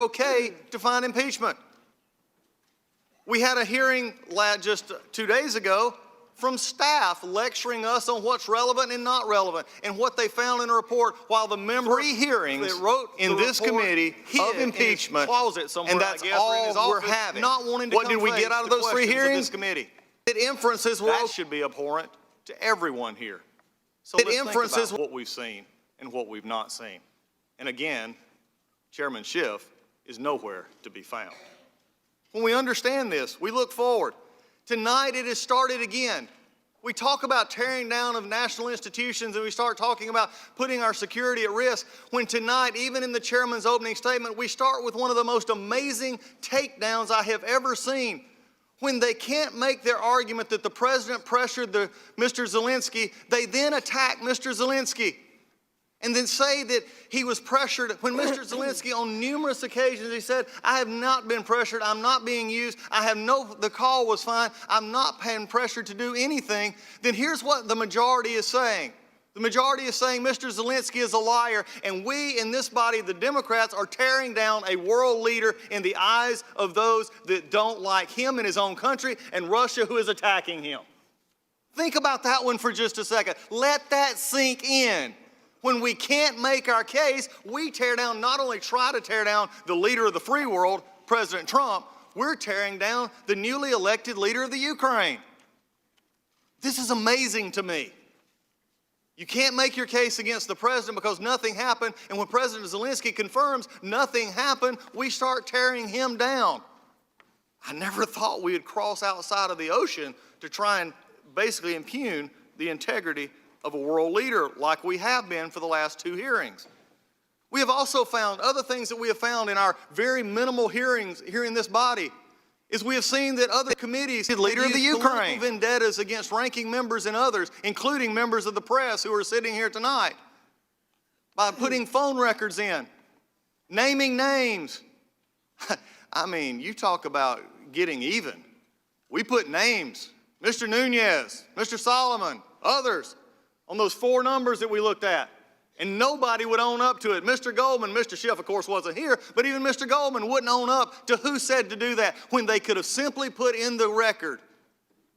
okay to find impeachment. We had a hearing just 2 days ago from staff lecturing us on what's relevant and not relevant and what they found in a report, while the member 3 hearings that wrote in this committee of impeachment, and that's all we're having. Not wanting to what did we get out of those 3 hearings? This committee. That inferences were That should be abhorrent to everyone here. So That let's think inferences- about what we've seen and what we've not seen. And again, Chairman Schiff is nowhere to be found. When we understand this, we look forward. Tonight it has started again. We talk about tearing down of national institutions and we start talking about putting our security at risk, when tonight, even in the chairman's opening statement, we start with one of the most amazing takedowns I have ever seen. When they can't make their argument that the president pressured Mr. Zelensky, they then attack Mr. Zelensky and then say that he was pressured, when Mr. Zelensky on numerous occasions, he said, I have not been pressured, I'm not being used, the call was fine, I'm not being pressured to do anything. Then here's what the majority is saying. The majority is saying Mr. Zelensky is a liar, and we in this body, the Democrats, are tearing down a world leader in the eyes of those that don't like him in his own country and Russia, who is attacking him. Think about that one for just a second. Let that sink in. When we can't make our case, we tear down, not only try to tear down the leader of the free world, President Trump, we're tearing down the newly elected leader of the Ukraine. This is amazing to me. You can't make your case against the president because nothing happened, and when President Zelensky confirms nothing happened, we start tearing him down. I never thought we would cross outside of the ocean to try and basically impugn the integrity of a world leader like we have been for the last 2 hearings. We have also found other things that we have found in our very minimal hearings here in this body, is we have seen that other committees, the leader of the Ukraine, vendettas against ranking members and others, including members of the press who are sitting here tonight, by putting phone records in, naming names. I mean, you talk about getting even. We put names, Mr. Nunez, Mr. Solomon, others, on those 4 numbers that we looked at, and nobody would own up to it. Mr. Goldman, Mr. Schiff, of course, wasn't here, but even Mr. Goldman wouldn't own up to who said to do that, when they could have simply put in the record,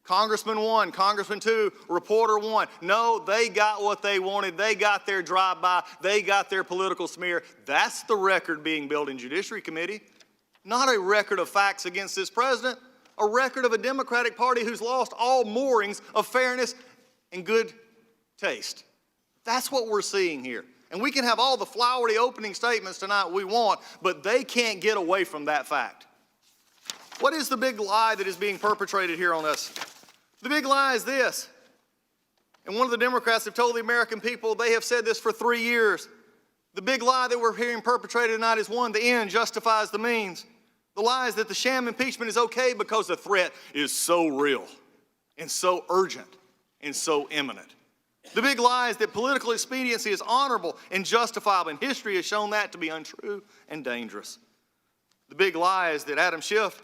Congressman 1, Congressman 2, reporter 1. No, they got what they wanted. They got their drive-by. They got their political smear. That's the record being built in Judiciary Committee, not a record of facts against this president, a record of a Democratic Party who's lost all moorings of fairness and good taste. That's what we're seeing here. And we can have all the flowery opening statements tonight we want, but they can't get away from that fact. What is the big lie that is being perpetrated here on us? The big lie is this, and one of the Democrats have told the American people, they have said this for 3 years. The big lie that we're hearing perpetrated tonight is, one, the end justifies the means. The lie is that the sham impeachment is okay because the threat is so real and so urgent and so imminent. The big lie is that political expediency is honorable and justifiable, and history has shown that to be untrue and dangerous. The big lie is that Adam Schiff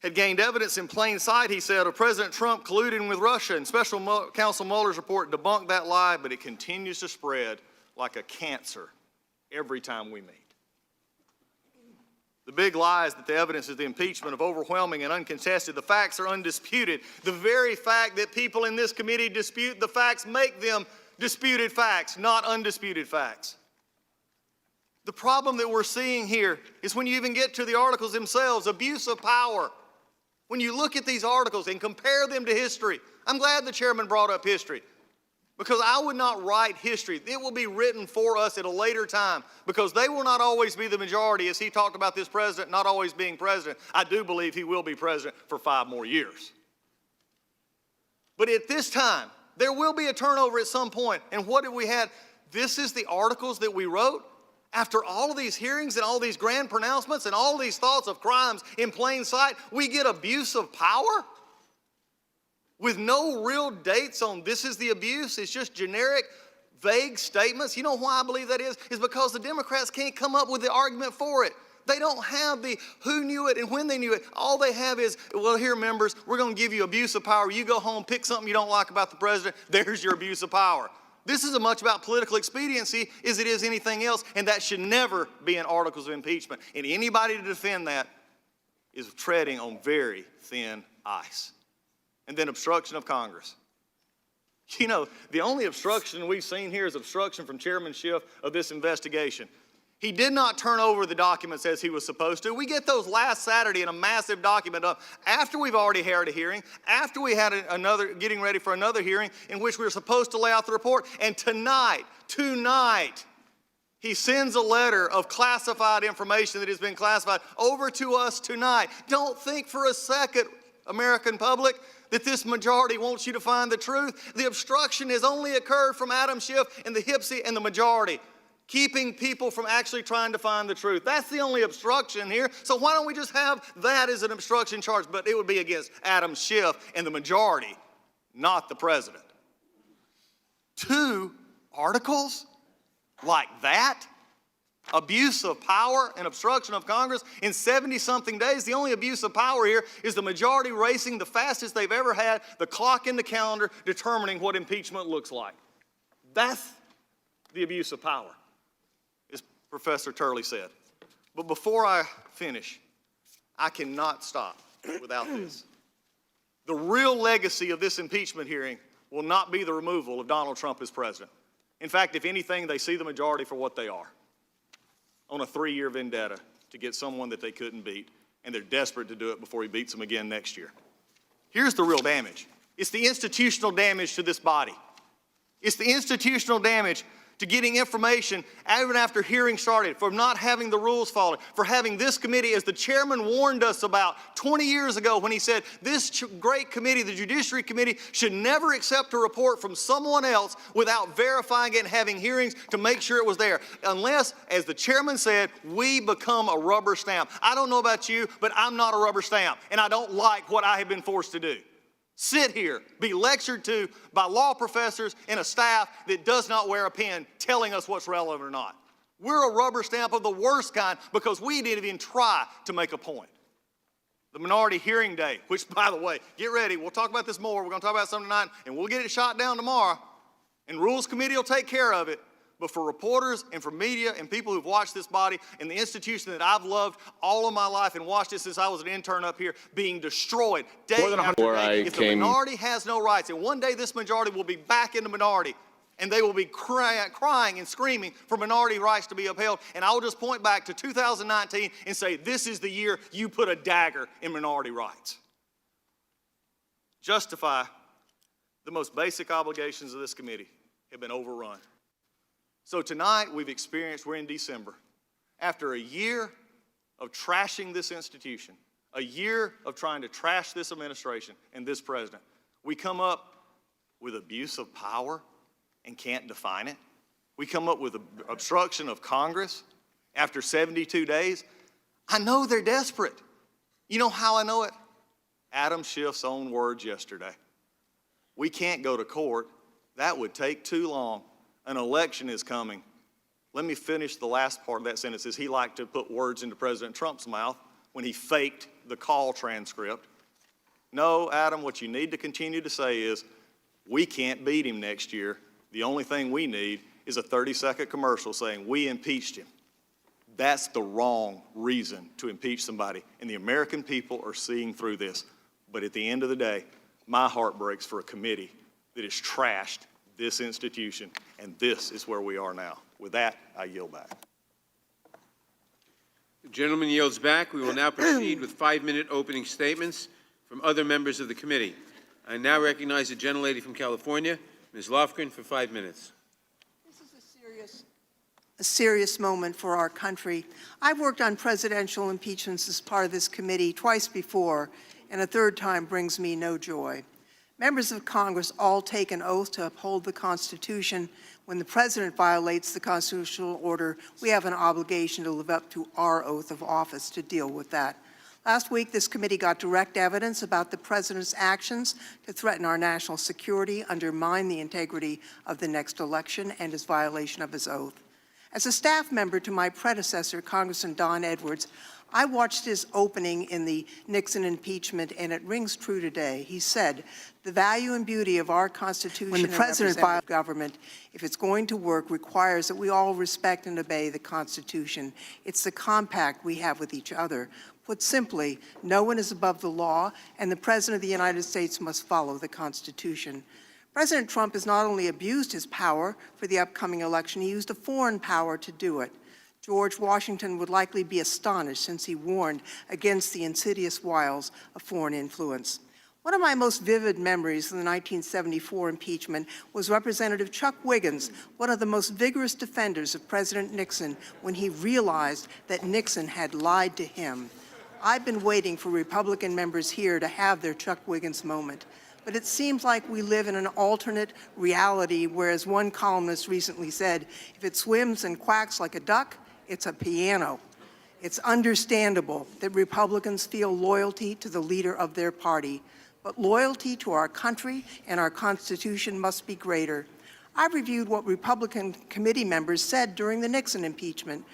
had gained evidence in plain sight, he said, of President Trump colluding with Russia, and Special Counsel Mueller's report debunked that lie, but it continues to spread like a cancer every time we meet. The big lie is that the evidence is the impeachment of overwhelming and uncontested. The facts are undisputed. The very fact that people in this committee dispute the facts make them disputed facts, not undisputed facts. The problem that we're seeing here is when you even get to the articles themselves, abuse of power. When you look at these articles and compare them to history, I'm glad the chairman brought up history, because I would not write history. It will be written for us at a later time, because they will not always be the majority, as he talked about this president not always being president. I do believe he will be president for 5 more years. But at this time, there will be a turnover at some point. And what have we had? This is the articles that we wrote after all of these hearings and all these grand pronouncements and all these thoughts of crimes in plain sight. We get abuse of power with no real dates on this is the abuse. It's just generic, vague statements. You know why I believe that is? Is because the Democrats can't come up with the argument for it. They don't have the who knew it and when they knew it. All they have is, well, here, members, we're going to give you abuse of power. You go home, pick something you don't like about the president. There's your abuse of power. This is as much about political expediency as it is anything else, and that should never be in articles of impeachment. And anybody to defend that is treading on very thin ice. And then obstruction of Congress. You know, the only obstruction we've seen here is obstruction from Chairman Schiff of this investigation. He did not turn over the documents as he was supposed to. We get those last Saturday in a massive document up after we've already had a hearing, after we had getting ready for another hearing in which we were supposed to lay out the report. And tonight, he sends a letter of classified information that has been classified over to us tonight. Don't think for a second, American public, that this majority wants you to find the truth. The obstruction has only occurred from Adam Schiff and the HPSI and the majority, keeping people from actually trying to find the truth. That's the only obstruction here. So why don't we just have that as an obstruction charge? But it would be against Adam Schiff and the majority, not the president. 2 articles like that? Abuse of power and obstruction of Congress in 70-something days. The only abuse of power here is the majority racing the fastest they've ever had, the clock in the calendar determining what impeachment looks like. That's the abuse of power, as Professor Turley said. But before I finish, I cannot stop without this. The real legacy of this impeachment hearing will not be the removal of Donald Trump as president. In fact, if anything, they see the majority for what they are, on a 3-year vendetta to get someone that they couldn't beat, and they're desperate to do it before he beats them again next year. Here's the real damage. It's the institutional damage to this body. It's the institutional damage to getting information even after hearing started, for not having the rules followed, for having this committee, as the chairman warned us about 20 years ago when he said this great committee, the Judiciary Committee, should never accept a report from someone else without verifying it and having hearings to make sure it was there. Unless, as the chairman said, we become a rubber stamp. I don't know about you, but I'm not a rubber stamp, and I don't like what I have been forced to do. Sit here, be lectured to by law professors and a staff that does not wear a pen telling us what's relevant or not. We're a rubber stamp of the worst kind because we didn't even try to make a point. The minority hearing day, which, by the way, get ready, we'll talk about this more. We're going to talk about something tonight, and we'll get it shot down tomorrow, and Rules Committee will take care of it. But for reporters and for media and people who've watched this body and the institution that I've loved all of my life and watched it since I was an intern up here being destroyed day after day, if the minority has no rights, and one day this majority will be back in the minority, and they will be crying and screaming for minority rights to be upheld. And I'll just point back to 2019 and say, this is the year you put a dagger in minority rights. Justify the most basic obligations of this committee have been overrun. So tonight we're in December. After a year of trashing this institution, a year of trying to trash this administration and this president, we come up with abuse of power and can't define it. We come up with obstruction of Congress after 72 days. I know they're desperate. You know how I know it? Adam Schiff's own words yesterday. We can't go to court. That would take too long. An election is coming. Let me finish the last part of that sentence, as he liked to put words into President Trump's mouth when he faked the call transcript. No, Adam, what you need to continue to say is, we can't beat him next year. The only thing we need is a 30-second commercial saying, we impeached him. That's the wrong reason to impeach somebody, and the American people are seeing through this. But at the end of the day, my heart breaks for a committee that has trashed this institution, and this is where we are now. With that, I yield back. The gentleman yields back. We will now proceed with 5-minute opening statements from other members of the committee. I now recognize the gentlelady from California, Ms. Lofgren, for 5 minutes. This is a serious moment for our country. I've worked on presidential impeachments as part of this committee twice before, and a third time brings me no joy. Members of Congress all take an oath to uphold the Constitution. When the President violates the constitutional order, we have an obligation to live up to our oath of office to deal with that. Last week, this committee got direct evidence about the President's actions to threaten our national security, undermine the integrity of the next election, and his violation of his oath. As a staff member to my predecessor, Congressman Don Edwards, I watched his opening in the Nixon impeachment, and it rings true today. He said, "The value and beauty of our Constitution and representative government, if it's going to work, requires that we all respect and obey the Constitution. It's the compact we have with each other. Put simply, no one is above the law, and the President of the United States must follow the Constitution." President Trump has not only abused his power for the upcoming election, he used a foreign power to do it. George Washington would likely be astonished, since he warned against the insidious wiles of foreign influence. One of my most vivid memories of the 1974 impeachment was Representative Chuck Wiggins, one of the most vigorous defenders of President Nixon, when he realized that Nixon had lied to him. I've been waiting for Republican members here to have their Chuck Wiggins moment. But it seems like we live in an alternate reality, whereas one columnist recently said, "If it swims and quacks like a duck, it's a piano." It's understandable that Republicans feel loyalty to the leader of their party, but loyalty to our country and our Constitution must be greater. I reviewed what Republican committee members said during the Nixon impeachment.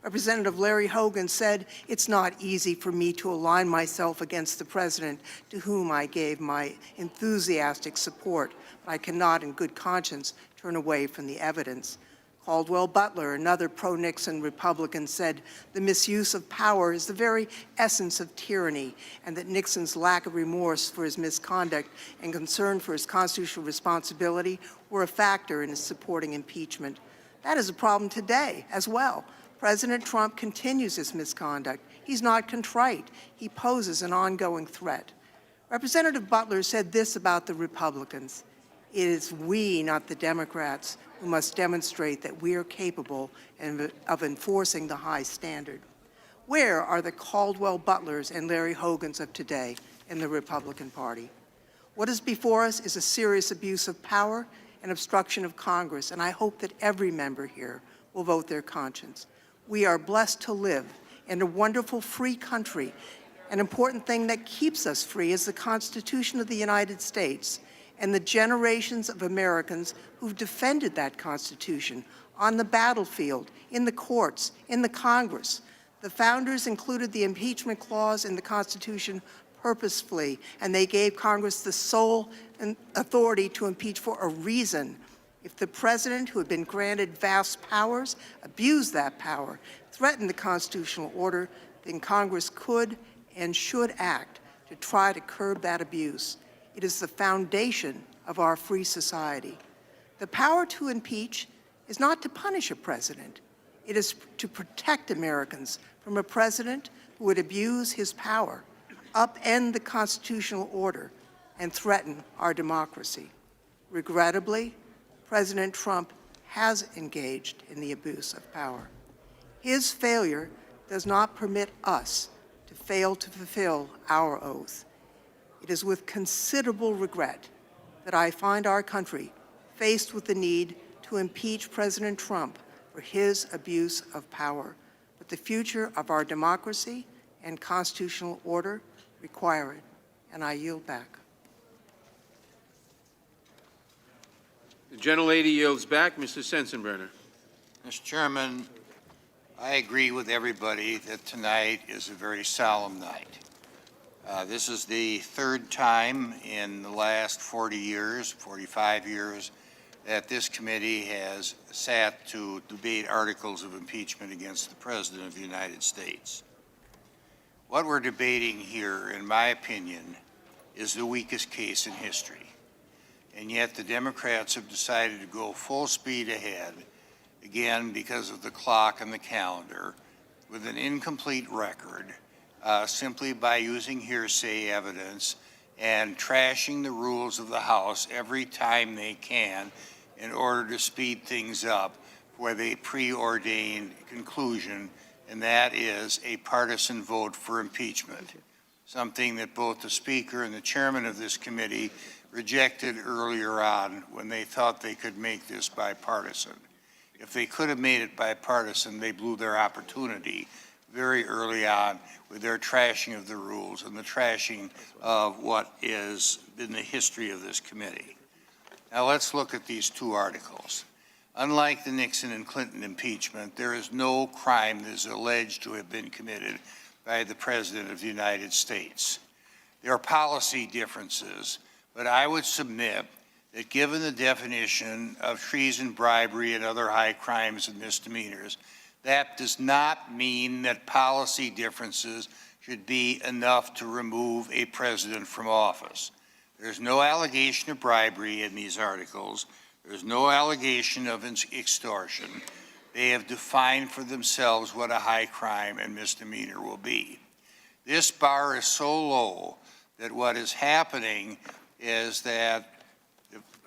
Representative Larry Hogan said, "It's not easy for me to align myself against the president to whom I gave my enthusiastic support, but I cannot in good conscience turn away from the evidence." Caldwell Butler, another pro-Nixon Republican, said, "The misuse of power is the very essence of tyranny, and that Nixon's lack of remorse for his misconduct and concern for his constitutional responsibility were a factor in his supporting impeachment." That is a problem today as well. President Trump continues his misconduct. He's not contrite. He poses an ongoing threat. Representative Butler said this about the Republicans: "It is we, not the Democrats, who must demonstrate that we are capable of enforcing the high standard." Where are the Caldwell Butlers and Larry Hogans of today in the Republican Party? What is before us is a serious abuse of power and obstruction of Congress, and I hope that every member here will vote their conscience. We are blessed to live in a wonderful free country. An important thing that keeps us free is the Constitution of the United States and the generations of Americans who've defended that Constitution on the battlefield, in the courts, in the Congress. The founders included the impeachment clause in the Constitution purposefully, and they gave Congress the sole authority to impeach for a reason. If the president, who had been granted vast powers, abused that power, threatened the constitutional order, then Congress could and should act to try to curb that abuse. It is the foundation of our free society. The power to impeach is not to punish a president. It is to protect Americans from a president who would abuse his power, upend the constitutional order, and threaten our democracy. Regrettably, President Trump has engaged in the abuse of power. His failure does not permit us to fail to fulfill our oath. It is with considerable regret that I find our country faced with the need to impeach President Trump for his abuse of power. But the future of our democracy and constitutional order require it, and I yield back. The gentlelady yields back. Mr. Sensenbrenner. Mr. Chairman, I agree with everybody that tonight is a very solemn night. This is the third time in the last 40 years, 45 years, that this committee has sat to debate articles of impeachment against the President of the United States. What we're debating here, in my opinion, is the weakest case in history. And yet the Democrats have decided to go full speed ahead, again because of the clock and the calendar, with an incomplete record, simply by using hearsay evidence and trashing the rules of the House every time they can in order to speed things up for the preordained conclusion, and that is a partisan vote for impeachment, something that both the Speaker and the Chairman of this committee rejected earlier on when they thought they could make this bipartisan. If they could have made it bipartisan, they blew their opportunity very early on with their trashing of the rules and the trashing of what is in the history of this committee. Now let's look at these two articles. Unlike the Nixon and Clinton impeachment, there is no crime that is alleged to have been committed by the President of the United States. There are policy differences, but I would submit that given the definition of treason, bribery, and other high crimes and misdemeanors, that does not mean that policy differences should be enough to remove a president from office. There's no allegation of bribery in these articles. There's no allegation of extortion. They have defined for themselves what a high crime and misdemeanor will be. This bar is so low that what is happening is that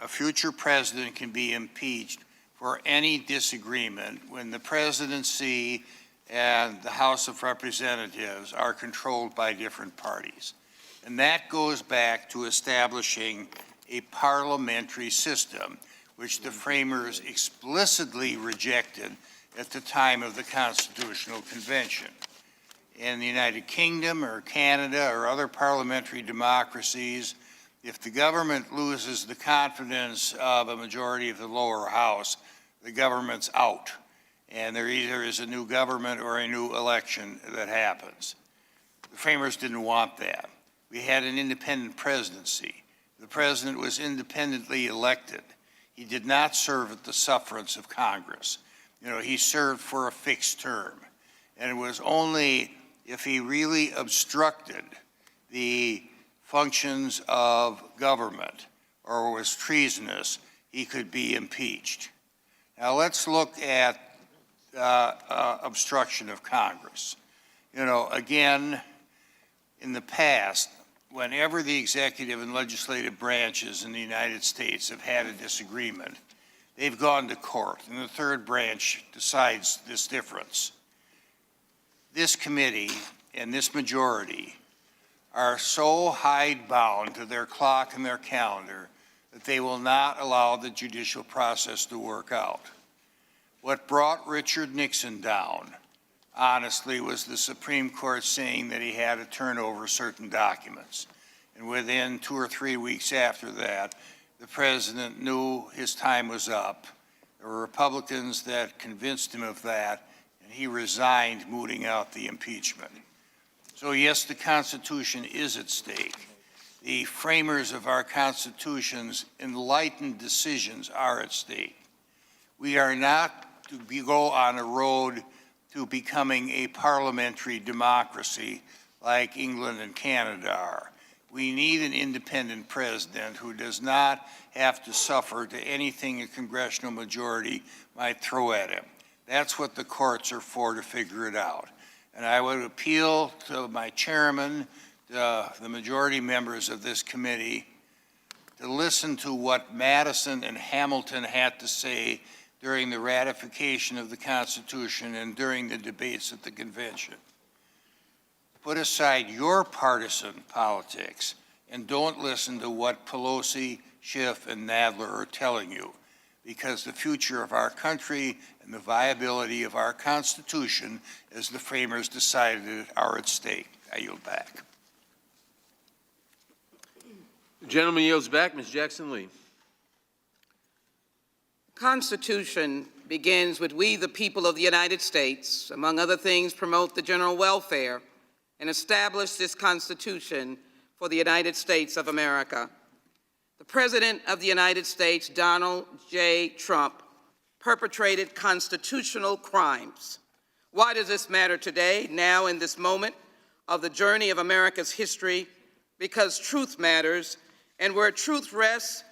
a future president can be impeached for any disagreement when the presidency and the House of Representatives are controlled by different parties. And that goes back to establishing a parliamentary system, which the framers explicitly rejected at the time of the Constitutional Convention. In the United Kingdom or Canada or other parliamentary democracies, if the government loses the confidence of a majority of the lower house, the government's out, and there either is a new government or a new election that happens. The framers didn't want that. We had an independent presidency. The president was independently elected. He did not serve at the sufferance of Congress. He served for a fixed term, and it was only if he really obstructed the functions of government or was treasonous, he could be impeached. Now let's look at obstruction of Congress. Again, in the past, whenever the executive and legislative branches in the United States have had a disagreement, they've gone to court, and the third branch decides this difference. This committee and this majority are so hidebound to their clock and their calendar that they will not allow the judicial process to work out. What brought Richard Nixon down, honestly, was the Supreme Court saying that he had to turn over certain documents. And within 2 or 3 weeks after that, the president knew his time was up. There were Republicans that convinced him of that, and he resigned, mooting out the impeachment. So yes, the Constitution is at stake. The framers of our Constitution's enlightened decisions are at stake. We are not to go on a road to becoming a parliamentary democracy like England and Canada are. We need an independent president who does not have to suffer to anything a congressional majority might throw at him. That's what the courts are for, to figure it out. And I would appeal to my chairman, the majority members of this committee, to listen to what Madison and Hamilton had to say during the ratification of the Constitution and during the debates at the convention. Put aside your partisan politics and don't listen to what Pelosi, Schiff, and Nadler are telling you, because the future of our country and the viability of our Constitution, as the framers decided, are at stake. I yield back. The gentleman yields back. Ms. Jackson-Lee. Constitution begins with we, the people of the United States, among other things, promote the general welfare and establish this Constitution for the United States of America. The President of the United States, Donald J. Trump, perpetrated constitutional crimes. Why does this matter today, now in this moment of the journey of America's history? Because truth matters, and where truth rests,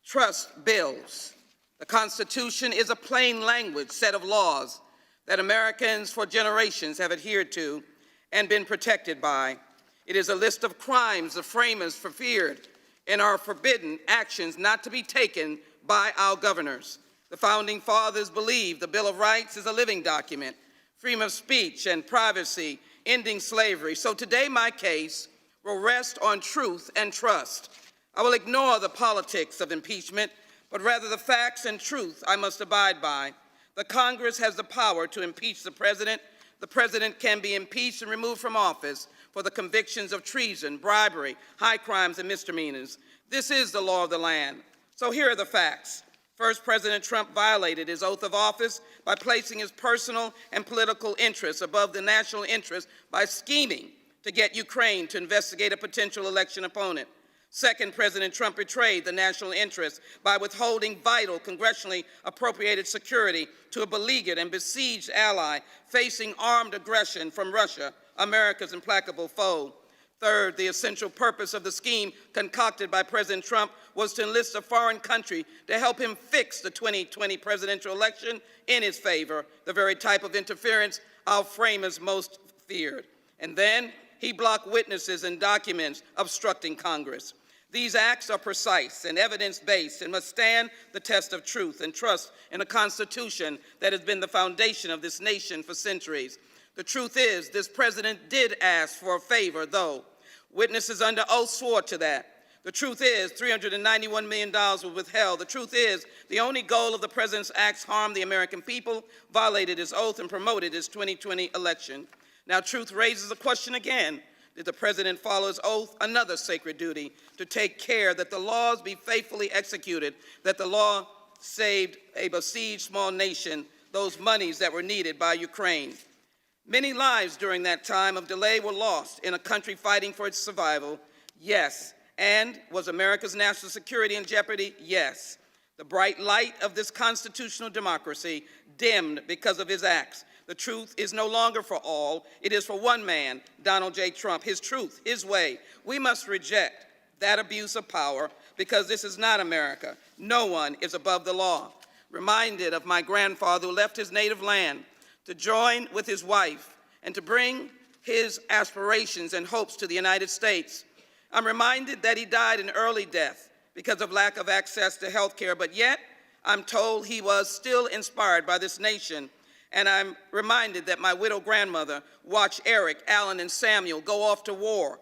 trust builds. The Constitution is a plain language set of laws that Americans for generations have adhered to and been protected by. It is a list of crimes the framers feared and are forbidden actions not to be taken by our governors. The Founding Fathers believed the Bill of Rights is a living document, freedom of speech and privacy, ending slavery. So today my case will rest on truth and trust. I will ignore the politics of impeachment, but rather the facts and truth I must abide by. The Congress has the power to impeach the President. The President can be impeached and removed from office for the convictions of treason, bribery, high crimes, and misdemeanors. This is the law of the land. So here are the facts. First, President Trump violated his oath of office by placing his personal and political interests above the national interest by scheming to get Ukraine to investigate a potential election opponent. Second, President Trump betrayed the national interest by withholding vital congressionally appropriated security to a beleaguered and besieged ally facing armed aggression from Russia, America's implacable foe. Third, the essential purpose of the scheme concocted by President Trump was to enlist a foreign country to help him fix the 2020 presidential election in his favor, the very type of interference our framers most feared. And then he blocked witnesses and documents obstructing Congress. These acts are precise and evidence-based and must stand the test of truth and trust in a Constitution that has been the foundation of this nation for centuries. The truth is, this president did ask for a favor, though. Witnesses under oath swore to that. The truth is, $391 million was withheld. The truth is, the only goal of the president's acts harmed the American people, violated his oath, and promoted his 2020 election. Now, truth raises the question again. Did the president follow his oath? Another sacred duty, to take care that the laws be faithfully executed, that the law saved a besieged small nation those monies that were needed by Ukraine. Many lives during that time of delay were lost in a country fighting for its survival. Yes. And was America's national security in jeopardy? Yes. The bright light of this constitutional democracy dimmed because of his acts. The truth is no longer for all. It is for one man, Donald J. Trump, his truth, his way. We must reject that abuse of power because this is not America. No one is above the law. Reminded of my grandfather who left his native land to join with his wife and to bring his aspirations and hopes to the United States. I'm reminded that he died an early death because of lack of access to health care, but yet I'm told he was still inspired by this nation. And I'm reminded that my widowed grandmother watched Eric, Alan, and Samuel go off to war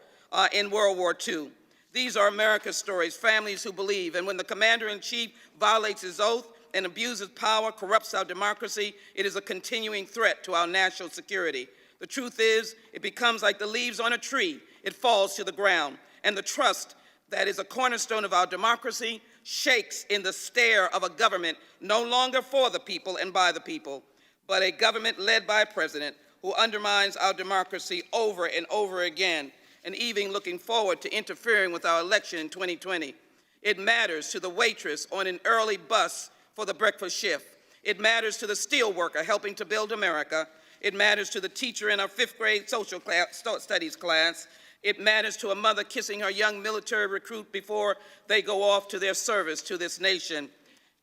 in World War II. These are America's stories, families who believe, and when the commander-in-chief violates his oath and abuses power, corrupts our democracy, it is a continuing threat to our national security. The truth is, it becomes like the leaves on a tree. It falls to the ground, and the trust that is a cornerstone of our democracy shakes in the stare of a government no longer for the people and by the people, but a government led by a president who undermines our democracy over and over again, and even looking forward to interfering with our election in 2020. It matters to the waitress on an early bus for the breakfast shift. It matters to the steel worker helping to build America. It matters to the teacher in our 5th grade social studies class. It matters to a mother kissing her young military recruit before they go off to their service to this nation.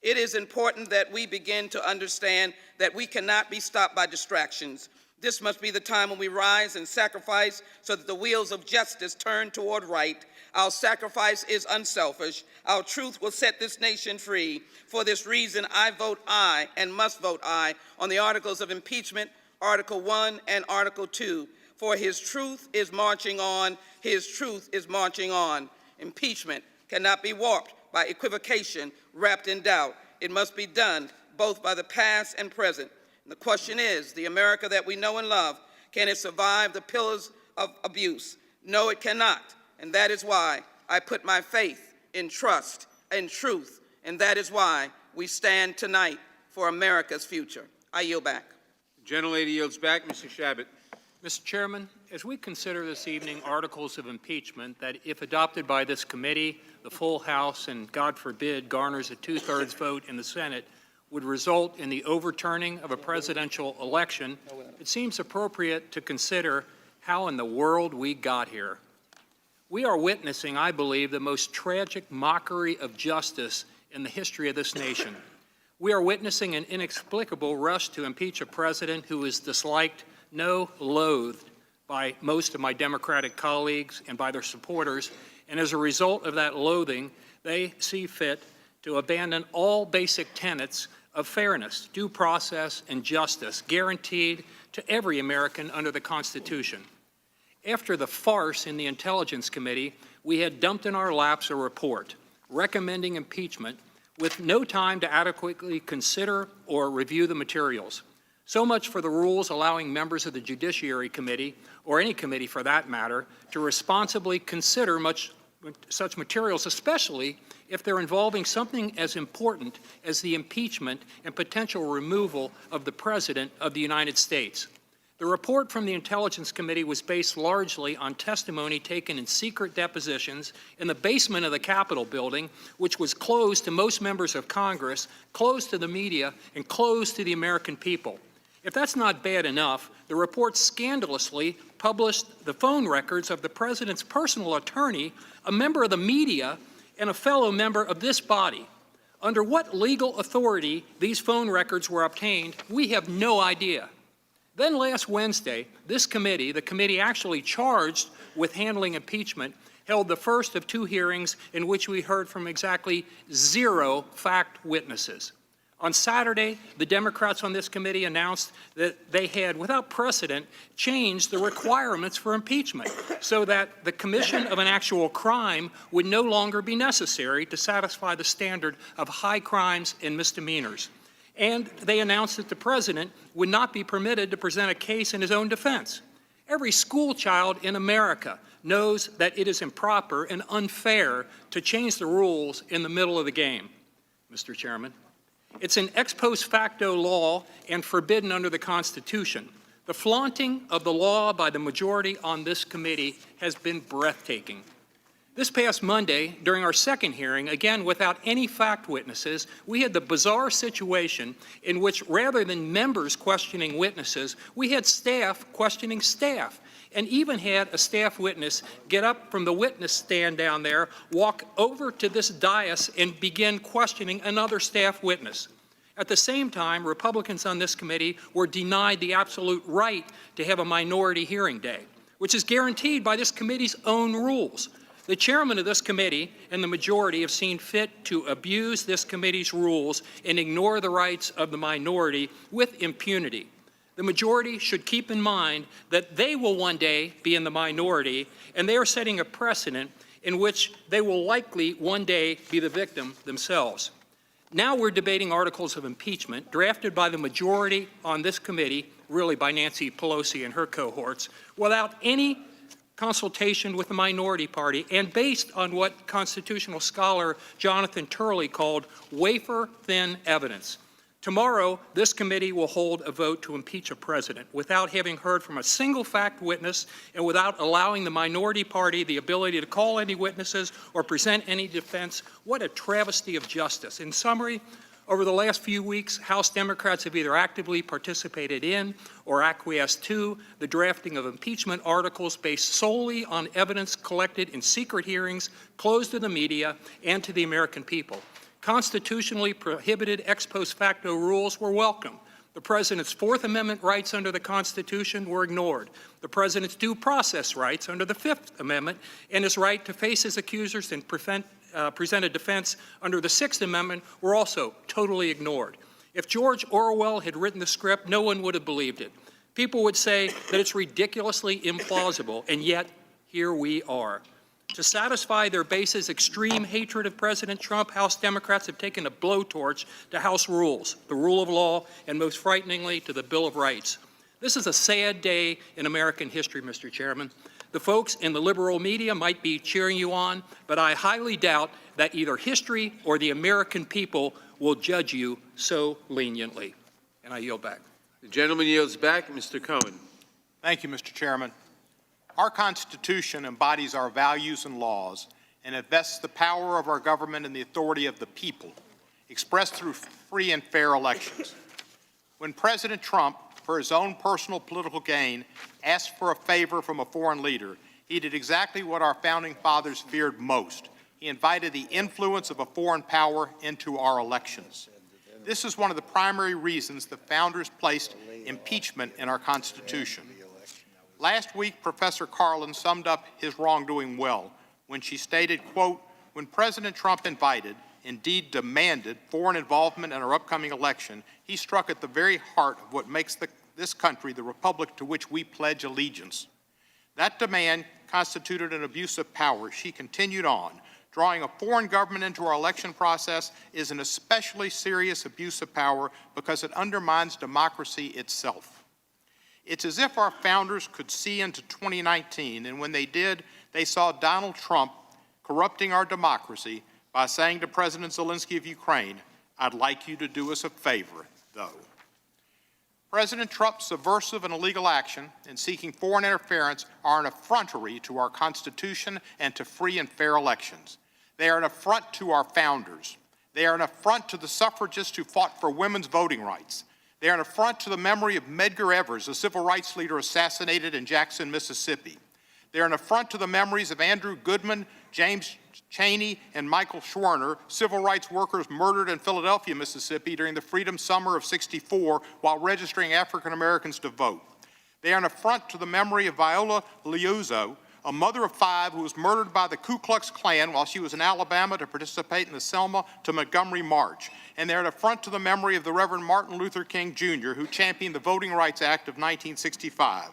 It is important that we begin to understand that we cannot be stopped by distractions. This must be the time when we rise and sacrifice so that the wheels of justice turn toward right. Our sacrifice is unselfish. Our truth will set this nation free. For this reason, I vote aye and must vote aye on the articles of impeachment, Article 1 and Article 2. For his truth is marching on. His truth is marching on. Impeachment cannot be warped by equivocation wrapped in doubt. It must be done both by the past and present. And the question is, the America that we know and love, can it survive the pillars of abuse? No, it cannot. And that is why I put my faith in trust and truth. And that is why we stand tonight for America's future. I yield back. The gentlelady yields back. Mr. Shabbat. Mr. Chairman, as we consider this evening articles of impeachment that, if adopted by this committee, the full House, and God forbid, garners a 2/3 vote in the Senate, would result in the overturning of a presidential election, it seems appropriate to consider how in the world we got here. We are witnessing, I believe, the most tragic mockery of justice in the history of this nation. We are witnessing an inexplicable rush to impeach a president who is disliked, no, loathed by most of my Democratic colleagues and by their supporters, and as a result of that loathing, they see fit to abandon all basic tenets of fairness, due process, and justice guaranteed to every American under the Constitution. After the farce in the Intelligence Committee, we had dumped in our laps a report recommending impeachment with no time to adequately consider or review the materials. So much for the rules allowing members of the Judiciary Committee, or any committee for that matter, to responsibly consider much materials, especially if they're involving something as important as the impeachment and potential removal of the President of the United States. The report from the Intelligence Committee was based largely on testimony taken in secret depositions in the basement of the Capitol building, which was closed to most members of Congress, closed to the media, and closed to the American people. If that's not bad enough, the report scandalously published the phone records of the President's personal attorney, a member of the media, and a fellow member of this body. Under what legal authority these phone records were obtained, we have no idea. Then last Wednesday, this committee, the committee actually charged with handling impeachment, held the first of 2 hearings in which we heard from exactly 0 fact witnesses. On Saturday, the Democrats on this committee announced that they had, without precedent, changed the requirements for impeachment so that the commission of an actual crime would no longer be necessary to satisfy the standard of high crimes and misdemeanors. And they announced that the President would not be permitted to present a case in his own defense. Every school child in America knows that it is improper and unfair to change the rules in the middle of the game, Mr. Chairman. It's an ex post facto law and forbidden under the Constitution. The flaunting of the law by the majority on this committee has been breathtaking. This past Monday, during our second hearing, again without any fact witnesses, we had the bizarre situation in which rather than members questioning witnesses, we had staff questioning staff, and even had a staff witness get up from the witness stand down there, walk over to this dais, and begin questioning another staff witness. At the same time, Republicans on this committee were denied the absolute right to have a minority hearing day, which is guaranteed by this committee's own rules. The chairman of this committee and the majority have seen fit to abuse this committee's rules and ignore the rights of the minority with impunity. The majority should keep in mind that they will one day be in the minority, and they are setting a precedent in which they will likely one day be the victim themselves. Now we're debating articles of impeachment drafted by the majority on this committee, really by Nancy Pelosi and her cohorts, without any consultation with the minority party and based on what constitutional scholar Jonathan Turley called wafer-thin evidence. Tomorrow, this committee will hold a vote to impeach a president without having heard from a single fact witness and without allowing the minority party the ability to call any witnesses or present any defense. What a travesty of justice. In summary, over the last few weeks, House Democrats have either actively participated in or acquiesced to the drafting of impeachment articles based solely on evidence collected in secret hearings closed to the media and to the American people. Constitutionally prohibited ex post facto rules were welcome. The President's Fourth Amendment rights under the Constitution were ignored. The President's due process rights under the Fifth Amendment and his right to face his accusers and present a defense under the Sixth Amendment were also totally ignored. If George Orwell had written the script, no one would have believed it. People would say that it's ridiculously implausible, and yet here we are. To satisfy their base's extreme hatred of President Trump, House Democrats have taken a blowtorch to House rules, the rule of law, and most frighteningly, to the Bill of Rights. This is a sad day in American history, Mr. Chairman. The folks in the liberal media might be cheering you on, but I highly doubt that either history or the American people will judge you so leniently. And I yield back. The gentleman yields back. Mr. Cohen. Thank you, Mr. Chairman. Our Constitution embodies our values and laws and invests the power of our government in the authority of the people, expressed through free and fair elections. When President Trump, for his own personal political gain, asked for a favor from a foreign leader, he did exactly what our founding fathers feared most. He invited the influence of a foreign power into our elections. This is one of the primary reasons the founders placed impeachment in our Constitution. Last week, Professor Carlin summed up his wrongdoing well when she stated, quote, when President Trump invited, indeed demanded, foreign involvement in our upcoming election, he struck at the very heart of what makes this country the republic to which we pledge allegiance. That demand constituted an abuse of power. She continued on. Drawing a foreign government into our election process is an especially serious abuse of power because it undermines democracy itself. It's as if our founders could see into 2019, and when they did, they saw Donald Trump corrupting our democracy by saying to President Zelensky of Ukraine, "I'd like you to do us a favor, though." President Trump's subversive and illegal action in seeking foreign interference are an effrontery to our Constitution and to free and fair elections. They are an affront to our founders. They are an affront to the suffragists who fought for women's voting rights. They are an affront to the memory of Medgar Evers, a civil rights leader assassinated in Jackson, Mississippi. They are an affront to the memories of Andrew Goodman, James Chaney, and Michael Schwerner, civil rights workers murdered in Philadelphia, Mississippi during the Freedom Summer of '64 while registering African Americans to vote. They are an affront to the memory of Viola Liuzzo, a mother of 5 who was murdered by the Ku Klux Klan while she was in Alabama to participate in the Selma to Montgomery March. And they're an affront to the memory of the Reverend Martin Luther King Jr., who championed the Voting Rights Act of 1965.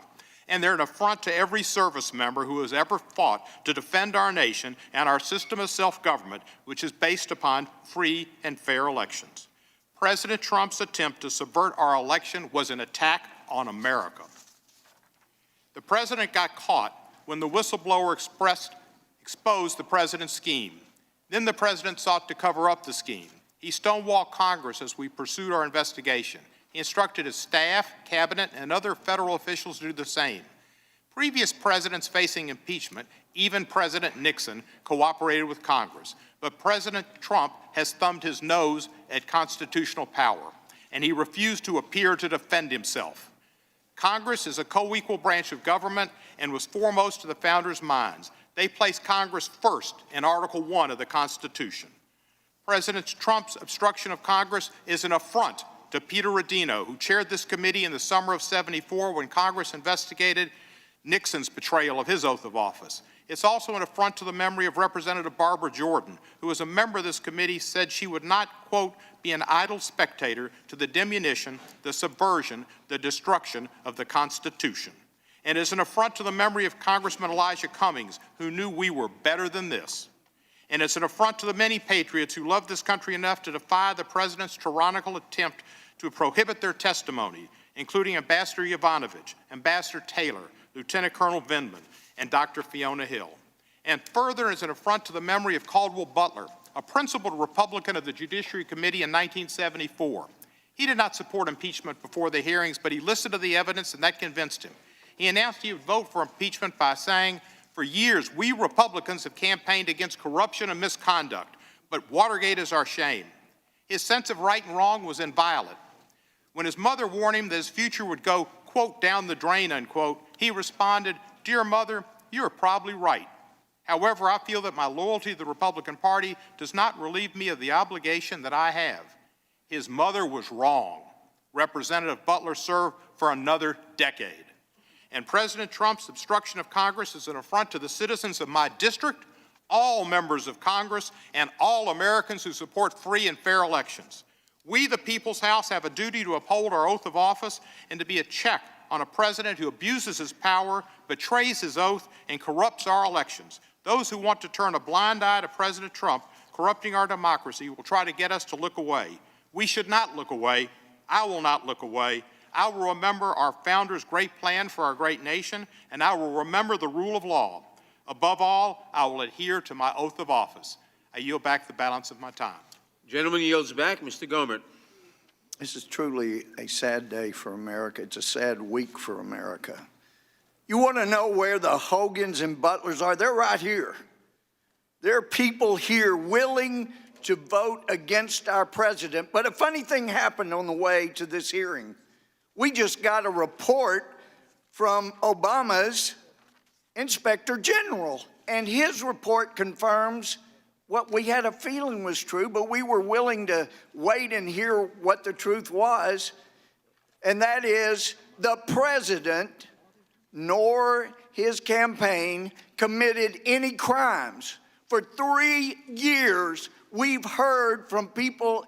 And they're an affront to every service member who has ever fought to defend our nation and our system of self-government, which is based upon free and fair elections. President Trump's attempt to subvert our election was an attack on America. The president got caught when the whistleblower exposed the president's scheme. Then the president sought to cover up the scheme. He stonewalled Congress as we pursued our investigation. He instructed his staff, cabinet, and other federal officials to do the same. Previous presidents facing impeachment, even President Nixon, cooperated with Congress. But President Trump has thumbed his nose at constitutional power, and he refused to appear to defend himself. Congress is a co-equal branch of government and was foremost to the founders' minds. They placed Congress first in Article 1 of the Constitution. President Trump's obstruction of Congress is an affront to Peter Rodino, who chaired this committee in the summer of '74 when Congress investigated Nixon's betrayal of his oath of office. It's also an affront to the memory of Representative Barbara Jordan, who as a member of this committee said she would not, quote, be an idle spectator to the diminution, the subversion, the destruction of the Constitution. And is an affront to the memory of Congressman Elijah Cummings, who knew we were better than this. And it's an affront to the many patriots who love this country enough to defy the president's tyrannical attempt to prohibit their testimony, including Ambassador Yovanovitch, Ambassador Taylor, Lieutenant Colonel Vindman, and Dr. Fiona Hill. And further, it's an affront to the memory of Caldwell Butler, a principled Republican of the Judiciary Committee in 1974. He did not support impeachment before the hearings, but he listened to the evidence, and that convinced him. He announced he would vote for impeachment by saying, "For years, we Republicans have campaigned against corruption and misconduct, but Watergate is our shame." His sense of right and wrong was inviolate. When his mother warned him that his future would go, quote, down the drain, unquote, he responded, "Dear mother, you're probably right. However, I feel that my loyalty to the Republican Party does not relieve me of the obligation that I have." His mother was wrong. Representative Butler served for another decade. And President Trump's obstruction of Congress is an affront to the citizens of my district, all members of Congress, and all Americans who support free and fair elections. We, the People's House, have a duty to uphold our oath of office and to be a check on a president who abuses his power, betrays his oath, and corrupts our elections. Those who want to turn a blind eye to President Trump corrupting our democracy will try to get us to look away. We should not look away. I will not look away. I will remember our founders' great plan for our great nation, and I will remember the rule of law. Above all, I will adhere to my oath of office. I yield back the balance of my time. Gentleman yields back. Mr. Gohmert. This is truly a sad day for America. It's a sad week for America. You want to know where the Hogans and Butlers are? They're right here. There are people here willing to vote against our president. But a funny thing happened on the way to this hearing. We just got a report from Obama's Inspector General, and his report confirms what we had a feeling was true, but we were willing to wait and hear what the truth was, and that is the president nor his campaign committed any crimes. For 3 years, we've heard from people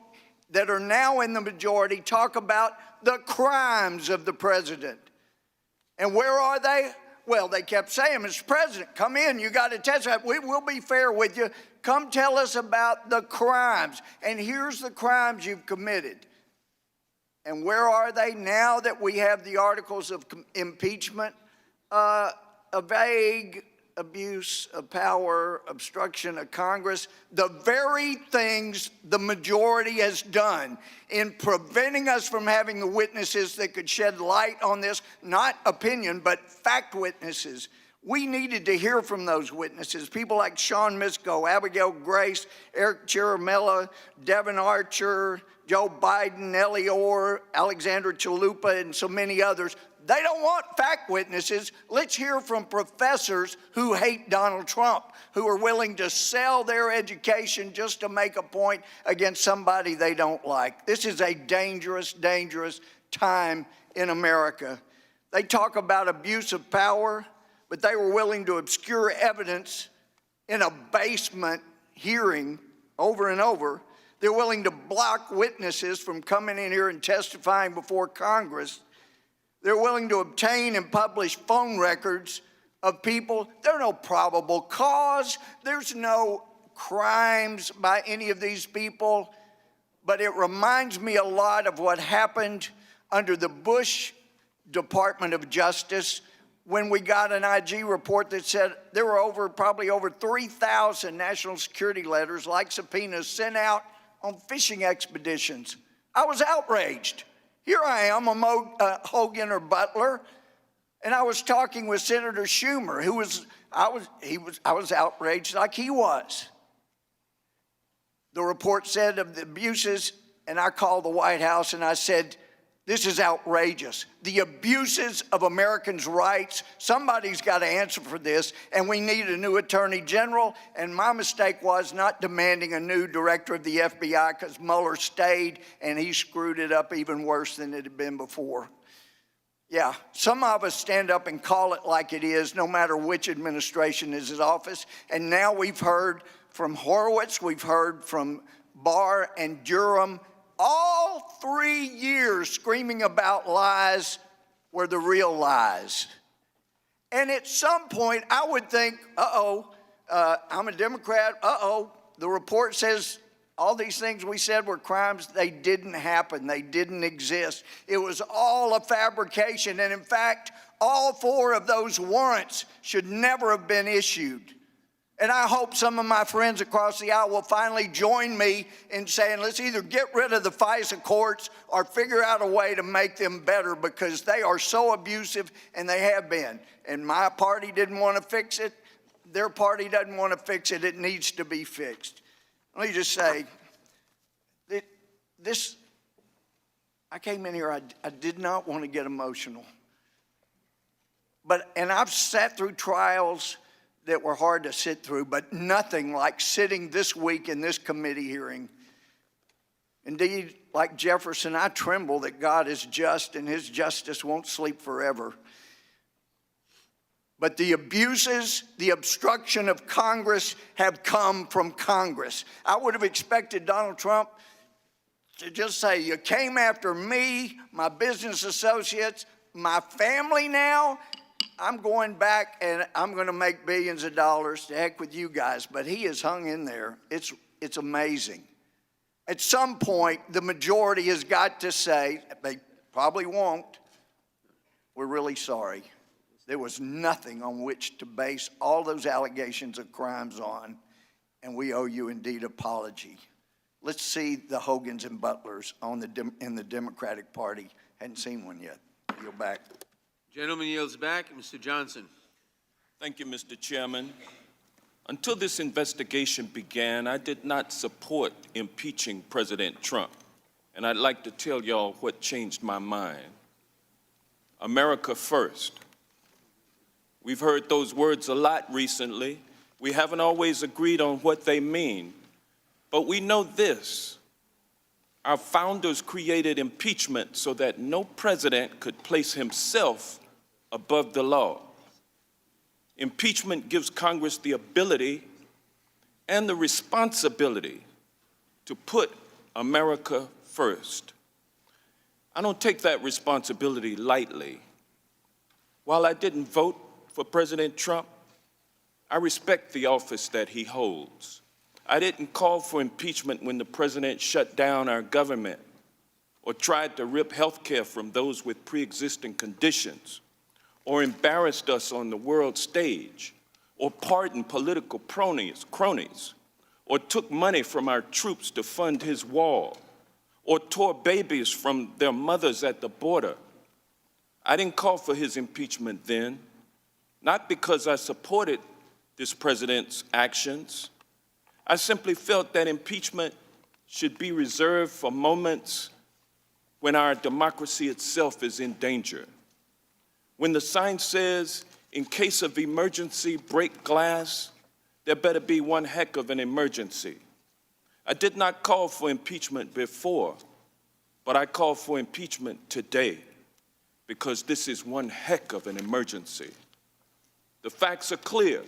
that are now in the majority talk about the crimes of the president. And where are they? Well, they kept saying, "Mr. President, come in, you got to testify. We will be fair with you. Come tell us about the crimes. And here's the crimes you've committed." And where are they now that we have the articles of impeachment? A vague abuse of power, obstruction of Congress, the very things the majority has done in preventing us from having the witnesses that could shed light on this, not opinion, but fact witnesses. We needed to hear from those witnesses, people like Sean Misko, Abigail Grace, Eric Chiramella, Devin Archer, Joe Biden, Ellie Orr, Alexandra Chalupa, and so many others. They don't want fact witnesses. Let's hear from professors who hate Donald Trump, who are willing to sell their education just to make a point against somebody they don't like. This is a dangerous, dangerous time in America. They talk about abuse of power, but they were willing to obscure evidence in a basement hearing over and over. They're willing to block witnesses from coming in here and testifying before Congress. They're willing to obtain and publish phone records of people. There's no probable cause. There's no crimes by any of these people. But it reminds me a lot of what happened under the Bush Department of Justice when we got an IG report that said there were probably over 3,000 national security letters, like subpoenas, sent out on fishing expeditions. I was outraged. Here I am, a Hogan or Butler, and I was talking with Senator Schumer, I was outraged like he was. The report said of the abuses, and I called the White House and I said, this is outrageous. The abuses of Americans' rights, somebody's got to answer for this, and we need a new attorney general. And my mistake was not demanding a new director of the FBI because Mueller stayed and he screwed it up even worse than it had been before. Yeah, some of us stand up and call it like it is, no matter which administration is in office. And now we've heard from Horowitz, we've heard from Barr and Durham, all 3 years screaming about lies were the real lies. And at some point, I would think, I'm a Democrat, the report says all these things we said were crimes. They didn't happen. They didn't exist. It was all a fabrication. And in fact, all 4 of those warrants should never have been issued. And I hope some of my friends across the aisle will finally join me in saying, let's either get rid of the FISA courts or figure out a way to make them better, because they are so abusive, and they have been. And my party didn't want to fix it. Their party doesn't want to fix it. It needs to be fixed. Let me just say, I came in here, I did not want to get emotional. And I've sat through trials that were hard to sit through, but nothing like sitting this week in this committee hearing. Indeed, like Jefferson, I tremble that God is just and his justice won't sleep forever. But the abuses, the obstruction of Congress have come from Congress. I would have expected Donald Trump to just say, you came after me, my business associates, my family now. I'm going back and I'm going to make billions of dollars. To heck with you guys. But he has hung in there. It's amazing. At some point, the majority has got to say, they probably won't, we're really sorry. There was nothing on which to base all those allegations of crimes on, and we owe you indeed apology. Let's see the Hogans and Butlers in the Democratic Party. Hadn't seen one yet. You're back. Gentleman yields back. Mr. Johnson. Thank you, Mr. Chairman. Until this investigation began, I did not support impeaching President Trump. And I'd like to tell y'all what changed my mind. America first. We've heard those words a lot recently. We haven't always agreed on what they mean. But we know this. Our founders created impeachment so that no president could place himself above the law. Impeachment gives Congress the ability and the responsibility to put America first. I don't take that responsibility lightly. While I didn't vote for President Trump, I respect the office that he holds. I didn't call for impeachment when the president shut down our government or tried to rip health care from those with pre-existing conditions or embarrassed us on the world stage or pardoned political cronies, or took money from our troops to fund his wall, or tore babies from their mothers at the border. I didn't call for his impeachment then, not because I supported this president's actions. I simply felt that impeachment should be reserved for moments when our democracy itself is in danger. When the sign says, in case of emergency, break glass, there better be one heck of an emergency. I did not call for impeachment before, but I call for impeachment today because this is one heck of an emergency. The facts are clear.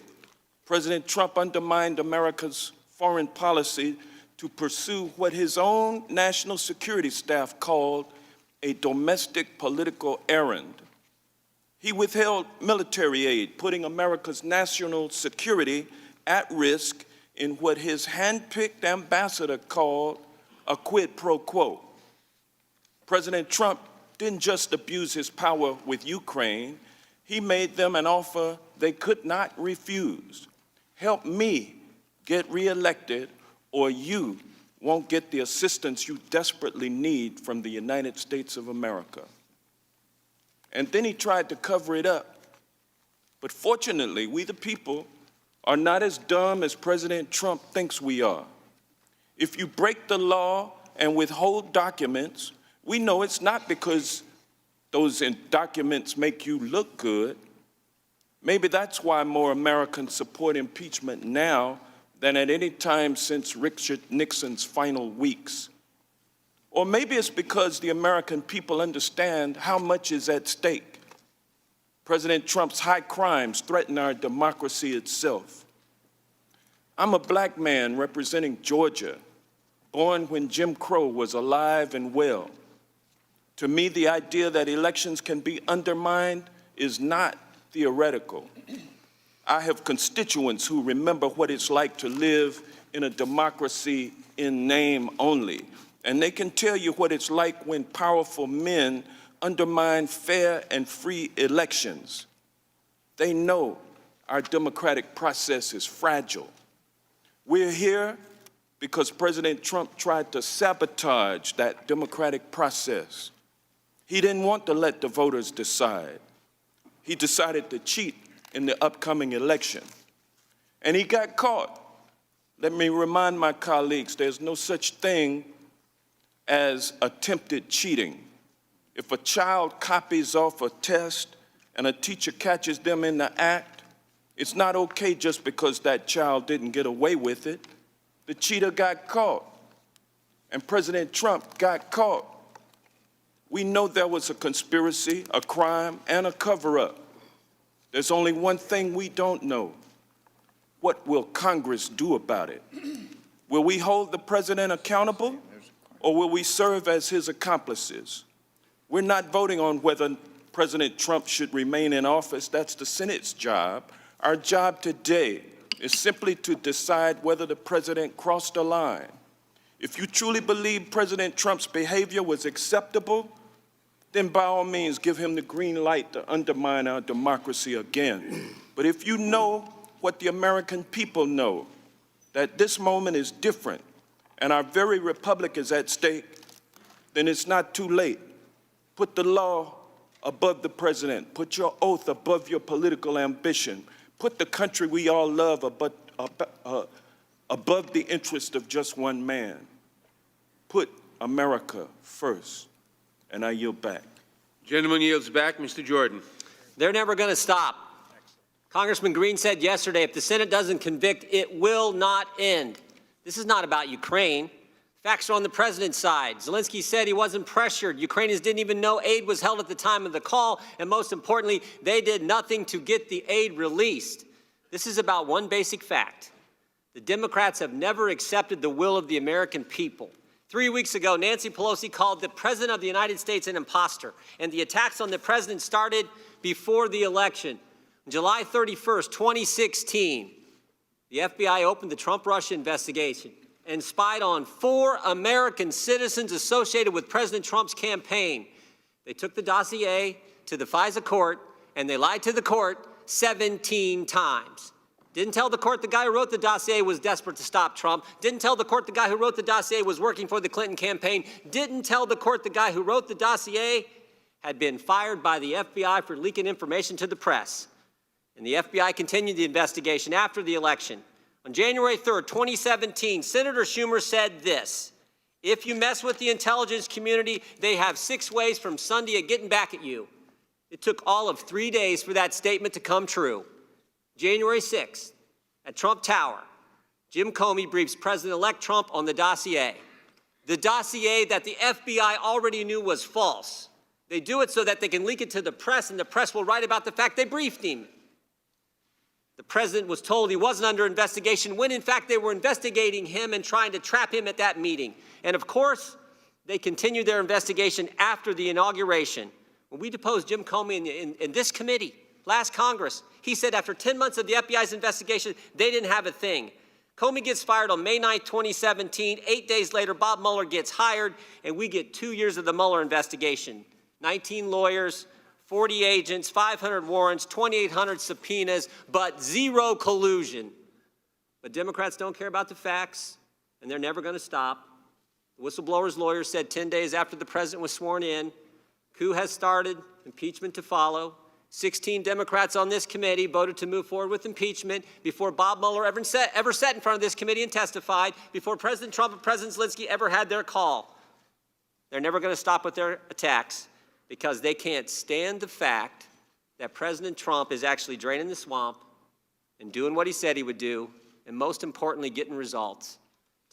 President Trump undermined America's foreign policy to pursue what his own national security staff called a domestic political errand. He withheld military aid, putting America's national security at risk in what his hand-picked ambassador called a quid pro quo. President Trump didn't just abuse his power with Ukraine, he made them an offer they could not refuse. Help me get reelected, or you won't get the assistance you desperately need from the United States of America. And then he tried to cover it up. But fortunately, we the people are not as dumb as President Trump thinks we are. If you break the law and withhold documents, we know it's not because those documents make you look good. Maybe that's why more Americans support impeachment now than at any time since Richard Nixon's final weeks. Or maybe it's because the American people understand how much is at stake. President Trump's high crimes threaten our democracy itself. I'm a black man representing Georgia, born when Jim Crow was alive and well. To me, the idea that elections can be undermined is not theoretical. I have constituents who remember what it's like to live in a democracy in name only, and they can tell you what it's like when powerful men undermine fair and free elections. They know our democratic process is fragile. We're here because President Trump tried to sabotage that democratic process. He didn't want to let the voters decide. He decided to cheat in the upcoming election. And he got caught. Let me remind my colleagues, there's no such thing as attempted cheating. If a child copies off a test and a teacher catches them in the act, it's not okay just because that child didn't get away with it. The cheater got caught, and President Trump got caught. We know there was a conspiracy, a crime, and a cover-up. There's only one thing we don't know. What will Congress do about it? Will we hold the president accountable, or will we serve as his accomplices? We're not voting on whether President Trump should remain in office. That's the Senate's job. Our job today is simply to decide whether the president crossed a line. If you truly believe President Trump's behavior was acceptable, then by all means give him the green light to undermine our democracy again. But if you know what the American people know, that this moment is different and our very republic is at stake, then it's not too late. Put the law above the president. Put your oath above your political ambition. Put the country we all love above the interest of just one man. Put America first. And I yield back. Gentleman yields back. Mr. Jordan. They're never going to stop. Congressman Green said yesterday, if the Senate doesn't convict, it will not end. This is not about Ukraine. Facts are on the president's side. Zelensky said he wasn't pressured. Ukrainians didn't even know aid was held at the time of the call. And most importantly, they did nothing to get the aid released. This is about one basic fact. The Democrats have never accepted the will of the American people. 3 weeks ago, Nancy Pelosi called the President of the United States an imposter, and the attacks on the President started before the election. July 31st, 2016, the FBI opened the Trump-Russia investigation and spied on 4 American citizens associated with President Trump's campaign. They took the dossier to the FISA court, and they lied to the court 17 times. Didn't tell the court the guy who wrote the dossier was desperate to stop Trump. Didn't tell the court the guy who wrote the dossier was working for the Clinton campaign. Didn't tell the court the guy who wrote the dossier had been fired by the FBI for leaking information to the press. And the FBI continued the investigation after the election. On January 3rd, 2017, Senator Schumer said this: if you mess with the intelligence community, they have 6 ways from Sunday at getting back at you. It took all of 3 days for that statement to come true. January 6th, at Trump Tower, Jim Comey briefs President-elect Trump on the dossier that the FBI already knew was false. They do it so that they can leak it to the press, and the press will write about the fact they briefed him. The president was told he wasn't under investigation when, in fact, they were investigating him and trying to trap him at that meeting. And, of course, they continued their investigation after the inauguration. When we deposed Jim Comey in this committee, last Congress, he said after 10 months of the FBI's investigation, they didn't have a thing. Comey gets fired on May 9, 2017. 8 days later, Bob Mueller gets hired, and we get 2 years of the Mueller investigation. 19 lawyers, 40 agents, 500 warrants, 2,800 subpoenas, but 0 collusion. But Democrats don't care about the facts, and they're never going to stop. The whistleblower's lawyer said 10 days after the president was sworn in, coup has started, impeachment to follow. 16 Democrats on this committee voted to move forward with impeachment before Bob Mueller ever sat in front of this committee and testified, before President Trump and President Zelensky ever had their call. They're never going to stop with their attacks because they can't stand the fact that President Trump is actually draining the swamp and doing what he said he would do, and most importantly, getting results.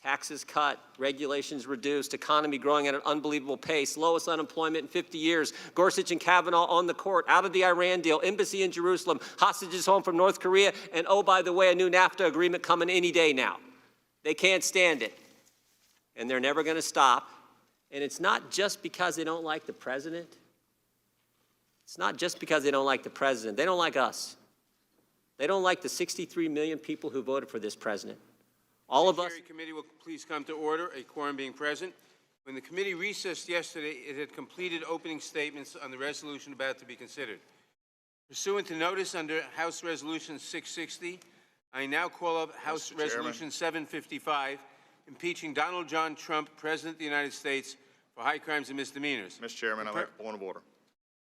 Taxes cut, regulations reduced, economy growing at an unbelievable pace, lowest unemployment in 50 years, Gorsuch and Kavanaugh on the court, out of the Iran deal, embassy in Jerusalem, hostages home from North Korea, and oh, by the way, a new NAFTA agreement coming any day now. They can't stand it, and they're never going to stop. And it's not just because they don't like the president. It's not just because they don't like the president. They don't like us. They don't like the 63 million people who voted for this president. All of us. The committee will please come to order, a quorum being present. When the committee recessed yesterday, it had completed opening statements on the resolution about to be considered. Pursuant to notice under House Resolution 660, I now call up House Resolution 755, impeaching Donald John Trump, President of the United States, for high crimes and misdemeanors. Mr. Chairman, I make a point of order.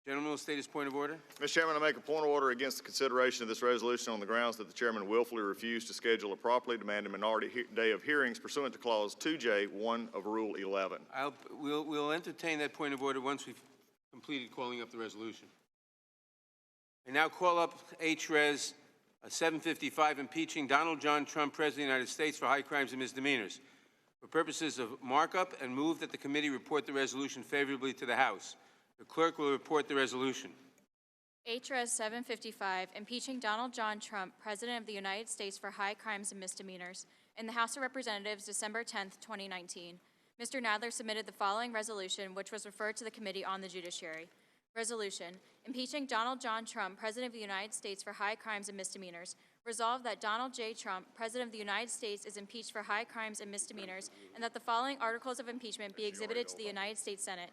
Gentleman will state his point of order. Mr. Chairman, I make a point of order against the consideration of this resolution on the grounds that the chairman willfully refused to schedule a properly demanded minority day of hearings pursuant to Clause 2J1 of Rule 11. We'll entertain that point of order once we've completed calling up the resolution. I now call up H.Res. 755, impeaching Donald John Trump, President of the United States, for high crimes and misdemeanors. For purposes of markup, and move that the committee report the resolution favorably to the House. The clerk will report the resolution. H.Res. 755, impeaching Donald John Trump, President of the United States, for high crimes and misdemeanors. In the House of Representatives, December 10, 2019. Mr. Nadler submitted the following resolution, which was referred to the Committee on the Judiciary. Resolution, impeaching Donald John Trump, President of the United States, for high crimes and misdemeanors. Resolved that Donald J. Trump, President of the United States, is impeached for high crimes and misdemeanors, and that the following articles of impeachment be exhibited to the United States Senate.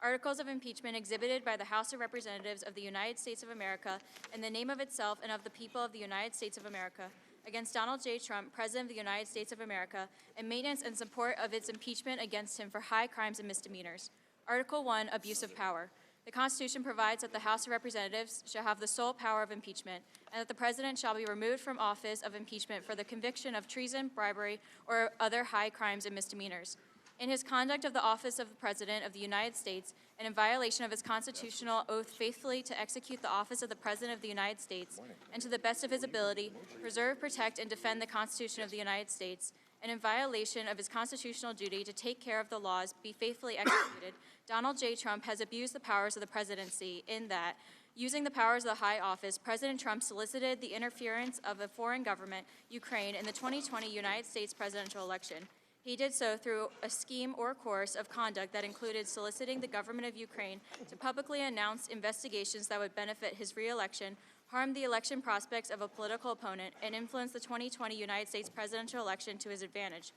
Articles of impeachment exhibited by the House of Representatives of the United States of America in the name of itself and of the people of the United States of America against Donald J. Trump, President of the United States of America, and maintenance and support of its impeachment against him for high crimes and misdemeanors. Article 1, Abuse of Power. The Constitution provides that the House of Representatives shall have the sole power of impeachment, and that the President shall be removed from office of impeachment for the conviction of treason, bribery, or other high crimes and misdemeanors. In his conduct of the office of the President of the United States, and in violation of his constitutional oath faithfully to execute the office of the President of the United States, and to the best of his ability, preserve, protect, and defend the Constitution of the United States, and in violation of his constitutional duty to take care of the laws be faithfully executed, Donald J. Trump has abused the powers of the presidency in that, using the powers of the high office, President Trump solicited the interference of a foreign government, Ukraine, in the 2020 United States presidential election. He did so through a scheme or course of conduct that included soliciting the government of Ukraine to publicly announce investigations that would benefit his re-election, harm the election prospects of a political opponent, and influence the 2020 United States presidential election to his advantage.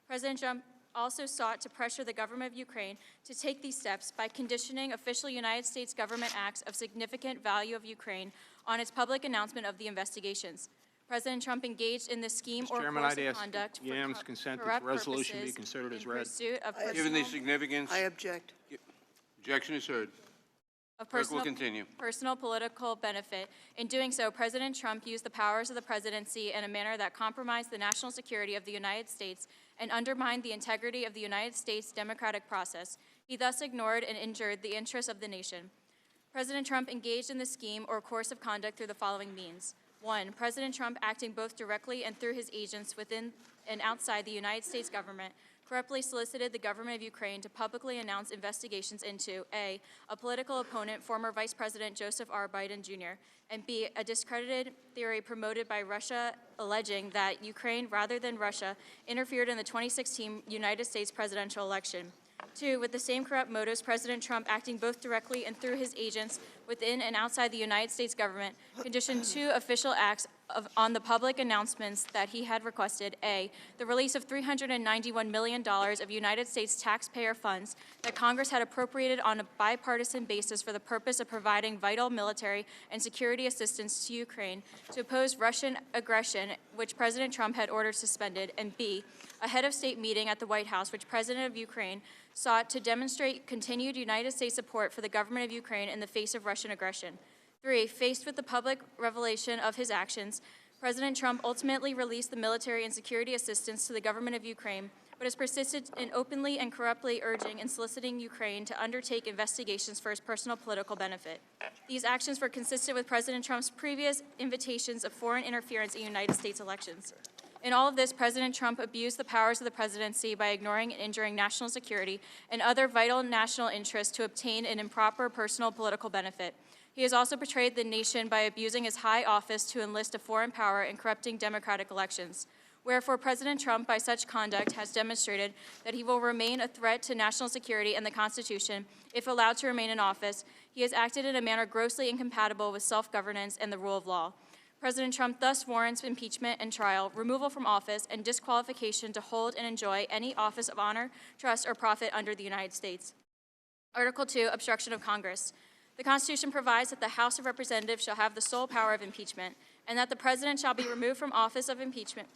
President Trump also sought to pressure the government of Ukraine to take these steps by conditioning official United States government acts of significant value of Ukraine on its public announcement of the investigations. President Trump engaged in the scheme Mr. or Chairman, course I'd of ask conduct for unanimous consent that the corrupt resolution be purposes considered as in read. pursuit of Given the personal, significance, I object. objection is heard. of Clerk will personal, continue. personal political benefit. In doing so, President Trump used the powers of the presidency in a manner that compromised the national security of the United States and undermined the integrity of the United States democratic process. He thus ignored and injured the interests of the nation. President Trump engaged in the scheme or course of conduct through the following means. 1. President Trump, acting both directly and through his agents within and outside the United States government, corruptly solicited the government of Ukraine to publicly announce investigations into A, a political opponent, former Vice President Joseph R. Biden Jr., and B, a discredited theory promoted by Russia alleging that Ukraine, rather than Russia, interfered in the 2016 United States presidential election. 2, with the same corrupt motives, President Trump, acting both directly and through his agents within and outside the United States government, conditioned 2 official acts on the public announcements that he had requested. A, the release of $391 million of United States taxpayer funds that Congress had appropriated on a bipartisan basis for the purpose of providing vital military and security assistance to Ukraine to oppose Russian aggression, which President Trump had ordered suspended. And B, a head of state meeting at the White House, which President of Ukraine sought to demonstrate continued United States support for the government of Ukraine in the face of Russian aggression. 3, faced with the public revelation of his actions, President Trump ultimately released the military and security assistance to the government of Ukraine, but has persisted in openly and corruptly urging and soliciting Ukraine to undertake investigations for his personal political benefit. These actions were consistent with President Trump's previous invitations of foreign interference in United States elections. In all of this, President Trump abused the powers of the presidency by ignoring and injuring national security and other vital national interests to obtain an improper personal political benefit. He has also betrayed the nation by abusing his high office to enlist a foreign power and corrupting democratic elections. Wherefore, President Trump, by such conduct, has demonstrated that he will remain a threat to national security and the Constitution if allowed to remain in office. He has acted in a manner grossly incompatible with self-governance and the rule of law. President Trump thus warrants impeachment and trial, removal from office, and disqualification to hold and enjoy any office of honor, trust, or profit under the United States. Article 2, obstruction of Congress. The Constitution provides that the House of Representatives shall have the sole power of impeachment, and that the President shall be removed from office of impeachment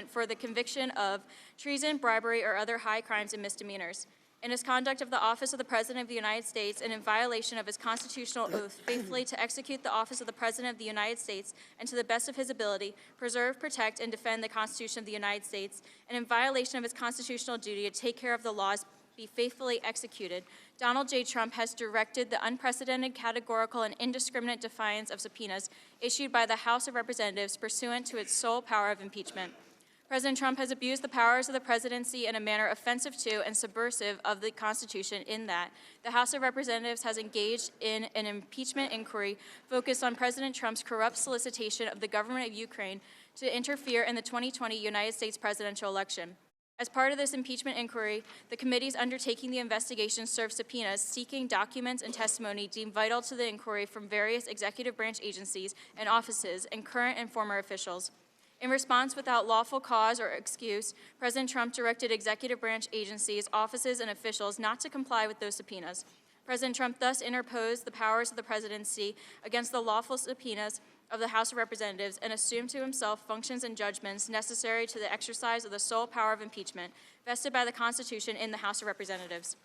for the conviction of treason, bribery, or other high crimes and misdemeanors. In his conduct of the office of the President of the United States and in violation of his constitutional oath faithfully to execute the office of the President of the United States and to the best of his ability, preserve, protect, and defend the Constitution of the United States, and in violation of his constitutional duty to take care of the laws be faithfully executed, Donald J. Trump has directed the unprecedented, categorical, and indiscriminate defiance of subpoenas issued by the House of Representatives pursuant to its sole power of impeachment. President Trump has abused the powers of the presidency in a manner offensive to and subversive of the Constitution in that the House of Representatives has engaged in an impeachment inquiry focused on President Trump's corrupt solicitation of the government of Ukraine to interfere in the 2020 United States presidential election. As part of this impeachment inquiry, the committees undertaking the investigation served subpoenas seeking documents and testimony deemed vital to the inquiry from various executive branch agencies and offices and current and former officials. In response, without lawful cause or excuse, President Trump directed executive branch agencies, offices, and officials not to comply with those subpoenas. President Trump thus interposed the powers of the presidency against the lawful subpoenas of the House of Representatives and assumed to himself functions and judgments necessary to the exercise of the sole power of impeachment vested by the Constitution in the House of Representatives.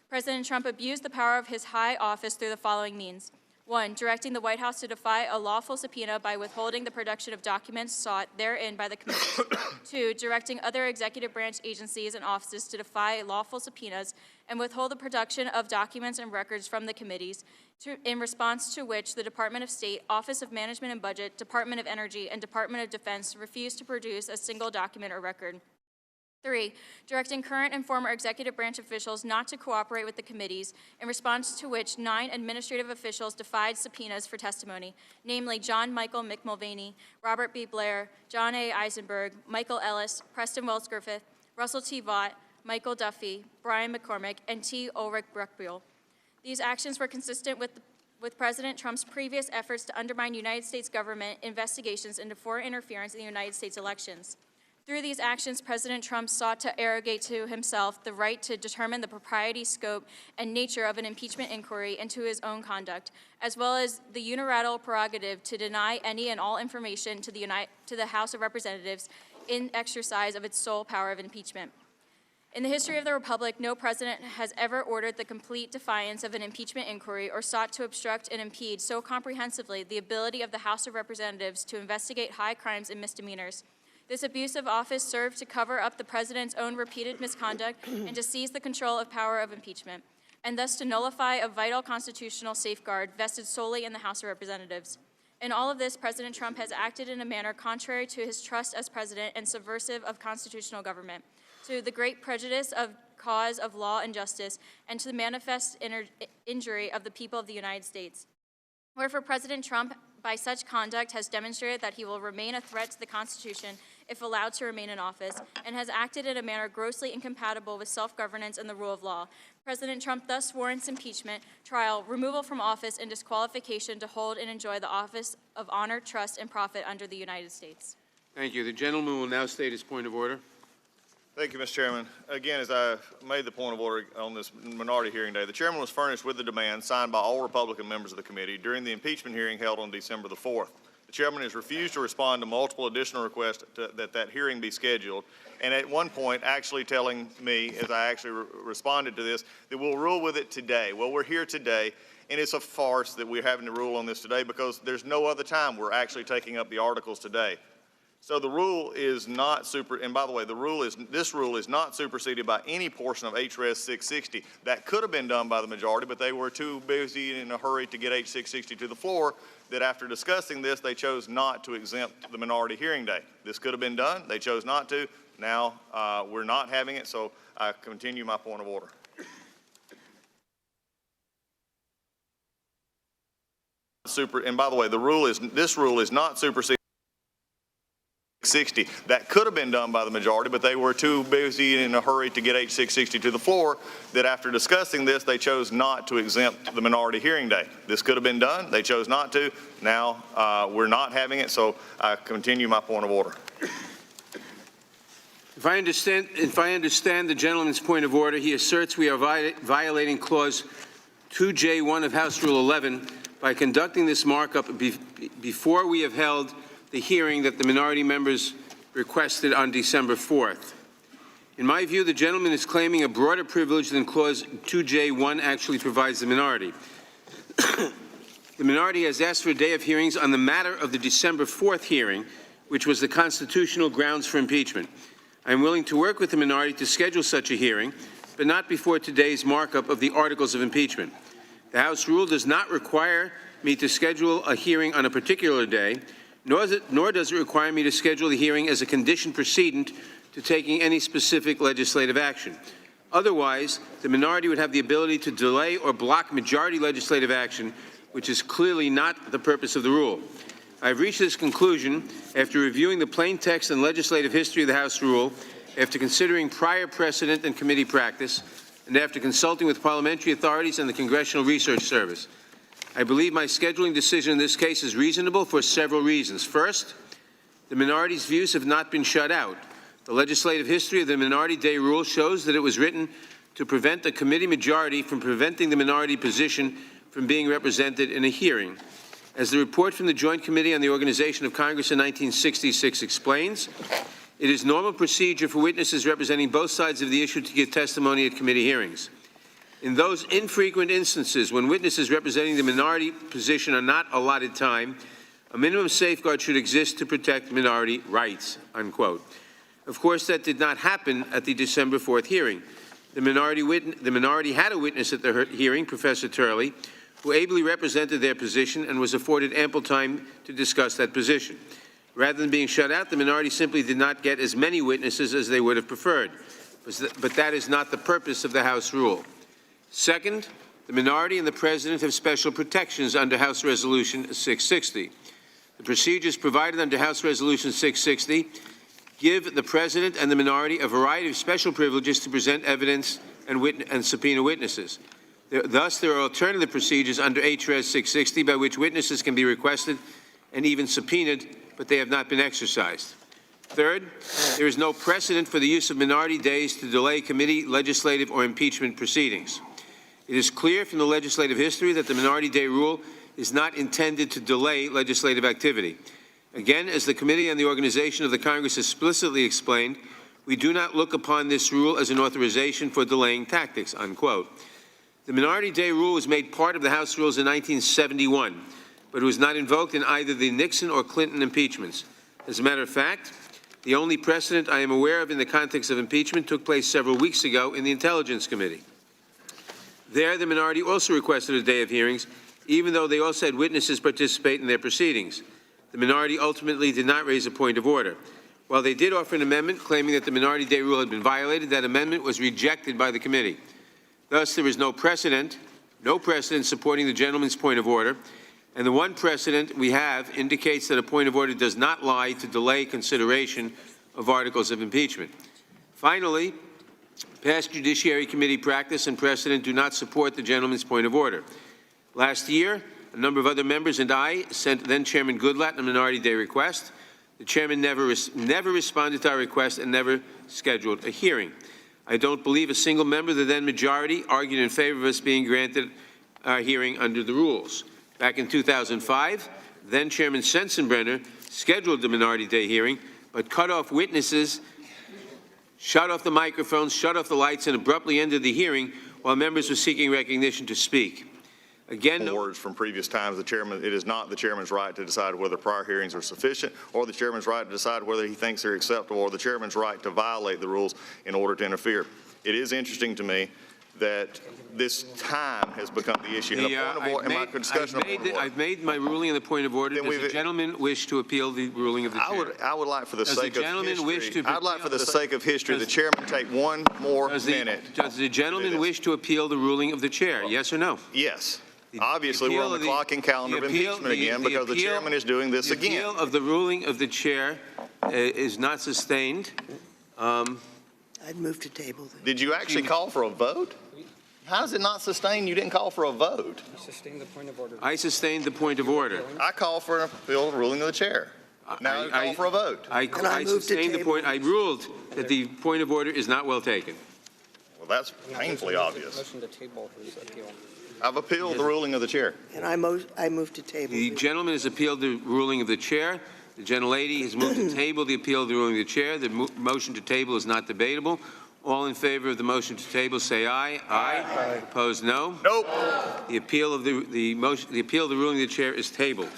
President Trump abused the power of his high office through the following means. 1, directing the White House to defy a lawful subpoena by withholding the production of documents sought therein by the committee. 2, directing other executive branch agencies and offices to defy lawful subpoenas and withhold the production of documents and records from the committees, in response to which the Department of State, Office of Management and Budget, Department of Energy, and Department of Defense refused to produce a single document or record. 3, directing current and former executive branch officials not to cooperate with the committees, in response to which 9 administrative officials defied subpoenas for testimony, namely John Michael McMulvaney, Robert B. Blair, John A. Eisenberg, Michael Ellis, Preston Wells Griffith, Russell T. Vaught, Michael Duffy, Brian McCormick, and T. Ulrich Bruckbuhl. These actions were consistent with President Trump's previous efforts to undermine United States government investigations into foreign interference in the United States elections. Through these actions, President Trump sought to arrogate to himself the right to determine the propriety, scope, and nature of an impeachment inquiry into his own conduct, as well as the unilateral prerogative to deny any and all information to the House of Representatives in exercise of its sole power of impeachment. In the history of the Republic, no president has ever ordered the complete defiance of an impeachment inquiry or sought to obstruct and impede so comprehensively the ability of the House of Representatives to investigate high crimes and misdemeanors. This abuse of office served to cover up the president's own repeated misconduct and to seize the control of power of impeachment, and thus to nullify a vital constitutional safeguard vested solely in the House of Representatives. In all of this, President Trump has acted in a manner contrary to his trust as president and subversive of constitutional government, to the great prejudice of cause of law and justice, and to the manifest injury of the people of the United States. Wherefore, President Trump, by such conduct, has demonstrated that he will remain a threat to the Constitution if allowed to remain in office, and has acted in a manner grossly incompatible with self-governance and the rule of law. President Trump thus warrants impeachment, trial, removal from office, and disqualification to hold and enjoy the office of honor, trust, and profit under the United States. Thank you. The gentleman will now state his point of order. Thank you, Mr. Chairman. Again, as I made the point of order on this minority hearing day, the chairman was furnished with the demand signed by all Republican members of the committee during the impeachment hearing held on December the 4th. The chairman has refused to respond to multiple additional requests that hearing be scheduled, and at one point actually telling me, as I actually responded to this, that we'll rule with it today. Well, we're here today, and it's a farce that we're having to rule on this today because there's no other time we're actually taking up the articles today. So the rule is not and by the way, this rule is not superseded by any portion of H.Res. 660. That could have been done by the majority, but they were too busy and in a hurry to get H. 660 to the floor that after discussing this, they chose not to exempt the minority hearing day. This could have been done. They chose not to. Now we're not having it, so I continue my point of order. And by the way, this rule is not superseded. 60. That could have been done by the majority, but they were too busy and in a hurry to get H. 660 to the floor that after discussing this, they chose not to exempt the minority hearing day. This could have been done. They chose not to. Now we're not having it, so I continue my point of order. If I understand the gentleman's point of order, he asserts we are violating Clause 2J1 of House Rule 11 by conducting this markup before we have held the hearing that the minority members requested on December 4th. In my view, the gentleman is claiming a broader privilege than Clause 2J1 actually provides the minority. The minority has asked for a day of hearings on the matter of the December 4th hearing, which was the constitutional grounds for impeachment. I am willing to work with the minority to schedule such a hearing, but not before today's markup of the articles of impeachment. The House rule does not require me to schedule a hearing on a particular day, nor does it require me to schedule the hearing as a condition precedent to taking any specific legislative action. Otherwise, the minority would have the ability to delay or block majority legislative action, which is clearly not the purpose of the rule. I have reached this conclusion after reviewing the plain text and legislative history of the House rule, after considering prior precedent and committee practice, and after consulting with parliamentary authorities and the Congressional Research Service. I believe my scheduling decision in this case is reasonable for several reasons. First, the minority's views have not been shut out. The legislative history of the Minority Day Rule shows that it was written to prevent a committee majority from preventing the minority position from being represented in a hearing. As the report from the Joint Committee on the Organization of Congress in 1966 explains, it is normal procedure for witnesses representing both sides of the issue to give testimony at committee hearings. In those infrequent instances when witnesses representing the minority position are not allotted time, a minimum safeguard should exist to protect minority rights, unquote. Of course, that did not happen at the December 4th hearing. The minority had a witness at the hearing, Professor Turley, who ably represented their position and was afforded ample time to discuss that position. Rather than being shut out, the minority simply did not get as many witnesses as they would have preferred. But that is not the purpose of the House rule. Second, the minority and the President have special protections under House Resolution 660. The procedures provided under House Resolution 660 give the President and the minority a variety of special privileges to present evidence and subpoena witnesses. Thus, there are alternative procedures under H.Res. 660 by which witnesses can be requested and even subpoenaed, but they have not been exercised. Third, there is no precedent for the use of minority days to delay committee, legislative, or impeachment proceedings. It is clear from the legislative history that the minority day rule is not intended to delay legislative activity. Again, as the Committee on the Organization of the Congress explicitly explained, we do not look upon this rule as an authorization for delaying tactics, unquote. The minority day rule was made part of the House rules in 1971, but it was not invoked in either the Nixon or Clinton impeachments. As a matter of fact, the only precedent I am aware of in the context of impeachment took place several weeks ago in the Intelligence Committee. There, the minority also requested a day of hearings, even though they also had witnesses participate in their proceedings. The minority ultimately did not raise a point of order. While they did offer an amendment claiming that the minority day rule had been violated, that amendment was rejected by the committee. Thus, there is no precedent supporting the gentleman's point of order, and the one precedent we have indicates that a point of order does not lie to delay consideration of articles of impeachment. Finally, past Judiciary Committee practice and precedent do not support the gentleman's point of order. Last year, a number of other members and I sent then-Chairman Goodlatte a minority day request. The chairman never responded to our request and never scheduled a hearing. I don't believe a single member of the then majority argued in favor of us being granted a hearing under the rules. Back in 2005, then Chairman Sensenbrenner scheduled the minority day hearing, but cut off witnesses, shut off the microphones, shut off the lights, and abruptly ended the hearing while members were seeking recognition to speak. Again, Words from previous times, it is not the chairman's right to decide whether prior hearings are sufficient, or the chairman's right to decide whether he thinks they're acceptable, or the chairman's right to violate the rules in order to interfere. It is interesting to me that this time has become the issue. I've made my ruling on the point of order. Does the gentleman wish to appeal the ruling of the chair? I would like, for the sake of history, I'd like, for the sake of history, the chairman take one more minute. Does the gentleman wish to appeal the ruling of the chair? Yes or no? Yes. Obviously, we're on the clock and calendar of impeachment again because the chairman is doing this again. The appeal of the ruling of the chair is not sustained. I'd move to table this. Did you actually call for a vote? How is it not sustained? You didn't call for a vote. You sustained the point of order. I sustained the point of order. I call for an appeal of the ruling of the chair. Now you call for a vote. I sustained the point. I ruled that the point of order is not well taken. Well, that's painfully obvious. Motion to table his appeal. I've appealed the ruling of the chair. And I move to table. The gentleman has appealed the ruling of the chair. The gentlelady has moved to table the appeal of the ruling of the chair. The motion to table is not debatable. All in favor of the motion to table, say aye. Aye. Opposed, no. Nope. The appeal of the motion, the appeal of the ruling of the chair is tabled.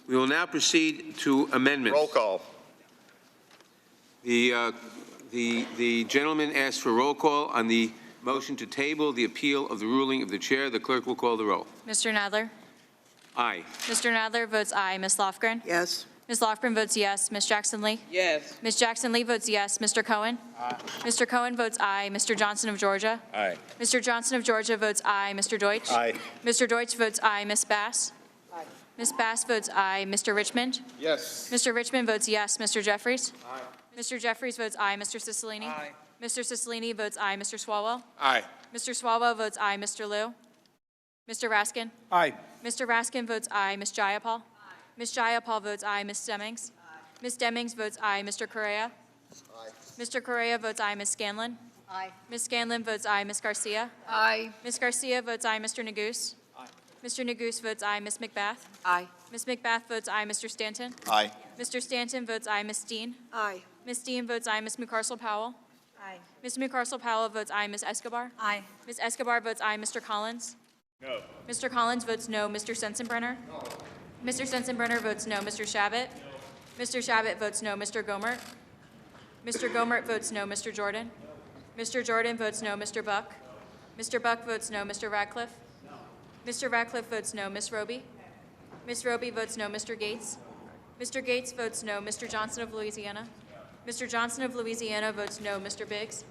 We will now proceed to amendments. Roll call. The gentleman asked for roll call on the motion to table the appeal of the ruling of the chair. The clerk will call the roll. Mr. Nadler? Aye. Mr. Nadler votes aye. Ms. Lofgren? Yes. Ms. Lofgren votes yes. Ms. Jackson-Lee? Yes. Ms. Jackson-Lee votes yes. Mr. Cohen? Aye. Mr. Cohen votes aye. Mr. Johnson of Georgia? Aye. Mr. Johnson of Georgia votes aye. Mr. Deutsch? Aye. Mr. Deutsch votes aye. Ms. Bass? Aye. Ms. Bass votes aye. Mr. Richmond? Yes. Mr. Richmond votes yes. Mr. Jeffries? Aye. Mr. Jeffries votes aye. Mr. Cicilline? Aye. Mr. Cicilline votes aye. Mr. Swalwell? Aye. Mr. Swalwell votes aye. Mr. Liu? Mr. Raskin? Aye. Mr. Raskin votes aye. Ms. Jayapal? Aye. Ms. Jayapal votes aye. Ms. Demings? Aye. Ms. Demings votes aye. Mr. Correa? Aye. Mr. Correa votes aye. Ms. Scanlon? Aye. Ms. Scanlon votes aye. Ms. Garcia? Aye. Ms. Garcia votes aye. Mr. Neguse? Aye. Mr. Neguse votes aye. Ms. McBath? Aye. Ms. McBath votes aye. Mr. Stanton? Aye. Mr. Stanton votes aye. Ms. Dean? Aye. Ms. Dean votes aye. Ms. McCarcel-Powell? Aye. Ms. McCarcel-Powell votes aye. Ms. Escobar? Aye. Ms. Escobar votes aye. Mr. Collins? No. Mr. Collins votes no. Mr. Sensenbrenner? No. Mr. Sensenbrenner votes no. Mr. Shabbat? No. Mr. Shabbat votes no. Mr. Gomert? Mr. Gomert votes no. Mr. Jordan? No. Mr. Jordan votes no. Mr. Buck? No. Mr. Buck votes no. Mr. Radcliffe? No. Mr. Radcliffe votes no. Ms. Roby? Ms. Roby votes no. Mr. Gates? Mr. Gates votes no. Mr. Johnson of Louisiana? Mr. Johnson of Louisiana votes no. Mr. Biggs?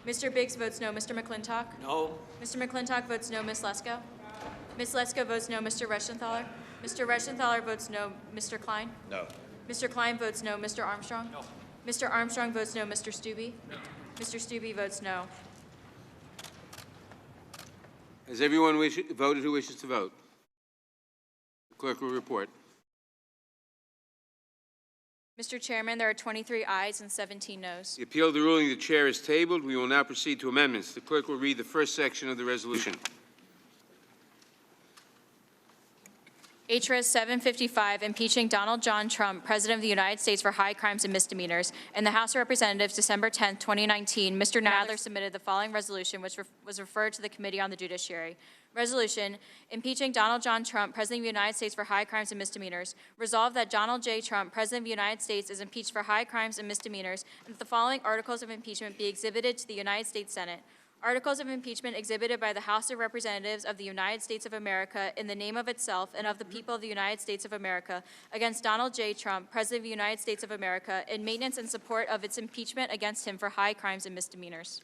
Mr. Biggs votes no. Mr. McClintock? No. Mr. McClintock votes no. Ms. Lesko? Ms. Lesko votes no. Mr. Reschenthaler? Mr. Reschenthaler votes no. Mr. Klein? No. Mr. Klein votes no. Mr. Armstrong? No. Mr. Armstrong votes no. Mr. Stubbe? No. Mr. Stubbe votes no. Has everyone voted who wishes to vote? The clerk will report. Mr. Chairman, there are 23 ayes and 17 noes. The appeal of the ruling of the chair is tabled. We will now proceed to amendments. The clerk will read the first section of the resolution. HRS 755, impeaching Donald John Trump, President of the United States for high crimes and misdemeanors. In the House of Representatives, December 10, 2019, Mr. Nadler submitted the following resolution, which was referred to the Committee on the Judiciary. Resolution, impeaching Donald John Trump, President of the United States for high crimes and misdemeanors. Resolved that Donald J. Trump, President of the United States, is impeached for high crimes and misdemeanors, and that the following articles of impeachment be exhibited to the United States Senate. Articles of impeachment exhibited by the House of Representatives of the United States of America in the name of itself and of the people of the United States of America against Donald J. Trump, President of the United States of America, in maintenance and support of its impeachment against him for high crimes and misdemeanors.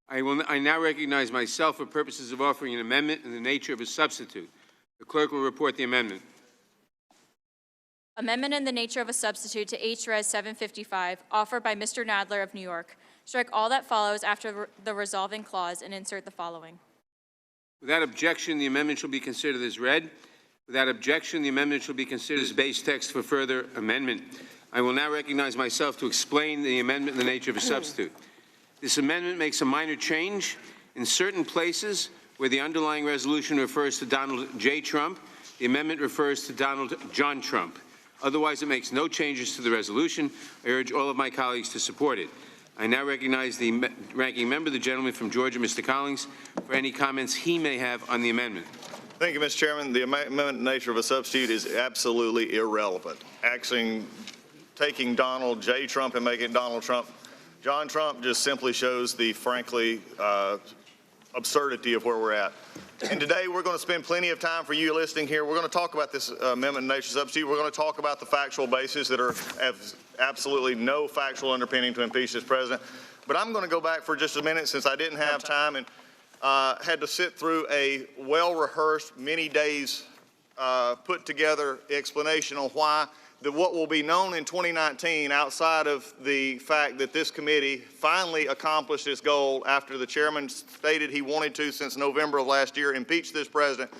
I now recognize myself for purposes of offering an amendment in the nature of a substitute. The clerk will report the amendment. Amendment in the nature of a substitute to HRes 755, offered by Mr. Nadler of New York. Strike all that follows after the resolving clause and insert the following. Without objection, the amendment shall be considered as read. Without objection, the amendment shall be considered as base text for further amendment. I will now recognize myself to explain the amendment in the nature of a substitute. This amendment makes a minor change in certain places where the underlying resolution refers to Donald J. Trump. The amendment refers to Donald John Trump. Otherwise, it makes no changes to the resolution. I urge all of my colleagues to support it. I now recognize the ranking member, the gentleman from Georgia, Mr. Collins, for any comments he may have on the amendment. Thank you, Mr. Chairman. The amendment nature of a substitute is absolutely irrelevant. Actually, taking Donald J. Trump and making it Donald Trump, John Trump just simply shows the, frankly, absurdity of where we're at. And today we're going to spend plenty of time for you listening here. We're going to talk about this amendment in nature substitute. We're going to talk about the factual basis that have absolutely no factual underpinning to impeach this president. But I'm going to go back for just a minute since I didn't have time and had to sit through a well-rehearsed, many days put together explanation on why what will be known in 2019, outside of the fact that this committee finally accomplished its goal after the chairman stated he wanted to since November of last year, impeach this president,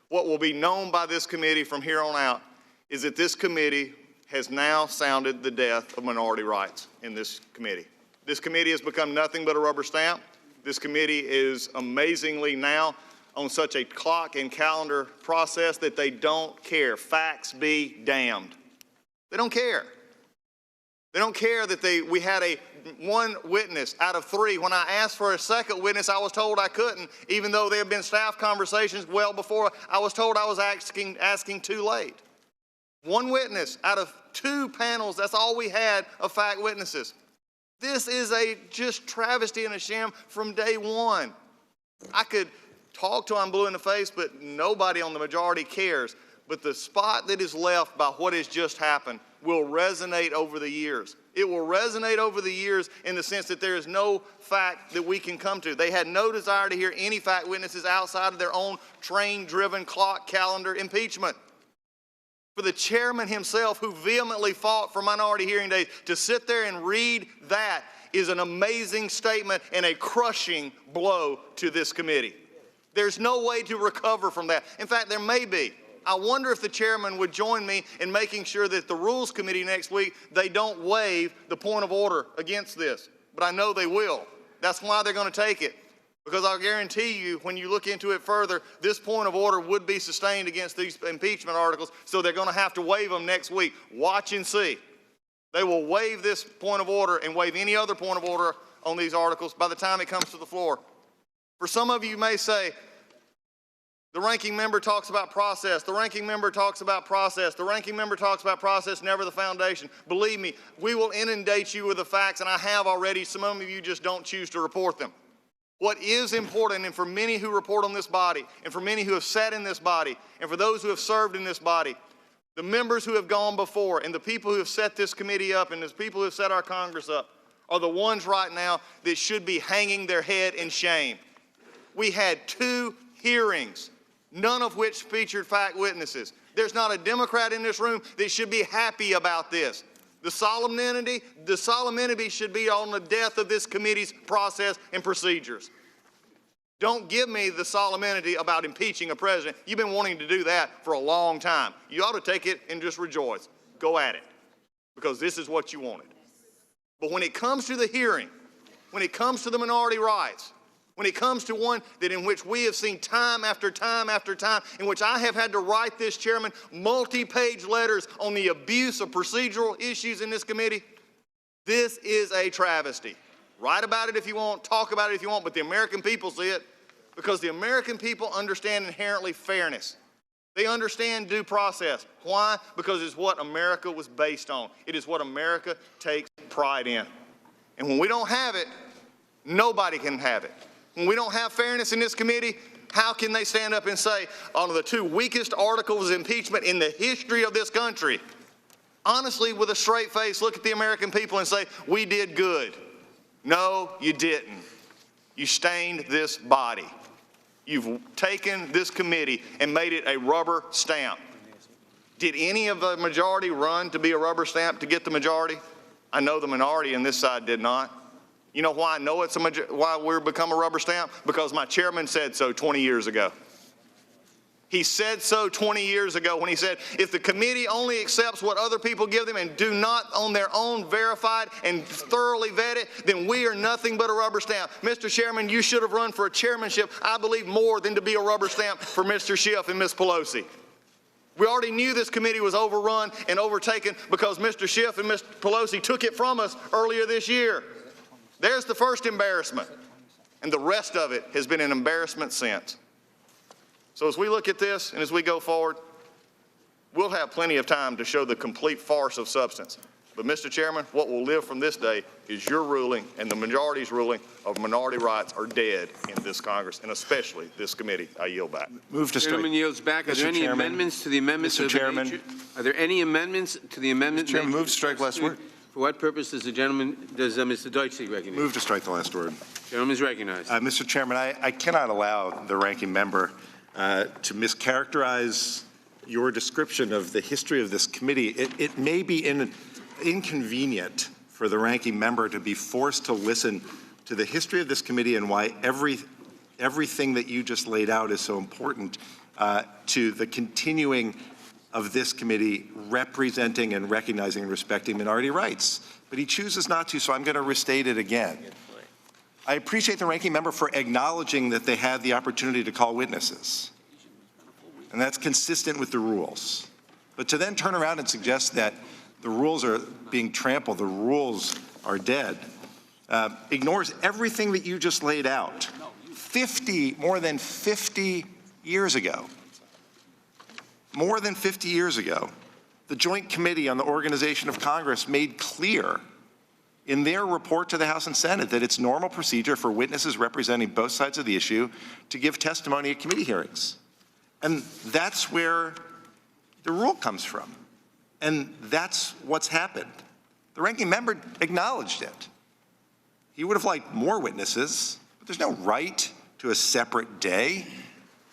what will be known by this committee from here on out is that this committee has now sounded the death of minority rights in this committee. This committee has become nothing but a rubber stamp. This committee is amazingly now on such a clock and calendar process that they don't care. Facts be damned. They don't care. They don't care that we had one witness out of 3. When I asked for a second witness, I was told I couldn't, even though there had been staff conversations well before. I was told I was asking too late. One witness out of 2 panels, that's all we had of fact witnesses. This is a just travesty and a sham from day one. I could talk till I'm blue in the face, but nobody on the majority cares. But the spot that is left by what has just happened will resonate over the years. It will resonate over the years in the sense that there is no fact that we can come to. They had no desire to hear any fact witnesses outside of their own train-driven clock calendar impeachment. For the chairman himself, who vehemently fought for minority hearing days, to sit there and read that is an amazing statement and a crushing blow to this committee. There's no way to recover from that. In fact, there may be. I wonder if the chairman would join me in making sure that the Rules Committee next week, they don't waive the point of order against this. But I know they will. That's why they're going to take it. Because I'll guarantee you, when you look into it further, this point of order would be sustained against these impeachment articles, so they're going to have to waive them next week. Watch and see. They will waive this point of order and waive any other point of order on these articles by the time it comes to the floor. For some of you may say, the ranking member talks about process. The ranking member talks about process. The ranking member talks about process, never the foundation. Believe me, we will inundate you with the facts, and I have already. Some of you just don't choose to report them. What is important, and for many who report on this body, and for many who have sat in this body, and for those who have served in this body, the members who have gone before, and the people who have set this committee up, and the people who have set our Congress up, are the ones right now that should be hanging their head in shame. We had 2 hearings, none of which featured fact witnesses. There's not a Democrat in this room that should be happy about this. The solemnity should be on the death of this committee's process and procedures. Don't give me the solemnity about impeaching a president. You've been wanting to do that for a long time. You ought to take it and just rejoice. Go at it. because this is what you wanted. But when it comes to the hearing, when it comes to the minority rights, when it comes to one that in which we have seen time after time after time, in which I have had to write this chairman multi-page letters on the abuse of procedural issues in this committee, this is a travesty. Write about it if you want, talk about it if you want, but the American people see it because the American people understand inherently fairness. They understand due process. Why? Because it's what America was based on. It is what America takes pride in. And when we don't have it, nobody can have it. When we don't have fairness in this committee, how can they stand up and say, on the two weakest articles of impeachment in the history of this country, honestly, with a straight face, look at the American people and say, we did good. No, you didn't. You stained this body. You've taken this committee and made it a rubber stamp. Did any of the majority run to be a rubber stamp to get the majority? I know the minority on this side did not. You know why I know it's why we've become a rubber stamp? Because my chairman said so 20 years ago. He said so 20 years ago when he said, if the committee only accepts what other people give them and do not on their own verify it and thoroughly vet it, then we are nothing but a rubber stamp. Mr. Chairman, you should have run for a chairmanship, I believe, more than to be a rubber stamp for Mr. Schiff and Ms. Pelosi. We already knew this committee was overrun and overtaken because Mr. Schiff and Ms. Pelosi took it from us earlier this year. There's the first embarrassment, and the rest of it has been an embarrassment since. So as we look at this and as we go forward, we'll have plenty of time to show the complete farce of substance. But, Mr. Chairman, what will live from this day is your ruling and the majority's ruling of minority rights are dead in this Congress, and especially this committee. I yield back. Move to strike. Gentleman yields back. Are there any amendments to the amendments? Mr. Chairman. Are there any amendments to the amendment? Mr. Chairman, move to strike last word. For what purpose does Mr. Deutsch seek recognition? Move to strike the last word. Gentleman is recognized. Mr. Chairman, I cannot allow the ranking member to mischaracterize your description of the history of this committee. It may be inconvenient for the ranking member to be forced to listen to the history of this committee and why everything that you just laid out is so important to the continuing of this committee representing and recognizing and respecting minority rights. But he chooses not to, so I'm going to restate it again. I appreciate the ranking member for acknowledging that they had the opportunity to call witnesses, and that's consistent with the rules. But to then turn around and suggest that the rules are being trampled, the rules are dead, ignores everything that you just laid out. More than 50 years ago, the Joint Committee on the Organization of Congress made clear in their report to the House and Senate that it's normal procedure for witnesses representing both sides of the issue to give testimony at committee hearings. And that's where the rule comes from. And that's what's happened. The ranking member acknowledged it. He would have liked more witnesses, but there's no right to a separate day.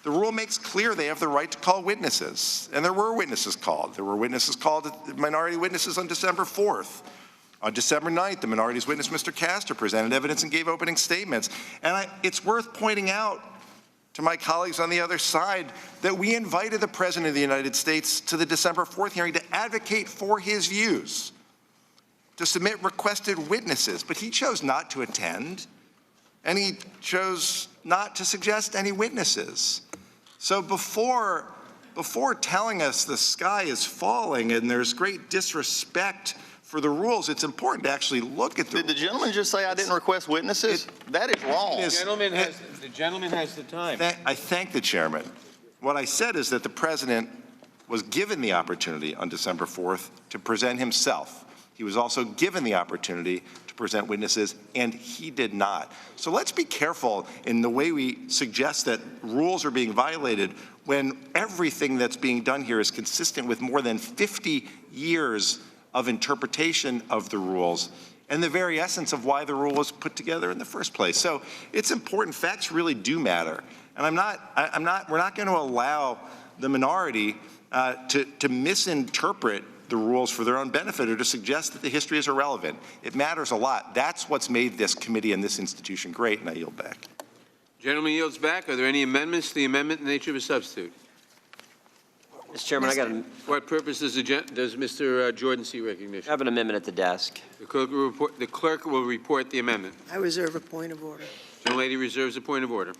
The rule makes clear they have the right to call witnesses, and there were witnesses called. There were witnesses called, minority witnesses on December 4th. On December 9th, the minority's witness, Mr. Castor, presented evidence and gave opening statements. And it's worth pointing out to my colleagues on the other side that we invited the President of the United States to the December 4th hearing to advocate for his views, to submit requested witnesses, but he chose not to attend, and he chose not to suggest any witnesses. So before telling us the sky is falling and there's great disrespect for the rules, it's important to actually look at the rules. Did the gentleman just say I didn't request witnesses? That is wrong. The gentleman has the time. I thank the chairman. What I said is that the president was given the opportunity on December 4th to present himself. He was also given the opportunity to present witnesses, and he did not. So let's be careful in the way we suggest that rules are being violated when everything that's being done here is consistent with more than 50 years of interpretation of the rules and the very essence of why the rule was put together in the first place. So it's important. Facts really do matter. And we're not going to allow the minority to misinterpret the rules for their own benefit or to suggest that the history is irrelevant. It matters a lot. That's what's made this committee and this institution great, and I yield back. Gentleman yields back. Are there any amendments to the amendment in the nature of a substitute? Mr. Chairman, I got a, What purpose does Mr. Jordan seek recognition? I have an amendment at the desk. The clerk will report the amendment. I reserve a point of order. The lady reserves a point of order.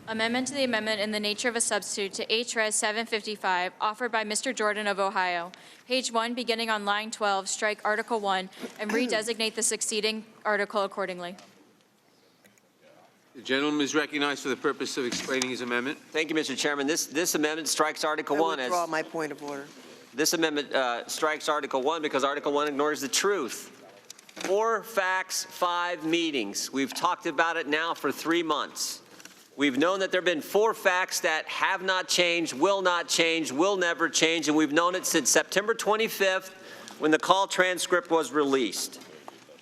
Amendment to the amendment in the nature of a substitute to H.Res. 755, offered by Mr. Jordan of Ohio. Page 1, beginning on line 12, strike Article 1 and redesignate the succeeding article accordingly. The gentleman is recognized for the purpose of explaining his amendment. Thank you, Mr. Chairman. This amendment strikes Article 1 I as... withdraw my point of order. This amendment strikes Article 1 because Article 1 ignores the truth. 4 facts, 5 meetings. We've talked about it now for 3 months. We've known that there have been 4 facts that have not changed, will never change, and we've known it since September 25th when the call transcript was released.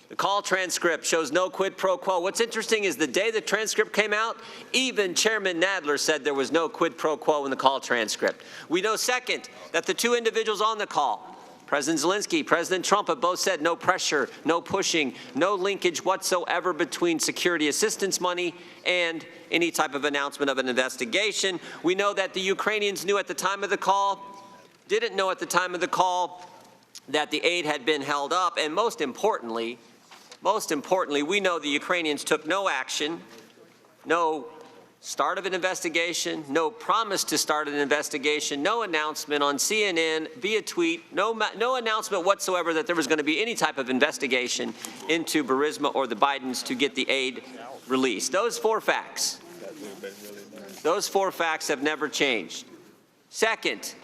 The call transcript shows no quid pro quo. What's interesting is the day the transcript came out, even Chairman Nadler said there was no quid pro quo in the call transcript. We know, second, that the 2 individuals on the call, President Zelensky, President Trump, have both said no pressure, no pushing, no linkage whatsoever between security assistance money and any type of announcement of an investigation. We know that the Ukrainians knew at the time of the call, didn't know at the time of the call, that the aid had been held up, and most importantly, we know the Ukrainians took no action, no start of an investigation, no promise to start an investigation, no announcement on CNN via tweet, no announcement whatsoever that there was going to be any type of investigation into Burisma or the Bidens to get the aid released. Those 4 facts have never changed. Second,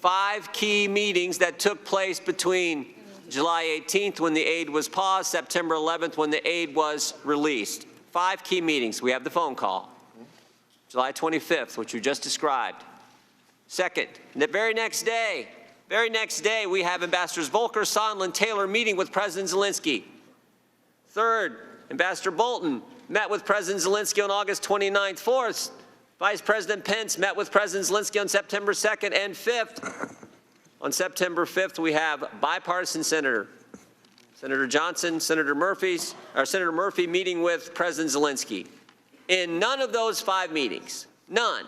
5 key meetings that took place between July 18th when the aid was paused, September 11th when the aid was released. 5 key meetings. We have the phone call. July 25th, which you just described. Second, the very next day, we have Ambassadors Volker, Sondland, Taylor meeting with President Zelensky. Third, Ambassador Bolton met with President Zelensky on August 29th. Fourth, Vice President Pence met with President Zelensky on September 2nd. And fifth, on September 5th, we have bipartisan Senator Johnson, Senator Murphy meeting with President Zelensky. In none of those 5 meetings, none,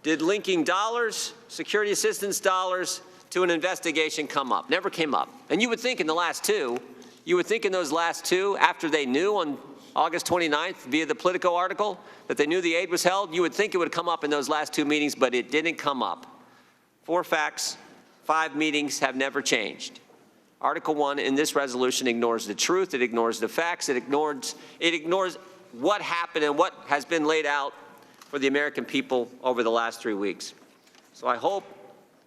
did linking dollars, security assistance dollars, to an investigation come up. Never came up. And you would think in the last 2, those last 2, after they knew on August 29th via the Politico article that they knew the aid was held, you would think it would come up in those last 2 meetings, but it didn't come up. 4 facts, 5 meetings have never changed. Article 1 in this resolution ignores the truth, it ignores the facts, it ignores what happened and what has been laid out for the American people over the last 3 weeks. So I hope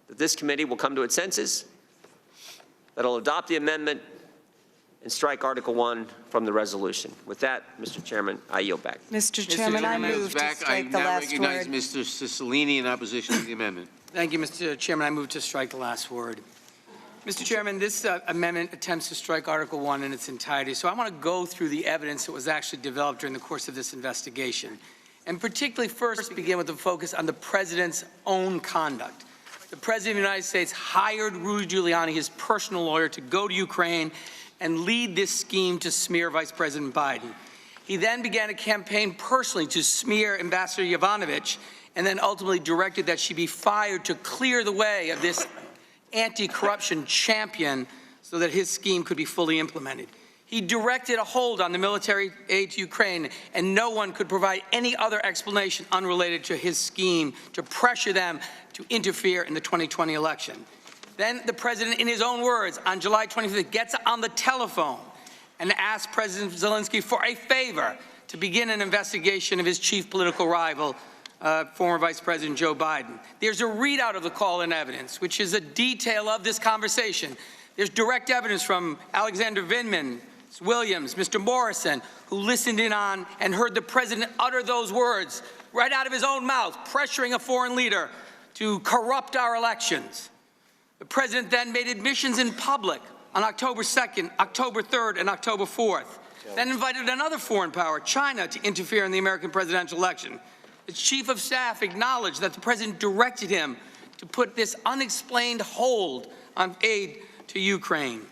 that this committee will come to its senses, that it'll adopt the amendment and strike Article 1 from the resolution. With that, Mr. Chairman, I yield back. Mr. Chairman, I move to strike the last word. I now recognize Mr. Cicilline in opposition to the amendment. Thank you, Mr. Chairman. I move to strike the last word. Mr. Chairman, this amendment attempts to strike Article 1 in its entirety, so I want to go through the evidence that was actually developed during the course of this investigation, and particularly first begin with a focus on the President's own conduct. The President of the United States hired Rudy Giuliani, his personal lawyer, to go to Ukraine and lead this scheme to smear Vice President Biden. He then began a campaign personally to smear Ambassador Yovanovitch, and then ultimately directed that she be fired to clear the way of this anti-corruption champion so that his scheme could be fully implemented. He directed a hold on the military aid to Ukraine, and no one could provide any other explanation unrelated to his scheme to pressure them to interfere in the 2020 election. Then the President, in his own words, on July 25th, gets on the telephone and asks President Zelensky for a favor to begin an investigation of his chief political rival, former Vice President Joe Biden. There's a readout of the call in evidence, which is a detail of this conversation. There's direct evidence from Alexander Vindman, Williams, Mr. Morrison, who listened in on and heard the President utter those words right out of his own mouth, pressuring a foreign leader to corrupt our elections. The President then made admissions in public on October 2nd, October 3rd, and October 4th, then invited another foreign power, China, to interfere in the American presidential election. The Chief of Staff acknowledged that the President directed him to put this unexplained hold on aid to Ukraine.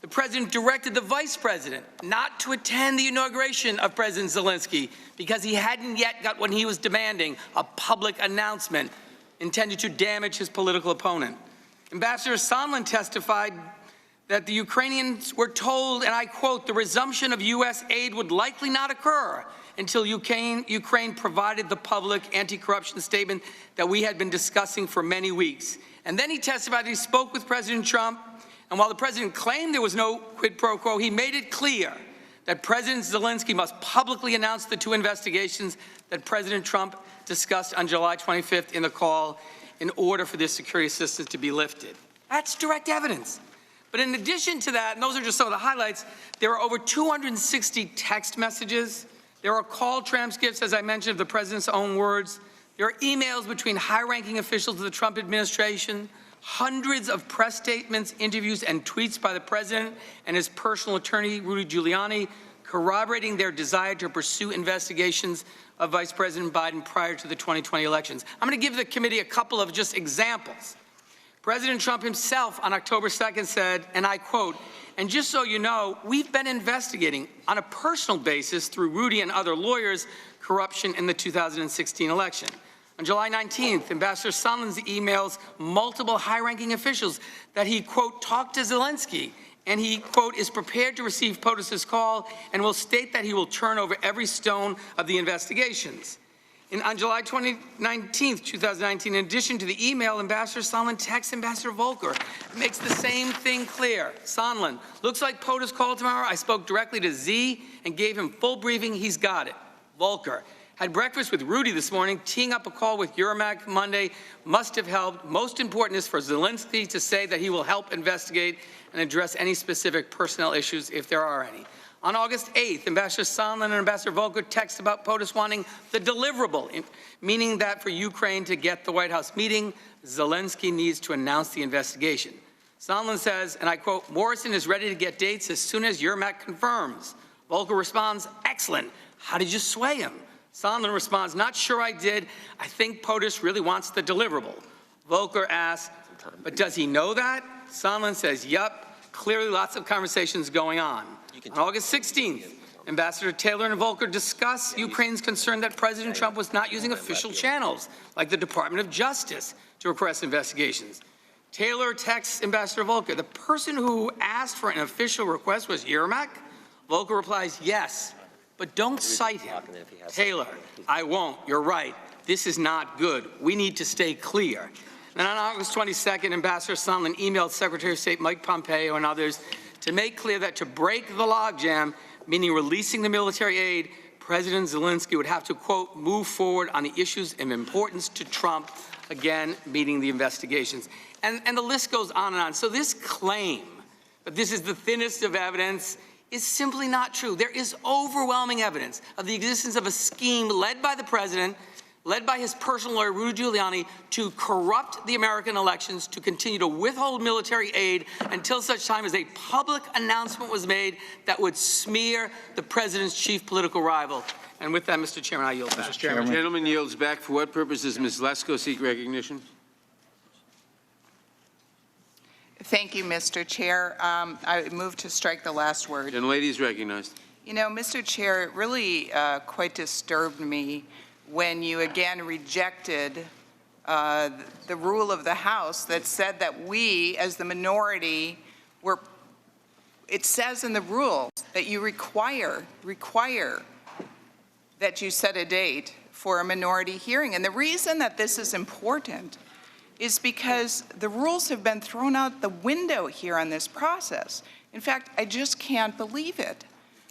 The president directed the vice president not to attend the inauguration of President Zelensky because he hadn't yet got what he was demanding, a public announcement intended to damage his political opponent. Ambassador Sondland testified that the Ukrainians were told, and I quote, the resumption of U.S. aid would likely not occur until Ukraine provided the public anti-corruption statement that we had been discussing for many weeks. And then he testified that he spoke with President Trump, and while the president claimed there was no quid pro quo, he made it clear that President Zelensky must publicly announce the two investigations that President Trump discussed on July 25th in the call in order for this security assistance to be lifted. That's direct evidence. But in addition to that, and those are just some of the highlights, there are over 260 text messages. There are call transcripts, as I mentioned, of the president's own words. There are emails between high-ranking officials of the Trump administration, hundreds of press statements, interviews, and tweets by the president and his personal attorney, Rudy Giuliani, corroborating their desire to pursue investigations of Vice President Biden prior to the 2020 elections. I'm going to give the committee a couple of just examples. President Trump himself on October 2nd said, and I quote, and just so you know, we've been investigating on a personal basis through Rudy and other lawyers corruption in the 2016 election. On July 19th, Ambassador Sondland's emails multiple high-ranking officials that he, quote, talked to Zelensky, and he, quote, is prepared to receive POTUS's call and will state that he will turn over every stone of the investigations. And on July 19th, 2019, in addition to the email, Ambassador Sondland texts Ambassador Volker, makes the same thing clear. Sondland, looks like POTUS called tomorrow. I spoke directly to Z and gave him full briefing. He's got it. Volker, had breakfast with Rudy this morning, teeing up a call with Yermak Monday, must have helped. Most important is for Zelensky to say that he will help investigate and address any specific personnel issues if there are any. On August 8th, Ambassador Sondland and Ambassador Volker text about POTUS wanting the deliverable, meaning that for Ukraine to get the White House meeting, Zelensky needs to announce the investigation. Sondland says, and I quote, Morrison is ready to get dates as soon as Yermak confirms. Volker responds, excellent. How did you sway him? Sondland responds, not sure I did. I think POTUS really wants the deliverable. Volker asks, but does he know that? Sondland says, yup, clearly lots of conversations going on. On August 16th, Ambassador Taylor and Volker discuss Ukraine's concern that President Trump was not using official channels, like the Department of Justice, to request investigations. Taylor texts Ambassador Volker, the person who asked for an official request was Yermak? Volker replies, yes, but don't cite him. Taylor, I won't. You're right. This is not good. We need to stay clear. And on August 22nd, Ambassador Sondland emailed Secretary of State Mike Pompeo and others to make clear that to break the logjam, meaning releasing the military aid, President Zelensky would have to, quote, move forward on the issues of importance to Trump, again, meeting the investigations. And the list goes on and on. So this claim that this is the thinnest of evidence is simply not true. There is overwhelming evidence of the existence of a scheme led by the president, led by his personal lawyer, Rudy Giuliani, to corrupt the American elections, to continue to withhold military aid until such time as a public announcement was made that would smear the president's chief political rival. And with that, Mr. Chairman, I yield back. Mr. Chairman. The gentleman yields back. For what purpose does Ms. Lesko seek recognition? Thank you, Mr. Chair. I move to strike the last word. The lady is recognized. You know, Mr. Chair, it really quite disturbed me when you again rejected the rule of the House that said that we, as the minority, were, it says in the rules that you require that you set a date for a minority hearing. And the reason that this is important is because the rules have been thrown out the window here on this process. In fact, I just can't believe it.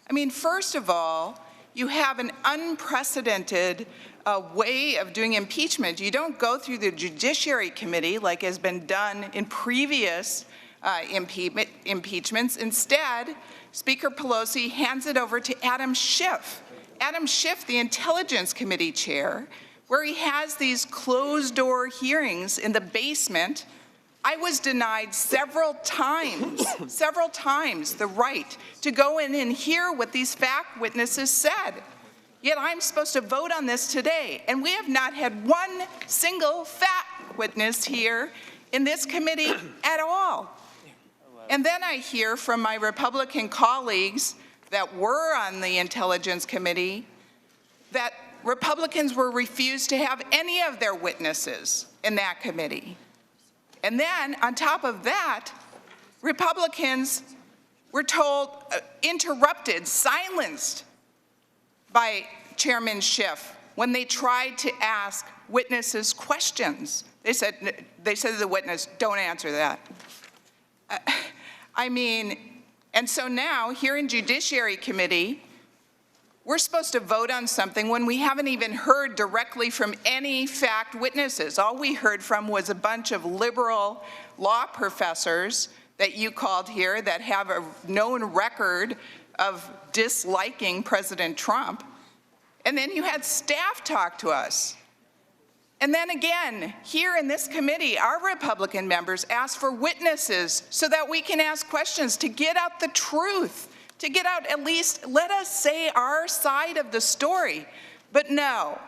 I mean, first of all, you have an unprecedented way of doing impeachment. You don't go through the Judiciary Committee like has been done in previous impeachments. Instead, Speaker Pelosi hands it over to Adam Schiff. Adam Schiff, the Intelligence Committee chair, where he has these closed-door hearings in the basement. I was denied several times the right to go in and hear what these fact witnesses said. Yet I'm supposed to vote on this today, and we have not had one single fact witness here in this committee at all. And then I hear from my Republican colleagues that were on the Intelligence Committee that Republicans were refused to have any of their witnesses in that committee. And then, on top of that, Republicans were told, interrupted, silenced by Chairman Schiff when they tried to ask witnesses questions. They said to the witness, don't answer that. I mean, and so now, here in Judiciary Committee, we're supposed to vote on something when we haven't even heard directly from any fact witnesses. All we heard from was a bunch of liberal law professors that you called here that have a known record of disliking President Trump. And then you had staff talk to us. And then again, here in this committee, our Republican members asked for witnesses so that we can ask questions to get out the truth, to get out at least, let us say our side of the story. But no.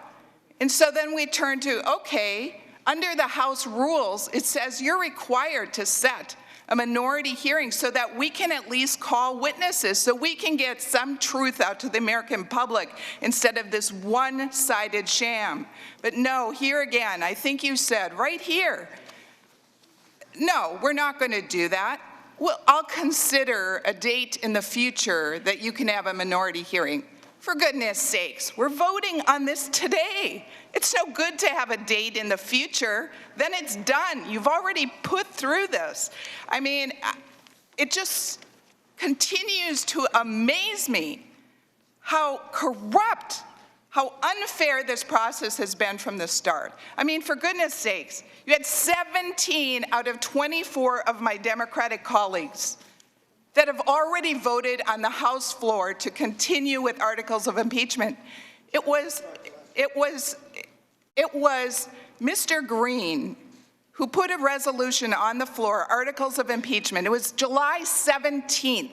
And so then we turn to, okay, under the House rules, it says you're required to set a minority hearing so that we can at least call witnesses, so we can get some truth out to the American public instead of this one-sided sham. But no, here again, I think you said right here, no, we're not going to do that. Well, I'll consider a date in the future that you can have a minority hearing. For goodness sakes, we're voting on this today. It's so good to have a date in the future, then it's done. You've already put through this. I mean, it just continues to amaze me how corrupt, how unfair this process has been from the start. I mean, for goodness sakes, you had 17 out of 24 of my Democratic colleagues that have already voted on the House floor to continue with articles of impeachment. It was Mr. Green who put a resolution on the floor, articles of impeachment. It was July 17th.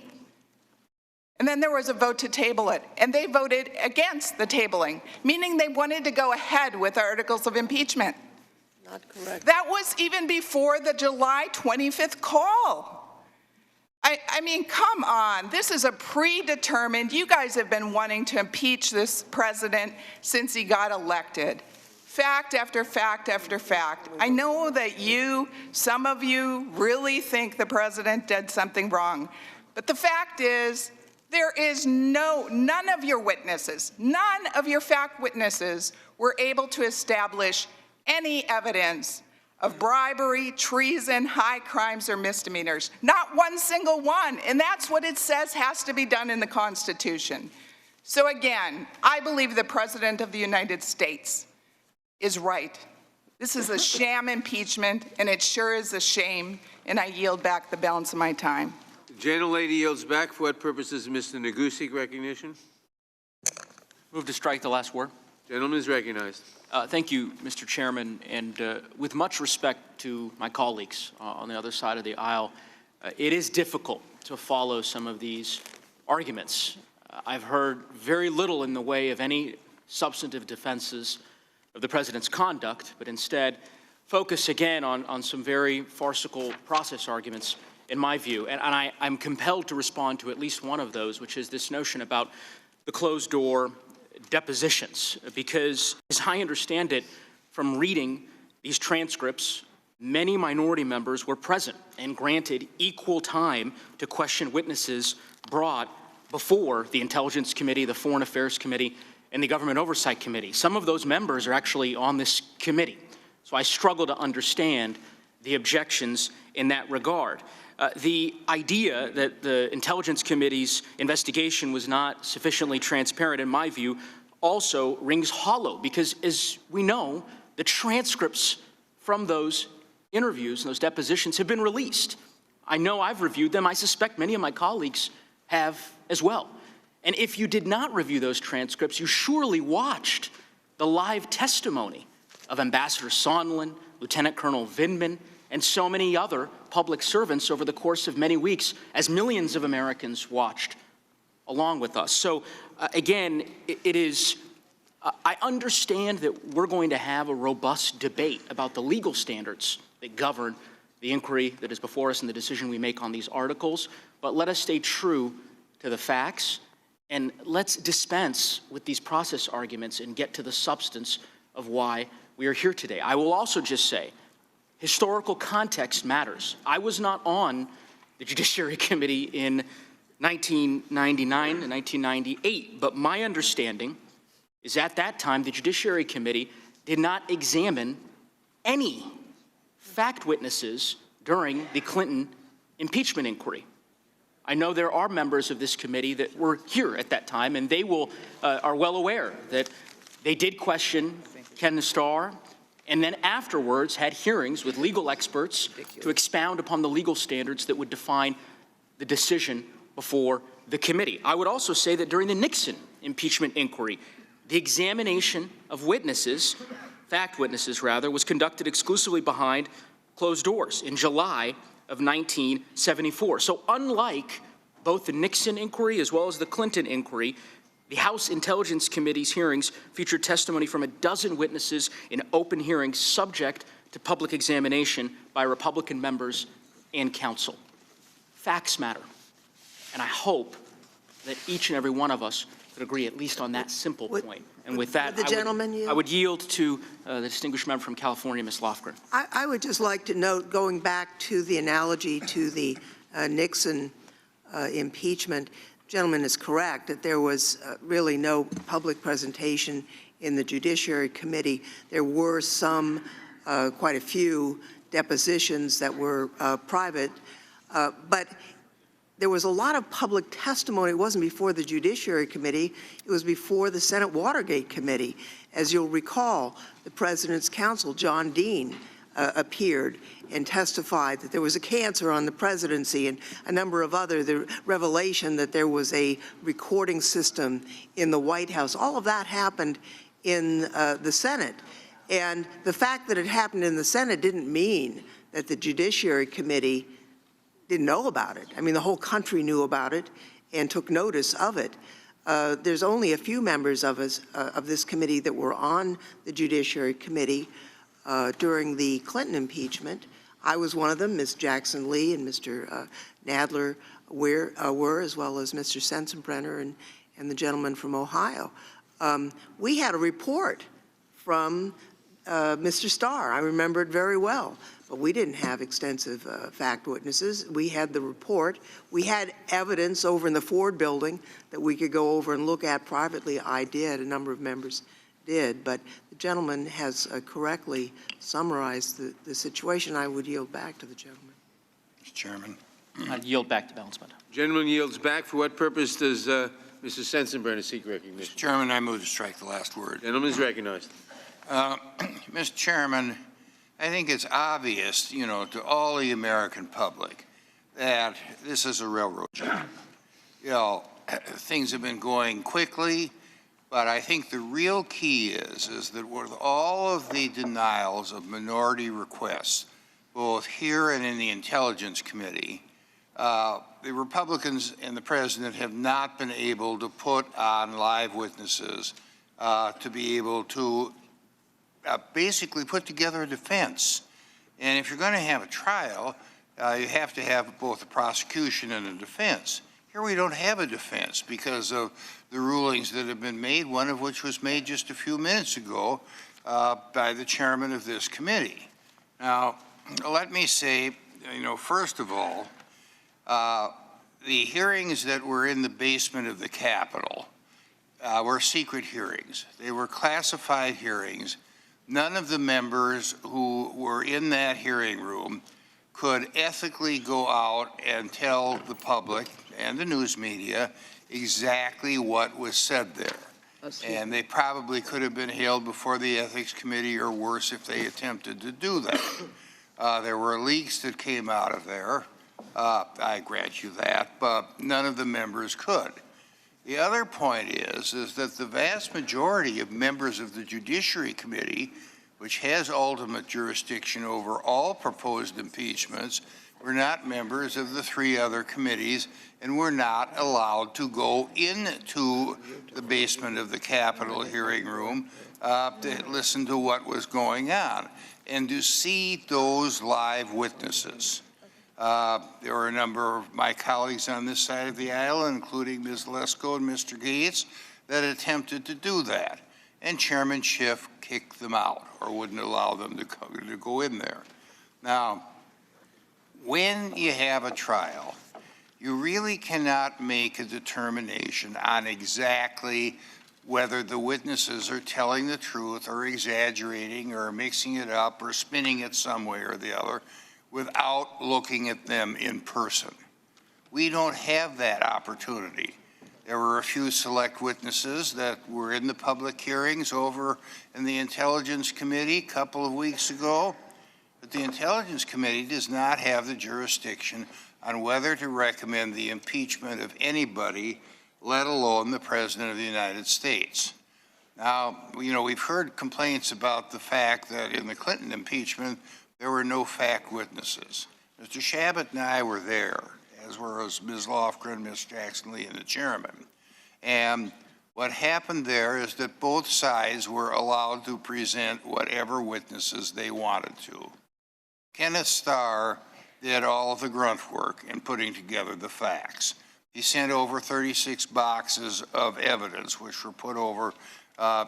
And then there was a vote to table it, and they voted against the tabling, meaning they wanted to go ahead with articles of impeachment. Not correct. That was even before the July 25th call. I mean, come on. This is a predetermined, you guys have been wanting to impeach this president since he got elected. Fact after fact after fact. I know that some of you really think the president did something wrong. But the fact is, there is none of your witnesses, none of your fact witnesses were able to establish any evidence of bribery, treason, high crimes, or misdemeanors. Not one single one. And that's what it says has to be done in the Constitution. So again, I believe the President of the United States is right. This is a sham impeachment, and it sure is a shame, and I yield back the balance of my time. The gentlelady yields back. For what purposes, Mr. Nagu seek recognition? Move to strike the last word. Gentleman is recognized. Thank you, Mr. Chairman, and with much respect to my colleagues on the other side of the aisle, it is difficult to follow some of these arguments. I've heard very little in the way of any substantive defenses of the President's conduct, but instead focus again on some very farcical process arguments, in my view. And I'm compelled to respond to at least one of those, which is this notion about the closed-door depositions, because as I understand it from reading these transcripts, many minority members were present and granted equal time to question witnesses brought before the Intelligence Committee, the Foreign Affairs Committee, and the Government Oversight Committee. Some of those members are actually on this committee, so I struggle to understand the objections in that regard. The idea that the Intelligence Committee's investigation was not sufficiently transparent, in my view, also rings hollow, because as we know, the transcripts from those interviews and those depositions have been released. I know I've reviewed them. I suspect many of my colleagues have as well. And if you did not review those transcripts, you surely watched the live testimony of Ambassador Sondland, Lieutenant Colonel Vindman, and so many other public servants over the course of many weeks, as millions of Americans watched along with us. So again, I understand that we're going to have a robust debate about the legal standards that govern the inquiry that is before us and the decision we make on these articles, but let us stay true to the facts, and let's dispense with these process arguments and get to the substance of why we are here today. I will also just say, historical context matters. I was not on the Judiciary Committee in 1999 and 1998, but my understanding is at that time the Judiciary Committee did not examine any fact witnesses during the Clinton impeachment inquiry. I know there are members of this committee that were here at that time, and they are well aware that they did question Ken Starr, and then afterwards had hearings with legal experts to expound upon the legal standards that would define the decision before the committee. I would also say that during the Nixon impeachment inquiry, the examination of witnesses, fact witnesses rather, was conducted exclusively behind closed doors in July of 1974. So unlike both the Nixon inquiry as well as the Clinton inquiry, the House Intelligence Committee's hearings featured testimony from a dozen witnesses in open hearings subject to public examination by Republican members and counsel. Facts matter, and I hope that each and every one of us would agree at least on that simple point. And with that, I would yield to the distinguished member from California, Ms. Lofgren. I would just like to note, going back to the analogy to the Nixon impeachment, the gentleman is correct that there was really no public presentation in the Judiciary Committee. There were some, quite a few depositions that were private, but there was a lot of public testimony. It wasn't before the Judiciary Committee. It was before the Senate Watergate Committee. As you'll recall, the President's counsel, John Dean, appeared and testified that there was a cancer on the presidency and a number of other, the revelation that there was a recording system in the White House. All of that happened in the Senate. And the fact that it happened in the Senate didn't mean that the Judiciary Committee didn't know about it. I mean, the whole country knew about it and took notice of it. There's only a few members of this committee that were on the Judiciary Committee during the Clinton impeachment. I was one of them. Ms. Jackson Lee and Mr. Nadler were, as well as Mr. Sensenbrenner and the gentleman from Ohio. We had a report from Mr. Starr. I remember it very well. But we didn't have extensive fact witnesses. We had the report. We had evidence over in the Ford building that we could go over and look at privately. I did. A number of members did. But the gentleman has correctly summarized the situation. I would yield back to the gentleman. Mr. Chairman. I yield back to balance matter. Gentleman yields back. For what purpose does Mr. Sensenbrenner seek recognition? Mr. Chairman, I move to strike the last word. Gentleman is recognized. Mr. Chairman, I think it's obvious, to all the American public that this is a railroad job. Things have been going quickly, but I think the real key is that with all of the denials of minority requests, both here and in the Intelligence Committee, the Republicans and the President have not been able to put on live witnesses to be able to basically put together a defense. And if you're going to have a trial, you have to have both a prosecution and a defense. Here we don't have a defense because of the rulings that have been made, one of which was made just a few minutes ago by the chairman of this committee. Now, let me say, first of all, the hearings that were in the basement of the Capitol were secret hearings. They were classified hearings. None of the members who were in that hearing room could ethically go out and tell the public and the news media exactly what was said there. And they probably could have been hailed before the Ethics Committee, or worse if they attempted to do that. There were leaks that came out of there. I grant you that, but none of the members could. The other point is that the vast majority of members of the Judiciary Committee, which has ultimate jurisdiction over all proposed impeachments, were not members of the three other committees and were not allowed to go into the basement of the Capitol hearing room to listen to what was going on and to see those live witnesses. There were a number of my colleagues on this side of the aisle, including Ms. Lesko and Mr. Gates, that attempted to do that. And Chairman Schiff kicked them out or wouldn't allow them to go in there. Now, when you have a trial, you really cannot make a determination on exactly whether the witnesses are telling the truth or exaggerating or mixing it up or spinning it some way or the other without looking at them in person. We don't have that opportunity. There were a few select witnesses that were in the public hearings over in the Intelligence Committee a couple of weeks ago, but the Intelligence Committee does not have the jurisdiction on whether to recommend the impeachment of anybody, let alone the President of the United States. Now, we've heard complaints about the fact that in the Clinton impeachment, there were no fact witnesses. Mr. Shabbat and I were there, as were Ms. Lofgren, Ms. Jackson-Lee, and the chairman. And what happened there is that both sides were allowed to present whatever witnesses they wanted to. Kenneth Starr did all of the grunt work in putting together the facts. He sent over 36 boxes of evidence, which were put over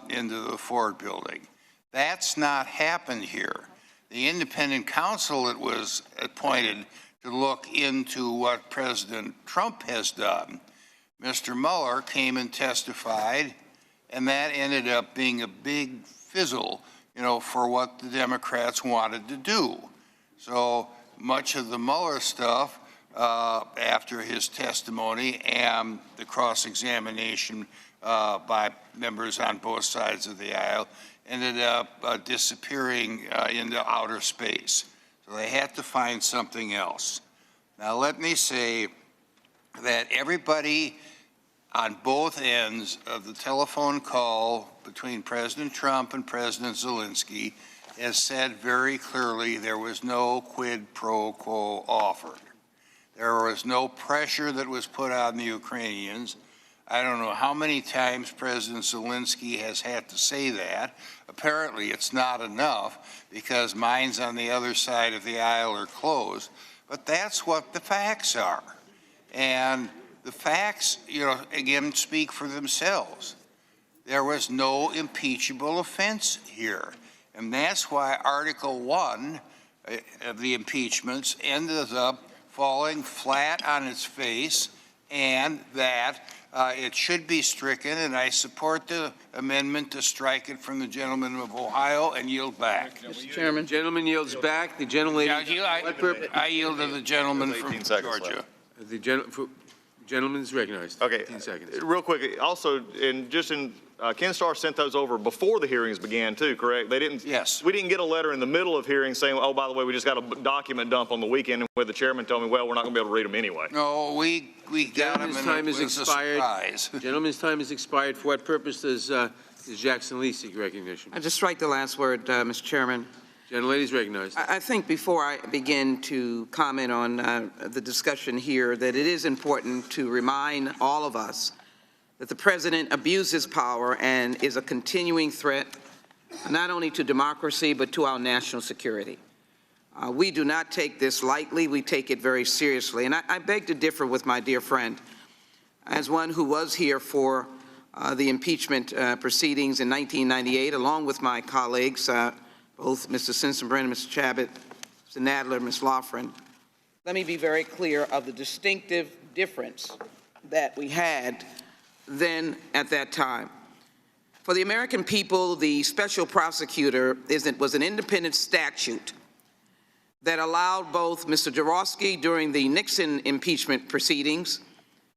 into the Ford building. That's not happened here. The independent counsel that was appointed to look into what President Trump has done, Mr. Mueller, came and testified, and that ended up being a big fizzle, for what the Democrats wanted to do. So much of the Mueller stuff, after his testimony and the cross-examination by members on both sides of the aisle, ended up disappearing into outer space. So they had to find something else. Now let me say that everybody on both ends of the telephone call between President Trump and President Zelensky has said very clearly there was no quid pro quo offered. There was no pressure that was put on the Ukrainians. I don't know how many times President Zelensky has had to say that. Apparently it's not enough because minds on the other side of the aisle are closed. But that's what the facts are. And the facts, again, speak for themselves. There was no impeachable offense here. And that's why Article 1 of the impeachments ended up falling flat on its face, and that it should be stricken, and I support the amendment to strike it from the gentleman of Ohio and yield back. Mr. Chairman. Gentleman yields back. The gentleman. I yield to the gentleman from Georgia. The gentleman is recognized. Okay. 15 seconds. Real quick, also, Ken Starr sent those over before the hearings began too, correct? They didn't. Yes. We didn't get a letter in the middle of hearings saying, oh, by the way, we just got a document dump on the weekend, and where the chairman told me, well, we're not going to be able to read them anyway. No, we got them, and it was a surprise. Gentleman's time is expired. For what purpose does Jackson-Lee seek recognition? I just strike the last word, Mr. Chairman. Gentlelady is recognized. I think before I begin to comment on the discussion here, that it is important to remind all of us that the President abuses power and is a continuing threat not only to democracy but to our national security. We do not take this lightly. We take it very seriously. And I beg to differ with my dear friend, as one who was here for the impeachment proceedings in 1998, along with my colleagues, both Mr. Sensenbrenner, Mr. Chabot, Mr. Nadler, Ms. Lofgren. Let me be very clear of the distinctive difference that we had then at that time. For the American people, the special prosecutor was an independent statute that allowed both Mr. Jaworski during the Nixon impeachment proceedings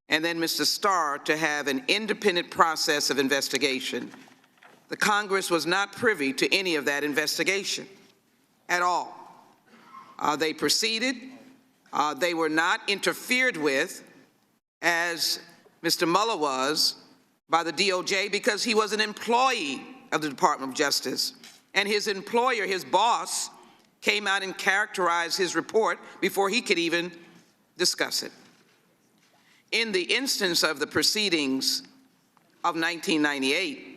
and then Mr. Starr to have an independent process of investigation. The Congress was not privy to any of that investigation at all. They proceeded. They were not interfered with, as Mr. Mueller was, by the DOJ, because he was an employee of the Department of Justice. And his employer, his boss, came out and characterized his report before he could even discuss it. In the instance of the proceedings of 1998,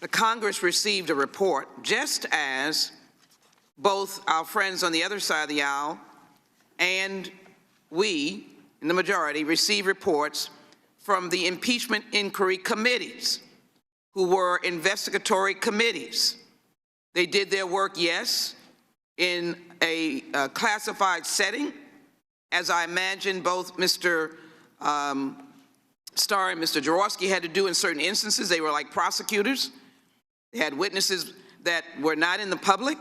the Congress received a report, just as both our friends on the other side of the aisle and we, in the majority, received reports from the impeachment inquiry committees, who were investigatory committees. They did their work, yes, in a classified setting, as I imagine both Mr. Starr and Mr. Jaworski had to do in certain instances. They were like prosecutors. They had witnesses that were not in the public.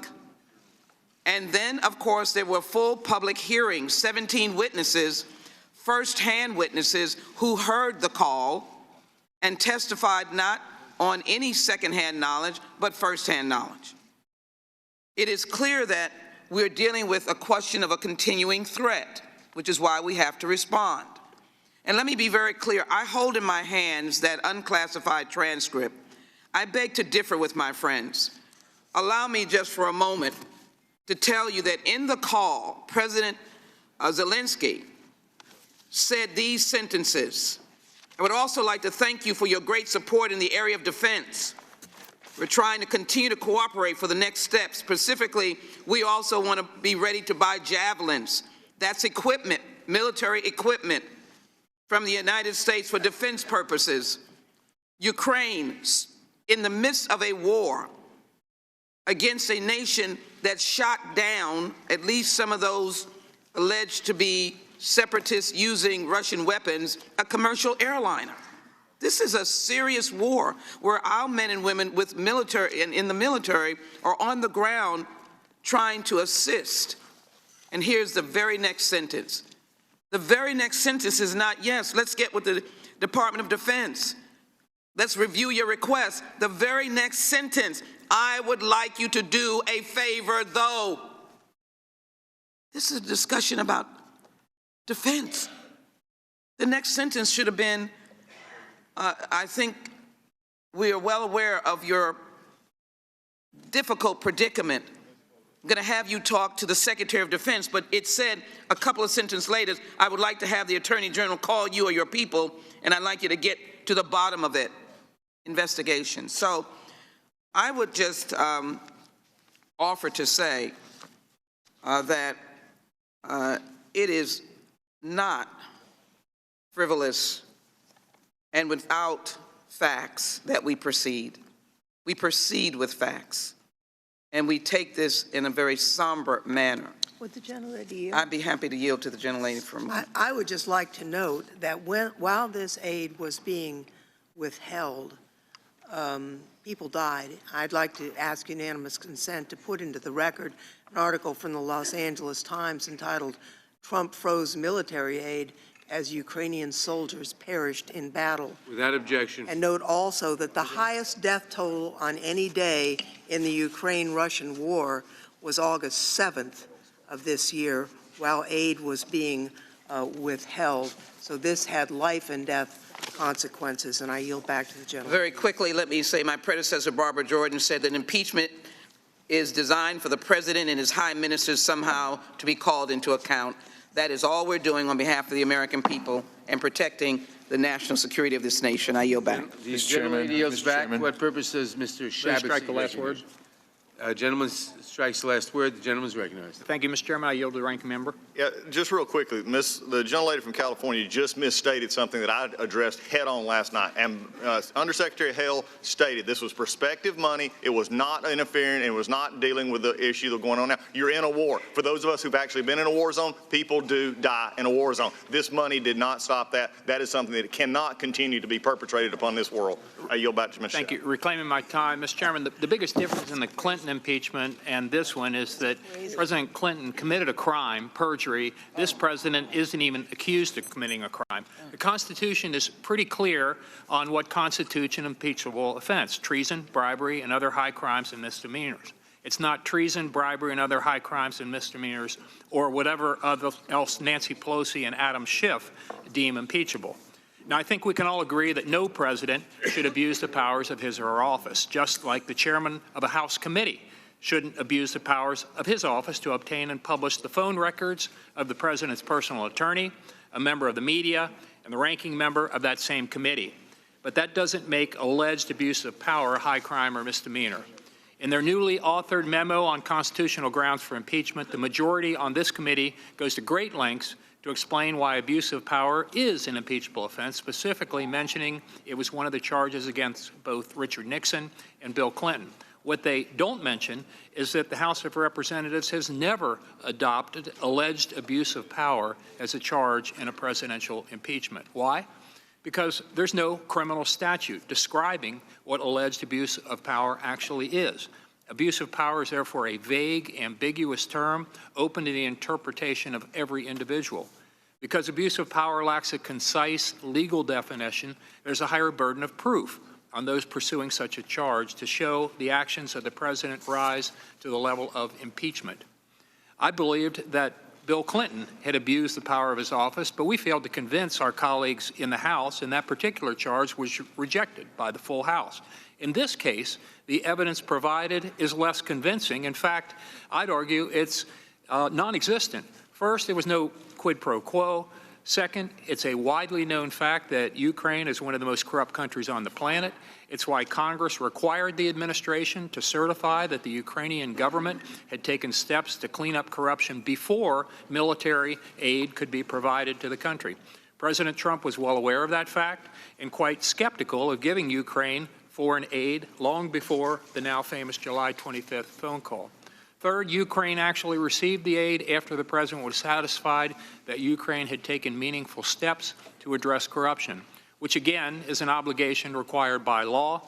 And then, of course, there were full public hearings, 17 witnesses, first-hand witnesses who heard the call and testified not on any second-hand knowledge, but first-hand knowledge. It is clear that we're dealing with a question of a continuing threat, which is why we have to respond. And let me be very clear, I hold in my hands that unclassified transcript. I beg to differ with my friends. Allow me just for a moment to tell you that in the call, President Zelensky said these sentences. I would also like to thank you for your great support in the area of defense. We're trying to continue to cooperate for the next steps. Specifically, we also want to be ready to buy javelins. That's equipment, military equipment from the United States for defense purposes. Ukraine, in the midst of a war against a nation that shot down at least some of those alleged to be separatists using Russian weapons, a commercial airliner. This is a serious war where our men and women with military and in the military are on the ground trying to assist. And here's the very next sentence. The very next sentence is not, yes, let's get with the Department of Defense. Let's review your request. The very next sentence, I would like you to do a favor, though. This is a discussion about defense. The next sentence should have been, I think we are well aware of your difficult predicament. I'm going to have you talk to the Secretary of Defense, but it said a couple of sentences later, I would like to have the Attorney General call you or your people, and I'd like you to get to the bottom of it. Investigation. So I would just offer to say that it is not frivolous and without facts that we proceed. We proceed with facts, and we take this in a very somber manner. Would the gentlelady yield? I'd be happy to yield to the gentlelady for a moment. I would just like to note that while this aid was being withheld, people died. I'd like to ask unanimous consent to put into the record an article from the Los Angeles Times entitled, "Trump Froze Military Aid as Ukrainian Soldiers Perished in Battle." Without objection. And note also that the highest death total on any day in the Ukraine-Russian war was August 7th of this year, while aid was being withheld. So this had life and death consequences, and I yield back to the gentleman. Very quickly, let me say my predecessor, Barbara Jordan, said that impeachment is designed for the president and his high ministers somehow to be called into account. That is all we're doing on behalf of the American people and protecting the national security of this nation. I yield back. The gentleman yields back. What purpose does Mr. Shabbat strike the last word? Gentleman strikes the last word. The gentleman is recognized. Thank you, Mr. Chairman. I yield to the ranking member. Yeah, just real quickly, the gentlelady from California just misstated something that I addressed head-on last night. And Undersecretary Hale stated this was prospective money. It was not interfering. It was not dealing with the issue that's going on now. You're in a war. For those of us who've actually been in a war zone, people do die in a war zone. This money did not stop that. That is something that cannot continue to be perpetrated upon this world. I yield back to Mr. Thank you. Reclaiming my time, Mr. Chairman, the biggest difference in the Clinton impeachment and this one is that President Clinton committed a crime, perjury. This president isn't even accused of committing a crime. The Constitution is pretty clear on what constitutes an impeachable offense: treason, bribery, and other high crimes and misdemeanors. It's not treason, bribery, and other high crimes and misdemeanors, or whatever else Nancy Pelosi and Adam Schiff deem impeachable. Now, I think we can all agree that no president should abuse the powers of his or her office, just like the chairman of a House committee shouldn't abuse the powers of his office to obtain and publish the phone records of the president's personal attorney, a member of the media, and the ranking member of that same committee. but that doesn't make alleged abuse of power a high crime or misdemeanor. In their newly authored memo on constitutional grounds for impeachment, the majority on this committee goes to great lengths to explain why abuse of power is an impeachable offense, specifically mentioning it was one of the charges against both Richard Nixon and Bill Clinton. What they don't mention is that the House of Representatives has never adopted alleged abuse of power as a charge in a presidential impeachment. Why? Because there's no criminal statute describing what alleged abuse of power actually is. Abuse of power is therefore a vague, ambiguous term open to the interpretation of every individual. Because abuse of power lacks a concise legal definition, there's a higher burden of proof on those pursuing such a charge to show the actions of the president rise to the level of impeachment. I believed that Bill Clinton had abused the power of his office, but we failed to convince our colleagues in the House, and that particular charge was rejected by the full House. In this case, the evidence provided is less convincing. In fact, I'd argue it's non-existent. First, there was no quid pro quo. Second, it's a widely known fact that Ukraine is one of the most corrupt countries on the planet. It's why Congress required the administration to certify that the Ukrainian government had taken steps to clean up corruption before military aid could be provided to the country. President Trump was well aware of that fact and quite skeptical of giving Ukraine foreign aid long before the now famous July 25th phone call. Third, Ukraine actually received the aid after the president was satisfied that Ukraine had taken meaningful steps to address corruption, which again is an obligation required by law.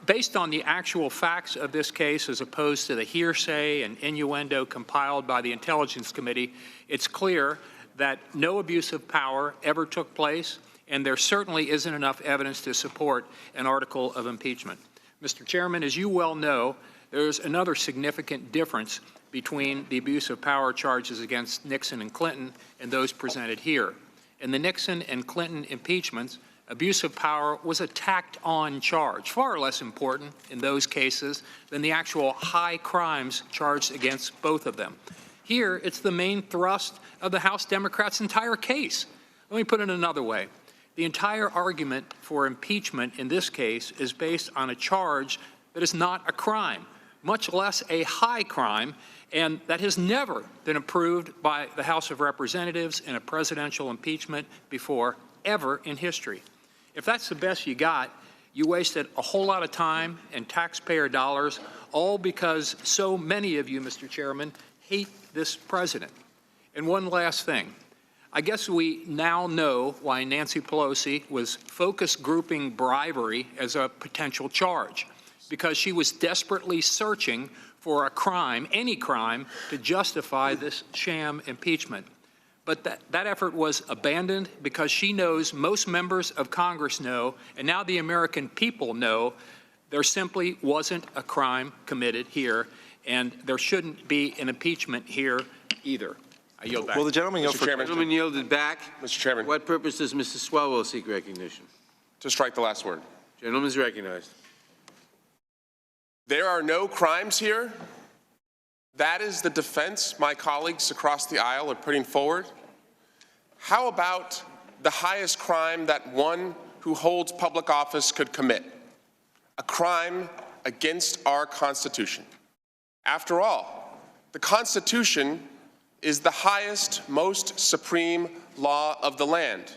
Based on the actual facts of this case, as opposed to the hearsay and innuendo compiled by the Intelligence Committee, it's clear that no abuse of power ever took place, and there certainly isn't enough evidence to support an article of impeachment. Mr. Chairman, as you well know, there's another significant difference between the abuse of power charges against Nixon and Clinton and those presented here. In the Nixon and Clinton impeachments, abuse of power was a tacked-on charge, far less important in those cases than the actual high crimes charged against both of them. Here, it's the main thrust of the House Democrats' entire case. Let me put it another way. The entire argument for impeachment in this case is based on a charge that is not a crime, much less a high crime, and that has never been approved by the House of Representatives in a presidential impeachment before, ever in history. If that's the best you got, you wasted a whole lot of time and taxpayer dollars, all because so many of you, Mr. Chairman, hate this president. And one last thing. I guess we now know why Nancy Pelosi was focus grouping bribery as a potential charge, because she was desperately searching for a crime, any crime, to justify this sham impeachment. But that effort was abandoned because she knows, most members of Congress know, and now the American people know, there simply wasn't a crime committed here, and there shouldn't be an impeachment here either. I yield back. Will the gentleman yield for The gentleman yielded back. Mr. Chairman. For what purpose does Mrs. Swalwell seek recognition? To strike the last word. Gentleman is recognized. There are no crimes here. That is the defense my colleagues across the aisle are putting forward. How about the highest crime that one who holds public office could commit? A crime against our Constitution. After all, the Constitution is the highest, most supreme law of the land.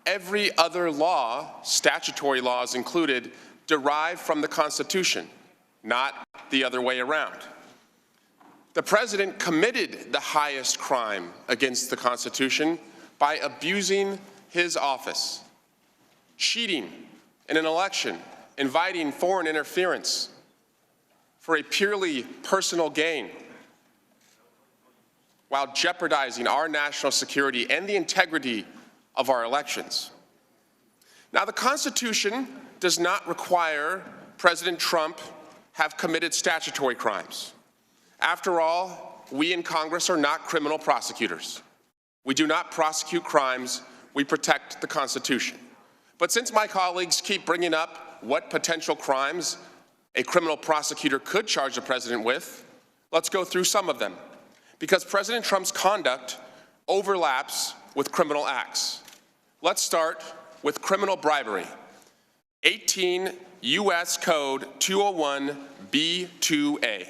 Every other law, statutory laws included, derive from the Constitution, not the other way around. The president committed the highest crime against the Constitution by abusing his office, cheating in an election, inviting foreign interference for a purely personal gain, while jeopardizing our national security and the integrity of our elections. Now, the Constitution does not require President Trump have committed statutory crimes. After all, we in Congress are not criminal prosecutors. We do not prosecute crimes, we protect the Constitution. But since my colleagues keep bringing up what potential crimes a criminal prosecutor could charge the president with, let's go through some of them. Because President Trump's conduct overlaps with criminal acts. Let's start with criminal bribery. 18 U.S. Code 201B2A.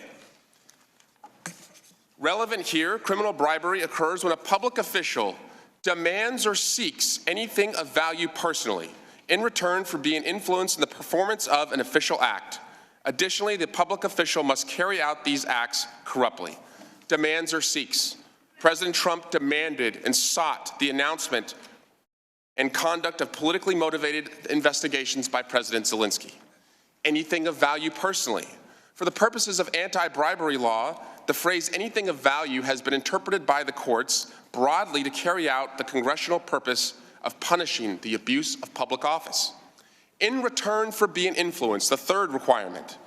Relevant here, criminal bribery occurs when a public official demands or seeks anything of value personally in return for being influenced in the performance of an official act. Additionally, the public official must carry out these acts corruptly. Demands or seeks. President Trump demanded and sought the announcement and conduct of politically motivated investigations by President Zelensky. Anything of value personally. For the purposes of anti-bribery law, the phrase anything of value has been interpreted by the courts broadly to carry out the congressional purpose of punishing the abuse of public office. In return for being influenced, the third requirement,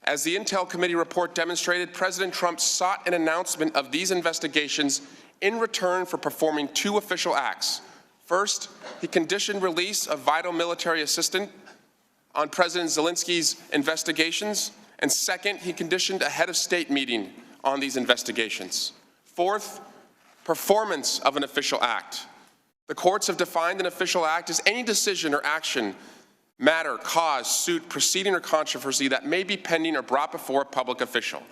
as the Intel Committee report demonstrated, President Trump sought an announcement of these investigations in return for performing two official acts. First, he conditioned release of vital military assistance on President Zelensky's investigations, and second, he conditioned a head of state meeting on these investigations. Fourth, performance of an official act. The courts have defined an official act as any decision or action, matter, cause, suit, proceeding, or controversy that may be pending or brought before a public official.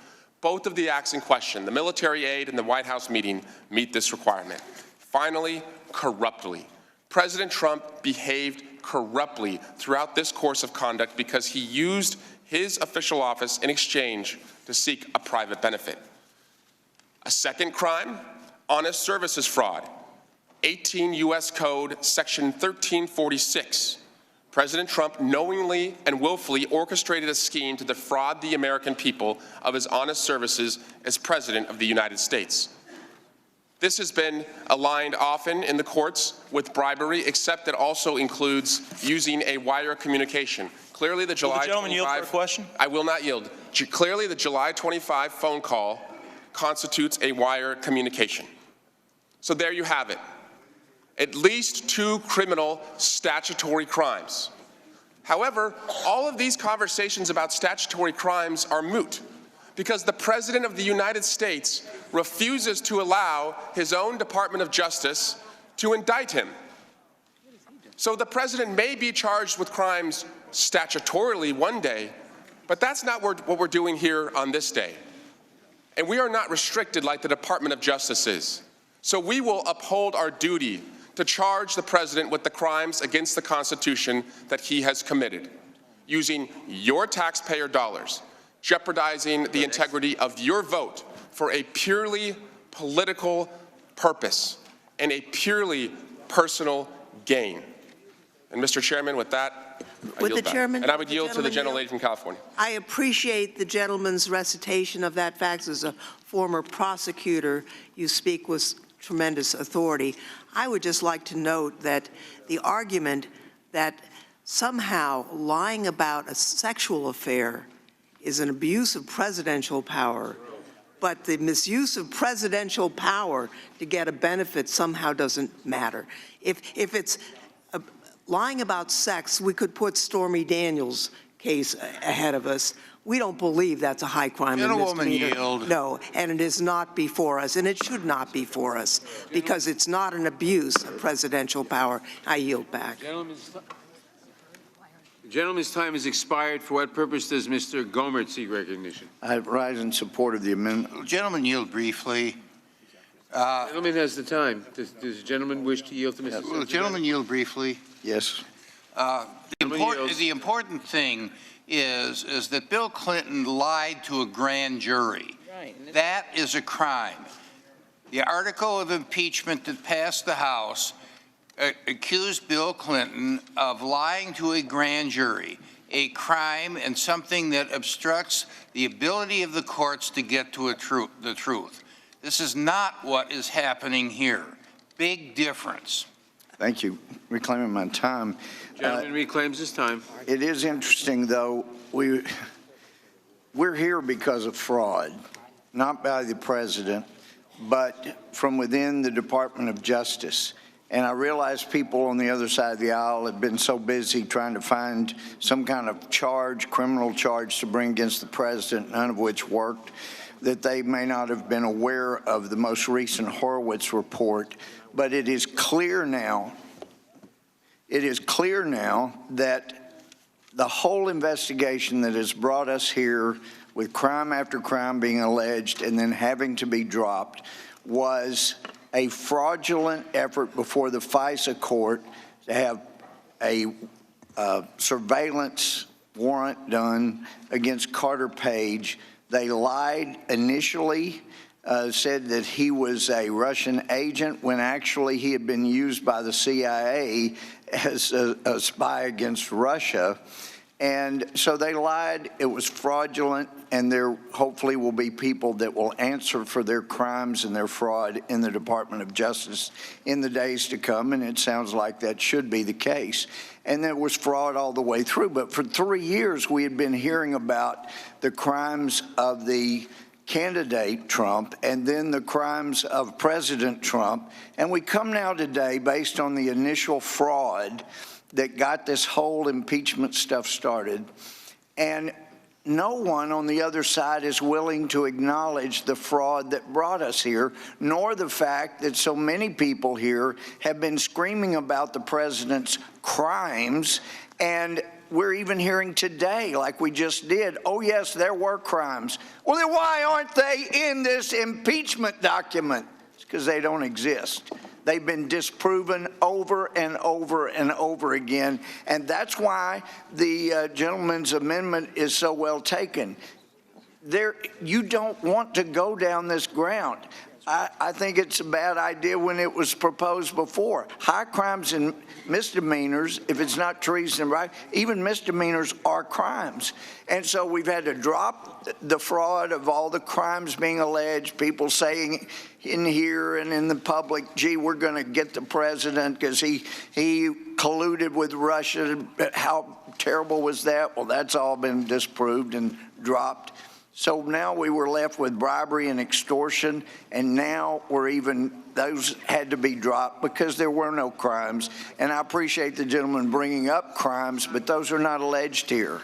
Both of the acts in question, the military aid and the White House meeting, meet this requirement. Finally, corruptly. President Trump behaved corruptly throughout this course of conduct because he used his official office in exchange to seek a private benefit. A second crime, honest services fraud. 18 U.S. Code, Section 1346. President Trump knowingly and willfully orchestrated a scheme to defraud the American people of his honest services as President of the United States. This has been aligned often in the courts with bribery, except it also includes using a wire communication. Clearly, the July 25, yield for a question? I will not yield. Clearly, the July 25 phone call constitutes a wire communication. So there you have it. At least two criminal statutory crimes. However, all of these conversations about statutory crimes are moot because the President of the United States refuses to allow his own Department of Justice to indict him. So the President may be charged with crimes statutorily one day, but that's not what we're doing here on this day. And we are not restricted like the Department of Justice is. So we will uphold our duty to charge the President with the crimes against the Constitution that he has committed, using your taxpayer dollars, jeopardizing the integrity of your vote for a purely political purpose and a purely personal gain. And Mr. Chairman, with that, I yield back. And I would yield to the gentlelady from California. I appreciate the gentleman's recitation of that fact. As a former prosecutor, you speak with tremendous authority. I would just like to note that the argument that somehow lying about a sexual affair is an abuse of presidential power, but the misuse of presidential power to get a benefit somehow doesn't matter. If it's lying about sex, we could put Stormy Daniels' case ahead of us. We don't believe that's a high crime and misdemeanor. Yield. No, and it is not before us, and it should not be for us, because it's not an abuse of presidential power. I yield back. The gentleman's time has expired. For what purpose does Mr. Gohmert seek recognition? I rise in support of the amendment. Gentleman, yield briefly. The gentleman has the time. Does the gentleman wish to yield to Mr. Will the gentleman yield briefly? Yes. The important thing is that Bill Clinton lied to a grand jury. Right. That is a crime. The article of impeachment that passed the House accused Bill Clinton of lying to a grand jury, a crime and something that obstructs the ability of the courts to get to the truth. This is not what is happening here. Big difference. Thank you. Reclaiming my time. Gentleman reclaims his time. It is interesting, though. We're here because of fraud, not by the president, but from within the Department of Justice. And I realize people on the other side of the aisle have been so busy trying to find some kind of charge, criminal charge to bring against the president, none of which worked, that they may not have been aware of the most recent Horowitz report. But it is clear now, that the whole investigation that has brought us here with crime after crime being alleged and then having to be dropped was a fraudulent effort before the FISA court to have a surveillance warrant done against Carter Page. They lied initially, said that he was a Russian agent when actually he had been used by the CIA as a spy against Russia. And so they lied, it was fraudulent, and there hopefully will be people that will answer for their crimes and their fraud in the Department of Justice in the days to come, and it sounds like that should be the case. And there was fraud all the way through, but for 3 years we had been hearing about the crimes of the candidate Trump and then the crimes of President Trump, and we come now today based on the initial fraud that got this whole impeachment stuff started, and no one on the other side is willing to acknowledge the fraud that brought us here, nor the fact that so many people here have been screaming about the president's crimes, and we're even hearing today, like we just did, oh yes, there were crimes. Well, then why aren't they in this impeachment document? It's because they don't exist. They've been disproven over and over and over again, and that's why the gentleman's amendment is so well taken. You don't want to go down this ground. I think it's a bad idea when it was proposed before. High crimes and misdemeanors, if it's not treason, right, even misdemeanors are crimes. And so we've had to drop the fraud of all the crimes being alleged, people saying in here and in the public, gee, we're going to get the president because he colluded with Russia. How terrible was that? Well, that's all been disproved and dropped. So now we were left with bribery and extortion, and now those had to be dropped because there were no crimes. And I appreciate the gentleman bringing up crimes, but those are not alleged here.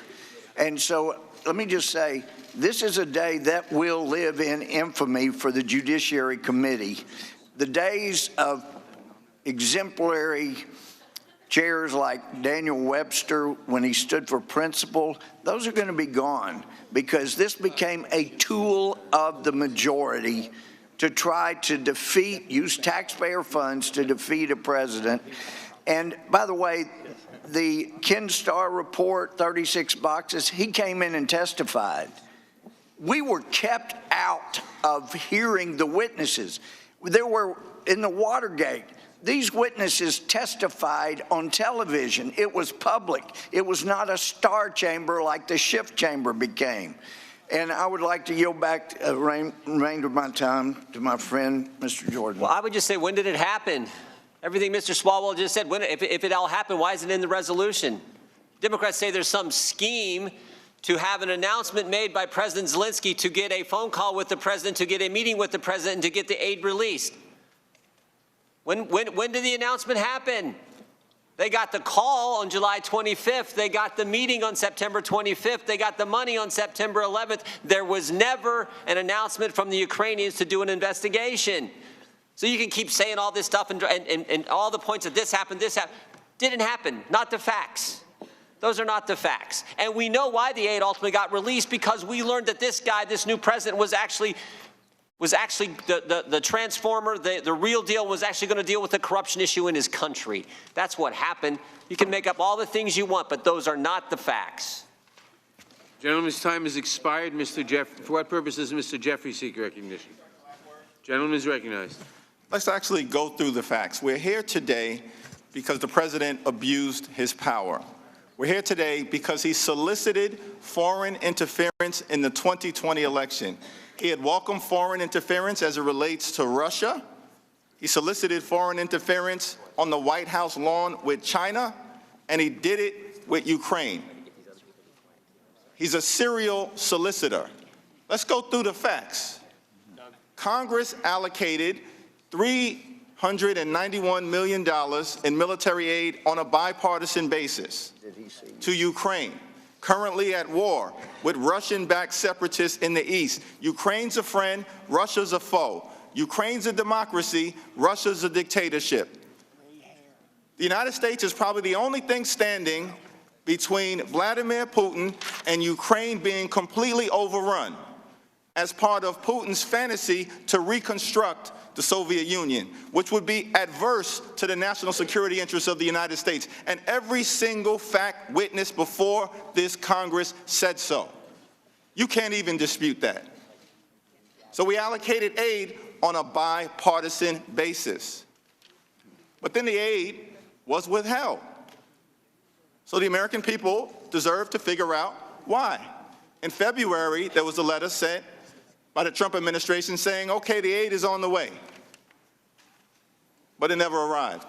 And so let me just say, this is a day that will live in infamy for the Judiciary Committee. The days of exemplary chairs like Daniel Webster when he stood for principle, those are going to be gone because this became a tool of the majority to try to use taxpayer funds to defeat a president. And by the way, the Ken Starr report, 36 boxes, he came in and testified. We were kept out of hearing the witnesses. There were, in the Watergate, these witnesses testified on television. It was public. It was not a star chamber like the Schiff chamber became. And I would like to yield back the remainder of my time to my friend, Mr. Jordan. Well, I would just say, when did it happen? Everything Mr. Swalwell just said, if it all happened, why isn't it in the resolution? Democrats say there's some scheme to have an announcement made by President Zelensky to get a phone call with the president, to get a meeting with the president, and to get the aid released. When did the announcement happen? They got the call on July 25th. They got the meeting on September 25th. They got the money on September 11th. There was never an announcement from the Ukrainians to do an investigation. So you can keep saying all this stuff and all the points that this happened. Didn't happen. Not the facts. Those are not the facts. And we know why the aid ultimately got released, because we learned that this guy, this new president, was actually the transformer, the real deal, was actually going to deal with the corruption issue in his country. That's what happened. You can make up all the things you want, but those are not the facts. Gentleman's time has expired. For what purpose does Mr. Jeffrey seek recognition? Gentleman is recognized. Let's actually go through the facts. We're here today because the president abused his power. We're here today because he solicited foreign interference in the 2020 election. He had welcomed foreign interference as it relates to Russia. He solicited foreign interference on the White House lawn with China, and he did it with Ukraine. He's a serial solicitor. Let's go through the facts. Congress allocated $391 million in military aid on a bipartisan basis to Ukraine, currently at war with Russian-backed separatists in the east. Ukraine's a friend, Russia's a foe. Ukraine's a democracy, Russia's a dictatorship. The United States is probably the only thing standing between Vladimir Putin and Ukraine being completely overrun as part of Putin's fantasy to reconstruct the Soviet Union, which would be adverse to the national security interests of the United States. And every single fact witnessed before this Congress said so. You can't even dispute that. So we allocated aid on a bipartisan basis. But then the aid was withheld. So the American people deserve to figure out why. In February, there was a letter sent by the Trump administration saying, okay, the aid is on the way. But it never arrived.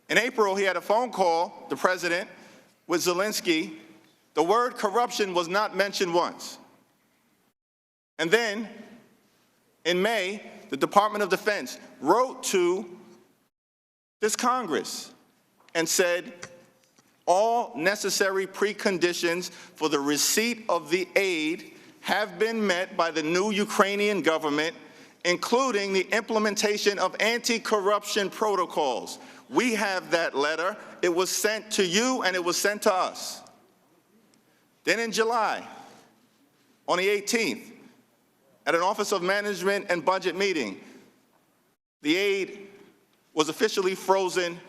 In April, he had a phone call, the president, with Zelensky. The word corruption was not mentioned once. And then, in May, the Department of Defense wrote to this Congress and said, all necessary preconditions for the receipt of the aid have been met by the new Ukrainian government, including the implementation of anti-corruption protocols. We have that letter. It was sent to you and it was sent to us. Then in July, on the 18th, at an Office of Management and Budget meeting, the aid was officially frozen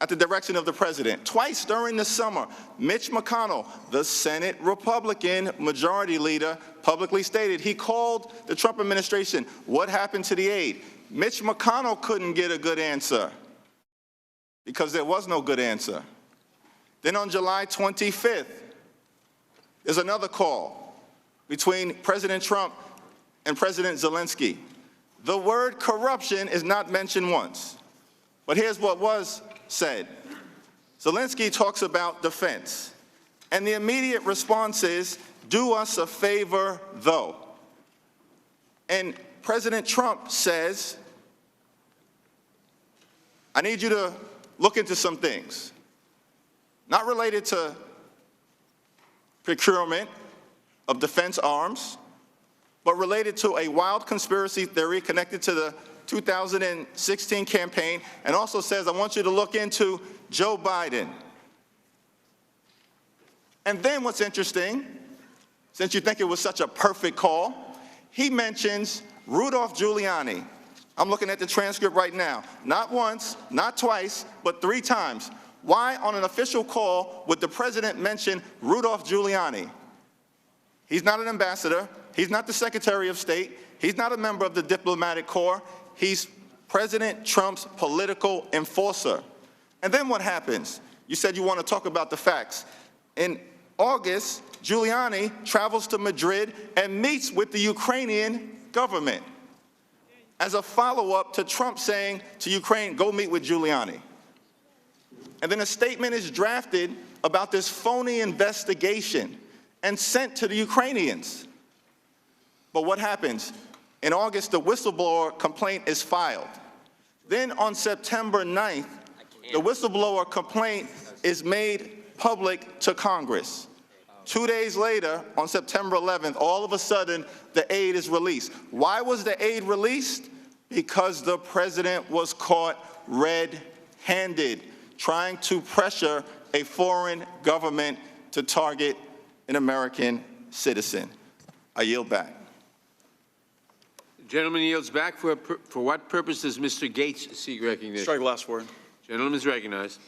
at the direction of the president. Twice during the summer, Mitch McConnell, the Senate Republican majority leader, publicly stated he called the Trump administration, what happened to the aid? Mitch McConnell couldn't get a good answer because there was no good answer. Then on July 25th, there's another call between President Trump and President Zelensky. The word corruption is not mentioned once, but here's what was said. Zelensky talks about defense, and the immediate response is, do us a favor, though. And President Trump says, I need you to look into some things, not related to procurement of defense arms, but related to a wild conspiracy theory connected to the 2016 campaign, and also says, I want you to look into Joe Biden. And then what's interesting, since you think it was such a perfect call, he mentions Rudolph Giuliani. I'm looking at the transcript right now. Not once, not twice, but 3 times. Why on an official call would the president mention Rudolph Giuliani? He's not an ambassador. He's not the Secretary of State. He's not a member of the diplomatic corps. He's President Trump's political enforcer. And then what happens? You said you want to talk about the facts. In August, Giuliani travels to Madrid and meets with the Ukrainian government as a follow-up to Trump saying to Ukraine, go meet with Giuliani. And then a statement is drafted about this phony investigation and sent to the Ukrainians. But what happens? In August, the whistleblower complaint is filed. Then on September 9th, the whistleblower complaint is made public to Congress. 2 days later, on September 11th, all of a sudden, the aid is released. Why was the aid released? Because the president was caught red-handed, trying to pressure a foreign government to target an American citizen. I yield back. Gentleman yields back. For what purpose does Mr. Gates seek recognition? Strike last word. Gentleman is recognized.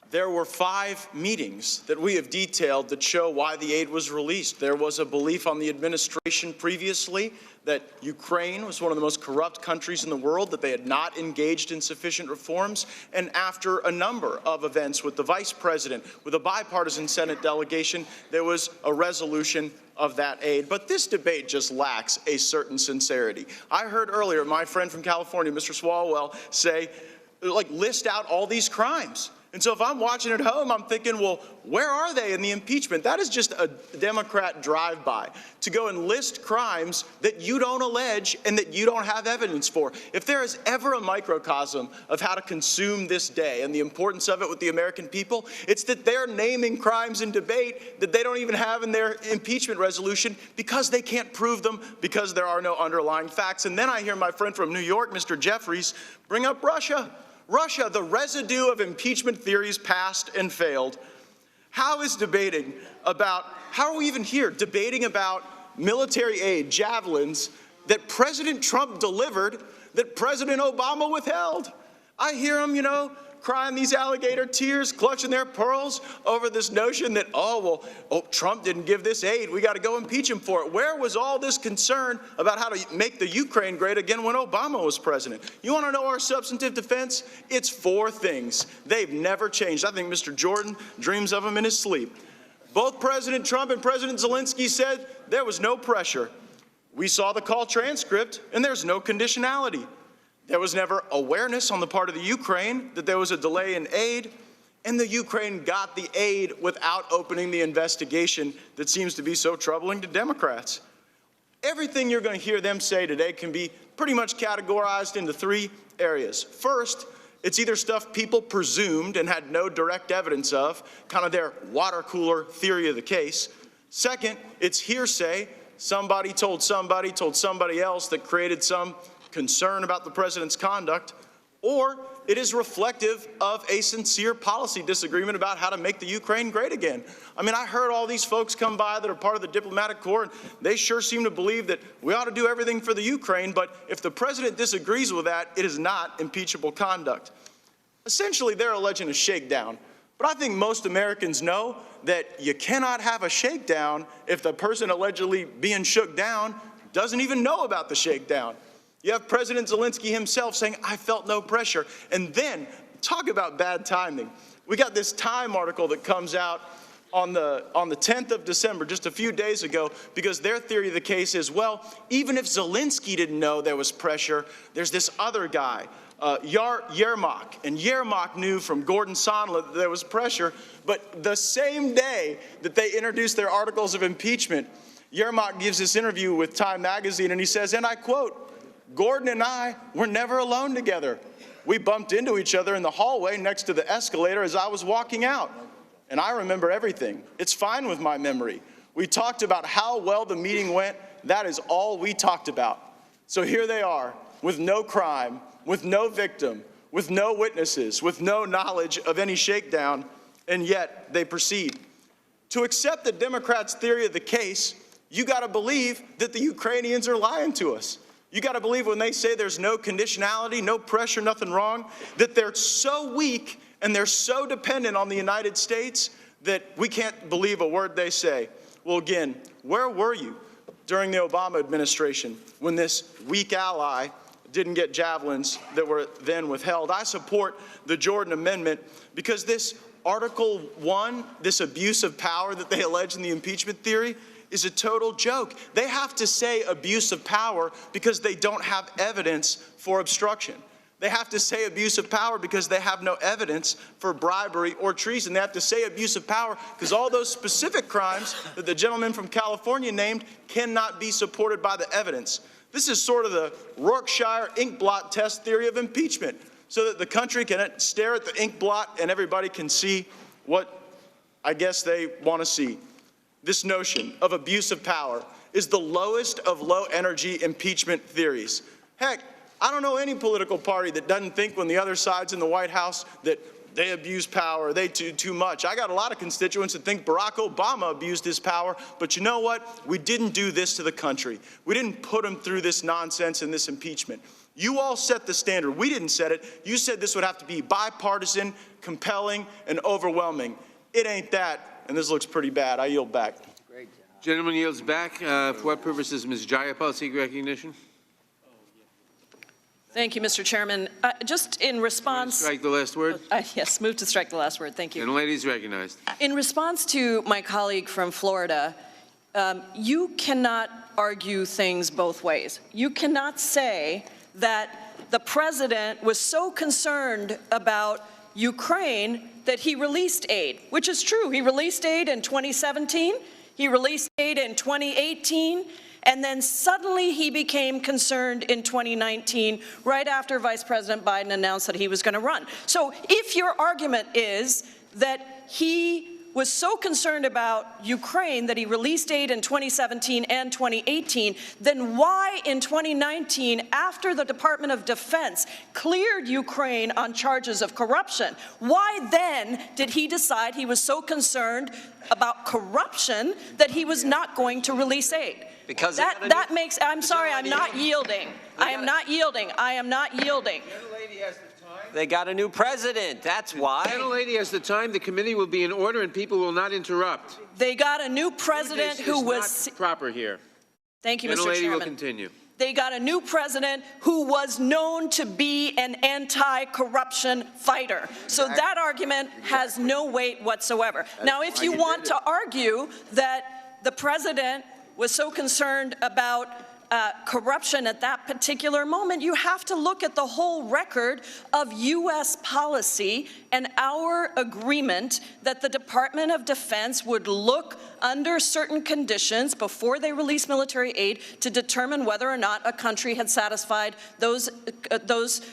There were 5 meetings that we have detailed that show why the aid was released. There was a belief on the administration previously that Ukraine was one of the most corrupt countries in the world, that they had not engaged in sufficient reforms. And after a number of events with the vice president, with a bipartisan Senate delegation, there was a resolution of that aid. But this debate just lacks a certain sincerity. I heard earlier my friend from California, Mr. Swalwell, say, list out all these crimes. And so if I'm watching at home, I'm thinking, well, where are they in the impeachment? That is just a Democrat drive-by to go and list crimes that you don't allege and that you don't have evidence for. If there is ever a microcosm of how to consume this day and the importance of it with the American people, it's that they're naming crimes in debate that they don't even have in their impeachment resolution because they can't prove them, because there are no underlying facts. And then I hear my friend from New York, Mr. Jeffries, bring up Russia. Russia, the residue of impeachment theories passed and failed. How are we even here debating about military aid, javelins, that President Trump delivered that President Obama withheld? I hear them, crying these alligator tears, clutching their pearls over this notion that, Trump didn't give this aid. We got to go impeach him for it. Where was all this concern about how to make the Ukraine great again when Obama was president? You want to know our substantive defense? It's 4 things. They've never changed. I think Mr. Jordan dreams of them in his sleep. Both President Trump and President Zelensky said there was no pressure. We saw the call transcript, and there's no conditionality. There was never awareness on the part of the Ukraine that there was a delay in aid, and the Ukraine got the aid without opening the investigation that seems to be so troubling to Democrats. Everything you're going to hear them say today can be pretty much categorized into 3 areas. First, it's either stuff people presumed and had no direct evidence of, kind of their water cooler theory of the case. Second, it's hearsay. Somebody told somebody else that created some concern about the president's conduct, or it is reflective of a sincere policy disagreement about how to make the Ukraine great again. I mean, I heard all these folks come by that are part of the diplomatic corps, and they sure seem to believe that we ought to do everything for the Ukraine, but if the president disagrees with that, it is not impeachable conduct. Essentially, they're alleging a shakedown. But I think most Americans know that you cannot have a shakedown if the person allegedly being shook down doesn't even know about the shakedown. You have President Zelensky himself saying, I felt no pressure. And then, talk about bad timing. We got this Time article that comes out on the 10th of December, just a few days ago, because their theory of the case is, well, even if Zelensky didn't know there was pressure, there's this other guy, Yermak. And Yermak knew from Gordon Sondland that there was pressure, but the same day that they introduced their articles of impeachment, Yermak gives this interview with Time magazine, and he says, and I quote, Gordon and I were never alone together. We bumped into each other in the hallway next to the escalator as I was walking out. And I remember everything. It's fine with my memory. We talked about how well the meeting went. That is all we talked about. So here they are, with no crime, with no victim, with no witnesses, with no knowledge of any shakedown, and yet they proceed. To accept the Democrats' theory of the case, you got to believe that the Ukrainians are lying to us. You got to believe when they say there's no conditionality, no pressure, nothing wrong, that they're so weak and they're so dependent on the United States that we can't believe a word they say. Well, again, where were you during the Obama administration when this weak ally didn't get javelins that were then withheld? I support the Jordan Amendment because this Article 1, this abuse of power that they allege in the impeachment theory, is a total joke. They have to say abuse of power because they don't have evidence for obstruction. They have to say abuse of power because they have no evidence for bribery or treason. They have to say abuse of power because all those specific crimes that the gentleman from California named cannot be supported by the evidence. This is sort of the Rorschach ink blot test theory of impeachment, so that the country can stare at the ink blot and everybody can see what I guess they want to see. This notion of abuse of power is the lowest of low-energy impeachment theories. Heck, I don't know any political party that doesn't think when the other side's in the White House that they abuse power, they do too much. I got a lot of constituents that think Barack Obama abused his power, but you know what? We didn't do this to the country. We didn't put him through this nonsense and this impeachment. You all set the standard. We didn't set it. You said this would have to be bipartisan, compelling, and overwhelming. It ain't that. And this looks pretty bad. I yield back. Great. Gentleman yields back. For what purposes, Ms. Jayapal seek recognition? Thank you, Mr. Chairman. Just in response... Strike the last word? Yes, move to strike the last word. Thank you. And the lady is recognized. In response to my colleague from Florida, you cannot argue things both ways. You cannot say that the president was so concerned about Ukraine that he released aid, which is true. He released aid in 2017, he released aid in 2018, and then suddenly he became concerned in 2019, right after Vice President Biden announced that he was going to run. So if your argument is that he was so concerned about Ukraine that he released aid in 2017 and 2018, then why in 2019, after the Department of Defense cleared Ukraine on charges of corruption, why then did he decide he was so concerned about corruption that he was not going to release aid? Because that makes, I'm sorry, I'm not yielding. I am not yielding. I am not yielding. They got a new president, that's why. The gentlelady has the time. The committee will be in order and people will not interrupt. They got a new president who was... Not proper here. Thank you, Mr. Gentlelady Chairman. will continue. They got a new president who was known to be an anti-corruption fighter. So that argument has no weight whatsoever. Now, if you want to argue that the president was so concerned about corruption at that particular moment, you have to look at the whole record of U.S. policy and our agreement that the Department of Defense would look under certain conditions before they release military aid to determine whether or not a country had satisfied those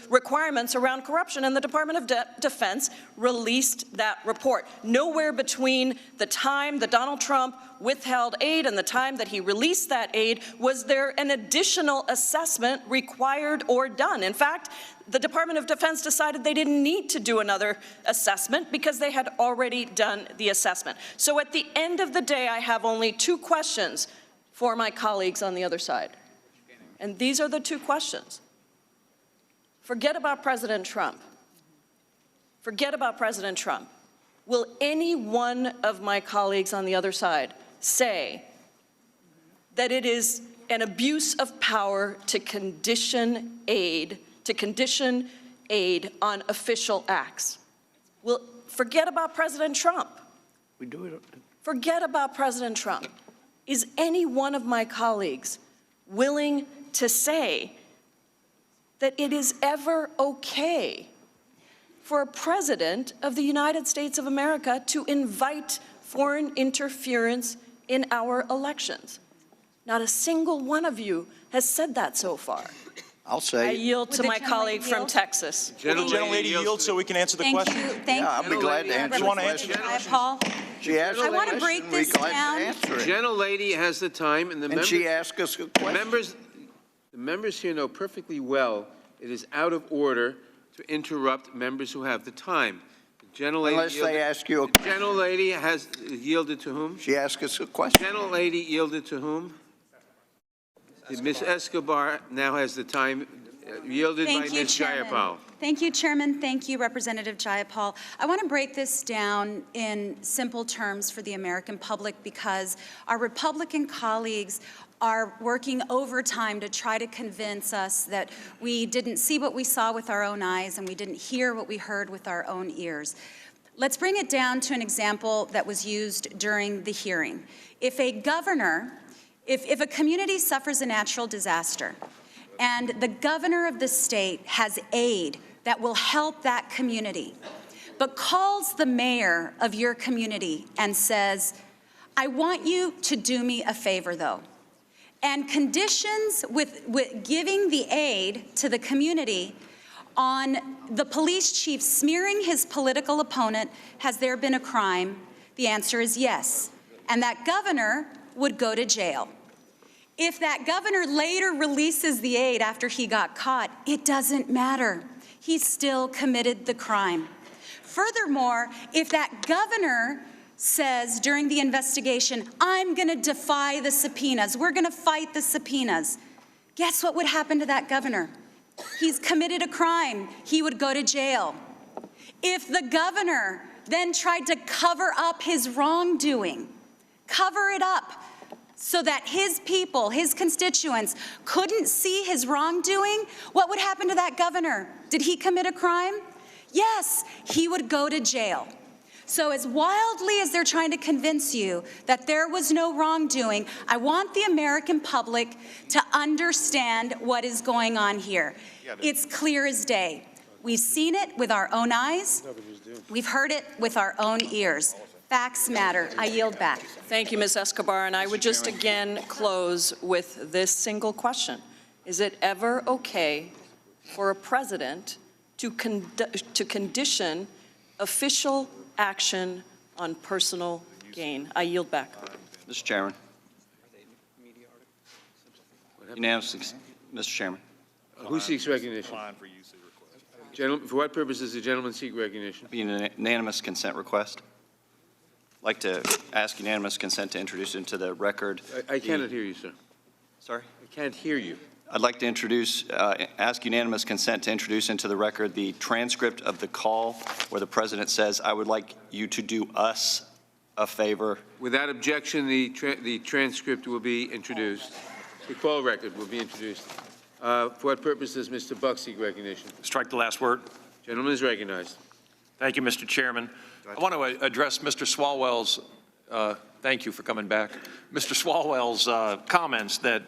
requirements around corruption, and the Department of Defense released that report. Nowhere between the time that Donald Trump withheld aid and the time that he released that aid was there an additional assessment required or done. In fact, the Department of Defense decided they didn't need to do another assessment because they had already done the assessment. So at the end of the day, I have only two questions for my colleagues on the other side. And these are the two questions. Forget about President Trump. Forget about President Trump. Will any one of my colleagues on the other side say that it is an abuse of power to condition aid on official acts? Well, forget about President Trump. We do it. Forget about President Trump. Is any one of my colleagues willing to say that it is ever okay for a president of the United States of America to invite foreign interference in our elections? Not a single one of you has said that so far. I'll say. I yield to my colleague from Texas. Will the gentlelady yield so we can answer the question? Thank you. I'll be glad to answer. You want to answer? Paul. She asked I a want to question, break this we're glad to down. answer it. Gentlelady has the time, and And she asked us a question. the members here know perfectly well it is out of order to interrupt members who have the time. The gentlelady Unless they ask you a the gentlelady has yielded to whom? She asked us a question. Gentlelady yielded to whom? Ms. Escobar now has the time yielded by Thank you, Ms. Chairman. Jayapal. Thank you, Chairman. Thank you, Representative Jayapal. I want to break this down in simple terms for the American public because our Republican colleagues are working overtime to try to convince us that we didn't see what we saw with our own eyes and we didn't hear what we heard with our own ears. Let's bring it down to an example that was used during the hearing. If a governor, if a community suffers a natural disaster and the governor of the state has aid that will help that community, but calls the mayor of your community and says, I want you to do me a favor though, and conditions with giving the aid to the community on the police chief smearing his political opponent, has there been a crime? The answer is yes. And that governor would go to jail. If that governor later releases the aid after he got caught, it doesn't matter. He still committed the crime. Furthermore, if that governor says during the investigation, I'm going to defy the subpoenas, we're going to fight the subpoenas, guess what would happen to that governor? He's committed a crime. He would go to jail. If the governor then tried to cover up his wrongdoing, cover it up so that his people, his constituents, couldn't see his wrongdoing, what would happen to that governor? Did he commit a crime? Yes, he would go to jail. So as wildly as they're trying to convince you that there was no wrongdoing, I want the American public to understand what is going on here. It's clear as day. We've seen it with our own eyes. We've heard it with our own ears. Facts matter. I yield back. Thank you, Ms. Escobar. And I would just again close with this single question. Is it ever okay for a president to condition official action on personal gain. I yield back. Mr. Chairman. Unanimous, Mr. Chairman. Who seeks recognition? Gentlemen, for what purpose does the gentleman seek recognition? Be an unanimous consent request. I'd like to ask unanimous consent to introduce into the record. I cannot hear you, sir. Sorry? I can't hear you. I'd like to ask unanimous consent to introduce into the record the transcript of the call where the President says, I would like you to do us a favor. Without objection, the transcript will be introduced. The call record will be introduced. For what purpose does Mr. Buck seek recognition? Strike the last word. Gentleman is recognized. Thank you, Mr. Chairman. I want to address Mr. Swalwell's, thank you for coming back, Mr. Swalwell's comments that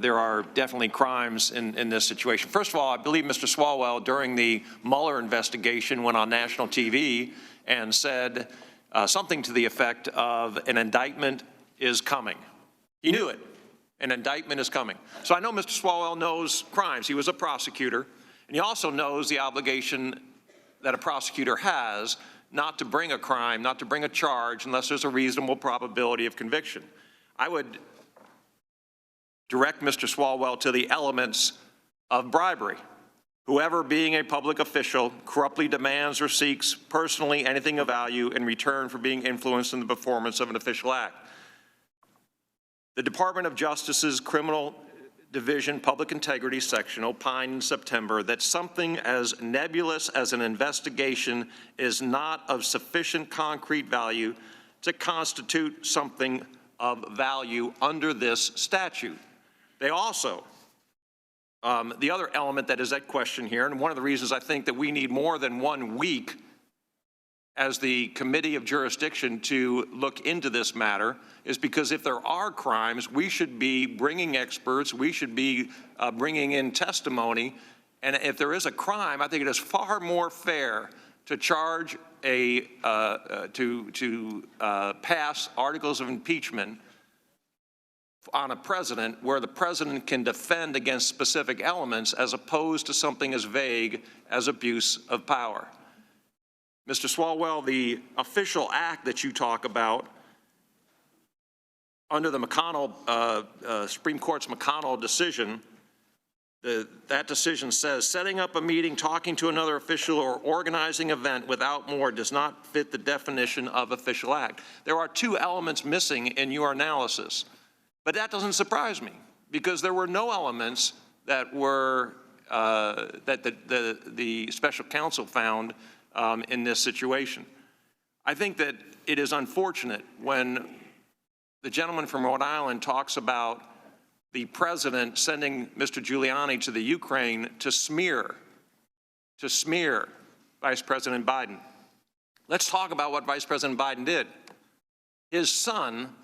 there are definitely crimes in this situation. First of all, I believe Mr. Swalwell, during the Mueller investigation, went on national TV and said something to the effect of an indictment is coming. He knew it. An indictment is coming. So I know Mr. Swalwell knows crimes. He was a prosecutor, and he also knows the obligation that a prosecutor has not to bring a crime, not to bring a charge, unless there's a reasonable probability of conviction. I would direct Mr. Swalwell to the elements of bribery. Whoever, being a public official, corruptly demands or seeks personally anything of value in return for being influenced in the performance of an official act. The Department of Justice's Criminal Division Public Integrity Section opined in September that something as nebulous as an investigation is not of sufficient concrete value to constitute something of value under this statute. They also, the other element that is at question here, and one of the reasons I think that we need more than 1 week as the Committee of Jurisdiction to look into this matter, is because if there are crimes, we should be bringing experts, we should be bringing in testimony, and if there is a crime, I think it is far more fair to charge pass articles of impeachment on a president where the president can defend against specific elements as opposed to something as vague as abuse of power. Mr. Swalwell, the official act that you talk about under the McConnell, Supreme Court's McConnell decision, that decision says, setting up a meeting, talking to another official, or organizing an event without more does not fit the definition of official act. There are 2 elements missing in your analysis, but that doesn't surprise me because there were no elements that were, that the special counsel found in this situation. I think that it is unfortunate when the gentleman from Rhode Island talks about the president sending Mr. Giuliani to the Ukraine to smear Vice President Biden. Let's talk about what Vice President Biden did. His son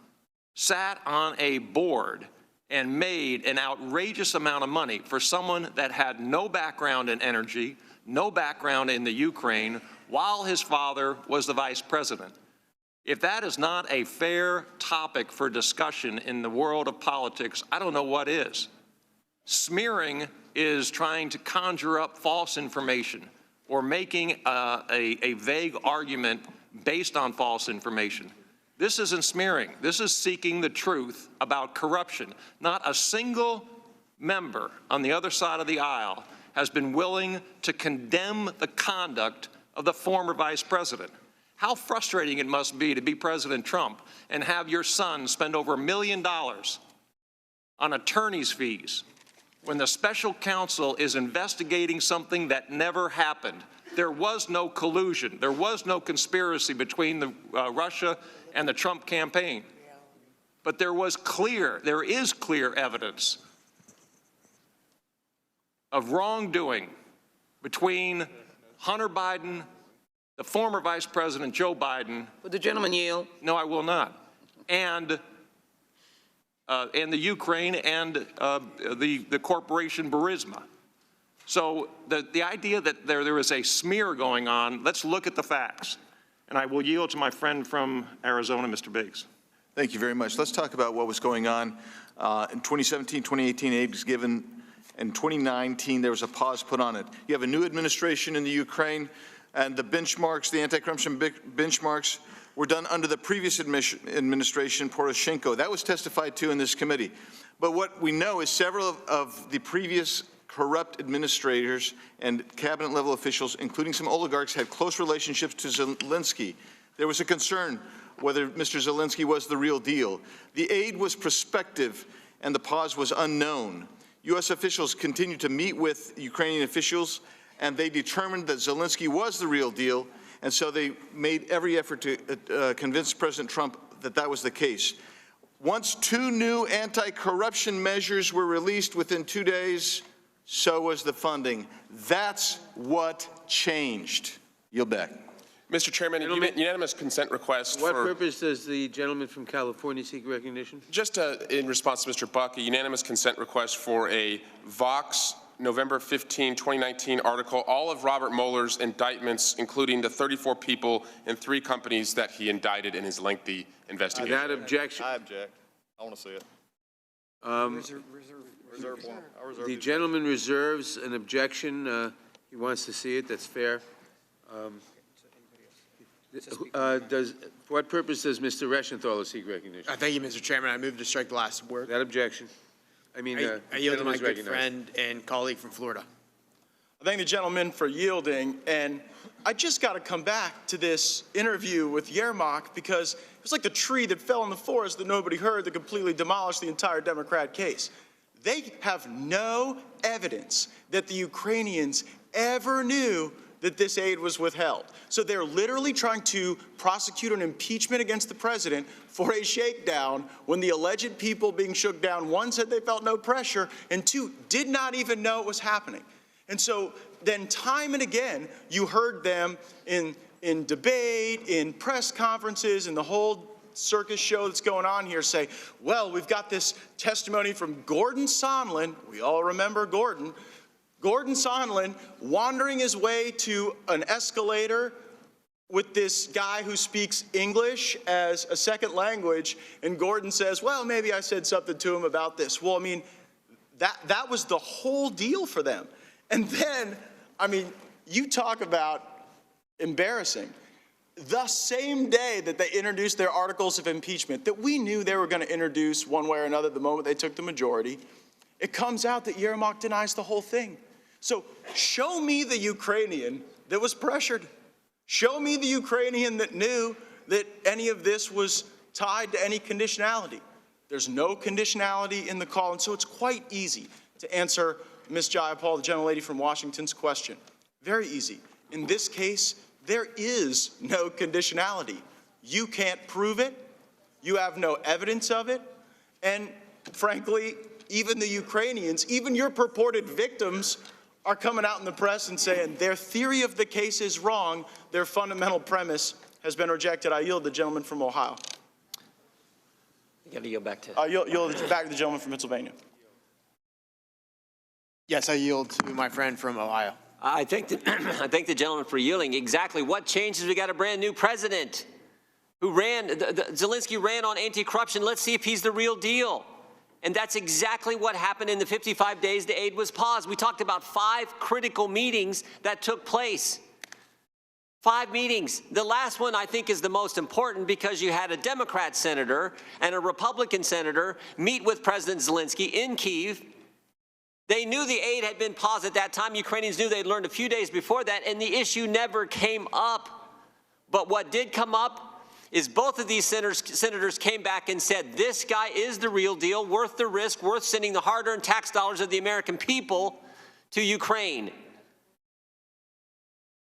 sat on a board and made an outrageous amount of money for someone that had no background in energy, no background in the Ukraine, while his father was the vice president. If that is not a fair topic for discussion in the world of politics, I don't know what is. Smearing is trying to conjure up false information or making a vague argument based on false information. This isn't smearing. This is seeking the truth about corruption. Not a single member on the other side of the aisle has been willing to condemn the conduct of the former vice president. How frustrating it must be to be President Trump and have your son spend over $1 million on attorney's fees when the special counsel is investigating something that never happened. There was no collusion. There was no conspiracy between Russia and the Trump campaign. But there is clear evidence of wrongdoing between Hunter Biden, the former Vice President Joe Biden. Would the gentleman yield? No, I will not. And the Ukraine and the corporation Burisma. So the idea that there is a smear going on, let's look at the facts. And I will yield to my friend from Arizona, Mr. Biggs. Thank you very much. Let's talk about what was going on. In 2017, 2018, aid was given. In 2019, there was a pause put on it. You have a new administration in the Ukraine, and the benchmarks, the anti-corruption benchmarks, were done under the previous administration, Poroshenko. That was testified to in this committee. But what we know is several of the previous corrupt administrators and cabinet-level officials, including some oligarchs, had close relationships to Zelensky. There was a concern whether Mr. Zelensky was the real deal. The aid was prospective, and the pause was unknown. U.S. officials continued to meet with Ukrainian officials, and they determined that Zelensky was the real deal, and so they made every effort to convince President Trump that that was the case. Once 2 new anti-corruption measures were released within 2 days, so was the funding. That's what changed. Yield back. Mr. Chairman, unanimous consent request For what purpose does the gentleman from California seek recognition? Just in response to Mr. Buck, a unanimous consent request for a Vox November 15, 2019 article, all of Robert Mueller's indictments, including the 34 people and 3 companies that he indicted in his lengthy investigation. That objection. I object. I want to see it. Reserve one. I reserve The gentleman reserves an objection. He wants to see it. That's fair. For what purpose does Mr. Reschenthaler seek recognition? Thank you, Mr. Chairman. I move to strike the last word. That objection. I yield to my good friend and colleague from Florida. I thank the gentleman for yielding, and I just got to come back to this interview with Yermak because it was like the tree that fell in the forest that nobody heard that completely demolished the entire Democrat case. They have no evidence that the Ukrainians ever knew that this aid was withheld. So they're literally trying to prosecute an impeachment against the president for a shakedown when the alleged people being shook down, 1, said they felt no pressure, and 2, did not even know it was happening. And so then time and again, you heard them in debate, in press conferences, and the whole circus show that's going on here say, well, we've got this testimony from Gordon Sondland. We all remember Gordon Sondland wandering his way to an escalator with this guy who speaks English as a second language, and Gordon says, well, maybe I said something to him about this. Well, I mean, that was the whole deal for them. And then, I mean, you talk about embarrassing. The same day that they introduced their articles of impeachment that we knew they were going to introduce one way or another the moment they took the majority, it comes out that Yermak denies the whole thing. So show me the Ukrainian that was pressured. Show me the Ukrainian that knew that any of this was tied to any conditionality. There's no conditionality in the call, and so it's quite easy to answer Ms. Jayapal, the gentlelady from Washington's question. Very easy. In this case, there is no conditionality. You can't prove it. You have no evidence of it. And frankly, even the Ukrainians, even your purported victims, are coming out in the press and saying their theory of the case is wrong. Their fundamental premise has been rejected. I yield the gentleman from Ohio. You got to yield back to. Yield back to the gentleman from Pennsylvania. Yes, I yield to my friend from Ohio. I thank the gentleman for yielding. Exactly. What changes? We got a brand new president who ran. Zelensky ran on anti-corruption. Let's see if he's the real deal. And that's exactly what happened in the 55 days the aid was paused. We talked about 5 critical meetings that took place. 5 meetings. The last one, I think, is the most important because you had a Democrat senator and a Republican senator meet with President Zelensky in Kyiv. They knew the aid had been paused at that time. Ukrainians knew they'd learned a few days before that, and the issue never came up. But what did come up is both of these senators came back and said, this guy is the real deal, worth the risk, worth sending the hard-earned tax dollars of the American people to Ukraine.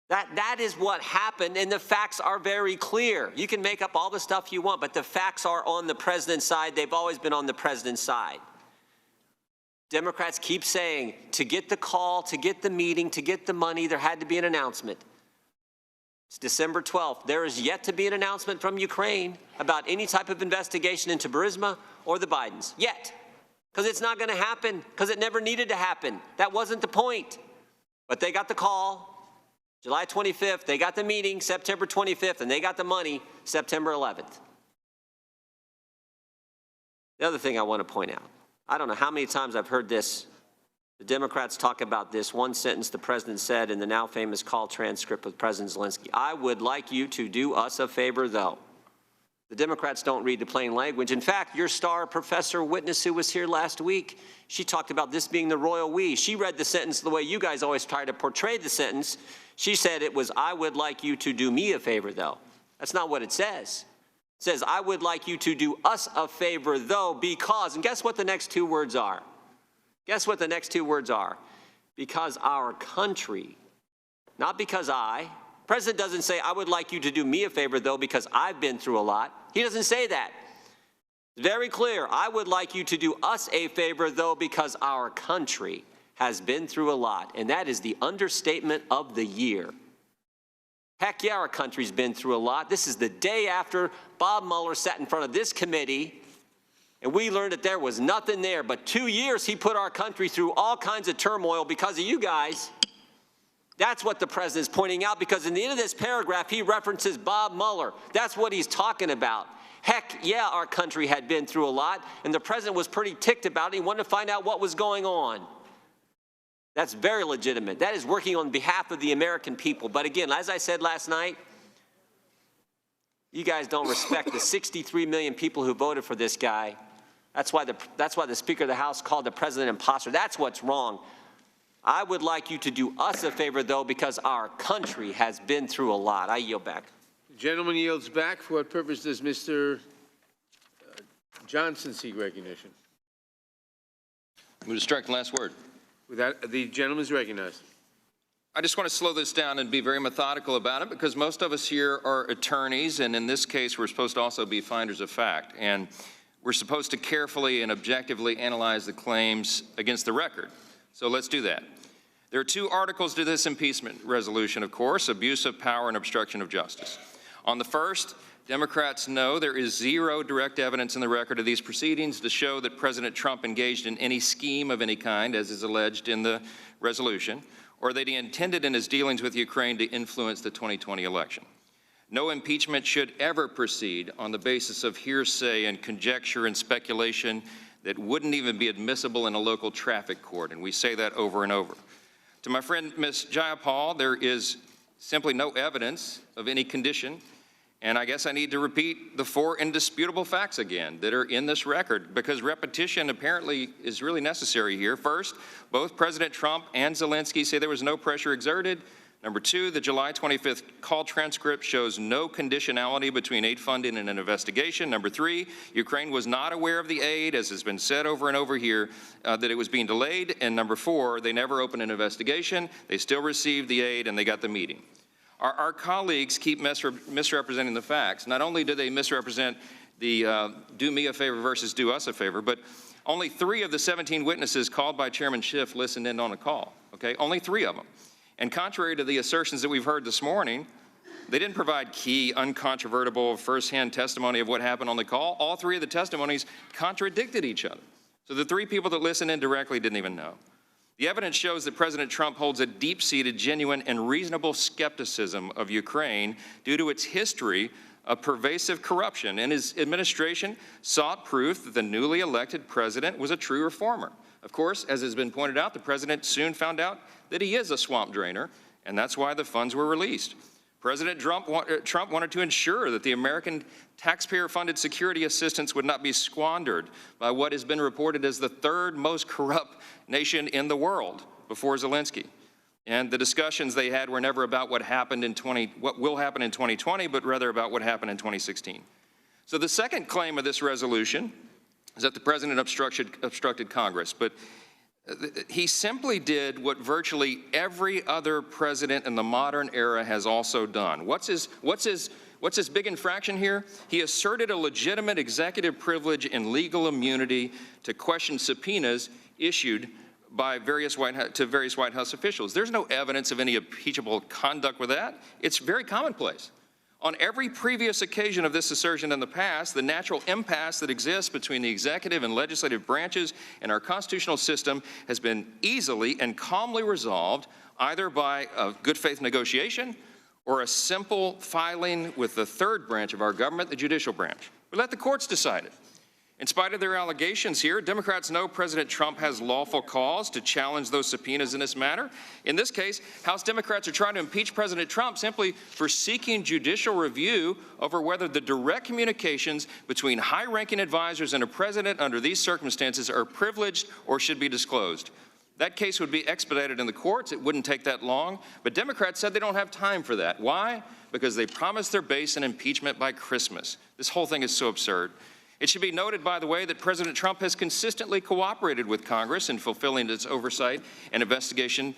That is what happened, and the facts are very clear. You can make up all the stuff you want, but the facts are on the president's side. They've always been on the president's side. Democrats keep saying, to get the call, to get the meeting, to get the money, there had to be an announcement. It's December 12th. There is yet to be an announcement from Ukraine about any type of investigation into Burisma or the Bidens. Yet. Because it's not going to happen. Because it never needed to happen. That wasn't the point. But they got the call July 25th. They got the meeting September 25th. And they got the money September 11th. The other thing I want to point out. I don't know how many times I've heard this. The Democrats talk about this one sentence the president said in the now famous call transcript with President Zelensky. I would like you to do us a favor, though. The Democrats don't read the plain language. In fact, your star professor witness who was here last week, she talked about this being the royal we. She read the sentence the way you guys always try to portray the sentence. She said it was, I would like you to do me a favor, though. That's not what it says. It says, I would like you to do us a favor, though, because, and guess what the next two words are? Guess what the next two words are? Because our country, not because I. President doesn't say, I would like you to do me a favor, though, because I've been through a lot. He doesn't say that. Very clear. I would like you to do us a favor, though, because our country has been through a lot. And that is the understatement of the year. Heck yeah, our country's been through a lot. This is the day after Bob Mueller sat in front of this committee, and we learned that there was nothing there. But 2 years he put our country through all kinds of turmoil because of you guys. That's what the president is pointing out, because in the end of this paragraph, he references Bob Mueller. That's what he's talking about. Heck yeah, our country had been through a lot, and the president was pretty ticked about it. He wanted to find out what was going on. That's very legitimate. That is working on behalf of the American people. But again, as I said last night, you guys don't respect the 63 million people who voted for this guy. That's why the Speaker of the House called the president an imposter. That's what's wrong. I would like you to do us a favor, though, because our country has been through a lot. I yield back. The gentleman yields back. For what purpose does Mr. Johnson seek recognition? Move to strike the last word. With that, the gentleman is recognized. I just want to slow this down and be very methodical about it, because most of us here are attorneys, and in this case, we're supposed to also be finders of fact. And we're supposed to carefully and objectively analyze the claims against the record. So let's do that. There are two articles to this impeachment resolution, of course, abuse of power and obstruction of justice. On the first, Democrats know there is zero direct evidence in the record of these proceedings to show that President Trump engaged in any scheme of any kind, as is alleged in the resolution, or that he intended in his dealings with Ukraine to influence the 2020 election. No impeachment should ever proceed on the basis of hearsay and conjecture and speculation that wouldn't even be admissible in a local traffic court, and we say that over and over. To my friend, Ms. Jayapal, there is simply no evidence of any condition, and I guess I need to repeat the four indisputable facts again that are in this record, because repetition apparently is really necessary here. First, both President Trump and Zelensky say there was no pressure exerted. Number two, the July 25th call transcript shows no conditionality between aid funding and an investigation. Number three, Ukraine was not aware of the aid, as has been said over and over here, that it was being delayed. And number four, they never opened an investigation. They still received the aid and they got the meeting. Our colleagues keep misrepresenting the facts. Not only do they misrepresent the do me a favor versus do us a favor, but only 3 of the 17 witnesses called by Chairman Schiff listened in on a call, okay? Only 3 of them. And contrary to the assertions that we've heard this morning, they didn't provide key, uncontrovertible, firsthand testimony of what happened on the call. All 3 of the testimonies contradicted each other. So the 3 people that listened in directly didn't even know. The evidence shows that President Trump holds a deep-seated, genuine, and reasonable skepticism of Ukraine due to its history of pervasive corruption, and his administration sought proof that the newly elected president was a true reformer. Of course, as has been pointed out, the president soon found out that he is a swamp drainer, and that's why the funds were released. President Trump wanted to ensure that the American taxpayer-funded security assistance would not be squandered by what has been reported as the 3rd most corrupt nation in the world before Zelensky. And the discussions they had were never about what will happen in 2020, but rather about what happened in 2016. So the second claim of this resolution is that the president obstructed Congress, but he simply did what virtually every other president in the modern era has also done. What's his big infraction here? He asserted a legitimate executive privilege and legal immunity to question subpoenas issued by various White House officials. There's no evidence of any impeachable conduct with that. It's very commonplace. On every previous occasion of this assertion in the past, the natural impasse that exists between the executive and legislative branches in our constitutional system has been easily and calmly resolved either by a good faith negotiation or a simple filing with the 3rd branch of our government, the judicial branch. We let the courts decide it. In spite of their allegations here, Democrats know President Trump has lawful cause to challenge those subpoenas in this matter. In this case, House Democrats are trying to impeach President Trump simply for seeking judicial review over whether the direct communications between high-ranking advisors and a president under these circumstances are privileged or should be disclosed. That case would be expedited in the courts. It wouldn't take that long. But Democrats said they don't have time for that. Why? Because they promised their base an impeachment by Christmas. This whole thing is so absurd. It should be noted, by the way, that President Trump has consistently cooperated with Congress in fulfilling its oversight and investigation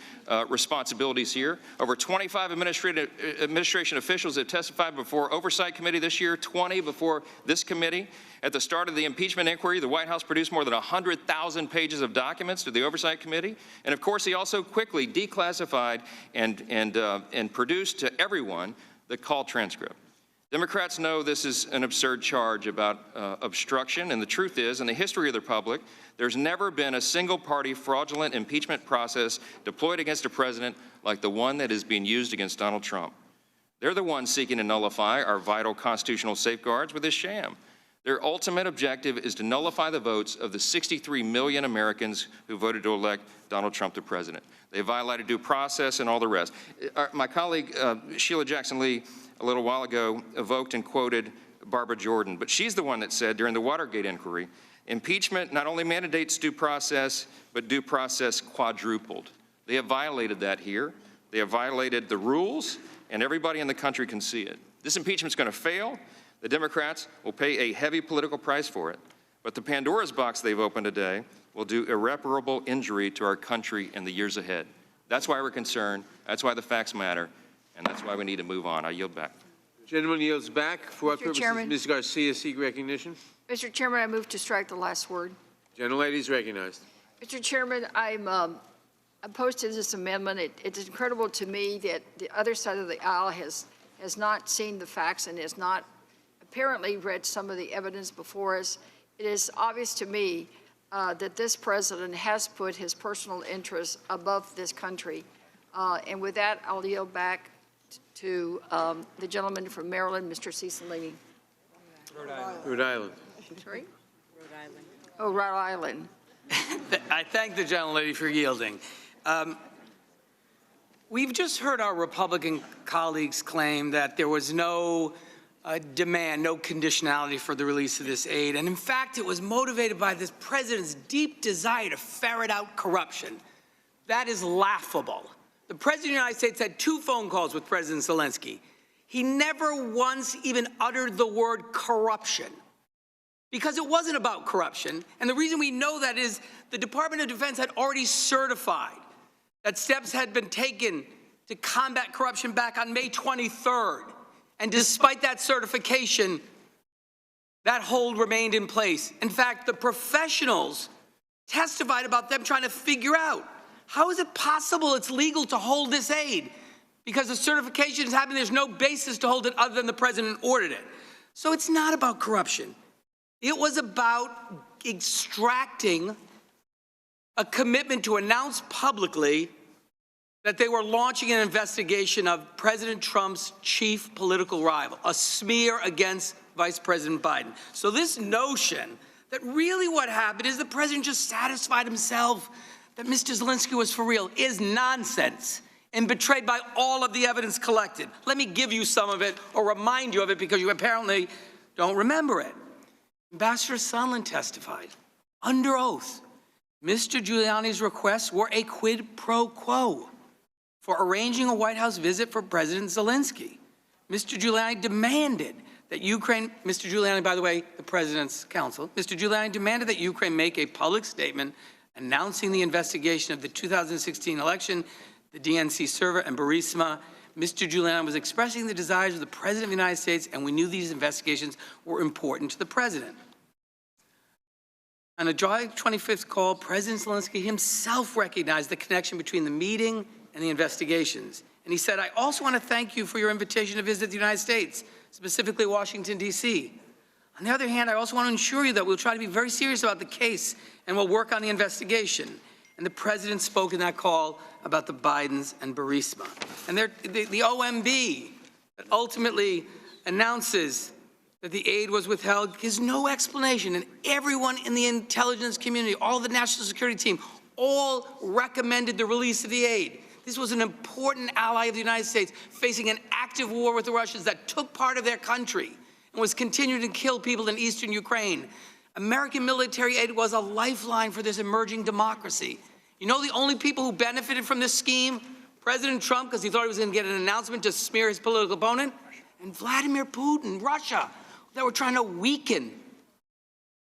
responsibilities here. Over 25 administration officials have testified before Oversight Committee this year, 20 before this committee. At the start of the impeachment inquiry, the White House produced more than 100,000 pages of documents to the Oversight Committee. And of course, he also quickly declassified and produced to everyone the call transcript. Democrats know this is an absurd charge about obstruction, and the truth is, in the history of the Republic, there's never been a single-party fraudulent impeachment process deployed against a president like the one that is being used against Donald Trump. They're the ones seeking to nullify our vital constitutional safeguards with this sham. Their ultimate objective is to nullify the votes of the 63 million Americans who voted to elect Donald Trump to president. They violated due process and all the rest. My colleague, Sheila Jackson-Lee, a little while ago, evoked and quoted Barbara Jordan, but she's the one that said during the Watergate inquiry, impeachment not only mandates due process, but due process quadrupled. They have violated that here. They have violated the rules, and everybody in the country can see it. This impeachment's going to fail. The Democrats will pay a heavy political price for it, but the Pandora's box they've opened today will do irreparable injury to our country in the years ahead. That's why we're concerned. That's why the facts matter. And that's why we need to move on. I yield back. The gentleman yields back. For what purposes? Chairman. Ms. Garcia seek recognition. Mr. Chairman, I move to strike the last word. Gentlelady is recognized. Mr. Chairman, I'm opposed to this amendment. It's incredible to me that the other side of the aisle has not seen the facts and has not apparently read some of the evidence before us. It is obvious to me that this president has put his personal interests above this country. And with that, I'll yield back to the gentleman from Maryland, Mr. Cicilline. Rhode Island. Sorry? Rhode Island. Oh, Rhode Island. I thank the gentlelady for yielding. We've just heard our Republican colleagues claim that there was no demand, no conditionality for the release of this aid. And in fact, it was motivated by this president's deep desire to ferret out corruption. That is laughable. The President of the United States had 2 phone calls with President Zelensky. He never once even uttered the word corruption because it wasn't about corruption. And the reason we know that is the Department of Defense had already certified that steps had been taken to combat corruption back on May 23rd. And despite that certification, that hold remained in place. In fact, the professionals testified about them trying to figure out how is it possible it's legal to hold this aid? Because the certification is happening, there's no basis to hold it other than the president ordered it. So it's not about corruption. It was about extracting a commitment to announce publicly that they were launching an investigation of President Trump's chief political rival, a smear against Vice President Biden. So this notion that really what happened is the president just satisfied himself that Mr. Zelensky was for real is nonsense and betrayed by all of the evidence collected. Let me give you some of it or remind you of it because you apparently don't remember it. Ambassador Sondland testified under oath. Mr. Giuliani's requests were a quid pro quo for arranging a White House visit for President Zelensky. Mr. Giuliani demanded that Ukraine, Mr. Giuliani, by the way, the president's counsel, Mr. Giuliani demanded that Ukraine make a public statement announcing the investigation of the 2016 election, the DNC server, and Burisma. Mr. Giuliani was expressing the desires of the President of the United States, and we knew these investigations were important to the President. On a July 25th call, President Zelensky himself recognized the connection between the meeting and the investigations. And he said, I also want to thank you for your invitation to visit the United States, specifically Washington, D.C. On the other hand, I also want to assure you that we'll try to be very serious about the case and we'll work on the investigation. And the president spoke in that call about the Bidens and Burisma. And the OMB that ultimately announces that the aid was withheld gives no explanation, and everyone in the intelligence community, all the national security team, all recommended the release of the aid. This was an important ally of the United States facing an active war with the Russians that took part of their country and was continuing to kill people in eastern Ukraine. American military aid was a lifeline for this emerging democracy. You know the only people who benefited from this scheme? President Trump, because he thought he was going to get an announcement to smear his political opponent, and Vladimir Putin, Russia, that were trying to weaken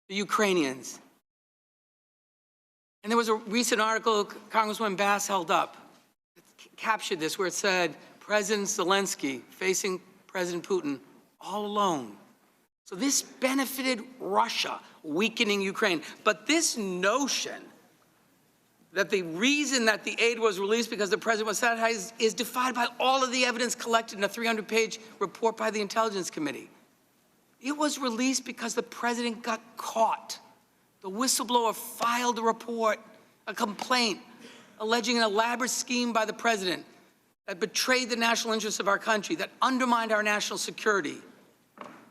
the Ukrainians. And there was a recent article Congresswoman Bass held up that captured this, where it said, President Zelensky facing President Putin all alone. So this benefited Russia, weakening Ukraine. But this notion that the reason that the aid was released because the president was satisfied is defied by all of the evidence collected in a 300-page report by the Intelligence Committee. It was released because the president got caught. The whistleblower filed a report, a complaint, alleging an elaborate scheme by the president that betrayed the national interests of our country, that undermined our national security,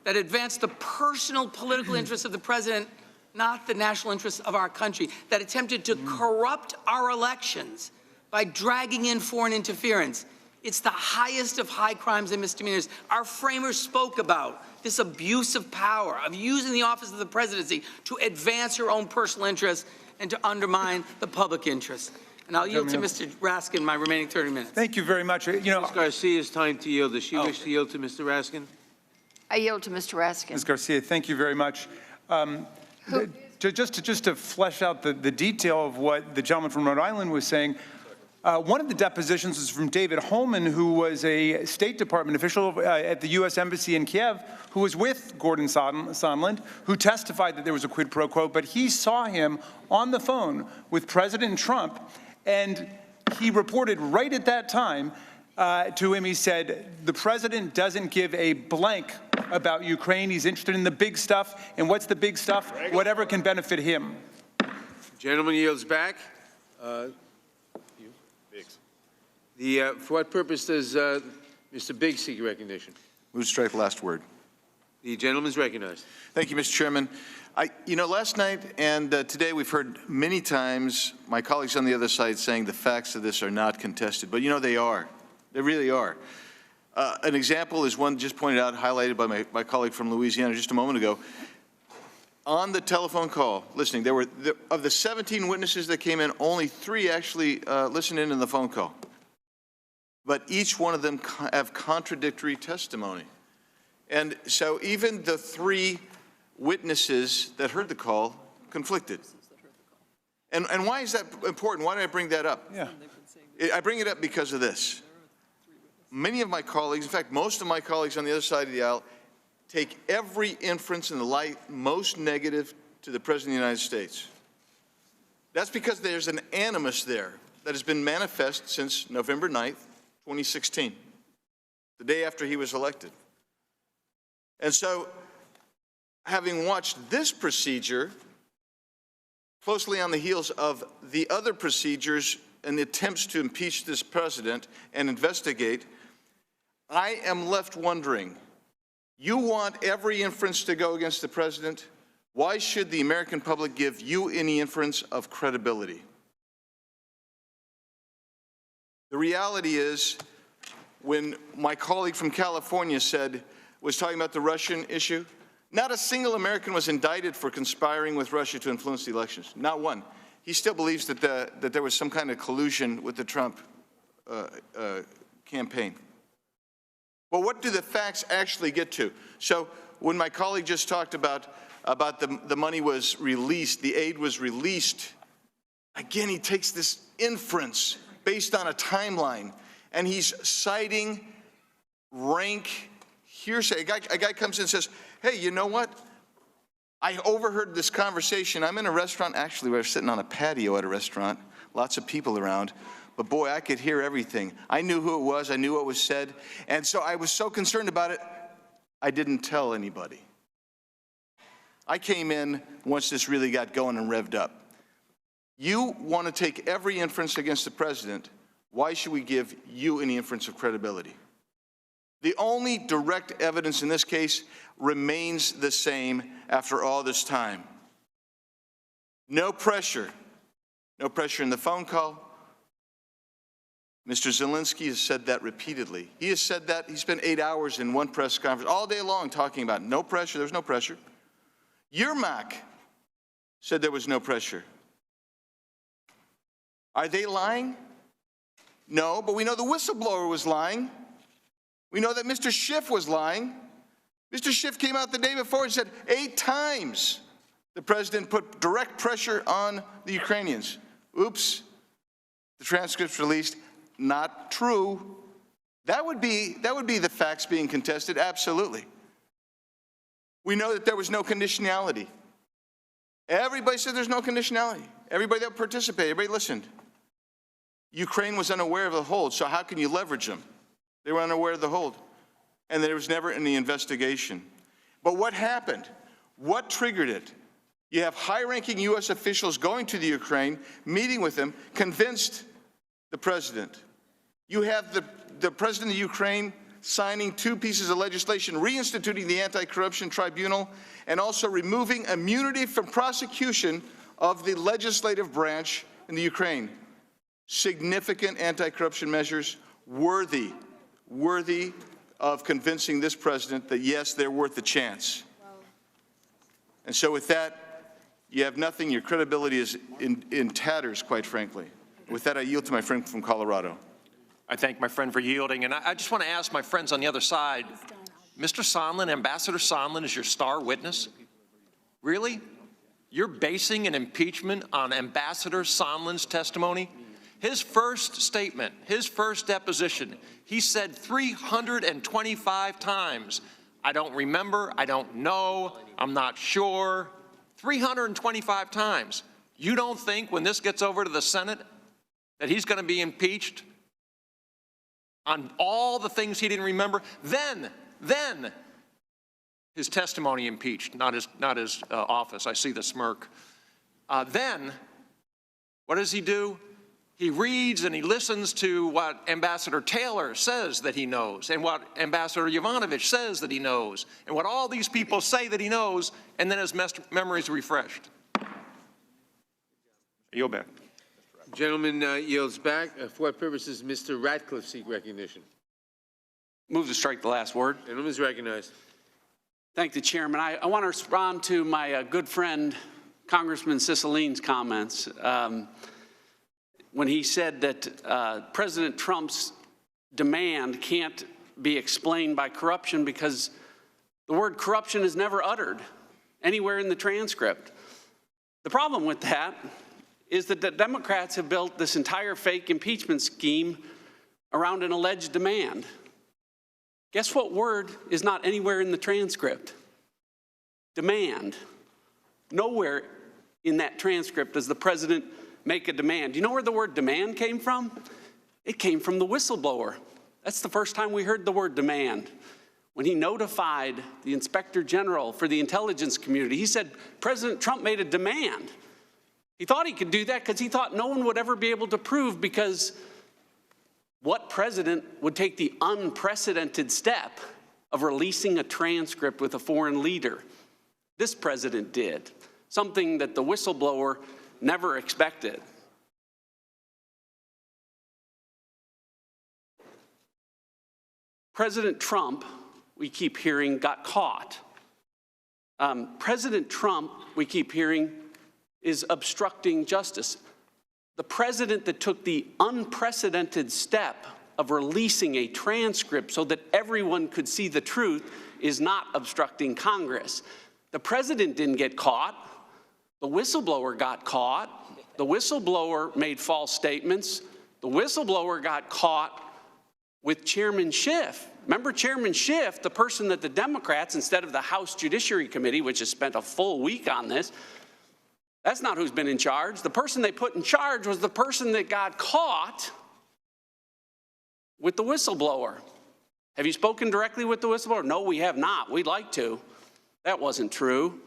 that advanced the personal political interests of the president, not the national interests of our country, that attempted to corrupt our elections by dragging in foreign interference. It's the highest of high crimes and misdemeanors. Our framers spoke about this abuse of power, of using the office of the presidency to advance your own personal interests and to undermine the public interest. And I'll yield to Mr. Raskin my remaining 30 minutes. Thank you very much. You know, Ms. Garcia's time to yield. Does she wish to yield to Mr. Raskin? I yield to Mr. Raskin. Ms. Garcia, thank you very much. Just to flesh out the detail of what the gentleman from Rhode Island was saying, one of the depositions was from David Holman, who was a State Department official at the U.S. Embassy in Kiev, who was with Gordon Sondland, who testified that there was a quid pro quo, but he saw him on the phone with President Trump, and he reported right at that time to him, he said, the president doesn't give a blank about Ukraine. He's interested in the big stuff. And what's the big stuff? Whatever can benefit him. Gentleman yields back. For what purpose does Mr. Biggs seek recognition? Move to strike the last word. The gentleman is recognized. Thank you, Mr. Chairman. Last night and today we've heard many times my colleagues on the other side saying the facts of this are not contested, but they are. They really are. An example is one just pointed out, highlighted by my colleague from Louisiana just a moment ago. On the telephone call, listening, there were, of the 17 witnesses that came in, only 3 actually listened in on the phone call. But each one of them have contradictory testimony. And so even the 3 witnesses that heard the call conflicted. And why is that important? Why did I bring that up? Yeah. I bring it up because of this. Many of my colleagues, in fact, most of my colleagues on the other side of the aisle, take every inference in the light most negative to the President of the United States. That's because there's an animus there that has been manifest since November 9th, 2016, the day after he was elected. And so, having watched this procedure closely on the heels of the other procedures and the attempts to impeach this president and investigate, I am left wondering, you want every inference to go against the president? Why should the American public give you any inference of credibility? The reality is, when my colleague from California was talking about the Russian issue, not a single American was indicted for conspiring with Russia to influence the elections. Not one. He still believes that there was some kind of collusion with the Trump campaign. But what do the facts actually get to? So when my colleague just talked about the money was released, the aid was released, again, he takes this inference based on a timeline, and he's citing rank hearsay. A guy comes in and says, hey, you know what? I overheard this conversation. I'm in a restaurant. Actually, we were sitting on a patio at a restaurant, lots of people around. But boy, I could hear everything. I knew who it was. I knew what was said. And so I was so concerned about it, I didn't tell anybody. I came in once this really got going and revved up. You want to take every inference against the president. Why should we give you any inference of credibility? The only direct evidence in this case remains the same after all this time. No pressure. No pressure in the phone call. Mr. Zelensky has said that repeatedly. He has said that. He spent 8 hours in one press conference all day long talking about no pressure. There's no pressure. Yermak said there was no pressure. Are they lying? No, but we know the whistleblower was lying. We know that Mr. Schiff was lying. Mr. Schiff came out the day before and said 8 times the president put direct pressure on the Ukrainians. Oops, the transcript's released. Not true. That would be the facts being contested, absolutely. We know that there was no conditionality. Everybody said there's no conditionality. Everybody that participated, everybody listened. Ukraine was unaware of the hold, so how can you leverage them? They were unaware of the hold. And there was never any investigation. But what happened? What triggered it? You have high-ranking U.S. officials going to the Ukraine, meeting with them, convinced the president. You have the president of Ukraine signing 2 pieces of legislation reinstituting the anti-corruption tribunal and also removing immunity from prosecution of the legislative branch in the Ukraine. Significant anti-corruption measures worthy of convincing this president that, yes, they're worth a chance. And so with that, you have nothing. Your credibility is in tatters, quite frankly. With that, I yield to my friend from Colorado. I thank my friend for yielding, and I just want to ask my friends on the other side, Mr. Sondland, Ambassador Sondland is your star witness? Really? You're basing an impeachment on Ambassador Sondland's testimony? His first statement, his first deposition, he said 325 times, I don't remember, I don't know, I'm not sure. 325 times. You don't think when this gets over to the Senate that he's going to be impeached on all the things he didn't remember? Then his testimony impeached, not his office. I see the smirk. Then, what does he do? He reads and he listens to what Ambassador Taylor says that he knows, and what Ambassador Yovanovitch says that he knows, and what all these people say that he knows, and then his memory is refreshed. Yield back. Gentleman yields back. For what purposes Mr. Ratcliffe seek recognition? Move to strike the last word. Gentleman is recognized. Thank the chairman. I want to respond to my good friend, Congressman Ciciline's comments. When he said that President Trump's demand can't be explained by corruption because the word corruption is never uttered anywhere in the transcript. The problem with that is that the Democrats have built this entire fake impeachment scheme around an alleged demand. Guess what word is not anywhere in the transcript? Demand. Nowhere in that transcript does the president make a demand. Do you know where the word demand came from? It came from the whistleblower. That's the first time we heard the word demand. When he notified the Inspector General for the intelligence community, he said President Trump made a demand. He thought he could do that because he thought no one would ever be able to prove, because what president would take the unprecedented step of releasing a transcript with a foreign leader? This president did, something that the whistleblower never expected. President Trump, we keep hearing, got caught. President Trump, we keep hearing, is obstructing justice. The president that took the unprecedented step of releasing a transcript so that everyone could see the truth is not obstructing Congress. The president didn't get caught. The whistleblower got caught. The whistleblower made false statements. The whistleblower got caught with Chairman Schiff. Remember Chairman Schiff, the person that the Democrats, instead of the House Judiciary Committee, which has spent a full week on this, that's not who's been in charge. The person they put in charge was the person that got caught with the whistleblower. Have you spoken directly with the whistleblower? No, we have not. We'd like to. That wasn't true.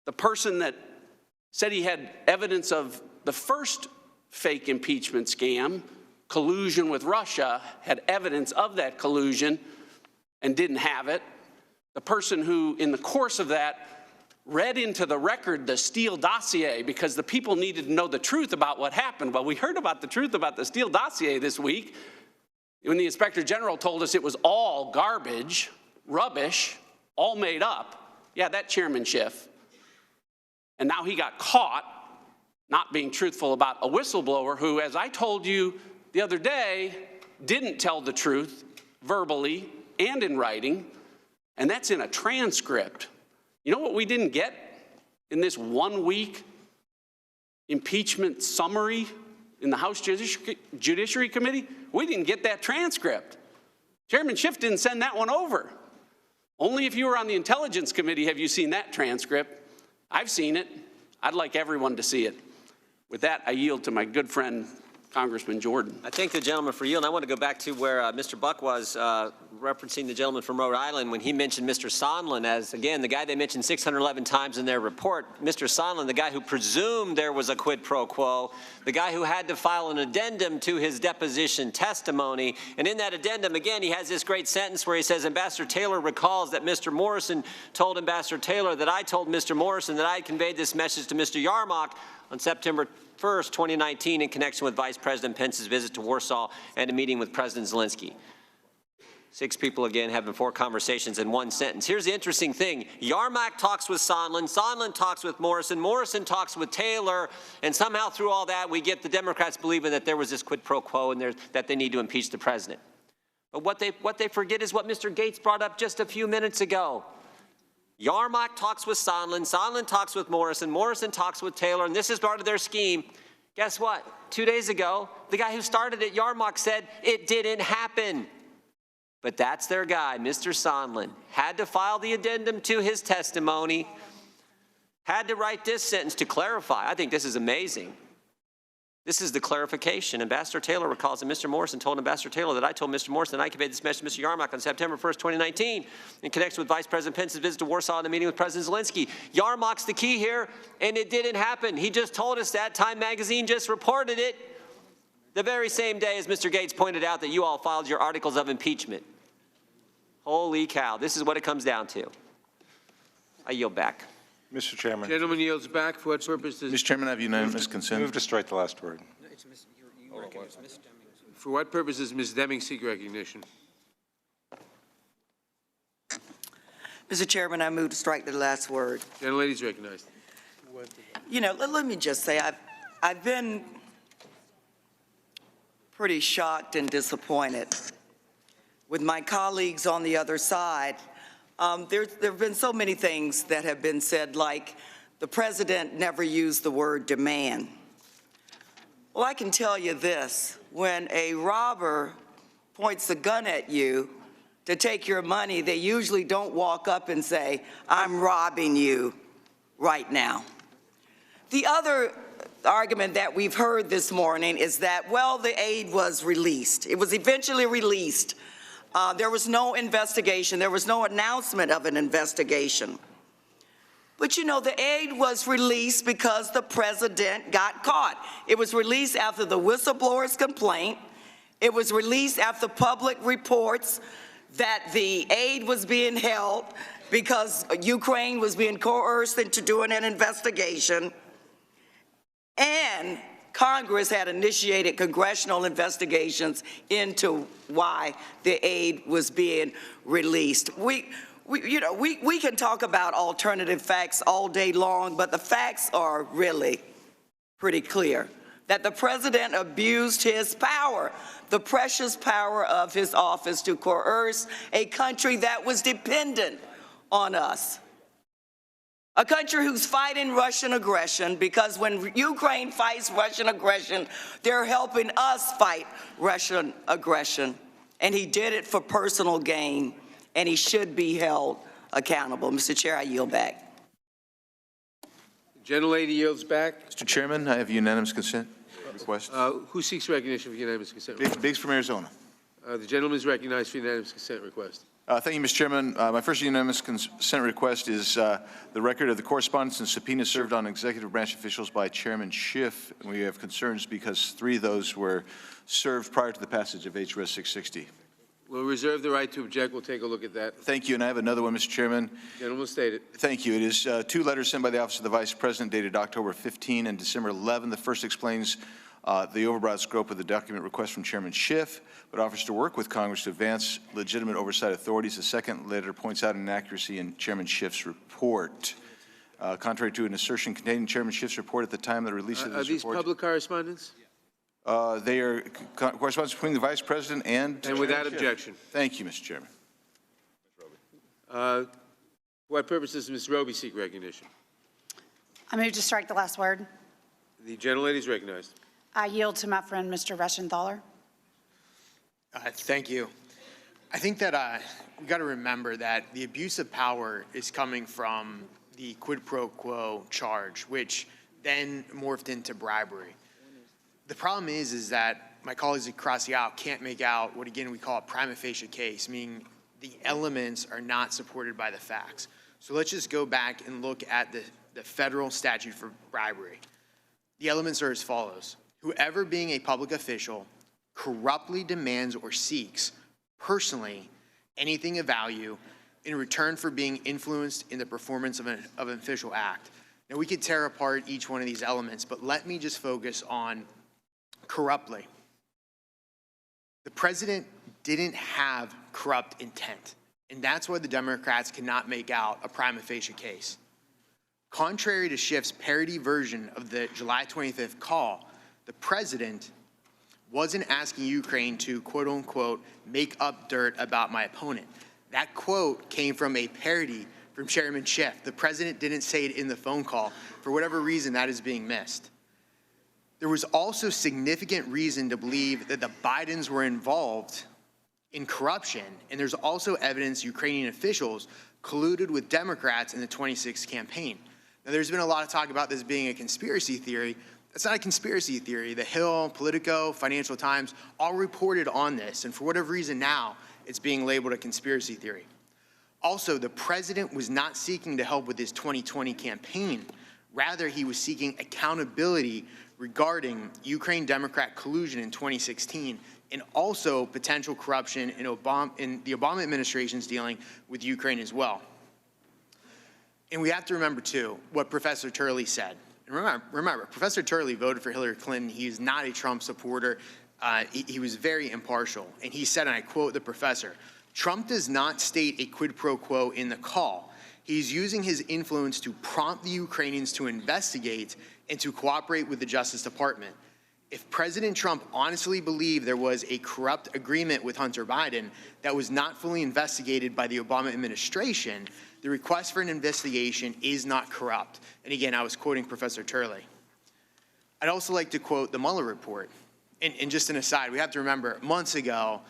The person that said he had evidence of the first fake impeachment scam, collusion with Russia, had evidence of that collusion. and didn't have it, the person who, in the course of that, read into the record the Steele dossier because the people needed to know the truth about what happened. Well, we heard about the truth about the Steele dossier this week when the Inspector General told us it was all garbage, rubbish, all made up. Yeah, that Chairman Schiff. And now he got caught not being truthful about a whistleblower who, as I told you the other day, didn't tell the truth verbally and in writing, and that's in a transcript. You know what we didn't get in this 1 week impeachment summary in the House Judiciary Committee? We didn't get that transcript. Chairman Schiff didn't send that one over. Only if you were on the Intelligence Committee have you seen that transcript. I've seen it. I'd like everyone to see it. With that, I yield to my good friend, Congressman Jordan. I thank the gentleman for yielding. I want to go back to where Mr. Buck was referencing the gentleman from Rhode Island when he mentioned Mr. Sondland as, again, the guy they mentioned 611 times in their report. Mr. Sondland, the guy who presumed there was a quid pro quo, the guy who had to file an addendum to his deposition testimony. And in that addendum, again, he has this great sentence where he says, Ambassador Taylor recalls that Mr. Morrison told Ambassador Taylor that I told Mr. Morrison that I had conveyed this message to Mr. Yarmouk on September 1st, 2019, in connection with Vice President Pence's visit to Warsaw and a meeting with President Zelensky. 6 people, again, having 4 conversations in 1 sentence. Here's the interesting thing. Yarmouk talks with Sondland. Sondland talks with Morrison. Morrison talks with Taylor. And somehow through all that, we get the Democrats believing that there was this quid pro quo and that they need to impeach the president. But what they forget is what Mr. Gates brought up just a few minutes ago. Yarmouk talks with Sondland. Sondland talks with Morrison. Morrison talks with Taylor. And this is part of their scheme. Guess what? 2 days ago, the guy who started it, Yarmouk, said it didn't happen. But that's their guy, Mr. Sondland. Had to file the addendum to his testimony. Had to write this sentence to clarify. I think this is amazing. This is the clarification. Ambassador Taylor recalls that Mr. Morrison told Ambassador Taylor that I told Mr. Morrison that I conveyed this message to Mr. Yarmouk on September 1st, 2019, in connection with Vice President Pence's visit to Warsaw and a meeting with President Zelensky. Yarmouk's the key here, and it didn't happen. He just told us that. Time magazine just reported it the very same day as Mr. Gates pointed out that you all filed your articles of impeachment. Holy cow. This is what it comes down to. I yield back. Mr. Chairman. Gentleman yields back. For what purpose does... Mr. Chairman, I have unanimous consent. Move to strike the last word. For what purpose does Ms. Deming seek recognition? Mr. Chairman, I move to strike the last word. Gentlelady is recognized. You know, let me just say, I've been pretty shocked and disappointed with my colleagues on the other side. There have been so many things that have been said, like the president never used the word demand. Well, I can tell you this, when a robber points a gun at you to take your money, they usually don't walk up and say, I'm robbing you right now. The other argument that we've heard this morning is that, well, the aid was released. It was eventually released. There was no investigation. There was no announcement of an investigation. But you know, the aid was released because the president got caught. It was released after the whistleblower's complaint. It was released after public reports that the aid was being held because Ukraine was being coerced into doing an investigation. And Congress had initiated congressional investigations into why the aid was being released. We can talk about alternative facts all day long, but the facts are really pretty clear. That the president abused his power, the precious power of his office to coerce a country that was dependent on us. A country who's fighting Russian aggression, because when Ukraine fights Russian aggression, they're helping us fight Russian aggression. And he did it for personal gain, and he should be held accountable. Mr. Chair, I yield back. Gentlelady yields back. Mr. Chairman, I have unanimous consent request. Who seeks recognition for unanimous consent? Biggs from Arizona. The gentleman is recognized for unanimous consent request. Thank you, Mr. Chairman. My first unanimous consent request is the record of the correspondence and subpoenas served on executive branch officials by Chairman Schiff. We have concerns because 3 of those were served prior to the passage of HRS 660. We'll reserve the right to object. We'll take a look at that. Thank you, and I have another one, Mr. Chairman. Gentleman stated. Thank you. It is 2 letters sent by the Office of the Vice President dated October 15 and December 11. The first explains the overbroad scope of the document request from Chairman Schiff, but offers to work with Congress to advance legitimate oversight authorities. The second letter points out an inaccuracy in Chairman Schiff's report. Contrary to an assertion contained in Chairman Schiff's report at the time of the release of this Are these report. public correspondence? They are correspondence between the Vice President and without objection. Thank you, Mr. Chairman. For what purposes does Ms. Roby seek recognition? I move to strike the last word. The gentlelady is recognized. I yield to my friend, Mr. Reschenthaler. Thank you. I think that we got to remember that the abuse of power is coming from the quid pro quo charge, which then morphed into bribery. The problem is that my colleagues across the aisle can't make out what, again, we call a prima facie case, meaning the elements are not supported by the facts. So let's just go back and look at the federal statute for bribery. The elements are as follows. Whoever, being a public official, corruptly demands or seeks personally anything of value in return for being influenced in the performance of an official act. Now, we could tear apart each one of these elements, but let me just focus on corruptly. The president didn't have corrupt intent, and that's why the Democrats cannot make out a prima facie case. Contrary to Schiff's parody version of the July 25th call, the president wasn't asking Ukraine to, quote unquote, make up dirt about my opponent. That quote came from a parody from Chairman Schiff. The president didn't say it in the phone call. For whatever reason, that is being missed. There was also significant reason to believe that the Bidens were involved in corruption, and there's also evidence Ukrainian officials colluded with Democrats in the 26th campaign. Now, there's been a lot of talk about this being a conspiracy theory. That's not a conspiracy theory. The Hill, Politico, Financial Times all reported on this, and for whatever reason now, it's being labeled a conspiracy theory. Also, the president was not seeking to help with his 2020 campaign. Rather, he was seeking accountability regarding Ukraine Democrat collusion in 2016 and also potential corruption in the Obama administration's dealing with Ukraine as well. And we have to remember, too, what Professor Turley said. And remember, Professor Turley voted for Hillary Clinton. He is not a Trump supporter. He was very impartial. And he said, and I quote the professor, "Trump does not state a quid pro quo in the call. He's using his influence to prompt the Ukrainians to investigate and to cooperate with the Justice Department. If President Trump honestly believed there was a corrupt agreement with Hunter Biden that was not fully investigated by the Obama administration, the request for an investigation is not corrupt." And again, I was quoting Professor Turley. I'd also like to quote the Mueller report. And just an aside, we have to remember, months ago,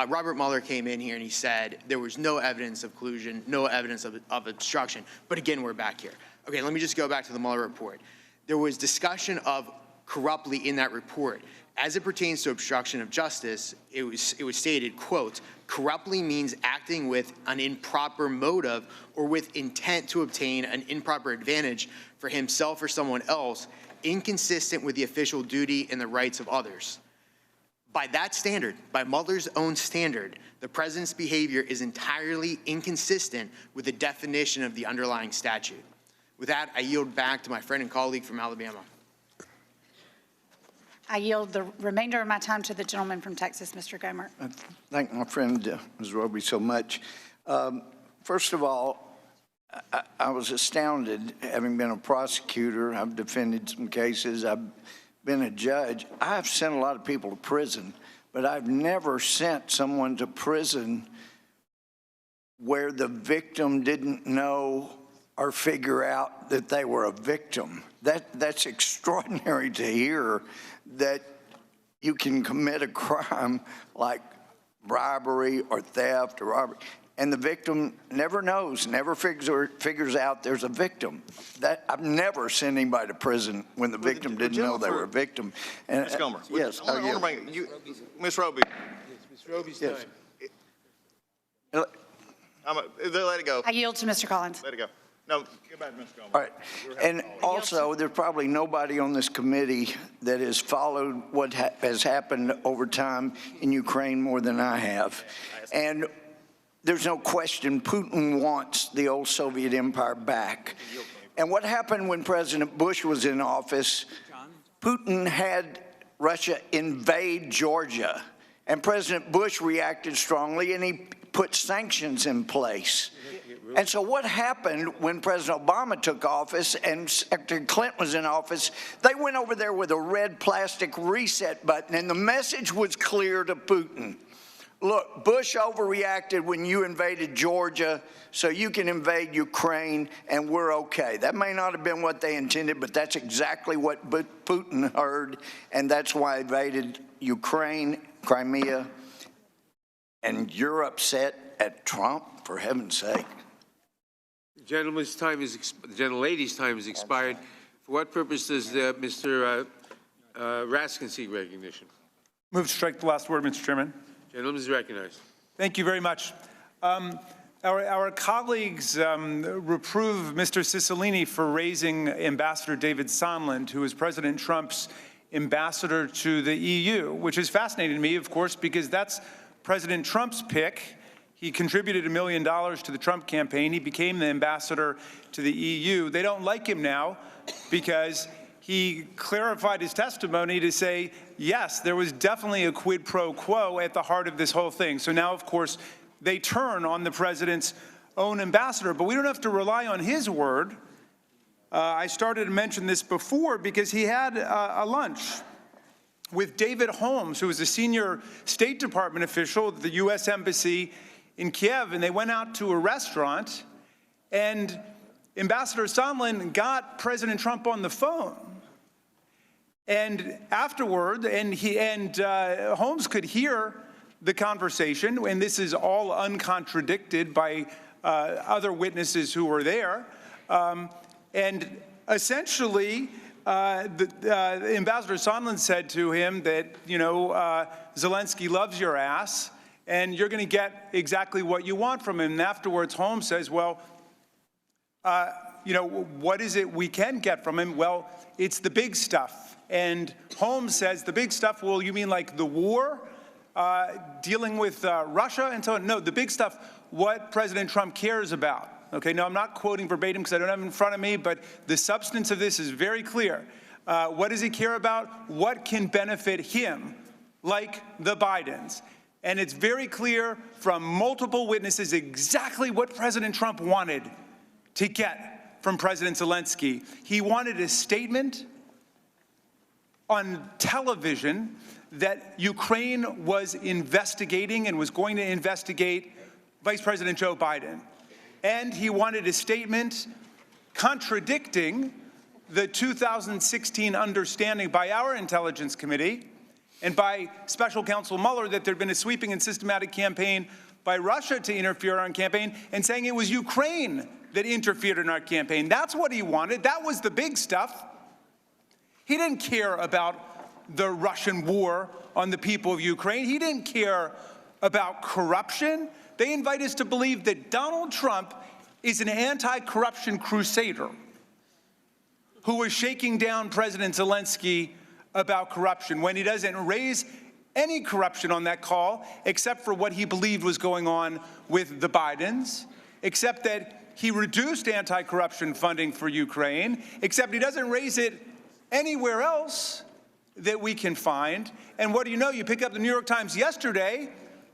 Robert Mueller came in here and he said there was no evidence of collusion, no evidence of obstruction. But again, we're back here. Okay, let me just go back to the Mueller report. There was discussion of corruptly in that report. As it pertains to obstruction of justice, it was stated, quote, "Corruptly means acting with an improper motive or with intent to obtain an improper advantage for himself or someone else, inconsistent with the official duty and the rights of others." By that standard, by Mueller's own standard, the president's behavior is entirely inconsistent with the definition of the underlying statute. With that, I yield back to my friend and colleague from Alabama. I yield the remainder of my time to the gentleman from Texas, Mr. Gomer. Thank my friend, Ms. Roby, so much. First of all, I was astounded, having been a prosecutor. I've defended some cases. I've been a judge. I've sent a lot of people to prison, but I've never sent someone to prison where the victim didn't know or figure out that they were a victim. That's extraordinary to hear, that you can commit a crime like bribery or theft or robbery, and the victim never knows, never figures out there's a victim. That I've never sent anybody to prison when the victim didn't know they were a victim. And, Ms. Gomer, yes, I want to bring Ms. Roby. Ms. Roby's yes. time. Let it go. I yield to Mr. Collins. Let it go. No, get back, Mr. Goldman. All right. And also, there's probably nobody on this committee that has followed what has happened over time in Ukraine more than I have. And there's no question Putin wants the old Soviet empire back. And what happened when President Bush was in office, Putin had Russia invade Georgia. And President Bush reacted strongly, and he put sanctions in place. And so what happened when President Obama took office and Secretary Clinton was in office? They went over there with a red plastic reset button, and the message was clear to Putin. Look, Bush overreacted when you invaded Georgia, so you can invade Ukraine, and we're okay. That may not have been what they intended, but that's exactly what Putin heard, and that's why he invaded Ukraine, Crimea, and you're upset at Trump, for heaven's sake. The gentlelady's time is expired. For what purpose does Mr. Raskin seek recognition? Move to strike the last word, Mr. Chairman. Gentleman is recognized. Thank you very much. Our colleagues reprove Mr. Cicilline for raising Ambassador David Sondland, who is President Trump's ambassador to the EU, which is fascinating to me, of course, because that's President Trump's pick. He contributed $1 million to the Trump campaign. He became the ambassador to the EU. They don't like him now because he clarified his testimony to say, yes, there was definitely a quid pro quo at the heart of this whole thing. So now, of course, they turn on the president's own ambassador. But we don't have to rely on his word. I started to mention this before because he had a lunch with David Holmes, who was a senior State Department official at the U.S. Embassy in Kiev, and they went out to a restaurant, and Ambassador Sondland got President Trump on the phone. And afterward, Holmes could hear the conversation, and this is all uncontradicted by other witnesses who were there. And essentially, Ambassador Sondland said to him that, Zelensky loves your ass, and you're going to get exactly what you want from him. And afterwards, Holmes says, well, what is it we can get from him? Well, it's the big stuff. And Holmes says, the big stuff, well, you mean like the war, dealing with Russia and so on? No, the big stuff, what President Trump cares about. Okay, now I'm not quoting verbatim because I don't have it in front of me, but the substance of this is very clear. What does he care about? What can benefit him, like the Bidens? And it's very clear from multiple witnesses exactly what President Trump wanted to get from President Zelensky. He wanted a statement on television that Ukraine was investigating and was going to investigate Vice President Joe Biden. And he wanted a statement contradicting the 2016 understanding by our Intelligence Committee and by Special Counsel Mueller that there had been a sweeping and systematic campaign by Russia to interfere in our campaign, and saying it was Ukraine that interfered in our campaign. That's what he wanted. That was the big stuff. He didn't care about the Russian war on the people of Ukraine. He didn't care about corruption. They invite us to believe that Donald Trump is an anti-corruption crusader who was shaking down President Zelensky about corruption when he doesn't raise any corruption on that call except for what he believed was going on with the Bidens, except that he reduced anti-corruption funding for Ukraine, except he doesn't raise it anywhere else that we can find. And what do you know? You pick up the New York Times yesterday,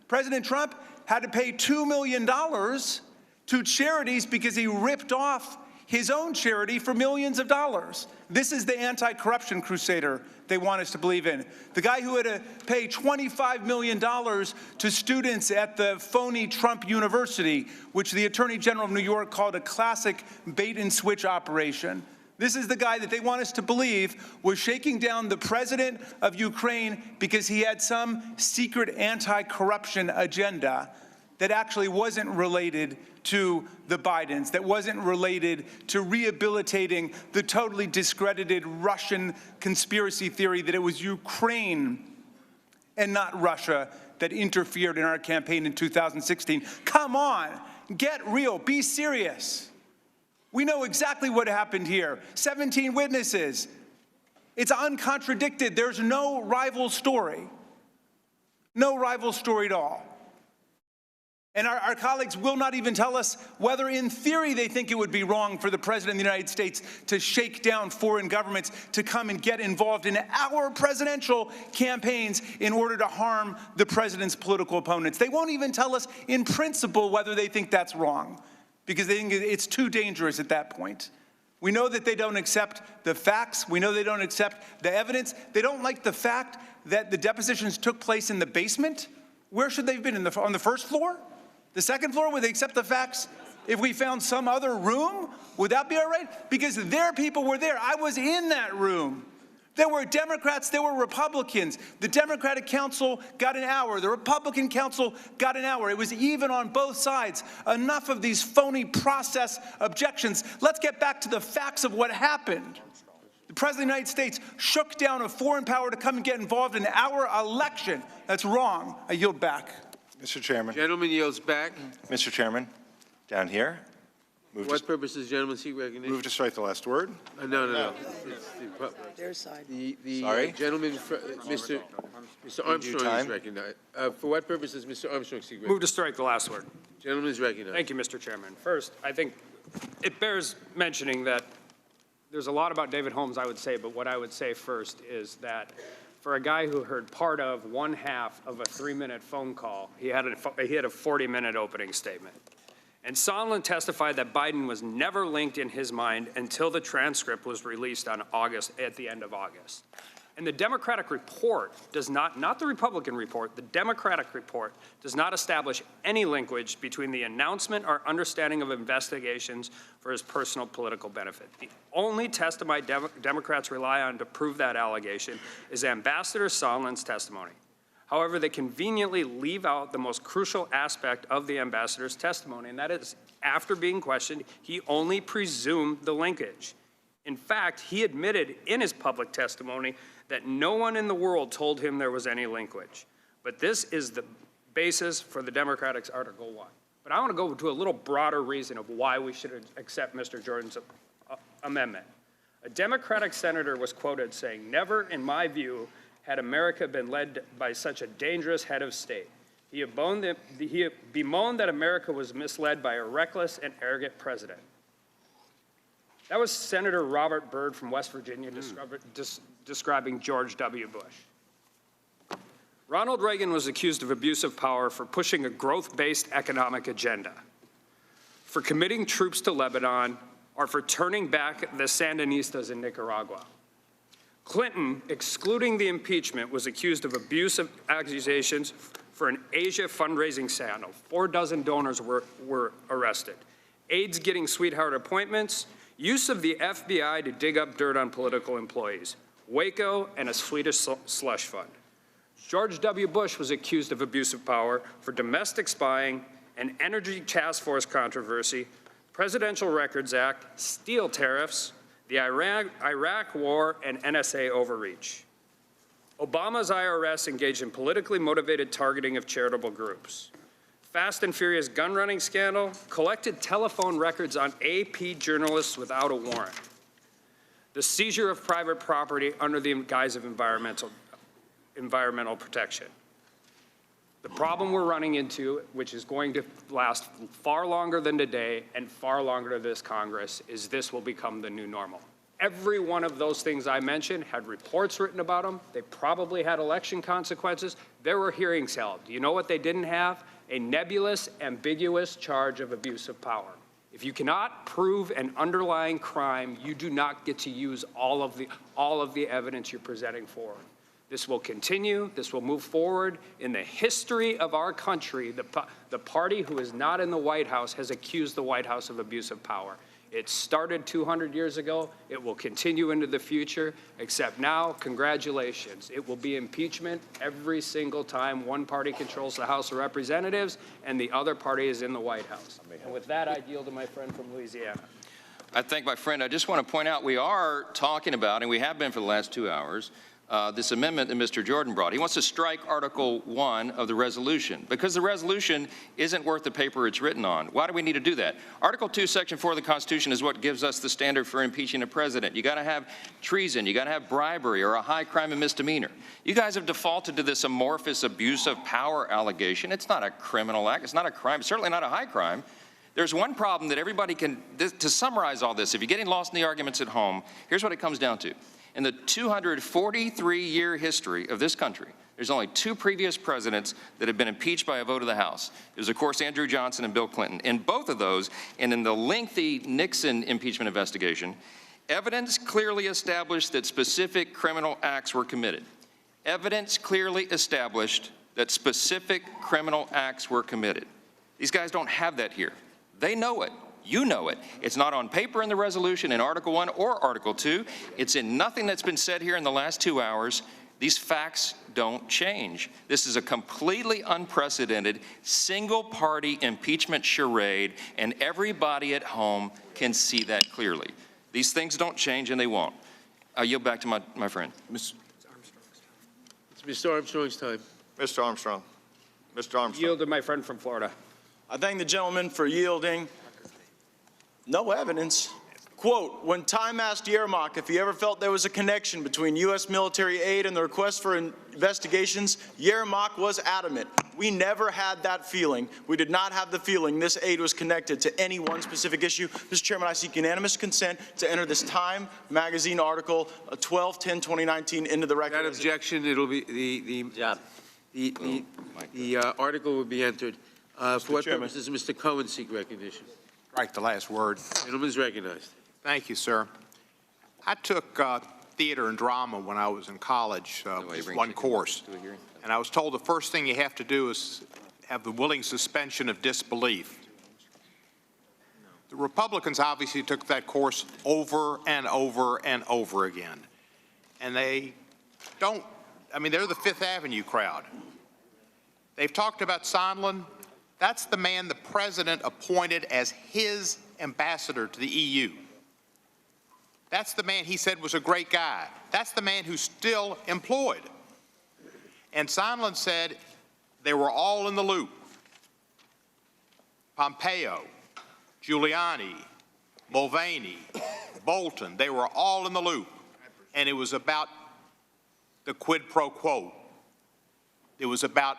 President Trump had to pay $2 million to charities because he ripped off his own charity for millions of dollars. This is the anti-corruption crusader they want us to believe in. The guy who had to pay $25 million to students at the phony Trump University, which the Attorney General of New York called a classic bait and switch operation. This is the guy that they want us to believe was shaking down the president of Ukraine because he had some secret anti-corruption agenda that actually wasn't related to the Bidens, that wasn't related to rehabilitating the totally discredited Russian conspiracy theory that it was Ukraine and not Russia that interfered in our campaign in 2016. Come on, get real, be serious. We know exactly what happened here. 17 witnesses. It's uncontradicted. There's no rival story. No rival story at all. And our colleagues will not even tell us whether in theory they think it would be wrong for the President of the United States to shake down foreign governments to come and get involved in our presidential campaigns in order to harm the President's political opponents. They won't even tell us in principle whether they think that's wrong, because they think it's too dangerous at that point. We know that they don't accept the facts. We know they don't accept the evidence. They don't like the fact that the depositions took place in the basement. Where should they have been? On the first floor? The second floor? Would they accept the facts? If we found some other room, would that be all right? Because their people were there. I was in that room. There were Democrats, there were Republicans. The Democratic counsel got an hour. The Republican counsel got an hour. It was even on both sides. Enough of these phony process objections. Let's get back to the facts of what happened. The President of the United States shook down a foreign power to come and get involved in our election. That's wrong. I yield back. Mr. Chairman. Gentleman yields back. Mr. Chairman, down here. For what purpose does the gentleman seek recognition? Move to strike the last word. No. Their side. The gentleman, Mr. Armstrong is recognized. For what purpose does Mr. Armstrong seek recognition? Move to strike the last word. Gentleman is recognized. Thank you, Mr. Chairman. First, I think it bears mentioning that there's a lot about David Holmes I would say, but what I would say first is that for a guy who heard part of one half of a 3-minute phone call, he had a 40-minute opening statement. And Sondland testified that Biden was never linked in his mind until the transcript was released at the end of August. And the Democratic report does not the Republican report, the Democratic report does not establish any linkage between the announcement or understanding of investigations for his personal political benefit. The only testimony Democrats rely on to prove that allegation is Ambassador Sondland's testimony. However, they conveniently leave out the most crucial aspect of the ambassador's testimony, and that is, after being questioned, he only presumed the linkage. In fact, he admitted in his public testimony that no one in the world told him there was any linkage. But this is the basis for the Democratic Article 1. But I want to go to a little broader reason of why we should accept Mr. Jordan's amendment. A Democratic senator was quoted saying, "Never, in my view, had America been led by such a dangerous head of state. He bemoaned that America was misled by a reckless and arrogant president." That was Senator Robert Byrd from West Virginia describing George W. Bush. Ronald Reagan was accused of abuse of power for pushing a growth-based economic agenda, for committing troops to Lebanon, or for turning back the Sandinistas in Nicaragua. Clinton, excluding the impeachment, was accused of abusive accusations for an Asia fundraising scandal. 4 dozen donors were arrested. Aides getting sweetheart appointments, use of the FBI to dig up dirt on political employees, Waco, and a Swedish slush fund. George W. Bush was accused of abuse of power for domestic spying, an energy task force controversy, Presidential Records Act, steel tariffs, the Iraq War, and NSA overreach. Obama's IRS engaged in politically motivated targeting of charitable groups. Fast and Furious gun running scandal, collected telephone records on AP journalists without a warrant. The seizure of private property under the guise of environmental protection. The problem we're running into, which is going to last far longer than today and far longer than this Congress, is this will become the new normal. Every one of those things I mentioned had reports written about them. They probably had election consequences. There were hearings held. Do you know what they didn't have? A nebulous, ambiguous charge of abuse of power. If you cannot prove an underlying crime, you do not get to use all of the evidence you're presenting forward. This will continue. This will move forward. In the history of our country, the party who is not in the White House has accused the White House of abuse of power. It started 200 years ago. It will continue into the future, except now, congratulations. It will be impeachment every single time one party controls the House of Representatives and the other party is in the White House. And with that, I yield to my friend from Louisiana. I thank my friend. I just want to point out we are talking about, and we have been for the last 2 hours, this amendment that Mr. Jordan brought. He wants to strike Article 1 of the resolution because the resolution isn't worth the paper it's written on. Why do we need to do that? Article 2, Section 4 of the Constitution is what gives us the standard for impeaching a president. You got to have treason, you got to have bribery or a high crime and misdemeanor. You guys have defaulted to this amorphous abuse of power allegation. It's not a criminal act. It's not a crime. It's certainly not a high crime. There's one problem that everybody can, to summarize all this, if you're getting lost in the arguments at home, here's what it comes down to. In the 243-year history of this country, there's only 2 previous presidents that have been impeached by a vote of the House. It was, of course, Andrew Johnson and Bill Clinton. In both of those, and in the lengthy Nixon impeachment investigation, evidence clearly established that specific criminal acts were committed. Evidence clearly established that specific criminal acts were committed. These guys don't have that here. They know it. You know it. It's not on paper in the resolution in Article 1 or Article 2. It's in nothing that's been said here in the last 2 hours. These facts don't change. This is a completely unprecedented single-party impeachment charade, and everybody at home can see that clearly. These things don't change, and they won't. I yield back to my friend. It's Mr. Armstrong's time. Mr. Armstrong. Mr. Armstrong. Yield to my friend from Florida. I thank the gentleman for yielding. No evidence. Quote, when Time asked Yermak if he ever felt there was a connection between U.S. military aid and the request for investigations, Yermak was adamant. We never had that feeling. We did not have the feeling this aid was connected to any one specific issue. Mr. Chairman, I seek unanimous consent to enter this Time magazine article 12/10/2019 into the record. Without objection, it'll be the article will be entered. For what purpose does Mr. Cohen seek recognition? Strike the last word. Gentleman is recognized. Thank you, sir. I took theater and drama when I was in college, one course, and I was told the first thing you have to do is have the willing suspension of disbelief. The Republicans obviously took that course over and over and over again, and they don't, I mean, they're the Fifth Avenue crowd. They've talked about Sondland. That's the man the president appointed as his ambassador to the EU. That's the man he said was a great guy. That's the man who's still employed. And Sondland said they were all in the loop. Pompeo, Giuliani, Mulvaney, Bolton, they were all in the loop. And it was about the quid pro quo. It was about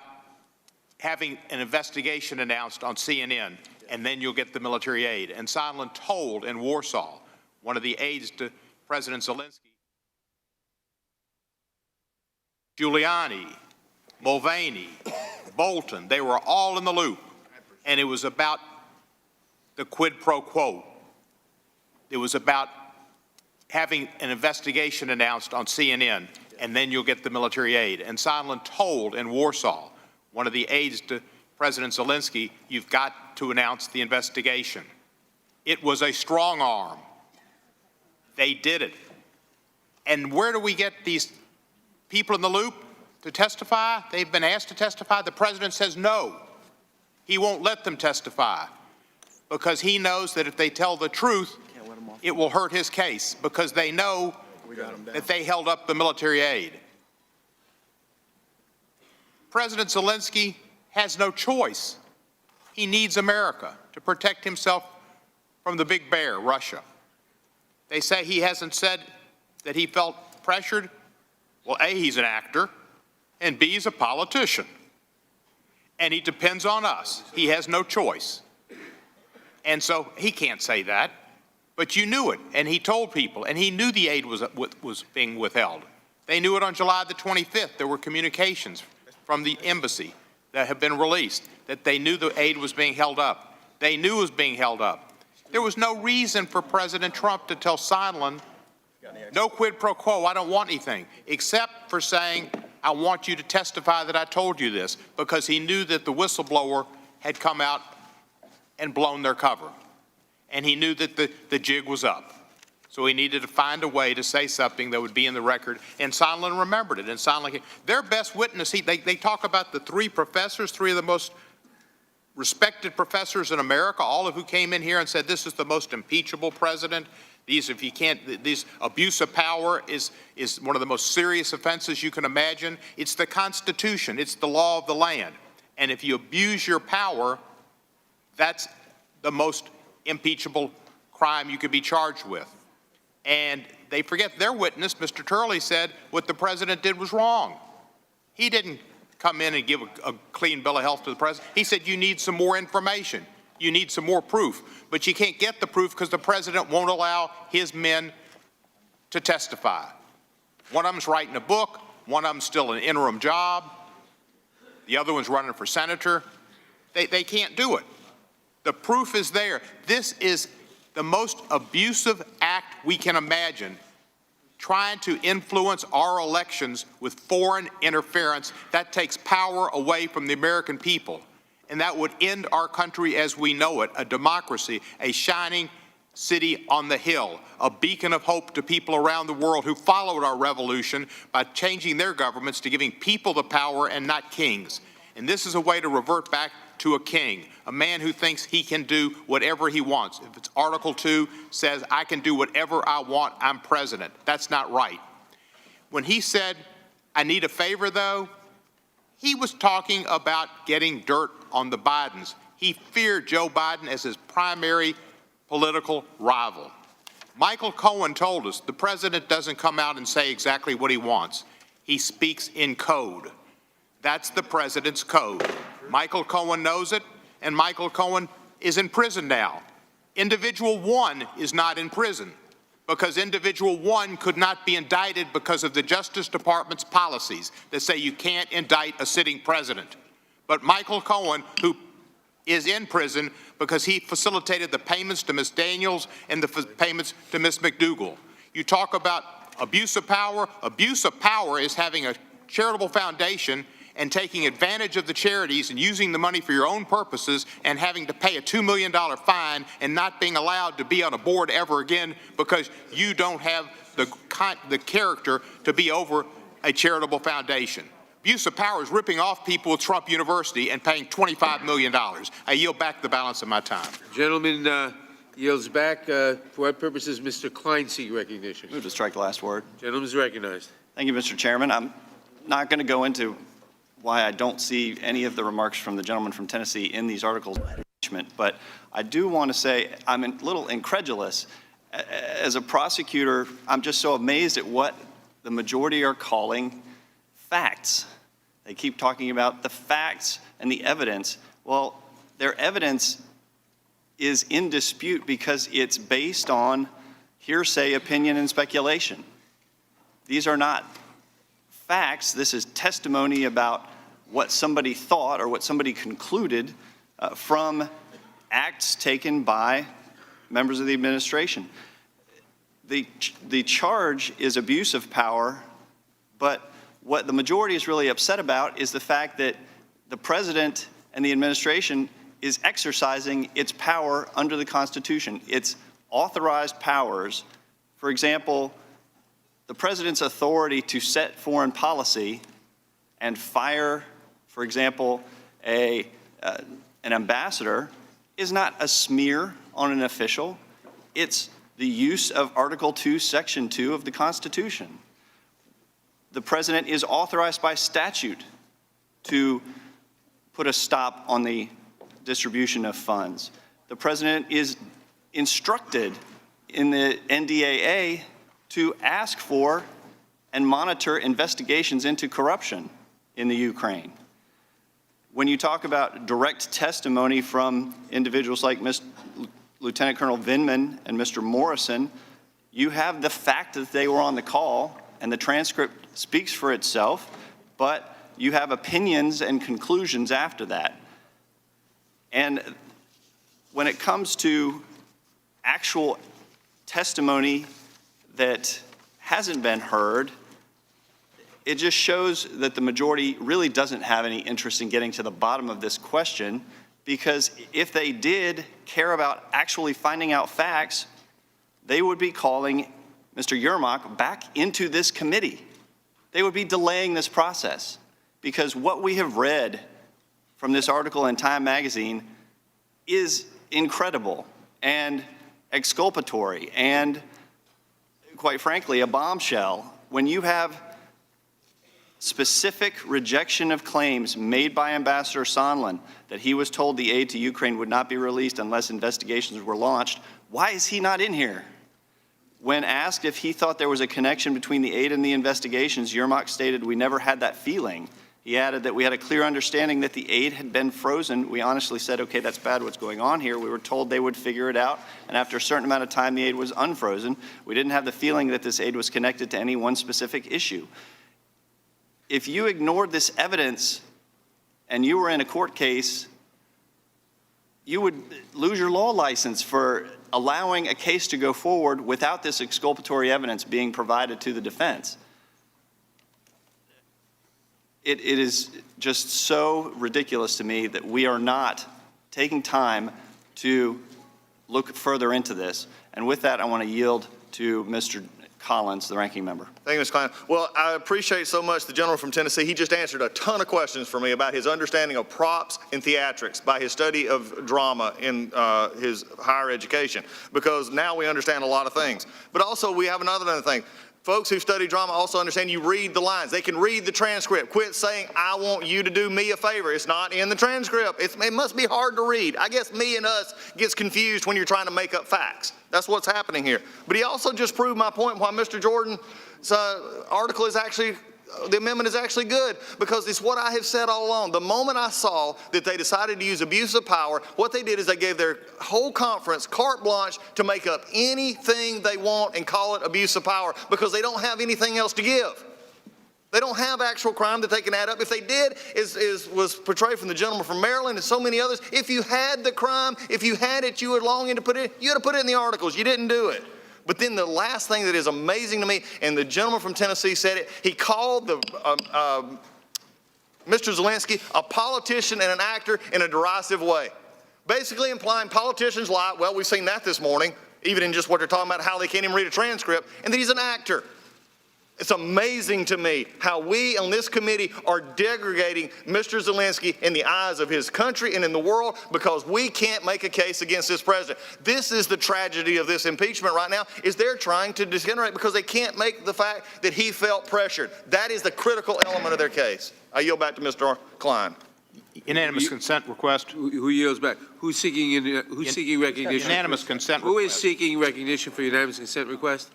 having an investigation announced on CNN, and then you'll get the military aid. And Sondland told in Warsaw, one of the aides to President Zelensky, Giuliani, Mulvaney, Bolton, they were all in the loop. And it was about the quid pro quo. It was about having an investigation announced on CNN, and then you'll get the military aid. And Sondland told in Warsaw, one of the aides to President Zelensky, you've got to announce the investigation. It was a strong arm. They did it. And where do we get these people in the loop to testify? They've been asked to testify. The president says no. He won't let them testify because he knows that if they tell the truth, it will hurt his case because they know that they held up the military aid. President Zelensky has no choice. He needs America to protect himself from the big bear, Russia. They say he hasn't said that he felt pressured. Well, A, he's an actor, and B, he's a politician. And he depends on us. He has no choice. And so he can't say that. But you knew it, and he told people, and he knew the aid was being withheld. They knew it on July the 25th. There were communications from the embassy that have been released, that they knew the aid was being held up. They knew it was being held up. There was no reason for President Trump to tell Sondland, no quid pro quo, I don't want anything, except for saying, I want you to testify that I told you this, because he knew that the whistleblower had come out and blown their cover. And he knew that the jig was up. So he needed to find a way to say something that would be in the record, and Sondland remembered it. And Sondland, their best witness, they talk about the 3 professors, 3 of the most respected professors in America, all of who came in here and said this is the most impeachable president If you can't, this abuse of power is one of the most serious offenses you can imagine. It's the Constitution. It's the law of the land. And if you abuse your power, that's the most impeachable crime you could be charged with. And they forget their witness, Mr. Turley, said what the president did was wrong. He didn't come in and give a clean bill of health to the president. He said you need some more information. You need some more proof. But you can't get the proof because the president won't allow his men to testify. One of them's writing a book. One of them's still an interim job. The other one's running for senator. They can't do it. The proof is there. This is the most abusive act we can imagine, trying to influence our elections with foreign interference. That takes power away from the American people. And that would end our country as we know it, a democracy, a shining city on the hill, a beacon of hope to people around the world who followed our revolution by changing their governments to giving people the power and not kings. And this is a way to revert back to a king, a man who thinks he can do whatever he wants. If it's Article 2 says, I can do whatever I want, I'm president. That's not right. When he said, I need a favor though, he was talking about getting dirt on the Bidens. He feared Joe Biden as his primary political rival. Michael Cohen told us the president doesn't come out and say exactly what he wants. He speaks in code. That's the president's code. Michael Cohen knows it, and Michael Cohen is in prison now. Individual 1 is not in prison because individual 1 could not be indicted because of the Justice Department's policies that say you can't indict a sitting president. But Michael Cohen, who is in prison because he facilitated the payments to Ms. Daniels and the payments to Ms. McDougal. You talk about abuse of power. Abuse of power is having a charitable foundation and taking advantage of the charities and using the money for your own purposes and having to pay a $2 million fine and not being allowed to be on a board ever again because you don't have the character to be over a charitable foundation. Abuse of power is ripping off people with Trump University and paying $25 million. I yield back the balance of my time. Gentleman yields back. For what purposes Mr. Klein seek recognition? Move to strike the last word. Gentleman is recognized. Thank you, Mr. Chairman. I'm not going to go into why I don't see any of the remarks from the gentleman from Tennessee in these articles of impeachment, but I do want to say I'm a little incredulous. As a prosecutor, I'm just so amazed at what the majority are calling facts. They keep talking about the facts and the evidence. Well, their evidence is in dispute because it's based on hearsay, opinion, and speculation. These are not facts. This is testimony about what somebody thought or what somebody concluded from acts taken by members of the administration. The charge is abuse of power, but what the majority is really upset about is the fact that the president and the administration is exercising its power under the Constitution. Its authorized powers, for example, the president's authority to set foreign policy and fire, for example, an ambassador is not a smear on an official. It's the use of Article 2, Section 2 of the Constitution. The president is authorized by statute to put a stop on the distribution of funds. The president is instructed in the NDAA to ask for and monitor investigations into corruption in the Ukraine. When you talk about direct testimony from individuals like Lieutenant Colonel Vindman and Mr. Morrison, you have the fact that they were on the call, and the transcript speaks for itself, but you have opinions and conclusions after that. And when it comes to actual testimony that hasn't been heard, it just shows that the majority really doesn't have any interest in getting to the bottom of this question, because if they did care about actually finding out facts, they would be calling Mr. Yermak back into this committee. They would be delaying this process, because what we have read from this article in Time magazine is incredible and exculpatory and quite frankly, a bombshell when you have specific rejection of claims made by Ambassador Sondland that he was told the aid to Ukraine would not be released unless investigations were launched. Why is he not in here? When asked if he thought there was a connection between the aid and the investigations, Yermak stated, "We never had that feeling." He added that we had a clear understanding that the aid had been frozen. We honestly said, okay, that's bad, what's going on here? We were told they would figure it out, and after a certain amount of time, the aid was unfrozen. We didn't have the feeling that this aid was connected to any one specific issue. If you ignored this evidence and you were in a court case, you would lose your law license for allowing a case to go forward without this exculpatory evidence being provided to the defense. It is just so ridiculous to me that we are not taking time to look further into this. And with that, I want to yield to Mr. Collins, the ranking member. Thank you, Mr. Klein. Well, I appreciate so much the gentleman from Tennessee. He just answered a ton of questions for me about his understanding of props and theatrics by his study of drama in his higher education, because now we understand a lot of things. But also we have another thing. Folks who study drama also understand you read the lines. They can read the transcript. Quit saying, I want you to do me a favor. It's not in the transcript. It must be hard to read. I guess me and us gets confused when you're trying to make up facts. That's what's happening here. But he also just proved my point why Mr. Jordan's article is actually, the amendment is actually good, because it's what I have said all along. The moment I saw that they decided to use abuse of power, what they did is they gave their whole conference carte blanche to make up anything they want and call it abuse of power, because they don't have anything else to give. They don't have actual crime that they can add up. If they did, was portrayed from the gentleman from Maryland and so many others, if you had the crime, if you had it, you were longing to put it, you had to put it in the articles. You didn't do it. But then the last thing that is amazing to me, and the gentleman from Tennessee said it, he called Mr. Zelensky a politician and an actor in a derisive way, basically implying politicians lie. Well, we've seen that this morning, even in just what they're talking about, how they can't even read a transcript, and that he's an actor. It's amazing to me how we on this committee are degrading Mr. Zelensky in the eyes of his country and in the world because we can't make a case against this president. This is the tragedy of this impeachment right now, is they're trying to degenerate because they can't make the fact that he felt pressured. That is the critical element of their case. I yield back to Mr. Klein. Unanimous consent request. Who yields back? Who's seeking recognition? Unanimous consent Who request. is seeking recognition for unanimous consent request?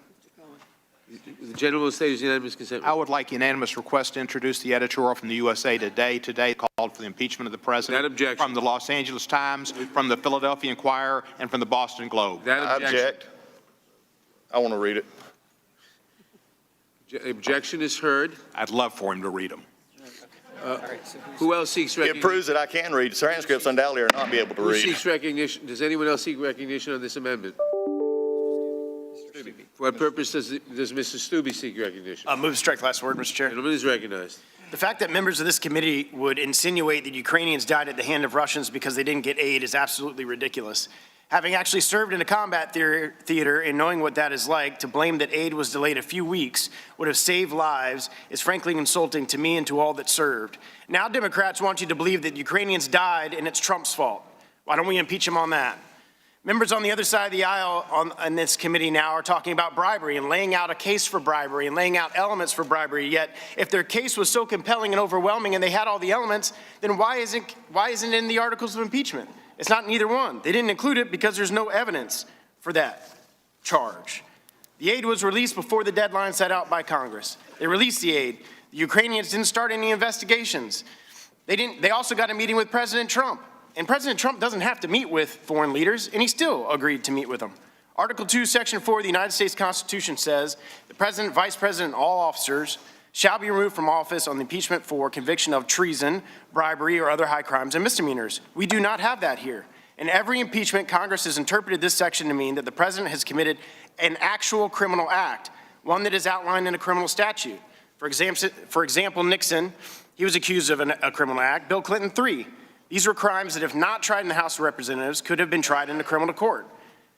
The gentleman will state his unanimous consent. I would like unanimous request to introduce the editorial from the USA Today called for the impeachment of the president. That objection. From the Los Angeles Times, from the Philadelphia Inquirer, and from the Boston Globe. That I object. I want to read it. Objection is heard. I'd love for him to read them. Who else seeks recognition? It proves that I can read. Transcripts undoubtedly are not be able to Who read. seeks recognition? Does anyone else seek recognition on this amendment? For what purpose does Mr. Stubbe seek recognition? Move to strike the last word, Mr. Chair. Gentleman is recognized. The fact that members of this committee would insinuate that Ukrainians died at the hand of Russians because they didn't get aid is absolutely ridiculous. Having actually served in a combat theater and knowing what that is like, to blame that aid was delayed a few weeks would have saved lives is frankly insulting to me and to all that served. Now Democrats want you to believe that Ukrainians died and it's Trump's fault. Why don't we impeach him on that? Members on the other side of the aisle on this committee now are talking about bribery and laying out a case for bribery and laying out elements for bribery. Yet, if their case was so compelling and overwhelming and they had all the elements, then why isn't it in the articles of impeachment? It's not in either one. They didn't include it because there's no evidence for that charge. The aid was released before the deadline set out by Congress. They released the aid. The Ukrainians didn't start any investigations. They also got a meeting with President Trump. And President Trump doesn't have to meet with foreign leaders, and he still agreed to meet with them. Article 2, Section 4 of the United States Constitution says, the President, Vice President, and all officers shall be removed from office on the impeachment for conviction of treason, bribery, or other high crimes and misdemeanors. We do not have that here. In every impeachment, Congress has interpreted this section to mean that the President has committed an actual criminal act, one that is outlined in a criminal statute. For example, Nixon, he was accused of a criminal act. Bill Clinton, 3. These were crimes that, if not tried in the House of Representatives, could have been tried in a criminal court.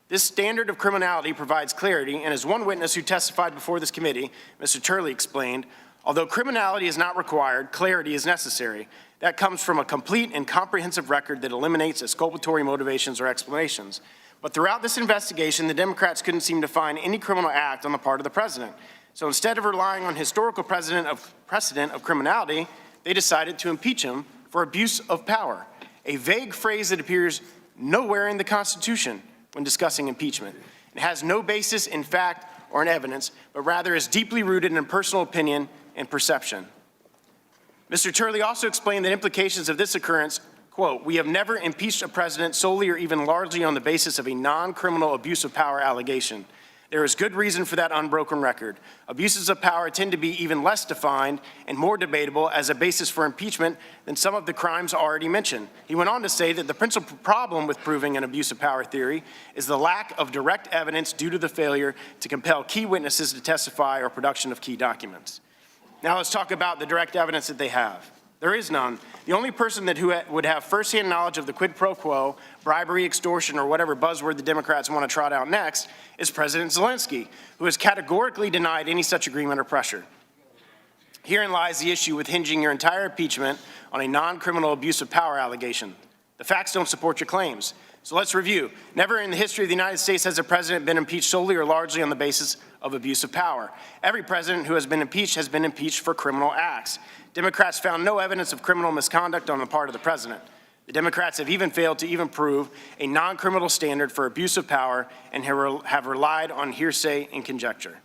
This standard of criminality provides clarity, and as one witness who testified before this committee, Mr. Turley, explained, although criminality is not required, clarity is necessary. That comes from a complete and comprehensive record that eliminates exculpatory motivations or explanations. But throughout this investigation, the Democrats couldn't seem to find any criminal act on the part of the president. So instead of relying on historical precedent of criminality, they decided to impeach him for abuse of power, a vague phrase that appears nowhere in the Constitution when discussing impeachment. It has no basis in fact or in evidence, but rather is deeply rooted in personal opinion and perception. Mr. Turley also explained the implications of this occurrence, quote, "We have never impeached a president solely or even largely on the basis of a non-criminal abuse of power allegation. There is good reason for that unbroken record. Abuses of power tend to be even less defined and more debatable as a basis for impeachment than some of the crimes already mentioned." He went on to say that the principal problem with proving an abuse of power theory is the lack of direct evidence due to the failure to compel key witnesses to testify or production of key documents. Now let's talk about the direct evidence that they have. There is none. The only person that would have firsthand knowledge of the quid pro quo, bribery, extortion, or whatever buzzword the Democrats want to trot out next is President Zelensky, who has categorically denied any such agreement or pressure. Herein lies the issue with hinging your entire impeachment on a non-criminal abuse of power allegation. The facts don't support your claims. So let's review. Never in the history of the United States has a president been impeached solely or largely on the basis of abuse of power. Every president who has been impeached for criminal acts. Democrats found no evidence of criminal misconduct on the part of the president. The Democrats have even failed to even prove a non-criminal standard for abuse of power and have relied on hearsay and conjecture.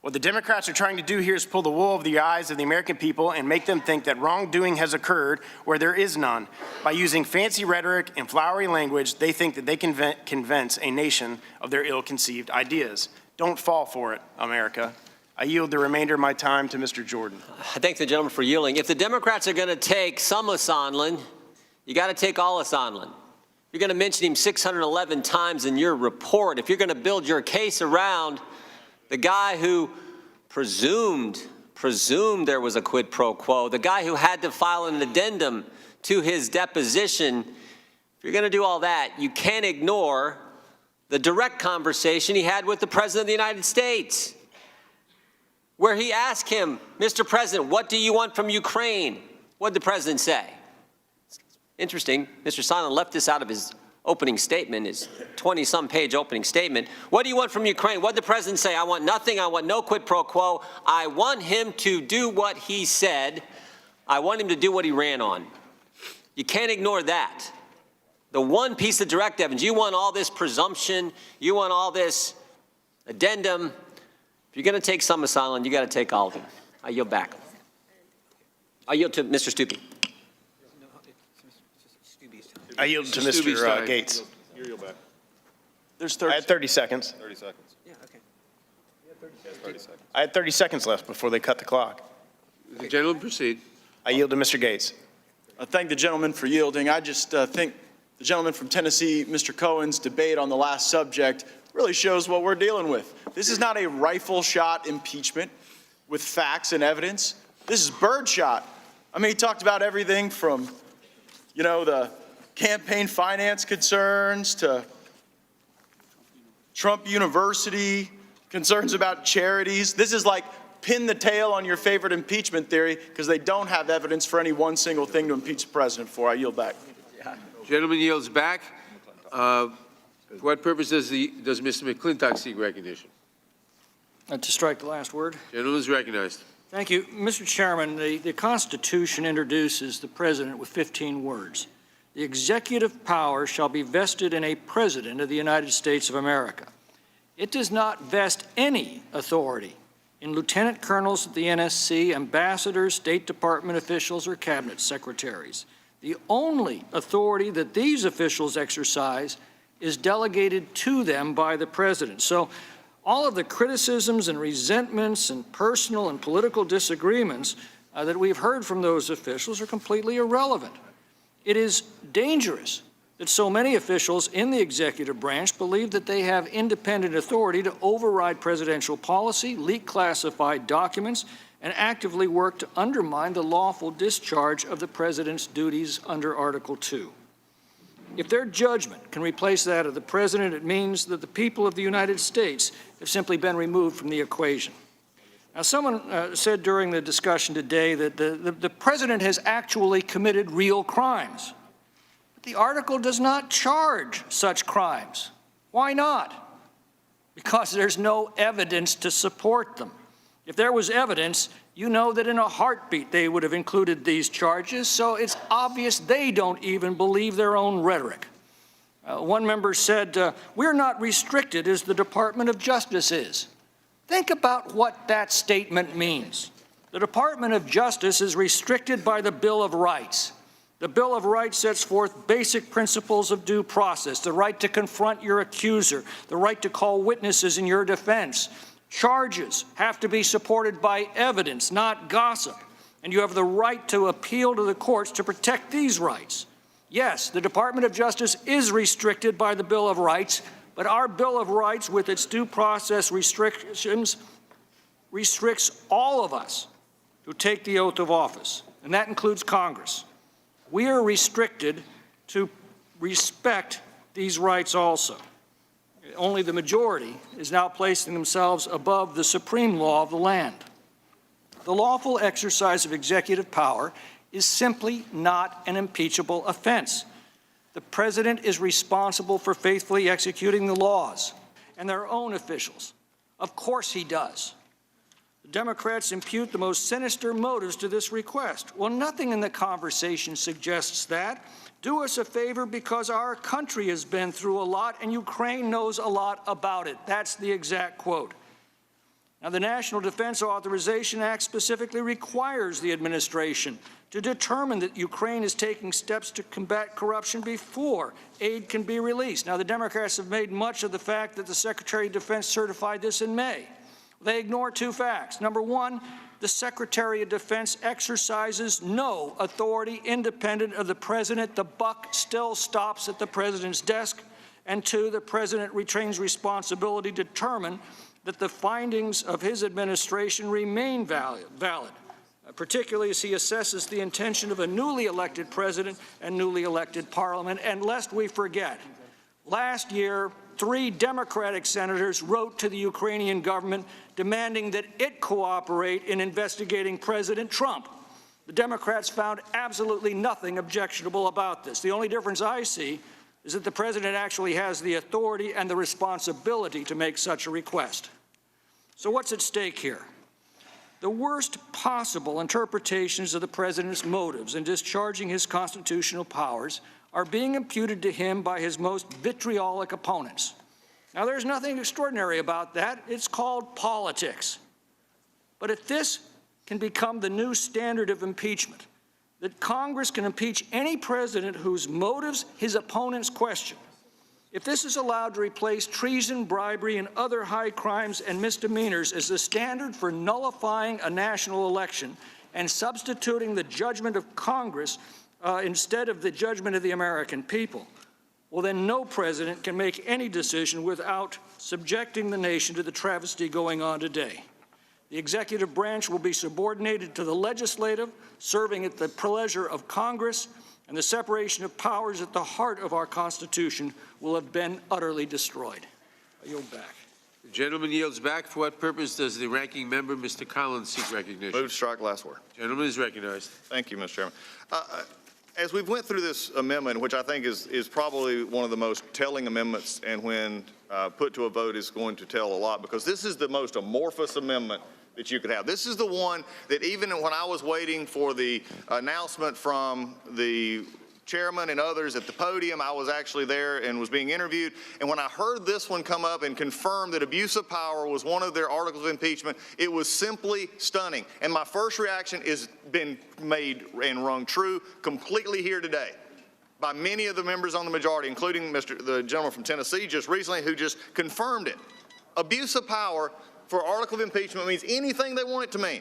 What the Democrats are trying to do here is pull the wool over the eyes of the American people and make them think that wrongdoing has occurred where there is none. By using fancy rhetoric and flowery language, they think that they can convince a nation of their ill-conceived ideas. Don't fall for it, America. I yield the remainder of my time to Mr. Jordan. I thank the gentleman for yielding. If the Democrats are going to take some of Sondland, you got to take all of Sondland. You're going to mention him 611 times in your report. If you're going to build your case around the guy who presumed there was a quid pro quo, the guy who had to file an addendum to his deposition, if you're going to do all that, you can't ignore the direct conversation he had with the President of the United States, where he asked him, Mr. President, what do you want from Ukraine? What did the President say? Interesting, Mr. Sondland left this out of his opening statement, his 20-some page opening statement. What do you want from Ukraine? What did the President say? I want nothing. I want no quid pro quo. I want him to do what he said. I want him to do what he ran on. You can't ignore that. The one piece of direct evidence, you want all this presumption, you want all this addendum. If you're going to take some of Sondland, you got to take all of them. I yield back. I yield to Mr. Stupi. I yield to Mr. Gates. I had 30 seconds. 30 seconds. Yeah, okay. I had 30 seconds left before they cut the clock. The gentleman proceed. I yield to Mr. Gates. I thank the gentleman for yielding. I just think the gentleman from Tennessee, Mr. Cohen's debate on the last subject really shows what we're dealing with. This is not a rifle shot impeachment with facts and evidence. This is birdshot. I mean, he talked about everything from, you know, the campaign finance concerns to Trump University, concerns about charities. This is like pin the tail on your favorite impeachment theory because they don't have evidence for any one single thing to impeach the president for. I yield back. Gentleman yields back. For what purpose does Mr. McClintock seek recognition? To strike the last word. Gentleman is recognized. Thank you. Mr. Chairman, the Constitution introduces the president with 15 words. The executive power shall be vested in a president of the United States of America. It does not vest any authority in lieutenant colonels at the NSC, ambassadors, State Department officials, or cabinet secretaries. The only authority that these officials exercise is delegated to them by the president. So all of the criticisms and resentments and personal and political disagreements that we've heard from those officials are completely irrelevant. It is dangerous that so many officials in the executive branch believe that they have independent authority to override presidential policy, leak classified documents, and actively work to undermine the lawful discharge of the president's duties under Article 2. If their judgment can replace that of the president, it means that the people of the United States have simply been removed from the equation. Now, someone said during the discussion today that the president has actually committed real crimes. But the article does not charge such crimes. Why not? Because there's no evidence to support them. If there was evidence, you know that in a heartbeat they would have included these charges, so it's obvious they don't even believe their own rhetoric. One member said, we're not restricted as the Department of Justice is. Think about what that statement means. The Department of Justice is restricted by the Bill of Rights. The Bill of Rights sets forth basic principles of due process, the right to confront your accuser, the right to call witnesses in your defense. Charges have to be supported by evidence, not gossip. And you have the right to appeal to the courts to protect these rights. Yes, the Department of Justice is restricted by the Bill of Rights, but our Bill of Rights, with its due process restrictions, restricts all of us who take the oath of office, and that includes Congress. We are restricted to respect these rights also. Only the majority is now placing themselves above the supreme law of the land. The lawful exercise of executive power is simply not an impeachable offense. The president is responsible for faithfully executing the laws and their own officials. Of course he does. The Democrats impute the most sinister motives to this request. Well, nothing in the conversation suggests that. Do us a favor because our country has been through a lot and Ukraine knows a lot about it. That's the exact quote. Now, the National Defense Authorization Act specifically requires the administration to determine that Ukraine is taking steps to combat corruption before aid can be released. Now, the Democrats have made much of the fact that the Secretary of Defense certified this in May. They ignore two facts. Number one, the Secretary of Defense exercises no authority independent of the President. The buck still stops at the President's desk. And two, the President retains responsibility to determine that the findings of his administration remain valid, particularly as he assesses the intention of a newly elected President and newly elected Parliament. And lest we forget, last year, 3 Democratic senators wrote to the Ukrainian government demanding that it cooperate in investigating President Trump. The Democrats found absolutely nothing objectionable about this. The only difference I see is that the president actually has the authority and the responsibility to make such a request. So what's at stake here? The worst possible interpretations of the president's motives in discharging his constitutional powers are being imputed to him by his most vitriolic opponents. Now, there's nothing extraordinary about that. It's called politics. But if this can become the new standard of impeachment, that Congress can impeach any president whose motives his opponents question, if this is allowed to replace treason, bribery, and other high crimes and misdemeanors as the standard for nullifying a national election and substituting the judgment of Congress instead of the judgment of the American people, well, then no president can make any decision without subjecting the nation to the travesty going on today. The executive branch will be subordinated to the legislative, serving at the pleasure of Congress, and the separation of powers at the heart of our Constitution will have been utterly destroyed. I yield back. The gentleman yields back. For what purpose does the ranking member, Mr. Collins, seek recognition? Move to strike last word. Gentleman is recognized. Thank you, Mr. Chairman. As we've went through this amendment, which I think is probably one of the most telling amendments, and when put to a vote is going to tell a lot, because this is the most amorphous amendment that you could have. This is the one that even when I was waiting for the announcement from the chairman and others at the podium, I was actually there and was being interviewed. And when I heard this one come up and confirm that abuse of power was one of their articles of impeachment, it was simply stunning. And my first reaction has been made and rung true completely here today by many of the members on the majority, including the gentleman from Tennessee just recently, who just confirmed it. Abuse of power for article of impeachment means anything they want it to mean.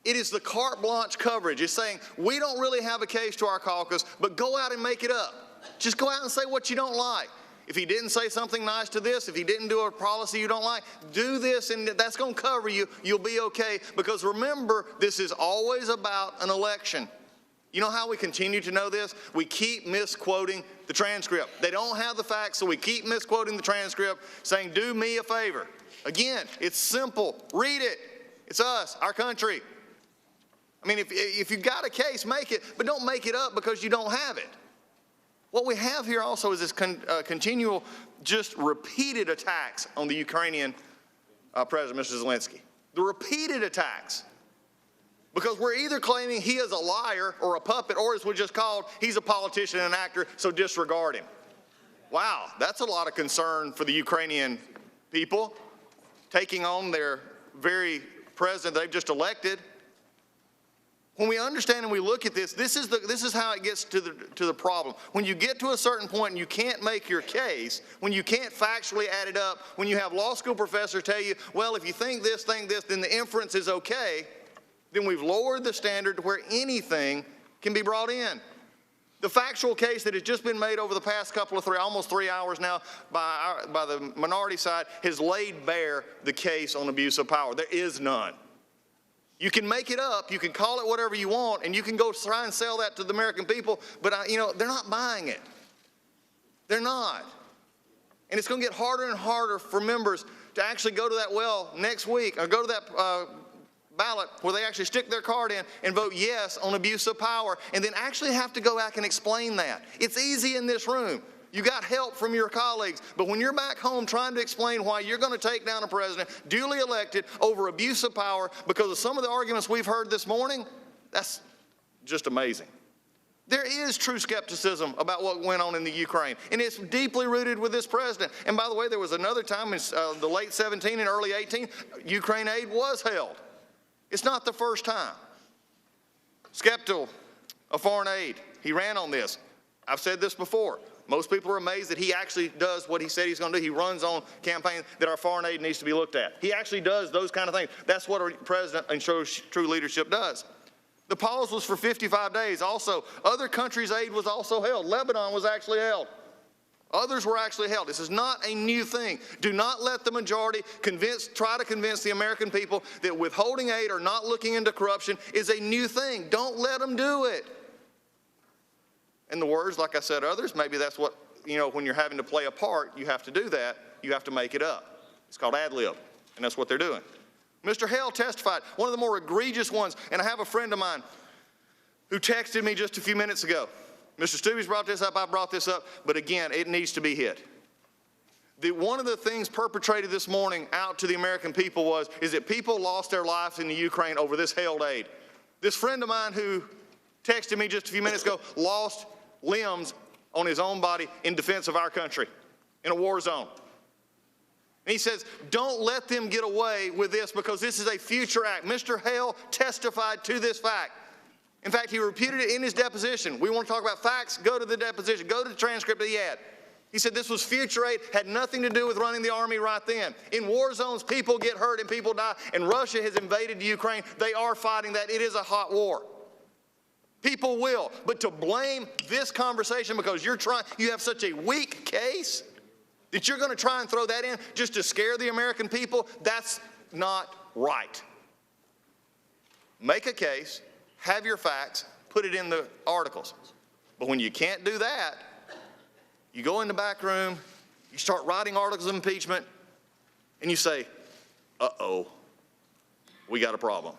It is the carte blanche coverage. It's saying, we don't really have a case to our caucus, but go out and make it up. Just go out and say what you don't like. If he didn't say something nice to this, if he didn't do a policy you don't like, do this and that's going to cover you. You'll be okay. Because remember, this is always about an election. You know how we continue to know this? We keep misquoting the transcript. They don't have the facts, so we keep misquoting the transcript, saying, do me a favor. Again, it's simple. Read it. It's us, our country. I mean, if you've got a case, make it, but don't make it up because you don't have it. What we have here also is this continual, just repeated attacks on the Ukrainian President, Mr. Zelensky. The repeated attacks. Because we're either claiming he is a liar or a puppet, or as we just called, he's a politician and an actor, so disregard him. Wow, that's a lot of concern for the Ukrainian people, taking on their very president they've just elected. When we understand and we look at this, this is how it gets to the problem. When you get to a certain point and you can't make your case, when you can't factually add it up, when you have law school professors tell you, well, if you think this, then the inference is okay, then we've lowered the standard to where anything can be brought in. The factual case that has just been made over the past couple of almost 3 hours now by the minority side has laid bare the case on abuse of power. There is none. You can make it up, you can call it whatever you want, and you can go try and sell that to the American people, but they're not buying it. They're not. And it's going to get harder and harder for members to actually go to that well next week, or go to that ballot where they actually stick their card in and vote yes on abuse of power, and then actually have to go back and explain that. It's easy in this room. You got help from your colleagues, but when you're back home trying to explain why you're going to take down a president duly elected over abuse of power because of some of the arguments we've heard this morning, that's just amazing. There is true skepticism about what went on in the Ukraine, and it's deeply rooted with this president. And by the way, there was another time in the late 17 and early 18, Ukraine aid was held. It's not the first time. Skeptical of foreign aid. He ran on this. I've said this before. Most people are amazed that he actually does what he said he's going to do. He runs on campaigns that our foreign aid needs to be looked at. He actually does those kind of things. That's what a president and shows true leadership does. The pause was for 55 days. Also, other countries' aid was also held. Lebanon was actually held. Others were actually held. This is not a new thing. Do not let the majority try to convince the American people that withholding aid or not looking into corruption is a new thing. Don't let them do it. In the words, like I said, others, maybe that's what, when you're having to play a part, you have to do that. You have to make it up. It's called ad lib, and that's what they're doing. Mr. Hale testified, one of the more egregious ones, and I have a friend of mine who texted me just a few minutes ago. Mr. Stubbe's brought this up, I brought this up, but again, it needs to be hit. One of the things perpetrated this morning out to the American people is that people lost their lives in the Ukraine over this held aid. This friend of mine who texted me just a few minutes ago lost limbs on his own body in defense of our country in a war zone. And he says, don't let them get away with this because this is a future act. Mr. Hale testified to this fact. In fact, he repeated it in his deposition. We want to talk about facts, go to the deposition, go to the transcript that he had. He said this was future aid, had nothing to do with running the army right then. In war zones, people get hurt and people die, and Russia has invaded Ukraine. They are fighting that. It is a hot war. People will. But to blame this conversation because you have such a weak case that you're going to try and throw that in just to scare the American people, that's not right. Make a case. Have your facts, put it in the articles. But when you can't do that, you go in the back room, you start writing articles of impeachment, and you say, uh-oh, we got a problem.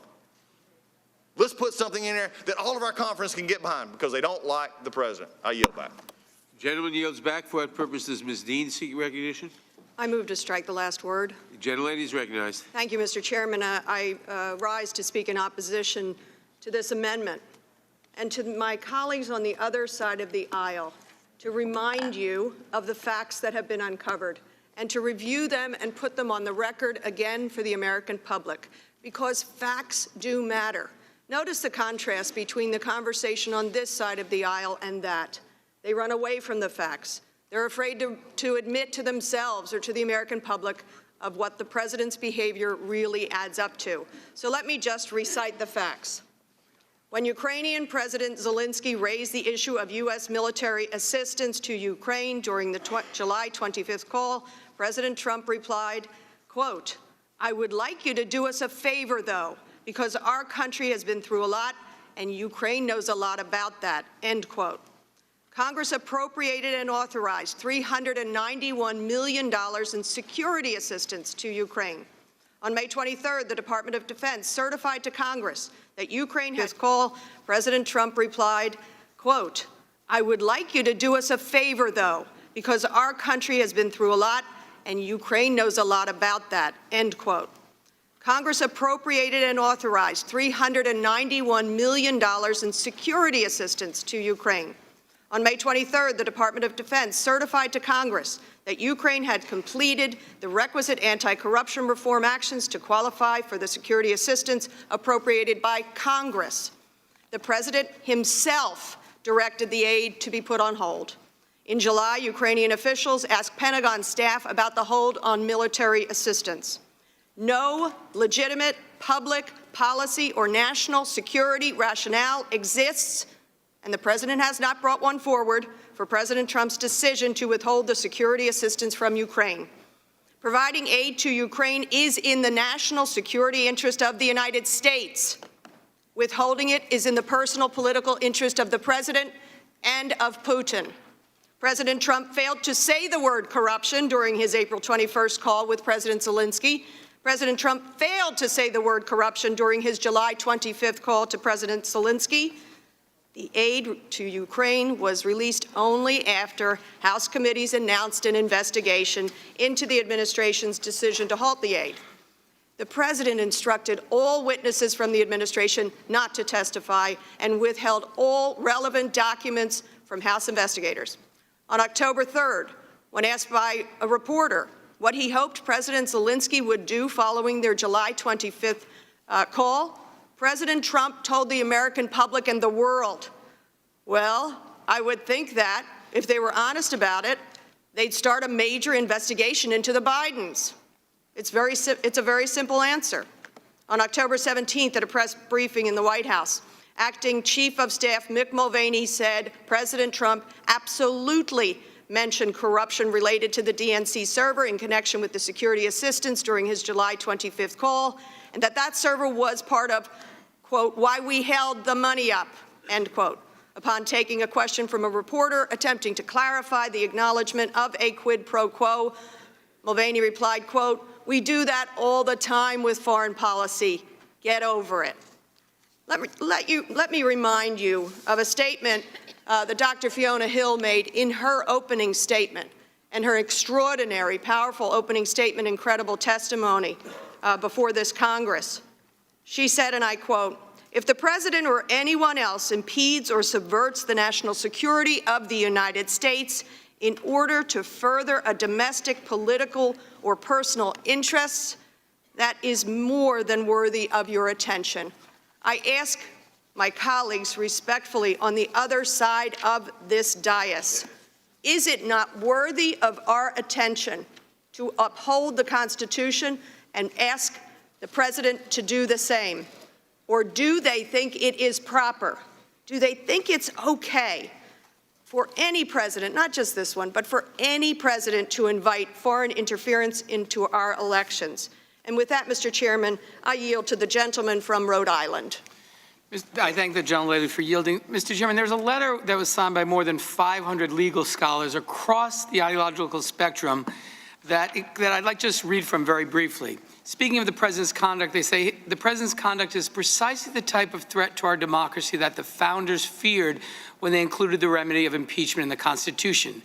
Let's put something in there that all of our conference can get behind because they don't like the president. I yield back. Gentleman yields back. For what purpose does Ms. Dean seek recognition? I move to strike the last word. The gentlelady is recognized. Thank you, Mr. Chairman. I rise to speak in opposition to this amendment, and to my colleagues on the other side of the aisle, to remind you of the facts that have been uncovered and to review them and put them on the record again for the American public, because facts do matter. Notice the contrast between the conversation on this side of the aisle and that. They run away from the facts. They're afraid to admit to themselves or to the American public of what the president's behavior really adds up to. So let me just recite the facts. When Ukrainian President Zelensky raised the issue of U.S. military assistance to Ukraine during the July 25th call, President Trump replied, quote, I would like you to do us a favor, though, because our country has been through a lot and Ukraine knows a lot about that, end quote. Congress appropriated and authorized $391 million in security assistance to Ukraine. On May 23rd, the Department of Defense certified to Congress that Ukraine has called. President Trump replied, quote, I would like you to do us a favor, though, because our country has been through a lot, and Ukraine knows a lot about that, end quote. Congress appropriated and authorized $391 million in security assistance to Ukraine. On May 23rd, the Department of Defense certified to Congress that Ukraine had completed the requisite anti-corruption reform actions to qualify for the security assistance appropriated by Congress. The President himself directed the aid to be put on hold. In July, Ukrainian officials asked Pentagon staff about the hold on military assistance. No legitimate public policy or national security rationale exists, and the President has not brought one forward for President Trump's decision to withhold the security assistance from Ukraine. Providing aid to Ukraine is in the national security interest of the United States. Withholding it is in the personal political interest of the President and of Putin. President Trump failed to say the word corruption during his April 21st call with President Zelensky. President Trump failed to say the word corruption during his July 25th call to President Zelensky. The aid to Ukraine was released only after House committees announced an investigation into the administration's decision to halt the aid. The President instructed all witnesses from the administration not to testify and withheld all relevant documents from House investigators. On October 3rd, when asked by a reporter what he hoped President Zelensky would do following their July 25th call, President Trump told the American public and the world, well, I would think that if they were honest about it, they'd start a major investigation into the Bidens. It's a very simple answer. On October 17th at a press briefing in the White House, Acting Chief of Staff Mick Mulvaney said President Trump absolutely mentioned corruption related to the DNC server in connection with the security assistance during his July 25th call, and that server was part of, quote, why we held the money up, end quote. Upon taking a question from a reporter attempting to clarify the acknowledgement of a quid pro quo, Mulvaney replied, quote, we do that all the time with foreign policy. Get over it. Let me remind you of a statement that Dr. Fiona Hill made in her opening statement, and her extraordinary, powerful opening statement, incredible testimony before this Congress. She said, and I quote, if the President or anyone else impedes or subverts the national security of the United States in order to further a domestic, political, or personal interests, that is more than worthy of your attention. I ask my colleagues respectfully on the other side of this dais, is it not worthy of our attention to uphold the Constitution and ask the President to do the same? Or do they think it is proper? Do they think it's okay for any president, not just this one, but for any president to invite foreign interference into our elections? And with that, Mr. Chairman, I yield to the gentleman from Rhode Island. I thank the gentlelady for yielding. Mr. Chairman, there's a letter that was signed by more than 500 legal scholars across the ideological spectrum that I'd like to just read from very briefly. Speaking of the President's conduct, they say, the President's conduct is precisely the type of threat to our democracy that the founders feared when they included the remedy of impeachment in the Constitution.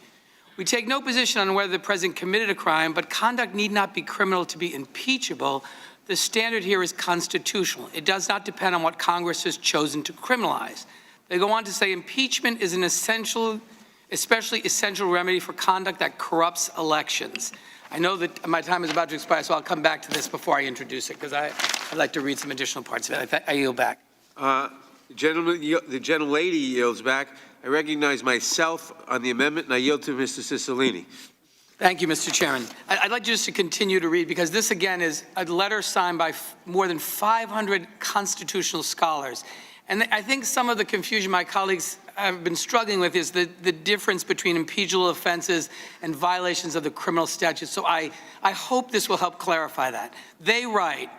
We take no position on whether the President committed a crime, but conduct need not be criminal to be impeachable. The standard here is constitutional. It does not depend on what Congress has chosen to criminalize. They go on to say impeachment is an especially essential remedy for conduct that corrupts elections. I know that my time is about to expire, so I'll come back to this before I introduce it, because I'd like to read some additional parts of it. I yield back. The gentlelady yields back. I recognize myself on the amendment, and I yield to Mr. Cicilline. Thank you, Mr. Chairman. I'd like just to continue to read, because this, again, is a letter signed by more than 500 constitutional scholars. And I think some of the confusion my colleagues have been struggling with is the difference between impeachable offenses and violations of the criminal statute. So I hope this will help clarify that. They write,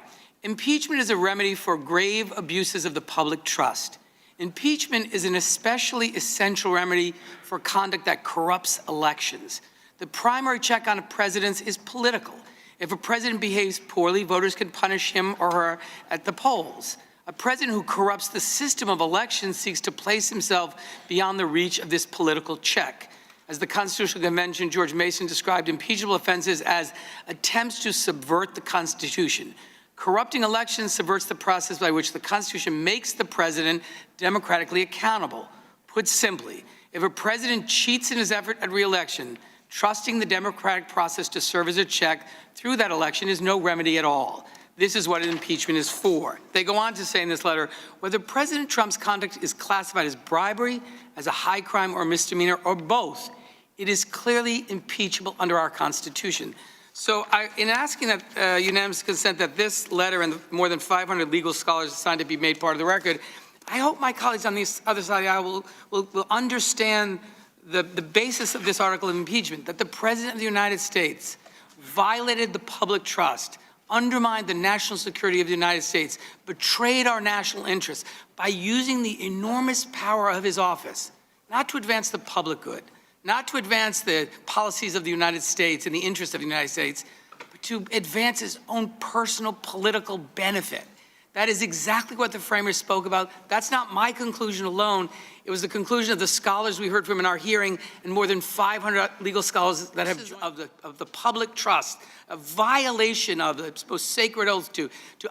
impeachment is a remedy for grave abuses of the public trust. Impeachment is an especially essential remedy for conduct that corrupts elections. The primary check on a president is political. If a president behaves poorly, voters can punish him or her at the polls. A president who corrupts the system of elections seeks to place himself beyond the reach of this political check. As the Constitutional Convention, George Mason described impeachable offenses as attempts to subvert the Constitution. Corrupting elections subverts the process by which the Constitution makes the president democratically accountable. Put simply, if a president cheats in his effort at re-election, trusting the democratic process to serve as a check through that election is no remedy at all. This is what an impeachment is for. They go on to say in this letter, whether President Trump's conduct is classified as bribery, as a high crime or misdemeanor, or both, it is clearly impeachable under our Constitution. So in asking that unanimous consent that this letter and more than 500 legal scholars signed to be made part of the record, I hope my colleagues on the other side of the aisle will understand the basis of this article of impeachment, that the President of the United States violated the public trust, undermined the national security of the United States, betrayed our national interests by using the enormous power of his office, not to advance the public good, not to advance the policies of the United States and the interests of the United States, but to advance his own personal political benefit. That is exactly what the framers spoke about. That's not my conclusion alone. It was the conclusion of the scholars we heard from in our hearing and more than 500 legal scholars that have of the public trust, a violation of the most sacred oath to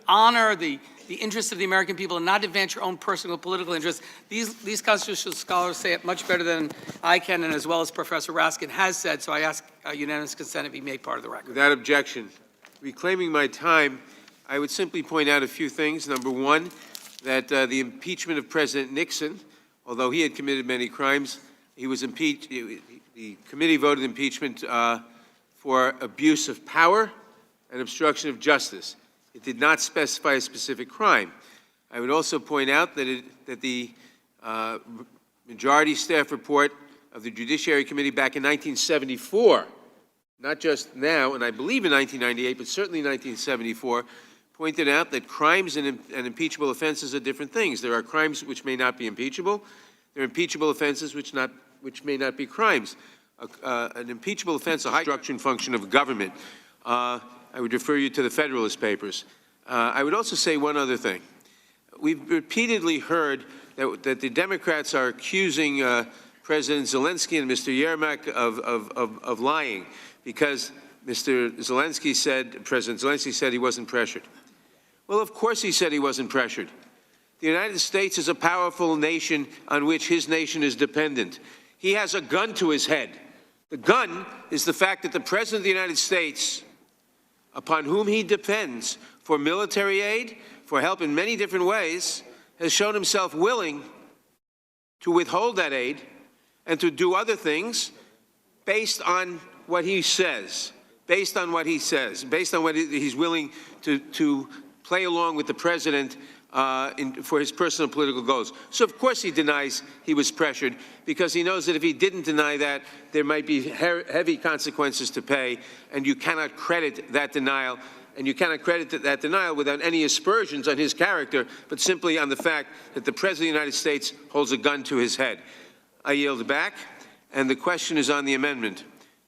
honor the interests of the American people and not advance your own personal political interests. These constitutional scholars say it much better than I can, and as well as Professor Raskin has said, so I ask unanimous consent to be made part of the record. Without objection. Reclaiming my time, I would simply point out a few things. Number one, that the impeachment of President Nixon, although he had committed many crimes, he was impeached. The committee voted impeachment for abuse of power and obstruction of justice. It did not specify a specific crime. I would also point out that the majority staff report of the Judiciary Committee back in 1974, not just now, and I believe in 1998, but certainly 1974, pointed out that crimes and impeachable offenses are different things. There are crimes which may not be impeachable. There are impeachable offenses which may not be crimes. An impeachable offense, a high obstruction function of government. I would refer you to the Federalist Papers. I would also say one other thing. We've repeatedly heard that the Democrats are accusing President Zelensky and Mr. Yermak of lying because President Zelensky said he wasn't pressured. Well, of course he said he wasn't pressured. The United States is a powerful nation on which his nation is dependent. He has a gun to his head. The gun is the fact that the President of the United States, upon whom he depends for military aid, for help in many different ways, has shown himself willing to withhold that aid and to do other things based on what he says, based on what he's willing to play along with the president for his personal political goals. So of course he denies he was pressured because he knows that if he didn't deny that, there might be heavy consequences to pay, and you cannot credit that denial. And you cannot credit that denial without any aspersions on his character, but simply on the fact that the President of the United States holds a gun to his head. I yield back, and the question is on the amendment.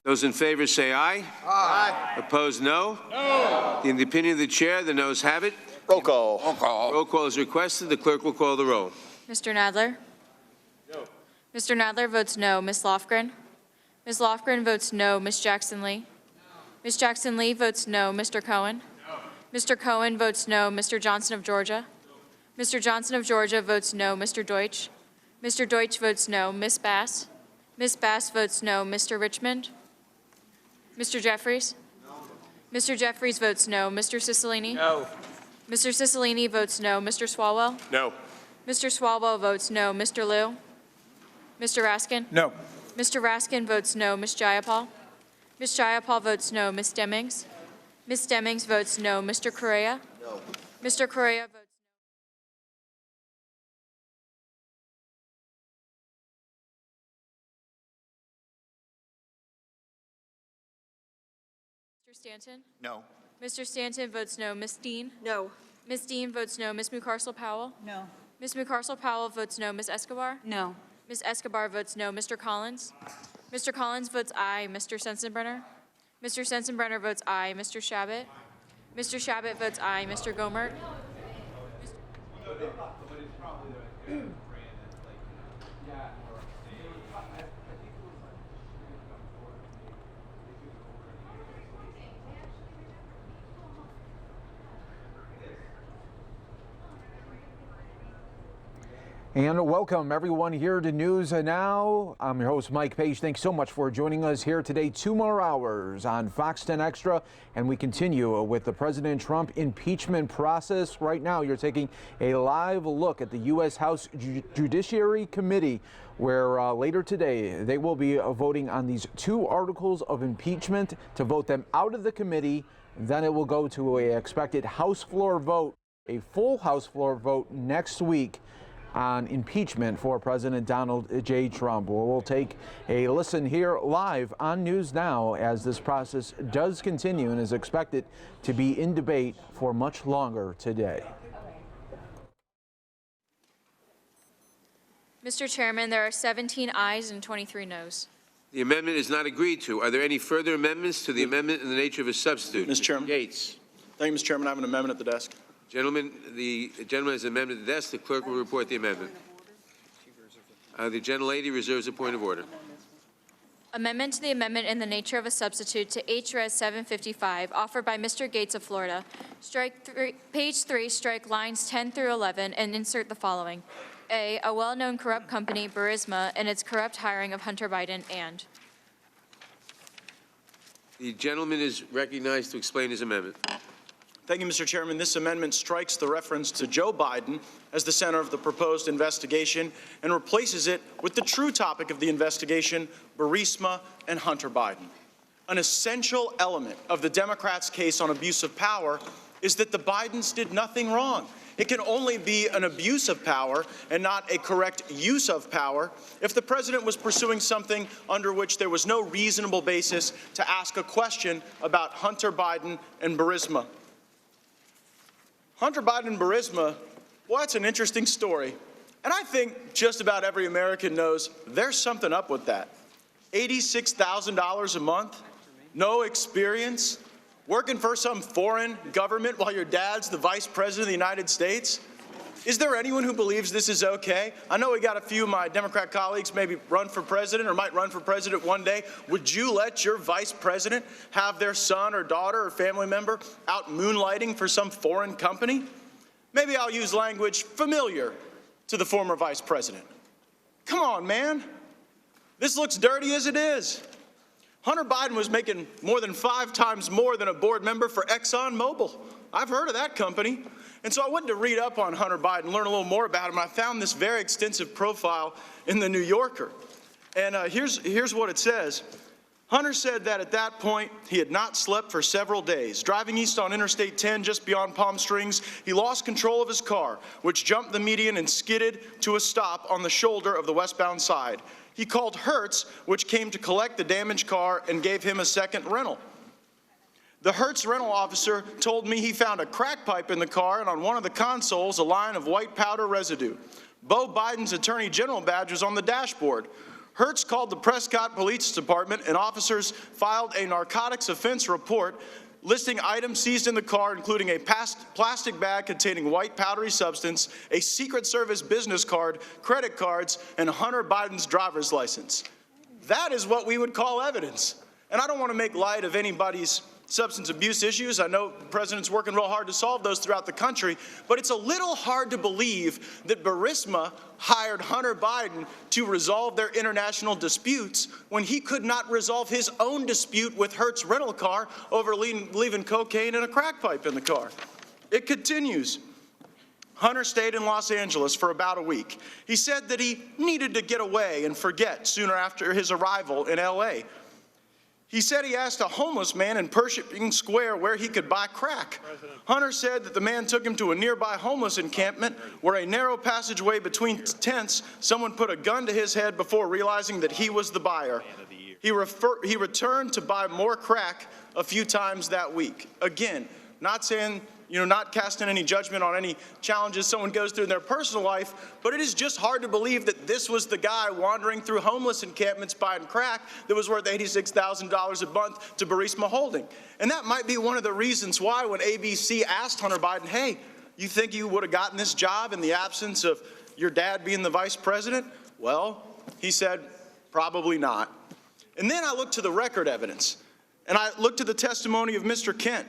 Those in favor say aye. Aye. Opposed, no. No. In the opinion of the chair, the noes have it. Roll call. Roll call. Roll call is requested. The clerk will call the roll. Mr. Nadler? No. Mr. Nadler votes no. Ms. Lofgren? Ms. Lofgren votes no. Ms. Jackson-Lee? Ms. Jackson-Lee votes no. Mr. Cohen? No. Mr. Cohen votes no. Mr. Johnson of Georgia? No. Mr. Johnson of Georgia votes no. Mr. Deutsch? Mr. Deutsch votes no. Ms. Bass? Ms. Bass votes no. Mr. Richmond? Mr. Jeffries? No. Mr. Jeffries votes no. Mr. Cicilline? No. Mr. Cicilline votes no. Mr. Swalwell? No. Mr. Swalwell votes no. Mr. Liu? Mr. Raskin? No. Mr. Raskin votes no. Ms. Jayapal? Ms. Jayapal votes no. Ms. Demings? Ms. Demings votes no. Mr. Correa? No. Mr. Correa votes Mr. Stanton? No. Mr. Stanton votes no. Ms. Dean? No. Ms. Dean votes no. Ms. Mucarsel-Powell? No. Ms. Mucarsel-Powell votes no. Ms. Escobar? No. Ms. Escobar votes no. Mr. Collins? Mr. Collins votes aye. Mr. Sensenbrenner? Mr. Sensenbrenner votes aye. Mr. Shabbat? Mr. Shabbat votes aye. Mr. Gomert? And welcome everyone here to News Now. I'm your host Mike Page. Thanks so much for joining us here today. 2 more hours on Fox 10 Extra, and we continue with the President Trump impeachment process. Right now, you're taking a live look at the U.S. House Judiciary Committee, where later today they will be voting on these 2 articles of impeachment to vote them out of the committee. Then it will go to an expected House floor vote, a full House floor vote next week on impeachment for President Donald J. Trump. We'll take a listen here live on News Now as this process does continue and is expected to be in debate for much longer today. Mr. Chairman, there are 17 ayes and 23 noes. The amendment is not agreed to. Are there any further amendments to the amendment in the nature of a substitute? Mr. Chairman. Gates. Thank you, Mr. Chairman. I have an amendment at the desk. Gentlemen, the gentleman has an amendment at the desk. The clerk will report the amendment. The gentlelady reserves a point of order. Amendment to the amendment in the nature of a substitute to H.Res. 755, offered by Mr. Gates of Florida. Page 3, strike lines 10 through 11, and insert the following. A well-known corrupt company, Burisma, and its corrupt hiring of Hunter Biden, and. The gentleman is recognized to explain his amendment. Thank you, Mr. Chairman. This amendment strikes the reference to Joe Biden as the center of the proposed investigation and replaces it with the true topic of the investigation, Burisma and Hunter Biden. An essential element of the Democrats' case on abuse of power is that the Bidens did nothing wrong. It can only be an abuse of power and not a correct use of power if the president was pursuing something under which there was no reasonable basis to ask a question about Hunter Biden and Burisma. Hunter Biden and Burisma, well, that's an interesting story. And I think just about every American knows there's something up with that. $86,000 a month, no experience, working for some foreign government while your dad's the vice president of the United States. Is there anyone who believes this is okay? I know we got a few of my Democrat colleagues maybe run for president or might run for president one day. Would you let your vice president have their son or daughter or family member out moonlighting for some foreign company? Maybe I'll use language familiar to the former vice president. Come on, man. This looks dirty as it is. Hunter Biden was making more than 5 times more than a board member for ExxonMobil. I've heard of that company. And so I went to read up on Hunter Biden, learn a little more about him. I found this very extensive profile in The New Yorker. And here's what it says. Hunter said that at that point, he had not slept for several days. Driving east on Interstate 10 just beyond Palm Springs, he lost control of his car, which jumped the median and skidded to a stop on the shoulder of the westbound side. He called Hertz, which came to collect the damaged car and gave him a second rental. The Hertz rental officer told me he found a crack pipe in the car and on one of the consoles a line of white powder residue. Beau Biden's Attorney General badge was on the dashboard. Hertz called the Prescott Police Department and officers filed a narcotics offense report listing items seized in the car, including a plastic bag containing white powdery substance, a Secret Service business card, credit cards, and Hunter Biden's driver's license. That is what we would call evidence. And I don't want to make light of anybody's substance abuse issues. I know the president's working real hard to solve those throughout the country, but it's a little hard to believe that Burisma hired Hunter Biden to resolve their international disputes when he could not resolve his own dispute with Hertz rental car over leaving cocaine and a crack pipe in the car. It continues. Hunter stayed in Los Angeles for about a week. He said that he needed to get away and forget sooner after his arrival in L.A. He said he asked a homeless man in Pershing Square where he could buy crack. Hunter said that the man took him to a nearby homeless encampment where a narrow passageway between tents, someone put a gun to his head before realizing that he was the buyer. He returned to buy more crack a few times that week. Again, not saying, not casting any judgment on any challenges someone goes through in their personal life, but it is just hard to believe that this was the guy wandering through homeless encampments buying crack that was worth $86,000 a month to Burisma Holding. And that might be one of the reasons why when ABC asked Hunter Biden, hey, You think you would have gotten this job in the absence of your dad being the vice president? Well, he said, probably not. And then I looked to the record evidence, and I looked at the testimony of Mr. Kent.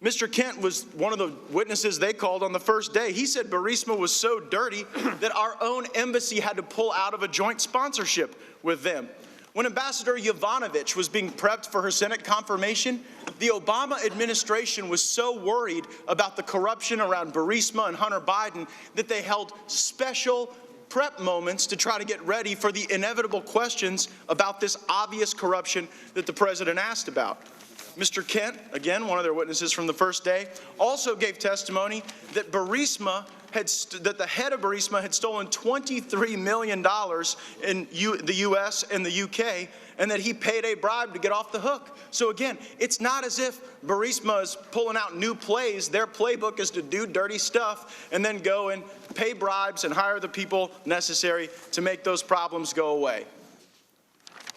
Mr. Kent was one of the witnesses they called on the first day. He said Burisma was so dirty that our own embassy had to pull out of a joint sponsorship with them. When Ambassador Yovanovitch was being prepped for her Senate confirmation, the Obama administration was so worried about the corruption around Burisma and Hunter Biden that they held special prep moments to try to get ready for the inevitable questions about this obvious corruption that the president asked about. Mr. Kent, again, one of their witnesses from the first day, also gave testimony that that the head of Burisma had stolen $23 million in the U.S. and the U.K., and that he paid a bribe to get off the hook. So again, it's not as if Burisma is pulling out new plays. Their playbook is to do dirty stuff and then go and pay bribes and hire the people necessary to make those problems go away.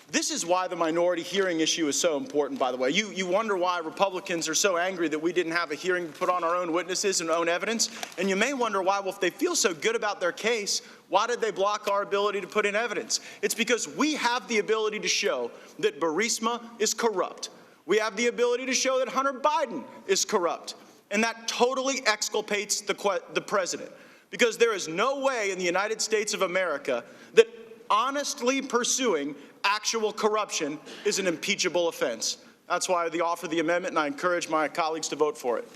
This is why the minority hearing issue is so important, by the way. You wonder why Republicans are so angry that we didn't have a hearing to put on our own witnesses and own evidence. And you may wonder why, well, if they feel so good about their case, why did they block our ability to put in evidence? It's because we have the ability to show that Burisma is corrupt. We have the ability to show that Hunter Biden is corrupt. And that totally exculpates the president. Because there is no way in the United States of America that honestly pursuing actual corruption is an impeachable offense. That's why I offer the amendment, and I encourage my colleagues to vote for it.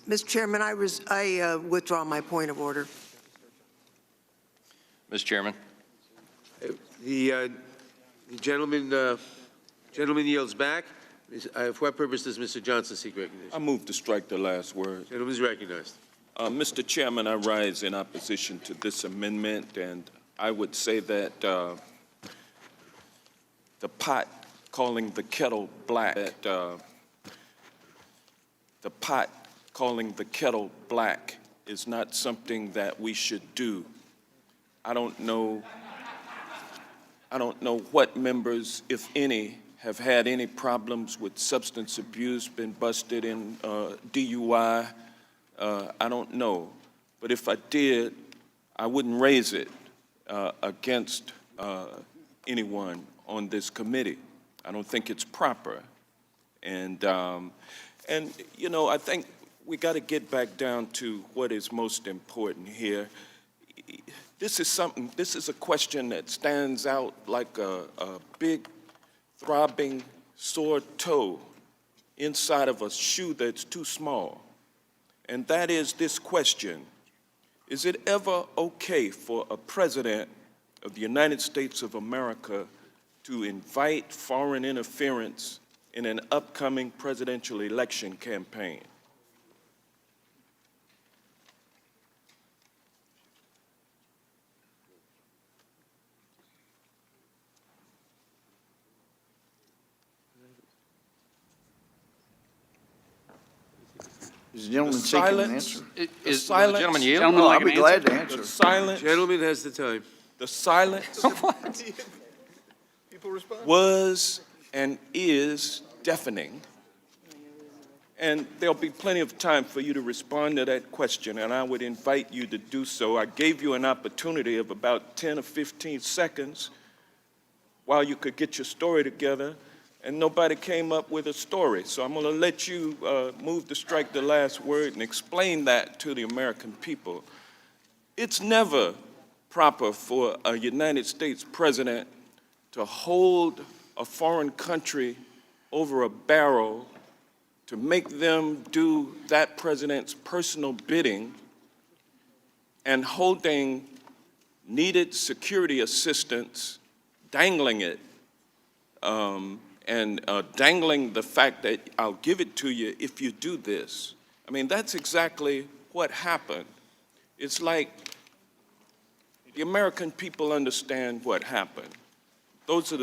Mr. Chairman, I withdraw my point of order. Mr. Chairman. The gentleman yields back. For what purpose does Mr. Johnson seek recognition? I move to strike the last word. Gentleman is recognized. Mr. Chairman, I rise in opposition to this amendment, and I would say that the pot calling the kettle black, the pot calling the kettle black is not something that we should do. I don't know what members, if any, have had any problems with substance abuse, been busted in D-U-I. I don't know. But if I did, I wouldn't raise it against anyone on this committee. I don't think it's proper. And you know, I think we got to get back down to what is most important here. This is a question that stands out like a big, throbbing, sore toe inside of a shoe that's too small. And that is this question: is it ever okay for a president of the United States of America to invite foreign interference in an upcoming presidential election campaign? Is the gentleman seeking an answer? Is the gentleman yield? I'll be glad to answer. The silence. Gentleman has the time. The silence was and is deafening. And there'll be plenty of time for you to respond to that question, and I would invite you to do so. I gave you an opportunity of about 10 or 15 seconds while you could get your story together, and nobody came up with a story. So I'm going to let you move to strike the last word and explain that to the American people. It's never proper for a United States president to hold a foreign country over a barrel to make them do that president's personal bidding and holding needed security assistance, dangling it, and dangling the fact that I'll give it to you if you do this. I mean, that's exactly what happened. It's like the American people understand what happened. Those are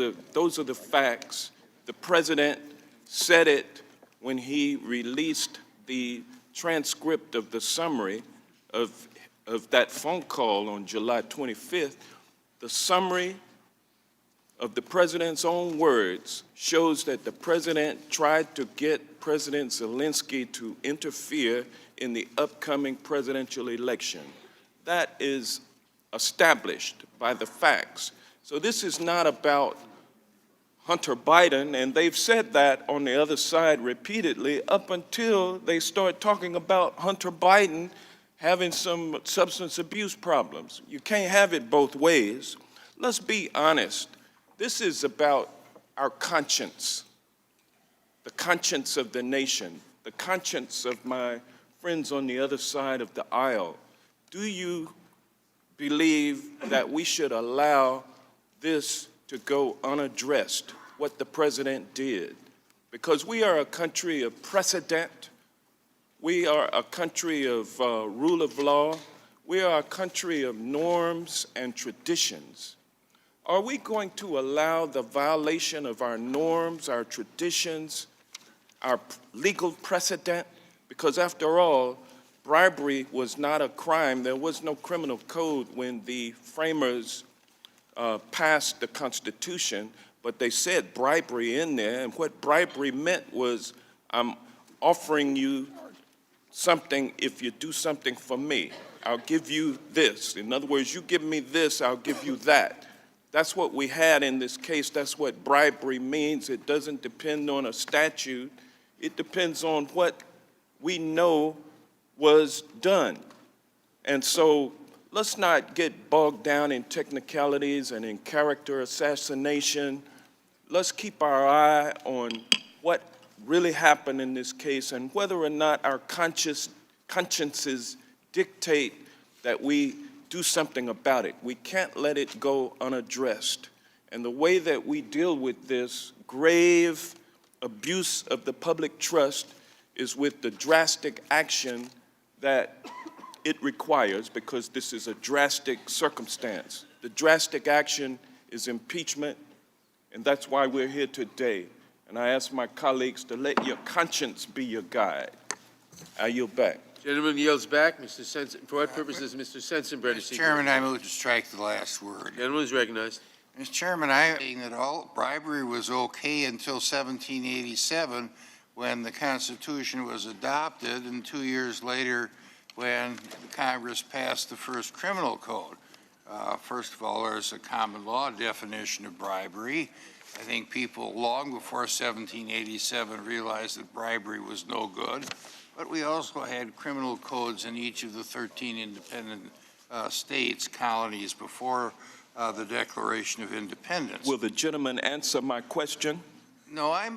the facts. The president said it when he released the transcript of the summary of that phone call on July 25th. The summary of the president's own words shows that the president tried to get President Zelensky to interfere in the upcoming presidential election. That is established by the facts. So this is not about Hunter Biden, and they've said that on the other side repeatedly up until they start talking about Hunter Biden having some substance abuse problems. You can't have it both ways. Let's be honest. This is about our conscience, the conscience of the nation, the conscience of my friends on the other side of the aisle. Do you believe that we should allow this to go unaddressed, what the president did? Because we are a country of precedent. We are a country of rule of law. We are a country of norms and traditions. Are we going to allow the violation of our norms, our traditions, our legal precedent? Because after all, bribery was not a crime. There was no criminal code when the framers passed the Constitution, but they said bribery in there, and what bribery meant was, I'm offering you something if you do something for me. I'll give you this. In other words, you give me this, I'll give you that. That's what we had in this case. That's what bribery means. It doesn't depend on a statute. It depends on what we know was done. And so let's not get bogged down in technicalities and in character assassination. Let's keep our eye on what really happened in this case and whether or not our consciences dictate that we do something about it. We can't let it go unaddressed. And the way that we deal with this grave abuse of the public trust is with the drastic action that it requires, because this is a drastic circumstance. The drastic action is impeachment, and that's why we're here today. And I ask my colleagues to let your conscience be your guide. I yield back. Gentleman yields back. Mr. Sensen, for what purposes, Mr. Sensenbrenner? Mr. Chairman, I move to strike the last word. Gentleman is recognized. Mr. Chairman, I think that all bribery was okay until 1787, when the Constitution was adopted, and 2 years later, when Congress passed the first criminal code. First of all, there's a common law definition of bribery. I think people long before 1787 realized that bribery was no good. But we also had criminal codes in each of the 13 independent states, colonies, before the Declaration of Independence. Will the gentleman answer my question? No, I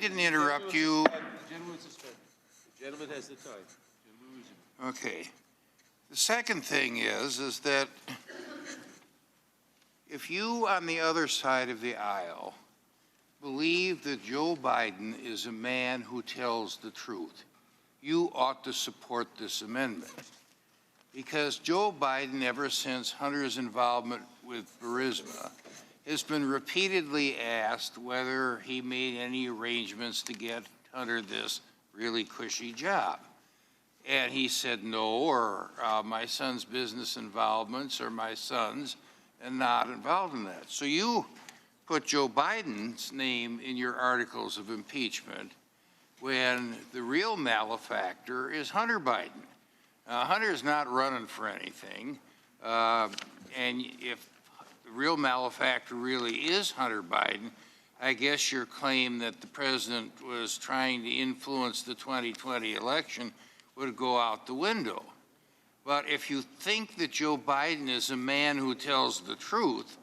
didn't interrupt you. The gentleman has the time. Okay. The second thing is that if you on the other side of the aisle believe that Joe Biden is a man who tells the truth, you ought to support this amendment. Because Joe Biden, ever since Hunter's involvement with Burisma, has been repeatedly asked whether he made any arrangements to get Hunter this really cushy job. And he said no, or my son's business involvements are my son's and not involved in that. So you put Joe Biden's name in your articles of impeachment when the real malefactor is Hunter Biden. Hunter's not running for anything, and if the real malefactor really is Hunter Biden, I guess your claim that the president was trying to influence the 2020 election would go out the window. But if you think that Joe Biden is a man who tells the truth,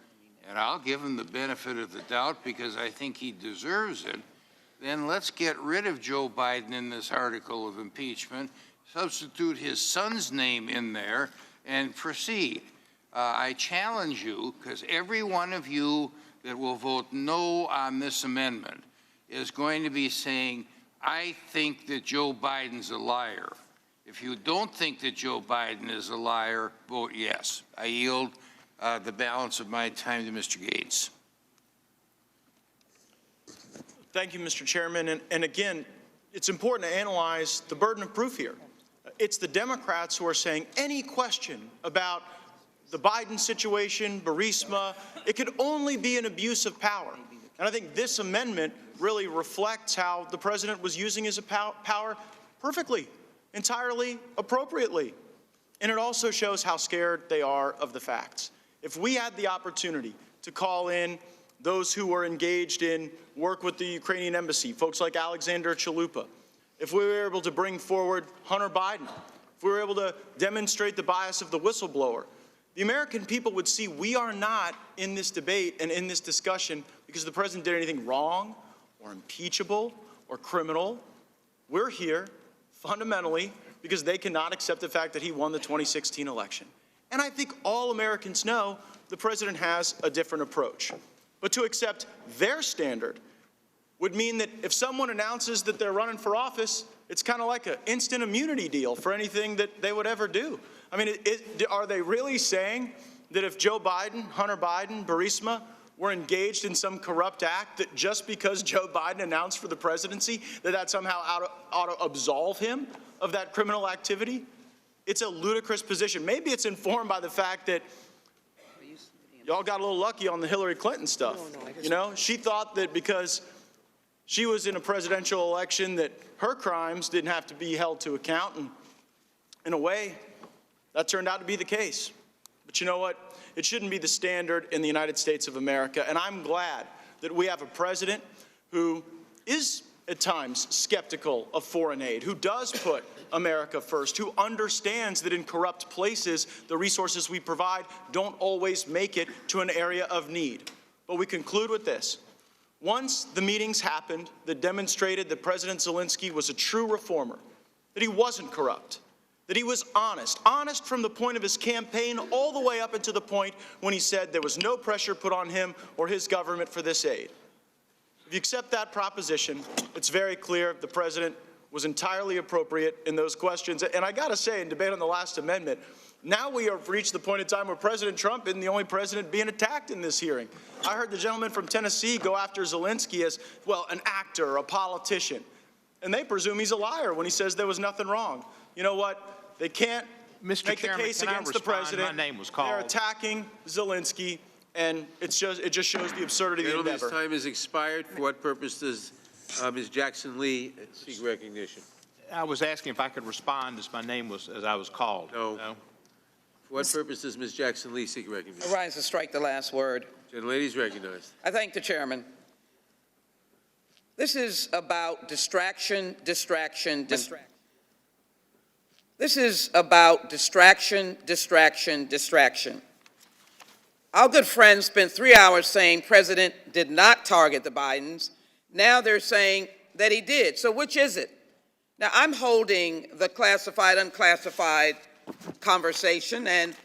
and I'll give him the benefit of the doubt because I think he deserves it, then let's get rid of Joe Biden in this article of impeachment, substitute his son's name in there, and proceed. I challenge you, because every one of you that will vote no on this amendment is going to be saying, I think that Joe Biden's a liar. If you don't think that Joe Biden is a liar, vote yes. I yield the balance of my time to Mr. Gates. Thank you, Mr. Chairman. And again, it's important to analyze the burden of proof here. It's the Democrats who are saying any question about the Biden situation, Burisma, it could only be an abuse of power. And I think this amendment really reflects how the president was using his power perfectly, entirely appropriately. And it also shows how scared they are of the facts. If we had the opportunity to call in those who were engaged in work with the Ukrainian embassy, folks like Alexander Chalupa, if we were able to bring forward Hunter Biden, if we were able to demonstrate the bias of the whistleblower, the American people would see we are not in this debate and in this discussion because the president did anything wrong or impeachable or criminal. We're here fundamentally because they cannot accept the fact that he won the 2016 election. And I think all Americans know the president has a different approach. But to accept their standard would mean that if someone announces that they're running for office, it's kind of like an instant immunity deal for anything that they would ever do. I mean, are they really saying that if Joe Biden, Hunter Biden, Burisma were engaged in some corrupt act, that just because Joe Biden announced for the presidency, that somehow ought to absolve him of that criminal activity? It's a ludicrous position. Maybe it's informed by the fact that y'all got a little lucky on the Hillary Clinton stuff. You know, she thought that because she was in a presidential election that her crimes didn't have to be held to account. And in a way, that turned out to be the case. But you know what? It shouldn't be the standard in the United States of America. And I'm glad that we have a president who is at times skeptical of foreign aid, who does put America first, who understands that in corrupt places, the resources we provide don't always make it to an area of need. But we conclude with this. Once the meetings happened that demonstrated that President Zelensky was a true reformer, that he wasn't corrupt, that he was honest from the point of his campaign all the way up until the point when he said there was no pressure put on him or his government for this aid. If you accept that proposition, it's very clear the president was entirely appropriate in those questions. And I got to say, in debate on the last amendment, now we have reached the point in time where President Trump isn't the only president being attacked in this hearing. I heard the gentleman from Tennessee go after Zelensky as, well, an actor, a politician. And they presume he's a liar when he says there was nothing wrong. You know what? They can't make the case against the president. My name was called. They're attacking Zelensky, and it just shows the absurdity of the endeavor. Gentleman's time has expired. For what purpose does Ms. Jackson-Lee seek recognition? I was asking if I could respond as my name was, as I was called. No. For what purpose does Ms. Jackson-Lee seek recognition? I rise to strike the last word. Gentlelady is recognized. I thank the chairman. This is about distraction. This is about distraction. Our good friends spent 3 hours saying President did not target the Bidens. Now they're saying that he did. So which is it? Now I'm holding the classified, unclassified conversation, and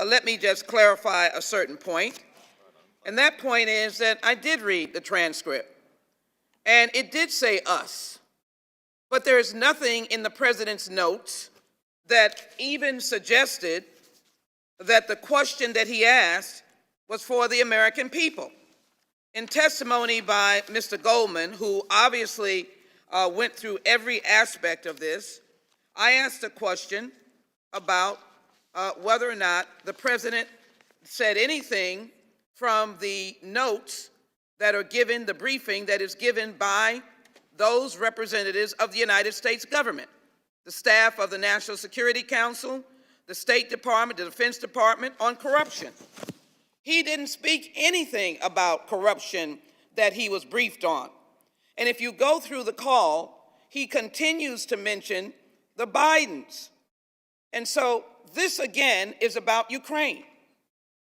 let me just clarify a certain point. And that point is that I did read the transcript, and it did say us. But there is nothing in the president's notes that even suggested that the question that he asked was for the American people. In testimony by Mr. Goldman, who obviously went through every aspect of this, I asked a question about whether or not the president said anything from the notes that are given, the briefing that is given by those representatives of the United States government, the staff of the National Security Council, the State Department, the Defense Department, on corruption. He didn't speak anything about corruption that he was briefed on. And if you go through the call, he continues to mention the Bidens. And so this, again, is about Ukraine.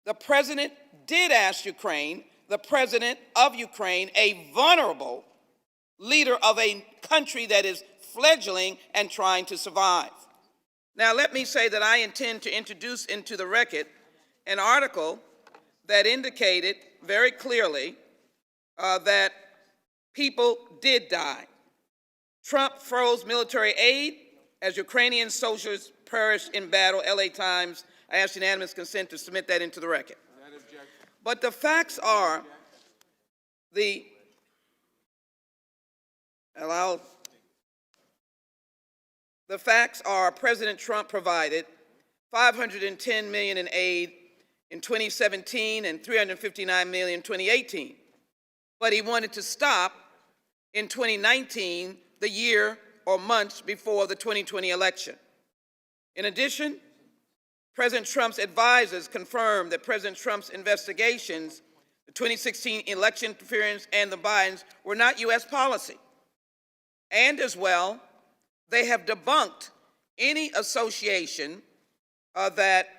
The president did ask Ukraine, the president of Ukraine, a vulnerable leader of a country that is fledgling and trying to survive. Now, let me say that I intend to introduce into the record an article that indicated very clearly that people did die. Trump froze military aid as Ukrainian soldiers perished in battle. LA Times. I ask unanimous consent to submit that into the record. But the facts are, the facts are President Trump provided $510 million in aid in 2017 and $359 million in 2018. But he wanted to stop in 2019, the year or months before the 2020 election. In addition, President Trump's advisors confirmed that President Trump's investigations, the 2016 election interference and the Bidens, were not U.S. policy. And as well, they have debunked any association that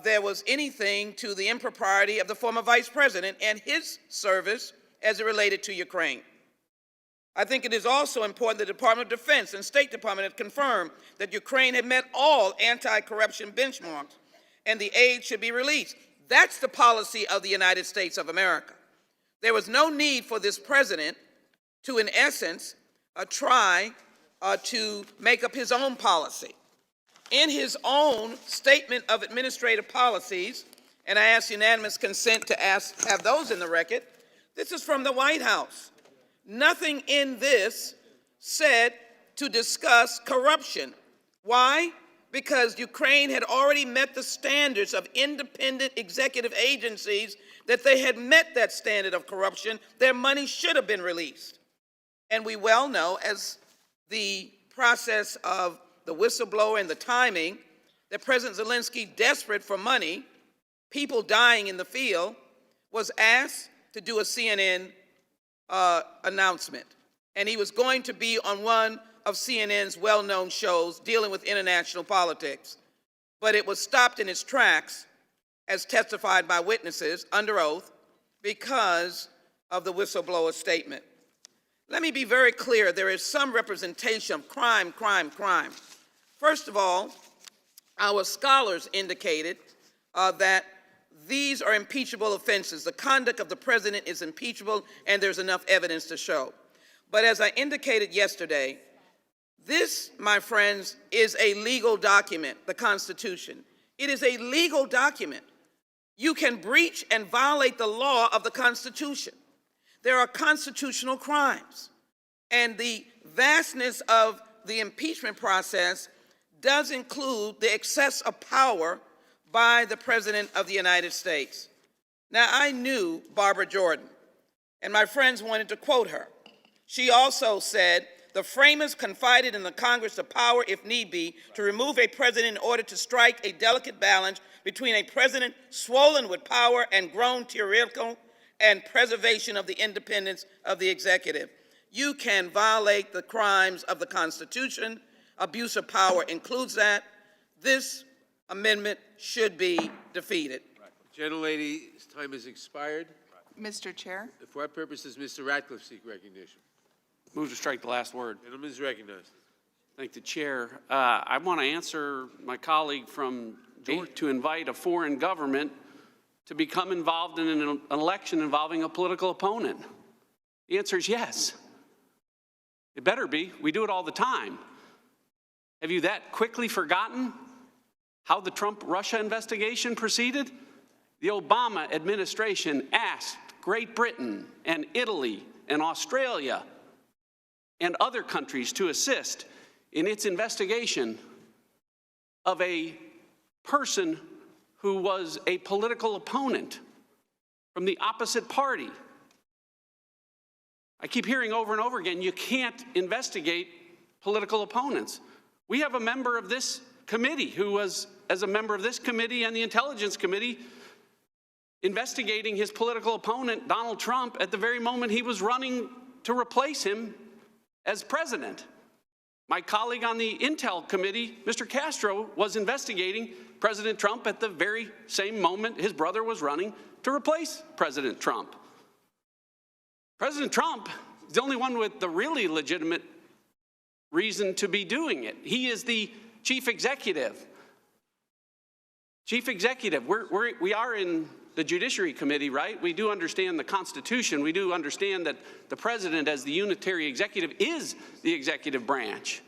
there was anything to the impropriety of the former vice president and his service as it related to Ukraine. I think it is also important the Department of Defense and State Department have confirmed that Ukraine had met all anti-corruption benchmarks and the aid should be released. That's the policy of the United States of America. There was no need for this president to, in essence, try to make up his own policy. In his own statement of administrative policies, and I ask unanimous consent to have those in the record, this is from the White House. Nothing in this said to discuss corruption. Why? Because Ukraine had already met the standards of independent executive agencies, that they had met that standard of corruption. Their money should have been released. And we well know, as the process of the whistleblower and the timing, that President Zelensky, desperate for money, people dying in the field, was asked to do a CNN announcement. And he was going to be on one of CNN's well-known shows dealing with international politics. But it was stopped in its tracks, as testified by witnesses under oath, because of the whistleblower statement. Let me be very clear, there is some representation of crime, crime, crime. First of all, our scholars indicated that these are impeachable offenses. The conduct of the president is impeachable, and there's enough evidence to show. But as I indicated yesterday, this, my friends, is a legal document, the Constitution. It is a legal document. You can breach and violate the law of the Constitution. There are constitutional crimes. And the vastness of the impeachment process does include the excess of power by the President of the United States. Now, I knew Barbara Jordan, and my friends wanted to quote her. She also said, "The framers confided in the Congress the power, if need be, to remove a president in order to strike a delicate balance between a president swollen with power and grown tyrannical and preservation of the independence of the executive." You can violate the crimes of the Constitution. Abuse of power includes that. This amendment should be defeated. Gentlelady's time has expired. Mr. Chair. For what purpose does Mr. Ratcliffe seek recognition? Move to strike the last word. Gentleman is recognized. Thank the chair. I want to answer my colleague from to invite a foreign government to become involved in an election involving a political opponent. The answer is yes. It better be. We do it all the time. Have you that quickly forgotten how the Trump-Russia investigation proceeded? The Obama administration asked Great Britain and Italy and Australia and other countries to assist in its investigation of a person who was a political opponent from the opposite party. I keep hearing over and over again, you can't investigate political opponents. We have a member of this committee who was, as a member of this committee and the Intelligence Committee, investigating his political opponent, Donald Trump, at the very moment he was running to replace him as president. My colleague on the Intel Committee, Mr. Castro, was investigating President Trump at the very same moment his brother was running to replace President Trump. President Trump is the only one with the really legitimate reason to be doing it. He is the chief executive. Chief executive, we are in the Judiciary Committee, right? We do understand the Constitution. We do understand that the president, as the unitary executive, is the executive branch.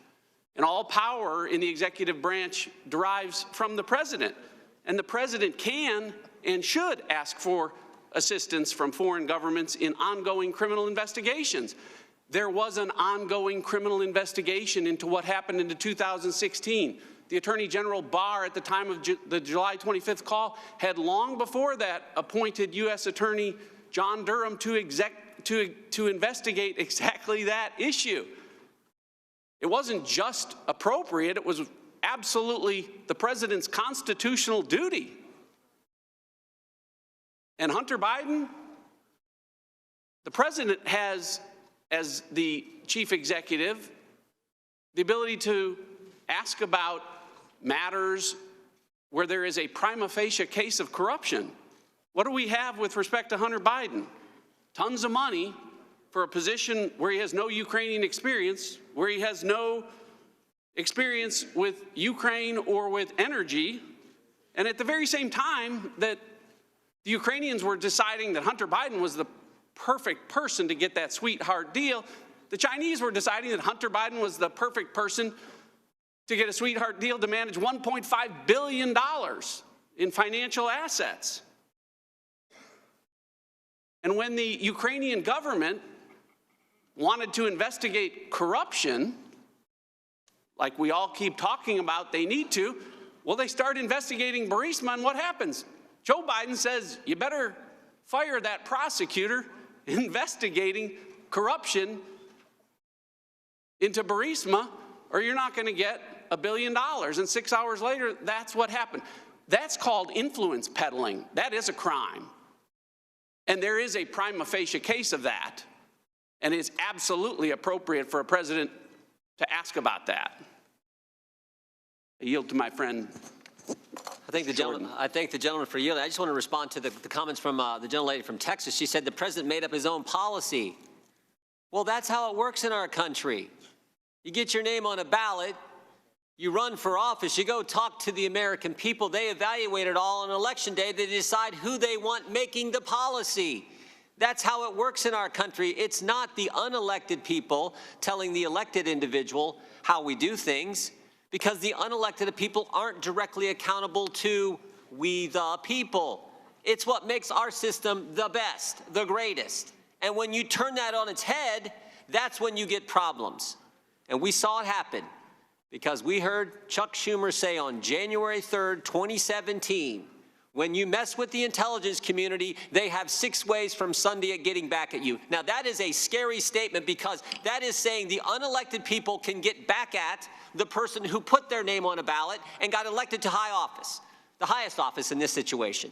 And all power in the executive branch derives from the president. And the president can and should ask for assistance from foreign governments in ongoing criminal investigations. There was an ongoing criminal investigation into what happened in 2016. The Attorney General Barr, at the time of the July 25th call, had long before that appointed U.S. Attorney John Durham to investigate exactly that issue. It wasn't just appropriate, it was absolutely the president's constitutional duty. And Hunter Biden, the president has, as the chief executive, the ability to ask about matters where there is a prima facie case of corruption. What do we have with respect to Hunter Biden? Tons of money for a position where he has no Ukrainian experience, where he has no experience with Ukraine or with energy, and at the very same time that the Ukrainians were deciding that Hunter Biden was the perfect person to get that sweetheart deal, the Chinese were deciding that Hunter Biden was the perfect person to get a sweetheart deal to manage $1.5 billion in financial assets. And when the Ukrainian government wanted to investigate corruption, like we all keep talking about they need to, well, they start investigating Burisma, and what happens? Joe Biden says, you better fire that prosecutor investigating corruption into Burisma, or you're not going to get $1 billion. And 6 hours later, that's what happened. That's called influence peddling. That is a crime. And there is a prima facie case of that. And it's absolutely appropriate for a president to ask about that. I yield to my friend. I thank the gentleman for yielding. I just want to respond to the comments from the gentlelady from Texas. She said the president made up his own policy. Well, that's how it works in our country. You get your name on a ballot, you run for office, you go talk to the American people, they evaluate it all on election day, they decide who they want making the policy. That's how it works in our country. It's not the unelected people telling the elected individual how we do things, because the unelected people aren't directly accountable to we the people. It's what makes our system the best, the greatest. And when you turn that on its head, that's when you get problems. And we saw it happen because we heard Chuck Schumer say on January 3rd, 2017, when you mess with the intelligence community, they have 6 ways from Sunday at getting back at you. Now, that is a scary statement because that is saying the unelected people can get back at the person who put their name on a ballot and got elected to high office, the highest office in this situation.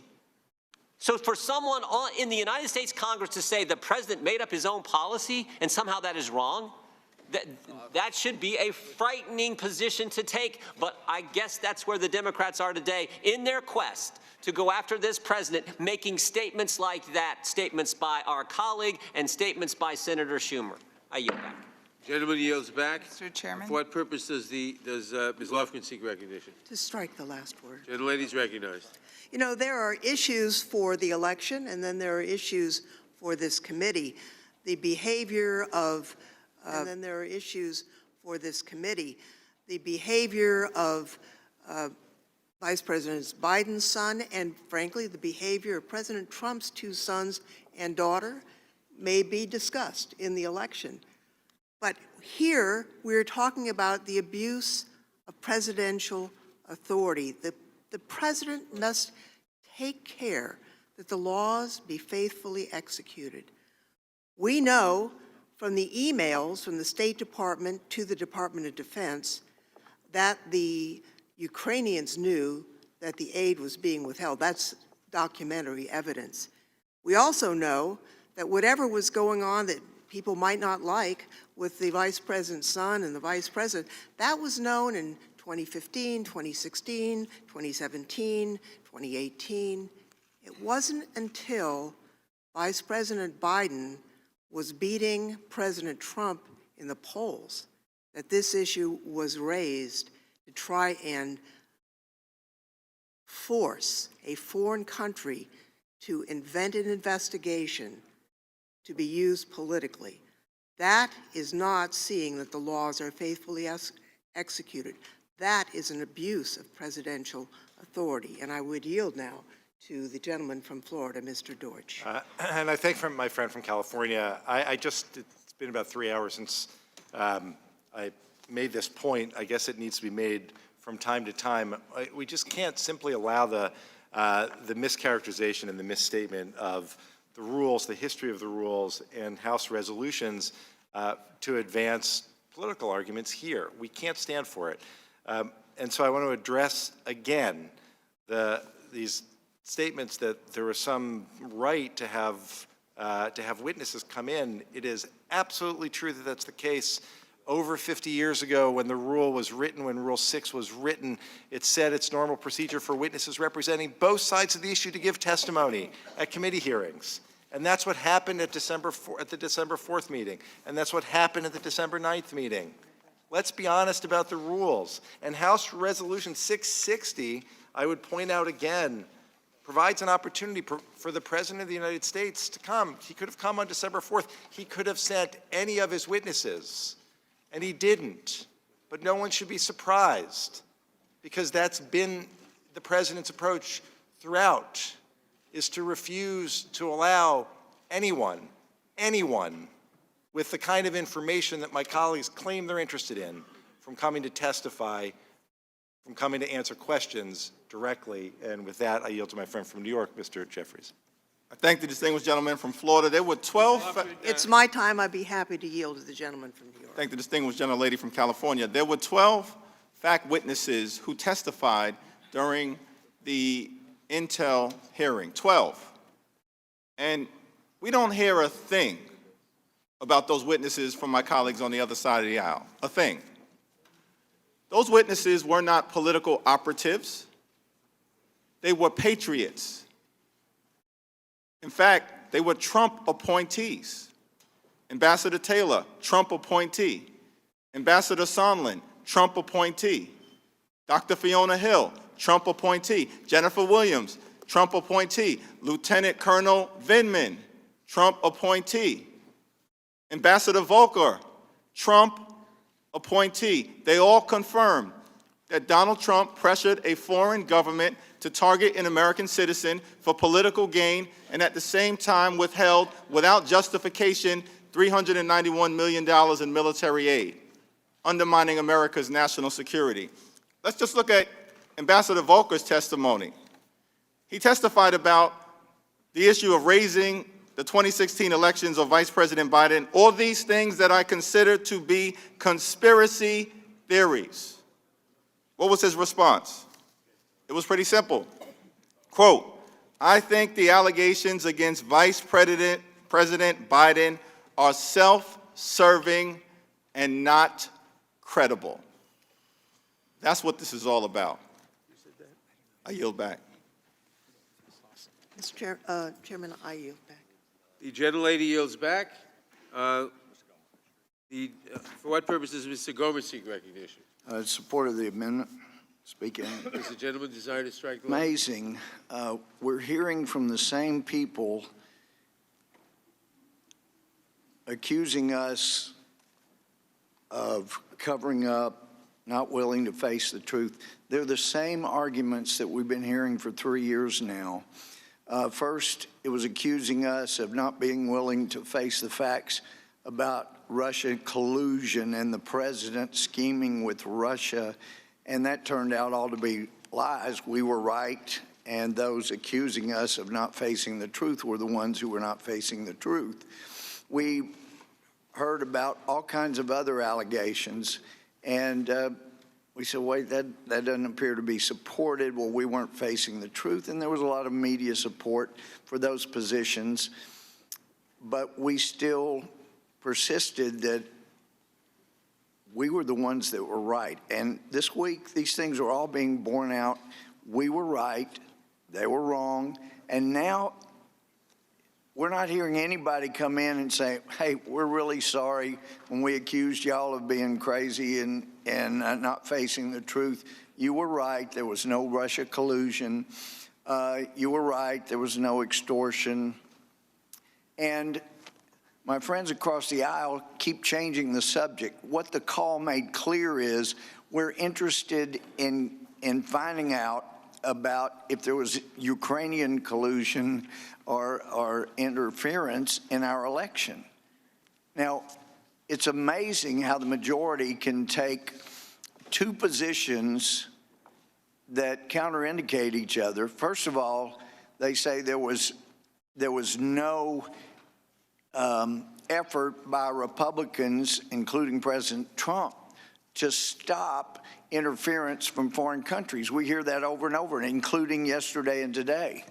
So for someone in the United States Congress to say the president made up his own policy and somehow that is wrong, that should be a frightening position to take, but I guess that's where the Democrats are today in their quest to go after this president, making statements like that, statements by our colleague and statements by Senator Schumer. I yield back. Gentleman yields back. Mr. Chairman. For what purpose does Ms. Lofgren seek recognition? To strike the last word. Gentlelady is recognized. You know, there are issues for the election, and then there are issues for this committee. The behavior of and then there are issues for this committee. The behavior of Vice President Biden's son and, frankly, the behavior of President Trump's 2 sons and daughter may be discussed in the election. But here, we're talking about the abuse of presidential authority. The president must take care that the laws be faithfully executed. We know from the emails from the State Department to the Department of Defense that the Ukrainians knew that the aid was being withheld. That's documentary evidence. We also know that whatever was going on that people might not like with the vice president's son and the vice president, that was known in 2015, 2016, 2017, 2018. It wasn't until Vice President Biden was beating President Trump in the polls that this issue was raised to try and force a foreign country to invent an investigation to be used politically. That is not seeing that the laws are faithfully executed. That is an abuse of presidential authority. And I would yield now to the gentleman from Florida, Mr. Deutsch. And I thank my friend from California. It's been about 3 hours since I made this point. I guess it needs to be made from time to time. We just can't simply allow the mischaracterization and the misstatement of the rules, the history of the rules, and House resolutions to advance political arguments here. We can't stand for it. And so I want to address again these statements that there was some right to have witnesses come in. It is absolutely true that that's the case. Over 50 years ago, when the rule was written, when Rule 6 was written, it said it's normal procedure for witnesses representing both sides of the issue to give testimony at committee hearings. And that's what happened at the December 4th meeting. And that's what happened at the December 9th meeting. Let's be honest about the rules. And House Resolution 660, I would point out again, provides an opportunity for the President of the United States to come. He could have come on December 4th. He could have sent any of his witnesses. And he didn't. But no one should be surprised, because that's been the President's approach throughout, is to refuse to allow anyone with the kind of information that my colleagues claim they're interested in from coming to testify, from coming to answer questions directly. And with that, I yield to my friend from New York, Mr. Jeffries. I thank the distinguished gentleman from Florida. There were 12... It's my time. I'd be happy to yield to the gentleman from New York. Thank the distinguished gentlelady from California. There were 12 fact witnesses who testified during the Intel hearing, 12. And we don't hear a thing about those witnesses from my colleagues on the other side of the aisle, a thing. Those witnesses were not political operatives. They were patriots. In fact, they were Trump appointees. Ambassador Taylor, Trump appointee. Ambassador Sondland, Trump appointee. Dr. Fiona Hill, Trump appointee. Jennifer Williams, Trump appointee. Lieutenant Colonel Vindman, Trump appointee. Ambassador Volker, Trump appointee. They all confirmed that Donald Trump pressured a foreign government to target an American citizen for political gain, and at the same time withheld, without justification, $391 million in military aid, undermining America's national security. Let's just look at Ambassador Volker's testimony. He testified about the issue of raising the 2016 elections of Vice President Biden, all these things that I consider to be conspiracy theories. What was his response? It was pretty simple. Quote, I think the allegations against Vice President Biden are self-serving and not credible. That's what this is all about. I yield back. Mr. Chairman, I yield back. The gentlelady yields back. For what purpose does Mr. Gomer seek recognition? Support of the amendment. Speaking. Does the gentleman desire to strike the law? Amazing. We're hearing from the same people accusing us of covering up, not willing to face the truth. They're the same arguments that we've been hearing for 3 years now. First, it was accusing us of not being willing to face the facts about Russia collusion and the president scheming with Russia, and that turned out all to be lies. We were right, and those accusing us of not facing the truth were the ones who were not facing the truth. We heard about all kinds of other allegations, and we said, wait, that doesn't appear to be supported. Well, we weren't facing the truth, and there was a lot of media support for those positions, but we still persisted that we were the ones that were right. And this week, these things are all being borne out. We were right, they were wrong, and now we're not hearing anybody come in and say, hey, we're really sorry when we accused y'all of being crazy and not facing the truth. You were right, there was no Russia collusion. You were right, there was no extortion. And my friends across the aisle keep changing the subject. What the call made clear is we're interested in finding out about if there was Ukrainian collusion or interference in our election. Now, it's amazing how the majority can take two positions that counterindicate each other. First of all, they say there was no effort by Republicans, including President Trump, to stop interference from foreign countries. We hear that over and over, including yesterday and today.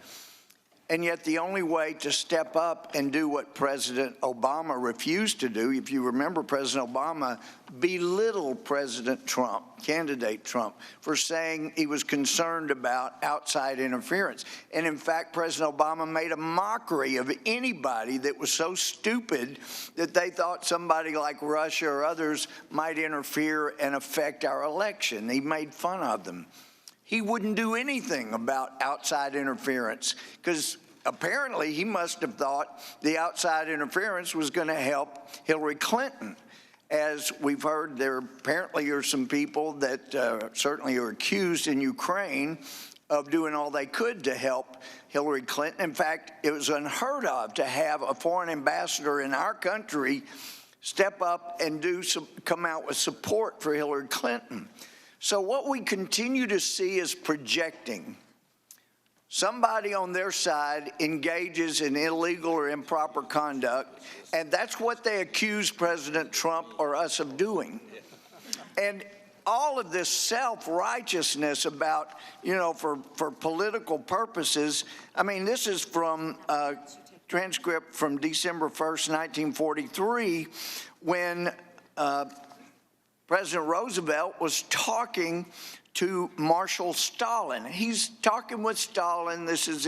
And yet the only way to step up and do what President Obama refused to do, if you remember, President Obama belittled President Trump, candidate Trump, for saying he was concerned about outside interference. And in fact, President Obama made a mockery of anybody that was so stupid that they thought somebody like Russia or others might interfere and affect our election. He made fun of them. He wouldn't do anything about outside interference because apparently he must have thought the outside interference was going to help Hillary Clinton. As we've heard, there apparently are some people that certainly are accused in Ukraine of doing all they could to help Hillary Clinton. In fact, it was unheard of to have a foreign ambassador in our country step up and come out with support for Hillary Clinton. So what we continue to see is projecting. Somebody on their side engages in illegal or improper conduct, and that's what they accuse President Trump or us of doing. And all of this self-righteousness about, for political purposes, I mean, this is from a transcript from December 1st, 1943, when President Roosevelt was talking to Marshal Stalin. He's talking with Stalin. This is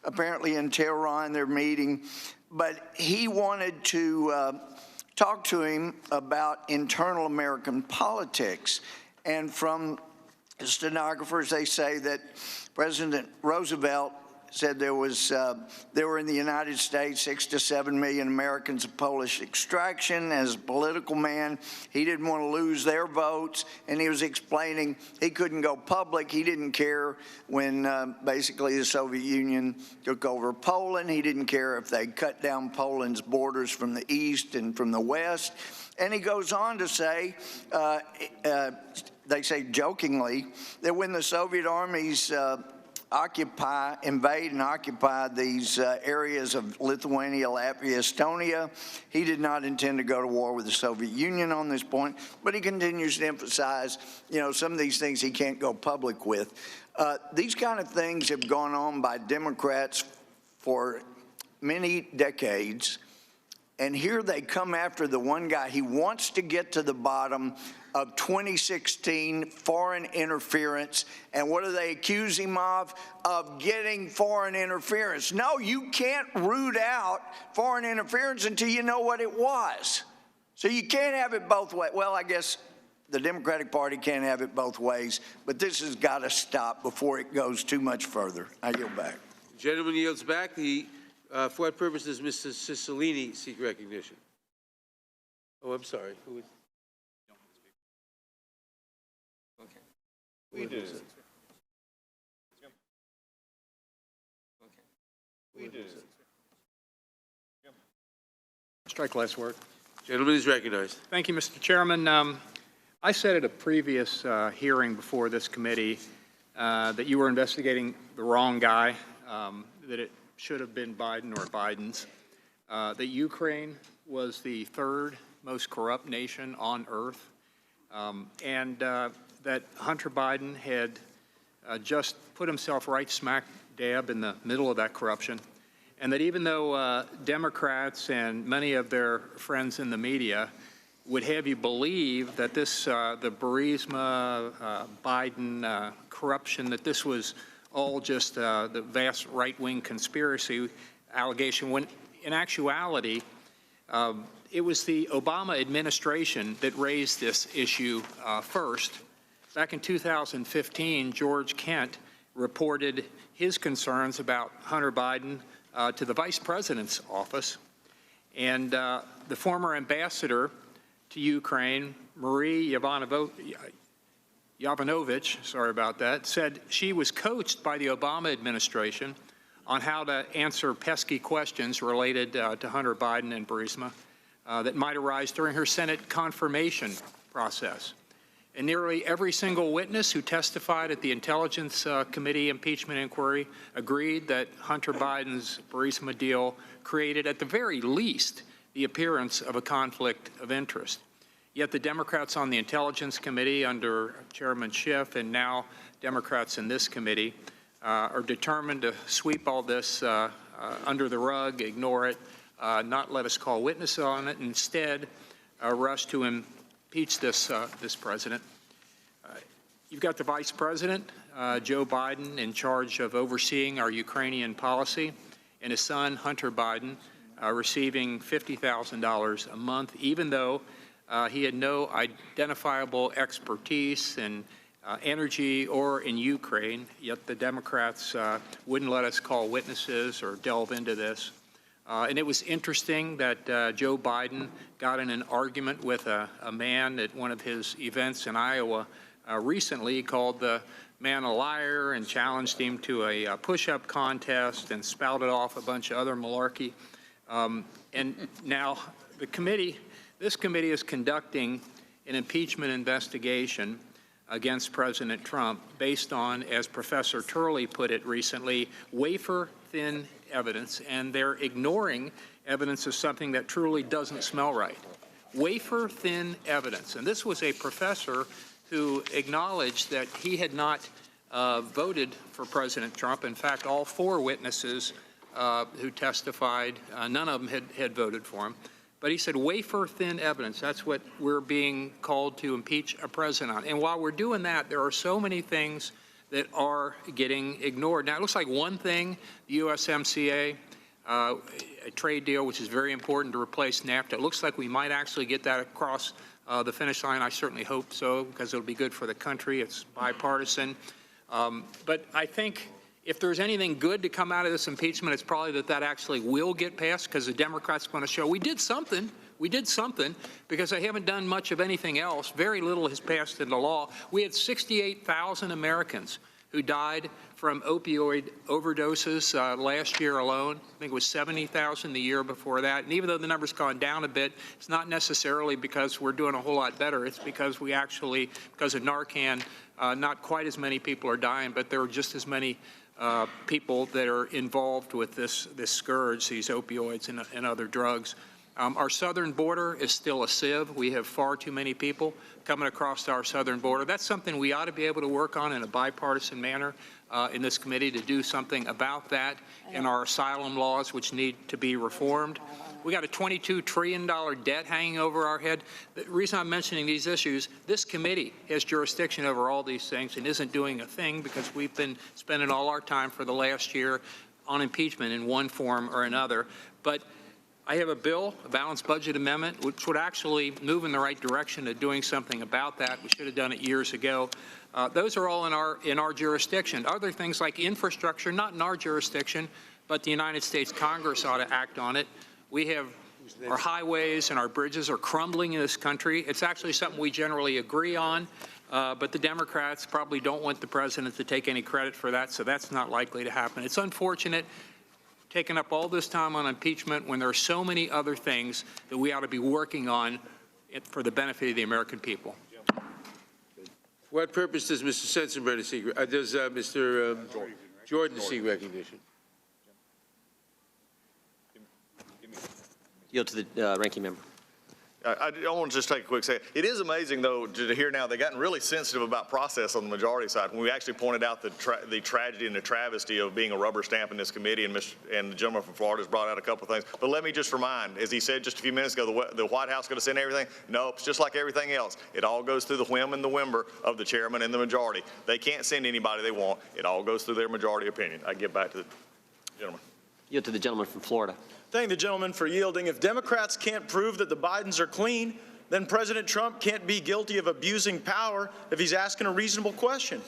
apparently in Tehran, they're meeting. But he wanted to talk to him about internal American politics. And from the stenographers, they say that President Roosevelt said there were in the United States 6 to 7 million Americans of Polish extraction. As a political man, he didn't want to lose their votes, and he was explaining he couldn't go public. He didn't care when basically the Soviet Union took over Poland. He didn't care if they cut down Poland's borders from the east and from the west. And he goes on to say, they say jokingly, that when the Soviet armies invade and occupy these areas of Lithuania, Latvia, Estonia, he did not intend to go to war with the Soviet Union on this point, but he continues to emphasize, some of these things he can't go public with. These kind of things have gone on by Democrats for many decades, and here they come after the one guy. He wants to get to the bottom of 2016 foreign interference. And what do they accuse him of? Of getting foreign interference. No, you can't root out foreign interference until you know what it was. So you can't have it both ways. Well, I guess the Democratic Party can't have it both ways, but this has got to stop before it goes too much further. I yield back. The gentleman yields back. For what purpose does Mr. Cicilline seek recognition? Oh, I'm sorry. Who is? We do. We do. Strike last word. Gentleman is recognized. Thank you, Mr. Chairman. I said at a previous hearing before this committee that you were investigating the wrong guy, that it should have been Biden or Biden's, that Ukraine was the third most corrupt nation on earth, and that Hunter Biden had just put himself right smack dab in the middle of that corruption, and that even though Democrats and many of their friends in the media would have you believe that this, the Burisma, Biden corruption, that this was all just the vast right-wing conspiracy allegation, when in actuality, it was the Obama administration that raised this issue first. Back in 2015, George Kent reported his concerns about Hunter Biden to the vice president's office. And the former ambassador to Ukraine, Marie Yovanovitch, sorry about that, said she was coached by the Obama administration on how to answer pesky questions related to Hunter Biden and Burisma that might arise during her Senate confirmation process. And nearly every single witness who testified at the Intelligence Committee impeachment inquiry agreed that Hunter Biden's Burisma deal created, at the very least, the appearance of a conflict of interest. Yet the Democrats on the Intelligence Committee under Chairman Schiff and now Democrats in this committee are determined to sweep all this under the rug, ignore it, not let us call witnesses on it, instead rush to impeach this president. You've got the Vice President, Joe Biden, in charge of overseeing our Ukrainian policy, and his son, Hunter Biden, receiving $50,000 a month, even though he had no identifiable expertise in energy or in Ukraine, yet the Democrats wouldn't let us call witnesses or delve into this. And it was interesting that Joe Biden got in an argument with a man at one of his events in Iowa recently. He called the man a liar and challenged him to a push-up contest and spouted off a bunch of other malarkey. And now this committee is conducting an impeachment investigation against President Trump based on, as Professor Turley put it recently, wafer-thin evidence, and they're ignoring evidence of something that truly doesn't smell right. Wafer-thin evidence. And this was a professor who acknowledged that he had not voted for President Trump. In fact, all four witnesses who testified, none of them had voted for him. But he said wafer-thin evidence. That's what we're being called to impeach a president on. And while we're doing that, there are so many things that are getting ignored. Now, it looks like one thing, the USMCA, a trade deal, which is very important to replace NAFTA. It looks like we might actually get that across the finish line. I certainly hope so, because it'll be good for the country. It's bipartisan. But I think if there's anything good to come out of this impeachment, it's probably that actually will get passed, because the Democrats are going to show we did something. We did something, because they haven't done much of anything else. Very little has passed into law. We had 68,000 Americans who died from opioid overdoses last year alone. I think it was 70,000 the year before that. And even though the number's gone down a bit, it's not necessarily because we're doing a whole lot better. It's because we actually, because of Narcan, not quite as many people are dying, but there are just as many people that are involved with this scourge, these opioids and other drugs. Our southern border is still a sieve. We have far too many people coming across our southern border. That's something we ought to be able to work on in a bipartisan manner in this committee, to do something about that in our asylum laws, which need to be reformed. We got a $22 trillion debt hanging over our head. The reason I'm mentioning these issues, this committee has jurisdiction over all these things and isn't doing a thing, because we've been spending all our time for the last year on impeachment in one form or another. But I have a bill, a balanced budget amendment, which would actually move in the right direction to doing something about that. We should have done it years ago. Those are all in our jurisdiction. Other things like infrastructure, not in our jurisdiction, but the United States Congress ought to act on it. We have our highways and our bridges are crumbling in this country. It's actually something we generally agree on, but the Democrats probably don't want the president to take any credit for that, so that's not likely to happen. It's unfortunate taking up all this time on impeachment when there are so many other things that we ought to be working on for the benefit of the American people. For what purpose does Mr. Sensenbrenner seek, does Mr. Jordan seek recognition? Yield to the ranking member. I want to just take a quick second. It is amazing, though, to hear now they've gotten really sensitive about process on the majority side. When we actually pointed out the tragedy and the travesty of being a rubber stamp in this committee, and the gentleman from Florida has brought out a couple of things. But let me just remind, as he said just a few minutes ago, the White House is going to send everything. No, it's just like everything else. It all goes through the whim and the whimper of the chairman and the majority. They can't send anybody they want. It all goes through their majority opinion. I get back to the gentleman. Yield to the gentleman from Florida. Thank the gentleman for yielding. If Democrats can't prove that the Bidens are clean, then President Trump can't be guilty of abusing power if he's asking a reasonable question.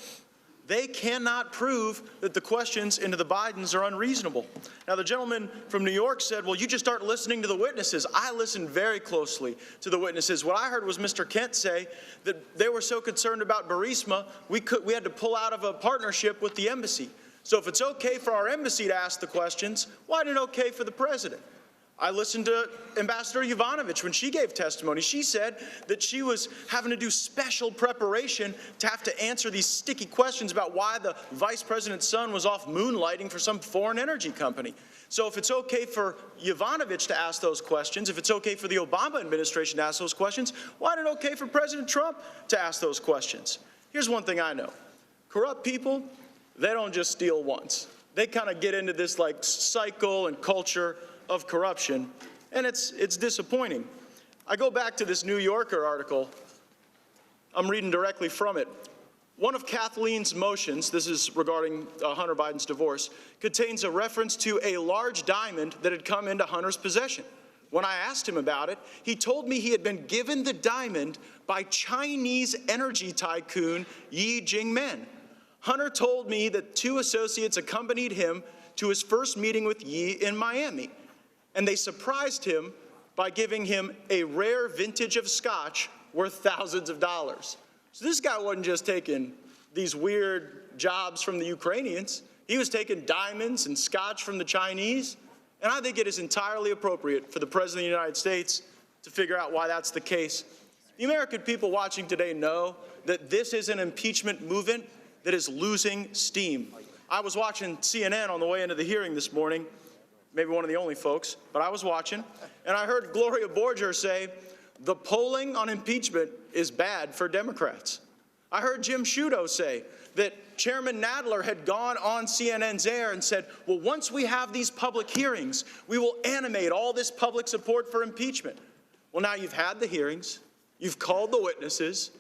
They cannot prove that the questions into the Bidens are unreasonable. Now, the gentleman from New York said, well, you just start listening to the witnesses. I listened very closely to the witnesses. What I heard was Mr. Kent say that they were so concerned about Burisma, we had to pull out of a partnership with the embassy. So if it's okay for our embassy to ask the questions, why isn't it okay for the president? I listened to Ambassador Yovanovitch when she gave testimony. She said that she was having to do special preparation to have to answer these sticky questions about why the vice president's son was off moonlighting for some foreign energy company. So if it's okay for Yovanovitch to ask those questions, if it's okay for the Obama administration to ask those questions, why isn't it okay for President Trump to ask those questions? Here's one thing I know. Corrupt people, they don't just steal once. They kind of get into this like cycle and culture of corruption, and it's disappointing. I go back to this New Yorker article. I'm reading directly from it. One of Kathleen's motions, this is regarding Hunter Biden's divorce, contains a reference to a large diamond that had come into Hunter's possession. When I asked him about it, he told me he had been given the diamond by Chinese energy tycoon Yi Jingmen. Hunter told me that 2 associates accompanied him to his first meeting with Yi in Miami, and they surprised him by giving him a rare vintage of scotch worth thousands of dollars. So this guy wasn't just taking these weird jobs from the Ukrainians. He was taking diamonds and scotch from the Chinese. And I think it is entirely appropriate for the President of the United States to figure out why that's the case. The American people watching today know that this is an impeachment movement that is losing steam. I was watching CNN on the way into the hearing this morning, maybe one of the only folks, but I was watching, and I heard Gloria Borger say, the polling on impeachment is bad for Democrats. I heard Jim Sciutto say that Chairman Nadler had gone on CNN's air and said, well, once we have these public hearings, we will animate all this public support for impeachment. Well, now you've had the hearings, you've called the witnesses,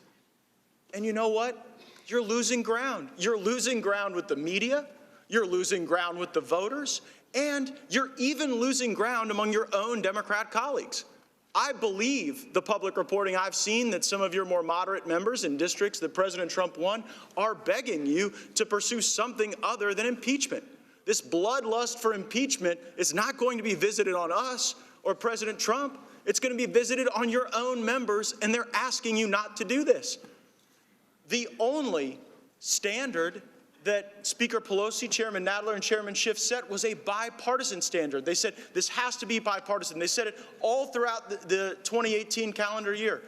and you know what? You're losing ground. You're losing ground with the media, you're losing ground with the voters, and you're even losing ground among your own Democrat colleagues. I believe the public reporting I've seen that some of your more moderate members in districts that President Trump won are begging you to pursue something other than impeachment. This bloodlust for impeachment is not going to be visited on us or President Trump. It's going to be visited on your own members, and they're asking you not to do this. The only standard that Speaker Pelosi, Chairman Nadler, and Chairman Schiff set was a bipartisan standard. They said this has to be bipartisan. They said it all throughout the 2018 calendar year.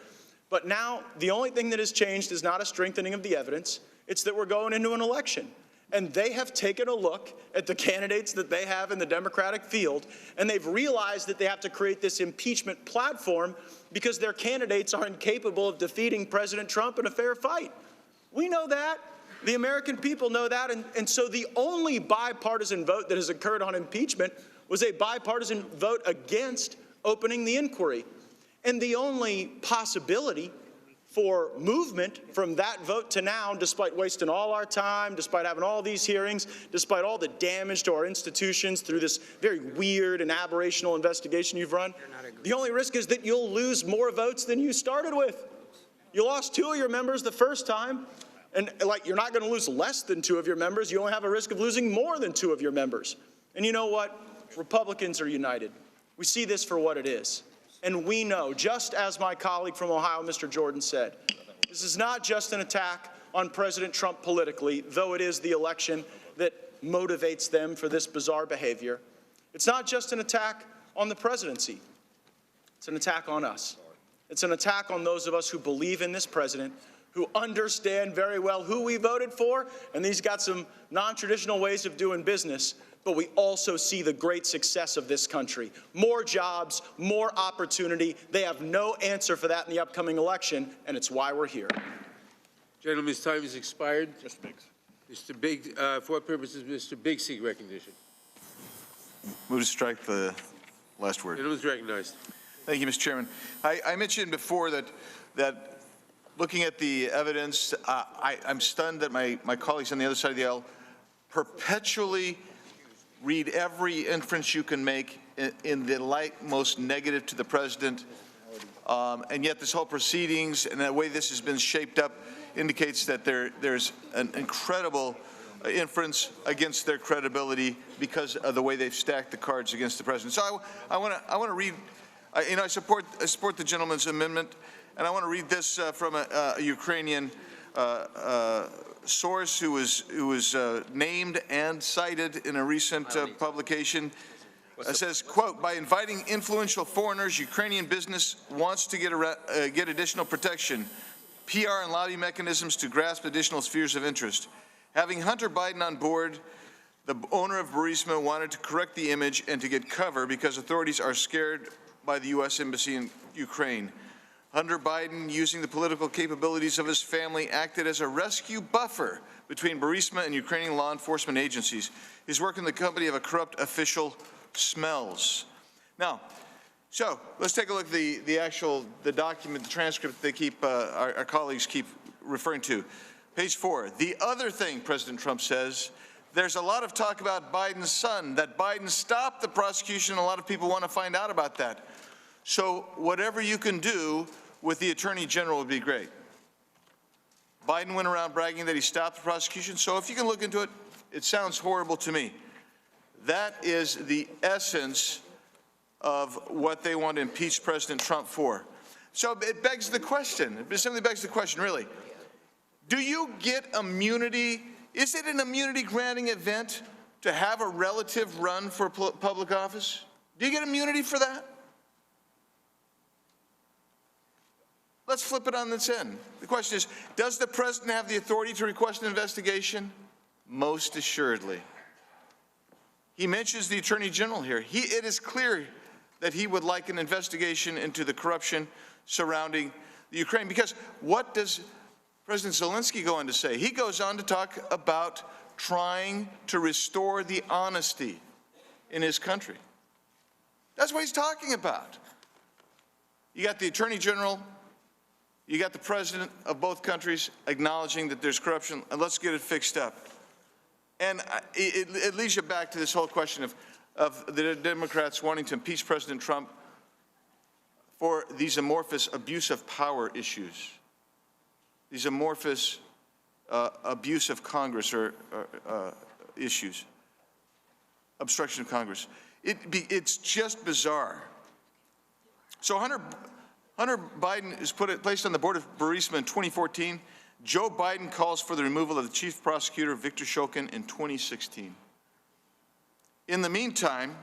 But now the only thing that has changed is not a strengthening of the evidence. It's that we're going into an election. And they have taken a look at the candidates that they have in the Democratic field, and they've realized that they have to create this impeachment platform because their candidates are incapable of defeating President Trump in a fair fight. We know that. The American people know that, and so the only bipartisan vote that has occurred on impeachment was a bipartisan vote against opening the inquiry. And the only possibility for movement from that vote to now, despite wasting all our time, despite having all these hearings, despite all the damage to our institutions through this very weird and aberrational investigation you've run, the only risk is that you'll lose more votes than you started with. You lost 2 of your members the first time. And you're not going to lose less than 2 of your members. You only have a risk of losing more than 2 of your members. And you know what? Republicans are united. We see this for what it is. And we know, just as my colleague from Ohio, Mr. Jordan, said, this is not just an attack on President Trump politically, though it is the election that motivates them for this bizarre behavior. It's not just an attack on the presidency. It's an attack on us. It's an attack on those of us who believe in this president, who understand very well who we voted for, and he's got some non-traditional ways of doing business, but we also see the great success of this country. More jobs, more opportunity. They have no answer for that in the upcoming election, and it's why we're here. Gentleman's time has expired. Mr. Biggs. Mr. Biggs, for what purposes Mr. Biggs seek recognition? Move to strike the last word. Gentleman's recognized. Thank you, Mr. Chairman. I mentioned before that looking at the evidence, I'm stunned that my colleagues on the other side of the aisle perpetually read every inference you can make in the light most negative to the president, and yet this whole proceedings and the way this has been shaped up indicates that there's an incredible inference against their credibility because of the way they've stacked the cards against the president. So I want to read. I support the gentleman's amendment. And I want to read this from a Ukrainian source who was named and cited in a recent publication. It says, quote, by inviting influential foreigners, Ukrainian business wants to get additional protection, PR and lobby mechanisms to grasp additional spheres of interest. Having Hunter Biden on board, The owner of Burisma wanted to correct the image and to get cover because authorities are scared by the U.S. Embassy in Ukraine. Hunter Biden, using the political capabilities of his family, acted as a rescue buffer between Burisma and Ukrainian law enforcement agencies. His work in the company of a corrupt official smells. Now, so let's take a look at the document, the transcript they keep, our colleagues keep referring to. Page 4, the other thing President Trump says, there's a lot of talk about Biden's son, that Biden stopped the prosecution. A lot of people want to find out about that. So whatever you can do with the Attorney General would be great. Biden went around bragging that he stopped the prosecution. So if you can look into it, it sounds horrible to me. That is the essence of what they want to impeach President Trump for. So it begs the question, it simply begs the question, really. Do you get immunity? Is it an immunity granting event to have a relative run for public office? Do you get immunity for that? Let's flip it on its end. The question is, does the president have the authority to request an investigation? Most assuredly. He mentions the Attorney General here. It is clear that he would like an investigation into the corruption surrounding the Ukraine. Because what does President Zelensky go on to say? He goes on to talk about trying to restore the honesty in his country. That's what he's talking about. You got the Attorney General, you got the President of both countries acknowledging that there's corruption, and let's get it fixed up. And it leads you back to this whole question of the Democrats wanting to impeach President Trump for these amorphous abuse of power issues, these amorphous abuse of Congress or issues, obstruction of Congress. It's just bizarre. So Hunter Biden is placed on the board of Burisma in 2014. Joe Biden calls for the removal of the chief prosecutor, Victor Shokin, in 2016. In the meantime,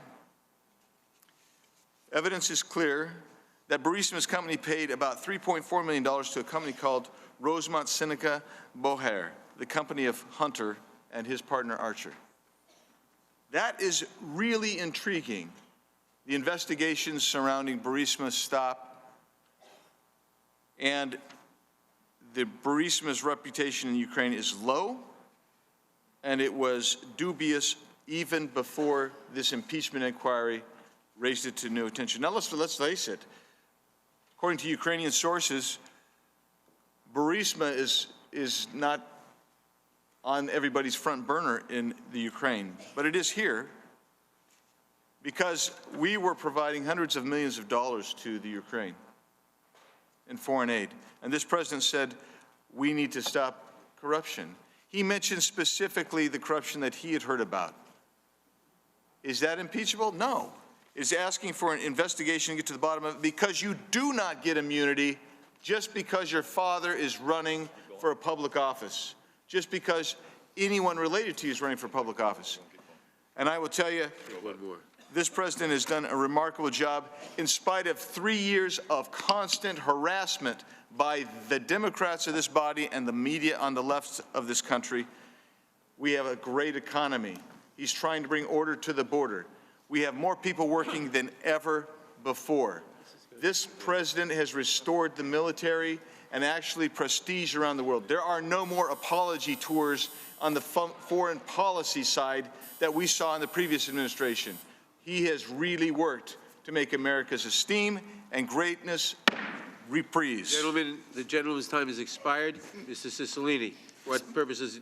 evidence is clear that Burisma's company paid about $3.4 million to a company called Rosemont Seneca Boher, the company of Hunter and his partner Archer. That is really intriguing. The investigations surrounding Burisma's stop and the Burisma's reputation in Ukraine is low, and it was dubious even before this impeachment inquiry raised it to new attention. Now let's face it. According to Ukrainian sources, Burisma is not on everybody's front burner in the Ukraine, but it is here because we were providing hundreds of millions of dollars to the Ukraine in foreign aid. And this president said, we need to stop corruption. He mentioned specifically the corruption that he had heard about. Is that impeachable? No. Is asking for an investigation to get to the bottom of it, because you do not get immunity just because your father is running for a public office, just because anyone related to you is running for public office. And I will tell you, this president has done a remarkable job in spite of 3 years of constant harassment by the Democrats of this body and the media on the left of this country. We have a great economy. He's trying to bring order to the border. We have more people working than ever before. This president has restored the military and actually prestige around the world. There are no more apology tours on the foreign policy side that we saw in the previous administration. He has really worked to make America's esteem and greatness reprise. Gentlemen, the gentleman's time has expired. Mr. Cicilline, what purposes?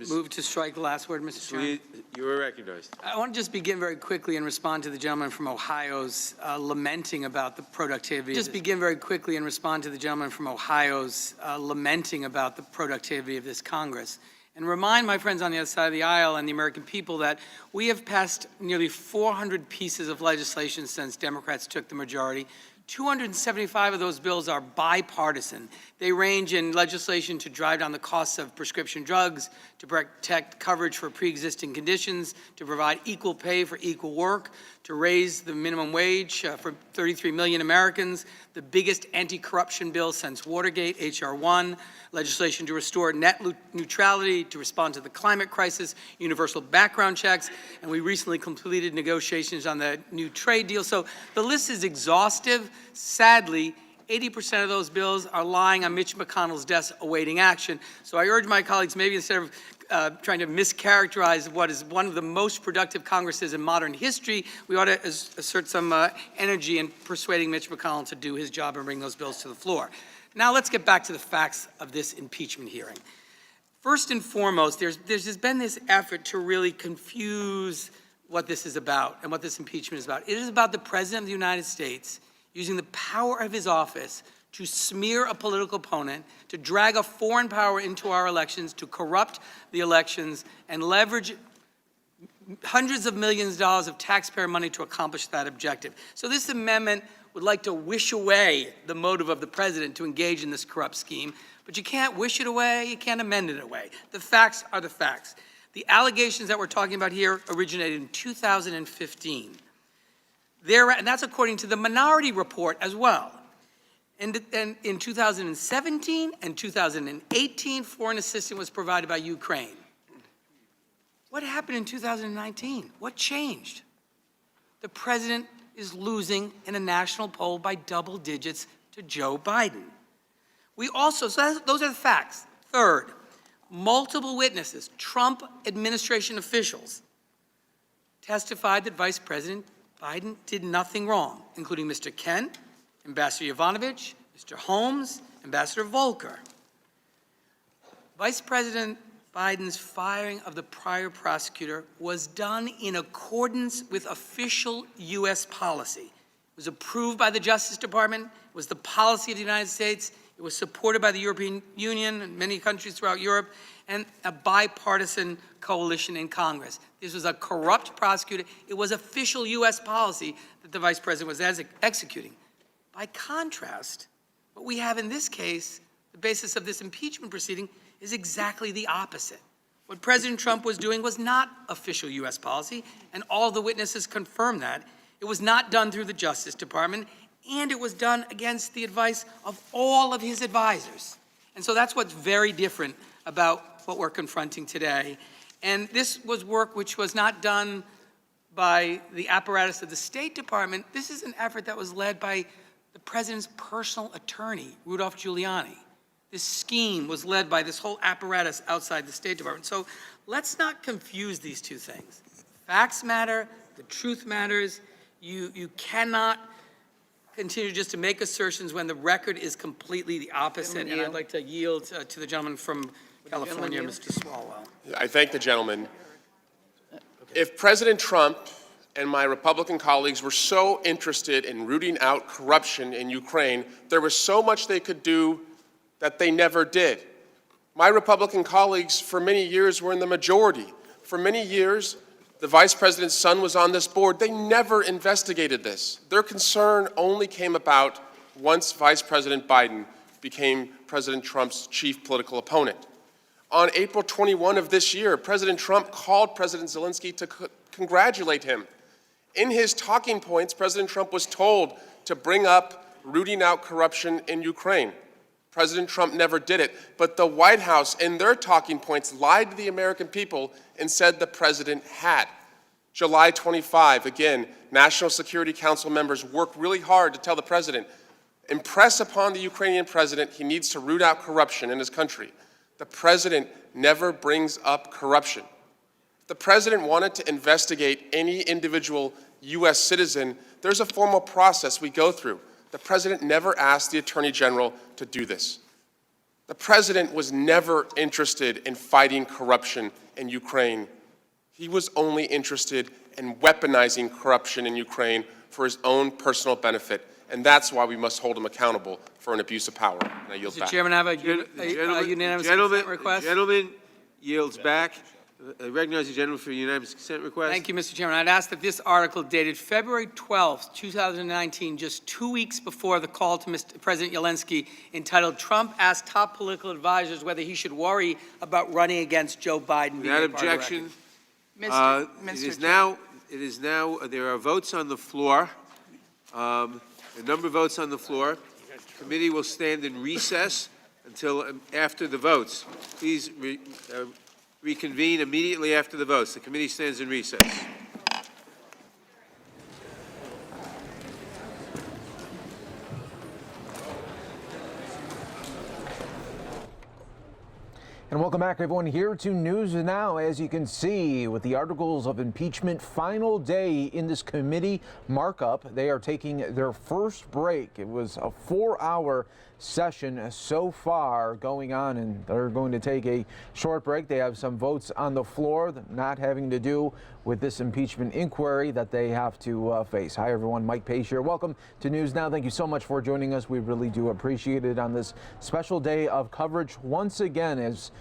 Move to strike the last word, Mr. Chairman. You are recognized. I want to just begin very quickly and respond to the gentleman from Ohio's lamenting about the productivity. Just begin very quickly and respond to the gentleman from Ohio's lamenting about the productivity of this Congress. And remind my friends on the other side of the aisle and the American people that we have passed nearly 400 pieces of legislation since Democrats took the majority. 275 of those bills are bipartisan. They range in legislation to drive down the costs of prescription drugs, to protect coverage for pre-existing conditions, to provide equal pay for equal work, to raise the minimum wage for 33 million Americans, the biggest anti-corruption bill since Watergate, H.R. 1, legislation to restore net neutrality, to respond to the climate crisis, universal background checks, and we recently completed negotiations on the new trade deal. So the list is exhaustive. Sadly, 80% of those bills are lying on Mitch McConnell's desk awaiting action. So I urge my colleagues, maybe instead of trying to mischaracterize what is one of the most productive Congresses in modern history, we ought to assert some energy in persuading Mitch McConnell to do his job and bring those bills to the floor. Now let's get back to the facts of this impeachment hearing. First and foremost, there's been this effort to really confuse what this is about and what this impeachment is about. It is about the President of the United States using the power of his office to smear a political opponent, to drag a foreign power into our elections, to corrupt the elections, and leverage hundreds of millions of dollars of taxpayer money to accomplish that objective. So this amendment would like to wish away the motive of the president to engage in this corrupt scheme, but you can't wish it away, you can't amend it away. The facts are the facts. The allegations that we're talking about here originated in 2015. And that's according to the Minority Report as well. And in 2017 and 2018, foreign assistance was provided by Ukraine. What happened in 2019? What changed? The president is losing in a national poll by double digits to Joe Biden. We also, so those are the facts. Third, multiple witnesses, Trump administration officials, testified that Vice President Biden did nothing wrong, including Mr. Kent, Ambassador Yovanovitch, Mr. Holmes, Ambassador Volker. Vice President Biden's firing of the prior prosecutor was done in accordance with official U.S. policy. It was approved by the Justice Department. It was the policy of the United States. It was supported by the European Union and many countries throughout Europe, and a bipartisan coalition in Congress. This was a corrupt prosecutor. It was official U.S. policy that the Vice President was executing. By contrast, what we have in this case, the basis of this impeachment proceeding, is exactly the opposite. What President Trump was doing was not official U.S. policy, and all the witnesses confirmed that. It was not done through the Justice Department, and it was done against the advice of all of his advisors. And so that's what's very different about what we're confronting today. And this was work which was not done by the apparatus of the State Department. This is an effort that was led by the president's personal attorney, Rudolph Giuliani. This scheme was led by this whole apparatus outside the State Department. So let's not confuse these two things. Facts matter, the truth matters. You cannot continue just to make assertions when the record is completely the opposite. And I'd like to yield to the gentleman from California, Mr. Swalwell. I thank the gentleman. If President Trump and my Republican colleagues were so interested in rooting out corruption in Ukraine, there was so much they could do that they never did. My Republican colleagues for many years were in the majority. For many years, the vice president's son was on this board. They never investigated this. Their concern only came about once Vice President Biden became President Trump's chief political opponent. On April 21 of this year, President Trump called President Zelensky to congratulate him. In his talking points, President Trump was told to bring up rooting out corruption in Ukraine. President Trump never did it, but the White House, in their talking points, lied to the American people and said the president had. July 25, again, National Security Council members worked really hard to tell the president, impress upon the Ukrainian president he needs to root out corruption in his country. The president never brings up corruption. If the president wanted to investigate any individual U.S. citizen, there's a formal process we go through. The president never asked the Attorney General to do this. The president was never interested in fighting corruption in Ukraine. He was only interested in weaponizing corruption in Ukraine for his own personal benefit, and that's why we must hold him accountable for an abuse of power. And I yield Mr. back. Chairman, I have a unanimous consent request. Gentleman yields back. I recognize the gentleman for the unanimous consent request. Thank you, Mr. Chairman. I'd ask that this article dated February 12th, 2019, just 2 weeks before the call to Mr. President Zelensky, entitled "Trump asked top political advisors whether he should worry about running against Joe Biden." Without objection, it is now, there are votes on the floor. A number of votes on the floor. The committee will stand in recess until after the votes. Please reconvene immediately after the votes. The committee stands in recess. And welcome back, everyone, here to News Now. As you can see, with the articles of impeachment final day in this committee markup, they are taking their first break. It was a 4-hour session so far going on, and they're going to take a short break. They have some votes on the floor not having to do with this impeachment inquiry that they have to face. Hi, everyone. Mike Pace here. Welcome to News Now. Thank you so much for joining us. We really do appreciate it on this special day of coverage once again as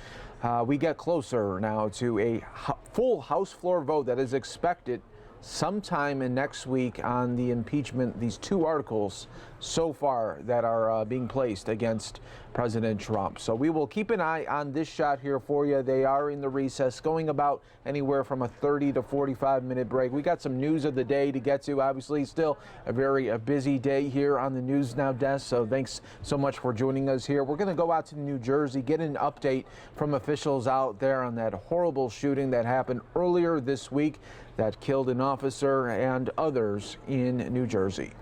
we get closer now to a full House floor vote that is expected sometime in next week on the impeachment, these two articles so far that are being placed against President Trump. So we will keep an eye on this shot here for you. They are in the recess, going about anywhere from a 30 to 45-minute break. We got some news of the day to get to. Obviously, still a very busy day here on the News Now desk, so thanks so much for joining us here. We're going to go out to New Jersey, get an update from officials out there on that horrible shooting that happened earlier this week that killed an officer and others in New Jersey.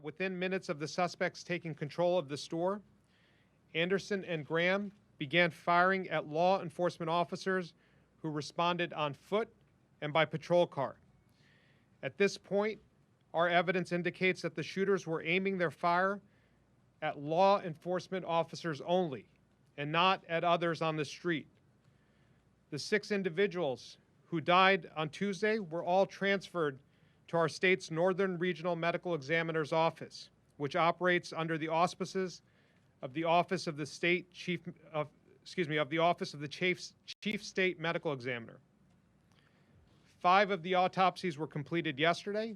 Within minutes of the suspects taking control of the store, Anderson and Graham began firing at law enforcement officers who responded on foot and by patrol car. At this point, our evidence indicates that the shooters were aiming their fire at law enforcement officers only and not at others on the street. The 6 individuals who died on Tuesday were all transferred to our state's Northern Regional Medical Examiner's Office, which operates under the auspices of the Office of the Chief State Medical Examiner. 5 of the autopsies were completed yesterday,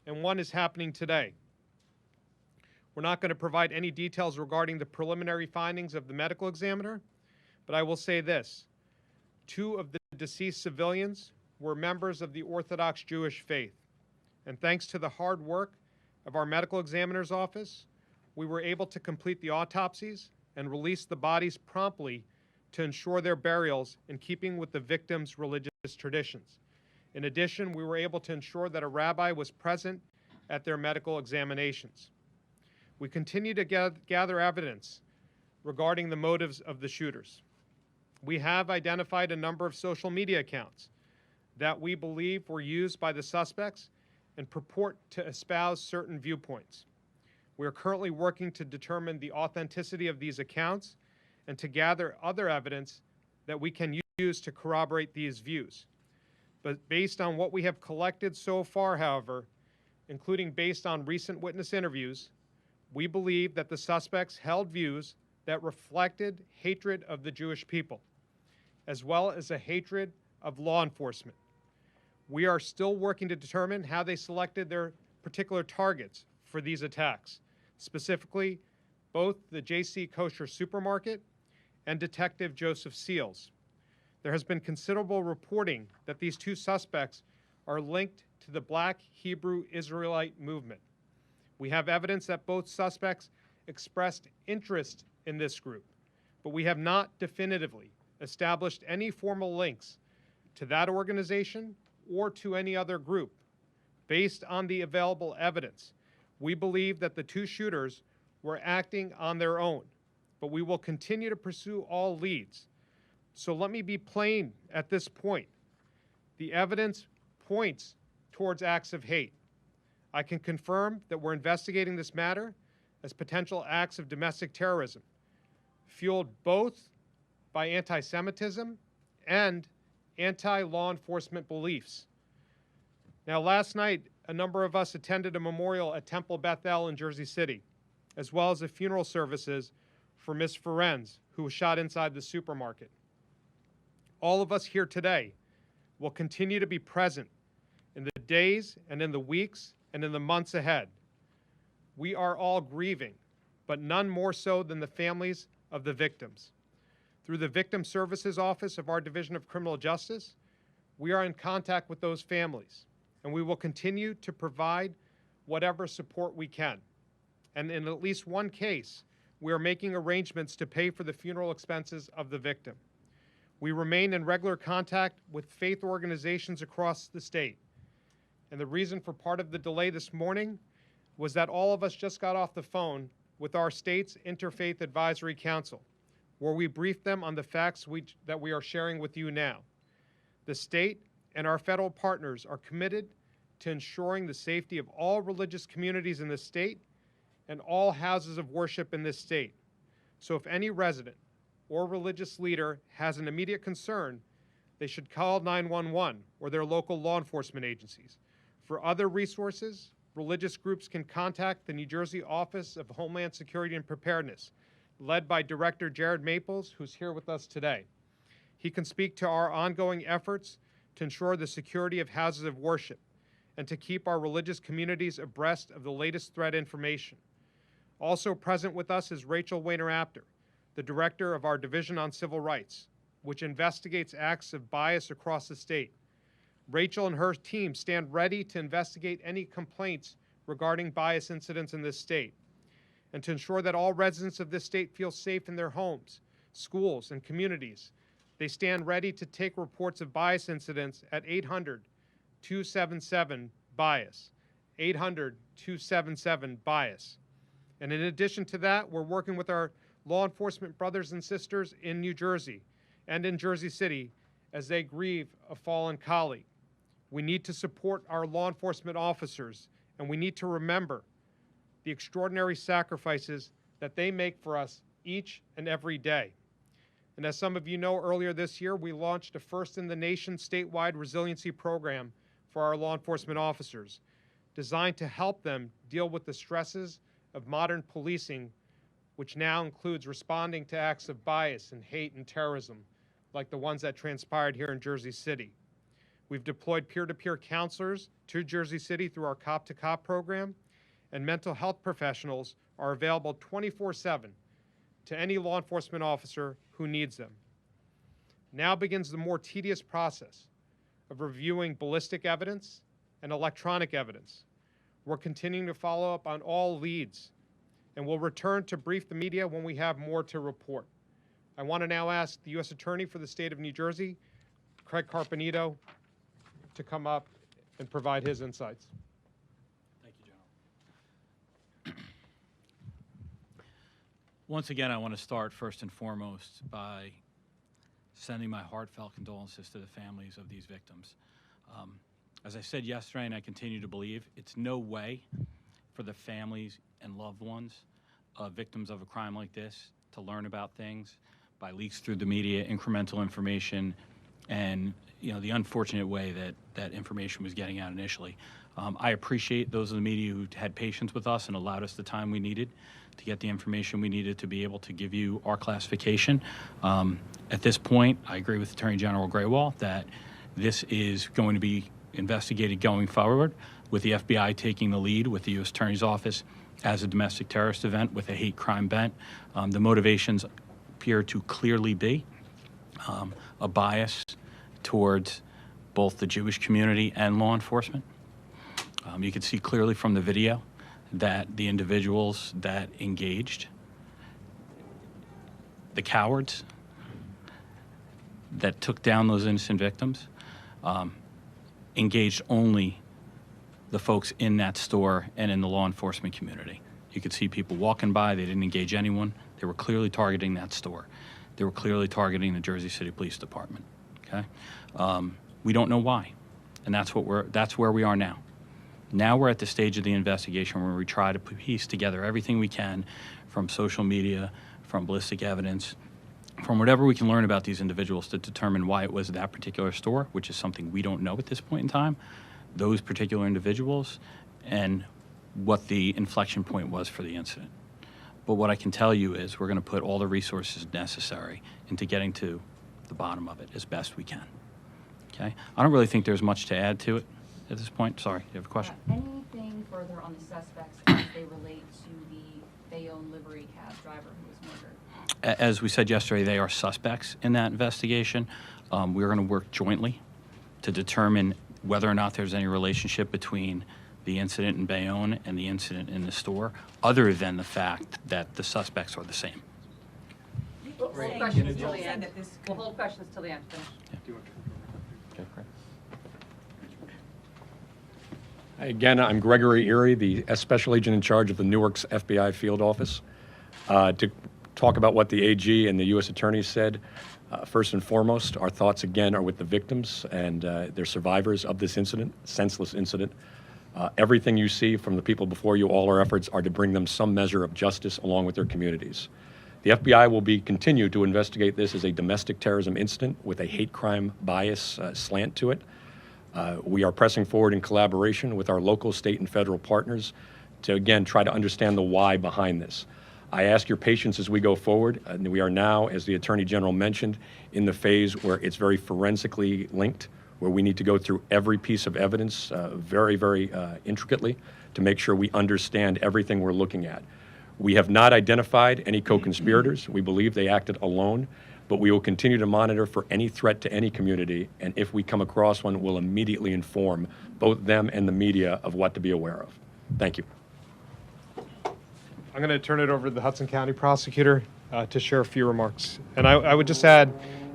and 1 is happening today. We're not going to provide any details regarding the preliminary findings of the medical examiner, but I will say this: 2 of the deceased civilians were members of the Orthodox Jewish faith. And thanks to the hard work of our medical examiner's office, we were able to complete the autopsies and release the bodies promptly to ensure their burials in keeping with the victims' religious traditions. In addition, we were able to ensure that a rabbi was present at their medical examinations. We continue to gather evidence regarding the motives of the shooters. We have identified a number of social media accounts that we believe were used by the suspects and purport to espouse certain viewpoints. We are currently working to determine the authenticity of these accounts and to gather other evidence that we can use to corroborate these views. But based on what we have collected so far, however, including based on recent witness interviews, we believe that the suspects held views that reflected hatred of the Jewish people, as well as a hatred of law enforcement. We are still working to determine how they selected their particular targets for these attacks, specifically both the JC Kosher Supermarket and Detective Joseph Seals. There has been considerable reporting that these 2 suspects are linked to the Black Hebrew Israelite movement. We have evidence that both suspects expressed interest in this group, but we have not definitively established any formal links to that organization or to any other group. Based on the available evidence, we believe that the 2 shooters were acting on their own, but we will continue to pursue all leads. So let me be plain at this point. The evidence points towards acts of hate. I can confirm that we're investigating this matter as potential acts of domestic terrorism, fueled both by anti-Semitism and anti-law enforcement beliefs. Now, last night, a number of us attended a memorial at Temple Beth El in Jersey City, as well as the funeral services for Ms. Ferenz, who was shot inside the supermarket. All of us here today will continue to be present in the days and in the weeks and in the months ahead. We are all grieving, but none more so than the families of the victims. Through the Victim Services Office of our Division of Criminal Justice, we are in contact with those families, and we will continue to provide whatever support we can. And in at least one case, we are making arrangements to pay for the funeral expenses of the victim. We remain in regular contact with faith organizations across the state. And the reason for part of the delay this morning was that all of us just got off the phone with our state's Interfaith Advisory Council, where we briefed them on the facts that we are sharing with you now. The state and our federal partners are committed to ensuring the safety of all religious communities in the state and all houses of worship in this state. So if any resident or religious leader has an immediate concern, they should call 911 or their local law enforcement agencies. For other resources, religious groups can contact the New Jersey Office of Homeland Security and Preparedness, led by Director Jared Maples, who's here with us today. He can speak to our ongoing efforts to ensure the security of houses of worship and to keep our religious communities abreast of the latest threat information. Also present with us is Rachel Wainer-Apter, the Director of our Division on Civil Rights, which investigates acts of bias across the state. Rachel and her team stand ready to investigate any complaints regarding bias incidents in this state and to ensure that all residents of this state feel safe in their homes, schools, and communities. They stand ready to take reports of bias incidents at 800-277-BIAS, 800-277-BIAS. And in addition to that, we're working with our law enforcement brothers and sisters in New Jersey and in Jersey City as they grieve a fallen colleague. We need to support our law enforcement officers, and we need to remember the extraordinary sacrifices that they make for us each and every day. And as some of you know, earlier this year, we launched a first-in-the-nation statewide resiliency program for our law enforcement officers, designed to help them deal with the stresses of modern policing, which now includes responding to acts of bias and hate and terrorism, like the ones that transpired here in Jersey City. We've deployed peer-to-peer counselors to Jersey City through our Cop-to-Cop program, and mental health professionals are available 24/7 to any law enforcement officer who needs them. Now begins the more tedious process of reviewing ballistic evidence and electronic evidence. We're continuing to follow up on all leads, and we'll return to brief the media when we have more to report. I want to now ask the U.S. Attorney for the state of New Jersey, Craig Carpenito, to come up and provide his insights. Thank you, General. Once again, I want to start first and foremost by sending my heartfelt condolences to the families of these victims. As I said yesterday, and I continue to believe, it's no way for the families and loved ones of victims of a crime like this to learn about things by leaks through the media, incremental information, and the unfortunate way that information was getting out initially. I appreciate those in the media who had patience with us and allowed us the time we needed to get the information we needed to be able to give you our classification. At this point, I agree with Attorney General Graywall that this is going to be investigated going forward, with the FBI taking the lead with the U.S. Attorney's Office as a domestic terrorist event with a hate crime bent. The motivations appear to clearly be a bias towards both the Jewish community and law enforcement. You can see clearly from the video that the individuals that engaged, the cowards that took down those innocent victims, engaged only the folks in that store and in the law enforcement community. You could see people walking by, they didn't engage anyone. They were clearly targeting that store. They were clearly targeting the Jersey City Police Department, okay? We don't know why, and that's where we are now. Now we're at the stage of the investigation where we try to piece together everything we can from social media, from ballistic evidence, from whatever we can learn about these individuals to determine why it was that particular store, which is something we don't know at this point in time, those particular individuals, and what the inflection point was for the incident. But what I can tell you is we're going to put all the resources necessary into getting to the bottom of it as best we can. Okay? I don't really think there's much to add to it at this point. Sorry, you have a question? Anything further on the suspects as they relate to the Bayonne livery cab driver who was murdered? As we said yesterday, they are suspects in that investigation. We're going to work jointly to determine whether or not there's any relationship between the incident in Bayonne and the incident in the store, other than the fact that the suspects are the same. We'll hold questions till the end. We'll hold questions till the end. Finish. Again, I'm Gregory Erie, the Special Agent in charge of the Newark's FBI Field Office, to talk about what the AG and the U.S. Attorney said. First and foremost, our thoughts again are with the victims and their survivors of this incident, senseless incident. Everything you see from the people before you, all our efforts are to bring them some measure of justice along with their communities. The FBI will continue to investigate this as a domestic terrorism incident with a hate crime bias slant to it. We are pressing forward in collaboration with our local, state, and federal partners to, again, try to understand the why behind this. I ask your patience as we go forward. And we are now, as the Attorney General mentioned, in the phase where it's very forensically linked, where we need to go through every piece of evidence very, very intricately to make sure we understand everything we're looking at. We have not identified any co-conspirators. We believe they acted alone, but we will continue to monitor for any threat to any community, and if we come across one, we'll immediately inform both them and the media of what to be aware of. Thank you. I'm going to turn it over to the Hudson County prosecutor to share a few remarks. And I would just add,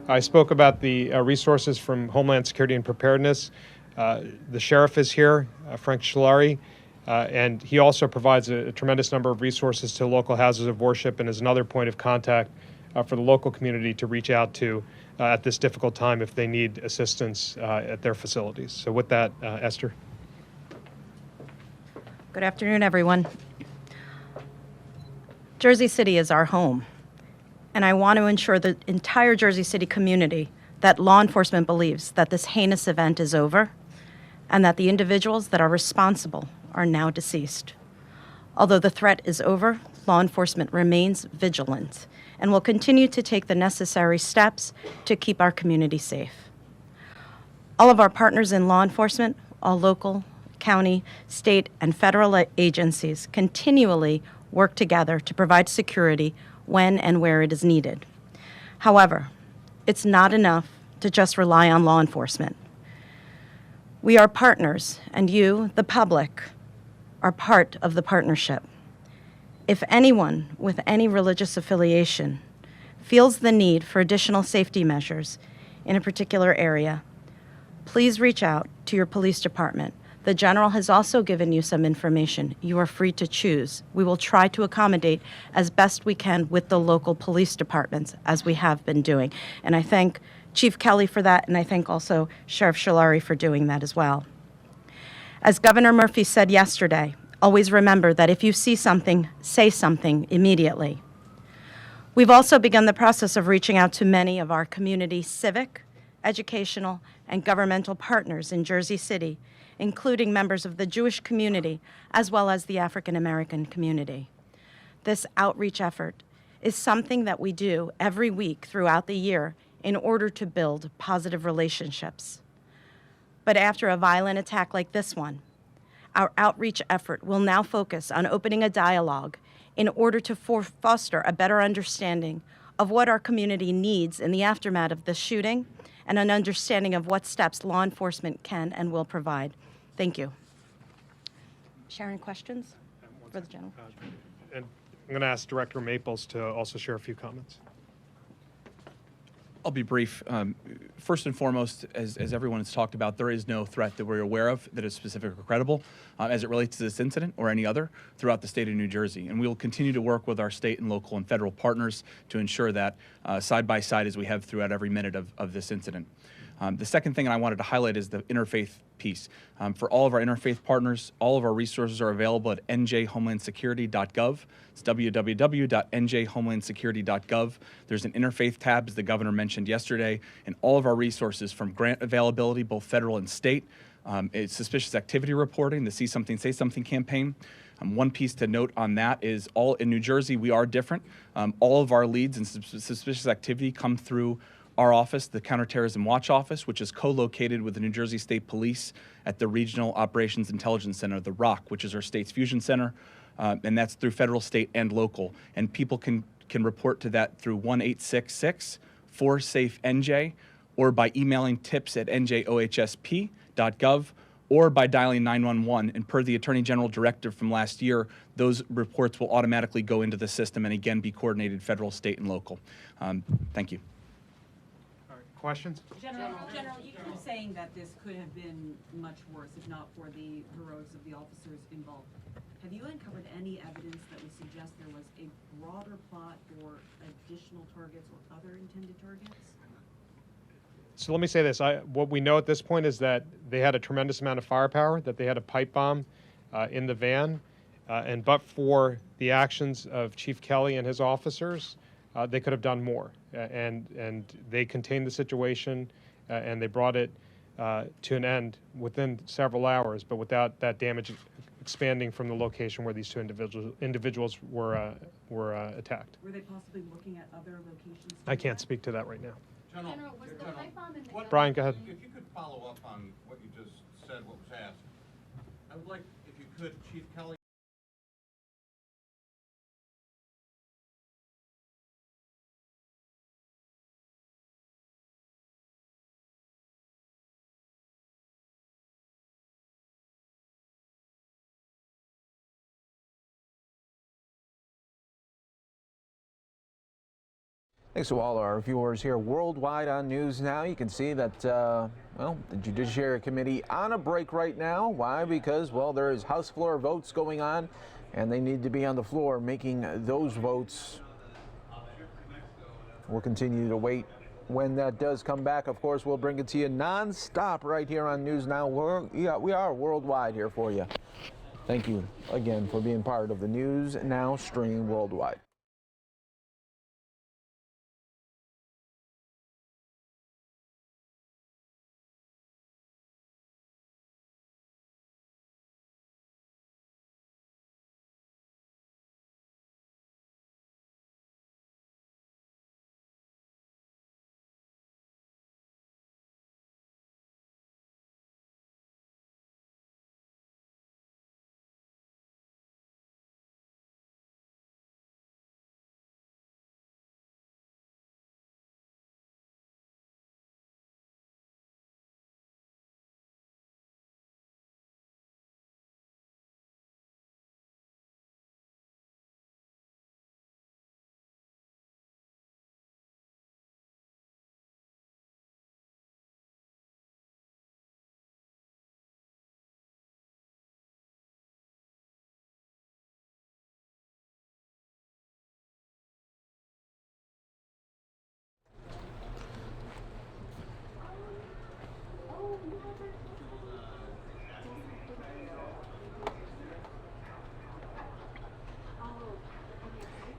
I spoke about the resources from Homeland Security and Preparedness. The sheriff is here, Frank Scolari, and he also provides a tremendous number of resources to local houses of worship and is another point of contact for the local community to reach out to at this difficult time if they need assistance at their facilities. So with that, Esther. Good afternoon, everyone. Jersey City is our home, and I want to ensure the entire Jersey City community that law enforcement believes that this heinous event is over and that the individuals that are responsible are now deceased. Although the threat is over, law enforcement remains vigilant and will continue to take the necessary steps to keep our community safe. All of our partners in law enforcement, all local, county, state, and federal agencies continually work together to provide security when and where it is needed. However, it's not enough to just rely on law enforcement. We are partners, and you, the public, are part of the partnership. If anyone with any religious affiliation feels the need for additional safety measures in a particular area, please reach out to your police department. The General has also given you some information. You are free to choose. We will try to accommodate as best we can with the local police departments, as we have been doing. And I thank Chief Kelly for that, and I thank also Sheriff Scolari for doing that as well. As Governor Murphy said yesterday, always remember that if you see something, say something immediately. We've also begun the process of reaching out to many of our community civic, educational, and governmental partners in Jersey City, including members of the Jewish community, as well as the African American community. This outreach effort is something that we do every week throughout the year in order to build positive relationships. But after a violent attack like this one, our outreach effort will now focus on opening a dialogue in order to foster a better understanding of what our community needs in the aftermath of the shooting and an understanding of what steps law enforcement can and will provide. Thank you. Sharon, questions for the General? And I'm going to ask Director Maples to also share a few comments. I'll be brief. First and foremost, as everyone has talked about, there is no threat that we're aware of that is specific or credible as it relates to this incident or any other throughout the state of New Jersey. And we will continue to work with our state and local and federal partners to ensure that side by side as we have throughout every minute of this incident. The second thing I wanted to highlight is the interfaith piece. For all of our interfaith partners, all of our resources are available at njhomelandsecurity.gov. It's www.njhomelandsecurity.gov. There's an interfaith tab, as the governor mentioned yesterday, and all of our resources from grant availability, both federal and state, It's suspicious activity reporting, the See Something, Say Something campaign. One piece to note on that is all in New Jersey, we are different. All of our leads and suspicious activity come through our office, the Counterterrorism Watch Office, which is co-located with the New Jersey State Police at the Regional Operations Intelligence Center, the ROC, which is our state's fusion center, and that's through federal, state, and local. And people can report to that through 1-866-4SAFE-NJ, or by emailing tips@njohsp.gov, or by dialing 911. And per the Attorney General directive from last year, those reports will automatically go into the system and again be coordinated federal, state, and local. Thank you. Questions? General, you keep saying that this could have been much worse if not for the heroics of the officers involved. Have you uncovered any evidence that would suggest there was a broader plot or additional targets or other intended targets? So let me say this. What we know at this point is that they had a tremendous amount of firepower, that they had a pipe bomb in the van, and but for the actions of Chief Kelly and his officers, they could have done more. And they contained the situation, and they brought it to an end within several hours, but without that damage expanding from the location where these two individuals were attacked. Were they possibly looking at other locations? I can't speak to that right now. General, was the pipe bomb in the Brian, go ahead. If you could follow up on what you just said, what was asked, I would like, if you could, Chief Kelly. Thanks to all our viewers here worldwide on News Now. You can see that, well, the Judiciary Committee on a break right now. Why? Because, well, there is House floor votes going on, and they need to be on the floor making those votes. We'll continue to wait. When that does come back, of course, we'll bring it to you non-stop right here on News Now. We are worldwide here for you. Thank you again for being part of the News Now stream worldwide.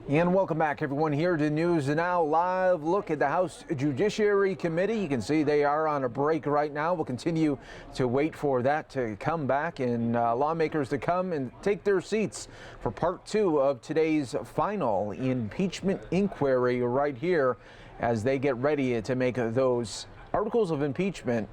And welcome back, everyone, here to News Now Live. Look at the House Judiciary Committee. You can see they are on a break right now. We'll continue to wait for that to come back and lawmakers to come and take their seats for part 2 of today's final impeachment inquiry right here as they get ready to make those articles of impeachment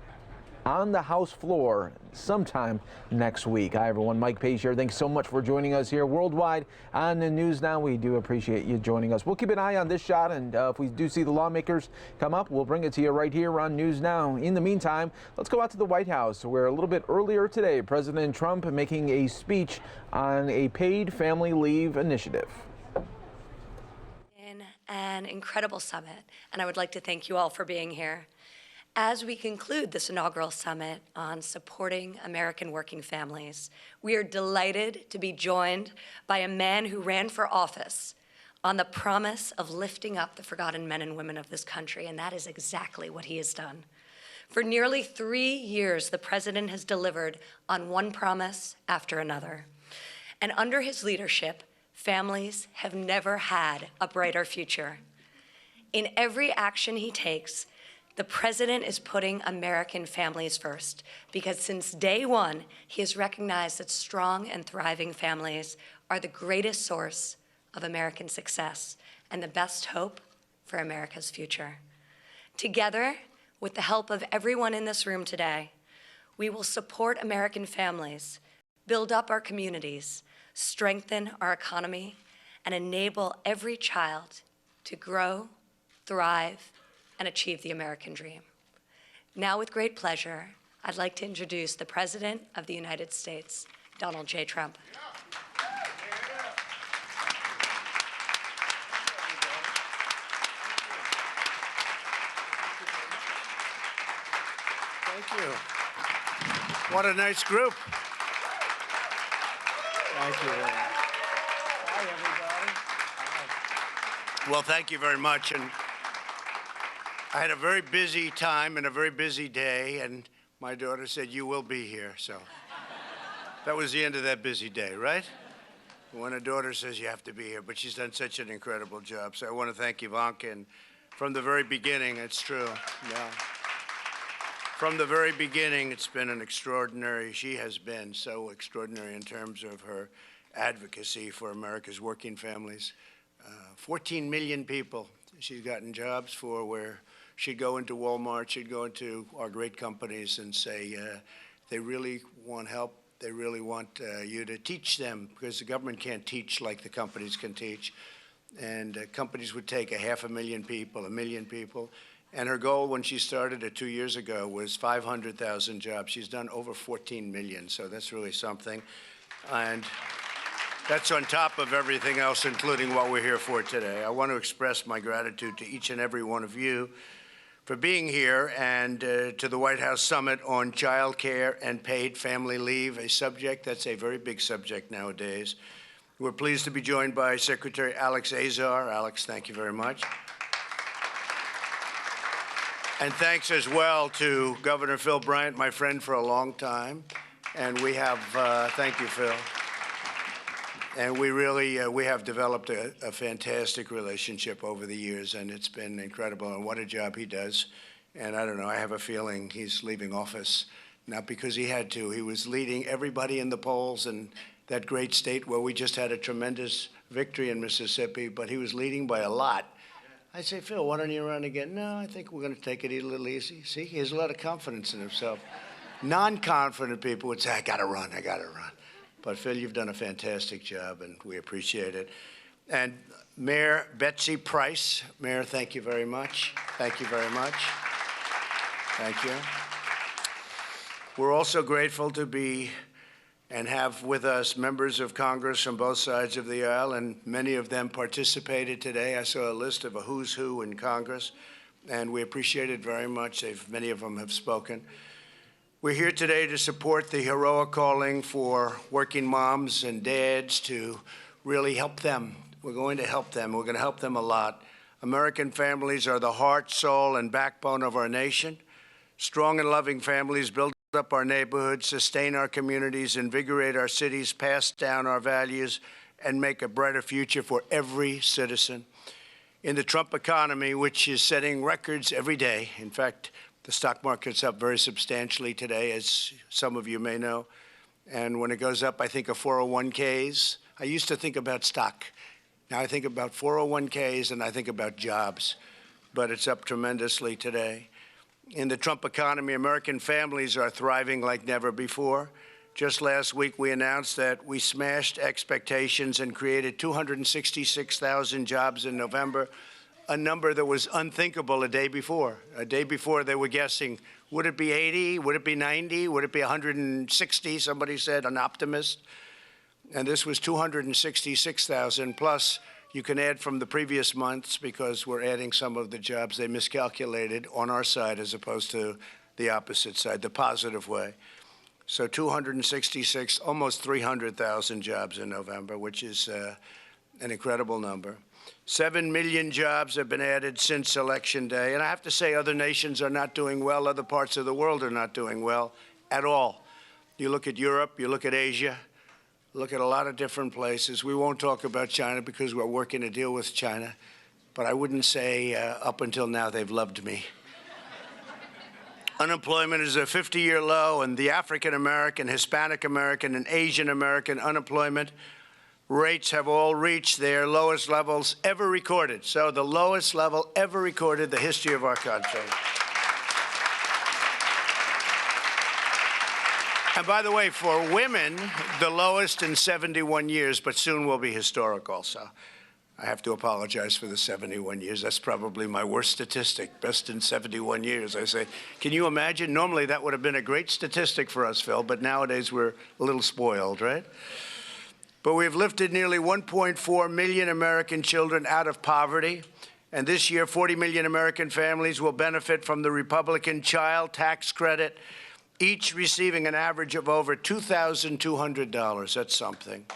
on the House floor sometime next week. Hi, everyone. Mike Page here. Thanks so much for joining us here worldwide on the News Now. We do appreciate you joining us. We'll keep an eye on this shot, and if we do see the lawmakers come up, we'll bring it to you right here on News Now. In the meantime, let's go out to the White House, where a little bit earlier today, President Trump making a speech on a paid family leave initiative. In an incredible summit, and I would like to thank you all for being here. As we conclude this inaugural summit on supporting American working families, we are delighted to be joined by a man who ran for office on the promise of lifting up the forgotten men and women of this country, and that is exactly what he has done. For nearly 3 years, the president has delivered on one promise after another. And under his leadership, families have never had a brighter future. In every action he takes, The president is putting American families first because since day one, he has recognized that strong and thriving families are the greatest source of American success and the best hope for America's future. Together, with the help of everyone in this room today, we will support American families, build up our communities, strengthen our economy, and enable every child to grow, thrive, and achieve the American dream. Now, with great pleasure, I'd like to introduce the President of the United States, Donald J. Trump. Thank you. What a nice group. Thank you. Hi, everybody. Hi. Well, thank you very much. And I had a very busy time and a very busy day, and my daughter said, "You will be here." So that was the end of that busy day, right? When a daughter says you have to be here, but she's done such an incredible job. So I want to thank Ivanka, and from the very beginning, it's true. Yeah. From the very beginning, it's been an extraordinary, she has been so extraordinary in terms of her advocacy for America's working families. 14 million people she's gotten jobs for, where she'd go into Walmart, she'd go into our great companies and say, they really want help, they really want you to teach them, because the government can't teach like the companies can teach. And companies would take 500,000 people, 1 million people. And her goal when she started it 2 years ago was 500,000 jobs. She's done over 14 million, so that's really something. And that's on top of everything else, including what we're here for today. I want to express my gratitude to each and every one of you for being here, and to the White House Summit on Child Care and Paid Family Leave, a subject that's a very big subject nowadays. We're pleased to be joined by Secretary Alex Azar. Alex, thank you very much. And thanks as well to Governor Phil Bryant, my friend for a long time. And we have, thank you, Phil. And we really, we have developed a fantastic relationship over the years, and it's been incredible, and what a job he does. And I don't know, I have a feeling he's leaving office, not because he had to. He was leading everybody in the polls in that great state where we just had a tremendous victory in Mississippi, but he was leading by a lot. I say, Phil, why don't you run again? No, I think we're going to take it a little easy. See, he has a lot of confidence in himself. Non-confident people would say, I got to run, I got to run. But Phil, you've done a fantastic job, and we appreciate it. And Mayor Betsy Price. Mayor, thank you very much. Thank you very much. Thank you. We're also grateful to be and have with us members of Congress from both sides of the aisle, and many of them participated today. I saw a list of a who's who in Congress, and we appreciate it very much. Many of them have spoken. We're here today to support the heroic calling for working moms and dads to really help them. We're going to help them. We're going to help them a lot. American families are the heart, soul, and backbone of our nation. Strong and loving families build up our neighborhoods, sustain our communities, invigorate our cities, pass down our values, and make a brighter future for every citizen. In the Trump economy, which is setting records every day, in fact, the stock market's up very substantially today, as some of you may know. And when it goes up, I think of 401ks. I used to think about stock. Now I think about 401ks and I think about jobs. But it's up tremendously today. In the Trump economy, American families are thriving like never before. Just last week, we announced that we smashed expectations and created 266,000 jobs in November, a number that was unthinkable a day before. A day before, they were guessing, would it be 80? Would it be 90? Would it be 160? Somebody said, an optimist. And this was 266,000, plus you can add from the previous months, because we're adding some of the jobs they miscalculated on our side as opposed to the opposite side, the positive way. So 266, almost 300,000 jobs in November, which is an incredible number. 7 million jobs have been added since Election Day. And I have to say, other nations are not doing well. Other parts of the world are not doing well at all. You look at Europe, you look at Asia, look at a lot of different places. We won't talk about China because we're working a deal with China. But I wouldn't say up until now they've loved me. Unemployment is a 50-year low, and the African American, Hispanic American, and Asian American unemployment rates have all reached their lowest levels ever recorded. So the lowest level ever recorded in the history of our country. And by the way, for women, the lowest in 71 years, but soon will be historic also. I have to apologize for the 71 years. That's probably my worst statistic, best in 71 years. I say, can you imagine? Normally that would have been a great statistic for us, Phil, but nowadays we're a little spoiled, right? But we've lifted nearly 1.4 million American children out of poverty. And this year, 40 million American families will benefit from the Republican child tax credit, each receiving an average of over $2,200. That's something.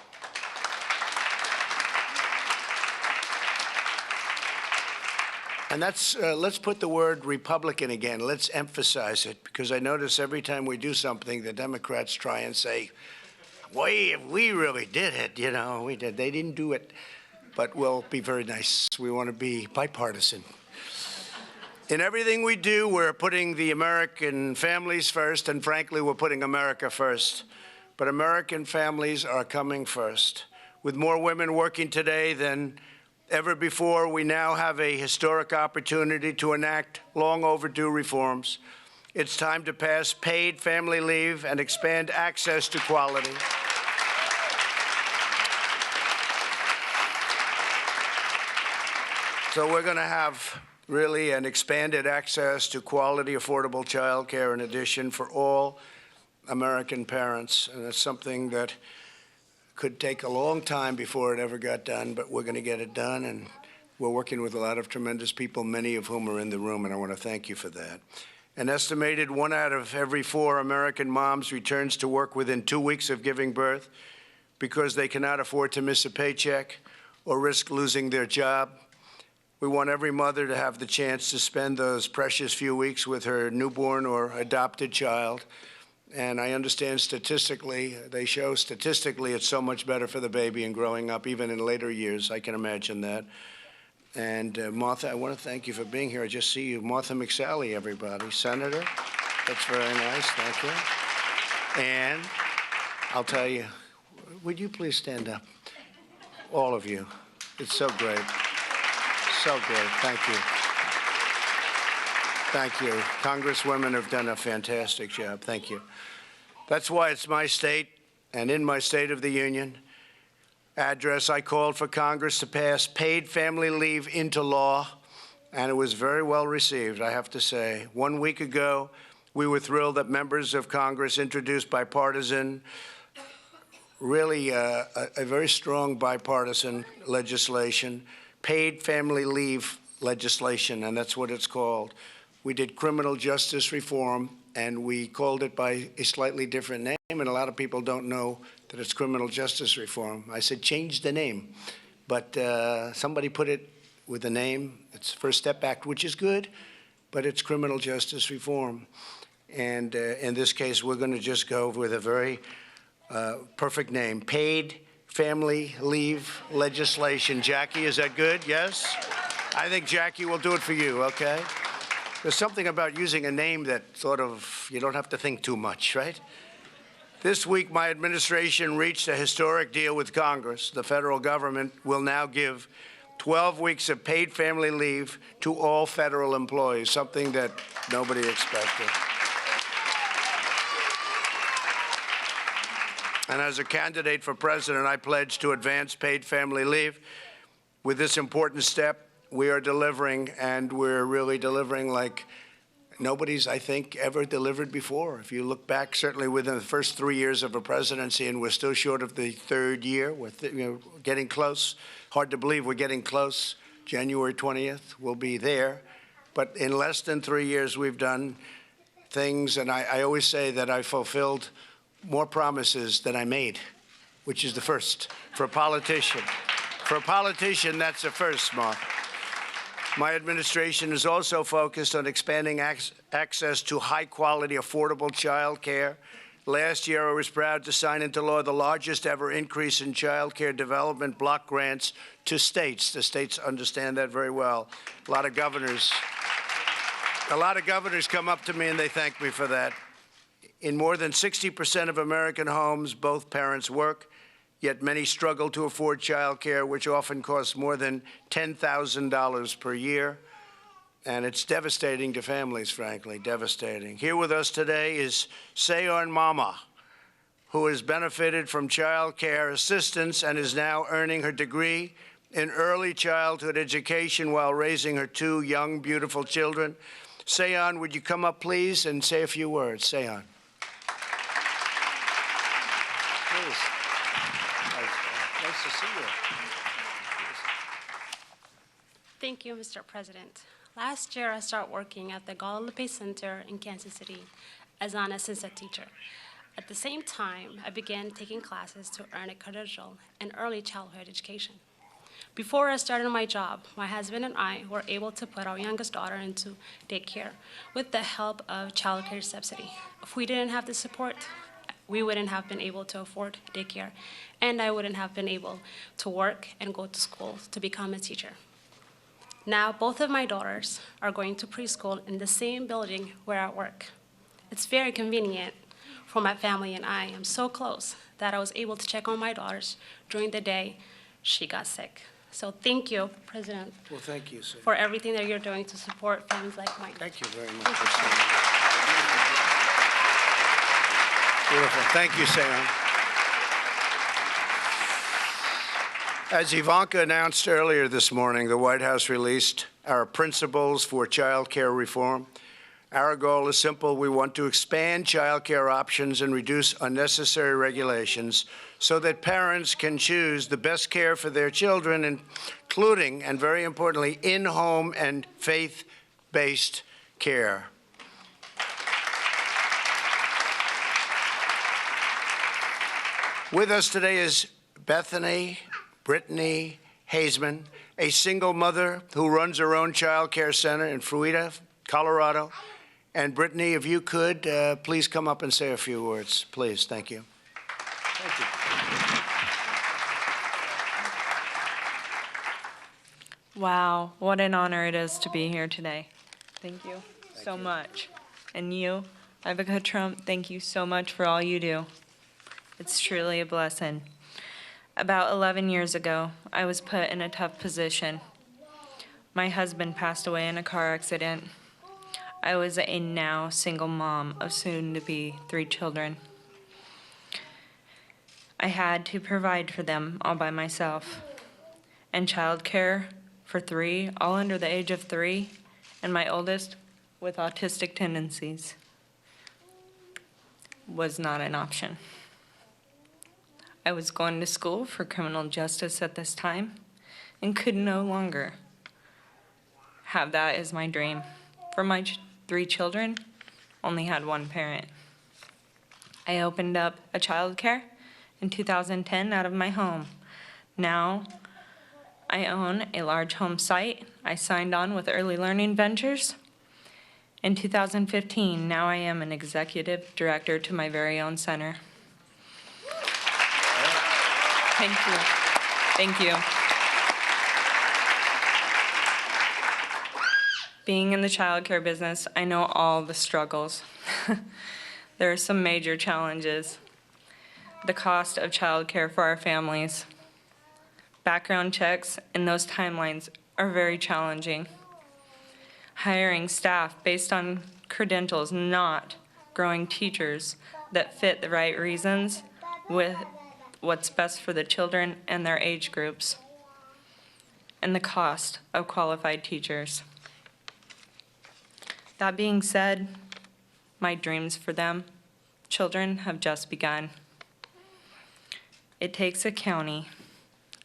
And that's, let's put the word Republican again. Let's emphasize it, because I notice every time we do something, the Democrats try and say, we really did it, you know, we did. They didn't do it, but we'll be very nice. We want to be bipartisan. In everything we do, we're putting the American families first, and frankly, we're putting America first. But American families are coming first. With more women working today than ever before, we now have a historic opportunity to enact long overdue reforms. It's time to pass paid family leave and expand access to quality. So we're going to have really an expanded access to quality, affordable child care in addition for all American parents. And it's something that could take a long time before it ever got done, but we're going to get it done. And we're working with a lot of tremendous people, many of whom are in the room, and I want to thank you for that. An estimated 1 out of every 4 American moms returns to work within 2 weeks of giving birth because they cannot afford to miss a paycheck or risk losing their job. We want every mother to have the chance to spend those precious few weeks with her newborn or adopted child. And I understand statistically, they show statistically it's so much better for the baby and growing up, even in later years. I can imagine that. And Martha, I want to thank you for being here. I just see you. Martha McSally, everybody. Senator, that's very nice. Thank you. And I'll tell you, would you please stand up? All of you. It's so great. So great. Thank you. Thank you. Congresswomen have done a fantastic job. Thank you. That's why it's my state, and in my State of the Union address, I called for Congress to pass paid family leave into law, and it was very well received, I have to say. 1 week ago, we were thrilled that members of Congress introduced bipartisan, really a very strong bipartisan legislation, paid family leave legislation, and that's what it's called. We did criminal justice reform, and we called it by a slightly different name, and a lot of people don't know that it's criminal justice reform. I said, change the name, but somebody put it with a name. It's First Step Act, which is good, but it's criminal justice reform. And in this case, we're going to just go with a very perfect name, paid family leave legislation. Jackie, is that good? Yes? I think Jackie will do it for you, okay? There's something about using a name that sort of, you don't have to think too much, right? This week, my administration reached a historic deal with Congress. The federal government will now give 12 weeks of paid family leave to all federal employees, something that nobody expected. And as a candidate for president, I pledge to advance paid family leave. With this important step, we are delivering, and we're really delivering like nobody's, I think, ever delivered before. If you look back, certainly within the first 3 years of a presidency, and we're still short of the third year, we're getting close. Hard to believe we're getting close. January 20th, we'll be there. But in less than 3 years, we've done things, and I always say that I fulfilled more promises than I made, which is the first for a politician. For a politician, that's a first, Mark. My administration is also focused on expanding access to high-quality, affordable child care. Last year, I was proud to sign into law the largest ever increase in child care development block grants to states. The states understand that very well. A lot of governors A lot of governors come up to me and they thank me for that. In more than 60% of American homes, both parents work, yet many struggle to afford child care, which often costs more than $10,000 per year. And it's devastating to families, frankly, devastating. Here with us today is Seyon Mama, who has benefited from child care assistance and is now earning her degree in early childhood education while raising her 2 young, beautiful children. Seyon, would you come up, please, and say a few words? Seyon. Please. Nice to see you. Thank you, Mr. President. Last year, I started working at the Guadalupe Center in Kansas City as an assistant teacher. At the same time, I began taking classes to earn a credential in early childhood education. Before I started my job, my husband and I were able to put our youngest daughter into daycare with the help of child care subsidy. If we didn't have the support, we wouldn't have been able to afford daycare, and I wouldn't have been able to work and go to school to become a teacher. Now, both of my daughters are going to preschool in the same building where I work. It's very convenient for my family, and I am so close that I was able to check on my daughters during the day she got sick. So thank you, President, Well, thank you, sir. for everything that you're doing to support families like mine. Thank you very much for saying that. Beautiful. Thank you, Seyon. As Ivanka announced earlier this morning, the White House released our principles for child care reform. Our goal is simple. We want to expand child care options and reduce unnecessary regulations so that parents can choose the best care for their children, including, and very importantly, in-home and faith-based care. With us today is Bethany Brittany Hazeman, a single mother who runs her own child care center in Fruita, Colorado. And Brittany, if you could, please come up and say a few words. Please, thank you. Thank you. Wow, what an honor it is to be here today. Thank you so much. And you, Ivanka Trump, thank you so much for all you do. It's truly a blessing. About 11 years ago, I was put in a tough position. My husband passed away in a car accident. I was a now single mom of soon-to-be 3 children. I had to provide for them all by myself. And childcare for 3, all under the age of 3, and my oldest with autistic tendencies, was not an option. I was going to school for criminal justice at this time and could no longer have that as my dream. For my 3 children, only had 1 parent. I opened up a child care in 2010 out of my home. Now, I own a large home site. I signed on with Early Learning Ventures. In 2015, now I am an executive director to my very own center. Thank you. Thank you. Being in the childcare business, I know all the struggles. There are some major challenges. The cost of childcare for our families. Background checks and those timelines are very challenging. Hiring staff based on credentials, not growing teachers that fit the right reasons with what's best for the children and their age groups, and the cost of qualified teachers. That being said, my dreams for them, children, have just begun. It takes a county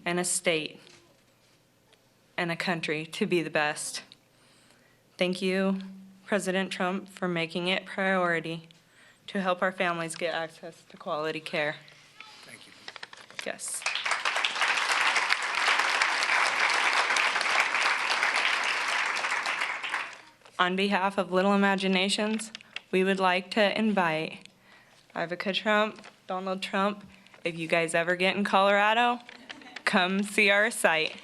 and a state and a country to be the best. Thank you, President Trump, for making it a priority to help our families get access to quality care. Yes. On behalf of Little Imaginations, we would like to invite Ivanka Trump, Donald Trump. If you guys ever get in Colorado, come see our site.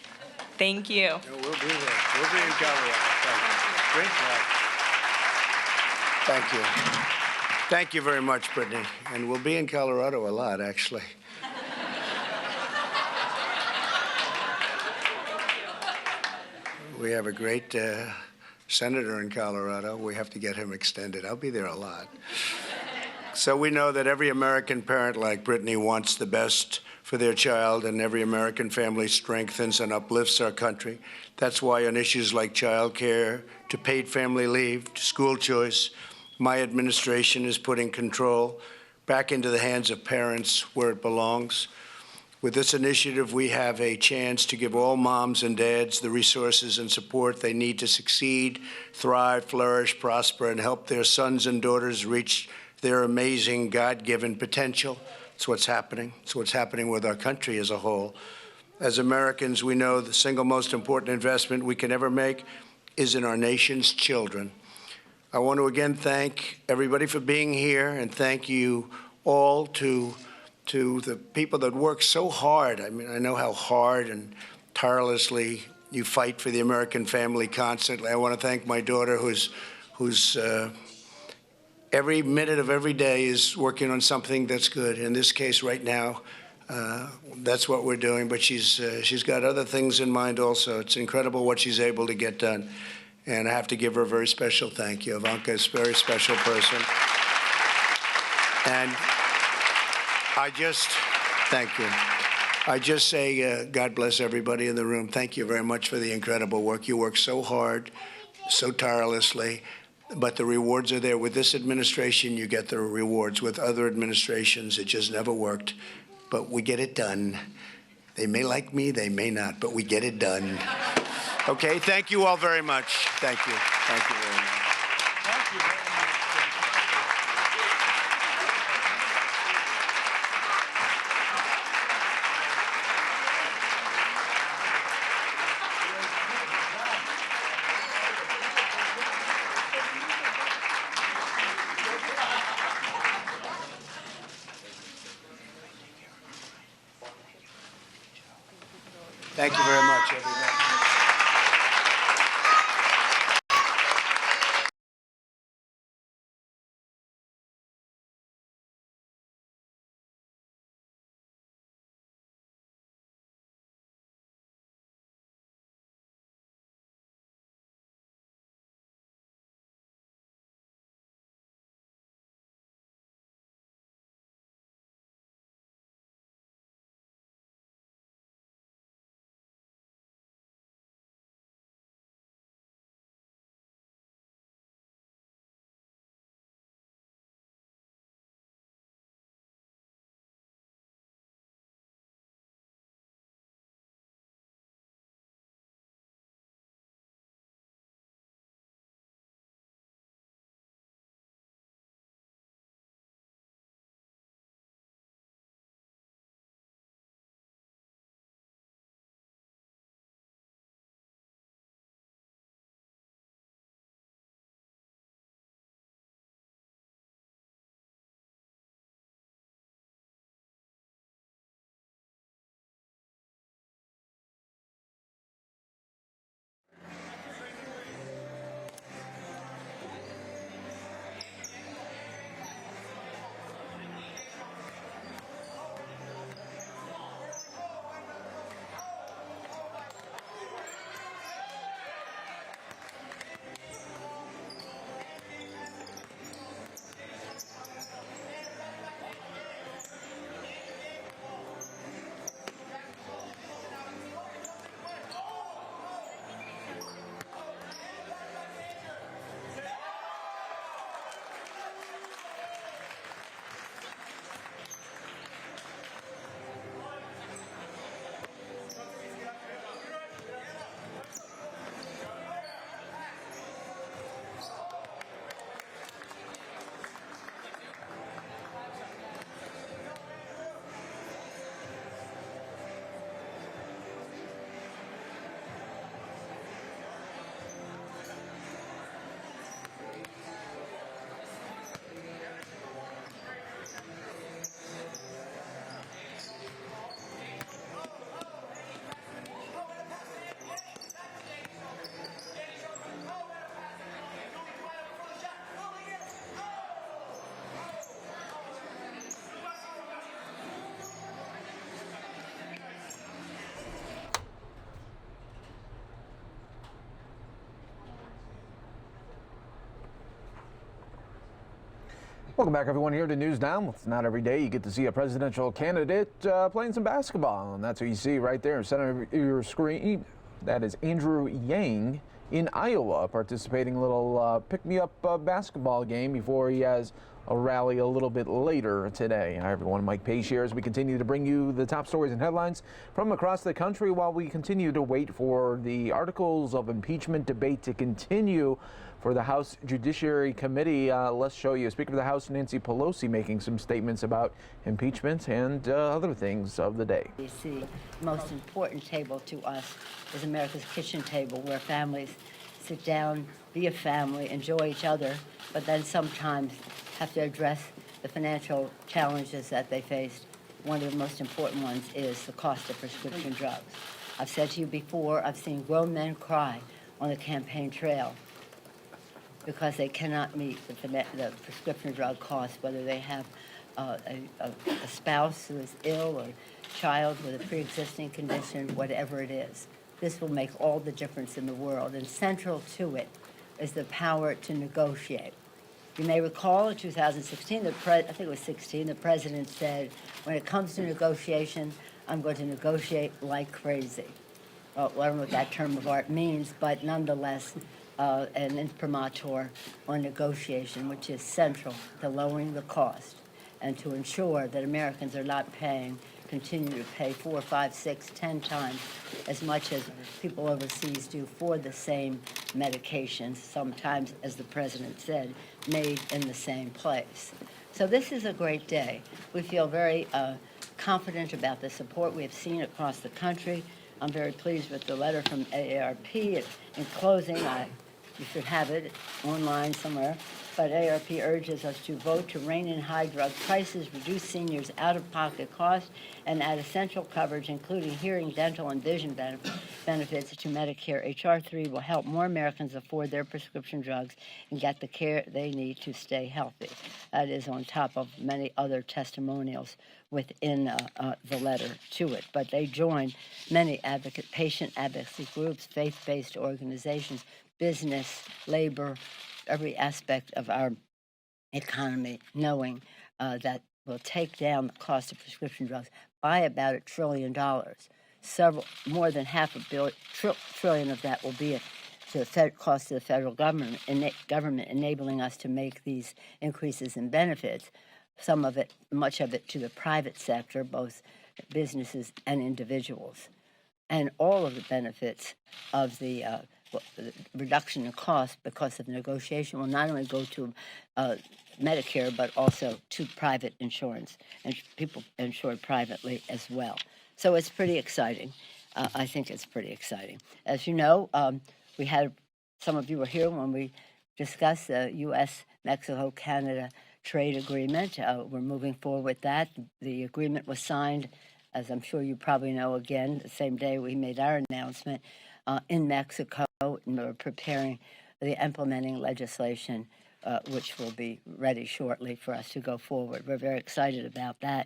Thank you. We'll be there. We'll be in Colorado. Thank you. Great job. Thank you. Thank you very much, Brittany. And we'll be in Colorado a lot, actually. We have a great senator in Colorado. We have to get him extended. I'll be there a lot. So we know that every American parent like Brittany wants the best for their child, and every American family strengthens and uplifts our country. That's why on issues like child care, to paid family leave, to school choice, my administration is putting control back into the hands of parents where it belongs. With this initiative, we have a chance to give all moms and dads the resources and support they need to succeed, thrive, flourish, prosper, and help their sons and daughters reach their amazing God-given potential. It's what's happening. It's what's happening with our country as a whole. As Americans, we know the single most important investment we can ever make is in our nation's children. I want to again thank everybody for being here, and thank you all to the people that work so hard. I mean, I know how hard and tirelessly you fight for the American family constantly. I want to thank my daughter who's every minute of every day is working on something that's good. In this case right now, that's what we're doing, but she's got other things in mind also. It's incredible what she's able to get done. And I have to give her a very special thank you. Ivanka is a very special person. And thank you. I just say, God bless everybody in the room. Thank you very much for the incredible work. You work so hard, so tirelessly, but the rewards are there. With this administration, you get the rewards. With other administrations, it just never worked. But we get it done. They may like me, they may not, but we get it done. Okay, thank you all very much. Thank you. Thank you very much. Thank you very much. Thank you very much, everybody. Welcome back, everyone, here to News Now. It's not every day you get to see a presidential candidate playing some basketball, and that's what you see right there in the center of your screen. That is Andrew Yang in Iowa, participating in a little pick-me-up basketball game before he has a rally a little bit later today. Hi, everyone. Mike Page here as we continue to bring you the top stories and headlines from across the country while we continue to wait for the articles of impeachment debate to continue for the House Judiciary Committee. Let's show you Speaker of the House Nancy Pelosi making some statements about impeachment and other things of the day. The most important table to us is America's kitchen table, where families sit down, be a family, enjoy each other, but then sometimes have to address the financial challenges that they faced. One of the most important ones is the cost of prescription drugs. I've said to you before, I've seen grown men cry on the campaign trail because they cannot meet the prescription drug costs, whether they have a spouse who is ill or a child with a pre-existing condition, whatever it is. This will make all the difference in the world, and central to it is the power to negotiate. You may recall in 2016, I think it was 16, the president said, when it comes to negotiation, I'm going to negotiate like crazy. Well, I don't know what that term of art means, but nonetheless, an imprimatur on negotiation, which is central to lowering the cost and to ensure that Americans are not continue to pay 4, 5, 6, 10 times as much as people overseas do for the same medications, sometimes, as the president said, made in the same place. So this is a great day. We feel very confident about the support we have seen across the country. I'm very pleased with the letter from AARP. In closing, you should have it online somewhere, but AARP urges us to vote to rein in high drug prices, reduce seniors' out-of-pocket costs, and add essential coverage, including hearing, dental, and vision benefits to Medicare. H.R. 3 will help more Americans afford their prescription drugs and get the care they need to stay healthy. That is on top of many other testimonials within the letter to it. But they join many patient advocacy groups, faith-based organizations, business, labor, every aspect of our economy, knowing that will take down the cost of prescription drugs by about $1 trillion. More than $500 billion of that will be to the cost of the federal government, enabling us to make these increases in benefits. Some of it, much of it, to the private sector, both businesses and individuals, and all of the benefits of the reduction in cost because of the negotiation will not only go to Medicare, but also to private insurance and people insured privately as well. So it's pretty exciting. I think it's pretty exciting. As you know, some of you were here when we discussed the U.S., Mexico, Canada trade agreement. We're moving forward with that. The agreement was signed, as I'm sure you probably know, again, the same day we made our announcement in Mexico, and we're preparing the implementing legislation, which will be ready shortly for us to go forward. We're very excited about that,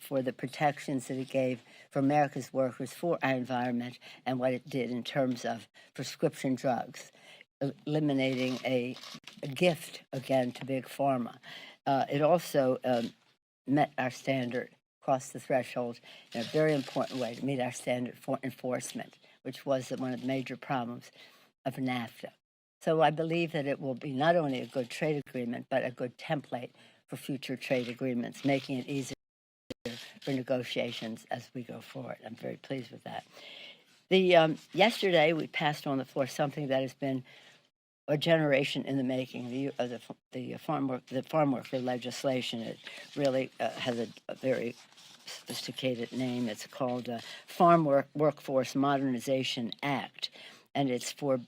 for the protections that it gave for America's workers, for our environment, and what it did in terms of prescription drugs, eliminating a gift, again, to Big Pharma. It also met our standard, crossed the threshold in a very important way to meet our standard for enforcement, which was one of the major problems of NAFTA. So I believe that it will be not only a good trade agreement, but a good template for future trade agreements, making it easier for negotiations as we go forward. I'm very pleased with that. Yesterday, we passed on the floor something that has been a generation in the making, the farm worker legislation. It really has a very sophisticated name. It's called Farm Workforce Modernization Act, and it's for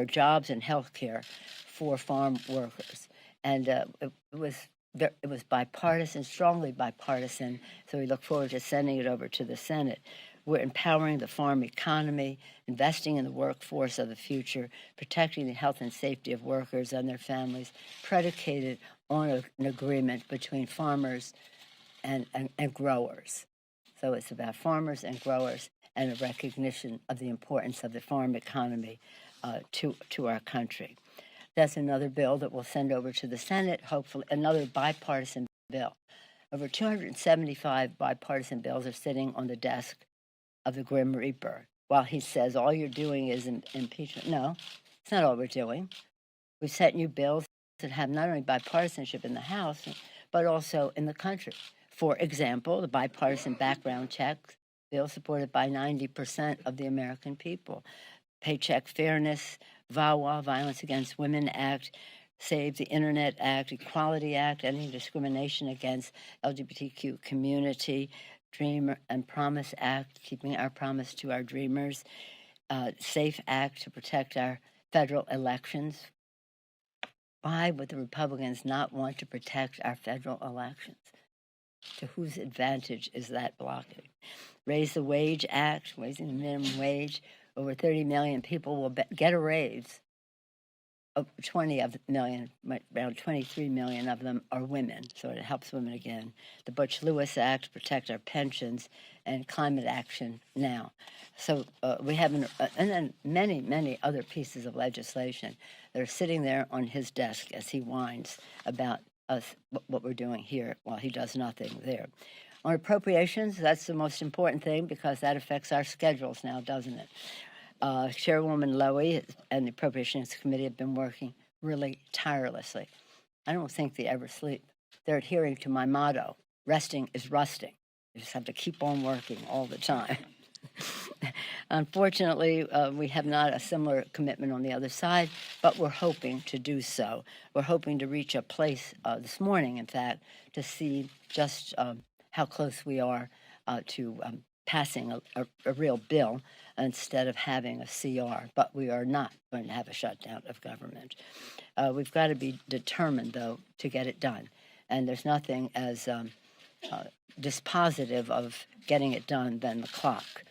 jobs and health care for farm workers. And it was bipartisan, strongly bipartisan, so we look forward to sending it over to the Senate. We're empowering the farm economy, investing in the workforce of the future, protecting the health and safety of workers and their families, predicated on an agreement between farmers and growers. So it's about farmers and growers and a recognition of the importance of the farm economy to our country. That's another bill that we'll send over to the Senate, hopefully, another bipartisan bill. Over 275 bipartisan bills are sitting on the desk of the Grim Reaper, while he says all you're doing is impeachment. No, it's not all we're doing. We've set new bills that have not only bipartisanship in the House, but also in the country. For example, the bipartisan background check bill supported by 90% of the American people. Paycheck Fairness, VAWA, Violence Against Women Act, Save the Internet Act, Equality Act, Ending Discrimination Against LGBTQ Community, Dream and Promise Act, keeping our promise to our dreamers, SAFE Act to protect our federal elections. Why would the Republicans not want to protect our federal elections? To whose advantage is that blocking? Raise the Wage Act, raising the minimum wage. Over 30 million people will get a raise. 20 million, around 23 million of them are women, so it helps women again. The Butch-Lewis Act to protect our pensions, and climate action now. So we have, and then many, many other pieces of legislation that are sitting there on his desk as he whines about us, what we're doing here, while he does nothing there. On appropriations, that's the most important thing because that affects our schedules now, doesn't it? Chairwoman Lowy and the Appropriations Committee have been working really tirelessly. I don't think they ever sleep. They're adhering to my motto, resting is rusting. You just have to keep on working all the time. Unfortunately, we have not a similar commitment on the other side, but we're hoping to do so. We're hoping to reach a place this morning, in fact, to see just how close we are to passing a real bill instead of having a CR, but we are not going to have a shutdown of government. We've got to be determined, though, to get it done. And there's nothing as dispositive of getting it done than the clock,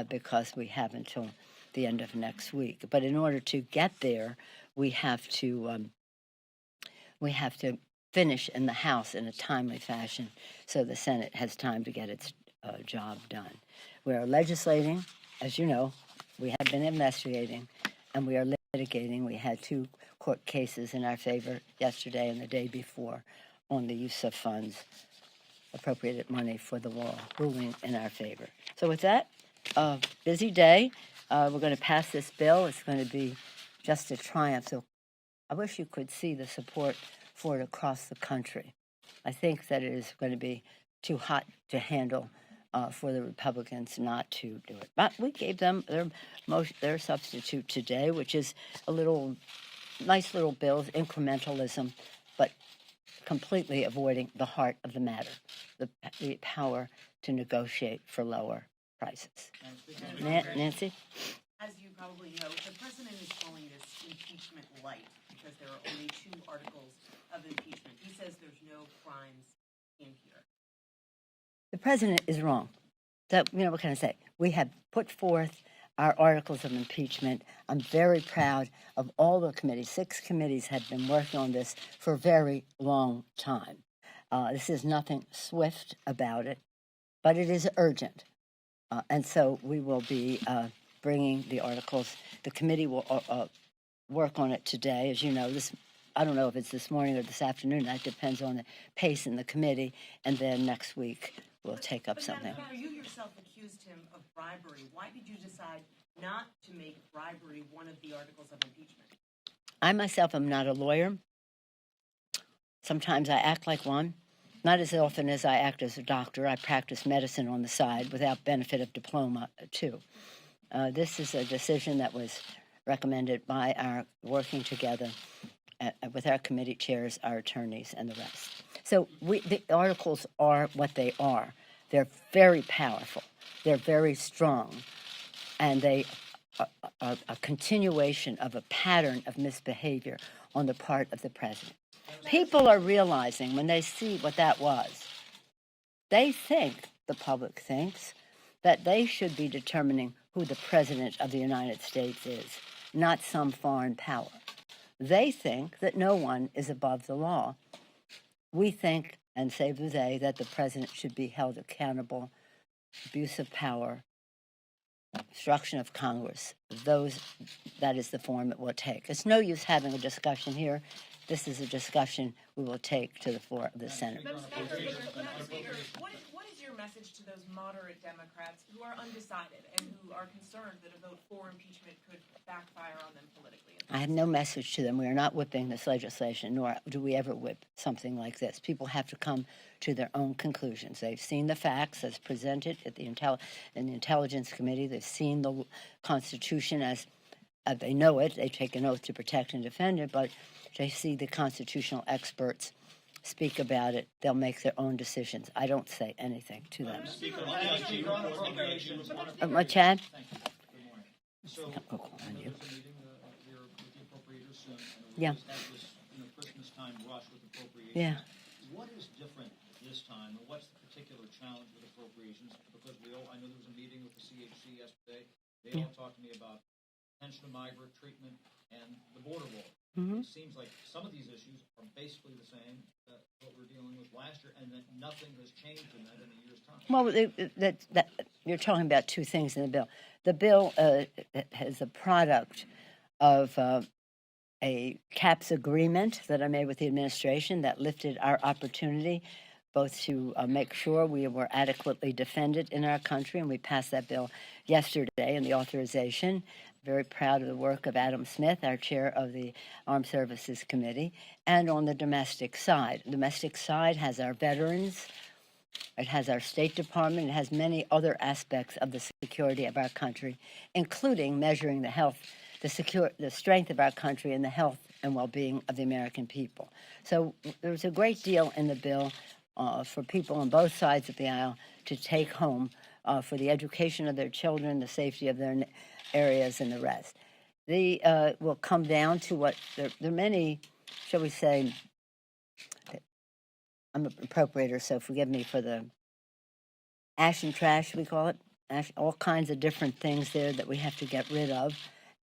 because we have until the end of next week. But in order to get there, we have to finish in the House in a timely fashion so the Senate has time to get its job done. We are legislating, as you know, we have been investigating, and we are litigating. We had 2 court cases in our favor yesterday and the day before on the use of funds, appropriated money for the wall, ruling in our favor. So with that, busy day. We're going to pass this bill. It's going to be just a triumph. So I wish you could see the support for it across the country. I think that it is going to be too hot to handle for the Republicans not to do it. But we gave them their substitute today, which is a nice little bill, incrementalism, but completely avoiding the heart of the matter, the power to negotiate for lower prices. Nancy? As you probably know, the president is calling this impeachment light because there are only 2 articles of impeachment. He says there's no crimes in here. The president is wrong. So, what can I say? We have put forth our articles of impeachment. I'm very proud of all the committees. 6 committees have been working on this for a very long time. This is nothing swift about it, but it is urgent. And so we will be bringing the articles. The committee will work on it today. As you know, I don't know if it's this morning or this afternoon. That depends on the pace in the committee. And then next week, we'll take up something. But you yourself accused him of bribery. Why did you decide not to make bribery one of the articles of impeachment? I myself am not a lawyer. Sometimes I act like one. Not as often as I act as a doctor. I practice medicine on the side without benefit of diploma, too. This is a decision that was recommended by our working together with our committee chairs, our attorneys, and the rest. So the articles are what they are. They're very powerful. They're very strong. And they are a continuation of a pattern of misbehavior on the part of the president. People are realizing when they see what that was, they think, the public thinks, that they should be determining who the president of the United States is, not some foreign power. They think that no one is above the law. We think, and say the they, that the president should be held accountable, abuse of power, obstruction of Congress, that is the form it will take. It's no use having a discussion here. This is a discussion we will take to the floor of the Senate. Madam Speaker, what is your message to those moderate Democrats who are undecided and who are concerned that a vote for impeachment could backfire on them politically? I have no message to them. We are not whipping this legislation, nor do we ever whip something like this. People have to come to their own conclusions. They've seen the facts as presented at in the Intelligence Committee. They've seen the Constitution as they know it. They take an oath to protect and defend it, but they see the constitutional experts speak about it. They'll make their own decisions. I don't say anything to them. Chad? Yeah. Yeah. What is different this time, and what's the particular challenge with appropriations? Because I know there was a meeting with the CHC yesterday. They all talked to me about detention of migrant treatment and the border wall. It seems like some of these issues are basically the same that what we're dealing with last year, and that nothing has changed in that in a year's time. Well, you're talking about two things in the bill. The bill is a product of a CAPS agreement that I made with the administration that lifted our opportunity both to make sure we were adequately defended in our country, and we passed that bill yesterday in the authorization. Very proud of the work of Adam Smith, our chair of the Armed Services Committee, and on the domestic side. The domestic side has our veterans, it has our State Department, it has many other aspects of the security of our country, including measuring the health, the strength of our country and the health and well-being of the American people. So there's a great deal in the bill for people on both sides of the aisle to take home for the education of their children, the safety of their areas, and the rest. They will come down to what there are many, shall we say, I'm an appropriator, so forgive me for the ash and trash, we call it, all kinds of different things there that we have to get rid of.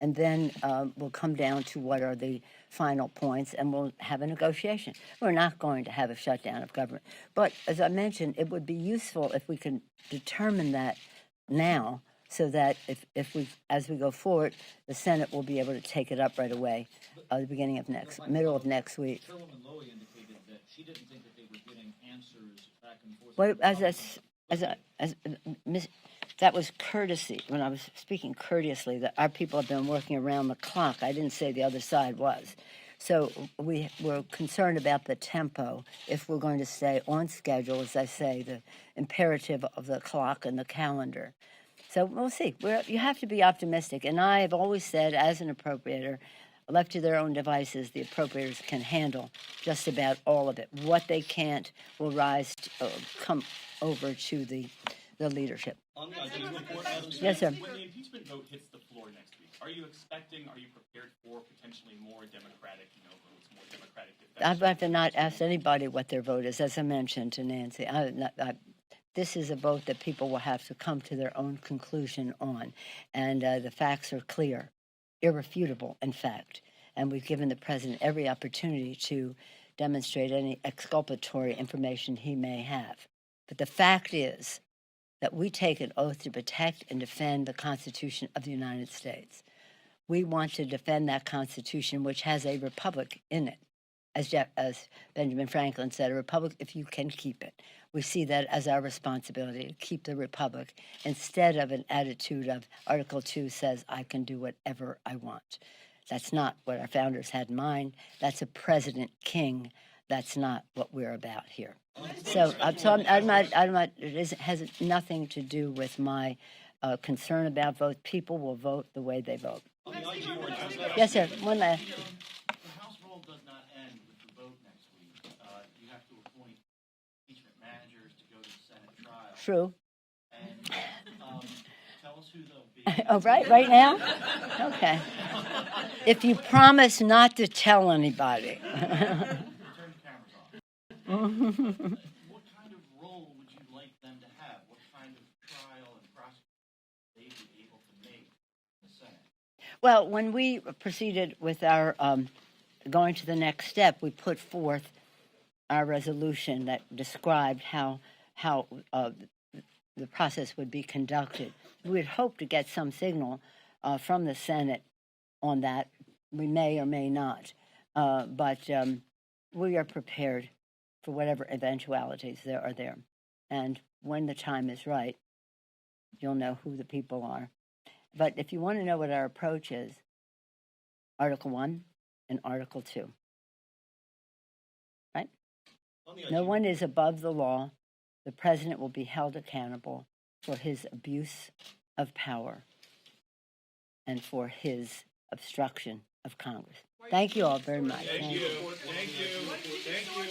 And then we'll come down to what are the final points, and we'll have a negotiation. We're not going to have a shutdown of government. But as I mentioned, it would be useful if we can determine that now, so that as we go forward, the Senate will be able to take it up right away at the beginning of middle of next week. Chairwoman Lowy indicated that she didn't think that they were getting answers back and forth. Well, that was courtesy. When I was speaking courteously, that our people have been working around the clock. I didn't say the other side was. So we were concerned about the tempo, if we're going to stay on schedule, as I say, the imperative of the clock and the calendar. So we'll see. You have to be optimistic. And I have always said, as an appropriator, left to their own devices, the appropriators can handle just about all of it. What they can't will come over to the leadership. On the impeachment report, Madam Speaker, yes, sir. When the impeachment vote hits the floor next week, are you prepared for potentially more Democratic votes, more Democratic defense? I'd rather not ask anybody what their vote is, as I mentioned to Nancy. This is a vote that people will have to come to their own conclusion on. And the facts are clear, irrefutable, in fact. And we've given the president every opportunity to demonstrate any exculpatory information he may have. But the fact is that we take an oath to protect and defend the Constitution of the United States. We want to defend that Constitution, which has a republic in it. As Benjamin Franklin said, a republic if you can keep it. We see that as our responsibility to keep the republic instead of an attitude of Article 2 says, I can do whatever I want. That's not what our founders had in mind. That's a president king. That's not what we're about here. I'm not, it has nothing to do with my concern about votes. People will vote the way they vote. Yes, sir. One last. The House roll does not end with the vote next week. You have to appoint impeachment managers to go to the Senate trial. True. And tell us who they'll be. Oh, right now? Okay. If you promise not to tell anybody. What kind of role would you like them to have? What kind of trial and prosecution they would be able to make in the Senate? Well, when we proceeded with our going to the next step, we put forth our resolution that described how the process would be conducted. We would hope to get some signal from the Senate on that. We may or may not, but we are prepared for whatever eventualities there are there. And when the time is right, you'll know who the people are. But if you want to know what our approach is, Article 1 and Article 2. Right? No one is above the law. The president will be held accountable for his abuse of power and for his obstruction of Congress. Thank you all very much. Thank you. Thank you. Thank you.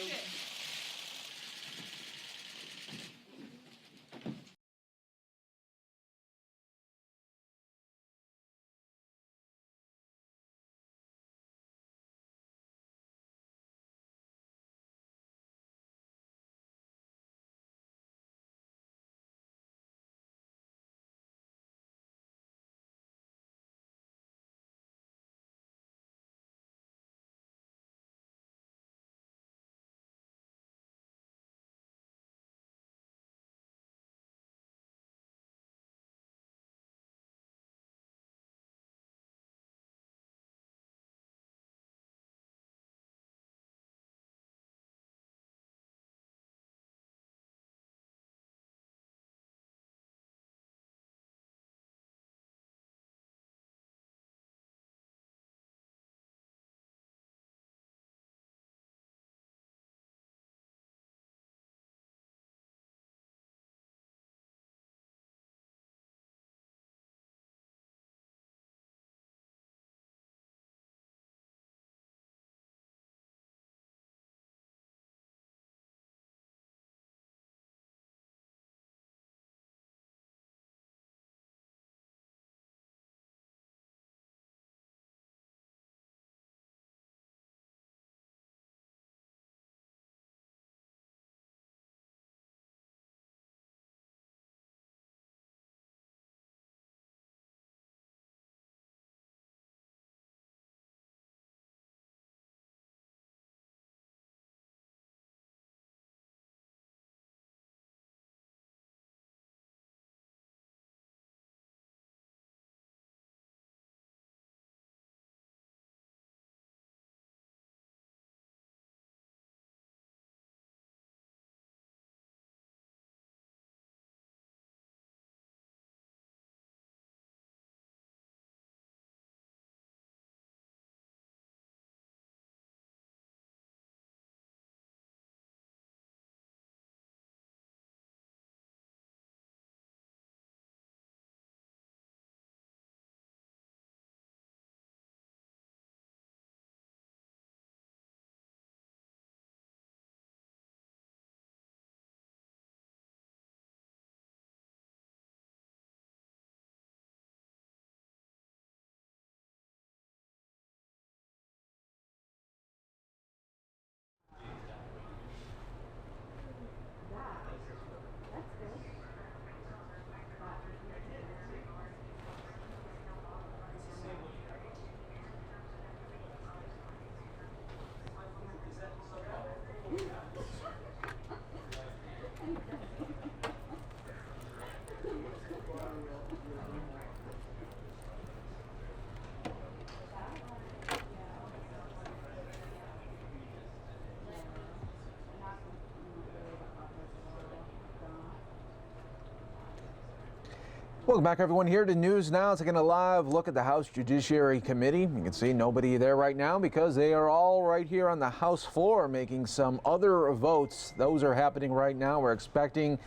Welcome back, everyone. Here to News Now, taking a live look at the House Judiciary Committee. You can see nobody there right now because they are all right here on the House floor making some other votes. Those are happening right now. We're expecting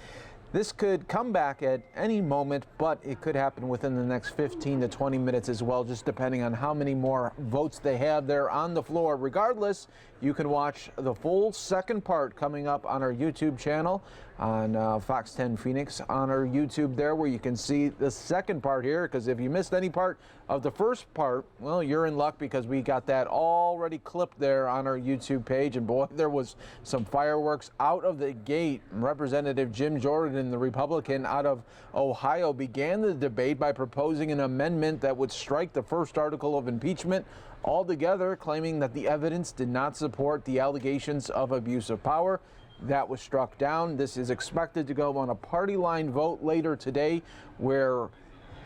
this could come back at any moment, but it could happen within the next 15 to 20 minutes as well, just depending on how many more votes they have there on the floor. Regardless, you can watch the full second part coming up on our YouTube channel on Fox 10 Phoenix on our YouTube there, where you can see the second part here, because if you missed any part of the first part, well, you're in luck because we got that already clipped there on our YouTube page. And boy, there was some fireworks out of the gate. Representative Jim Jordan, the Republican out of Ohio, began the debate by proposing an amendment that would strike the first article of impeachment altogether, claiming that the evidence did not support the allegations of abuse of power that was struck down. This is expected to go on a party line vote later today, where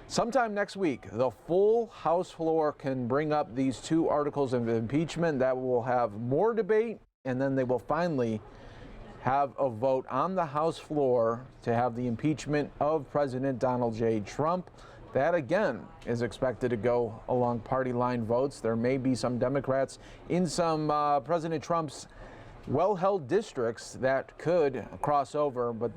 sometime next week the full House floor can bring up these two articles of impeachment. That will have more debate, and then they will finally have a vote on the House floor to have the impeachment of President Donald J. Trump. That, again, is expected to go along party line votes. There may be some Democrats in some President Trump's well-held districts that could cross over, but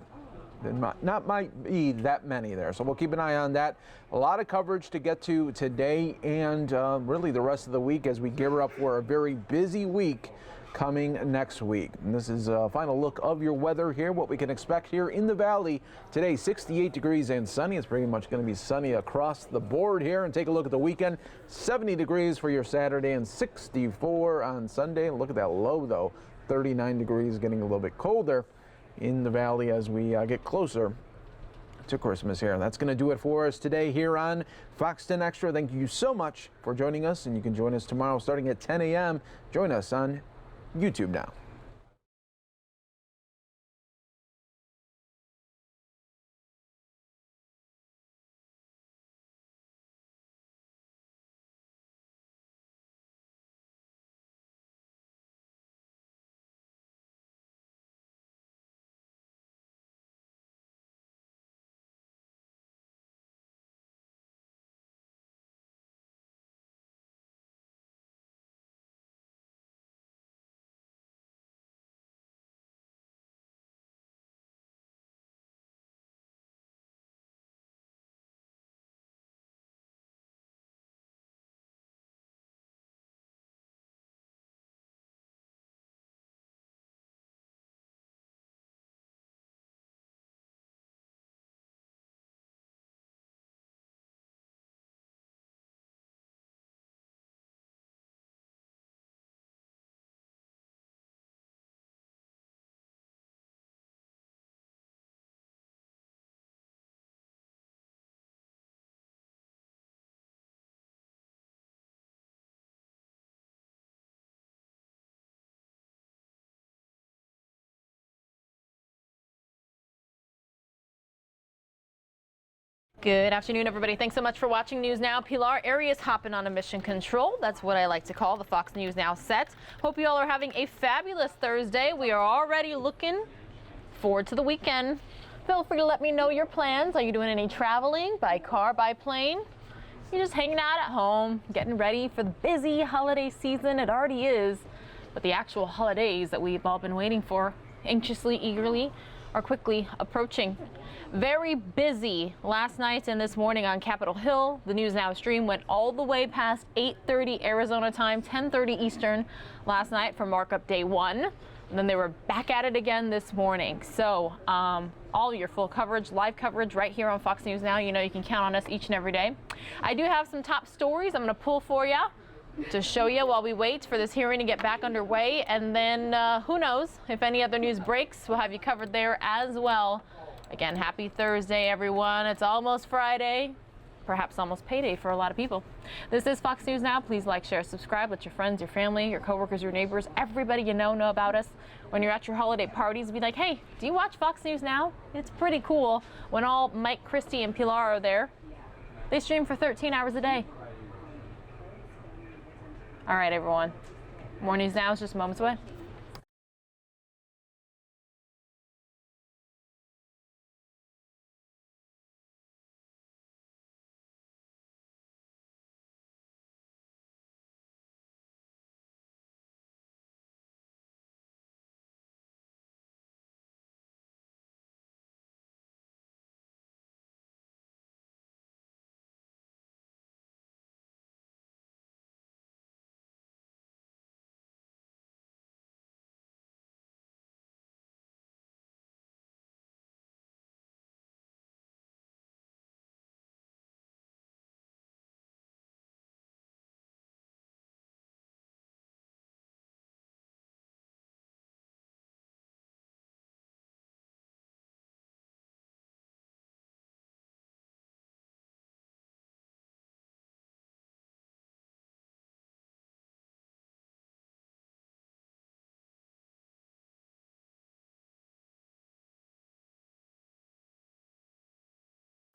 there might be that many there. So we'll keep an eye on that. A lot of coverage to get to today and really the rest of the week as we gear up for a very busy week coming next week. And this is a final look of your weather here, what we can expect here in the valley. Today, 68 degrees and sunny. It's pretty much going to be sunny across the board here. And take a look at the weekend. 70 degrees for your Saturday and 64 on Sunday. Look at that low, though. 39 degrees, getting a little bit colder in the valley as we get closer to Christmas here. That's going to do it for us today here on Fox 10 Extra. Thank you so much for joining us, and you can join us tomorrow starting at 10 a.m. Join us on YouTube now. Good afternoon, everybody. Thanks so much for watching News Now. Pilar Arias hopping on a mission control. That's what I like to call the Fox News Now set. Hope you all are having a fabulous Thursday. We are already looking forward to the weekend. Feel free to let me know your plans. Are you doing any traveling by car, by plane? You're just hanging out at home, getting ready for the busy holiday season. It already is, but the actual holidays that we've all been waiting for anxiously, eagerly, are quickly approaching. Very busy last night and this morning on Capitol Hill. The News Now stream went all the way past 8:30 Arizona time, 10:30 Eastern last night for Markup Day 1. And then they were back at it again this morning. So all your full coverage, live coverage right here on Fox News Now. You know you can count on us each and every day. I do have some top stories I'm going to pull for you to show you while we wait for this hearing to get back underway. And then who knows if any other news breaks, we'll have you covered there as well. Again, happy Thursday, everyone. It's almost Friday, perhaps almost payday for a lot of people. This is Fox News Now. Please like, share, subscribe. Let your friends, your family, your coworkers, your neighbors, everybody you know about us. When you're at your holiday parties, be like, hey, do you watch Fox News Now? It's pretty cool when all Mike, Christie, and Pilar are there. They stream for 13 hours a day. All right, everyone. More News Now is just moments away.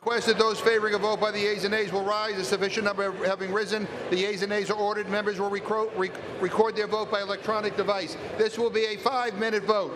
Request that those favoring a vote by the yeas and nays will rise. A sufficient number having risen, the yeas and nays are ordered. Members will record their vote by electronic device. This will be a 5-minute vote.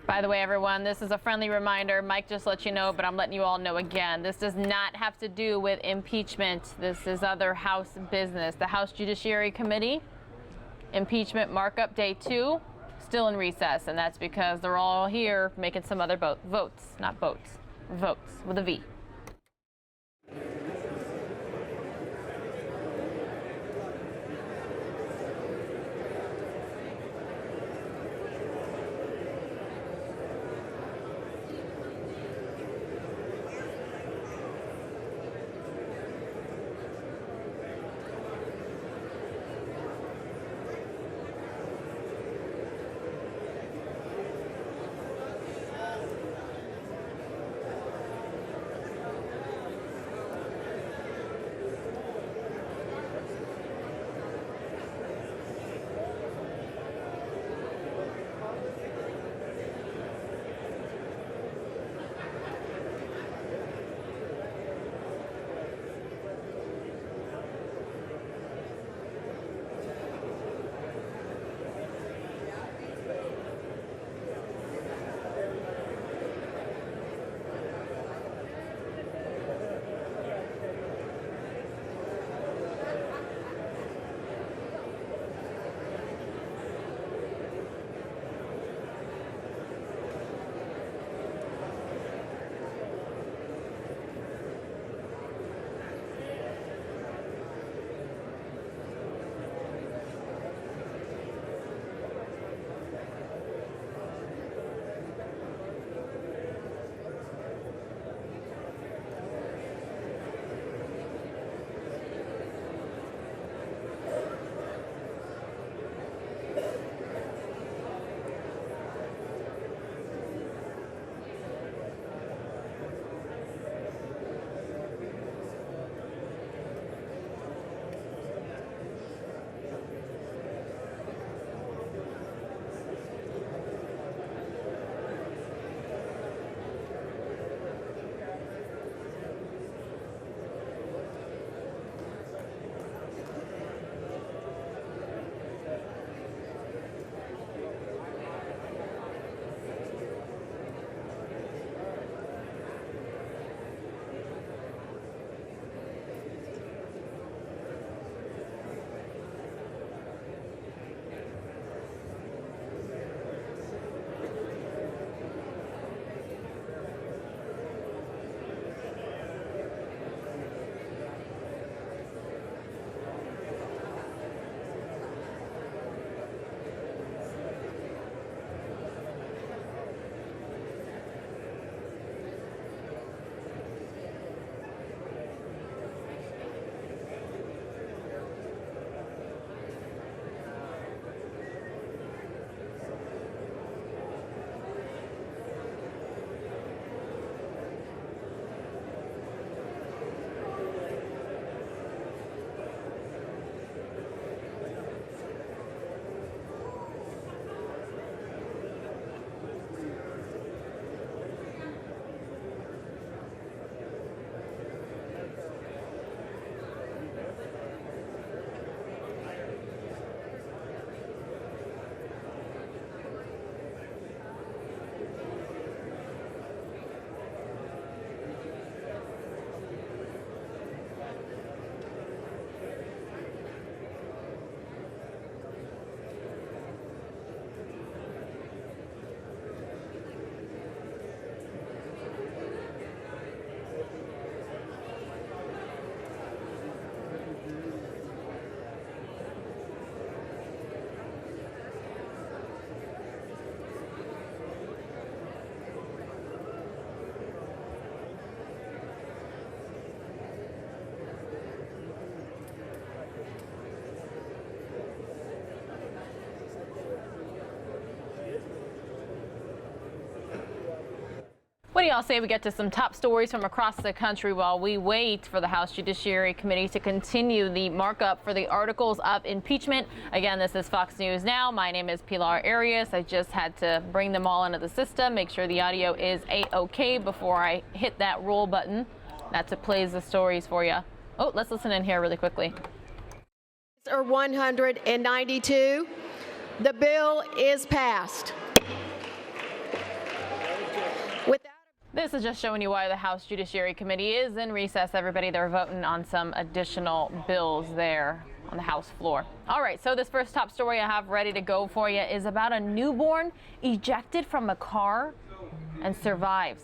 By the way, everyone, this is a friendly reminder. Mike just let you know, but I'm letting you all know again. This does not have to do with impeachment. This is other House business. The House Judiciary Committee, impeachment markup day 2, still in recess, and that's because they're all here making some other votes, not boats, votes with a V. What do y'all say we get to some top stories from across the country while we wait for the House Judiciary Committee to continue the markup for the articles of impeachment? Again, this is Fox News Now. My name is Pilar Arias. I just had to bring them all into the system, make sure the audio is A-OK before I hit that roll button. That's what plays the stories for you. Oh, let's listen in here really quickly. Or 192. The bill is passed. This is just showing you why the House Judiciary Committee is in recess. Everybody, they're voting on some additional bills there on the House floor. All right, so this first top story I have ready to go for you is about a newborn ejected from a car and survives.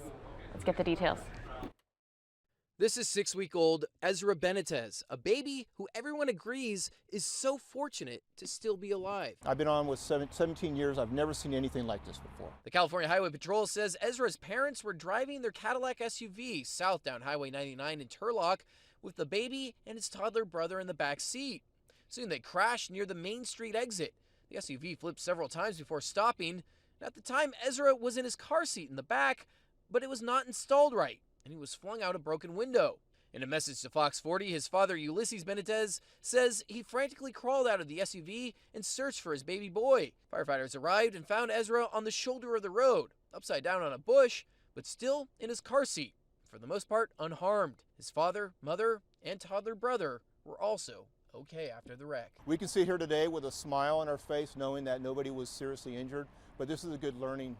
Let's get the details. This is 6-week-old Ezra Benitez, a baby who everyone agrees is so fortunate to still be alive. I've been on with 17 years. I've never seen anything like this before. The California Highway Patrol says Ezra's parents were driving their Cadillac SUV south down Highway 99 in Turlock with the baby and his toddler brother in the back seat. Soon they crashed near the Main Street exit. The SUV flipped several times before stopping. And at the time, Ezra was in his car seat in the back, but it was not installed right, and he was flung out a broken window. In a message to Fox 40, his father, Ulysses Benitez, says he frantically crawled out of the SUV and searched for his baby boy. Firefighters arrived and found Ezra on the shoulder of the road, upside down on a bush, but still in his car seat, for the most part unharmed. His father, mother, and toddler brother were also okay after the wreck. We can sit here today with a smile on our face knowing that nobody was seriously injured, but this is a good learning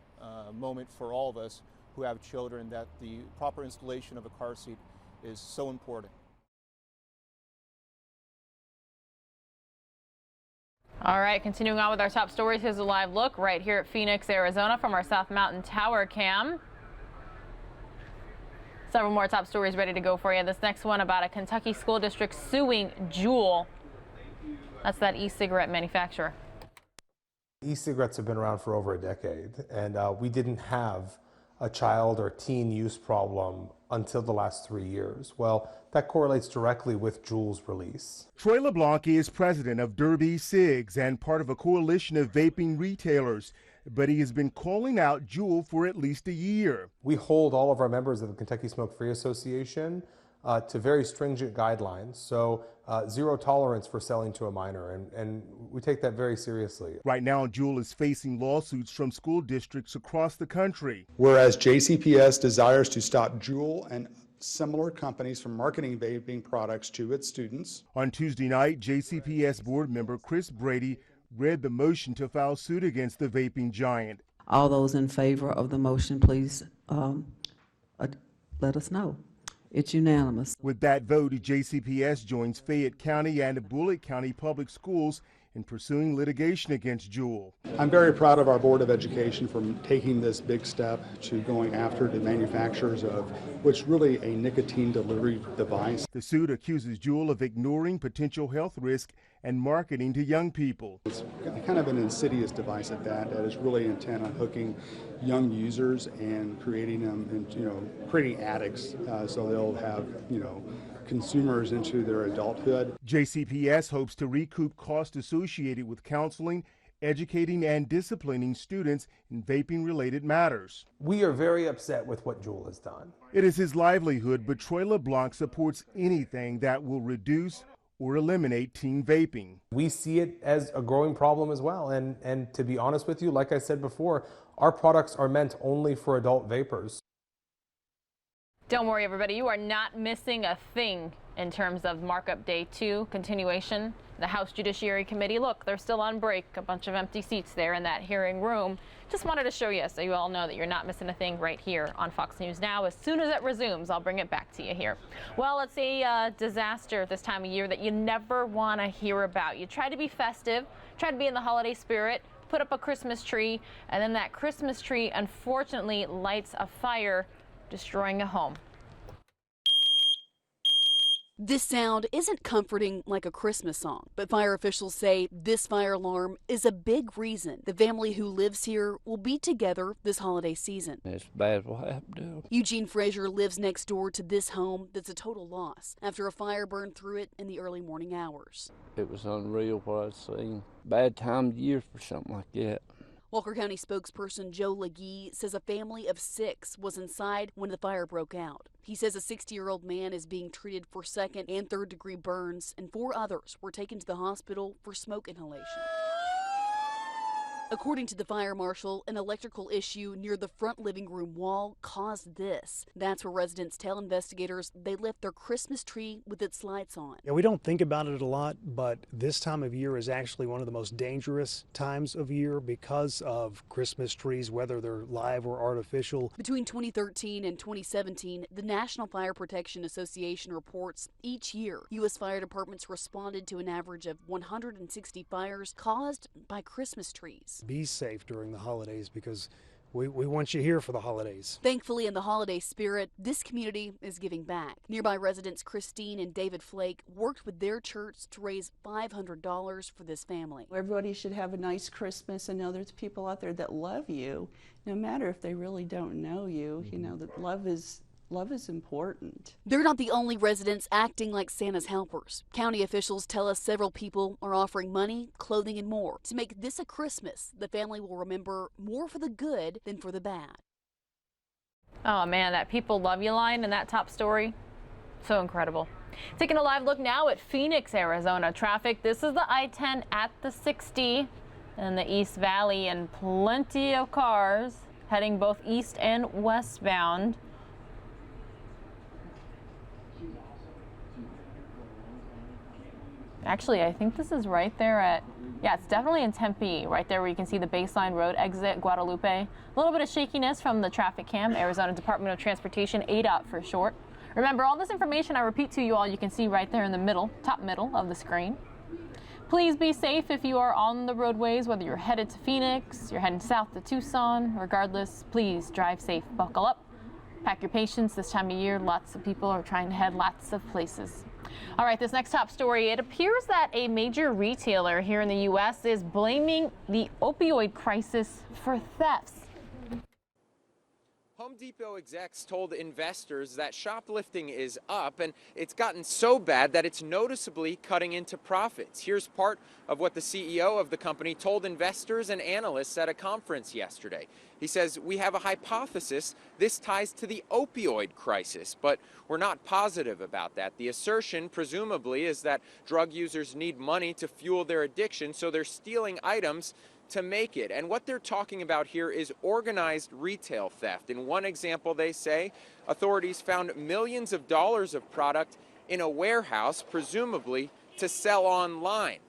moment for all of us who have children, that the proper installation of a car seat is so important. All right, continuing on with our top stories, here's a live look right here at Phoenix, Arizona from our South Mountain Tower cam. Several more top stories ready to go for you. This next one about a Kentucky school district suing Juul. That's that e-cigarette manufacturer. E-cigarettes have been around for over a decade, and we didn't have a child or teen use problem until the last 3 years. Well, that correlates directly with Juul's release. Troy LeBlanc is president of Derby Cigs and part of a coalition of vaping retailers, but he has been calling out Juul for at least a year. We hold all of our members of the Kentucky Smoke Free Association to very stringent guidelines, so zero tolerance for selling to a minor, and we take that very seriously. Right now, Juul is facing lawsuits from school districts across the country. Whereas JCPS desires to stop Juul and similar companies from marketing vaping products to its students. On Tuesday night, JCPS board member Chris Brady read the motion to file suit against the vaping giant. All those in favor of the motion, please let us know. It's unanimous. With that vote, JCPS joins Fayette County and Bullitt County Public Schools in pursuing litigation against Juul. I'm very proud of our Board of Education for taking this big step to going after the manufacturers of what's really a nicotine delivery device. The suit accuses Juul of ignoring potential health risk and marketing to young people. It's kind of an insidious device at that is really intent on hooking young users and creating them and creating addicts so they'll have consumers into their adulthood. JCPS hopes to recoup costs associated with counseling, educating, and disciplining students in vaping-related matters. We are very upset with what Juul has done. It is his livelihood, but Troy LeBlanc supports anything that will reduce or eliminate teen vaping. We see it as a growing problem as well, and to be honest with you, like I said before, our products are meant only for adult vapors. Don't worry, everybody. You are not missing a thing in terms of Markup Day 2 continuation. The House Judiciary Committee, look, they're still on break. A bunch of empty seats there in that hearing room. Just wanted to show you so you all know that you're not missing a thing right here on Fox News Now. As soon as it resumes, I'll bring it back to you here. Well, it's a disaster this time of year that you never want to hear about. You try to be festive, try to be in the holiday spirit, put up a Christmas tree, and then that Christmas tree unfortunately lights a fire, destroying a home. This sound isn't comforting like a Christmas song, but fire officials say this fire alarm is a big reason the family who lives here will be together this holiday season. It's bad what happened to him. Eugene Frazier lives next door to this home that's a total loss after a fire burned through it in the early morning hours. It was unreal what I'd seen. Bad time of year for something like that. Walker County spokesperson Joe Legee says a family of 6 was inside when the fire broke out. He says a 60-year-old man is being treated for second and third degree burns, and 4 others were taken to the hospital for smoke inhalation. According to the fire marshal, an electrical issue near the front living room wall caused this. That's where residents tell investigators they left their Christmas tree with its lights on. Yeah, we don't think about it a lot, but this time of year is actually one of the most dangerous times of year because of Christmas trees, whether they're live or artificial. Between 2013 and 2017, the National Fire Protection Association reports each year U.S. fire departments responded to an average of 160 fires caused by Christmas trees. Be safe during the holidays because we want you here for the holidays. Thankfully, in the holiday spirit, this community is giving back. Nearby residents Christine and David Flake worked with their church to raise $500 for this family. Everybody should have a nice Christmas and know there's people out there that love you, no matter if they really don't know you. You know, that love is important. They're not the only residents acting like Santa's helpers. County officials tell us several people are offering money, clothing, and more to make this a Christmas the family will remember more for the good than for the bad. Oh man, that people love you line in that top story, so incredible. Taking a live look now at Phoenix, Arizona traffic. This is the I-10 at the 60 in the East Valley, and plenty of cars heading both east and westbound. Actually, I think this is right there at, yeah, it's definitely in Tempe, right there where you can see the Baseline Road exit, Guadalupe. A little bit of shakiness from the traffic cam, Arizona Department of Transportation, ADOT for short. Remember, all this information I repeat to you all, you can see right there in the middle, top middle of the screen. Please be safe if you are on the roadways, whether you're headed to Phoenix, you're heading south to Tucson. Regardless, please drive safe, buckle up, pack your patience. This time of year, lots of people are trying to head lots of places. All right, this next top story, it appears that a major retailer here in the U.S. is blaming the opioid crisis for thefts. Home Depot execs told investors that shoplifting is up, and it's gotten so bad that it's noticeably cutting into profits. Here's part of what the CEO of the company told investors and analysts at a conference yesterday. He says, "We have a hypothesis this ties to the opioid crisis, but we're not positive about that. The assertion, presumably, is that drug users need money to fuel their addiction, so they're stealing items to make it." And what they're talking about here is organized retail theft. In one example, they say, authorities found millions of dollars of product in a warehouse, presumably to sell online.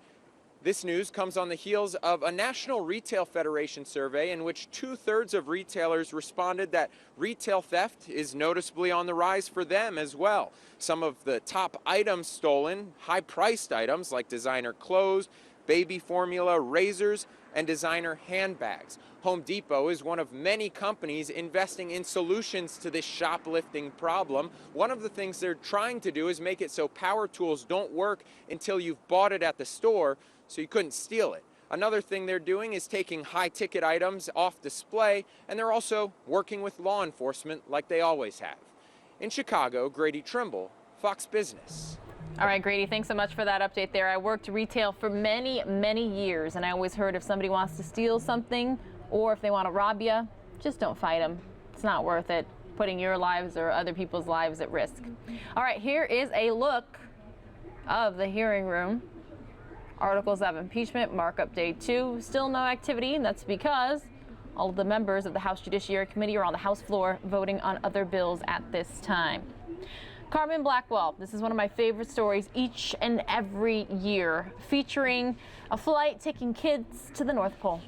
This news comes on the heels of a National Retail Federation survey in which 2/3 of retailers responded that retail theft is noticeably on the rise for them as well. Some of the top items stolen, high-priced items like designer clothes, baby formula, razors, and designer handbags. Home Depot is one of many companies investing in solutions to this shoplifting problem. One of the things they're trying to do is make it so power tools don't work until you've bought it at the store, so you couldn't steal it. Another thing they're doing is taking high-ticket items off display, and they're also working with law enforcement like they always have. In Chicago, Grady Trimble, Fox Business. All right, Grady, thanks so much for that update there. I worked retail for many, many years, and I always heard if somebody wants to steal something or if they want to rob you, just don't fight them. It's not worth it, putting your lives or other people's lives at risk. All right, here is a look of the hearing room. Articles of impeachment, markup day 2. Still no activity, and that's because all of the members of the House Judiciary Committee are on the House floor voting on other bills at this time. Carmen Blackwell, this is one of my favorite stories each and every year, featuring a flight taking kids to the North Pole.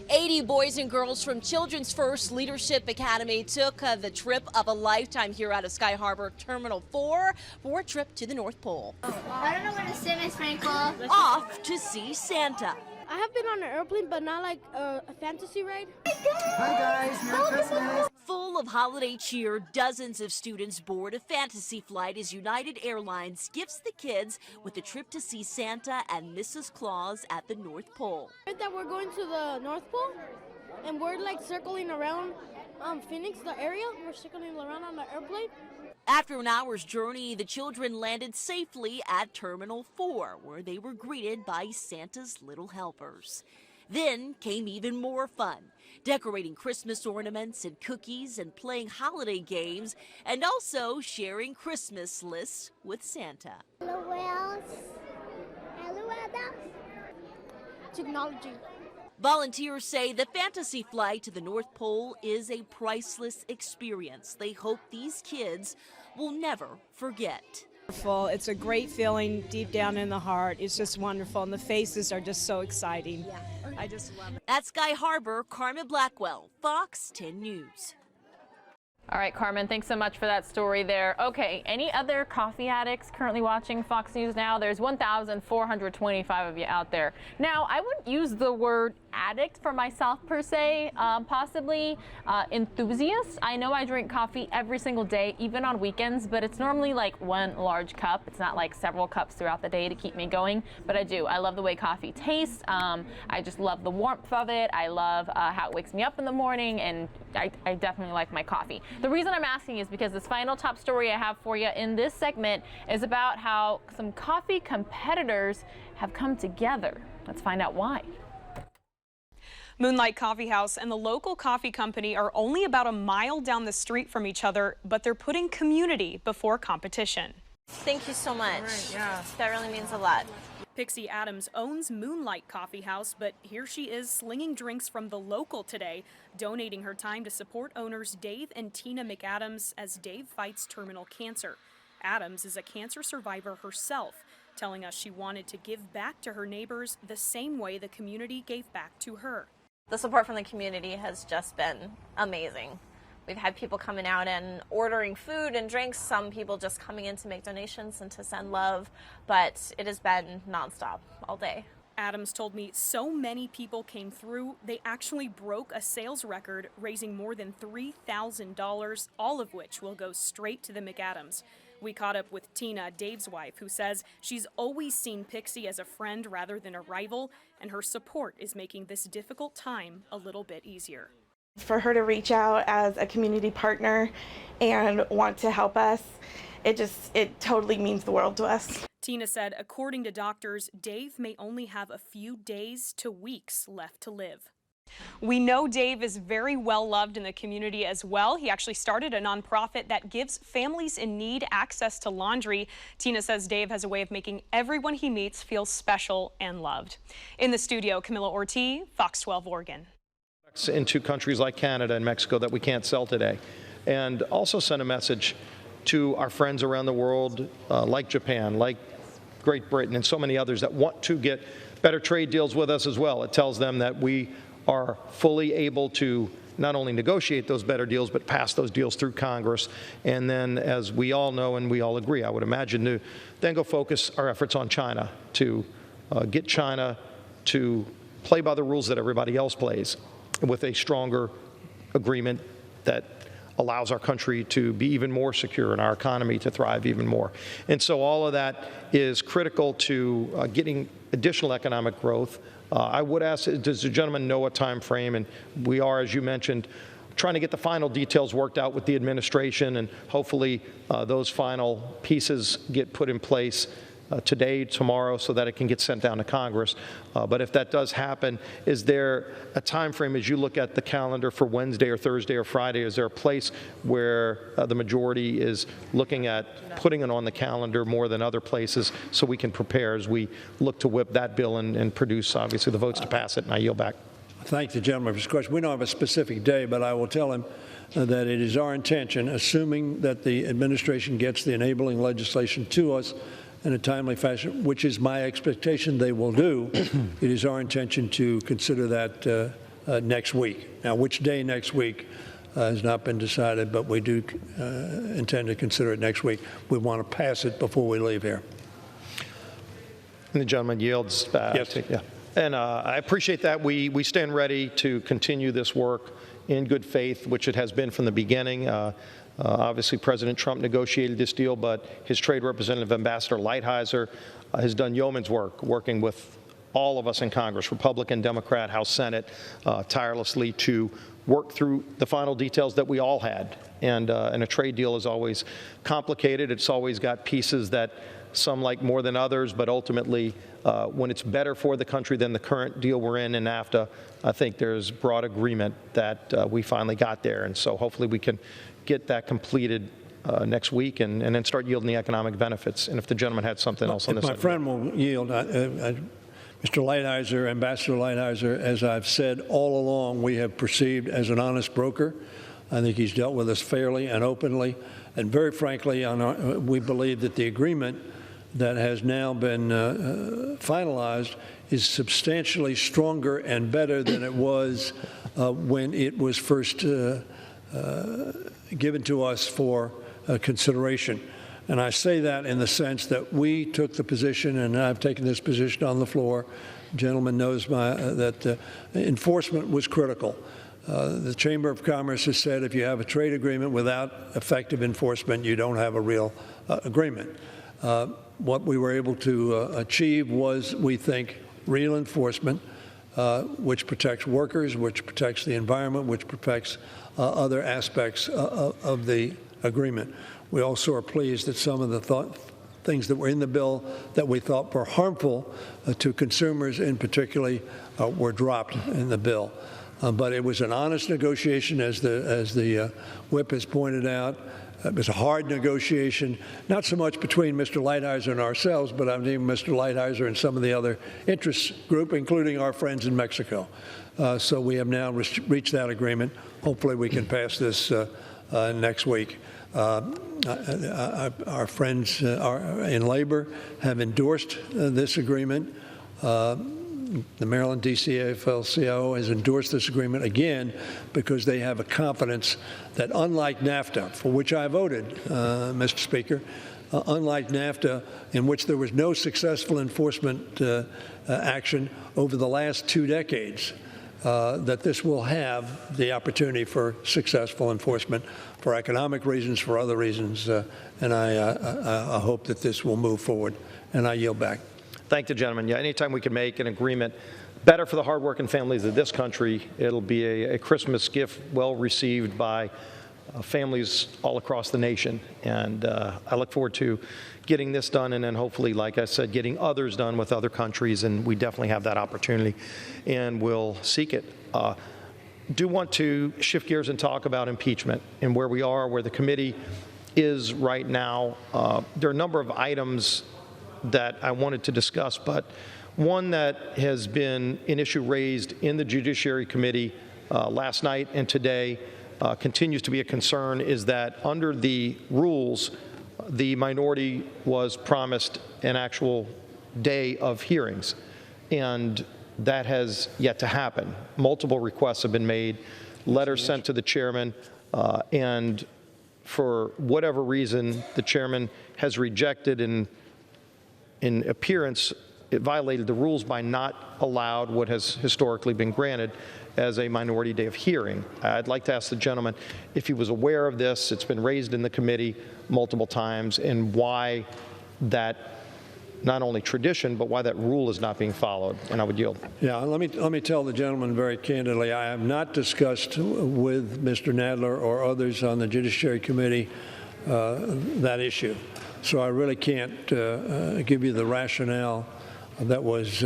80 boys and girls from Children's First Leadership Academy took the trip of a lifetime here out of Sky Harbor Terminal 4 for a trip to the North Pole. I don't know where to sit, Miss Frankel. Off to see Santa. I have been on an airplane, but not like a fantasy ride. Hi guys, Merry Christmas. Full of holiday cheer, dozens of students board a fantasy flight as United Airlines gifts the kids with a trip to see Santa and Mrs. Claus at the North Pole. That we're going to the North Pole, and we're like circling around Phoenix, the area. We're circling around on the airplane. After an hour's journey, the children landed safely at Terminal 4, where they were greeted by Santa's little helpers. Then came even more fun, decorating Christmas ornaments and cookies and playing holiday games, and also sharing Christmas lists with Santa. Technology. Volunteers say the fantasy flight to the North Pole is a priceless experience they hope these kids will never forget. It's a great feeling deep down in the heart. It's just wonderful, and the faces are just so exciting. I just love it. At Sky Harbor, Carmen Blackwell, Fox 10 News. All right, Carmen, thanks so much for that story there. Okay, any other coffee addicts currently watching Fox News Now? There's 1,425 of you out there. Now, I wouldn't use the word addict for myself per se, possibly enthusiast. I know I drink coffee every single day, even on weekends, but it's normally like one large cup. It's not like several cups throughout the day to keep me going, but I do. I love the way coffee tastes. I just love the warmth of it. I love how it wakes me up in the morning, and I definitely like my coffee. The reason I'm asking is because this final top story I have for you in this segment is about how some coffee competitors have come together. Let's find out why. Moonlight Coffee House and the local coffee company are only about a mile down the street from each other, but they're putting community before competition. Thank you so much. Right, yeah. That really means a lot. Pixie Adams owns Moonlight Coffee House, but here she is slinging drinks from the local today, donating her time to support owners Dave and Tina McAdams as Dave fights terminal cancer. Adams is a cancer survivor herself, telling us she wanted to give back to her neighbors the same way the community gave back to her. The support from the community has just been amazing. We've had people coming out and ordering food and drinks, some people just coming in to make donations and to send love, but it has been nonstop all day. Adams told me so many people came through, they actually broke a sales record, raising more than $3,000, all of which will go straight to the McAdams. We caught up with Tina, Dave's wife, who says she's always seen Pixie as a friend rather than a rival, and her support is making this difficult time a little bit easier. For her to reach out as a community partner and want to help us, it totally means the world to us. Tina said, according to doctors, Dave may only have a few days to weeks left to live. We know Dave is very well loved in the community as well. He actually started a nonprofit that gives families in need access to laundry. Tina says Dave has a way of making everyone he meets feel special and loved. In the studio, Camila Ortiz, Fox 12 Oregon. Into countries like Canada and Mexico that we can't sell today, and also send a message to our friends around the world, like Japan, like Great Britain, and so many others that want to get better trade deals with us as well. It tells them that we are fully able to not only negotiate those better deals, but pass those deals through Congress. And then, as we all know and we all agree, I would imagine, to then go focus our efforts on China, to get China to play by the rules that everybody else plays, with a stronger agreement that allows our country to be even more secure and our economy to thrive even more. And so all of that is critical to getting additional economic growth. I would ask, does the gentleman know a time frame? And we are, as you mentioned, trying to get the final details worked out with the administration, and hopefully those final pieces get put in place today, tomorrow, so that it can get sent down to Congress. But if that does happen, is there a time frame as you look at the calendar for Wednesday or Thursday or Friday? Is there a place where the majority is looking at putting it on the calendar more than other places, so we can prepare as we look to whip that bill and produce, obviously, the votes to pass it? And I yield back. Thank the gentleman for his question. We don't have a specific day, but I will tell him that it is our intention, assuming that the administration gets the enabling legislation to us in a timely fashion, which is my expectation they will do. It is our intention to consider that next week. Now, which day next week has not been decided, but we do intend to consider it next week. We want to pass it before we leave here. And the gentleman yields back. Yes. Yeah. And I appreciate that. We stand ready to continue this work in good faith, which it has been from the beginning. Obviously, President Trump negotiated this deal, but his trade representative, Ambassador Lighthizer, has done yeoman's work, working with all of us in Congress, Republican, Democrat, House, Senate, tirelessly to work through the final details that we all had. And a trade deal is always complicated. It's always got pieces that some like more than others, but ultimately, when it's better for the country than the current deal we're in NAFTA, I think there's broad agreement that we finally got there. And so hopefully we can get that completed next week and then start yielding the economic benefits. And if the gentleman had something else on this. My friend will yield. Mr. Lighthizer, Ambassador Lighthizer, as I've said all along, we have perceived as an honest broker. I think he's dealt with us fairly and openly. And very frankly, we believe that the agreement that has now been finalized is substantially stronger and better than it was when it was first given to us for consideration. And I say that in the sense that we took the position, and I've taken this position on the floor. The gentleman knows that enforcement was critical. The Chamber of Commerce has said if you have a trade agreement without effective enforcement, you don't have a real agreement. What we were able to achieve was, we think, real enforcement, which protects workers, which protects the environment, which protects other aspects of the agreement. We also are pleased that some of the things that were in the bill that we thought were harmful to consumers in particular were dropped in the bill. But it was an honest negotiation, as the whip has pointed out. It was a hard negotiation, not so much between Mr. Lighthizer and ourselves, but I mean Mr. Lighthizer and some of the other interest group, including our friends in Mexico. So we have now reached that agreement. Hopefully we can pass this next week. Our friends in labor have endorsed this agreement. The Maryland D.C.A.F.L.C.I.O. has endorsed this agreement again because they have a confidence that, unlike NAFTA, for which I voted, Mr. Speaker, unlike NAFTA, in which there was no successful enforcement action over the last 2 decades, that this will have the opportunity for successful enforcement for economic reasons, for other reasons, and I hope that this will move forward. And I yield back. Thank the gentleman. Yeah, anytime we can make an agreement better for the hardworking families of this country, it'll be a Christmas gift well received by families all across the nation. And I look forward to getting this done and then hopefully, like I said, getting others done with other countries. And we definitely have that opportunity and we'll seek it. Do want to shift gears and talk about impeachment and where we are, where the committee is right now. There are a number of items that I wanted to discuss, but one that has been an issue raised in the Judiciary Committee last night and today continues to be a concern is that under the rules, the minority was promised an actual day of hearings, and that has yet to happen. Multiple requests have been made, letters sent to the chairman, and for whatever reason, the chairman has rejected in appearance, it violated the rules by not allowed what has historically been granted as a minority day of hearing. I'd like to ask the gentleman if he was aware of this. It's been raised in the committee multiple times, and why that not only tradition, but why that rule is not being followed. And I would yield. Yeah, let me tell the gentleman very candidly, I have not discussed with Mr. Nadler or others on the Judiciary Committee that issue. So I really can't give you the rationale that was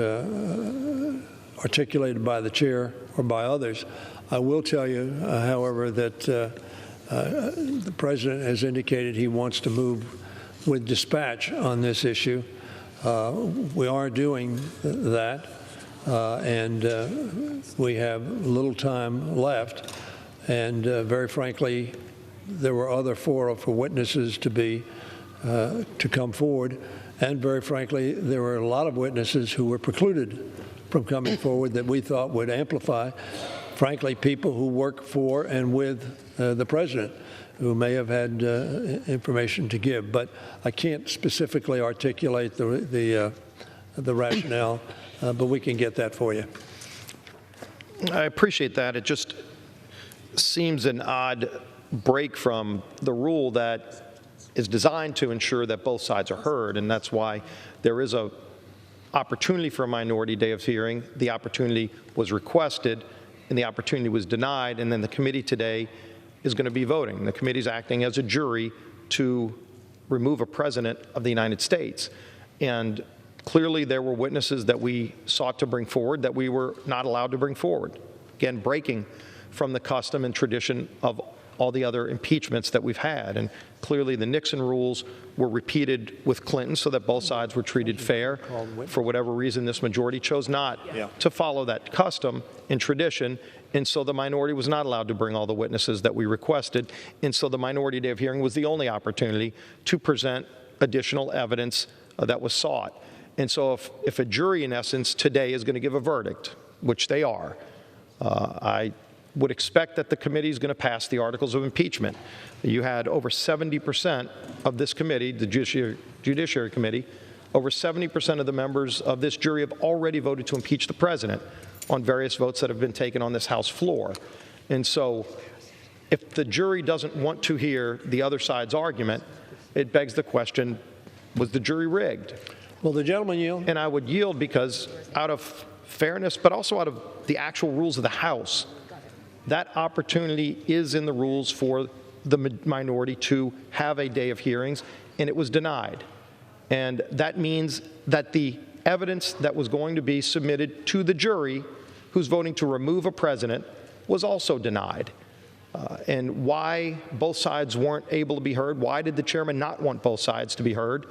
articulated by the chair or by others. I will tell you, however, that the president has indicated he wants to move with dispatch on this issue. We are doing that, and we have little time left. And very frankly, there were other fora for witnesses to come forward, and very frankly, there were a lot of witnesses who were precluded from coming forward that we thought would amplify, frankly, people who work for and with the president, who may have had information to give. But I can't specifically articulate the rationale, but we can get that for you. I appreciate that. It just seems an odd break from the rule that is designed to ensure that both sides are heard, and that's why there is a opportunity for a minority day of hearing. The opportunity was requested, and the opportunity was denied, and then the committee today is going to be voting. The committee is acting as a jury to remove a president of the United States. And clearly there were witnesses that we sought to bring forward that we were not allowed to bring forward. Again, breaking from the custom and tradition of all the other impeachments that we've had. And clearly the Nixon rules were repeated with Clinton so that both sides were treated fair. For whatever reason, this majority chose not to follow that custom and tradition. And so the minority was not allowed to bring all the witnesses that we requested. And so the minority day of hearing was the only opportunity to present additional evidence that was sought. And so if a jury, in essence, today is going to give a verdict, which they are, I would expect that the committee is going to pass the articles of impeachment. You had over 70% of this committee, the Judiciary Committee, over 70% of the members of this jury have already voted to impeach the president on various votes that have been taken on this House floor. And so if the jury doesn't want to hear the other side's argument, it begs the question, was the jury rigged? Will the gentleman yield? And I would yield because out of fairness, but also out of the actual rules of the House, that opportunity is in the rules for the minority to have a day of hearings, and it was denied. And that means that the evidence that was going to be submitted to the jury who's voting to remove a president was also denied. And why both sides weren't able to be heard, why did the chairman not want both sides to be heard,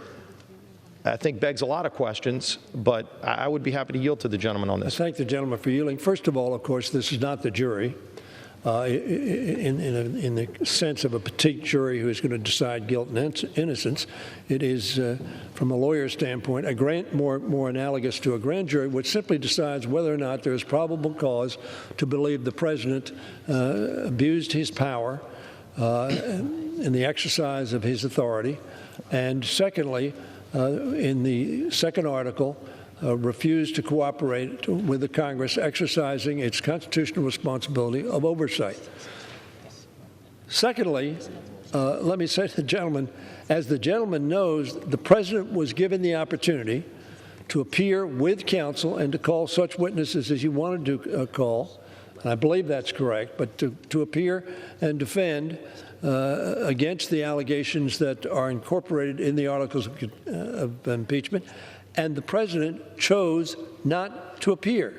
I think begs a lot of questions, but I would be happy to yield to the gentleman on this. I thank the gentleman for yielding. First of all, of course, this is not the jury. In the sense of a petite jury who is going to decide guilt and innocence. It is, from a lawyer's standpoint, more analogous to a grand jury, which simply decides whether or not there is probable cause to believe the president abused his power in the exercise of his authority. And secondly, in the second article, refused to cooperate with the Congress exercising its constitutional responsibility of oversight. Secondly, let me say to the gentleman, as the gentleman knows, the president was given the opportunity to appear with counsel and to call such witnesses as he wanted to call, and I believe that's correct, but to appear and defend against the allegations that are incorporated in the articles of impeachment. And the president chose not to appear.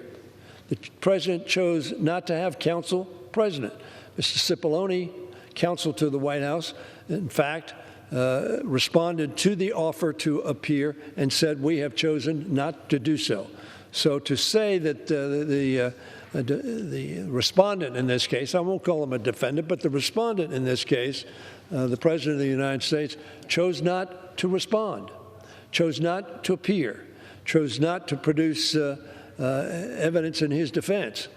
The president chose not to have counsel present. Mr. Cipollone, counsel to the White House, in fact, responded to the offer to appear and said, we have chosen not to do so. So to say that the respondent in this case, I won't call him a defendant, but the respondent in this case, the President of the United States, chose not to respond, chose not to appear, chose not to produce evidence in his defense.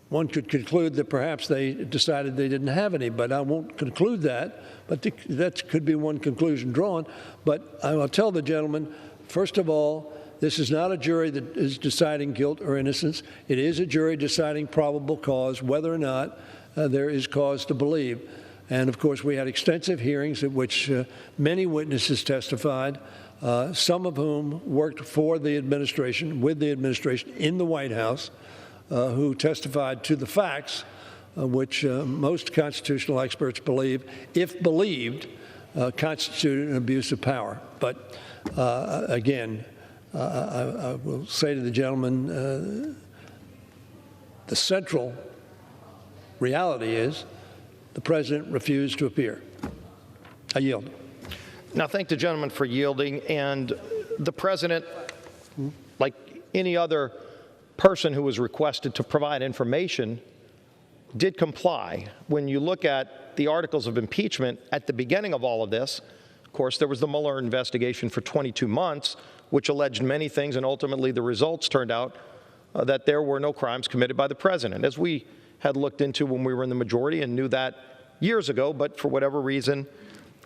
One could conclude that perhaps they decided they didn't have any, but I won't conclude that. But that could be one conclusion drawn. But I will tell the gentleman, first of all, this is not a jury that is deciding guilt or innocence. It is a jury deciding probable cause, whether or not there is cause to believe. And, of course, we had extensive hearings at which many witnesses testified, some of whom worked for the administration, with the administration in the White House, who testified to the facts, which most constitutional experts believe, if believed, constituted an abuse of power. But, again, I will say to the gentleman, the central reality is the president refused to appear. I yield. Now, thank the gentleman for yielding. And the president, like any other person who was requested to provide information, did comply. When you look at the articles of impeachment at the beginning of all of this, of course, there was the Mueller investigation for 22 months, which alleged many things, and ultimately the results turned out that there were no crimes committed by the president, as we had looked into when we were in the majority and knew that years ago, but for whatever reason,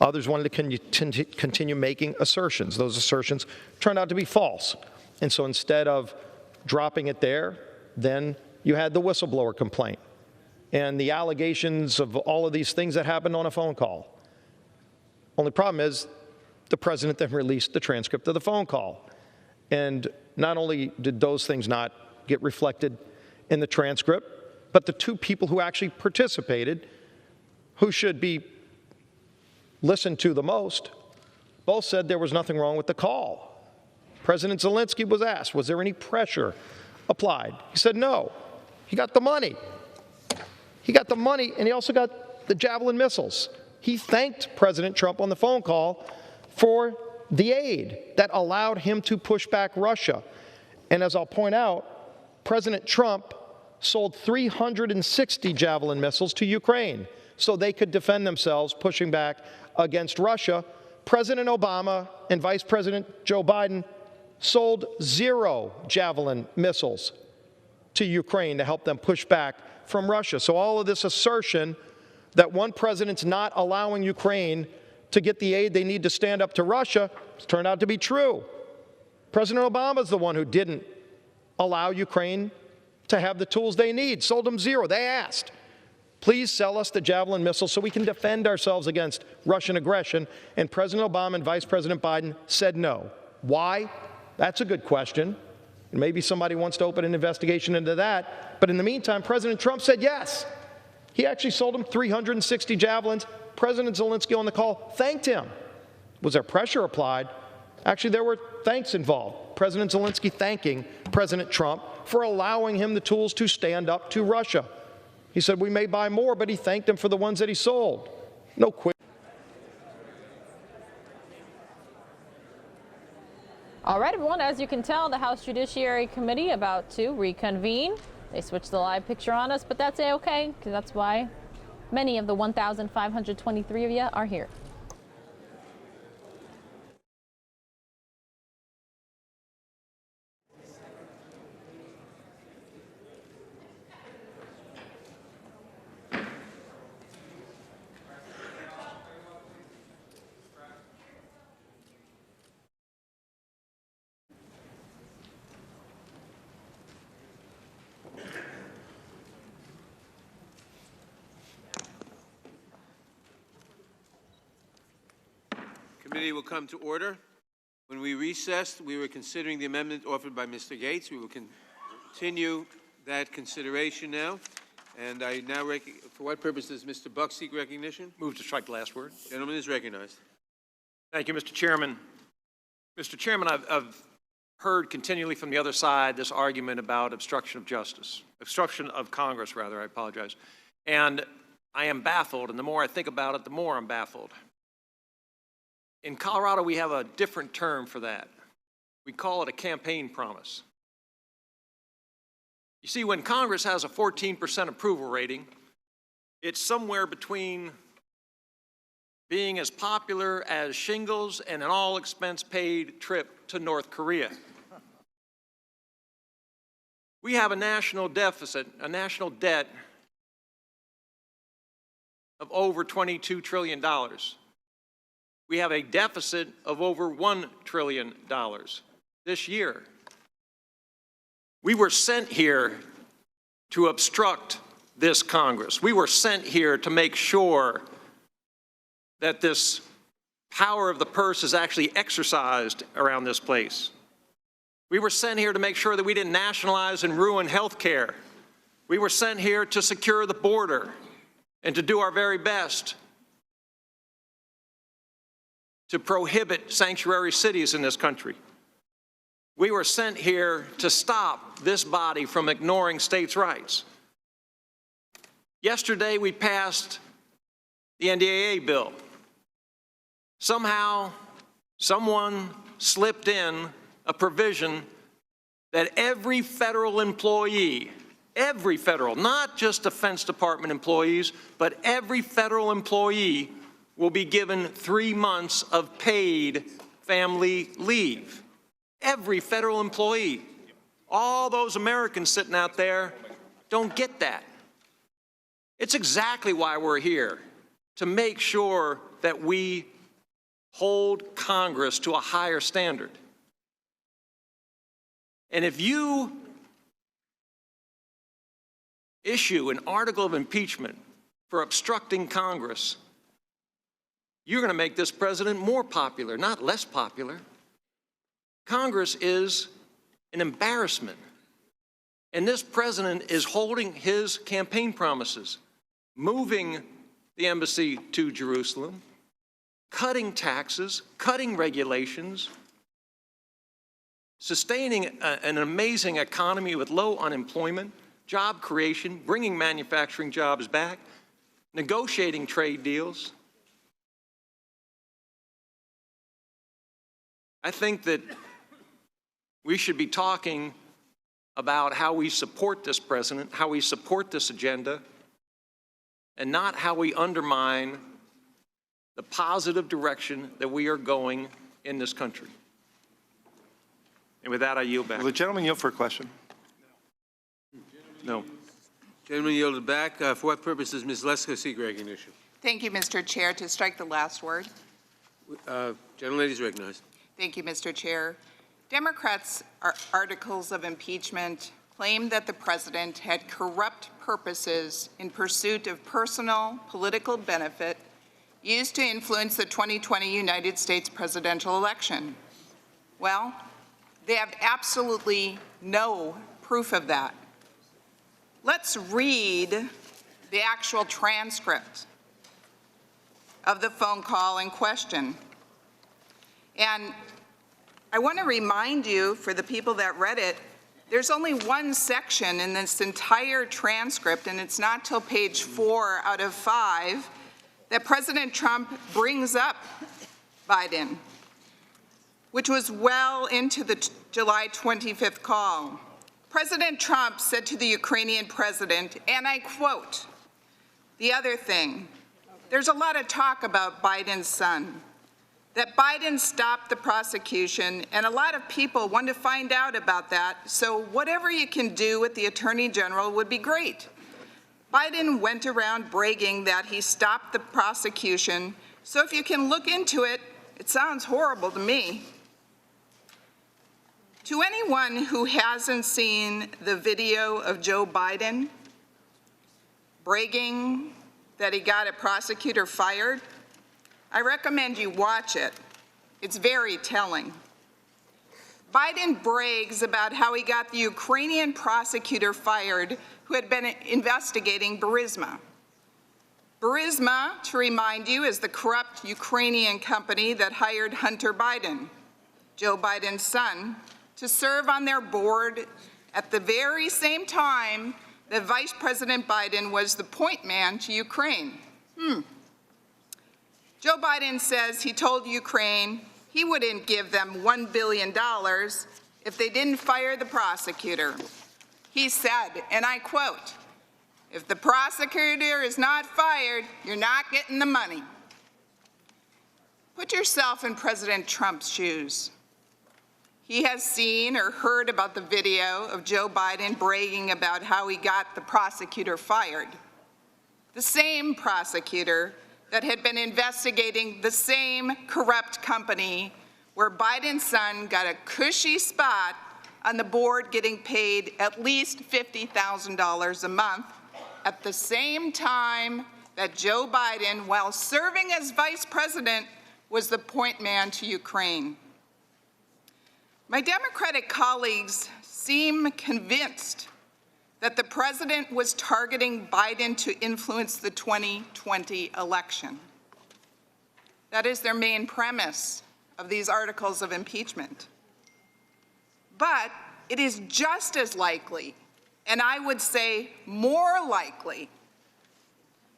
others wanted to continue making assertions. Those assertions turned out to be false. And so instead of dropping it there, then you had the whistleblower complaint and the allegations of all of these things that happened on a phone call. Only problem is the president then released the transcript of the phone call. And not only did those things not get reflected in the transcript, but the two people who actually participated, who should be listened to the most, both said there was nothing wrong with the call. President Zelensky was asked, was there any pressure applied? He said no. He got the money. He got the money, and he also got the Javelin missiles. He thanked President Trump on the phone call for the aid that allowed him to push back Russia. And as I'll point out, President Trump sold 360 Javelin missiles to Ukraine so they could defend themselves pushing back against Russia. President Obama and Vice President Joe Biden sold 0 Javelin missiles to Ukraine to help them push back from Russia. So all of this assertion that one president's not allowing Ukraine to get the aid they need to stand up to Russia has turned out to be true. President Obama's the one who didn't allow Ukraine to have the tools they need, sold them 0. They asked, please sell us the Javelin missiles so we can defend ourselves against Russian aggression, and President Obama and Vice President Biden said no. Why? That's a good question. And maybe somebody wants to open an investigation into that. But in the meantime, President Trump said yes. He actually sold them 360 Javelins. President Zelensky on the call thanked him. Was there pressure applied? Actually, there were thanks involved. President Zelensky thanking President Trump for allowing him the tools to stand up to Russia. He said we may buy more, but he thanked him for the ones that he sold. No quick. All right, everyone, as you can tell, the House Judiciary Committee about to reconvene. They switched the live picture on us, but that's A-okay, because that's why many of the 1,523 of you are here. Committee will come to order. When we recessed, we were considering the amendment offered by Mr. Gates. We will continue that consideration now. And I now, for what purpose does Mr. Buck seek recognition? Move to strike the last word. Gentleman is recognized. Thank you, Mr. Chairman. Mr. Chairman, I've heard continually from the other side this argument about obstruction of justice, obstruction of Congress, rather, I apologize. And I am baffled, and the more I think about it, the more I'm baffled. In Colorado, we have a different term for that. We call it a campaign promise. You see, when Congress has a 14% approval rating, it's somewhere between being as popular as shingles and an all-expense-paid trip to North Korea. We have a national deficit, a national debt of over $22 trillion. We have a deficit of over $1 trillion this year. We were sent here to obstruct this Congress. We were sent here to make sure that this power of the purse is actually exercised around this place. We were sent here to make sure that we didn't nationalize and ruin health care. We were sent here to secure the border and to do our very best to prohibit sanctuary cities in this country. We were sent here to stop this body from ignoring states' rights. Yesterday, we passed the NDAA bill. Somehow, someone slipped in a provision that every federal employee, every federal, not just Defense Department employees, but every federal employee will be given 3 months of paid family leave. Every federal employee. All those Americans sitting out there don't get that. It's exactly why we're here, to make sure that we hold Congress to a higher standard. And if you issue an article of impeachment for obstructing Congress, you're going to make this president more popular, not less popular. Congress is an embarrassment. And this president is holding his campaign promises, moving the embassy to Jerusalem, cutting taxes, cutting regulations, sustaining an amazing economy with low unemployment, job creation, bringing manufacturing jobs back, negotiating trade deals. I think that we should be talking about how we support this president, how we support this agenda, and not how we undermine the positive direction that we are going in this country. And with that, I yield back. Will the gentleman yield for a question? No. Gentleman yielded back. For what purpose does Ms. Lesko seek recognition? Thank you, Mr. Chair. To strike the last word. Gentlelady is recognized. Thank you, Mr. Chair. Democrats' articles of impeachment claim that the president had corrupt purposes in pursuit of personal political benefit used to influence the 2020 United States presidential election. Well, they have absolutely no proof of that. Let's read the actual transcript of the phone call in question. And I want to remind you, for the people that read it, there's only one section in this entire transcript, and it's not till page 4 out of 5, that President Trump brings up Biden, which was well into the July 25th call. President Trump said to the Ukrainian president, and I quote, "The other thing, there's a lot of talk about Biden's son, that Biden stopped the prosecution, and a lot of people want to find out about that, so whatever you can do with the Attorney General would be great." Biden went around bragging that he stopped the prosecution, so if you can look into it, it sounds horrible to me. To anyone who hasn't seen the video of Joe Biden bragging that he got a prosecutor fired, I recommend you watch it. It's very telling. Biden brags about how he got the Ukrainian prosecutor fired who had been investigating Burisma. Burisma, to remind you, is the corrupt Ukrainian company that hired Hunter Biden, Joe Biden's son, to serve on their board at the very same time that Vice President Biden was the point man to Ukraine. Joe Biden says he told Ukraine he wouldn't give them $1 billion if they didn't fire the prosecutor. He said, and I quote, "If the prosecutor is not fired, you're not getting the money." Put yourself in President Trump's shoes. He has seen or heard about the video of Joe Biden bragging about how he got the prosecutor fired. The same prosecutor that had been investigating the same corrupt company where Biden's son got a cushy spot on the board getting paid at least $50,000 a month at the same time that Joe Biden, while serving as vice president, was the point man to Ukraine. My Democratic colleagues seem convinced that the president was targeting Biden to influence the 2020 election. That is their main premise of these articles of impeachment. But it is just as likely, and I would say more likely,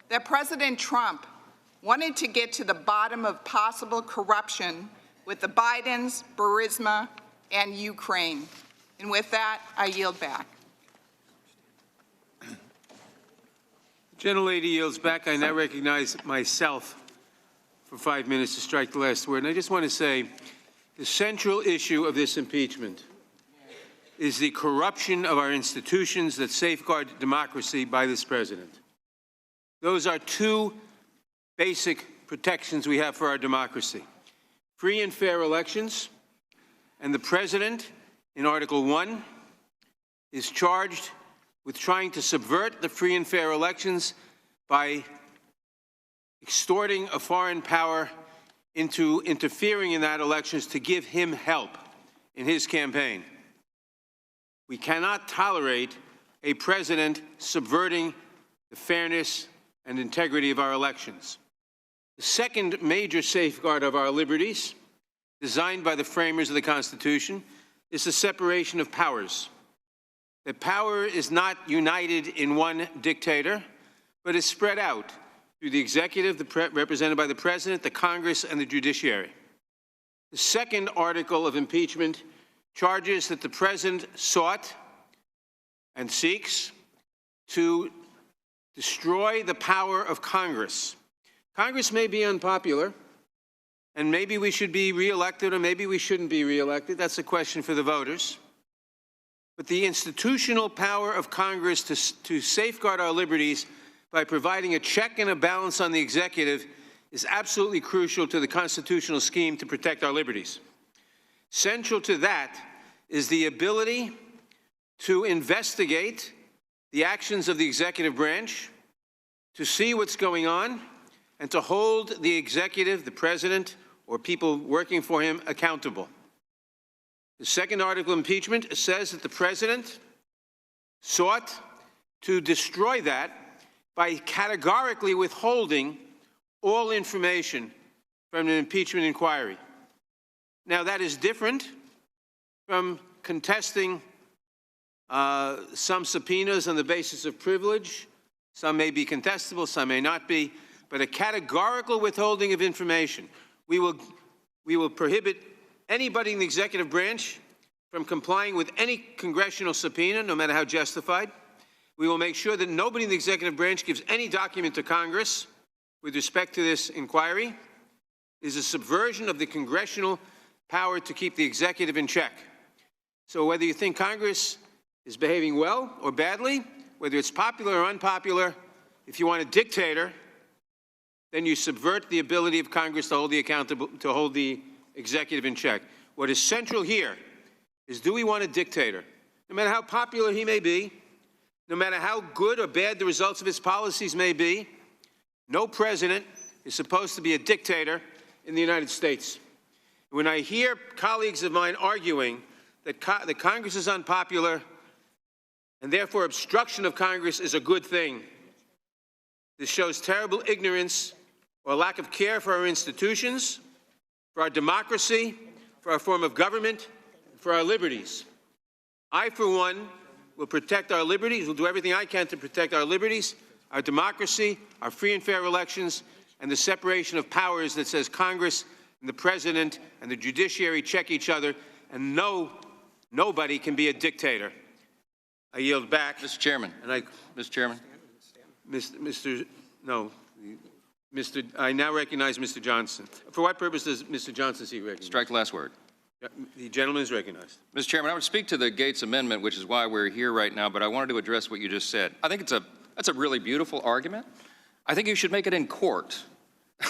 that President Trump wanted to get to the bottom of possible corruption with the Bidens, Burisma, and Ukraine. And with that, I yield back. Gentlelady yields back. I now recognize myself for 5 minutes to strike the last word. And I just want to say the central issue of this impeachment is the corruption of our institutions that safeguard democracy by this president. Those are two basic protections we have for our democracy: free and fair elections, and the president, in Article 1, is charged with trying to subvert the free and fair elections by extorting a foreign power into interfering in that elections to give him help in his campaign. We cannot tolerate a president subverting the fairness and integrity of our elections. The second major safeguard of our liberties, designed by the framers of the Constitution, is the separation of powers. That power is not united in one dictator, but is spread out through the executive, represented by the President, the Congress, and the Judiciary. The second article of impeachment charges that the President sought and seeks to destroy the power of Congress. Congress may be unpopular, and maybe we should be reelected or maybe we shouldn't be reelected. That's a question for the voters. But the institutional power of Congress to safeguard our liberties by providing a check and a balance on the executive is absolutely crucial to the constitutional scheme to protect our liberties. Central to that is the ability to investigate the actions of the executive branch, to see what's going on, and to hold the executive, the President, or people working for him accountable. The second article of impeachment says that the President sought to destroy that by categorically withholding all information from an impeachment inquiry. Now, that is different from contesting some subpoenas on the basis of privilege. Some may be contestable, some may not be, but a categorical withholding of information. We will prohibit anybody in the executive branch from complying with any congressional subpoena, no matter how justified. We will make sure that nobody in the executive branch gives any document to Congress with respect to this inquiry. It is a subversion of the congressional power to keep the executive in check. So whether you think Congress is behaving well or badly, whether it's popular or unpopular, if you want a dictator, then you subvert the ability of Congress to hold the executive in check. What is central here is, do we want a dictator? No matter how popular he may be, no matter how good or bad the results of his policies may be, no president is supposed to be a dictator in the United States. When I hear colleagues of mine arguing that Congress is unpopular and therefore obstruction of Congress is a good thing, this shows terrible ignorance or lack of care for our institutions, for our democracy, for our form of government, and for our liberties. I, for one, will protect our liberties, will do everything I can to protect our liberties, our democracy, our free and fair elections, and the separation of powers that says Congress and the President and the Judiciary check each other, and nobody can be a dictator. I yield back. Mr. Chairman. Mr. Chairman. I now recognize Mr. Johnson. For what purpose does Mr. Johnson seek recognition? Strike the last word. The gentleman is recognized. Mr. Chairman, I would speak to the Gates Amendment, which is why we're here right now, but I wanted to address what you just said. I think that's a really beautiful argument. I think you should make it in court,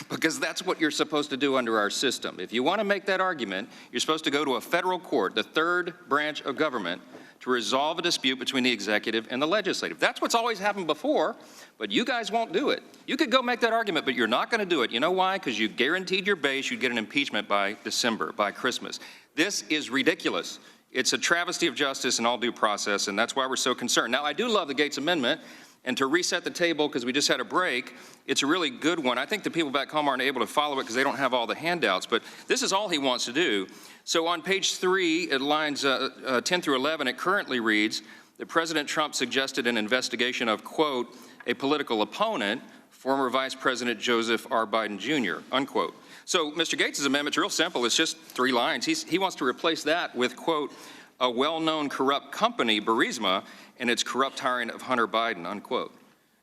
because that's what you're supposed to do under our system. If you want to make that argument, you're supposed to go to a federal court, the third branch of government, to resolve a dispute between the executive and the legislative. That's what's always happened before, but you guys won't do it. You could go make that argument, but you're not going to do it. You know why? Because you guaranteed your base you'd get an impeachment by December, by Christmas. This is ridiculous. It's a travesty of justice and all due process, and that's why we're so concerned. Now, I do love the Gates Amendment, and to reset the table, because we just had a break, it's a really good one. I think the people back home aren't able to follow it because they don't have all the handouts, but this is all he wants to do. So on page 3, at lines 10 through 11, it currently reads that President Trump suggested an investigation of, quote, a political opponent, former Vice President Joseph R. Biden Jr., unquote. So Mr. Gates' amendment's real simple. It's just 3 lines. He wants to replace that with, quote, a well-known corrupt company, Burisma, and its corrupt hiring of Hunter Biden, unquote.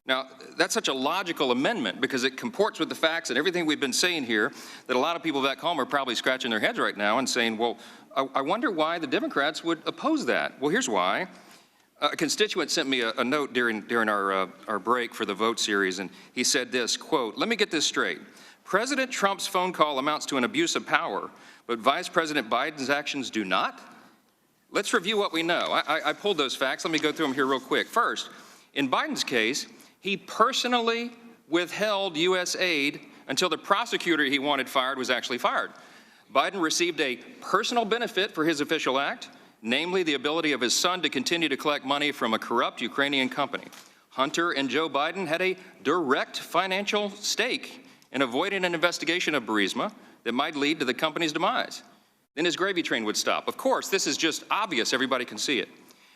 Now, that's such a logical amendment because it comports with the facts and everything we've been saying here that a lot of people back home are probably scratching their heads right now and saying, well, I wonder why the Democrats would oppose that. Well, here's why. A constituent sent me a note during our break for the vote series, and he said this, quote, let me get this straight. President Trump's phone call amounts to an abuse of power, but Vice President Biden's actions do not? Let's review what we know. I pulled those facts. Let me go through them here real quick. First, in Biden's case, he personally withheld U.S. aid until the prosecutor he wanted fired was actually fired. Biden received a personal benefit for his official act, namely the ability of his son to continue to collect money from a corrupt Ukrainian company. Hunter and Joe Biden had a direct financial stake and avoiding an investigation of Burisma that might lead to the company's demise. Then his gravy train would stop. Of course, this is just obvious. Everybody can see it.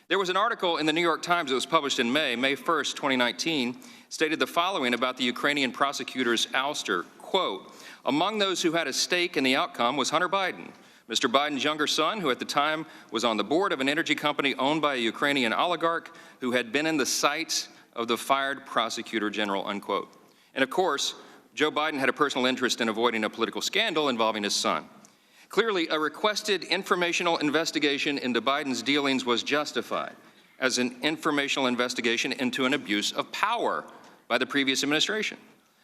There was an article in the New York Times that was published in May 1st, 2019, stated the following about the Ukrainian prosecutor's ouster, quote, among those who had a stake in the outcome was Hunter Biden, Mr. Biden's younger son, who at the time was on the board of an energy company owned by a Ukrainian oligarch who had been in the sights of the fired prosecutor general, unquote. And of course, Joe Biden had a personal interest in avoiding a political scandal involving his son. Clearly, a requested informational investigation into Biden's dealings was justified as an informational investigation into an abuse of power by the previous administration.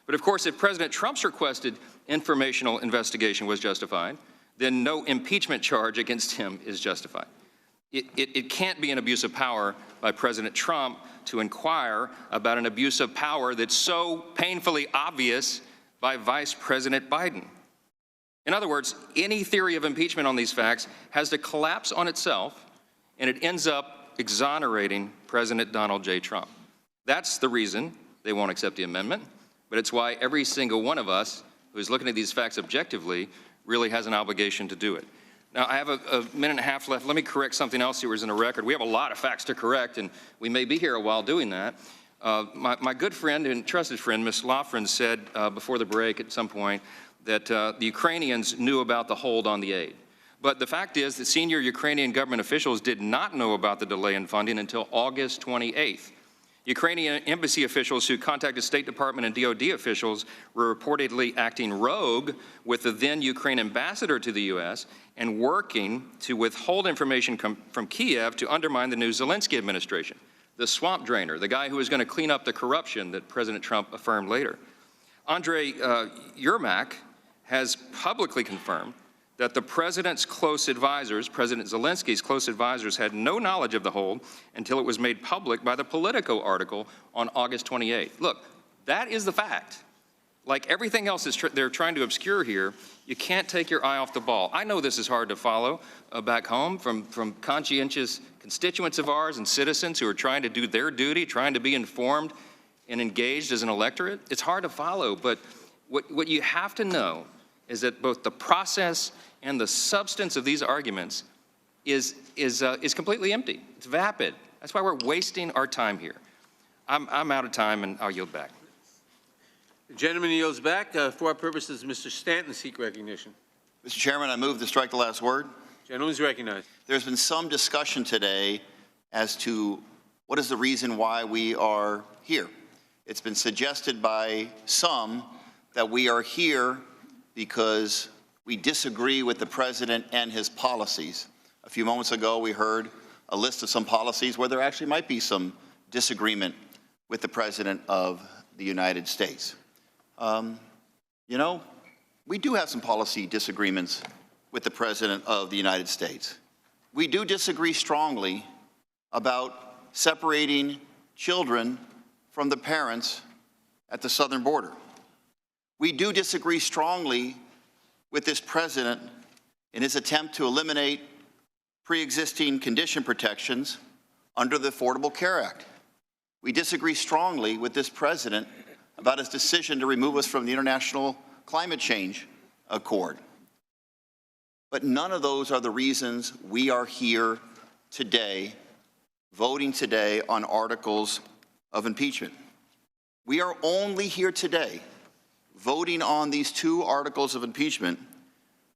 But of course, if President Trump's requested informational investigation was justified, then no impeachment charge against him is justified. It can't be an abuse of power by President Trump to inquire about an abuse of power that's so painfully obvious by Vice President Biden. In other words, any theory of impeachment on these facts has to collapse on itself, and it ends up exonerating President Donald J. Trump. That's the reason they won't accept the amendment, but it's why every single one of us who is looking at these facts objectively really has an obligation to do it. Now, I have a minute and a half left. Let me correct something else here was in a record. We have a lot of facts to correct, and we may be here a while doing that. My good friend and trusted friend, Ms. Loughran, said before the break at some point that the Ukrainians knew about the hold on the aid. But the fact is that senior Ukrainian government officials did not know about the delay in funding until August 28th. Ukrainian embassy officials who contacted State Department and DOD officials were reportedly acting rogue with the then Ukraine ambassador to the U.S. and working to withhold information from Kiev to undermine the new Zelensky administration, the swamp drainer, the guy who was going to clean up the corruption that President Trump affirmed later. Andrei Yermak has publicly confirmed that the president's close advisors, President Zelensky's close advisors, had no knowledge of the hold until it was made public by the Politico article on August 28th. Look, that is the fact. Like everything else they're trying to obscure here, you can't take your eye off the ball. I know this is hard to follow back home from conscientious constituents of ours and citizens who are trying to do their duty, trying to be informed and engaged as an electorate. It's hard to follow, but what you have to know is that both the process and the substance of these arguments is completely empty. It's vapid. That's why we're wasting our time here. I'm out of time, and I'll yield back. The gentleman yields back. For our purposes, Mr. Stanton seek recognition. Mr. Chairman, I move to strike the last word. Gentleman is recognized. There's been some discussion today as to what is the reason why we are here. It's been suggested by some that we are here because we disagree with the president and his policies. A few moments ago, we heard a list of some policies where there actually might be some disagreement with the president of the United States. You know, we do have some policy disagreements with the president of the United States. We do disagree strongly about separating children from the parents at the southern border. We do disagree strongly with this president in his attempt to eliminate pre-existing condition protections under the Affordable Care Act. We disagree strongly with this president about his decision to remove us from the International Climate Change Accord. But none of those are the reasons we are here today, voting today on articles of impeachment. We are only here today voting on these two articles of impeachment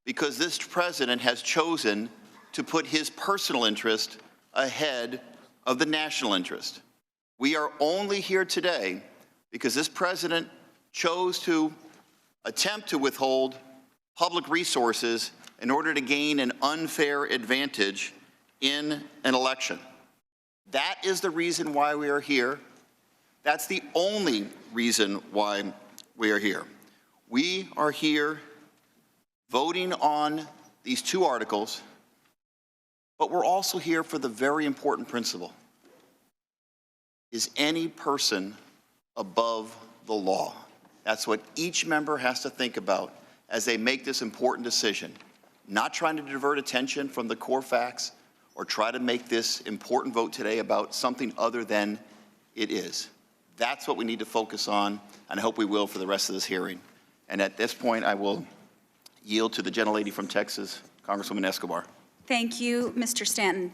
because this president has chosen to put his personal interest ahead of the national interest. We are only here today because this president chose to attempt to withhold public resources in order to gain an unfair advantage in an election. That is the reason why we are here. That's the only reason why we are here. We are here voting on these two articles, but we're also here for the very important principle. Is any person above the law? That's what each member has to think about as they make this important decision. Not trying to divert attention from the core facts or try to make this important vote today about something other than it is. That's what we need to focus on, and I hope we will for the rest of this hearing. And at this point, I will yield to the gentlelady from Texas, Congresswoman Escobar. Thank you, Mr. Stanton.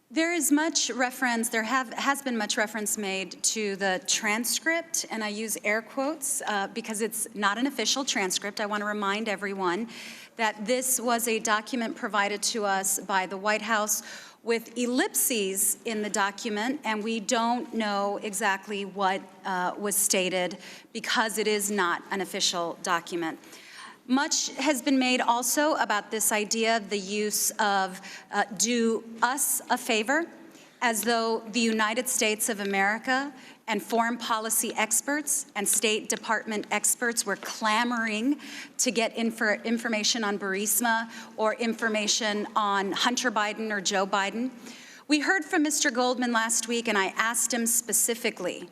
There is much reference, has been much reference made to the transcript, and I use air quotes because it's not an official transcript. I want to remind everyone that this was a document provided to us by the White House with ellipses in the document, and we don't know exactly what was stated because it is not an official document. Much has been made also about this idea of the use of do us a favor, as though the United States of America and foreign policy experts and State Department experts were clamoring to get information on Burisma or information on Hunter Biden or Joe Biden. We heard from Mr. Goldman last week, and I asked him specifically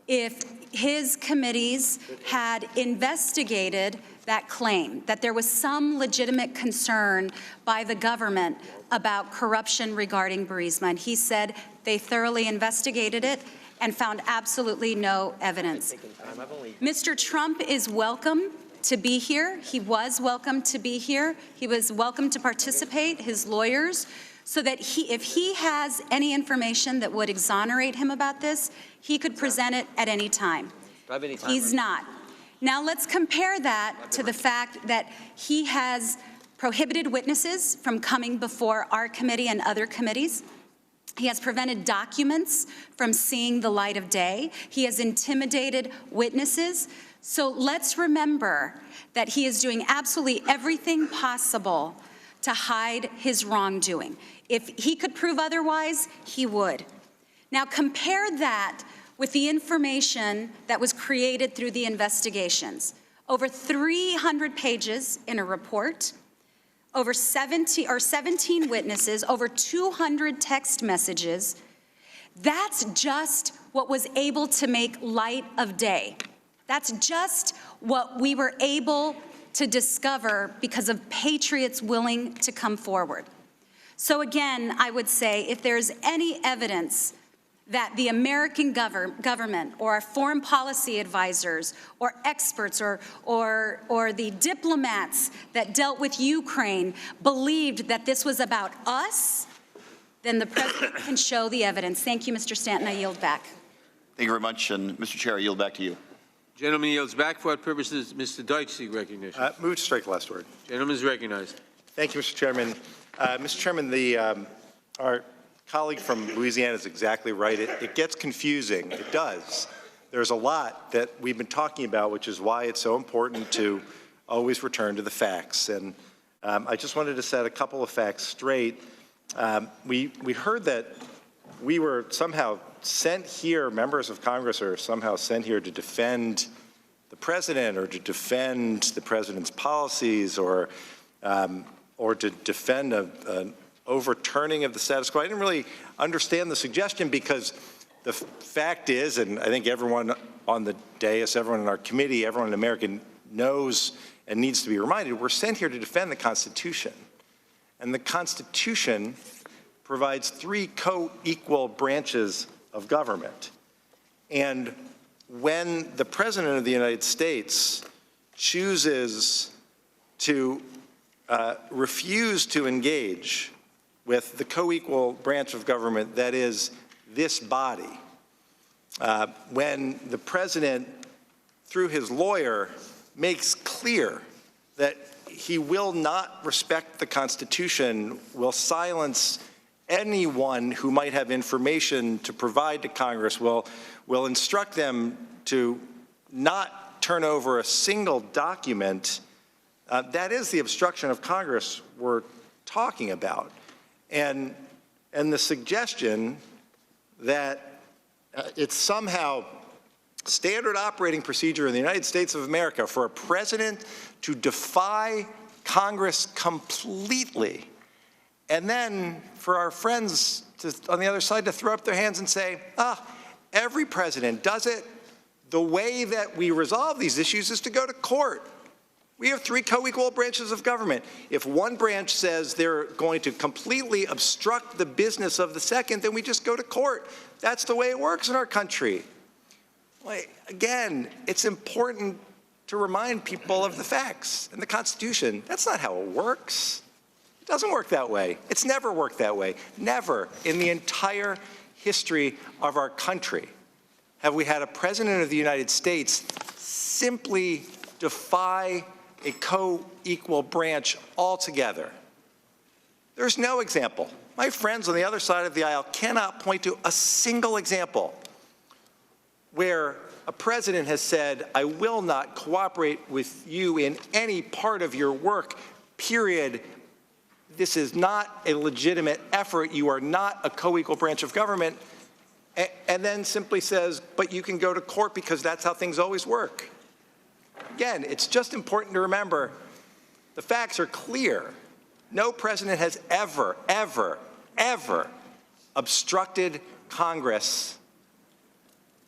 if his committees had investigated that claim, that there was some legitimate concern by the government about corruption regarding Burisma. And he said they thoroughly investigated it and found absolutely no evidence. Mr. Trump is welcome to be here. He was welcome to be here. He was welcome to participate, his lawyers, so that if he has any information that would exonerate him about this, he could present it at any time. He's not. Now let's compare that to the fact that he has prohibited witnesses from coming before our committee and other committees. He has prevented documents from seeing the light of day. He has intimidated witnesses. So let's remember that he is doing absolutely everything possible to hide his wrongdoing. If he could prove otherwise, he would. Now compare that with the information that was created through the investigations. Over 300 pages in a report, over 17 witnesses, over 200 text messages. That's just what was able to make light of day. That's just what we were able to discover because of patriots willing to come forward. So again, I would say if there's any evidence that the American government or our foreign policy advisors or experts or the diplomats that dealt with Ukraine believed that this was about us, then the president can show the evidence. Thank you, Mr. Stanton. I yield back. Thank you very much. And Mr. Chair, I yield back to you. Gentleman yields back. For what purposes? Mr. Deutsch seek recognition. Move to strike the last word. Gentleman is recognized. Thank you, Mr. Chairman. Mr. Chairman, our colleague from Louisiana is exactly right. It gets confusing. It does. There's a lot that we've been talking about, which is why it's so important to always return to the facts. And I just wanted to set a couple of facts straight. We heard that we were somehow sent here, members of Congress are somehow sent here to defend the president or to defend the president's policies or to defend an overturning of the status quo. I didn't really understand the suggestion because the fact is, and I think everyone on the dais, everyone in our committee, everyone in America knows and needs to be reminded, we're sent here to defend the Constitution. And the Constitution provides 3 co-equal branches of government. And when the President of the United States chooses to refuse to engage with the co-equal branch of government that is this body, when the President, through his lawyer, makes clear that he will not respect the Constitution, will silence anyone who might have information to provide to Congress, will instruct them to not turn over a single document, that is the obstruction of Congress we're talking about. And the suggestion that it's somehow standard operating procedure in the United States of America for a president to defy Congress completely, and then for our friends on the other side to throw up their hands and say, every president does it. The way that we resolve these issues is to go to court. We have 3 co-equal branches of government. If one branch says they're going to completely obstruct the business of the second, then we just go to court. That's the way it works in our country. Again, it's important to remind people of the facts and the Constitution. That's not how it works. It doesn't work that way. It's never worked that way. Never in the entire history of our country have we had a president of the United States simply defy a co-equal branch altogether. There's no example. My friends on the other side of the aisle cannot point to a single example where a president has said, I will not cooperate with you in any part of your work, period. This is not a legitimate effort. You are not a co-equal branch of government. And then simply says, but you can go to court because that's how things always work. Again, it's just important to remember the facts are clear. No president has ever, ever, ever obstructed Congress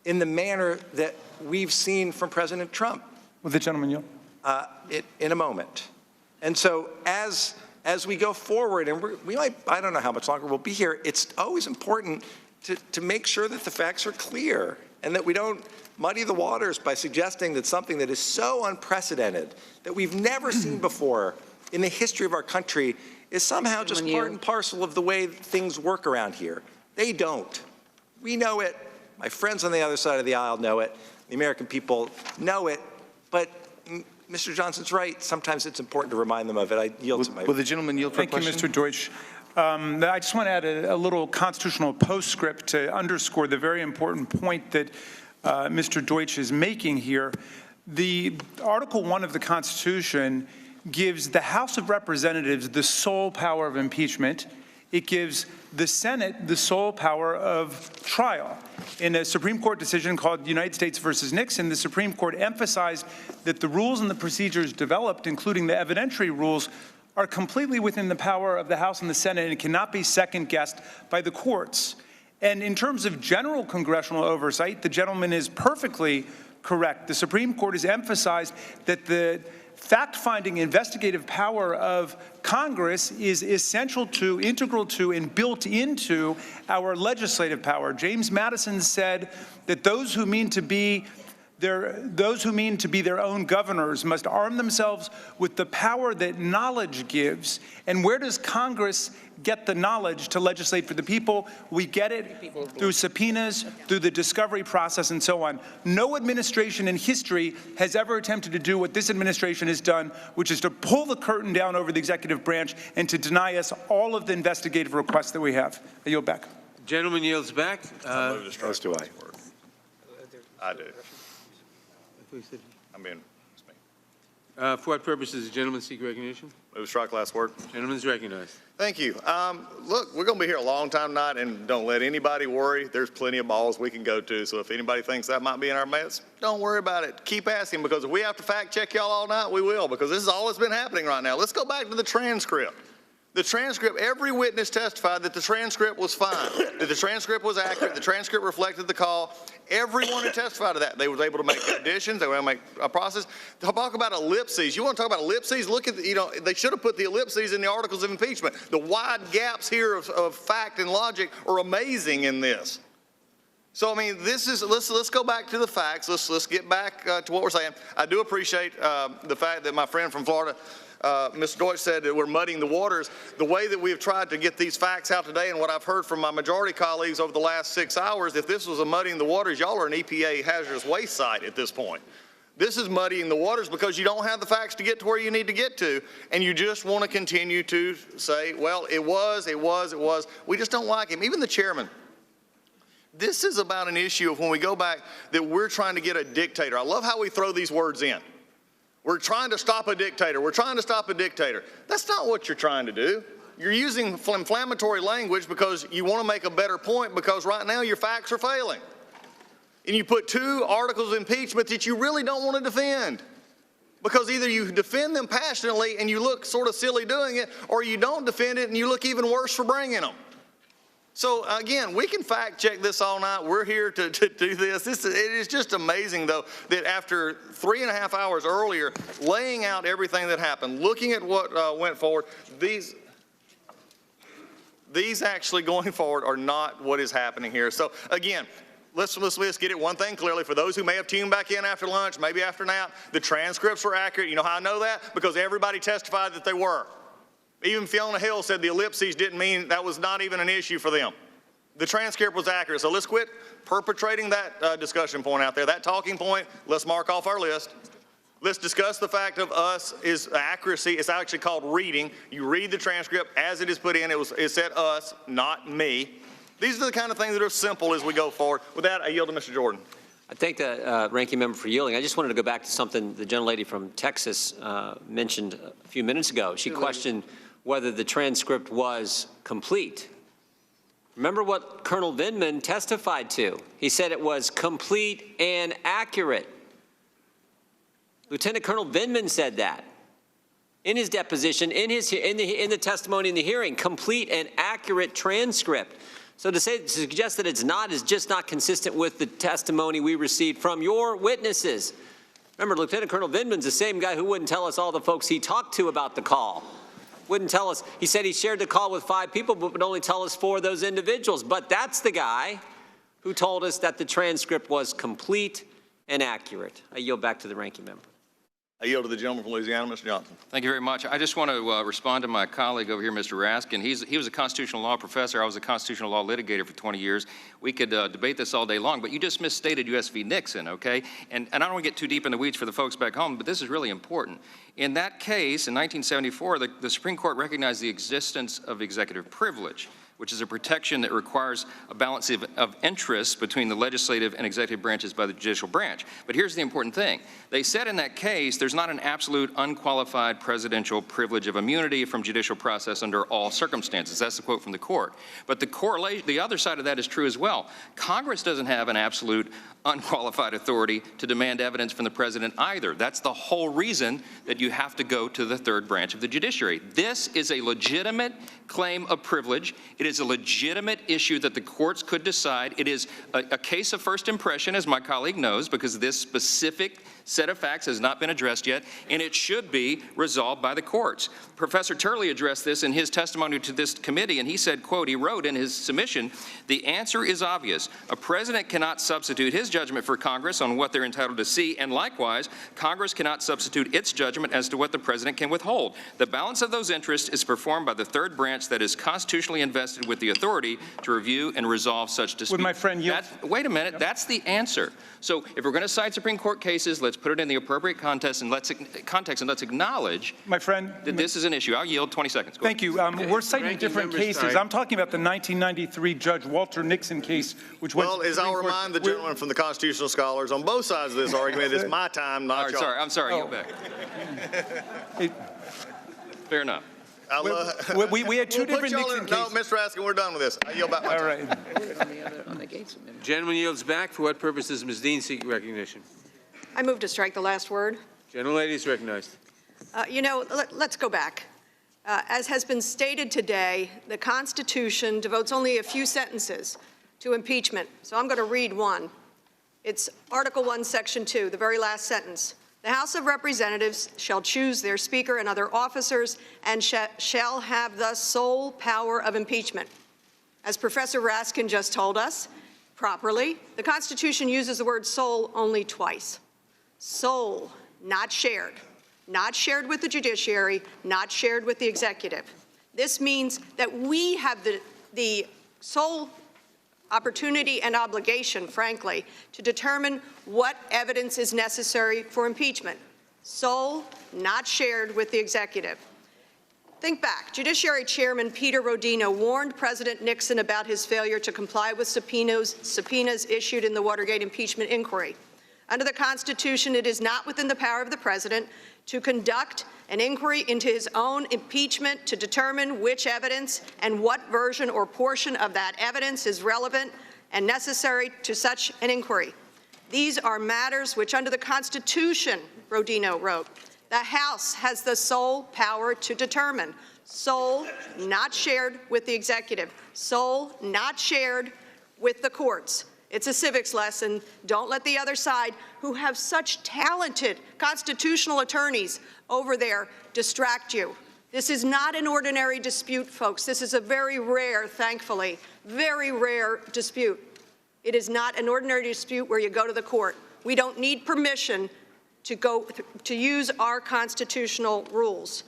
in the manner that we've seen from President Trump. Will the gentleman yield? In a moment. And so as we go forward, and we might, I don't know how much longer we'll be here, it's always important to make sure that the facts are clear and that we don't muddy the waters by suggesting that something that is so unprecedented, that we've never seen before in the history of our country, is somehow just part and parcel of the way things work around here. They don't. We know it. My friends on the other side of the aisle know it. The American people know it. But Mr. Johnson's right. Sometimes it's important to remind them of it. I yield to my... Will the gentleman yield for a question? Thank you, Mr. Deutsch. I just want to add a little constitutional postscript to underscore the very important point that Mr. Deutsch is making here. The Article 1 of the Constitution gives the House of Representatives the sole power of impeachment. It gives the Senate the sole power of trial. In a Supreme Court decision called United States versus Nixon, the Supreme Court emphasized that the rules and the procedures developed, including the evidentiary rules, are completely within the power of the House and the Senate, and it cannot be second-guessed by the courts. And in terms of general congressional oversight, the gentleman is perfectly correct. The Supreme Court has emphasized that the fact-finding investigative power of Congress is essential to, integral to, and built into our legislative power. James Madison said that those who mean to be their own governors must arm themselves with the power that knowledge gives. And where does Congress get the knowledge to legislate for the people? We get it through subpoenas, through the discovery process, and so on. No administration in history has ever attempted to do what this administration has done, which is to pull the curtain down over the executive branch and to deny us all of the investigative requests that we have. I yield back. Gentleman yields back. As do I. I do. I mean, it's me. For what purpose does the gentleman seek recognition? Move strike last word. Gentleman is recognized. Thank you. Look, we're going to be here a long time tonight, and don't let anybody worry. There's plenty of balls we can go to, so if anybody thinks that might be in our midst, don't worry about it. Keep asking, because if we have to fact check y'all all night, we will, because this is all that's been happening right now. Let's go back to the transcript. The transcript, every witness testified that the transcript was fine, that the transcript was accurate, the transcript reflected the call. Everyone who testified to that, they were able to make additions, they were able to make a process. Talk about ellipses. You want to talk about ellipses? Look at, they should have put the ellipses in the articles of impeachment. The wide gaps here of fact and logic are amazing in this. So, I mean, this is, let's go back to the facts. Let's get back to what we're saying. I do appreciate the fact that my friend from Florida, Mr. Deutsch, said that we're muddying the waters. The way that we have tried to get these facts out today, and what I've heard from my majority colleagues over the last 6 hours, if this was a muddying the waters, y'all are an EPA hazardous waste site at this point. This is muddying the waters because you don't have the facts to get to where you need to get to, and you just want to continue to say, well, it was. We just don't like him. Even the chairman. This is about an issue of when we go back that we're trying to get a dictator. I love how we throw these words in. We're trying to stop a dictator. We're trying to stop a dictator. That's not what you're trying to do. You're using inflammatory language because you want to make a better point, because right now your facts are failing. And you put 2 articles of impeachment that you really don't want to defend. Because either you defend them passionately and you look sort of silly doing it, or you don't defend it and you look even worse for bringing them. So again, we can fact check this all night. We're here to do this. It is just amazing, though, that after 3.5 hours earlier, laying out everything that happened, looking at what went forward, these actually going forward are not what is happening here. So again, let's get it one thing clearly. For those who may have tuned back in after lunch, maybe after nap, the transcripts were accurate. You know how I know that? Because everybody testified that they were. Even Fiona Hill said the ellipses didn't mean that was not even an issue for them. The transcript was accurate. So let's quit perpetrating that discussion point out there, that talking point. Let's mark off our list. Let's discuss the fact of us is accuracy. It's actually called reading. You read the transcript as it is put in. It said us, not me. These are the kind of things that are simple as we go forward. With that, I yield to Mr. Jordan. I thank the ranking member for yielding. I just wanted to go back to something the gentlelady from Texas mentioned a few minutes ago. She questioned whether the transcript was complete. Remember what Colonel Vindman testified to. He said it was complete and accurate. Lieutenant Colonel Vindman said that in his deposition, in the testimony in the hearing, complete and accurate transcript. So to suggest that it's not is just not consistent with the testimony we received from your witnesses. Remember, Lieutenant Colonel Vindman's the same guy who wouldn't tell us all the folks he talked to about the call. Wouldn't tell us. He said he shared the call with 5 people, but would only tell us 4 of those individuals. But that's the guy who told us that the transcript was complete and accurate. I yield back to the ranking member. I yield to the gentleman from Louisiana, Mr. Johnson. Thank you very much. I just want to respond to my colleague over here, Mr. Raskin. He was a constitutional law professor. I was a constitutional law litigator for 20 years. We could debate this all day long, but you just misstated U.S. v. Nixon, okay? And I don't want to get too deep in the weeds for the folks back home, but this is really important. In that case, in 1974, the Supreme Court recognized the existence of executive privilege, which is a protection that requires a balance of interests between the legislative and executive branches by the judicial branch. But here's the important thing. They said in that case there's not an absolute unqualified presidential privilege of immunity from judicial process under all circumstances. That's the quote from the court. But the other side of that is true as well. Congress doesn't have an absolute unqualified authority to demand evidence from the president either. That's the whole reason that you have to go to the third branch of the judiciary. This is a legitimate claim of privilege. It is a legitimate issue that the courts could decide. It is a case of first impression, as my colleague knows, because this specific set of facts has not been addressed yet, and it should be resolved by the courts. Professor Turley addressed this in his testimony to this committee, and he said, quote, he wrote in his submission, the answer is obvious. A president cannot substitute his judgment for Congress on what they're entitled to see, and likewise, Congress cannot substitute its judgment as to what the president can withhold. The balance of those interests is performed by the third branch that is constitutionally invested with the authority to review and resolve such disputes. Would my friend yield? Wait a minute, that's the answer. So if we're going to cite Supreme Court cases, let's put it in the appropriate context and let's acknowledge, my friend, that this is an issue. I'll yield 20 seconds. Thank you. We're citing different cases. I'm talking about the 1993 Judge Walter Nixon case, which went. Well, as I'll remind the gentleman from the constitutional scholars on both sides of this argument, it's my time, not yours. I'm sorry. Yield back. Fair enough. We had two different Nixon cases. No, Mr. Raskin, we're done with this. I yield back my time. All right. Gentleman yields back. For what purpose does Ms. Dean seek recognition? I move to strike the last word. Gentlelady is recognized. Let's go back. As has been stated today, the Constitution devotes only a few sentences to impeachment. So I'm going to read one. It's Article 1, Section 2, the very last sentence. The House of Representatives shall choose their Speaker and other officers and shall have the sole power of impeachment. As Professor Raskin just told us, properly, the Constitution uses the word sole only twice. Sole, not shared. Not shared with the judiciary, not shared with the executive. This means that we have the sole opportunity and obligation, frankly, to determine what evidence is necessary for impeachment. Sole, not shared with the executive. Think back. Judiciary Chairman Peter Rodino warned President Nixon about his failure to comply with subpoenas issued in the Watergate impeachment inquiry. Under the Constitution, it is not within the power of the president to conduct an inquiry into his own impeachment to determine which evidence and what version or portion of that evidence is relevant and necessary to such an inquiry. These are matters which, under the Constitution, Rodino wrote, the House has the sole power to determine. Sole, not shared with the executive. Sole, not shared with the courts. It's a civics lesson. Don't let the other side, who have such talented constitutional attorneys over there, distract you. This is not an ordinary dispute, folks. This is a very rare, thankfully, very rare dispute. It is not an ordinary dispute where you go to the court. We don't need permission to use our constitutional rules.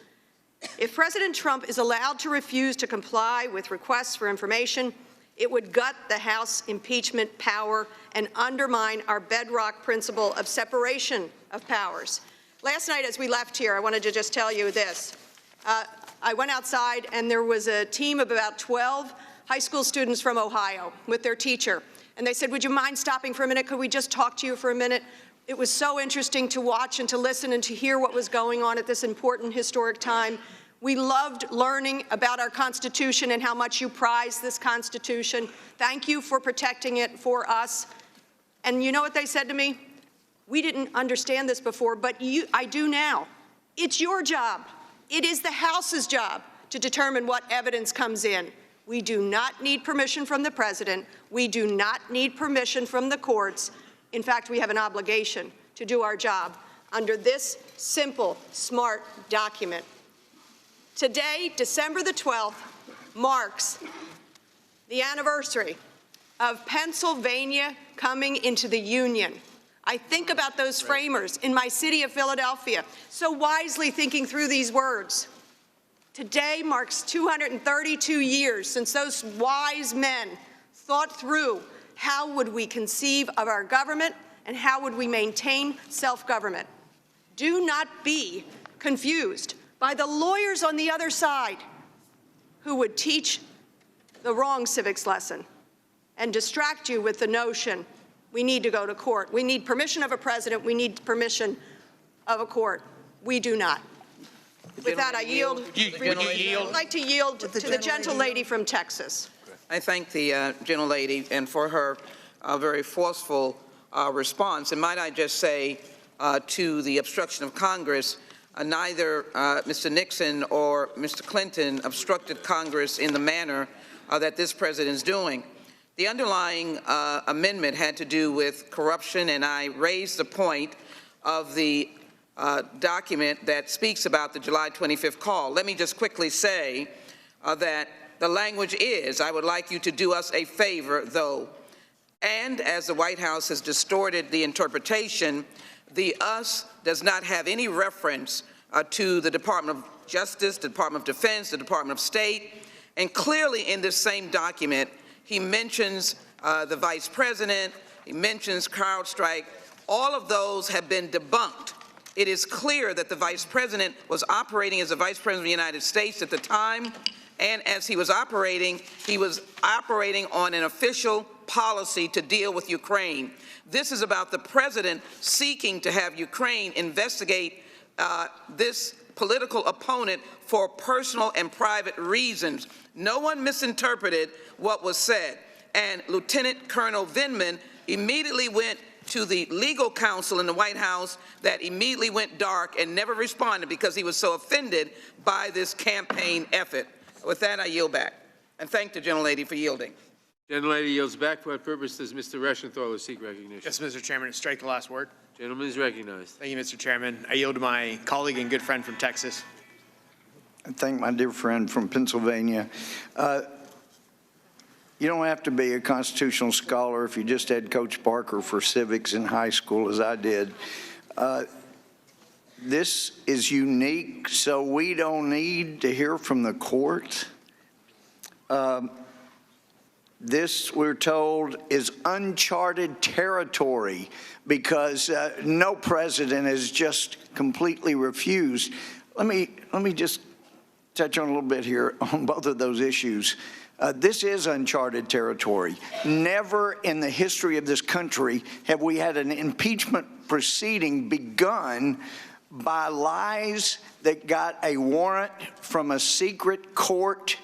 If President Trump is allowed to refuse to comply with requests for information, it would gut the House impeachment power and undermine our bedrock principle of separation of powers. Last night as we left here, I wanted to just tell you this. I went outside and there was a team of about 12 high school students from Ohio with their teacher. And they said, would you mind stopping for a minute? Could we just talk to you for a minute? It was so interesting to watch and to listen and to hear what was going on at this important historic time. We loved learning about our Constitution and how much you prize this Constitution. Thank you for protecting it for us. And you know what they said to me? We didn't understand this before, but I do now. It's your job. It is the House's job to determine what evidence comes in. We do not need permission from the President. We do not need permission from the courts. In fact, we have an obligation to do our job under this simple, smart document. Today, December the 12th, marks the anniversary of Pennsylvania coming into the Union. I think about those framers in my city of Philadelphia, so wisely thinking through these words. Today marks 232 years since those wise men thought through how would we conceive of our government and how would we maintain self-government. Do not be confused by the lawyers on the other side who would teach the wrong civics lesson and distract you with the notion we need to go to court. We need permission of a president. We need permission of a court. We do not. With that, I yield. I'd like to yield to the gentlelady from Texas. I thank the gentlelady and for her very forceful response. And might I just say to the obstruction of Congress, neither Mr. Nixon or Mr. Clinton obstructed Congress in the manner that this president is doing. The underlying amendment had to do with corruption, and I raised the point of the document that speaks about the July 25th call. Let me just quickly say that the language is, I would like you to do us a favor, though. And as the White House has distorted the interpretation, the us does not have any reference to the Department of Justice, the Department of Defense, the Department of State. And clearly in this same document, he mentions the Vice President, he mentions CrowdStrike. All of those have been debunked. It is clear that the Vice President was operating as the Vice President of the United States at the time, and as he was operating on an official policy to deal with Ukraine. This is about the President seeking to have Ukraine investigate this political opponent for personal and private reasons. No one misinterpreted what was said, and Lieutenant Colonel Vindman immediately went to the legal counsel in the White House that immediately went dark and never responded because he was so offended by this campaign effort. With that, I yield back. And thank the gentlelady for yielding. Gentlelady yields back. For what purpose does Mr. Reschenthaler seek recognition? Yes, Mr. Chairman, strike the last word. Gentleman is recognized. Thank you, Mr. Chairman. I yield to my colleague and good friend from Texas. I thank my dear friend from Pennsylvania. You don't have to be a constitutional scholar if you just had Coach Parker for civics in high school, as I did. This is unique, so we don't need to hear from the court. This, we're told, is uncharted territory because no president has just completely refused. Let me just touch on a little bit here on both of those issues. This is uncharted territory. Never in the history of this country have we had an impeachment proceeding begun by lies that got a warrant from a secret court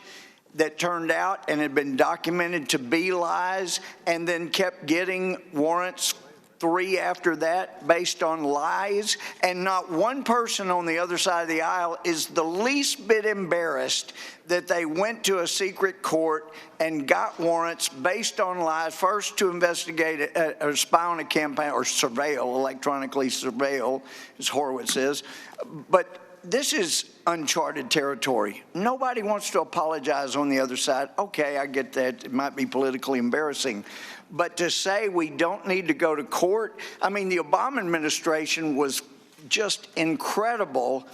that turned out and had been documented to be lies, and then kept getting warrants 3 after that based on lies, and not one person on the other side of the aisle is the least bit embarrassed that they went to a secret court and got warrants based on lies, first to investigate or spy on a campaign or surveil, electronically surveil, as Horowitz says, but this is uncharted territory. Nobody wants to apologize on the other side. Okay, I get that. It might be politically embarrassing. But to say we don't need to go to court, I mean, the Obama administration was just incredible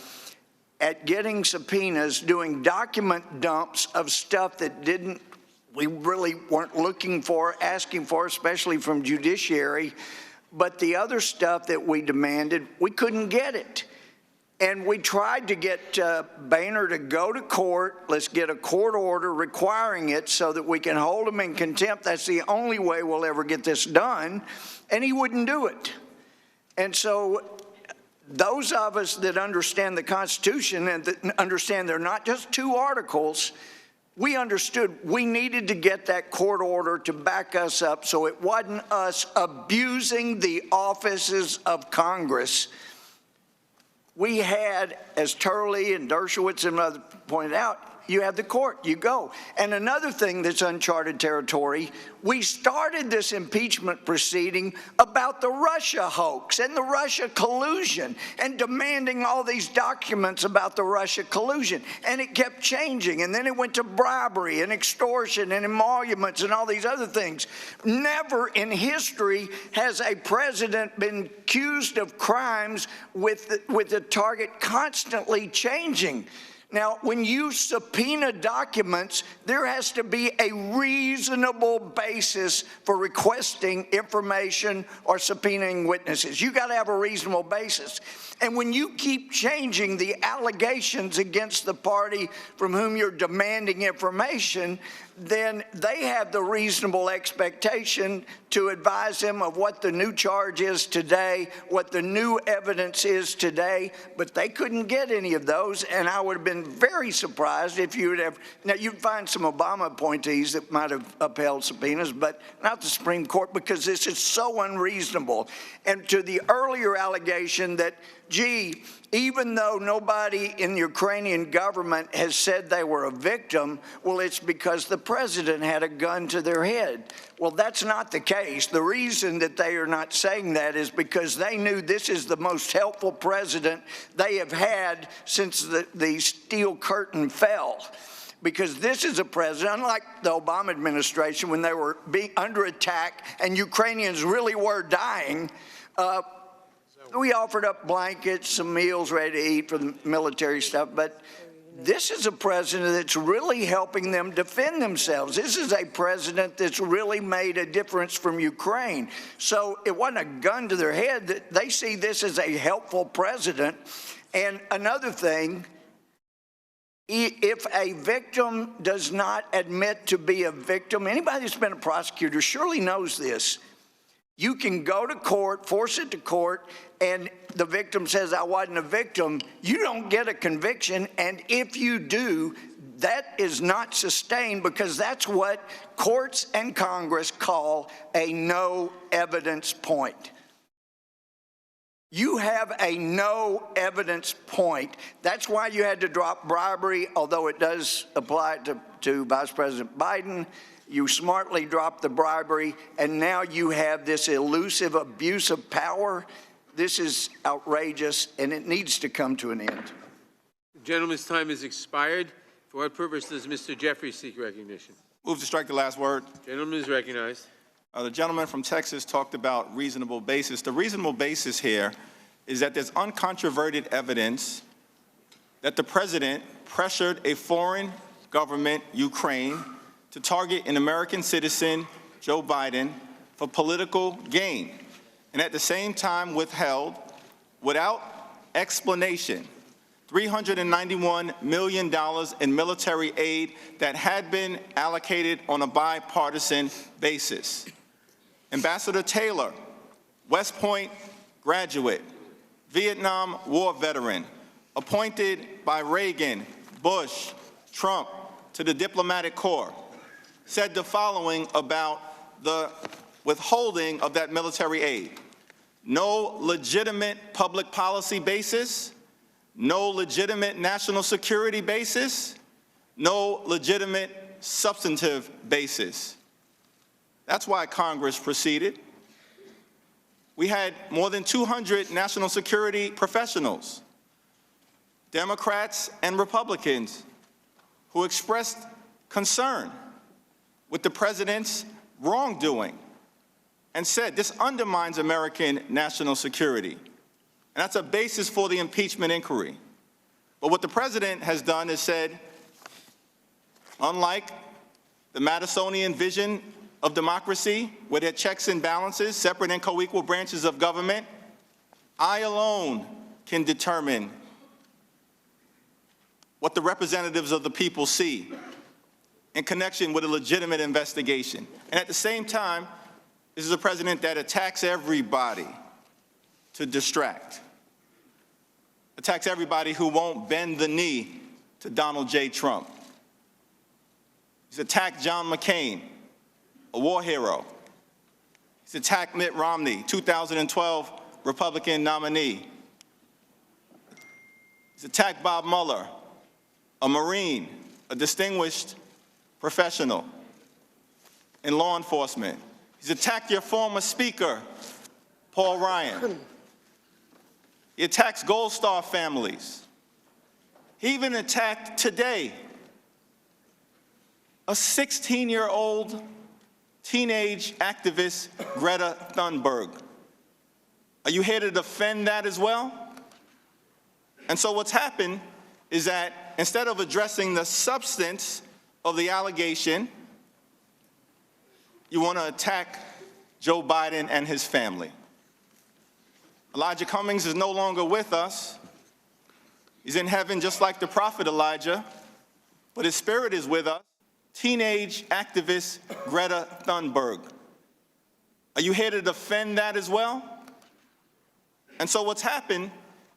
at getting subpoenas, doing document dumps of stuff that we really weren't looking for, asking for, especially from Judiciary. But the other stuff that we demanded, we couldn't get it. And we tried to get Boehner to go to court. Let's get a court order requiring it so that we can hold him in contempt. That's the only way we'll ever get this done. And he wouldn't do it. And so those of us that understand the Constitution and that understand they're not just two articles, we understood we needed to get that court order to back us up so it wasn't us abusing the offices of Congress. We had, as Turley and Dershowitz and others pointed out, you have the court, you go. And another thing that's uncharted territory, we started this impeachment proceeding about the Russia hoax and the Russia collusion and demanding all these documents about the Russia collusion. And it kept changing. And then it went to bribery and extortion and emoluments and all these other things. Never in history has a president been accused of crimes with the target constantly changing. Now, when you subpoena documents, there has to be a reasonable basis for requesting information or subpoenaing witnesses. You got to have a reasonable basis. And when you keep changing the allegations against the party from whom you're demanding information, then they have the reasonable expectation to advise them of what the new charge is today, what the new evidence is today, but they couldn't get any of those, and I would have been very surprised if you would have. Now, you'd find some Obama appointees that might have upheld subpoenas, but not the Supreme Court, because this is so unreasonable. And to the earlier allegation that, gee, even though nobody in the Ukrainian government has said they were a victim, well, it's because the president had a gun to their head. Well, that's not the case. The reason that they are not saying that is because they knew this is the most helpful president they have had since the Steel Curtain fell. Because this is a president, unlike the Obama administration when they were being under attack and Ukrainians really were dying, we offered up blankets, some meals ready to eat for the military stuff, but this is a president that's really helping them defend themselves. This is a president that's really made a difference from Ukraine. So it wasn't a gun to their head. They see this as a helpful president. And another thing, if a victim does not admit to be a victim, anybody that's been a prosecutor surely knows this. You can go to court, force it to court, and the victim says, I wasn't a victim. You don't get a conviction, and if you do, that is not sustained because that's what courts and Congress call a no evidence point. You have a no evidence point. That's why you had to drop bribery, although it does apply to Vice President Biden. You smartly dropped the bribery, and now you have this elusive abuse of power. This is outrageous, and it needs to come to an end. The gentleman's time has expired. For what purpose does Mr. Jeffries seek recognition? Move to strike the last word. Gentleman is recognized. The gentleman from Texas talked about reasonable basis. The reasonable basis here is that there's uncontroverted evidence that the president pressured a foreign government, Ukraine, to target an American citizen, Joe Biden, for political gain, and at the same time withheld, without explanation, $391 million in military aid that had been allocated on a bipartisan basis. Ambassador Taylor, West Point graduate, Vietnam War veteran, appointed by Reagan, Bush, Trump to the diplomatic corps, said the following about the withholding of that military aid. No legitimate public policy basis, no legitimate national security basis, no legitimate substantive basis. That's why Congress proceeded. We had more than 200 national security professionals Democrats and Republicans who expressed concern with the president's wrongdoing and said this undermines American national security. And that's a basis for the impeachment inquiry. But what the president has done is said, unlike the Madisonian vision of democracy, where there are checks and balances, separate and co-equal branches of government, I alone can determine what the representatives of the people see in connection with a legitimate investigation. And at the same time, this is a president that attacks everybody to distract, attacks everybody who won't bend the knee to Donald J. Trump. He's attacked John McCain, a war hero. He's attacked Mitt Romney, 2012 Republican nominee. He's attacked Bob Mueller, a Marine, a distinguished professional in law enforcement. He's attacked your former Speaker, Paul Ryan. He attacks Gold Star families. He even attacked today a 16-year-old teenage activist, Greta Thunberg. Are you here to defend that as well? And so what's happened is that instead of addressing the substance of the allegation, you want to attack Joe Biden and his family. Elijah Cummings is no longer with us. He's in heaven just like the prophet Elijah, but his spirit is with us. Teenage activist Greta Thunberg. Are you here to defend that as well? And so what's happened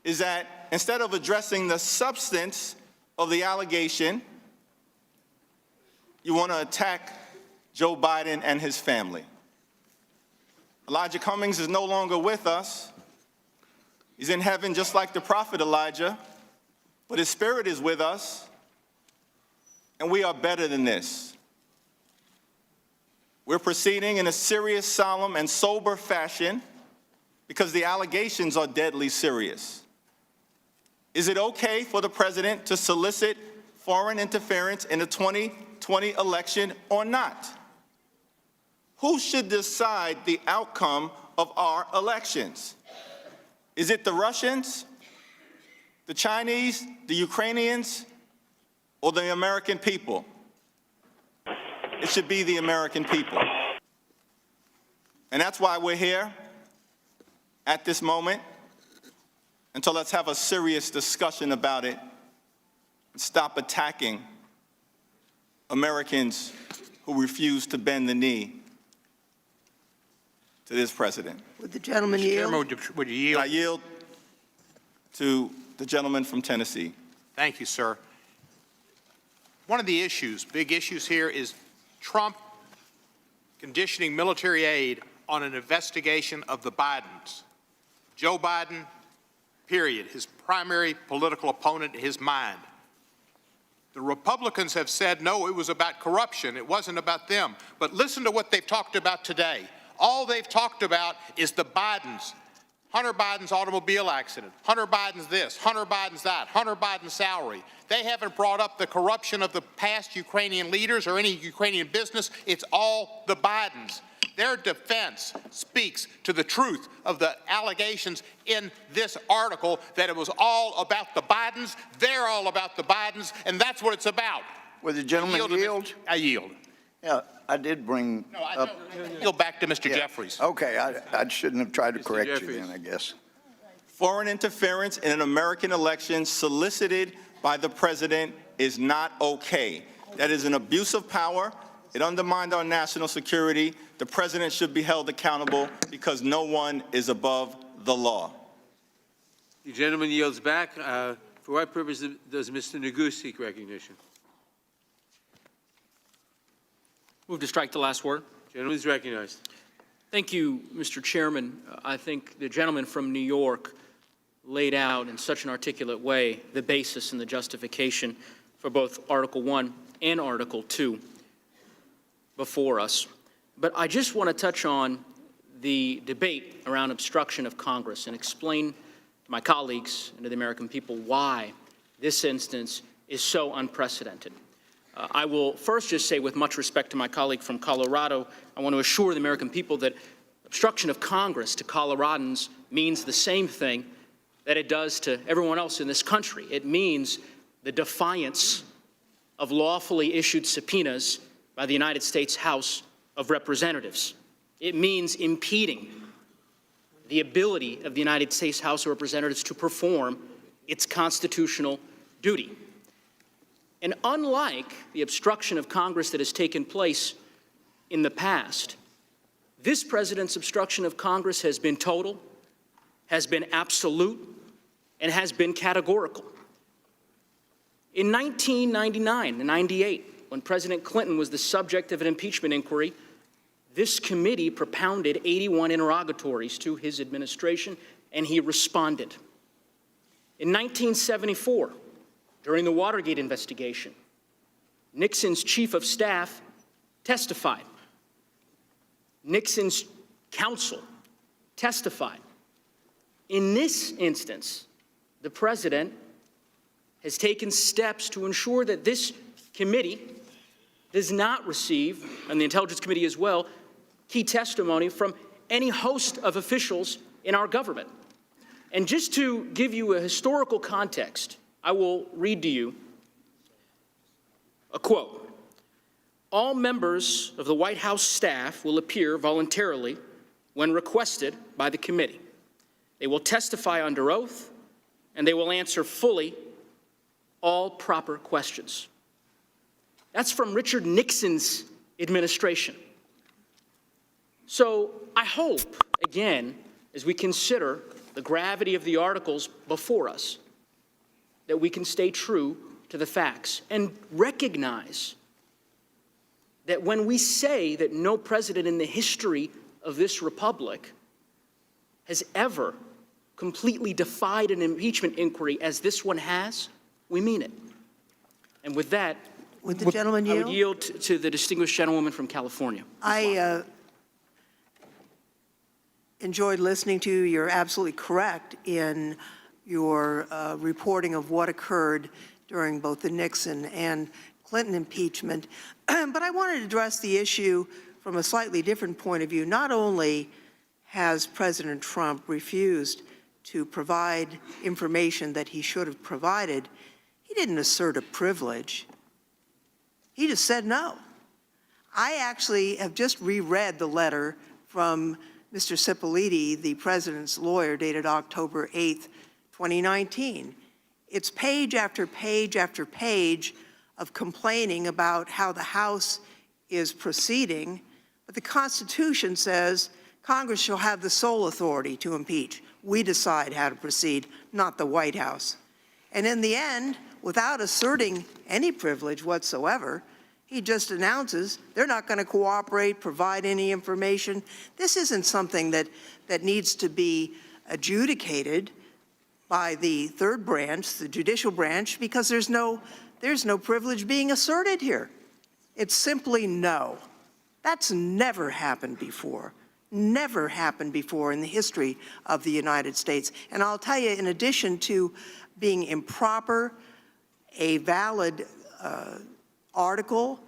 is that instead of addressing the substance of the allegation, you want to attack Joe Biden and his family. Elijah Cummings is no longer with us. He's in heaven just like the prophet Elijah, but his spirit is with us, and we are better than this. We're proceeding in a serious, solemn, and sober fashion because the allegations are deadly serious. Is it okay for the president to solicit foreign interference in the 2020 election or not? Who should decide the outcome of our elections? Is it the Russians, the Chinese, the Ukrainians, or the American people? It should be the American people. And that's why we're here at this moment. And so let's have a serious discussion about it and stop attacking Americans who refuse to bend the knee to this president. Would the gentleman yield? Chairman, would you yield? I yield to the gentleman from Tennessee. Thank you, sir. One of the issues, big issues here, is Trump conditioning military aid on an investigation of the Bidens. Joe Biden, period, his primary political opponent in his mind. The Republicans have said, no, it was about corruption. It wasn't about them. But listen to what they've talked about today. All they've talked about is the Bidens. Hunter Biden's automobile accident, Hunter Biden's this, Hunter Biden's that, Hunter Biden's salary. They haven't brought up the corruption of the past Ukrainian leaders or any Ukrainian business. It's all the Bidens. Their defense speaks to the truth of the allegations in this article that it was all about the Bidens. They're all about the Bidens, and that's what it's about. Would the gentleman yield? I yield. Yeah, I did bring up. Yield back to Mr. Jeffries. Okay, I shouldn't have tried to correct you then, I guess. Foreign interference in an American election solicited by the president is not okay. That is an abuse of power. It undermined our national security. The president should be held accountable because no one is above the law. The gentleman yields back. For what purpose does Mr. Nagu seek recognition? Move to strike the last word. Gentleman is recognized. Thank you, Mr. Chairman. I think the gentleman from New York laid out in such an articulate way the basis and the justification for both Article 1 and Article 2 before us. But I just want to touch on the debate around obstruction of Congress and explain to my colleagues and to the American people why this instance is so unprecedented. I will first just say, with much respect to my colleague from Colorado, I want to assure the American people that obstruction of Congress to Coloradans means the same thing that it does to everyone else in this country. It means the defiance of lawfully issued subpoenas by the United States House of Representatives. It means impeding the ability of the United States House of Representatives to perform its constitutional duty. And unlike the obstruction of Congress that has taken place in the past, this president's obstruction of Congress has been total, has been absolute, and has been categorical. In 1999 and 98, when President Clinton was the subject of an impeachment inquiry, this committee propounded 81 interrogatories to his administration, and he responded. In 1974, during the Watergate investigation, Nixon's chief of staff testified. Nixon's counsel testified. In this instance, the president has taken steps to ensure that this committee does not receive, and the Intelligence Committee as well, key testimony from any host of officials in our government. And just to give you a historical context, I will read to you a quote. All members of the White House staff will appear voluntarily when requested by the committee. They will testify under oath, and they will answer fully all proper questions. That's from Richard Nixon's administration. So I hope, again, as we consider the gravity of the articles before us, that we can stay true to the facts and recognize that when we say that no president in the history of this republic has ever completely defied an impeachment inquiry as this one has, we mean it. And with that, would the gentleman yield? I would yield to the distinguished gentlewoman from California. I enjoyed listening to you. You're absolutely correct in your reporting of what occurred during both the Nixon and Clinton impeachment. But I wanted to address the issue from a slightly different point of view. Not only has President Trump refused to provide information that he should have provided, he didn't assert a privilege. He just said no. I actually have just reread the letter from Mr. Cipolliti, the president's lawyer, dated October 8th, 2019. It's page after page after page of complaining about how the House is proceeding, but the Constitution says Congress shall have the sole authority to impeach. We decide how to proceed, not the White House. And in the end, without asserting any privilege whatsoever, he just announces they're not going to cooperate, provide any information. This isn't something that needs to be adjudicated by the third branch, the judicial branch, because there's no privilege being asserted here. It's simply no. That's never happened before. Never happened before in the history of the United States. And I'll tell you, in addition to being improper, a valid Article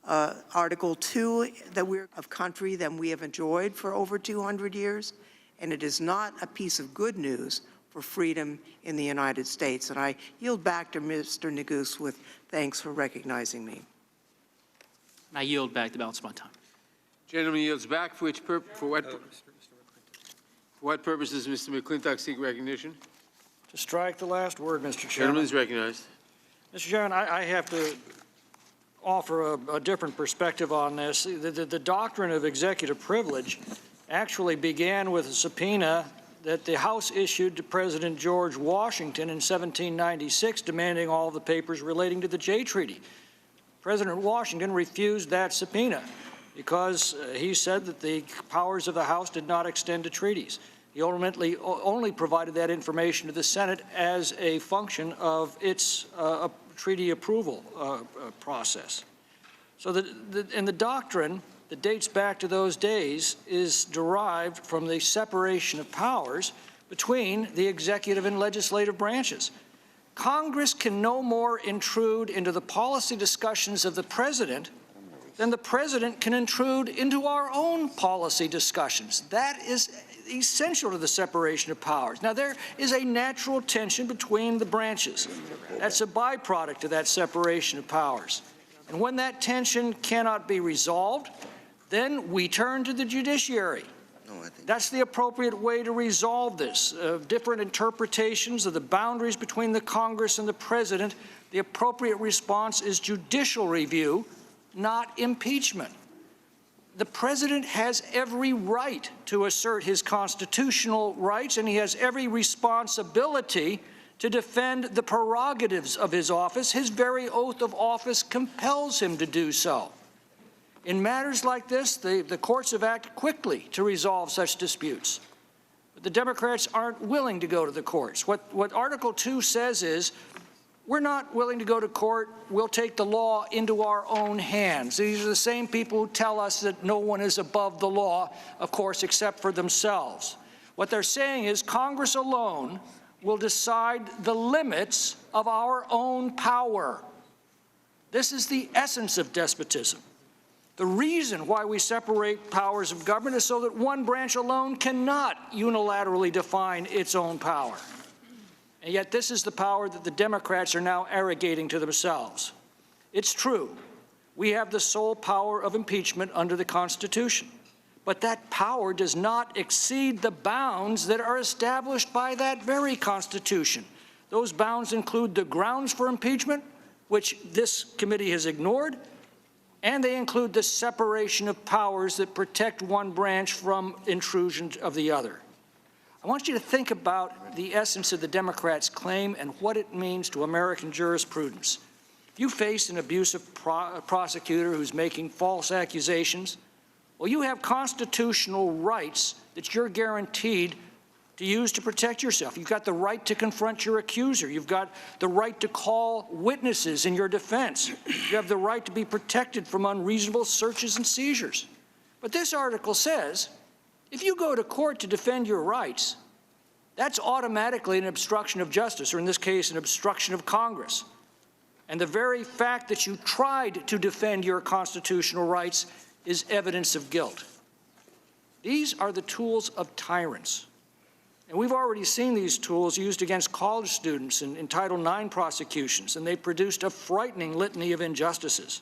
2 that we're of country that we have enjoyed for over 200 years, and it is not a piece of good news for freedom in the United States. And I yield back to Mr. Neguse with thanks for recognizing me. And I yield back the balance of my time. Gentleman yields back. For what purpose does Mr. McClintock seek recognition? To strike the last word, Mr. Chairman. Gentleman is recognized. Mr. Chairman, I have to offer a different perspective on this. The doctrine of executive privilege actually began with a subpoena that the House issued to President George Washington in 1796, demanding all the papers relating to the Jay Treaty. President Washington refused that subpoena because he said that the powers of the House did not extend to treaties. He ultimately only provided that information to the Senate as a function of its treaty approval process. So the doctrine that dates back to those days is derived from the separation of powers between the executive and legislative branches. Congress can no more intrude into the policy discussions of the president than the president can intrude into our own policy discussions. That is essential to the separation of powers. Now, there is a natural tension between the branches. That's a byproduct of that separation of powers. And when that tension cannot be resolved, then we turn to the judiciary. That's the appropriate way to resolve this. Different interpretations of the boundaries between the Congress and the president, the appropriate response is judicial review, not impeachment. The president has every right to assert his constitutional rights, and he has every responsibility to defend the prerogatives of his office. His very oath of office compels him to do so. In matters like this, the courts have acted quickly to resolve such disputes. But the Democrats aren't willing to go to the courts. What Article 2 says is, we're not willing to go to court. We'll take the law into our own hands. These are the same people who tell us that no one is above the law, of course, except for themselves. What they're saying is Congress alone will decide the limits of our own power. This is the essence of despotism. The reason why we separate powers of government is so that one branch alone cannot unilaterally define its own power. And yet this is the power that the Democrats are now arrogating to themselves. It's true, we have the sole power of impeachment under the Constitution. But that power does not exceed the bounds that are established by that very Constitution. Those bounds include the grounds for impeachment, which this committee has ignored, and they include the separation of powers that protect one branch from intrusion of the other. I want you to think about the essence of the Democrats' claim and what it means to American jurisprudence. If you face an abusive prosecutor who's making false accusations, well, you have constitutional rights that you're guaranteed to use to protect yourself. You've got the right to confront your accuser. You've got the right to call witnesses in your defense. You have the right to be protected from unreasonable searches and seizures. But this article says, if you go to court to defend your rights, that's automatically an obstruction of justice, or in this case, an obstruction of Congress. And the very fact that you tried to defend your constitutional rights is evidence of guilt. These are the tools of tyrants. And we've already seen these tools used against college students in Title IX prosecutions, and they produced a frightening litany of injustices.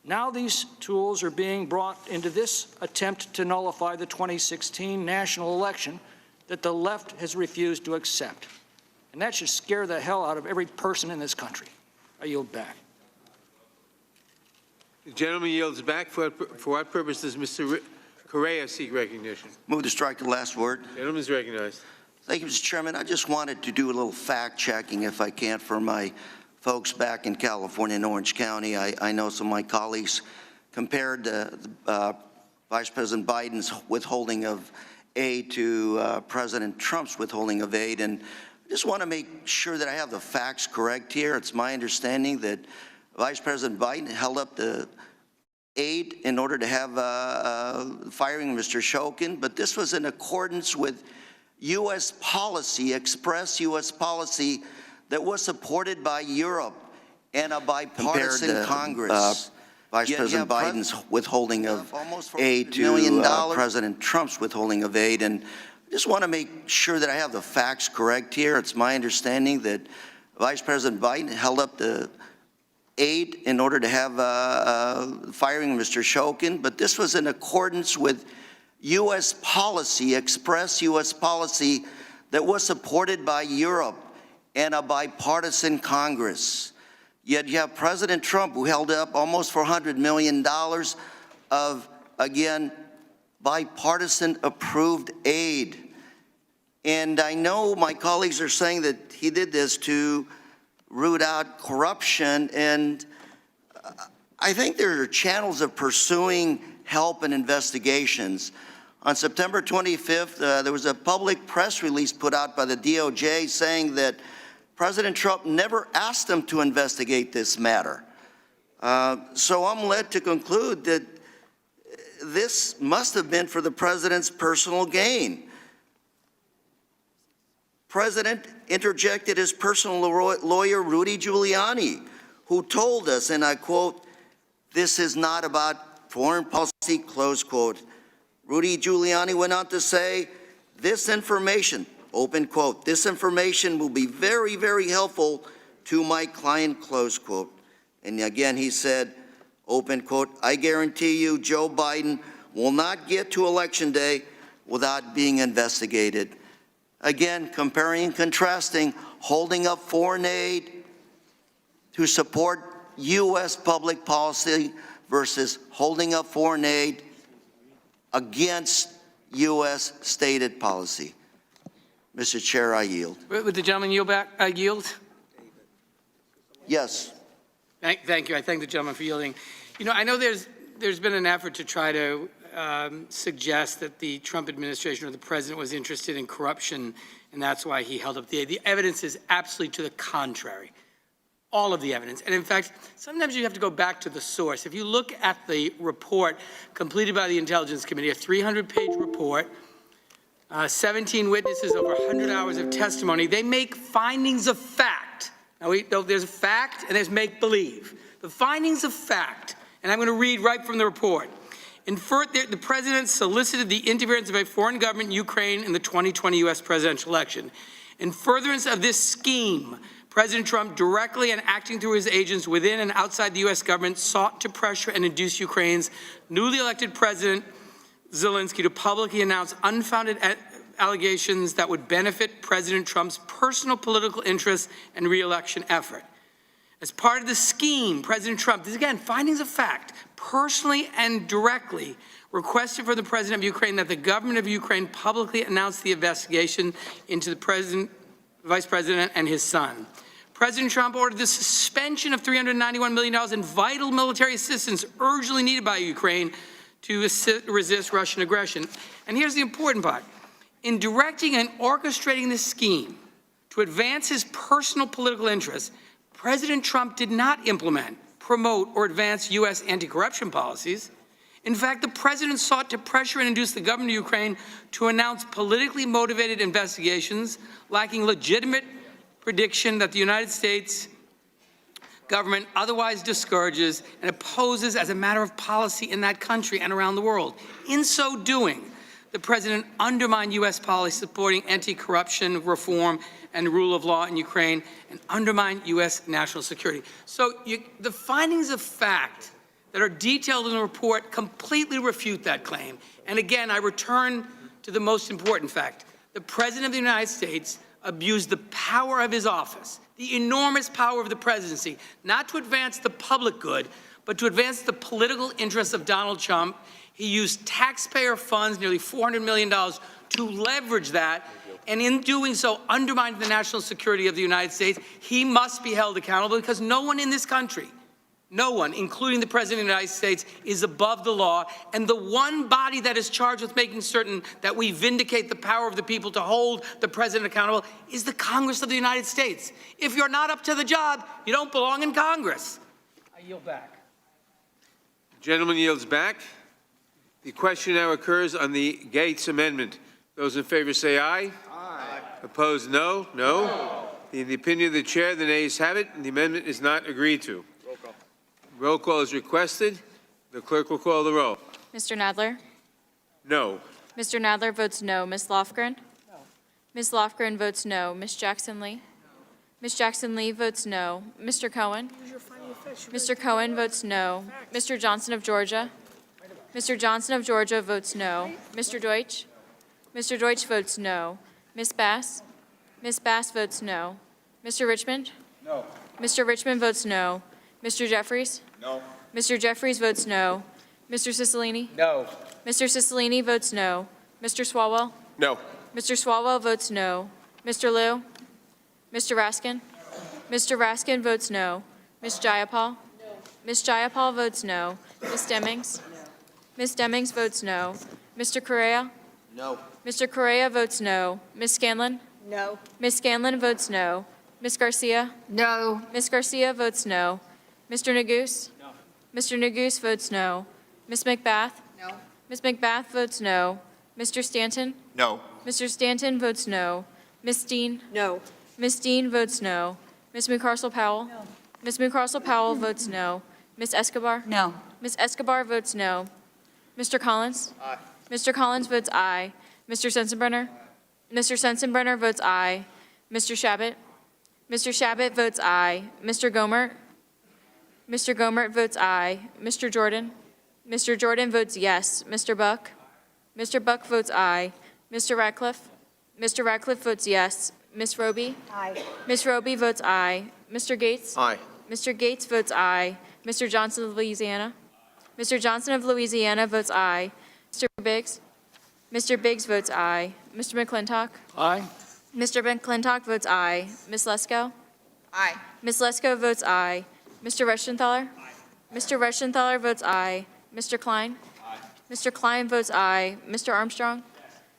Now these tools are being brought into this attempt to nullify the 2016 national election that the left has refused to accept. And that should scare the hell out of every person in this country. I yield back. The gentleman yields back. For what purpose does Mr. Correa seek recognition? Move to strike the last word. Gentleman is recognized. Thank you, Mr. Chairman. I just wanted to do a little fact-checking, if I can, for my folks back in California and Orange County. I know some of my colleagues compared Vice President Biden's withholding of aid to President Trump's withholding of aid, and I just want to make sure that I have the facts correct here. It's my understanding that Vice President Biden held up the aid in order to have firing Mr. Shokin, but this was in accordance with U.S. policy, express U.S. policy that was supported by Europe and a bipartisan Congress. Vice President Biden's withholding of aid to President Trump's withholding of aid, and I just want to make sure that I have the facts correct here. It's my understanding that Vice President Biden held up the aid in order to have firing Mr. Shokin, but this was in accordance with U.S. policy, express U.S. policy that was supported by Europe and a bipartisan Congress. Yet you have President Trump, who held up almost $400 million of, again, bipartisan approved aid. And I know my colleagues are saying that he did this to root out corruption, and I think there are channels of pursuing help and investigations. On September 25th, there was a public press release put out by the DOJ saying that President Trump never asked them to investigate this matter. So I'm led to conclude that this must have been for the president's personal gain. President interjected his personal lawyer, Rudy Giuliani, who told us, and I quote, "This is not about foreign policy," close quote. Rudy Giuliani went on to say, "This information," open quote, "this information will be very, very helpful to my client," close quote. And again, he said, open quote, "I guarantee you Joe Biden will not get to Election Day without being investigated." Again, comparing and contrasting, holding up foreign aid to support U.S. public policy versus holding up foreign aid against U.S. stated policy. Mr. Chair, I yield. Would the gentleman yield back? Yield? Yes. Thank you. I thank the gentleman for yielding. You know, I know there's been an effort to try to suggest that the Trump administration or the president was interested in corruption, and that's why he held up the aid. The evidence is absolutely to the contrary. All of the evidence. And in fact, sometimes you have to go back to the source. If you look at the report completed by the Intelligence Committee, a 300-page report, 17 witnesses, over 100 hours of testimony, they make findings of fact. Now, there's fact and there's make-believe. The findings of fact, and I'm going to read right from the report. The president solicited the interference of a foreign government in Ukraine in the 2020 U.S. presidential election. In furtherance of this scheme, President Trump, directly and acting through his agents within and outside the U.S. government, sought to pressure and induce Ukraine's newly elected President Zelensky to publicly announce unfounded allegations that would benefit President Trump's personal political interests and re-election effort. As part of the scheme, President Trump, this again, findings of fact, personally and directly requested for the President of Ukraine that the government of Ukraine publicly announce the investigation into the Vice President and his son. President Trump ordered the suspension of $391 million in vital military assistance urgently needed by Ukraine to resist Russian aggression. And here's the important part. In directing and orchestrating this scheme to advance his personal political interests, President Trump did not implement, promote, or advance U.S. anti-corruption policies. In fact, the president sought to pressure and induce the government of Ukraine to announce politically motivated investigations lacking legitimate prediction that the United States government otherwise discourages and opposes as a matter of policy in that country and around the world. In so doing, the president undermined U.S. policy supporting anti-corruption reform and rule of law in Ukraine and undermined U.S. national security. So the findings of fact that are detailed in the report completely refute that claim. And again, I return to the most important fact. The President of the United States abused the power of his office, the enormous power of the presidency, not to advance the public good, but to advance the political interests of Donald Trump. He used taxpayer funds, nearly $400 million, to leverage that, and in doing so, undermined the national security of the United States. He must be held accountable because no one in this country, no one, including the President of the United States, is above the law. And the one body that is charged with making certain that we vindicate the power of the people to hold the President accountable is the Congress of the United States. If you're not up to the job, you don't belong in Congress. I yield back. The gentleman yields back. The question now occurs on the Gates Amendment. Those in favor say aye. Aye. Opposed, no. No. In the opinion of the chair, the nays have it, and the amendment is not agreed to. Roll call. Roll call is requested. The clerk will call the roll. Mr. Nadler? No. Mr. Nadler votes no. Ms. Lofgren? No. Ms. Lofgren votes no. Ms. Jackson-Lee? No. Ms. Jackson-Lee votes no. Mr. Cohen? Mr. Cohen votes no. Mr. Johnson of Georgia? Mr. Johnson of Georgia votes no. Mr. Deutsch? Mr. Deutsch votes no. Ms. Bass? Ms. Bass votes no. Mr. Richmond? No. Mr. Richmond votes no. Mr. Jeffries? No. Mr. Jeffries votes no. Mr. Cicilline? No. Mr. Cicilline votes no. Mr. Swalwell? No. Mr. Swalwell votes no. Mr. Liu? Mr. Raskin? Mr. Raskin votes no. Ms. Jayapal? No. Ms. Jayapal votes no. Ms. Demings? No. Ms. Demings votes no. Mr. Correa? No. Mr. Correa votes no. Ms. Scanlon? No. Ms. Scanlon votes no. Ms. Garcia? No. Ms. Garcia votes no. Mr. Neguse? No. Mr. Neguse votes no. Ms. McBath? No. Ms. McBath votes no. Mr. Stanton? No. Mr. Stanton votes no. Ms. Steen? No. Ms. Dean votes no. Ms. Mucarsel-Powell? No. Ms. Mucarsel-Powell votes no. Ms. Escobar? No. Ms. Escobar votes no. Mr. Collins? Aye. Mr. Collins votes aye. Mr. Sensenbrenner? Mr. Sensenbrenner votes aye. Mr. Shabbat? Mr. Shabbat votes aye. Mr. Gomert? Mr. Gomert votes aye. Mr. Jordan? Mr. Jordan votes yes. Mr. Buck? Mr. Buck votes aye. Mr. Radcliffe? Mr. Radcliffe votes yes. Ms. Roby? Aye. Ms. Roby votes aye. Mr. Gates? Aye. Mr. Gates votes aye. Mr. Johnson of Louisiana? Mr. Johnson of Louisiana votes aye. Mr. Biggs? Mr. Biggs votes aye. Mr. McClintock? Aye. Mr. McClintock votes aye. Ms. Lesko? Aye. Ms. Lesko votes aye. Mr. Reschenthaler? Mr. Reschenthaler votes aye. Mr. Klein? Mr. Klein votes aye. Mr. Armstrong?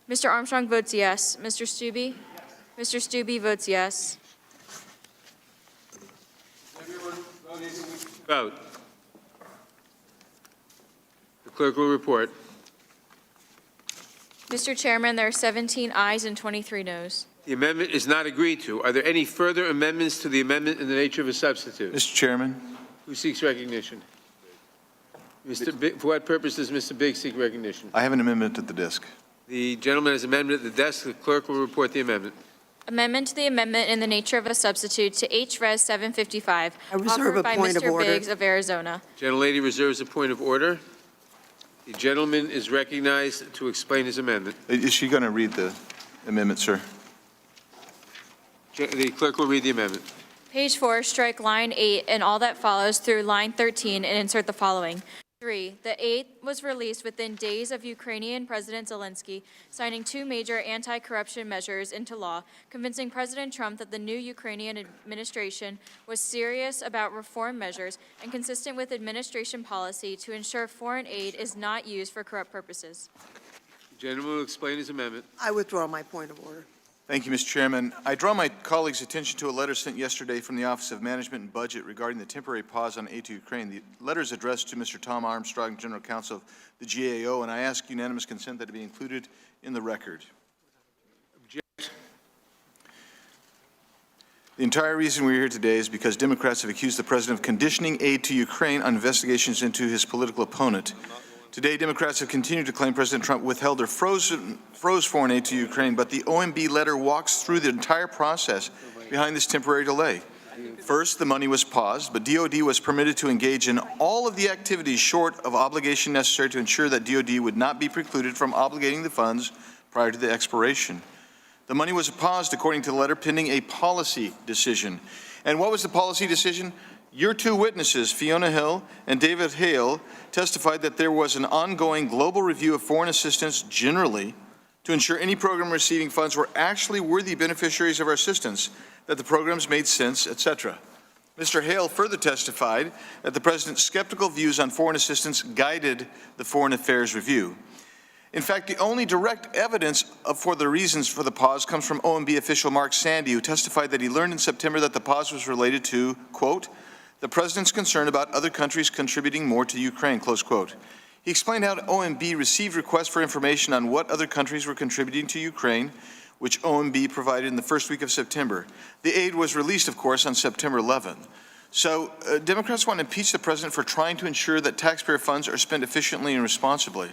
Mr. Armstrong votes yes. Mr. Stube? Mr. Stube votes yes. Vote. The clerk will report. Mr. Chairman, there are 17 ayes and 23 noes. The amendment is not agreed to. Are there any further amendments to the amendment in the nature of a substitute? Mr. Chairman. Who seeks recognition? For what purpose does Mr. Biggs seek recognition? I have an amendment at the desk. The gentleman has an amendment at the desk. The clerk will report the amendment. Amendment to the amendment in the nature of a substitute to H.Res. 755, I reserve offered a by point of Mr. order. Biggs of Arizona. Gentlelady reserves a point of order. The gentleman is recognized to explain his amendment. Is she going to read the amendment, sir? The clerk will read the amendment. Page 4, strike line 8 and all that follows through line 13 and insert the following. 3, the aid was released within days of Ukrainian President Zelensky signing 2 major anti-corruption measures into law, convincing President Trump that the new Ukrainian administration was serious about reform measures and consistent with administration policy to ensure foreign aid is not used for corrupt purposes. The gentleman will explain his amendment. I withdraw my point of order. Thank you, Mr. Chairman. I draw my colleagues' attention to a letter sent yesterday from the Office of Management and Budget regarding the temporary pause on aid to Ukraine. The letter is addressed to Mr. Tom Armstrong, General Counsel of the GAO, and I ask unanimous consent that it be included in the record. Object. The entire reason we're here today is because Democrats have accused the President of conditioning aid to Ukraine on investigations into his political opponent. Today, Democrats have continued to claim President Trump withheld or froze foreign aid to Ukraine, but the OMB letter walks through the entire process behind this temporary delay. First, the money was paused, but DOD was permitted to engage in all of the activities short of obligation necessary to ensure that DOD would not be precluded from obligating the funds prior to the expiration. The money was paused according to the letter pending a policy decision. And what was the policy decision? Your 2 witnesses, Fiona Hill and David Hale, testified that there was an ongoing global review of foreign assistance generally to ensure any program receiving funds were actually worthy beneficiaries of our assistance, that the programs made sense, etc. Mr. Hale further testified that the President's skeptical views on foreign assistance guided the Foreign Affairs Review. In fact, the only direct evidence for the reasons for the pause comes from OMB official Mark Sandy, who testified that he learned in September that the pause was related to, quote, the President's concern about other countries contributing more to Ukraine, close quote. He explained how OMB received requests for information on what other countries were contributing to Ukraine, which OMB provided in the first week of September. The aid was released, of course, on September 11. So Democrats want to impeach the President for trying to ensure that taxpayer funds are spent efficiently and responsibly.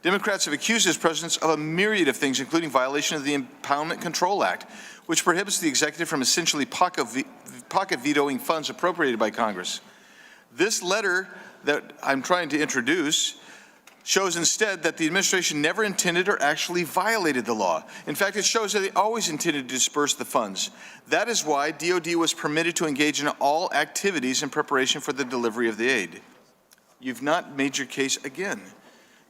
Democrats have accused his President of a myriad of things, including violation of the Impoundment Control Act, which prohibits the executive from essentially pocket vetoing funds appropriated by Congress. This letter that I'm trying to introduce shows instead that the administration never intended or actually violated the law. In fact, it shows that they always intended to disperse the funds. That is why DOD was permitted to engage in all activities in preparation for the delivery of the aid. You've not made your case again.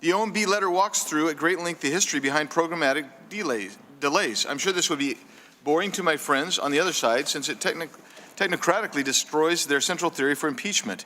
The OMB letter walks through at great length the history behind programmatic delays. I'm sure this would be boring to my friends on the other side, since it technocratically destroys their central theory for impeachment.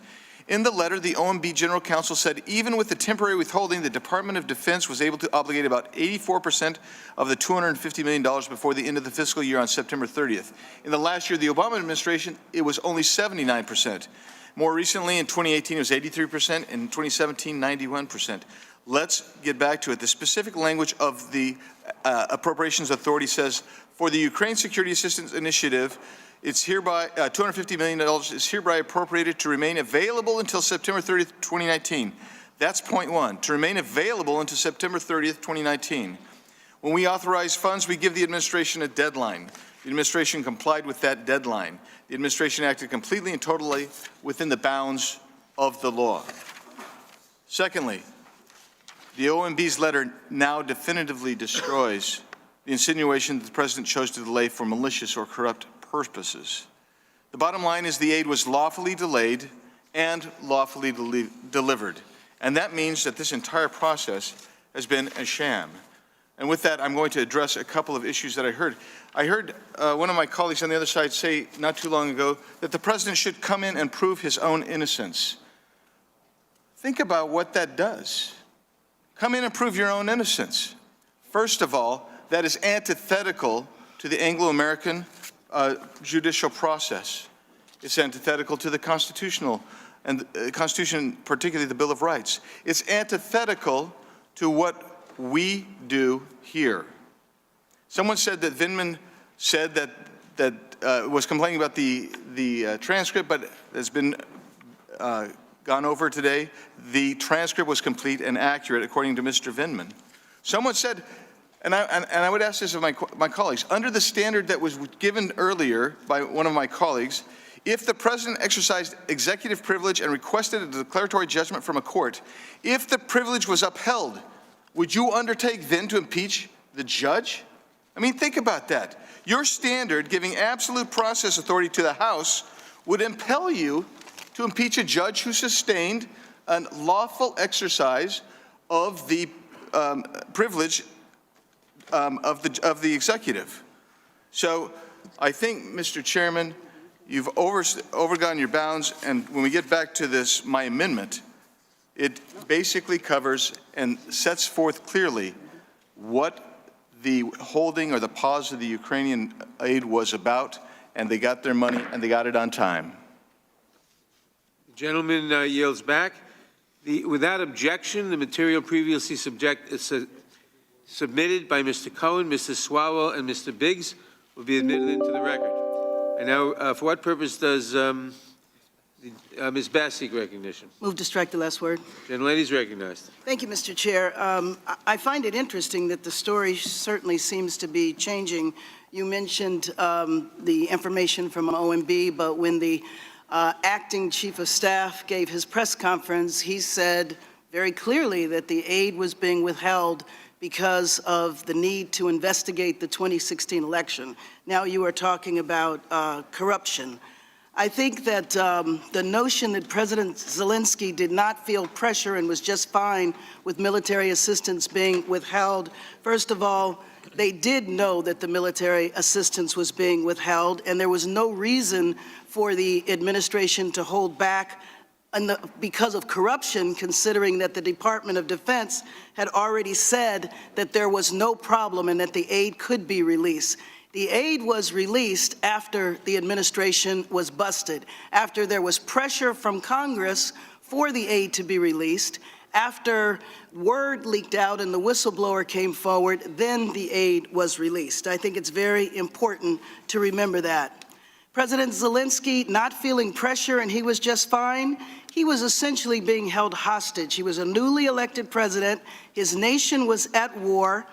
In the letter, the OMB General Counsel said even with the temporary withholding, the Department of Defense was able to obligate about 84% of the $250 million before the end of the fiscal year on September 30th. In the last year, the Obama administration, it was only 79%. More recently, in 2018, it was 83%, in 2017, 91%. Let's get back to it. The specific language of the Appropriations Authority says for the Ukraine Security Assistance Initiative, it's hereby, $250 million is hereby appropriated to remain available until September 30th, 2019. That's point one, to remain available until September 30th, 2019. When we authorize funds, we give the administration a deadline. The administration complied with that deadline. The administration acted completely and totally within the bounds of the law. Secondly, the OMB's letter now definitively destroys the insinuation that the President chose to delay for malicious or corrupt purposes. The bottom line is the aid was lawfully delayed and lawfully delivered. And that means that this entire process has been a sham. And with that, I'm going to address a couple of issues that I heard. I heard one of my colleagues on the other side say not too long ago that the President should come in and prove his own innocence. Think about what that does. Come in and prove your own innocence. First of all, that is antithetical to the Anglo-American judicial process. It's antithetical to the constitutional and the Constitution, particularly the Bill of Rights. It's antithetical to what we do here. Someone said that Vindman said that was complaining about the transcript, but has been gone over today. The transcript was complete and accurate, according to Mr. Vindman. Someone said, and I would ask this of my colleagues, under the standard that was given earlier by one of my colleagues, if the President exercised executive privilege and requested a declaratory judgment from a court, if the privilege was upheld, would you undertake then to impeach the judge? I mean, think about that. Your standard, giving absolute process authority to the House, would impel you to impeach a judge who sustained a lawful exercise of the privilege of the executive. So I think, Mr. Chairman, you've overgone your bounds, and when we get back to this, my amendment, it basically covers and sets forth clearly what the holding or the pause of the Ukrainian aid was about, and they got their money and they got it on time. The gentleman yields back. Without objection, the material previously submitted by Mr. Cohen, Mr. Swalwell, and Mr. Biggs will be admitted into the record. And now, for what purpose does Ms. Bass seek recognition? Move to strike the last word. Gentlelady is recognized. Thank you, Mr. Chair. I find it interesting that the story certainly seems to be changing. You mentioned the information from OMB, but when the acting chief of staff gave his press conference, he said very clearly that the aid was being withheld because of the need to investigate the 2016 election. Now you are talking about corruption. I think that the notion that President Zelensky did not feel pressure and was just fine with military assistance being withheld, first of all, they did know that the military assistance was being withheld, and there was no reason for the administration to hold back because of corruption, considering that the Department of Defense had already said that there was no problem and that the aid could be released. The aid was released after the administration was busted, after there was pressure from Congress for the aid to be released, after word leaked out and the whistleblower came forward, then the aid was released. I think it's very important to remember that. President Zelensky not feeling pressure and he was just fine, he was essentially being held hostage. He was a newly elected president, his nation was at war,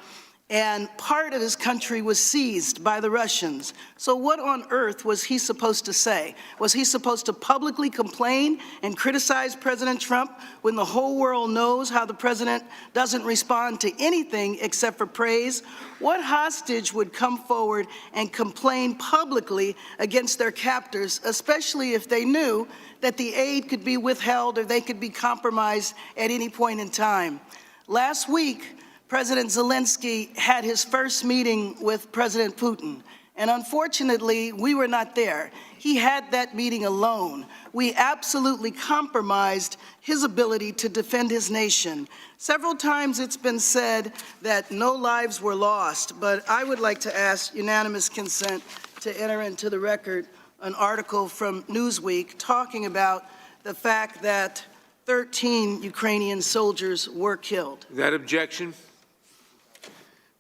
and part of his country was seized by the Russians. So what on earth was he supposed to say? Was he supposed to publicly complain and criticize President Trump when the whole world knows how the president doesn't respond to anything except for praise? What hostage would come forward and complain publicly against their captors, especially if they knew that the aid could be withheld or they could be compromised at any point in time? Last week, President Zelensky had his first meeting with President Putin, and unfortunately, we were not there. He had that meeting alone. We absolutely compromised his ability to defend his nation. Several times it's been said that no lives were lost, but I would like to ask unanimous consent to enter into the record an article from Newsweek talking about the fact that 13 Ukrainian soldiers were killed. Without objection,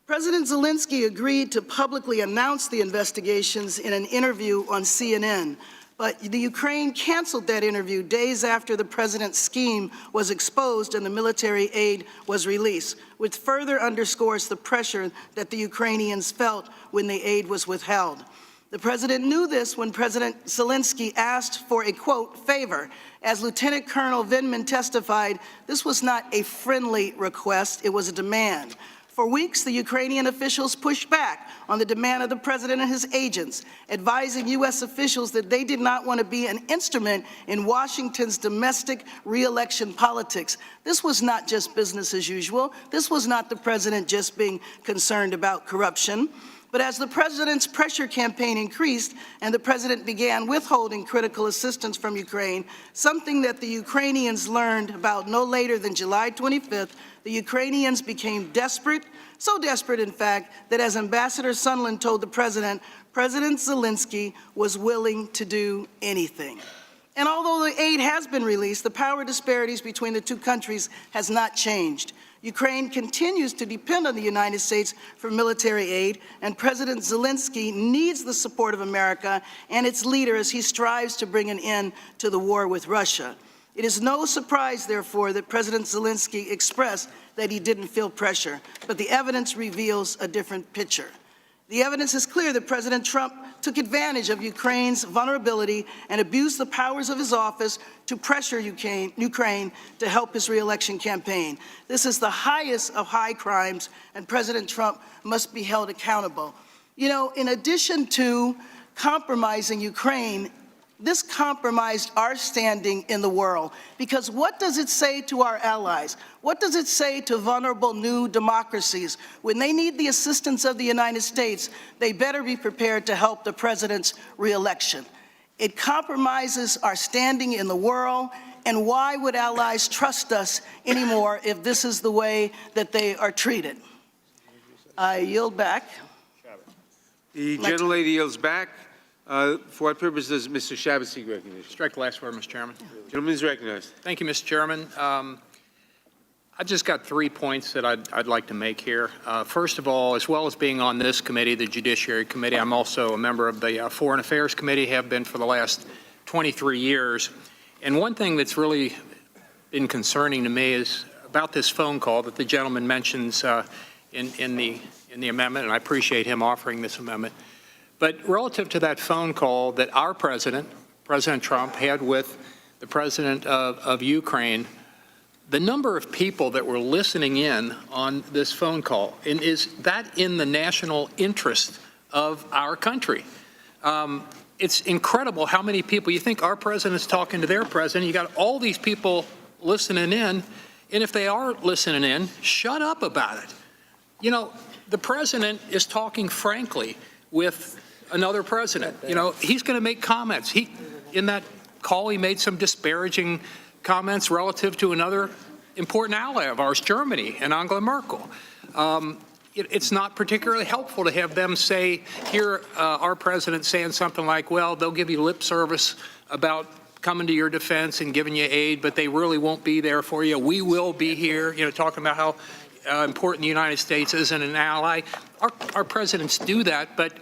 President Zelensky agreed to publicly announce the investigations in an interview on CNN, but the Ukraine canceled that interview days after the president's scheme was exposed and the military aid was released, which further underscores the pressure that the Ukrainians felt when the aid was withheld. The president knew this when President Zelensky asked for a, quote, favor. As Lieutenant Colonel Vindman testified, this was not a friendly request, it was a demand. For weeks, the Ukrainian officials pushed back on the demand of the president and his agents, advising U.S. officials that they did not want to be an instrument in Washington's domestic re-election politics. This was not just business as usual. This was not the president just being concerned about corruption. But as the president's pressure campaign increased and the president began withholding critical assistance from Ukraine, something that the Ukrainians learned about no later than July 25th, the Ukrainians became desperate, so desperate, in fact, that as Ambassador Sondland told the president, President Zelensky was willing to do anything. And although the aid has been released, the power disparities between the two countries has not changed. Ukraine continues to depend on the United States for military aid, and President Zelensky needs the support of America and its leader as he strives to bring an end to the war with Russia. It is no surprise, therefore, that President Zelensky expressed that he didn't feel pressure, but the evidence reveals a different picture. The evidence is clear that President Trump took advantage of Ukraine's vulnerability and abused the powers of his office to pressure Ukraine to help his re-election campaign. This is the highest of high crimes, and President Trump must be held accountable. You know, in addition to compromising Ukraine, this compromised our standing in the world, because what does it say to our allies? What does it say to vulnerable new democracies? When they need the assistance of the United States, they better be prepared to help the president's re-election. It compromises our standing in the world, and why would allies trust us anymore if this is the way that they are treated? I yield back. The gentlelady yields back. For what purpose does Mr. Chabot seek recognition? Strike the last word, Mr. Chairman. Gentleman is recognized. Thank you, Mr. Chairman. I've just got 3 points that I'd like to make here. First of all, as well as being on this committee, the Judiciary Committee, I'm also a member of the Foreign Affairs Committee, have been for the last 23 years. And one thing that's really been concerning to me is about this phone call that the gentleman mentions in the amendment, and I appreciate him offering this amendment. But relative to that phone call that our president, President Trump, had with the president of Ukraine, the number of people that were listening in on this phone call, and is that in the national interest of our country? It's incredible how many people, you think our president's talking to their president, you got all these people listening in, and if they are listening in, shut up about it. You know, the president is talking frankly with another president. You know, he's going to make comments. In that call, he made some disparaging comments relative to another important ally of ours, Germany, and Angela Merkel. It's not particularly helpful to have them say, hear our president saying something like, well, they'll give you lip service about coming to your defense and giving you aid, but they really won't be there for you. We will be here, you know, talking about how important the United States is and an ally. Our presidents do that, but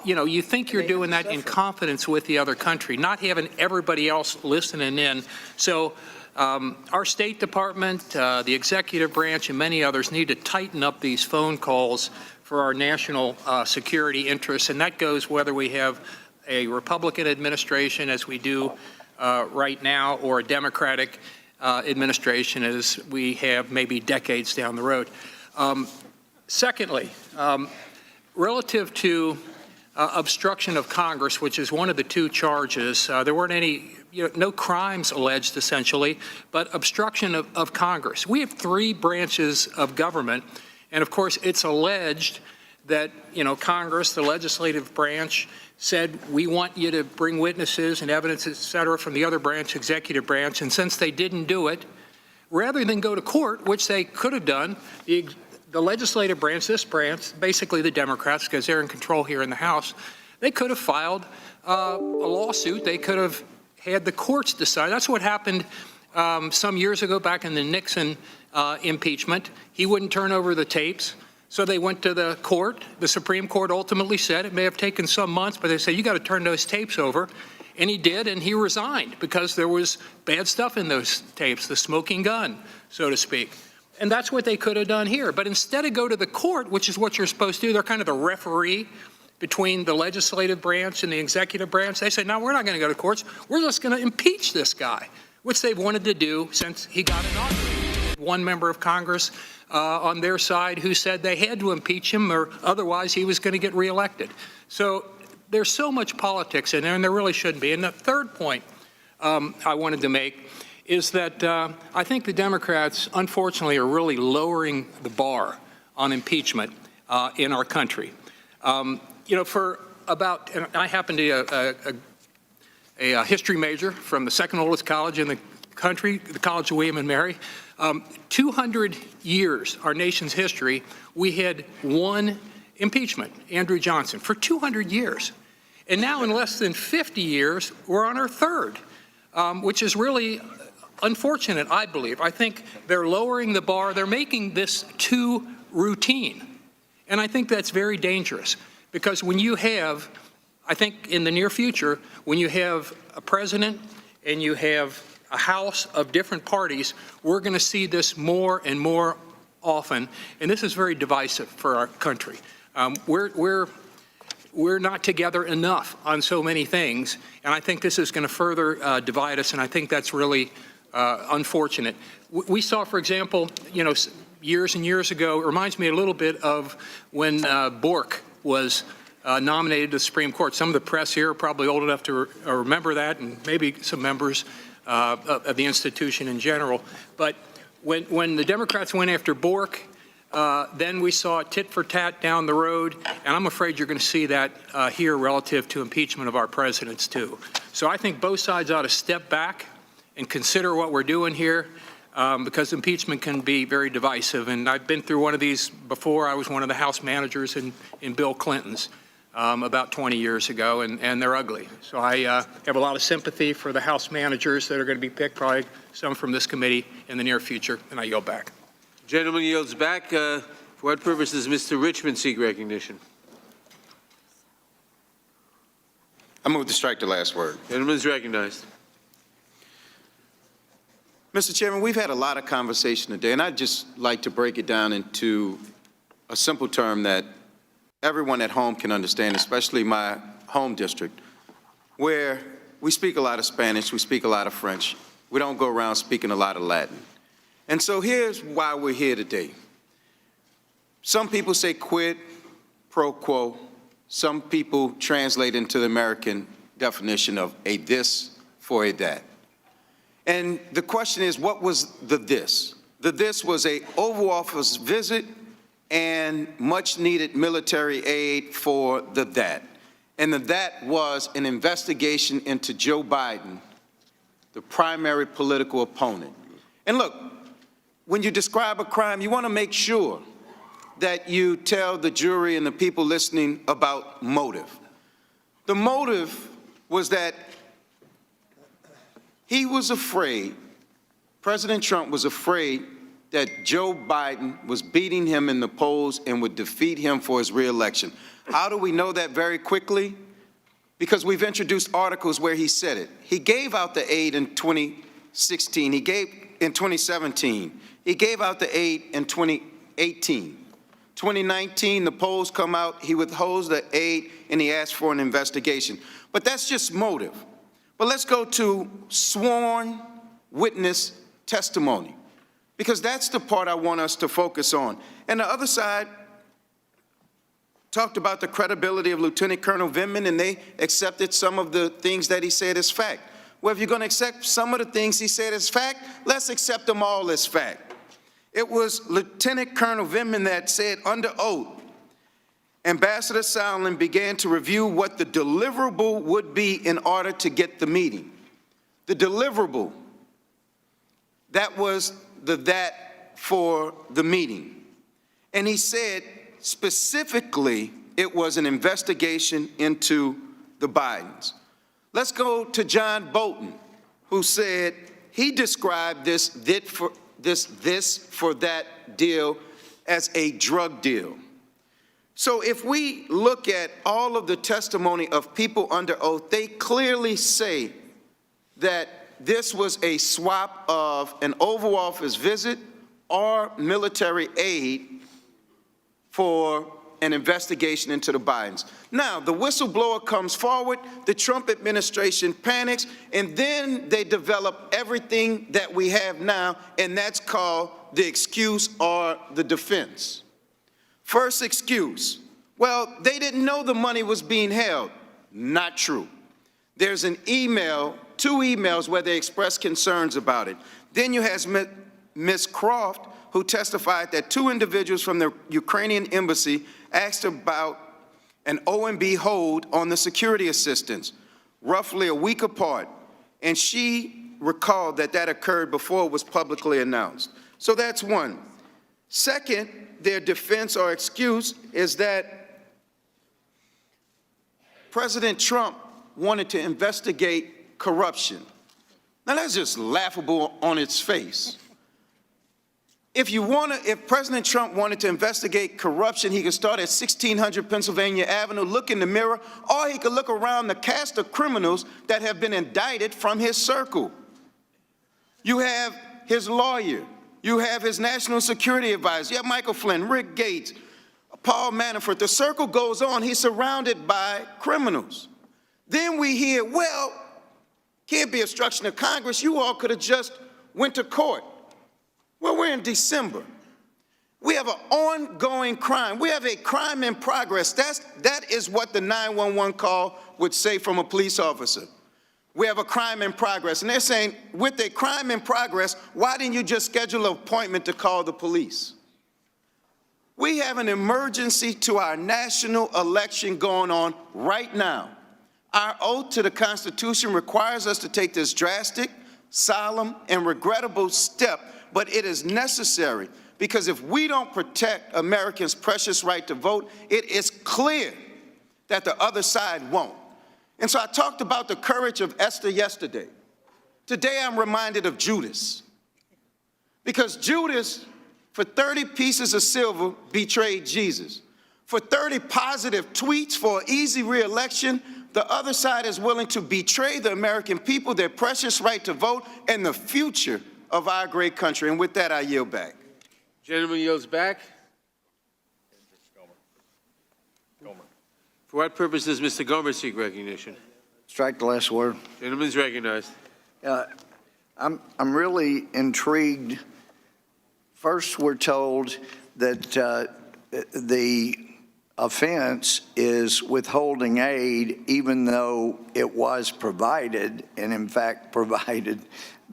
you know, you think you're doing that in confidence with the other country, not having everybody else listening in. So our State Department, the executive branch, and many others need to tighten up these phone calls for our national security interests, and that goes whether we have a Republican administration, as we do right now, or a Democratic administration, as we have maybe decades down the road. Secondly, relative to obstruction of Congress, which is one of the 2 charges, there weren't any, no crimes alleged, essentially, but obstruction of Congress. We have 3 branches of government, and of course, it's alleged that, Congress, the legislative branch, said, we want you to bring witnesses and evidence, et cetera, from the other branch, executive branch, and since they didn't do it, rather than go to court, which they could have done, the legislative branch, this branch, basically the Democrats, because they're in control here in the House, they could have filed a lawsuit. They could have had the courts decide. That's what happened some years ago back in the Nixon impeachment. He wouldn't turn over the tapes. So they went to the court. The Supreme Court ultimately said it may have taken some months, but they said, you got to turn those tapes over. And he did, and he resigned because there was bad stuff in those tapes, the smoking gun, so to speak. And that's what they could have done here. But instead of go to the court, which is what you're supposed to do, they're kind of the referee between the legislative branch and the executive branch. They said, no, we're not going to go to courts. We're just going to impeach this guy, which they've wanted to do since he got inaugurated. One member of Congress on their side who said they had to impeach him or otherwise he was going to get reelected. So there's so much politics in there, and there really shouldn't be. And the third point I wanted to make is that I think the Democrats, unfortunately, are really lowering the bar on impeachment in our country. You know, for about, and I happen to be a history major from the second oldest college in the country, the College of William and Mary. 200 years, our nation's history, we had one impeachment, Andrew Johnson, for 200 years. And now in less than 50 years, we're on our third, which is really unfortunate, I believe. I think they're lowering the bar. They're making this too routine. And I think that's very dangerous because when you have, I think in the near future, when you have a president and you have a house of different parties, we're going to see this more and more often. And this is very divisive for our country. We're not together enough on so many things, and I think this is going to further divide us, and I think that's really unfortunate. We saw, for example, you know, years and years ago, it reminds me a little bit of when Bork was nominated to the Supreme Court. Some of the press here are probably old enough to remember that, and maybe some members of the institution in general. But when the Democrats went after Bork, then we saw tit for tat down the road, and I'm afraid you're going to see that here relative to impeachment of our presidents too. So I think both sides ought to step back and consider what we're doing here because impeachment can be very divisive. And I've been through one of these before. I was one of the House managers in Bill Clinton's about 20 years ago, and they're ugly. So I have a lot of sympathy for the House managers that are going to be picked, probably some from this committee in the near future, and I yield back. Gentleman yields back. For what purpose does Mr. Richmond seek recognition? I move to strike the last word. Gentleman is recognized. Mr. Chairman, we've had a lot of conversation today, and I'd just like to break it down into a simple term that everyone at home can understand, especially my home district, where we speak a lot of Spanish, we speak a lot of French. We don't go around speaking a lot of Latin. And so here's why we're here today. Some people say quid pro quo. Some people translate into the American definition of a this for a that. And the question is, what was the this? The this was a Oval Office visit and much needed military aid for the that. And the that was an investigation into Joe Biden, the primary political opponent. And look, when you describe a crime, you want to make sure that you tell the jury and the people listening about motive. The motive was that he was afraid, President Trump was afraid that Joe Biden was beating him in the polls and would defeat him for his reelection. How do we know that very quickly? Because we've introduced articles where he said it. He gave out the aid in 2016. He gave in 2017. He gave out the aid in 2018. 2019, the polls come out, he withholds the aid and he asked for an investigation. But that's just motive. But let's go to sworn witness testimony, because that's the part I want us to focus on. And the other side talked about the credibility of Lieutenant Colonel Vindman, and they accepted some of the things that he said as fact. Well, if you're going to accept some of the things he said as fact, let's accept them all as fact. It was Lieutenant Colonel Vindman that said under oath, Ambassador Sondland began to review what the deliverable would be in order to get the meeting. The deliverable, that was the that for the meeting. And he said specifically it was an investigation into the Bidens. Let's go to John Bolton, who said he described this for that deal as a drug deal. So if we look at all of the testimony of people under oath, they clearly say that this was a swap of an Oval Office visit or military aid for an investigation into the Bidens. Now, the whistleblower comes forward, the Trump administration panics, and then they develop everything that we have now, and that's called the excuse or the defense. First excuse, well, they didn't know the money was being held. Not true. There's an email, 2 emails where they express concerns about it. Then you have Ms. Croft, who testified that 2 individuals from the Ukrainian embassy asked about an OMB hold on the security assistance, roughly a week apart, and she recalled that that occurred before it was publicly announced. So that's one. Second, their defense or excuse is that President Trump wanted to investigate corruption. Now that's just laughable on its face. If President Trump wanted to investigate corruption, he could start at 1600 Pennsylvania Avenue, look in the mirror, or he could look around the cast of criminals that have been indicted from his circle. You have his lawyer, you have his national security advisor, you have Michael Flynn, Rick Gates, Paul Manafort. The circle goes on. He's surrounded by criminals. Then we hear, well, can't be obstruction of Congress. You all could have just went to court. Well, we're in December. We have an ongoing crime. We have a crime in progress. That is what the 911 call would say from a police officer. We have a crime in progress. And they're saying, with a crime in progress, why didn't you just schedule an appointment to call the police? We have an emergency to our national election going on right now. Our oath to the Constitution requires us to take this drastic, solemn, and regrettable step, but it is necessary because if we don't protect Americans' precious right to vote, it is clear that the other side won't. And so I talked about the courage of Esther yesterday. Today I'm reminded of Judas. Because Judas, for 30 pieces of silver, betrayed Jesus. For 30 positive tweets for an easy re-election, the other side is willing to betray the American people, their precious right to vote, and the future of our great country. And with that, I yield back. Gentleman yields back. For what purpose does Mr. Gomer seek recognition? Strike the last word. Gentleman's recognized. I'm really intrigued. First, we're told that the offense is withholding aid, even though it was provided, and in fact provided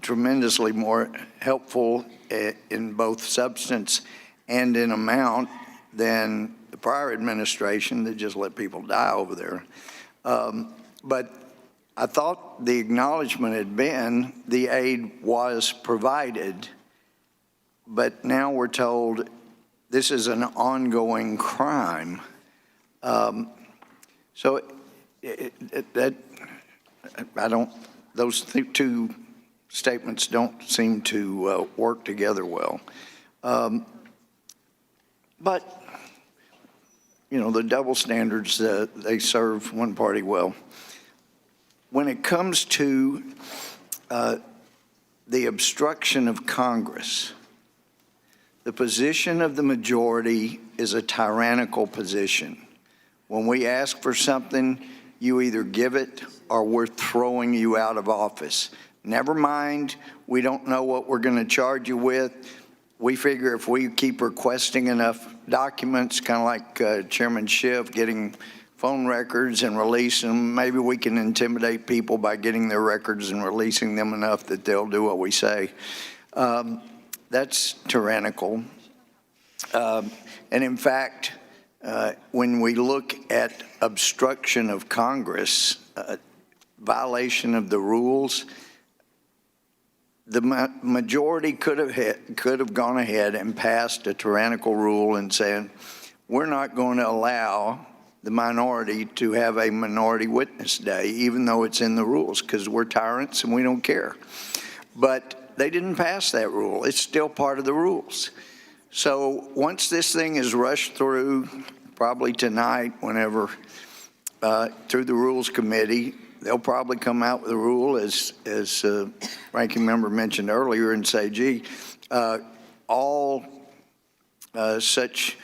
tremendously more helpful in both substance and in amount than the prior administration that just let people die over there. But I thought the acknowledgement had been the aid was provided, but now we're told this is an ongoing crime. So those 2 statements don't seem to work together well. But, you know, the double standards, they serve one party well. When it comes to the obstruction of Congress, the position of the majority is a tyrannical position. When we ask for something, you either give it or we're throwing you out of office. Never mind, we don't know what we're going to charge you with. We figure if we keep requesting enough documents, kind of like Chairman Schiff getting phone records and releasing them, maybe we can intimidate people by getting their records and releasing them enough that they'll do what we say. That's tyrannical. And in fact, when we look at obstruction of Congress, violation of the rules, the majority could have gone ahead and passed a tyrannical rule and said, we're not going to allow the minority to have a minority witness day, even though it's in the rules, because we're tyrants and we don't care. But they didn't pass that rule. It's still part of the rules. So once this thing is rushed through, probably tonight, whenever, through the Rules Committee, they'll probably come out with a rule, as Ranking Member mentioned earlier, and say, gee, all such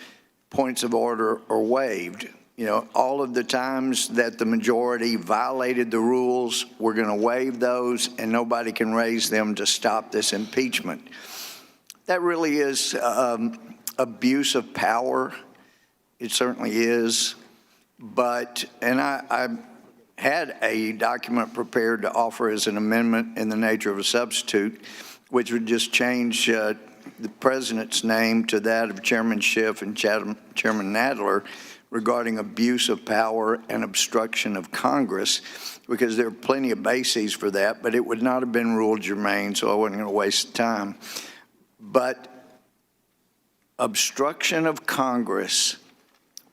points of order are waived. You know, all of the times that the majority violated the rules, we're going to waive those, and nobody can raise them to stop this impeachment. That really is abuse of power. It certainly is. But, and I had a document prepared to offer as an amendment in the nature of a substitute, which would just change the president's name to that of Chairman Schiff and Chairman Nadler regarding abuse of power and obstruction of Congress, because there are plenty of bases for that, but it would not have been ruled germane, so I wasn't going to waste time. But obstruction of Congress,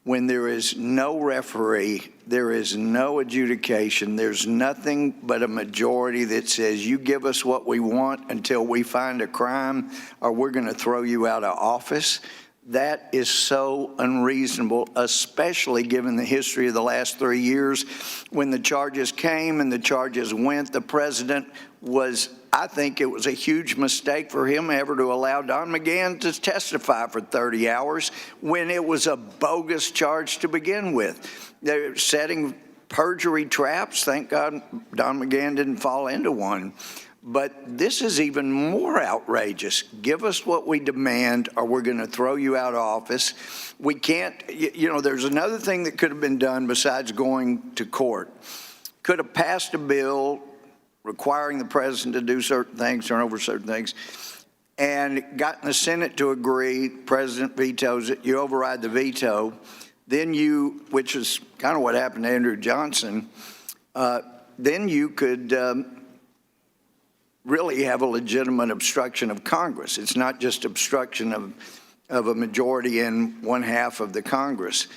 when there is no referee, there is no adjudication, there's nothing but a majority that says, you give us what we want until we find a crime, or we're going to throw you out of office. That is so unreasonable, especially given the history of the last 3 years. When the charges came and the charges went, the president was, I think it was a huge mistake for him ever to allow Don McGahn to testify for 30 hours when it was a bogus charge to begin with. They're setting perjury traps. Thank God Don McGahn didn't fall into one. But this is even more outrageous. Give us what we demand, or we're going to throw you out of office. We can't, you know, there's another thing that could have been done besides going to court. Could have passed a bill requiring the president to do certain things, turn over certain things, and gotten the Senate to agree. President vetoes it. You override the veto. Then you, which is kind of what happened to Andrew Johnson, then you could really have a legitimate obstruction of Congress. It's not just obstruction of a majority in one half of the Congress.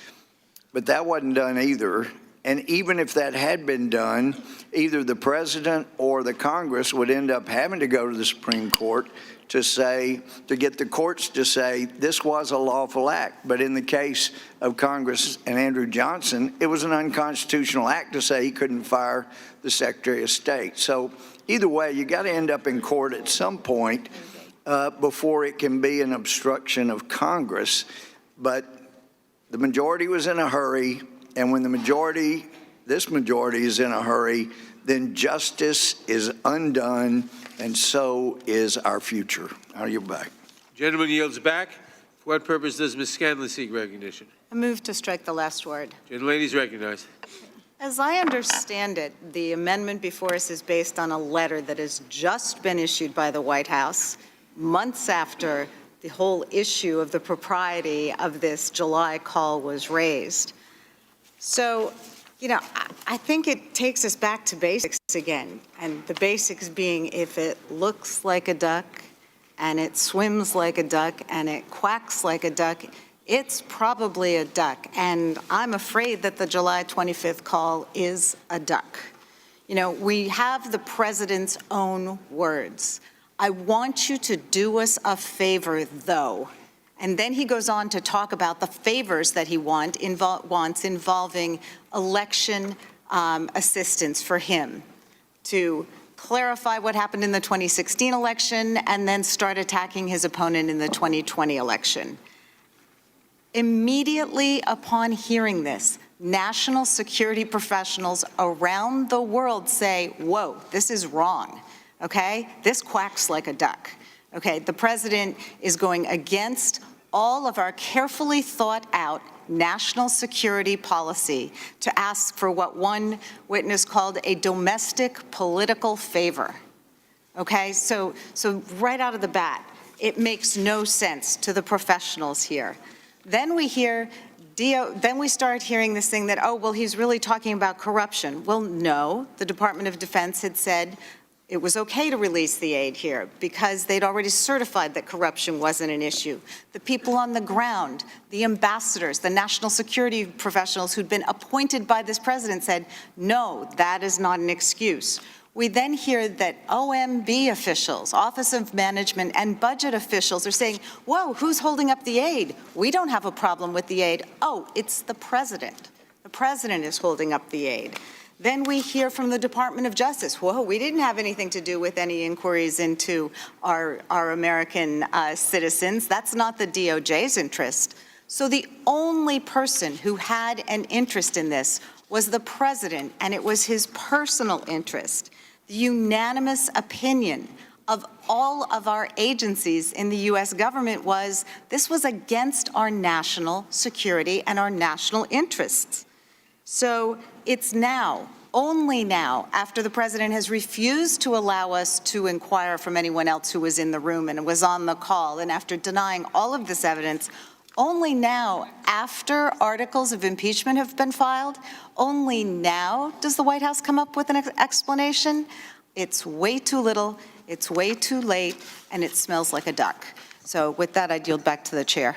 But that wasn't done either. And even if that had been done, either the president or the Congress would end up having to go to the Supreme Court to say, to get the courts to say this was a lawful act. But in the case of Congress and Andrew Johnson, it was an unconstitutional act to say he couldn't fire the Secretary of State. So either way, you got to end up in court at some point before it can be an obstruction of Congress. But the majority was in a hurry, and when the majority, this majority is in a hurry, then justice is undone, and so is our future. I'll yield back. Gentleman yields back. For what purpose does Ms. Scanlon seek recognition? I move to strike the last word. Gentlelady is recognized. As I understand it, the amendment before us is based on a letter that has just been issued by the White House months after the whole issue of the propriety of this July call was raised. So, you know, I think it takes us back to basics again, and the basics being if it looks like a duck and it swims like a duck and it quacks like a duck, it's probably a duck. And I'm afraid that the July 25th call is a duck. You know, we have the president's own words. I want you to do us a favor, though. And then he goes on to talk about the favors that he wants involving election assistance for him to clarify what happened in the 2016 election and then start attacking his opponent in the 2020 election. Immediately upon hearing this, national security professionals around the world say, whoa, this is wrong, okay? This quacks like a duck, okay? The president is going against all of our carefully thought out national security policy to ask for what one witness called a domestic political favor, okay? So right out of the bat, it makes no sense to the professionals here. Then we start hearing this thing that, oh, well, he's really talking about corruption. Well, no, the Department of Defense had said it was okay to release the aid here because they'd already certified that corruption wasn't an issue. The people on the ground, the ambassadors, the national security professionals who'd been appointed by this president said, no, that is not an excuse. We then hear that OMB officials, Office of Management and Budget officials are saying, whoa, who's holding up the aid? We don't have a problem with the aid. Oh, it's the president. The president is holding up the aid. Then we hear from the Department of Justice, whoa, we didn't have anything to do with any inquiries into our American citizens. That's not the DOJ's interest. So the only person who had an interest in this was the president, and it was his personal interest. The unanimous opinion of all of our agencies in the U.S. government was this was against our national security and our national interests. So it's now, only now, after the president has refused to allow us to inquire from anyone else who was in the room and was on the call, and after denying all of this evidence, only now, after articles of impeachment have been filed, only now does the White House come up with an explanation. It's way too little, it's way too late, and it smells like a duck. So with that, I'd yield back to the chair.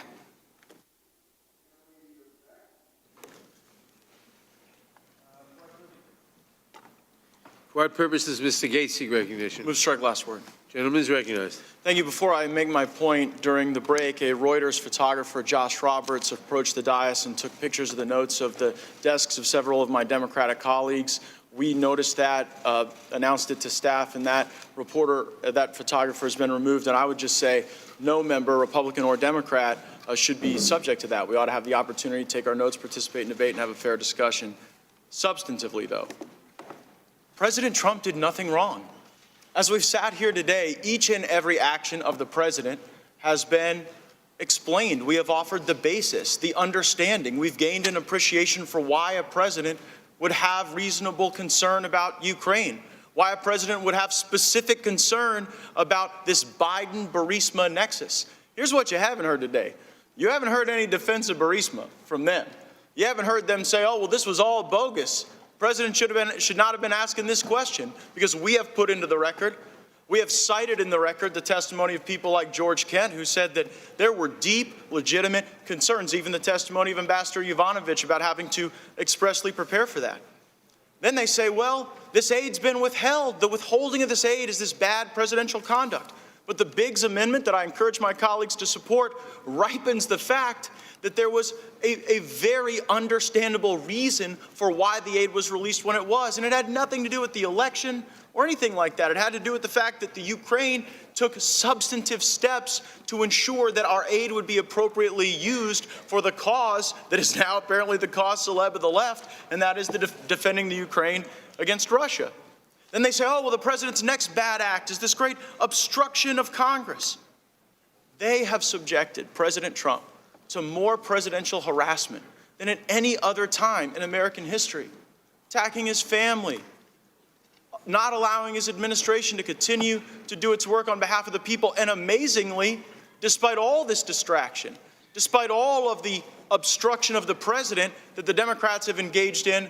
For what purpose does Mr. Gates seek recognition? Move to strike last word. Gentleman is recognized. Thank you. Before I make my point, during the break, a Reuters photographer, Josh Roberts, approached the dais and took pictures of the notes of the desks of several of my Democratic colleagues. We noticed that, announced it to staff, and that photographer has been removed. And I would just say no member, Republican or Democrat, should be subject to that. We ought to have the opportunity to take our notes, participate in debate, and have a fair discussion. Substantively, though, President Trump did nothing wrong. As we've sat here today, each and every action of the president has been explained. We have offered the basis, the understanding. We've gained an appreciation for why a president would have reasonable concern about Ukraine, why a president would have specific concern about this Biden-Burisma nexus. Here's what you haven't heard today. You haven't heard any defense of Burisma from them. You haven't heard them say, oh, well, this was all bogus. President should not have been asking this question, because we have put into the record, we have cited in the record the testimony of people like George Kent, who said that there were deep, legitimate concerns, even the testimony of Ambassador Yovanovitch about having to expressly prepare for that. Then they say, well, this aid's been withheld. The withholding of this aid is this bad presidential conduct. But the Biggs Amendment that I encourage my colleagues to support ripens the fact that there was a very understandable reason for why the aid was released when it was. And it had nothing to do with the election or anything like that. It had to do with the fact that the Ukraine took substantive steps to ensure that our aid would be appropriately used for the cause that is now apparently the cause celeb of the left, and that is the defending the Ukraine against Russia. Then they say, oh, well, the president's next bad act is this great obstruction of Congress. They have subjected President Trump to more presidential harassment than at any other time in American history, attacking his family, not allowing his administration to continue to do its work on behalf of the people. And amazingly, despite all this distraction, despite all of the obstruction of the president that the Democrats have engaged in,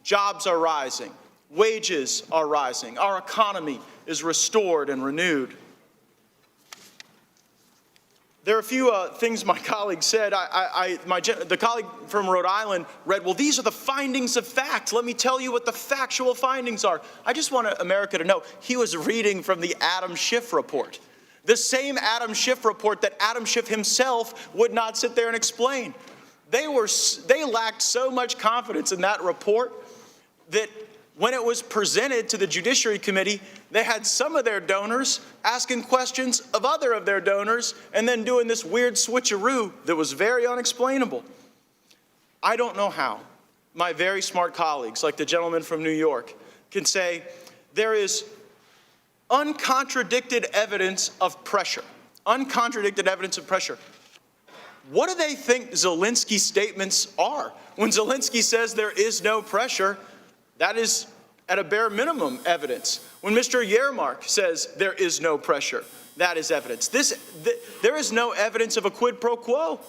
jobs are rising, wages are rising, our economy is restored and renewed. There are a few things my colleague said. The colleague from Rhode Island read, well, these are the findings of fact. Let me tell you what the factual findings are. I just want America to know he was reading from the Adam Schiff report. The same Adam Schiff report that Adam Schiff himself would not sit there and explain. They lacked so much confidence in that report that when it was presented to the Judiciary Committee, they had some of their donors asking questions of other of their donors and then doing this weird switcheroo that was very unexplainable. I don't know how my very smart colleagues, like the gentleman from New York, can say there is uncontradicted evidence of pressure. Uncontradicted evidence of pressure. What do they think Zelensky's statements are? When Zelensky says there is no pressure, that is, at a bare minimum, evidence. When Mr. Yermak says there is no pressure, that is evidence. There is no evidence of a quid pro quo.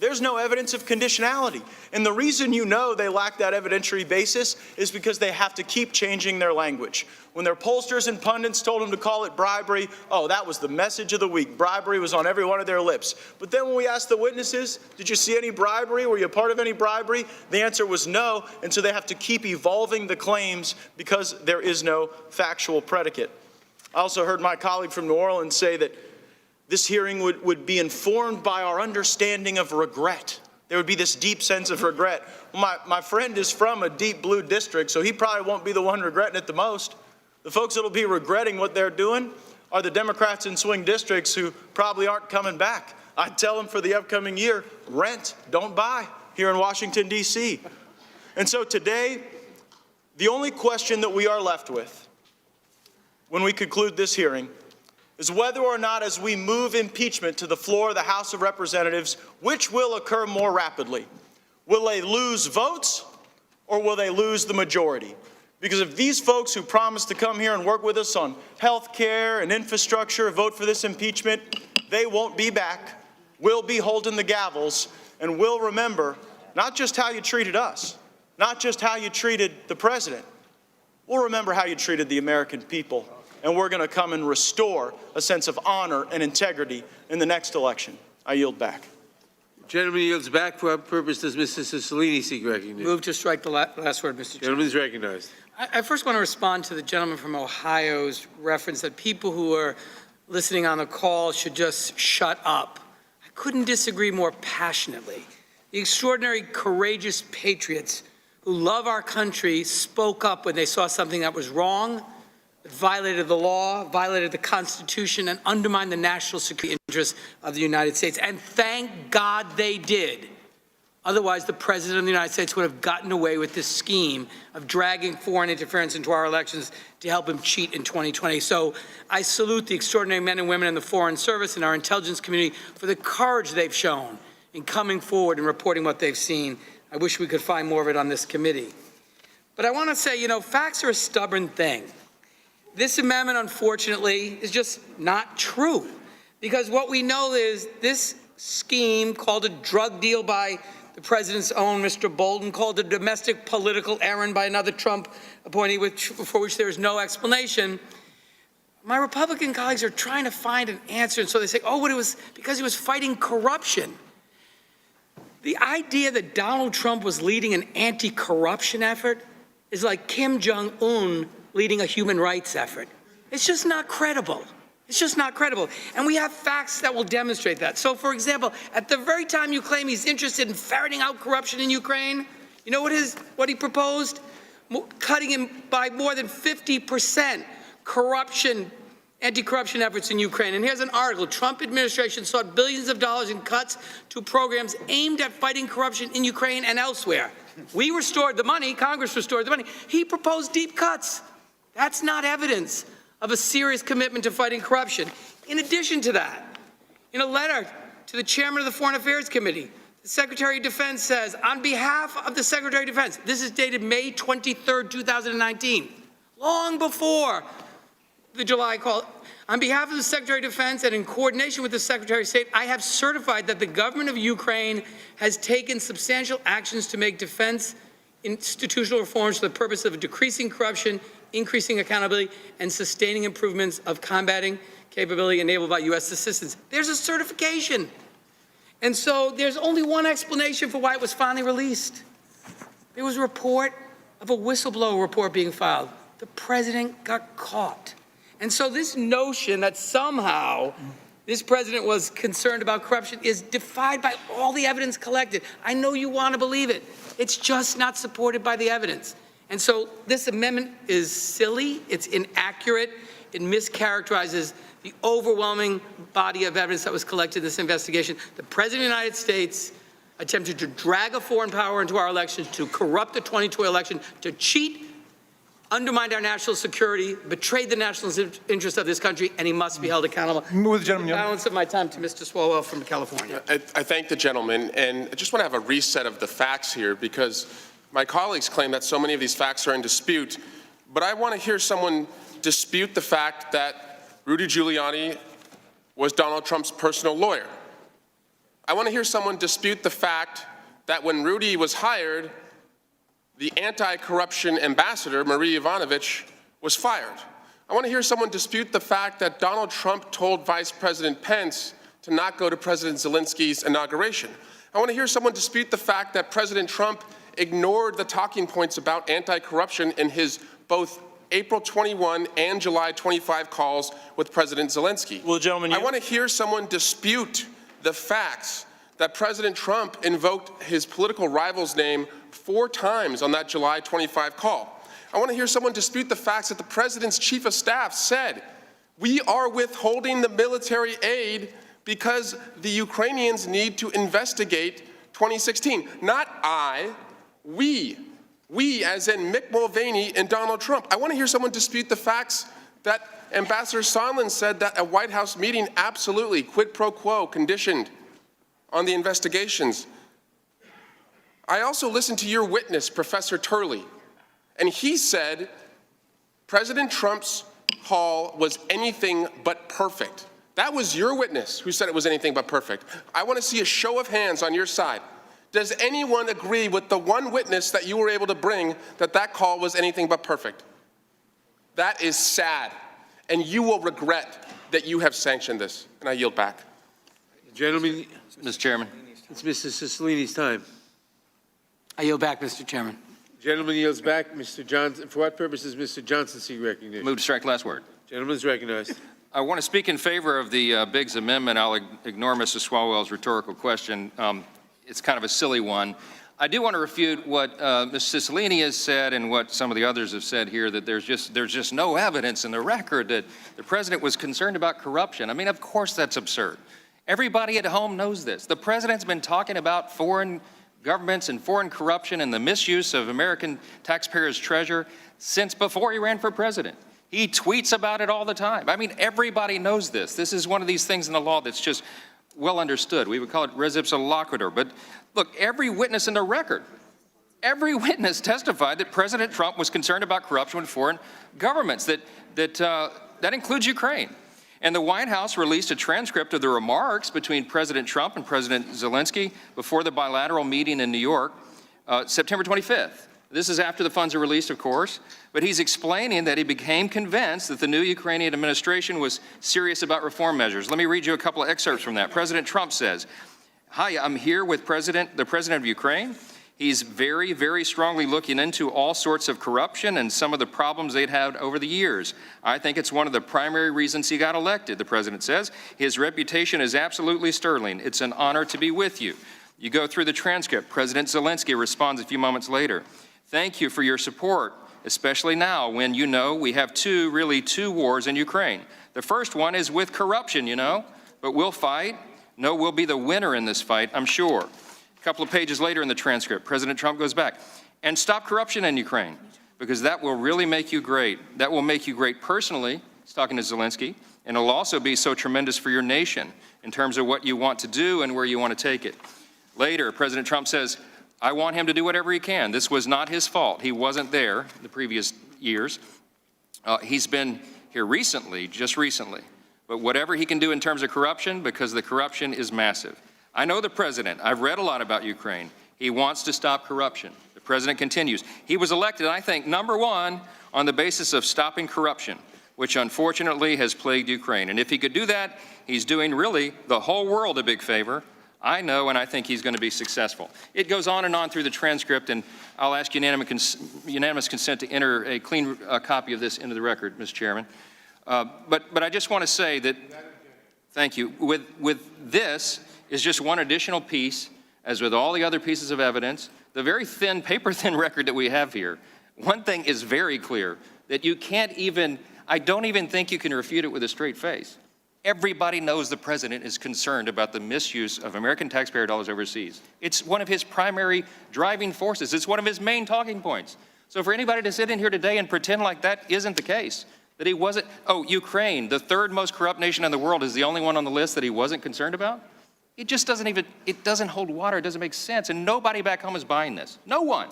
There's no evidence of conditionality. And the reason you know they lack that evidentiary basis is because they have to keep changing their language. When their pollsters and pundits told them to call it bribery, oh, that was the message of the week. Bribery was on every one of their lips. But then when we asked the witnesses, did you see any bribery? Were you a part of any bribery? The answer was no, and so they have to keep evolving the claims because there is no factual predicate. I also heard my colleague from New Orleans say that this hearing would be informed by our understanding of regret. There would be this deep sense of regret. Well, my friend is from a deep blue district, so he probably won't be the one regretting it the most. The folks that will be regretting what they're doing are the Democrats in swing districts who probably aren't coming back. I tell them for the upcoming year, rent, don't buy here in Washington, D.C. And so today, the only question that we are left with when we conclude this hearing is whether or not, as we move impeachment to the floor of the House of Representatives, which will occur more rapidly? Will they lose votes or will they lose the majority? Because if these folks who promised to come here and work with us on health care and infrastructure vote for this impeachment, they won't be back. We'll be holding the gavels, and we'll remember not just how you treated us, not just how you treated the president. We'll remember how you treated the American people. And we're going to come and restore a sense of honor and integrity in the next election. I yield back. The gentleman yields back. For what purpose does Mrs. Cicilline seek recognition? Move to strike the last word, Mr. Chairman. Gentleman is recognized. I first want to respond to the gentleman from Ohio's reference that people who are listening on the call should just shut up. I couldn't disagree more passionately. The extraordinary, courageous patriots who love our country spoke up when they saw something that was wrong, that violated the law, violated the Constitution, and undermined the national security interests of the United States. And thank God they did. Otherwise, the President of the United States would have gotten away with this scheme of dragging foreign interference into our elections to help him cheat in 2020. So I salute the extraordinary men and women in the Foreign Service and our intelligence community for the courage they've shown in coming forward and reporting what they've seen. I wish we could find more of it on this committee. But I want to say, facts are a stubborn thing. This amendment, unfortunately, is just not true, because what we know is this scheme, called a drug deal by the president's own Mr. Bolton, called a domestic political errand by another Trump appointee for which there is no explanation. My Republican colleagues are trying to find an answer, and so they say, oh, but it was because he was fighting corruption. The idea that Donald Trump was leading an anti-corruption effort is like Kim Jong-un leading a human rights effort. It's just not credible. It's just not credible. And we have facts that will demonstrate that. So, for example, at the very time you claim he's interested in ferreting out corruption in Ukraine, you know what he proposed? Cutting him by more than 50% anti-corruption efforts in Ukraine. And here's an article. Trump administration sought billions of dollars in cuts to programs aimed at fighting corruption in Ukraine and elsewhere. We restored the money. Congress restored the money. He proposed deep cuts. That's not evidence of a serious commitment to fighting corruption. In addition to that, in a letter to the chairman of the Foreign Affairs Committee, the Secretary of Defense says, on behalf of the Secretary of Defense, this is dated May 23rd, 2019, long before the July call, on behalf of the Secretary of Defense and in coordination with the Secretary of State, I have certified that the government of Ukraine has taken substantial actions to make defense institutional reforms for the purpose of decreasing corruption, increasing accountability, and sustaining improvements of combating capability enabled by U.S. assistance. There's a certification. And so there's only one explanation for why it was finally released. There was a report of a whistleblower report being filed. The president got caught. And so this notion that somehow this president was concerned about corruption is defied by all the evidence collected. I know you want to believe it. It's just not supported by the evidence. And so this amendment is silly, it's inaccurate, it mischaracterizes the overwhelming body of evidence that was collected in this investigation. The President of the United States attempted to drag a foreign power into our elections, to corrupt the 2020 election, to cheat, undermined our national security, betrayed the national interest of this country, and he must be held accountable. Move the gentleman. The balance of my time to Mr. Swalwell from California. I thank the gentleman, and I just want to have a reset of the facts here, because my colleagues claim that so many of these facts are in dispute, but I want to hear someone dispute the fact that Rudy Giuliani was Donald Trump's personal lawyer. I want to hear someone dispute the fact that when Rudy was hired, the anti-corruption ambassador, Marie Yovanovitch, was fired. I want to hear someone dispute the fact that Donald Trump told Vice President Pence to not go to President Zelensky's inauguration. I want to hear someone dispute the fact that President Trump ignored the talking points about anti-corruption in his both April 21 and July 25 calls with President Zelensky. Well, gentlemen, I want to hear someone dispute the facts that President Trump invoked his political rival's name 4 times on that July 25 call. I want to hear someone dispute the facts that the President's Chief of Staff said, we are withholding the military aid because the Ukrainians need to investigate 2016. Not I, we. We, as in Mick Mulvaney and Donald Trump. I want to hear someone dispute the facts that Ambassador Sondland said that a White House meeting absolutely, quid pro quo, conditioned on the investigations. I also listened to your witness, Professor Turley, and he said President Trump's call was anything but perfect. That was your witness who said it was anything but perfect. I want to see a show of hands on your side. Does anyone agree with the one witness that you were able to bring that that call was anything but perfect? That is sad, and you will regret that you have sanctioned this. And I yield back. Gentlemen, Mr. Chairman. it's Mr. Cicilline's time. I yield back, Mr. Chairman. Gentleman yields back. Mr. Johnson, for what purpose is Mr. Johnson seek recognition? Move to strike last word. Gentleman's recognized. I want to speak in favor of the Biggs amendment. I'll ignore Mr. Swalwell's rhetorical question. It's kind of a silly one. I do want to refute what Ms. Cicilline has said and what some of the others have said here, that there's just no evidence in the record that the president was concerned about corruption. I mean, of course that's absurd. Everybody at home knows this. The president's been talking about foreign governments and foreign corruption and the misuse of American taxpayers' treasure since before he ran for president. He tweets about it all the time. I mean, everybody knows this. This is one of these things in the law that's just well understood. We would call it res ipsa loquitur. But look, every witness in the record, every witness testified that President Trump was concerned about corruption with foreign governments. That includes Ukraine. And the White House released a transcript of the remarks between President Trump and President Zelensky before the bilateral meeting in New York, September 25th. This is after the funds are released, of course, but he's explaining that he became convinced that the new Ukrainian administration was serious about reform measures. Let me read you a couple of excerpts from that. President Trump says, "Hi, I'm here with the President of Ukraine. He's very, very strongly looking into all sorts of corruption and some of the problems they'd had over the years. I think it's one of the primary reasons he got elected," the president says. "His reputation is absolutely sterling. It's an honor to be with you." You go through the transcript. President Zelensky responds a few moments later. "Thank you for your support, especially now when you know we have two wars in Ukraine. The first one is with corruption, but we'll fight. No, we'll be the winner in this fight, I'm sure." A couple of pages later in the transcript, President Trump goes back, "And stop corruption in Ukraine, because that will really make you great. That will make you great personally," he's talking to Zelensky, "and it'll also be so tremendous for your nation in terms of what you want to do and where you want to take it." Later, President Trump says, "I want him to do whatever he can. This was not his fault. He wasn't there the previous years. He's been here recently, just recently. But whatever he can do in terms of corruption, because the corruption is massive. I know the president. I've read a lot about Ukraine. He wants to stop corruption." The president continues, "He was elected, I think, #1 on the basis of stopping corruption, which unfortunately has plagued Ukraine. And if he could do that, he's doing really the whole world a big favor. I know, and I think he's going to be successful." It goes on and on through the transcript, and I'll ask unanimous consent to enter a clean copy of this into the record, Mr. Chairman. But I just want to say that, thank you, with this is just one additional piece, as with all the other pieces of evidence, the very thin, paper-thin record that we have here. One thing is very clear, that you can't even, I don't even think you can refute it with a straight face. Everybody knows the president is concerned about the misuse of American taxpayer dollars overseas. It's one of his primary driving forces. It's one of his main talking points. So for anybody to sit in here today and pretend like that isn't the case, that he wasn't, Ukraine, the third most corrupt nation in the world, is the only one on the list that he wasn't concerned about? It just doesn't hold water. It doesn't make sense. And nobody back home is buying this. No one.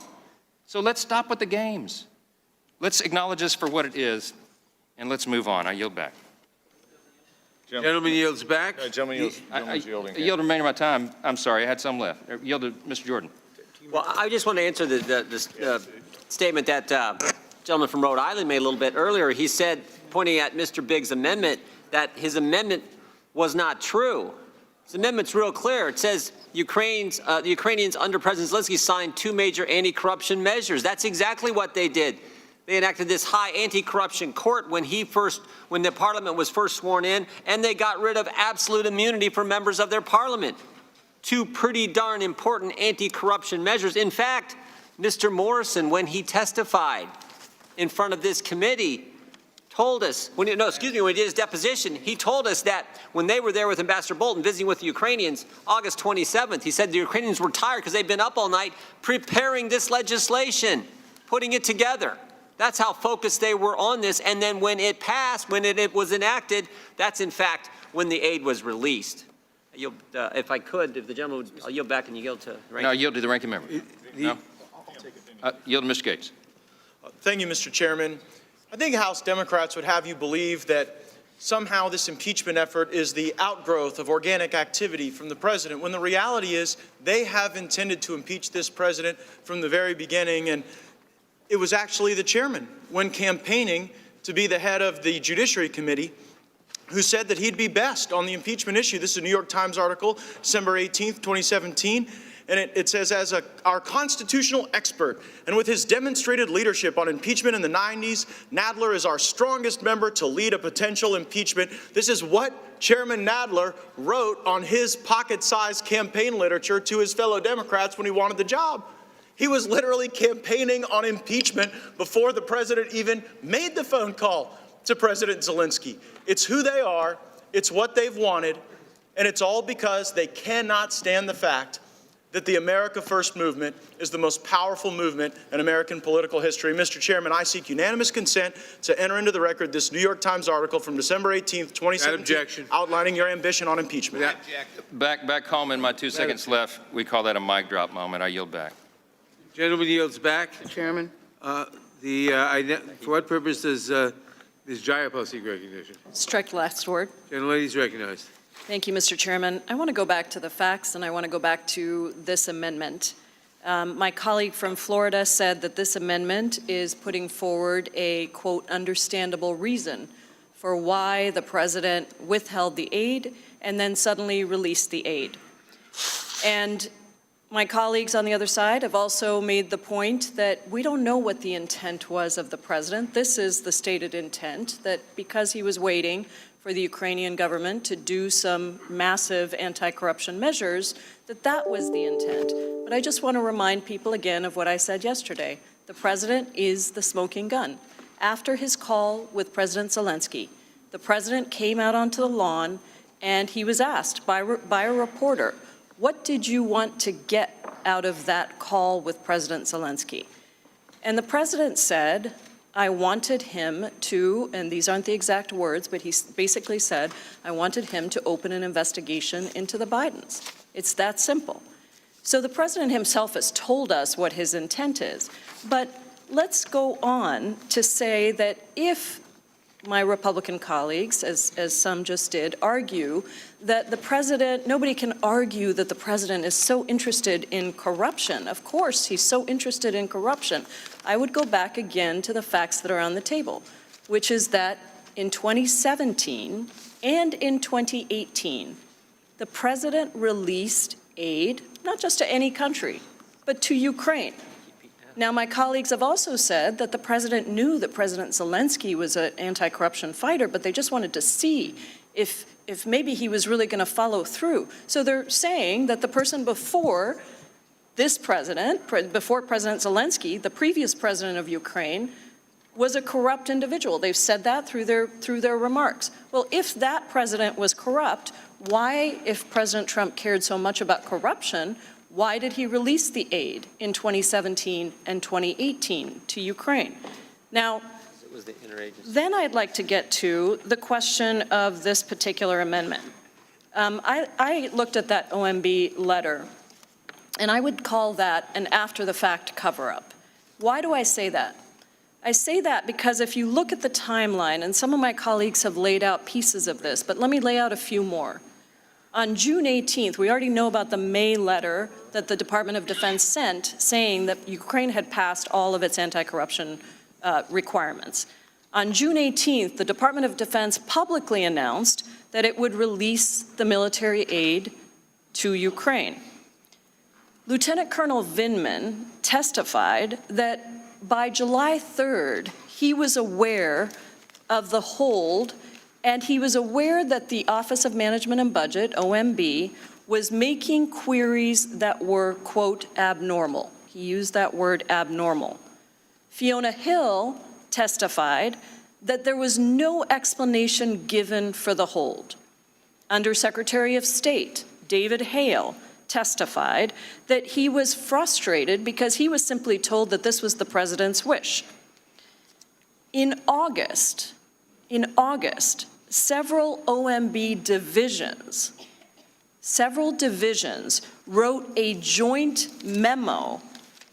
So let's stop with the games. Let's acknowledge this for what it is, and let's move on. I yield back. Gentleman yields back. I yield the remainder of my time. I'm sorry, I had some left. Yield to Mr. Jordan. Well, I just want to answer the statement that gentleman from Rhode Island made a little bit earlier. He said, pointing at Mr. Biggs' amendment, that his amendment was not true. His amendment's real clear. It says the Ukrainians under President Zelensky signed 2 major anti-corruption measures. That's exactly what they did. They enacted this high anti-corruption court when the parliament was first sworn in, and they got rid of absolute immunity for members of their parliament. 2 pretty darn important anti-corruption measures. In fact, Mr. Morrison, when he testified in front of this committee, told us, when he did his deposition, he told us that when they were there with Ambassador Bolton visiting with the Ukrainians, August 27th, he said the Ukrainians were tired because they'd been up all night preparing this legislation, putting it together. That's how focused they were on this. And then when it passed, when it was enacted, that's in fact when the aid was released. If I could, if the gentleman would, I'll yield back and you yield to the ranking. No, yield to the ranking member. No? Yield to Mr. Gates. Thank you, Mr. Chairman. I think House Democrats would have you believe that somehow this impeachment effort is the outgrowth of organic activity from the president, when the reality is they have intended to impeach this president from the very beginning. And it was actually the chairman, when campaigning to be the head of the Judiciary Committee, who said that he'd be best on the impeachment issue. This is a New York Times article, December 18th, 2017. And it says, as our constitutional expert, and with his demonstrated leadership on impeachment in the 90s, Nadler is our strongest member to lead a potential impeachment. This is what Chairman Nadler wrote on his pocket-sized campaign literature to his fellow Democrats when he wanted the job. He was literally campaigning on impeachment before the president even made the phone call to President Zelensky. It's who they are, it's what they've wanted, and it's all because they cannot stand the fact that the America First movement is the most powerful movement in American political history. Mr. Chairman, I seek unanimous consent to enter into the record this New York Times article from December 18th, 2017, outlining your ambition on impeachment. Back home in my 2 seconds left, we call that a mic drop moment. I yield back. Gentleman yields back. Mr. Chairman. For what purpose does Ms. Jayapal seek recognition? Strike last word. Gentlelady is recognized. Thank you, Mr. Chairman. I want to go back to the facts, and I want to go back to this amendment. My colleague from Florida said that this amendment is putting forward a, quote, understandable reason for why the president withheld the aid and then suddenly released the aid. And my colleagues on the other side have also made the point that we don't know what the intent was of the president. This is the stated intent, that because he was waiting for the Ukrainian government to do some massive anti-corruption measures, that was the intent. But I just want to remind people again of what I said yesterday. The president is the smoking gun. After his call with President Zelensky, the president came out onto the lawn and he was asked by a reporter, what did you want to get out of that call with President Zelensky? And the president said, I wanted him to, and these aren't the exact words, but he basically said, I wanted him to open an investigation into the Bidens. It's that simple. So the president himself has told us what his intent is. But let's go on to say that if my Republican colleagues, as some just did, argue that the president, nobody can argue that the president is so interested in corruption. Of course, he's so interested in corruption. I would go back again to the facts that are on the table, which is that in 2017 and in 2018, the president released aid, not just to any country, but to Ukraine. Now, my colleagues have also said that the president knew that President Zelensky was an anti-corruption fighter, but they just wanted to see if maybe he was really going to follow through. So they're saying that the person before this president, before President Zelensky, the previous president of Ukraine, was a corrupt individual. They've said that through their remarks. Well, if that president was corrupt, why, if President Trump cared so much about corruption, why did he release the aid in 2017 and 2018 to Ukraine? Now, then I'd like to get to the question of this particular amendment. I looked at that OMB letter, and I would call that an after-the-fact cover-up. Why do I say that? I say that because if you look at the timeline, and some of my colleagues have laid out pieces of this, but let me lay out a few more. On June 18th, we already know about the May letter that the Department of Defense sent saying that Ukraine had passed all of its anti-corruption requirements. On June 18th, the Department of Defense publicly announced that it would release the military aid to Ukraine. Lieutenant Colonel Vindman testified that by July 3rd, he was aware of the hold, and he was aware that the Office of Management and Budget, OMB, was making queries that were, quote, abnormal. He used that word abnormal. Fiona Hill testified that there was no explanation given for the hold. Undersecretary of State David Hale testified that he was frustrated because he was simply told that this was the president's wish. In August, several OMB divisions wrote a joint memo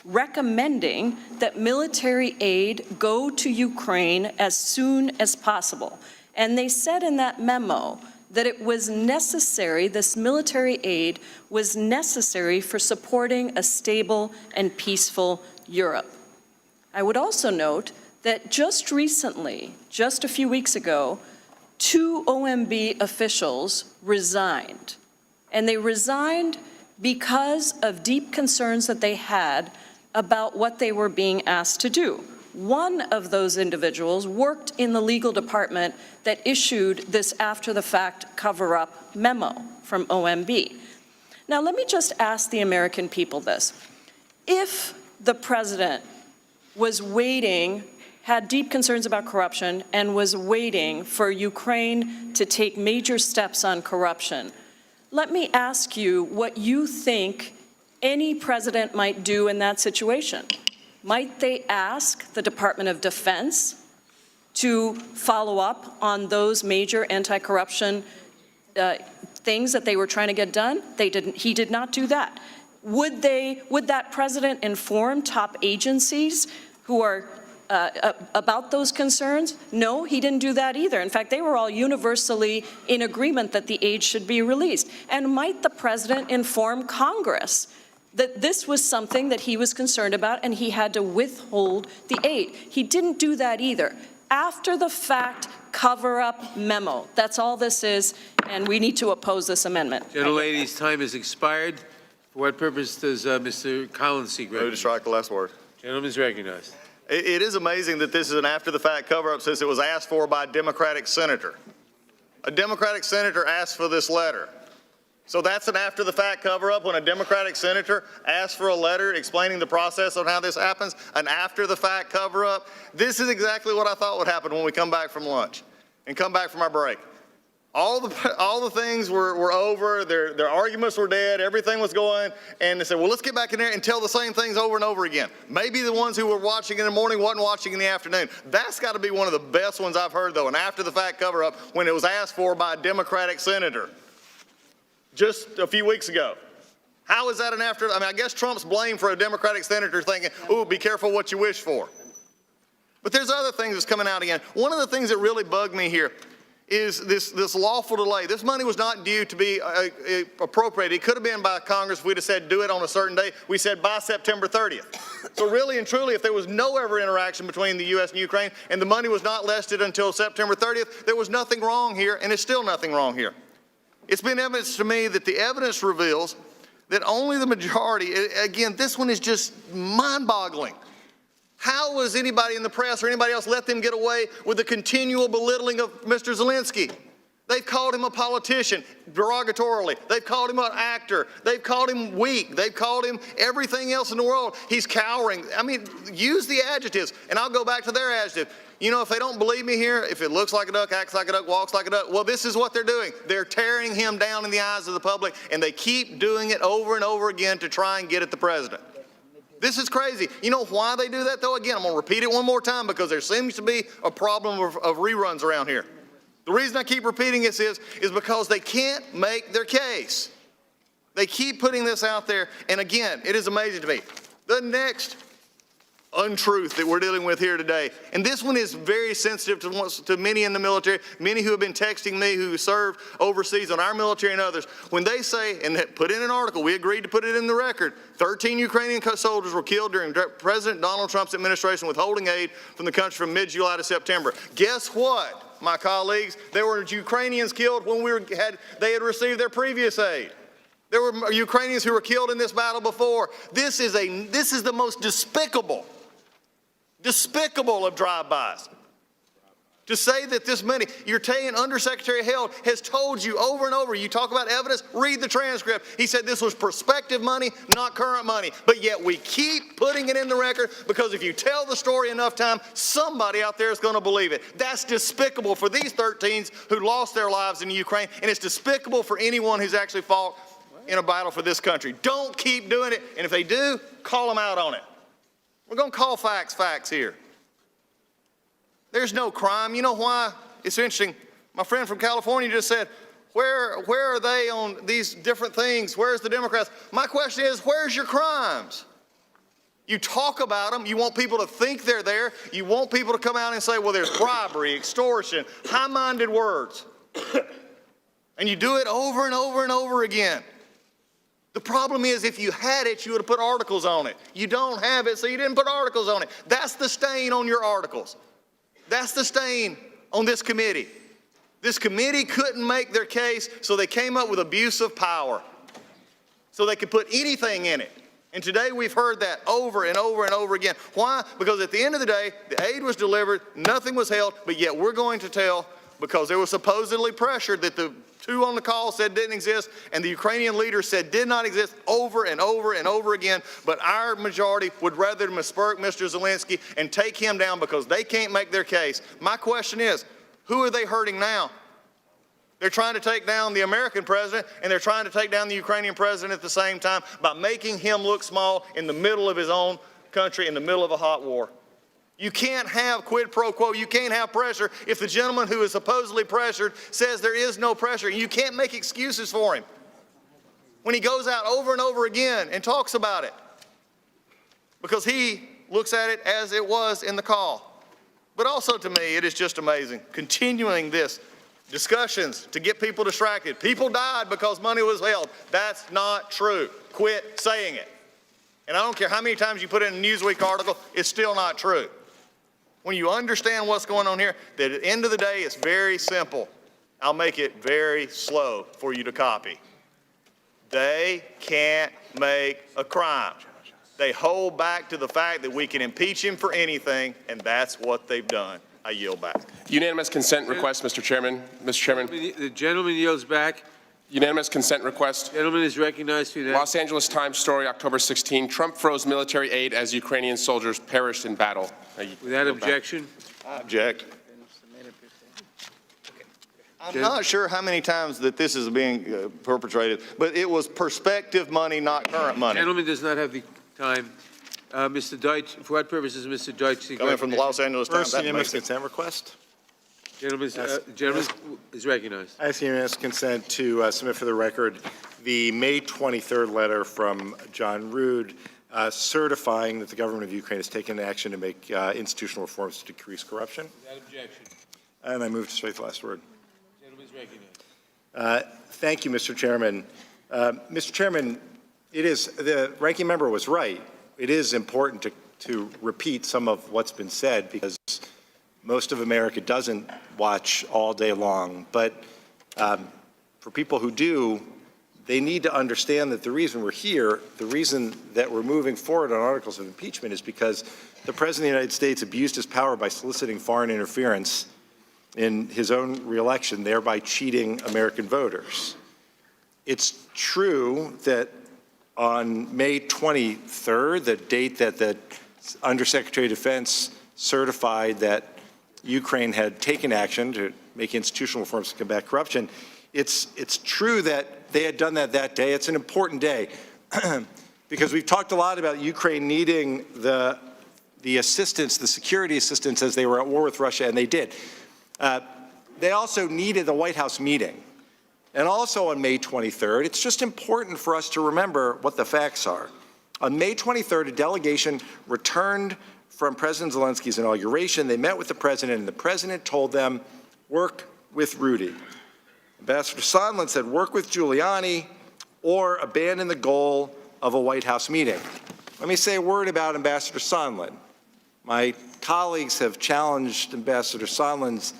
recommending that military aid go to Ukraine as soon as possible. And they said in that memo that it was necessary, this military aid was necessary for supporting a stable and peaceful Europe. I would also note that just recently, just a few weeks ago, 2 OMB officials resigned. And they resigned because of deep concerns that they had about what they were being asked to do. One of those individuals worked in the legal department that issued this after-the-fact cover-up memo from OMB. Now, let me just ask the American people this. If the president was waiting, had deep concerns about corruption, and was waiting for Ukraine to take major steps on corruption, let me ask you what you think any president might do in that situation. Might they ask the Department of Defense to follow up on those major anti-corruption things that they were trying to get done? They didn't. He did not do that. Would that president inform top agencies who are about those concerns? No, he didn't do that either. In fact, they were all universally in agreement that the aid should be released. And might the president inform Congress that this was something that he was concerned about and he had to withhold the aid? He didn't do that either. After the fact cover-up memo. That's all this is, and we need to oppose this amendment. Gentlelady's time has expired. For what purpose does Mr. Collins seek recognition? Move to strike the last word. Gentleman is recognized. It is amazing that this is an after-the-fact cover-up since it was asked for by a Democratic senator. A Democratic senator asked for this letter. So that's an after-the-fact cover-up when a Democratic senator asks for a letter explaining the process on how this happens, an after-the-fact cover-up. This is exactly what I thought would happen when we come back from lunch and come back from our break. All the things were over, their arguments were dead, everything was going, and they said, well, let's get back in there and tell the same things over and over again. Maybe the ones who were watching in the morning wasn't watching in the afternoon. That's got to be one of the best ones I've heard, though, an after-the-fact cover-up when it was asked for by a Democratic senator just a few weeks ago. How is that an after? I mean, I guess Trump's blamed for a Democratic senator thinking, ooh, be careful what you wish for. But there's other things that's coming out again. One of the things that really bugged me here is this lawful delay. This money was not due to be appropriated. It could have been by Congress if we'd have said do it on a certain day. We said by September 30th. So really and truly, if there was no ever interaction between the U.S. and Ukraine and the money was not listed until September 30th, there was nothing wrong here, and it's still nothing wrong here. It's been evidence to me that the evidence reveals that only the majority, again, this one is just mind-boggling. How was anybody in the press or anybody else let them get away with the continual belittling of Mr. Zelensky? They've called him a politician derogatorily. They've called him an actor. They've called him weak. They've called him everything else in the world. He's cowering. I mean, use the adjectives, and I'll go back to their adjective. You know, if they don't believe me here, if it looks like a duck, acts like a duck, walks like a duck, well, this is what they're doing. They're tearing him down in the eyes of the public, and they keep doing it over and over again to try and get at the president. This is crazy. You know why they do that, though? Again, I'm going to repeat it one more time because there seems to be a problem of reruns around here. The reason I keep repeating this is because they can't make their case. They keep putting this out there, and again, it is amazing to me. The next untruth that we're dealing with here today. And this one is very sensitive to many in the military, many who have been texting me who served overseas on our military and others. When they say, and put in an article, we agreed to put it in the record, 13 Ukrainian soldiers were killed during President Donald Trump's administration withholding aid from the country from mid-July to September. Guess what, my colleagues? There were Ukrainians killed when they had received their previous aid. There were Ukrainians who were killed in this battle before. This is the most despicable of drive-bys. To say that this many, you're saying Undersecretary Held has told you over and over, you talk about evidence, read the transcript. He said this was prospective money, not current money. But yet we keep putting it in the record because if you tell the story enough time, somebody out there is going to believe it. That's despicable for these 13s who lost their lives in Ukraine, and it's despicable for anyone who's actually fought in a battle for this country. Don't keep doing it, and if they do, call them out on it. We're going to call facts facts here. There's no crime. You know why? It's interesting. My friend from California just said, where are they on these different things? Where's the Democrats? My question is, where's your crimes? You talk about them. You want people to think they're there. You want people to come out and say, well, there's bribery, extortion, high-minded words. And you do it over and over and over again. The problem is if you had it, you would have put articles on it. You don't have it, so you didn't put articles on it. That's the stain on your articles. That's the stain on this committee. This committee couldn't make their case, so they came up with abuse of power. So they could put anything in it. And today we've heard that over and over and over again. Why? Because at the end of the day, the aid was delivered, nothing was held, but yet we're going to tell, because there was supposedly pressure that the two on the call said didn't exist, and the Ukrainian leader said did not exist over and over and over again. But our majority would rather besmirk Mr. Zelensky and take him down because they can't make their case. My question is, who are they hurting now? They're trying to take down the American president, and they're trying to take down the Ukrainian president at the same time by making him look small in the middle of his own country, in the middle of a hot war. You can't have quid pro quo. You can't have pressure if the gentleman who is supposedly pressured says there is no pressure. You can't make excuses for him when he goes out over and over again and talks about it because he looks at it as it was in the call. But also to me, it is just amazing. Continuing this discussions to get people distracted. People died because money was held. That's not true. Quit saying it. And I don't care how many times you put in a Newsweek article, it's still not true. When you understand what's going on here, that at the end of the day, it's very simple. I'll make it very slow for you to copy. They can't make a crime. They hold back to the fact that we can impeach him for anything, and that's what they've done. I yield back. Unanimous consent request, Mr. Chairman. Mr. Chairman. The gentleman yields back. Unanimous consent request. Gentleman is recognized for that. Los Angeles Times story, October 16. Trump froze military aid as Ukrainian soldiers perished in battle. Without objection. I object. I'm not sure how many times that this is being perpetrated, but it was prospective money, not current money. Gentleman does not have the time. Mr. Deutsch, for what purposes, Mr. Deutsch? Coming from the Los Angeles Times. First, unanimous consent request. Gentleman is recognized. I ask unanimous consent to submit for the record the May 23rd letter from John Rood certifying that the government of Ukraine has taken action to make institutional reforms to decrease corruption. Without objection. And I move to strike the last word. Gentleman is recognized. Thank you, Mr. Chairman. Mr. Chairman, the ranking member was right. It is important to repeat some of what's been said because most of America doesn't watch all day long. But for people who do, they need to understand that the reason we're here, the reason that we're moving forward on articles of impeachment is because the President of the United States abused his power by soliciting foreign interference in his own reelection, thereby cheating American voters. It's true that on May 23rd, the date that the Undersecretary of Defense certified that Ukraine had taken action to make institutional reforms to combat corruption, it's true that they had done that day. It's an important day because we've talked a lot about Ukraine needing the assistance, the security assistance as they were at war with Russia, and they did. They also needed the White House meeting. And also on May 23rd, it's just important for us to remember what the facts are. On May 23rd, a delegation returned from President Zelensky's inauguration. They met with the president, and the president told them, work with Rudy. Ambassador Sondland said, work with Giuliani or abandon the goal of a White House meeting. Let me say a word about Ambassador Sondland. My colleagues have challenged Ambassador Sondland's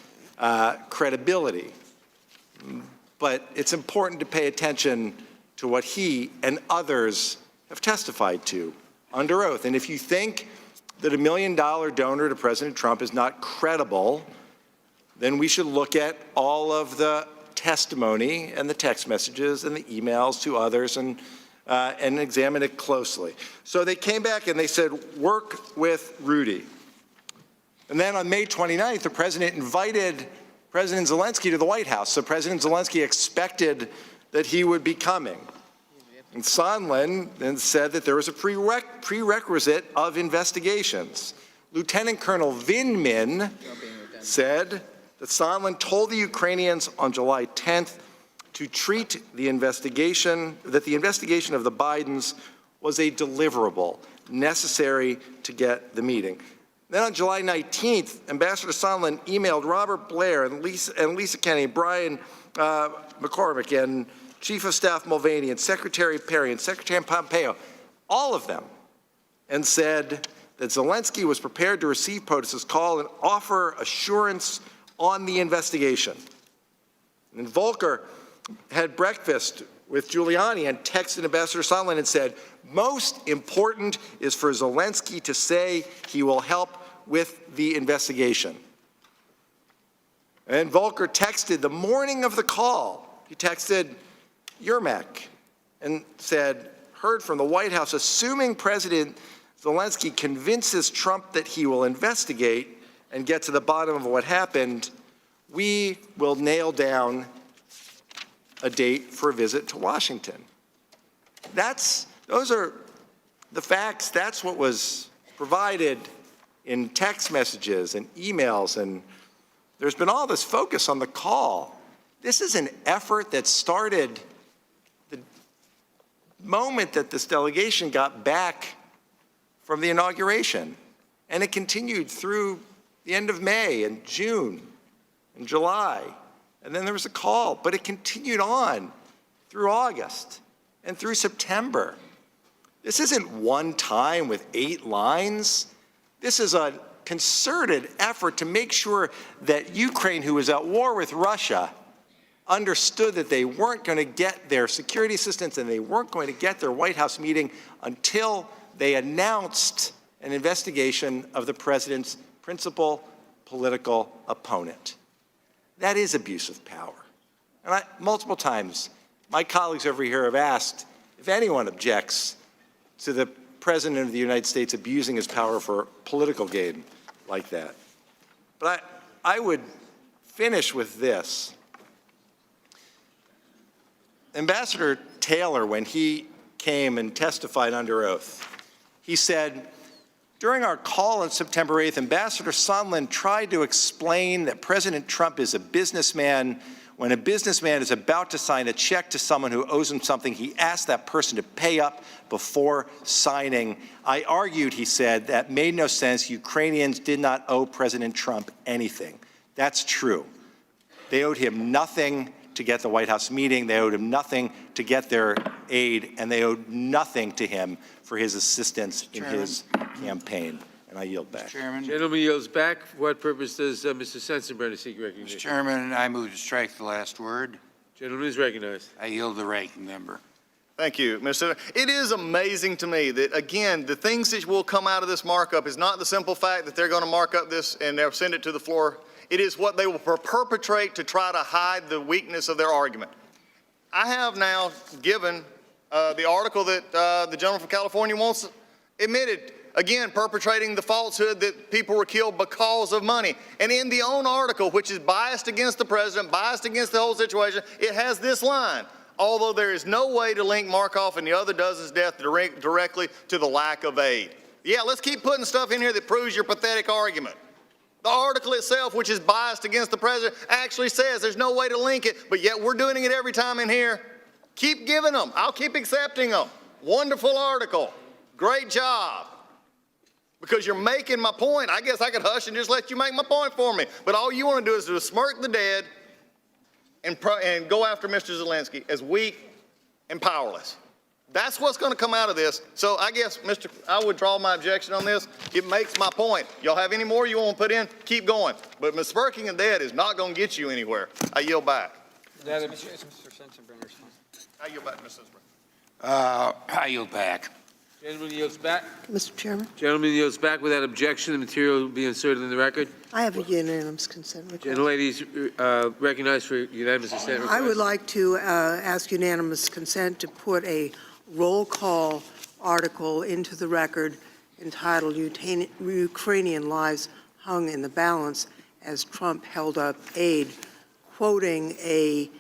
credibility, but it's important to pay attention to what he and others have testified to under oath. And if you think that $1 million donor to President Trump is not credible, then we should look at all of the testimony and the text messages and the emails to others and examine it closely. So they came back and they said, work with Rudy. And then on May 29th, the president invited President Zelensky to the White House. So President Zelensky expected that he would be coming. And Sondland then said that there was a prerequisite of investigations. Lieutenant Colonel Vindman said that Sondland told the Ukrainians on July 10th to treat the investigation, that the investigation of the Bidens was a deliverable necessary to get the meeting. Then on July 19th, Ambassador Sondland emailed Robert Blair and Lisa Kennedy, Brian McCormick, and Chief of Staff Mulvaney, and Secretary Perry, and Secretary Pompeo, all of them, and said that Zelensky was prepared to receive POTUS's call and offer assurance on the investigation. And Volker had breakfast with Giuliani and texted Ambassador Sondland and said, most important is for Zelensky to say he will help with the investigation. And Volker texted the morning of the call. He texted Yermak and said, heard from the White House, assuming President Zelensky convinces Trump that he will investigate and get to the bottom of what happened, we will nail down a date for a visit to Washington. Those are the facts. That's what was provided in text messages and emails, and there's been all this focus on the call. This is an effort that started the moment that this delegation got back from the inauguration, and it continued through the end of May and June and July, and then there was a call, but it continued on through August and through September. This isn't one time with 8 lines. This is a concerted effort to make sure that Ukraine, who is at war with Russia, understood that they weren't going to get their security assistance and they weren't going to get their White House meeting until they announced an investigation of the president's principal political opponent. That is abuse of power. And multiple times, my colleagues over here have asked if anyone objects to the President of the United States abusing his power for political gain like that. But I would finish with this. Ambassador Taylor, when he came and testified under oath, he said, during our call on September 8th, Ambassador Sondland tried to explain that President Trump is a businessman. When a businessman is about to sign a check to someone who owes him something, he asks that person to pay up before signing. I argued, he said, that made no sense. Ukrainians did not owe President Trump anything. That's true. They owed him nothing to get the White House meeting. They owed him nothing to get their aid, and they owed nothing to him for his assistance in his campaign. And I yield back. Chairman. Gentleman yields back. For what purpose does Mr. Sensenbrenner seek recognition? Mr. Chairman, I move to strike the last word. Gentleman is recognized. I yield the ranking member. Thank you, Mr. Senator. It is amazing to me that, again, the things that will come out of this markup is not the simple fact that they're going to mark up this and they'll send it to the floor. It is what they will perpetrate to try to hide the weakness of their argument. I have now given the article that the gentleman from California wants admitted, again, perpetrating the falsehood that people were killed because of money. And in the own article, which is biased against the president, biased against the whole situation, it has this line: although there is no way to link Markov and the other dozen's death directly to the lack of aid. Yeah, let's keep putting stuff in here that proves your pathetic argument. The article itself, which is biased against the president, actually says there's no way to link it, but yet we're doing it every time in here. Keep giving them. I'll keep accepting them. Wonderful article. Great job. because you're making my point. I guess I could hush and just let you make my point for me. But all you want to do is to smirk the dead and go after Mr. Zelensky as weak and powerless. That's what's going to come out of this. So I guess, I would draw my objection on this. It makes my point. Y'all have any more you want to put in? Keep going. But smirking the dead is not going to get you anywhere. I yield back. Mr. Sensenbrenner's I yield back, Mr. Sensenbrenner. I yield back. Gentleman yields back. Mr. Chairman, Gentleman yields back without objection. The material will be inserted in the record. I have a unanimous consent request. Gentleladies recognized for unanimous consent request. I would like to ask unanimous consent to put a roll call article into the record entitled Ukrainian Lives Hung in the Balance as Trump Held Up Aid, quoting a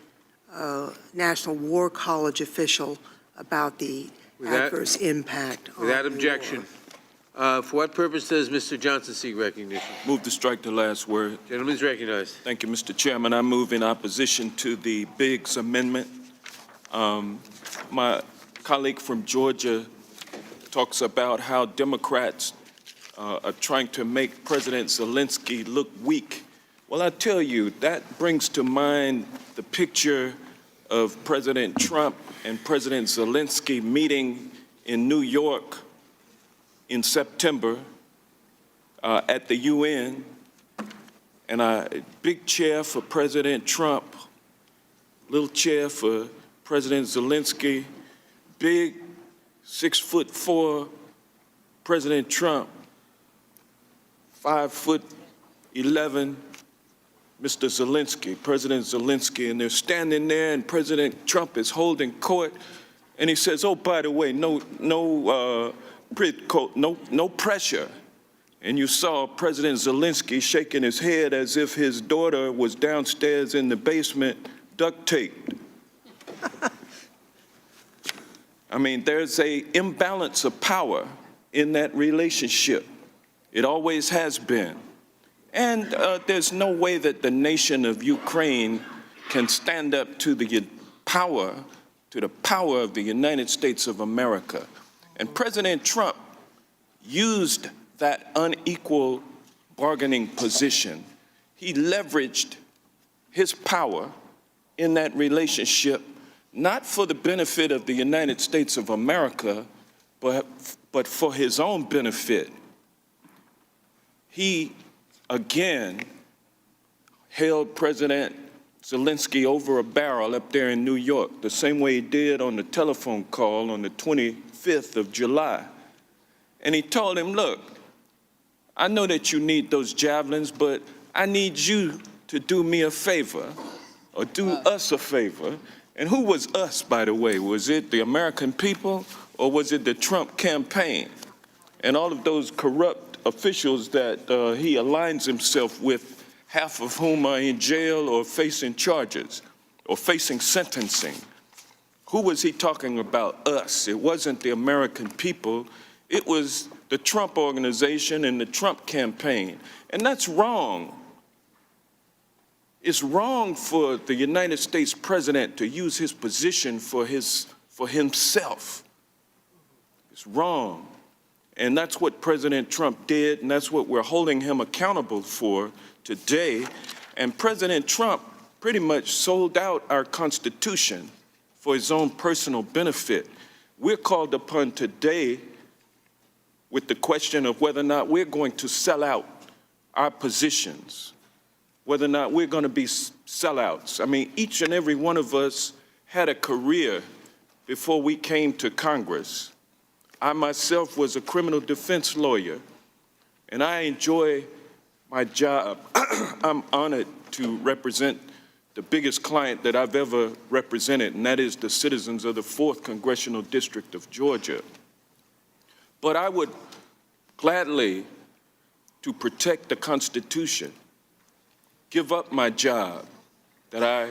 National War College official about the adverse impact. Without objection. For what purpose does Mr. Johnson seek recognition? Move to strike the last word. Gentleman's recognized. Thank you, Mr. Chairman. I move in opposition to the Biggs amendment. My colleague from Georgia talks about how Democrats are trying to make President Zelensky look weak. Well, I tell you, that brings to mind the picture of President Trump and President Zelensky meeting in New York in September at the UN, and a big chair for President Trump, little chair for President Zelensky, big 6'4" President Trump, 5'11" Mr. Zelensky, President Zelensky, and they're standing there, and President Trump is holding court, and he says, "Oh, by the way, no pressure." And you saw President Zelensky shaking his head as if his daughter was downstairs in the basement, duct taped. I mean, there's an imbalance of power in that relationship. It always has been. And there's no way that the nation of Ukraine can stand up to the power of the United States of America. And President Trump used that unequal bargaining position. He leveraged his power in that relationship, not for the benefit of the United States of America, but for his own benefit. He again held President Zelensky over a barrel up there in New York, the same way he did on the telephone call on the 25th of July. And he told him, "Look, I know that you need those javelins, but I need you to do me a favor, or do us a favor." And who was us, by the way? Was it the American people, or was it the Trump campaign and all of those corrupt officials that he aligns himself with, half of whom are in jail or facing charges or facing sentencing? Who was he talking about? Us. It wasn't the American people. It was the Trump organization and the Trump campaign. And that's wrong. It's wrong for the United States president to use his position for himself. It's wrong. And that's what President Trump did, and that's what we're holding him accountable for today. And President Trump pretty much sold out our Constitution for his own personal benefit. We're called upon today with the question of whether or not we're going to sell out our positions, whether or not we're going to be sellouts. I mean, each and every one of us had a career before we came to Congress. I myself was a criminal defense lawyer, and I enjoy my job. I'm honored to represent the biggest client that I've ever represented, and that is the citizens of the 4th Congressional District of Georgia. But I would gladly, to protect the Constitution, give up my job that I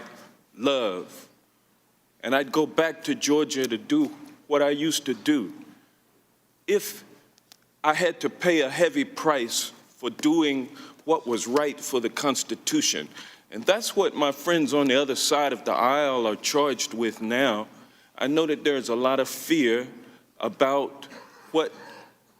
love, and I'd go back to Georgia to do what I used to do if I had to pay a heavy price for doing what was right for the Constitution. And that's what my friends on the other side of the aisle are charged with now. I know that there's a lot of fear about what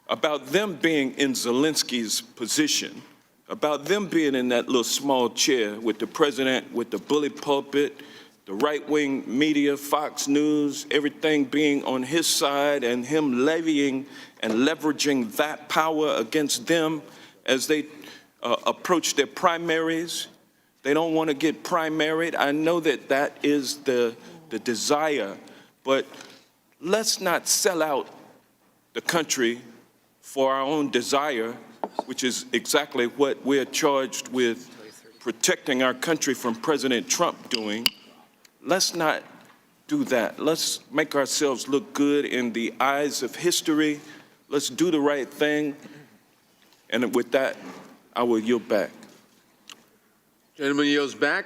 about them being in Zelensky's position, about them being in that little small chair with the president, with the bully pulpit, the right-wing media, Fox News, everything being on his side, and him levying and leveraging that power against them as they approach their primaries. They don't want to get primaried. I know that that is the desire, but let's not sell out the country for our own desire, which is exactly what we're charged with protecting our country from President Trump doing. Let's not do that. Let's make ourselves look good in the eyes of history. Let's do the right thing. And with that, I will yield back. Gentleman yields back.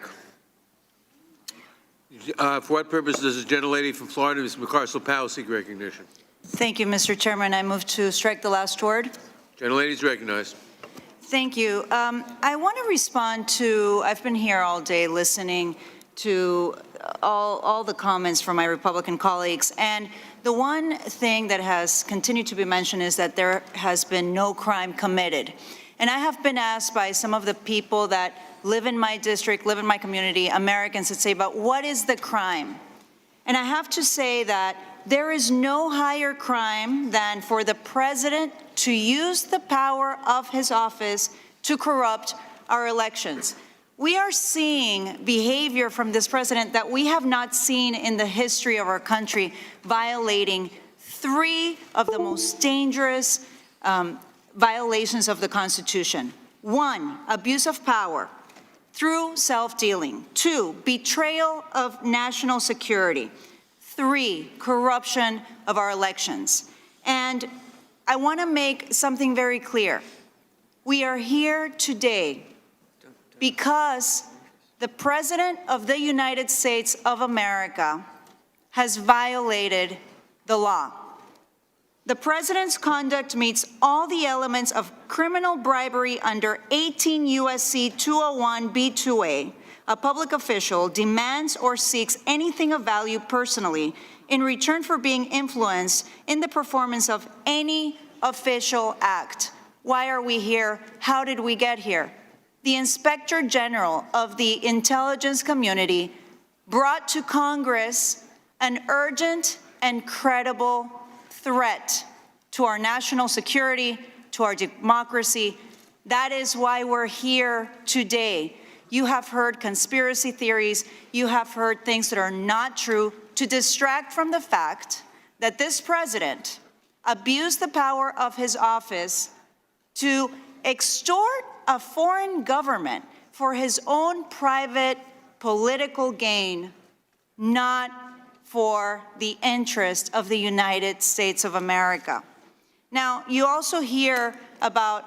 For what purpose does the gentlelady from Florida, Ms. McCarcel-Powell, seek recognition? Thank you, Mr. Chairman. I move to strike the last word. Gentlelady is recognized. Thank you. I want to respond to, I've been here all day listening to all the comments from my Republican colleagues, and the one thing that has continued to be mentioned is that there has been no crime committed. And I have been asked by some of the people that live in my district, live in my community, Americans, that say, but what is the crime? And I have to say that there is no higher crime than for the president to use the power of his office to corrupt our elections. We are seeing behavior from this president that we have not seen in the history of our country, violating 3 of the most dangerous violations of the Constitution. 1, abuse of power through self-dealing. 2, betrayal of national security. 3, corruption of our elections. And I want to make something very clear. We are here today because the President of the United States of America has violated the law. The President's conduct meets all the elements of criminal bribery under 18 U.S.C. 201b2a. A public official demands or seeks anything of value personally in return for being influenced in the performance of any official act. Why are we here? How did we get here? The Inspector General of the intelligence community brought to Congress an urgent and credible threat to our national security, to our democracy. That is why we're here today. You have heard conspiracy theories. You have heard things that are not true to distract from the fact that this president abused the power of his office to extort a foreign government for his own private political gain, not for the interest of the United States of America. Now, you also hear about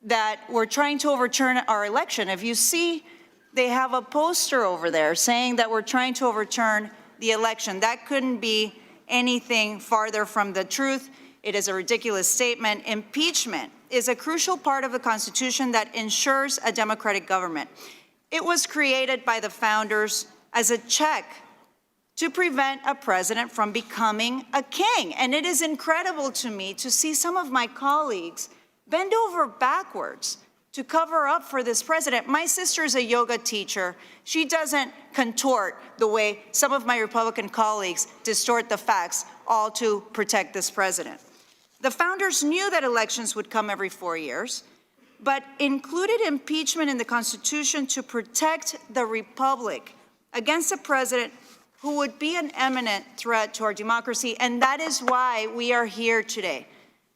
that we're trying to overturn our election. If you see, they have a poster over there saying that we're trying to overturn the election. That couldn't be anything farther from the truth. It is a ridiculous statement. Impeachment is a crucial part of the Constitution that ensures a democratic government. It was created by the founders as a check to prevent a president from becoming a king. And it is incredible to me to see some of my colleagues bend over backwards to cover up for this president. My sister is a yoga teacher. She doesn't contort the way some of my Republican colleagues distort the facts, all to protect this president. The founders knew that elections would come every 4 years, but included impeachment in the Constitution to protect the republic against a president who would be an imminent threat to our democracy. And that is why we are here today,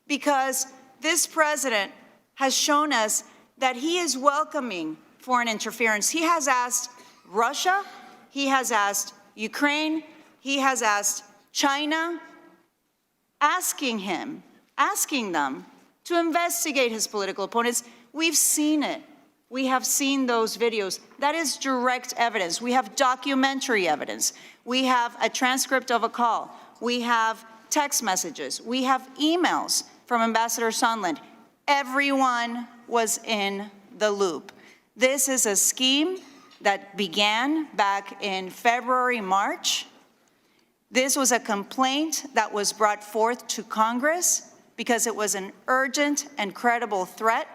because this president has shown us that he is welcoming foreign interference. He has asked Russia, he has asked Ukraine, he has asked China, asking them to investigate his political opponents. We've seen it. We have seen those videos. That is direct evidence. We have documentary evidence. We have a transcript of a call. We have text messages. We have emails from Ambassador Sondland. Everyone was in the loop. This is a scheme that began back in February, March. This was a complaint that was brought forth to Congress. because it was an urgent and credible threat.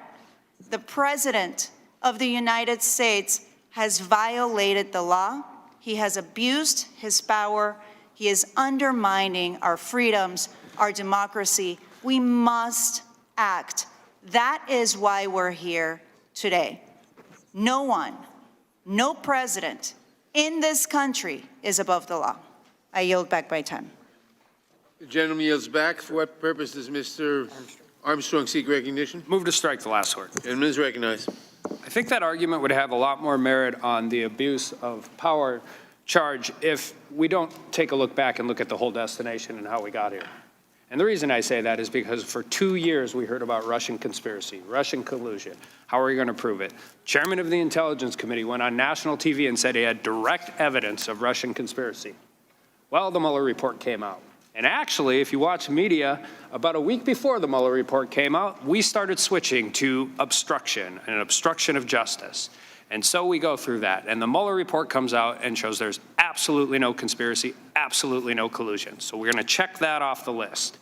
The President of the United States has violated the law. He has abused his power. He is undermining our freedoms, our democracy. We must act. That is why we're here today. No one, no president in this country is above the law. I yield back my time. The gentleman yields back. For what purpose does Mr. Armstrong seek recognition? Move to strike the last word. Gentleman is recognized. I think that argument would have a lot more merit on the abuse of power charge if we don't take a look back and look at the whole destination and how we got here. And the reason I say that is because for 2 years we heard about Russian conspiracy, Russian collusion. How are we going to prove it? Chairman of the Intelligence Committee went on national TV and said he had direct evidence of Russian conspiracy. Well, the Mueller report came out. And actually, if you watch media, about a week before the Mueller report came out, we started switching to obstruction and obstruction of justice. And so we go through that. And the Mueller report comes out and shows there's absolutely no conspiracy, absolutely no collusion. So we're going to check that off the list.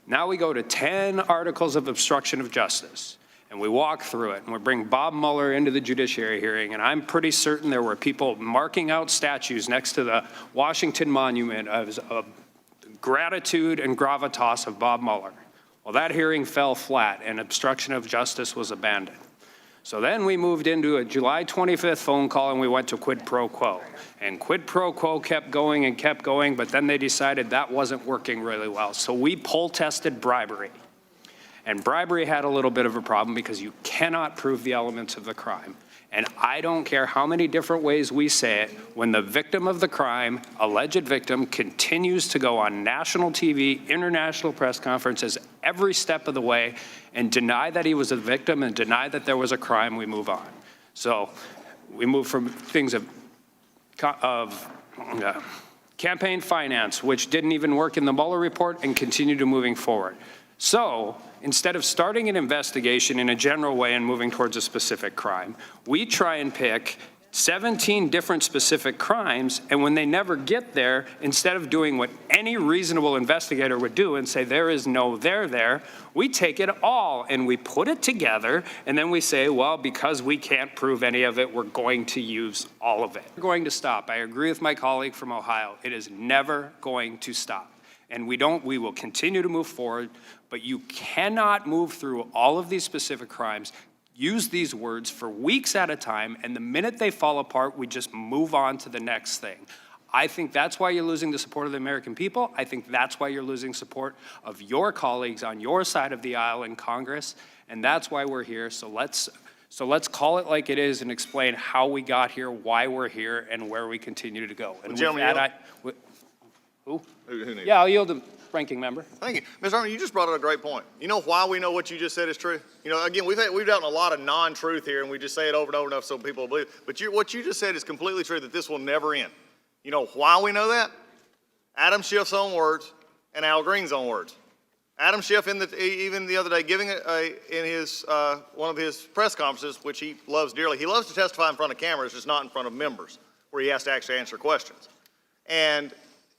Now we go to 10 articles of obstruction of justice. And we walk through it, and we bring Bob Mueller into the Judiciary hearing, and I'm pretty certain there were people marking out statues next to the Washington Monument of gratitude and gravitas of Bob Mueller. Well, that hearing fell flat, and obstruction of justice was abandoned. So then we moved into a July 25th phone call, and we went to quid pro quo. And quid pro quo kept going and kept going, but then they decided that wasn't working really well. So we poll tested bribery. And bribery had a little bit of a problem because you cannot prove the elements of the crime. And I don't care how many different ways we say it, when the victim of the crime, alleged victim, continues to go on national TV, international press conferences every step of the way and deny that he was a victim and deny that there was a crime, we move on. So we move from things of campaign finance, which didn't even work in the Mueller report, and continue to moving forward. So instead of starting an investigation in a general way and moving towards a specific crime, we try and pick 17 different specific crimes, and when they never get there, instead of doing what any reasonable investigator would do and say there is no there, we take it all and we put it together, and then we say, well, because we can't prove any of it, we're going to use all of it. We're going to stop. I agree with my colleague from Ohio. It is never going to stop. And we will continue to move forward, but you cannot move through all of these specific crimes, use these words for weeks at a time, and the minute they fall apart, we just move on to the next thing. I think that's why you're losing the support of the American people. I think that's why you're losing support of your colleagues on your side of the aisle in Congress, and that's why we're here. So let's call it like it is and explain how we got here, why we're here, and where we continue to go. And Well, with that, who? Who needs? Yeah, I'll yield to ranking member. Thank you. Mr. Arnold, you just brought up a great point. You know why we know what you just said is true? You know, again, we've dealt in a lot of non-truth here, and we just say it over and over enough so people believe it. But what you just said is completely true, that this will never end. You know why we know that? Adam Schiff's own words and Al Green's own words. Adam Schiff, even the other day, giving in his one of his press conferences, which he loves dearly, he loves to testify in front of cameras, just not in front of members, where he has to actually answer questions. And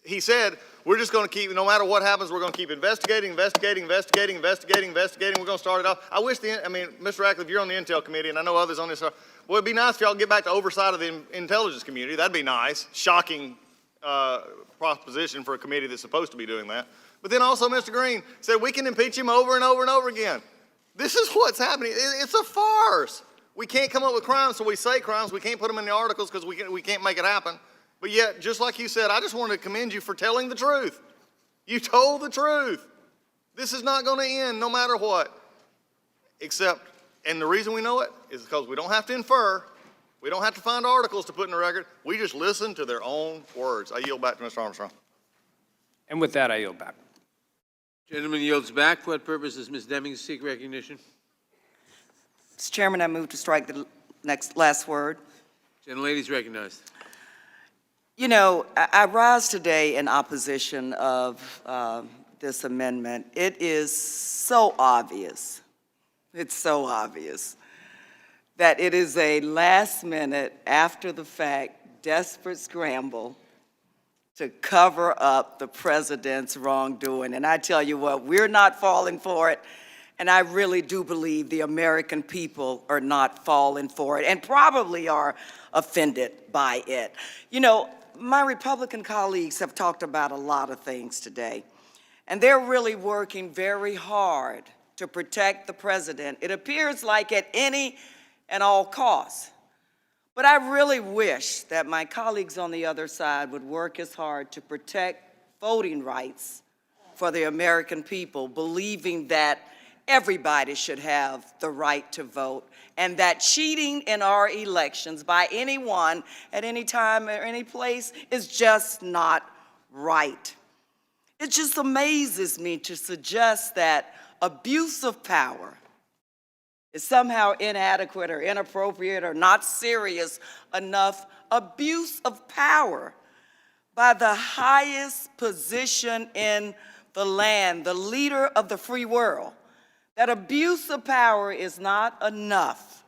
he said, we're just going to keep, no matter what happens, we're going to keep investigating. We're going to start it off. I wish Mr. Ratcliffe, you're on the Intel committee, and I know others on this. Well, it'd be nice if y'all get back to oversight of the intelligence community. That'd be nice. Shocking proposition for a committee that's supposed to be doing that. But then also Mr. Green said we can impeach him over and over and over again. This is what's happening. It's a farce. We can't come up with crimes, so we say crimes. We can't put them in the articles because we can't make it happen. But yet, just like you said, I just wanted to commend you for telling the truth. You told the truth. This is not going to end no matter what. Except, and the reason we know it is because we don't have to infer. We don't have to find articles to put in the record. We just listen to their own words. I yield back to Mr. Armstrong. And with that, I yield back. Gentleman yields back. For what purpose does Ms. Deming seek recognition? Mr. Chairman, I move to strike the last word. Gentlelady is recognized. You know, I rise today in opposition of this amendment. It is so obvious, it's so obvious, that it is a last-minute, after-the-fact, desperate scramble to cover up the president's wrongdoing. And I tell you what, we're not falling for it. And I really do believe the American people are not falling for it and probably are offended by it. You know, my Republican colleagues have talked about a lot of things today, and they're really working very hard to protect the president. It appears like at any and all costs. But I really wish that my colleagues on the other side would work as hard to protect voting rights for the American people, believing that everybody should have the right to vote, and that cheating in our elections by anyone at any time or any place is just not right. It just amazes me to suggest that abuse of power is somehow inadequate or inappropriate or not serious enough. Abuse of power by the highest position in the land, the leader of the free world. That abuse of power is not enough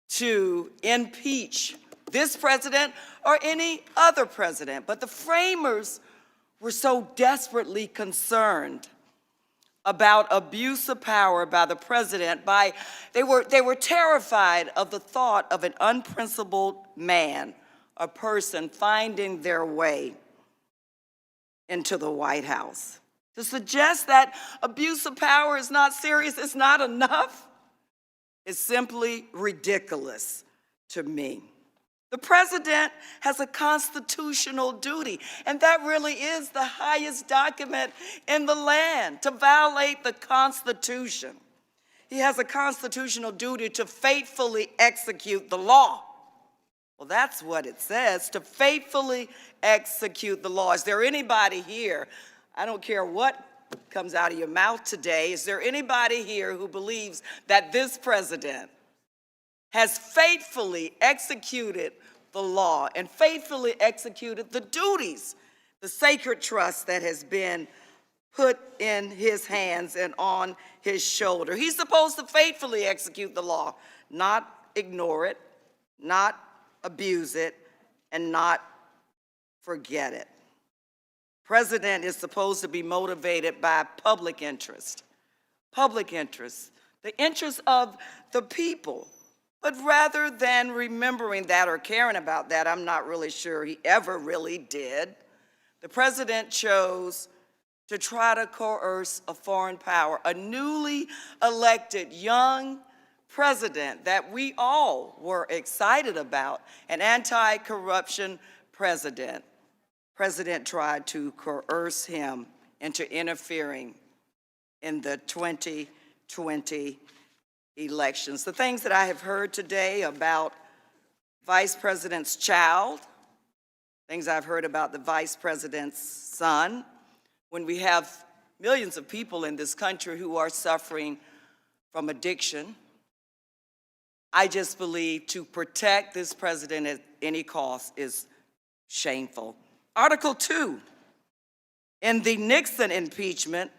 to impeach this president or any other president. But the framers were so desperately concerned about abuse of power by the president. They were terrified of the thought of an unprincipled man, a person finding their way into the White House. To suggest that abuse of power is not serious, it's not enough, is simply ridiculous to me. The president has a constitutional duty, and that really is the highest document in the land, to violate the Constitution. He has a constitutional duty to faithfully execute the law. Well, that's what it says, to faithfully execute the law. Is there anybody here, I don't care what comes out of your mouth today, is there anybody here who believes that this president has faithfully executed the law and faithfully executed the duties, the sacred trust that has been put in his hands and on his shoulder? He's supposed to faithfully execute the law, not ignore it, not abuse it, and not forget it. President is supposed to be motivated by public interest, the interest of the people. But rather than remembering that or caring about that, I'm not really sure he ever really did, the president chose to try to coerce a foreign power, a newly elected young president that we all were excited about, an anti-corruption president. President tried to coerce him into interfering in the 2020 elections. The things that I have heard today about Vice President's child, things I've heard about the Vice President's son, when we have millions of people in this country who are suffering from addiction, I just believe to protect this president at any cost is shameful. Article 2 in the Nixon impeachment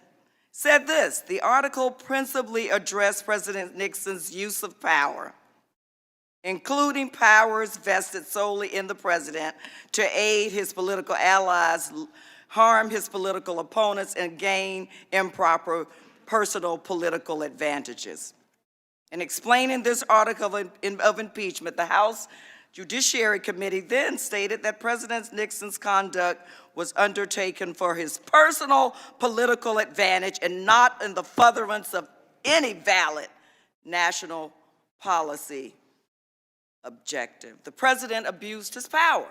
said this: the article principally addressed President Nixon's use of power, including powers vested solely in the president to aid his political allies, harm his political opponents, and gain improper personal political advantages. In explaining this article of impeachment, the House Judiciary Committee then stated that President Nixon's conduct was undertaken for his personal political advantage and not in the furtherance of any valid national policy objective. The president abused his power.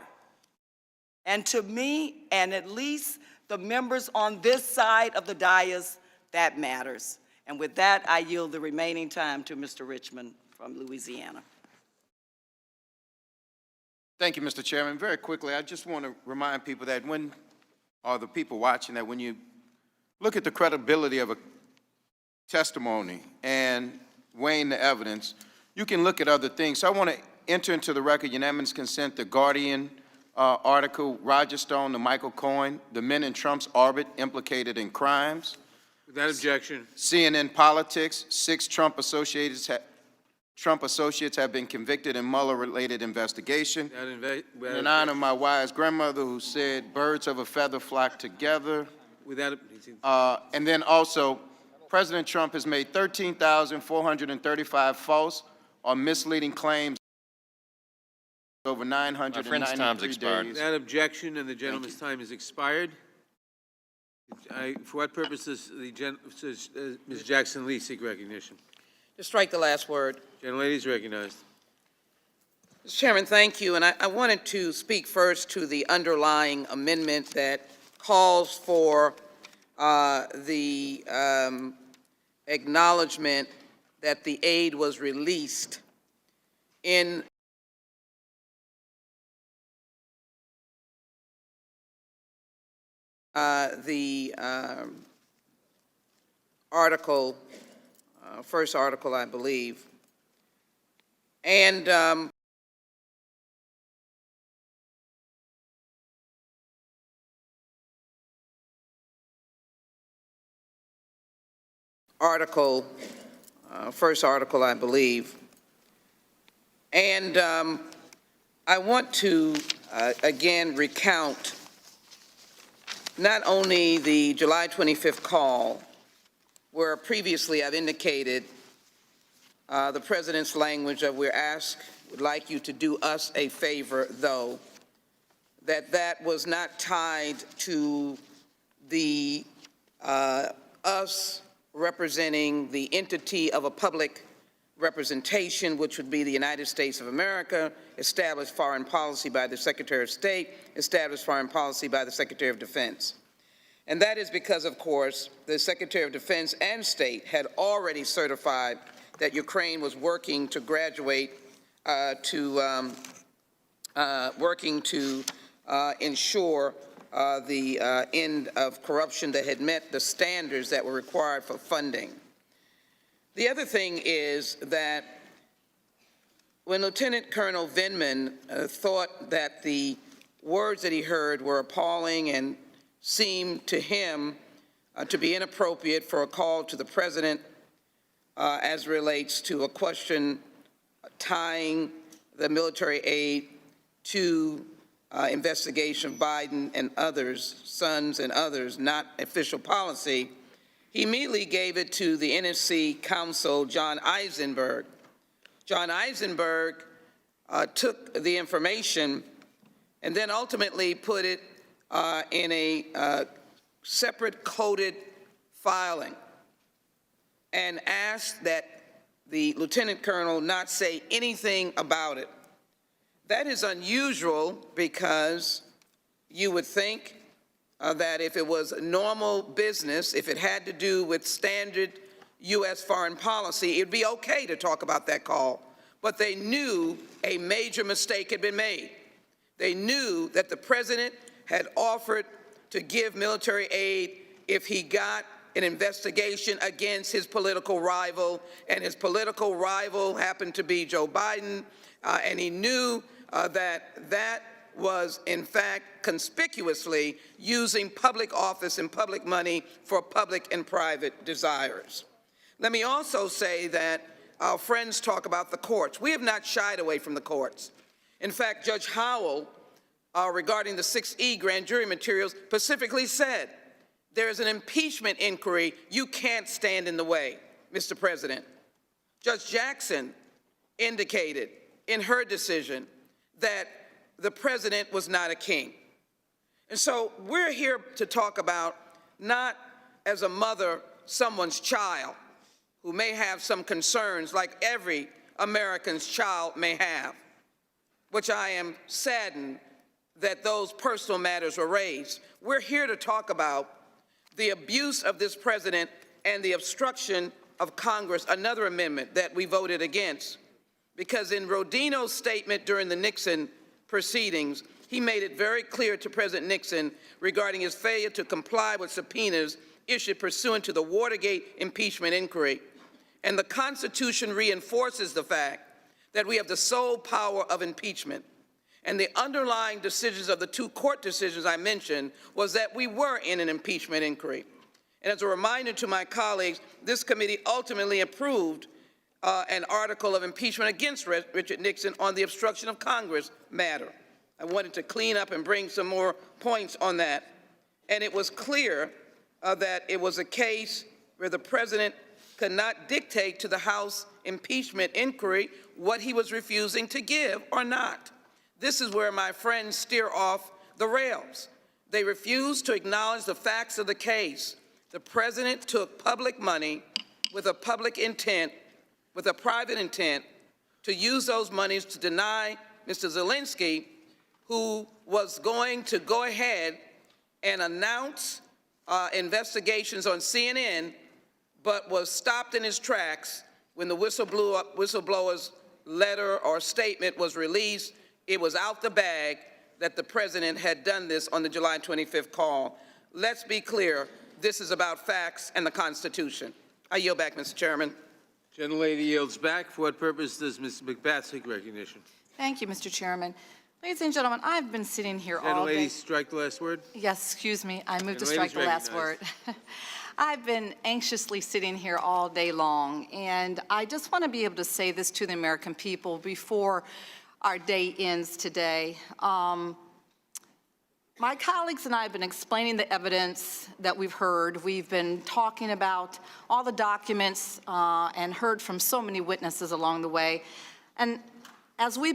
And to me, and at least the members on this side of the dais, that matters. And with that, I yield the remaining time to Mr. Richmond from Louisiana. Thank you, Mr. Chairman. Very quickly, I just want to remind people that or the people watching, that when you look at the credibility of a testimony and weighing the evidence, you can look at other things. So I want to enter into the record unanimous consent, the Guardian article, Roger Stone, the Michael Cohen, the men in Trump's orbit implicated in crimes. Without objection. CNN Politics, 6 Trump associates Trump associates have been convicted in Mueller-related investigation. Without In honor of my wise grandmother who said, birds of a feather flock together. And then also, President Trump has made 13,435 false or misleading claims over 993 days. Without objection, and the gentleman's time is expired. For what purpose does Ms. Jackson-Lee seek recognition? To strike the last word. Gentlelady is recognized. Mr. Chairman, thank you. And I wanted to speak first to the underlying amendment that calls for the acknowledgement that the aid was released in the article, first article, I believe. And article, first article, I believe. And I want to again recount not only the July 25th call, where previously I've indicated the President's language of would like you to do us a favor, though, that was not tied to the us representing the entity of a public representation, which would be the United States of America, established foreign policy by the Secretary of State, established foreign policy by the Secretary of Defense. And that is because, of course, the Secretary of Defense and State had already certified that Ukraine was working to graduate working to ensure the end of corruption that had met the standards that were required for funding. The other thing is that when Lieutenant Colonel Vindman thought that the words that he heard were appalling and seemed to him to be inappropriate for a call to the President as relates to a question tying the military aid to investigation of Biden and others, sons and others, not official policy, he immediately gave it to the NSC counsel, John Eisenberg. John Eisenberg took the information and then ultimately put it in a separate coded filing and asked that the lieutenant colonel not say anything about it. That is unusual because you would think that if it was normal business, if it had to do with standard U.S. foreign policy, it'd be okay to talk about that call. But they knew a major mistake had been made. They knew that the President had offered to give military aid if he got an investigation against his political rival, and his political rival happened to be Joe Biden, and he knew that was, in fact, conspicuously using public office and public money for public and private desires. Let me also say that our friends talk about the courts. We have not shied away from the courts. In fact, Judge Howell, regarding the 6E grand jury materials, specifically said, there is an impeachment inquiry. You can't stand in the way, Mr. President. Judge Jackson indicated in her decision that the President was not a king. And so we're here to talk about not as a mother, someone's child who may have some concerns like every American's child may have, which I am saddened that those personal matters were raised. We're here to talk about the abuse of this President and the obstruction of Congress, another amendment that we voted against. Because in Rodino's statement during the Nixon proceedings, he made it very clear to President Nixon regarding his failure to comply with subpoenas issued pursuant to the Watergate impeachment inquiry. And the Constitution reinforces the fact that we have the sole power of impeachment. And the underlying decisions of the two court decisions I mentioned was that we were in an impeachment inquiry. And as a reminder to my colleagues, this committee ultimately approved an article of impeachment against Richard Nixon on the obstruction of Congress matter. I wanted to clean up and bring some more points on that. And it was clear that it was a case where the president could not dictate to the House impeachment inquiry what he was refusing to give or not. This is where my friends steer off the rails. They refuse to acknowledge the facts of the case. The president took public money with a public intent, with a private intent, to use those monies to deny Mr. Zelensky, who was going to go ahead and announce investigations on CNN, but was stopped in his tracks when the whistleblower's letter or statement was released. It was out the bag that the president had done this on the July 25th call. Let's be clear, this is about facts and the Constitution. I yield back, Mr. Chairman. Gentlelady yields back. For what purpose does Ms. McBath seek recognition? Thank you, Mr. Chairman. Ladies and gentlemen, I've been sitting here all day. Gentlelady, strike the last word. Yes, excuse me. I moved to Gentlelady's strike the last word. recognized. I've been anxiously sitting here all day long, and I just want to be able to say this to the American people before our day ends today. My colleagues and I have been explaining the evidence that we've heard. We've been talking about all the documents and heard from so many witnesses along the way. And as we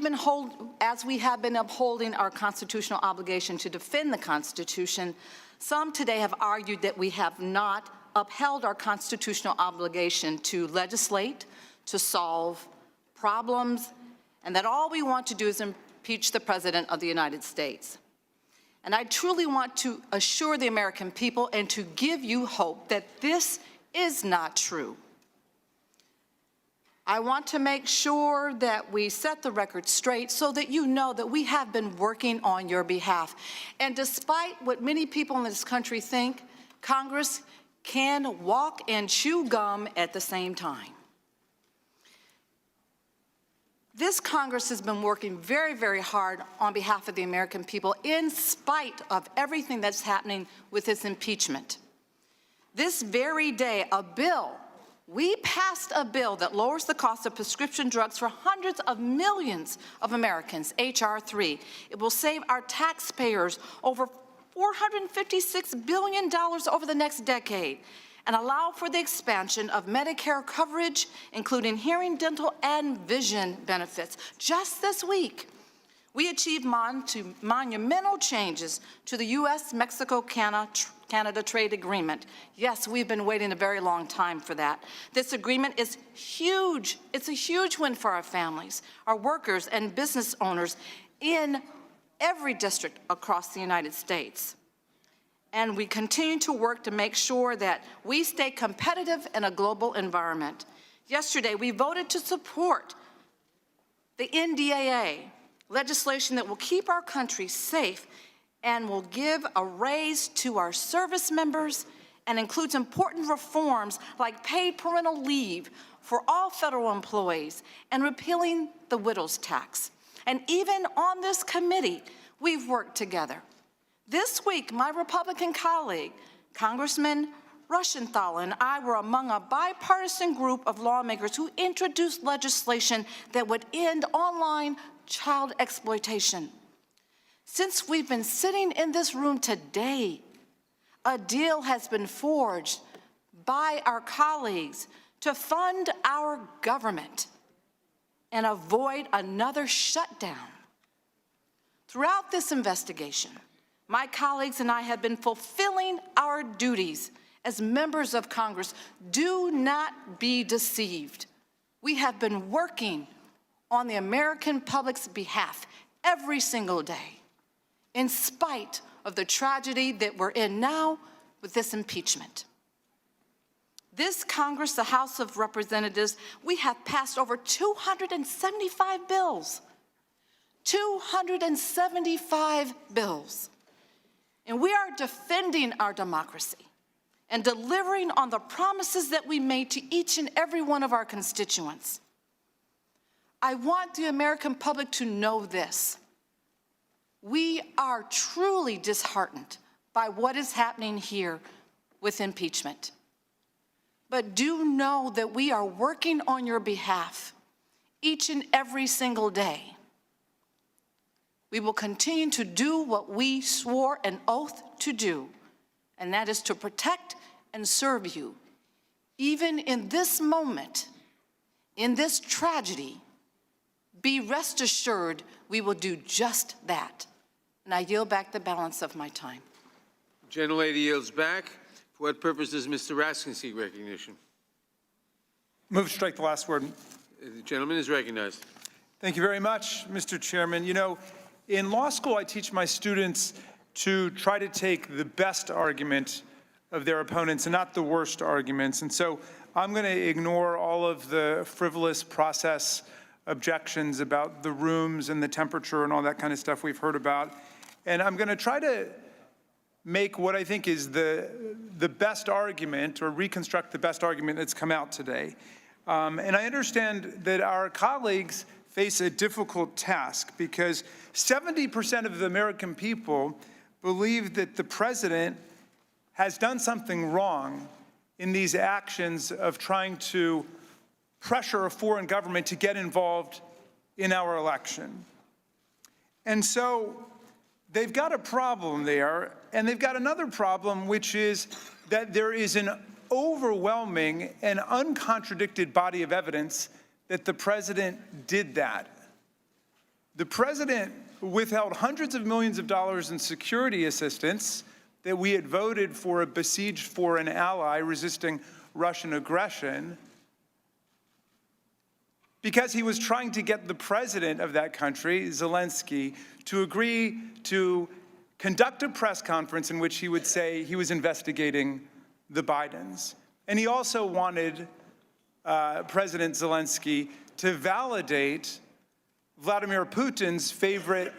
have been upholding our constitutional obligation to defend the Constitution, some today have argued that we have not upheld our constitutional obligation to legislate, to solve problems, and that all we want to do is impeach the President of the United States. And I truly want to assure the American people and to give you hope that this is not true. I want to make sure that we set the record straight so that you know that we have been working on your behalf. And despite what many people in this country think, Congress can walk and chew gum at the same time. This Congress has been working very, very hard on behalf of the American people in spite of everything that's happening with this impeachment. This very day, we passed a bill that lowers the cost of prescription drugs for hundreds of millions of Americans, H.R. 3. It will save our taxpayers over $456 billion over the next decade and allow for the expansion of Medicare coverage, including hearing, dental, and vision benefits. Just this week, we achieved monumental changes to the U.S.-Mexico-Canada trade agreement. Yes, we've been waiting a very long time for that. This agreement is huge. It's a huge win for our families, our workers, and business owners in every district across the United States. And we continue to work to make sure that we stay competitive in a global environment. Yesterday, we voted to support the NDAA, legislation that will keep our country safe and will give a raise to our service members and includes important reforms like paid parental leave for all federal employees and repealing the widow's tax. And even on this committee, we've worked together. This week, my Republican colleague, Congressman Rushenthalь, and I were among a bipartisan group of lawmakers who introduced legislation that would end online child exploitation. Since we've been sitting in this room today, a deal has been forged by our colleagues to fund our government and avoid another shutdown. Throughout this investigation, my colleagues and I have been fulfilling our duties as members of Congress. Do not be deceived. We have been working on the American public's behalf every single day, in spite of the tragedy that we're in now with this impeachment. This Congress, the House of Representatives, we have passed over 275 bills. 275 bills. And we are defending our democracy and delivering on the promises that we made to each and every one of our constituents. I want the American public to know this. We are truly disheartened by what is happening here with impeachment. but do know that we are working on your behalf each and every single day. We will continue to do what we swore an oath to do, and that is to protect and serve you. Even in this moment, in this tragedy, be rest assured we will do just that. And I yield back the balance of my time. Gentlelady yields back. For what purpose does Mr. Raskin seek recognition? Move to strike the last word. The gentleman is recognized. Thank you very much, Mr. Chairman. You know, in law school, I teach my students to try to take the best argument of their opponents and not the worst arguments. And so I'm going to ignore all of the frivolous process objections about the rooms and the temperature and all that kind of stuff we've heard about. And I'm going to try to make what I think is the best argument, or reconstruct the best argument that's come out today. And I understand that our colleagues face a difficult task because 70% of the American people believe that the president has done something wrong in these actions of trying to pressure a foreign government to get involved in our election. And so they've got a problem there, and they've got another problem, which is that there is an overwhelming and uncontradicted body of evidence that the president did that. The president withheld hundreds of millions of dollars in security assistance that we had voted for a besieged foreign ally resisting Russian aggression because he was trying to get the president of that country, Zelensky, to agree to conduct a press conference in which he would say he was investigating the Bidens. And he also wanted President Zelensky to validate Vladimir Putin's favorite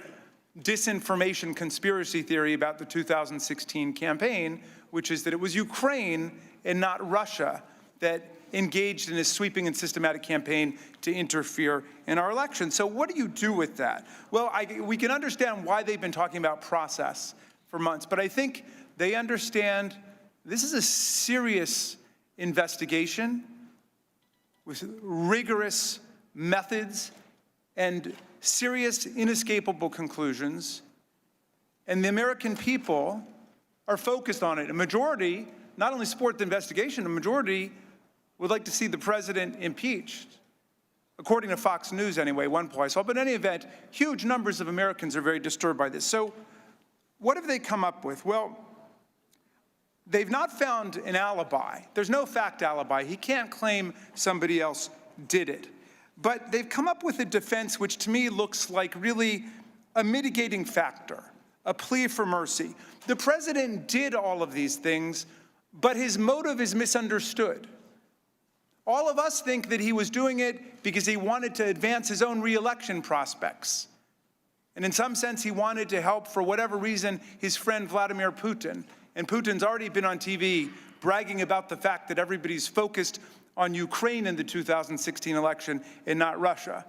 disinformation conspiracy theory about the 2016 campaign, which is that it was Ukraine and not Russia that engaged in a sweeping and systematic campaign to interfere in our election. So what do you do with that? Well, we can understand why they've been talking about process for months, but I think they understand this is a serious investigation with rigorous methods and serious, inescapable conclusions, and the American people are focused on it. A majority not only support the investigation, a majority would like to see the president impeached, according to Fox News anyway, one poll I saw. But in any event, huge numbers of Americans are very disturbed by this. So what have they come up with? Well, they've not found an alibi. There's no fact alibi. He can't claim somebody else did it. But they've come up with a defense which to me looks like really a mitigating factor, a plea for mercy. The president did all of these things, but his motive is misunderstood. All of us think that he was doing it because he wanted to advance his own re-election prospects. And in some sense, he wanted to help, for whatever reason, his friend Vladimir Putin. And Putin's already been on TV bragging about the fact that everybody's focused on Ukraine in the 2016 election and not Russia.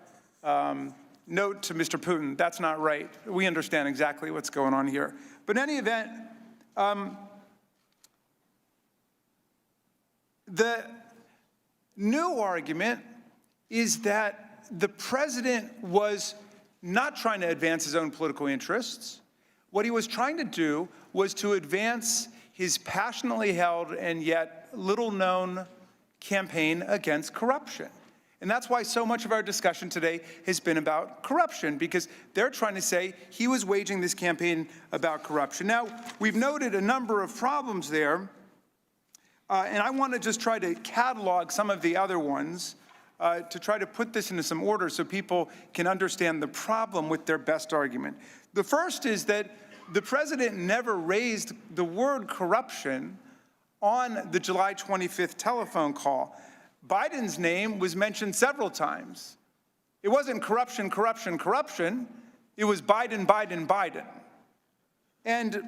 Note to Mr. Putin, that's not right. We understand exactly what's going on here. But in any event, the new argument is that the president was not trying to advance his own political interests. What he was trying to do was to advance his passionately held and yet little-known campaign against corruption. And that's why so much of our discussion today has been about corruption, because they're trying to say he was waging this campaign about corruption. Now, we've noted a number of problems there, and I want to just try to catalog some of the other ones to try to put this into some order so people can understand the problem with their best argument. The first is that the president never raised the word corruption on the July 25th telephone call. Biden's name was mentioned several times. It wasn't corruption, corruption, corruption. It was Biden, Biden, Biden. And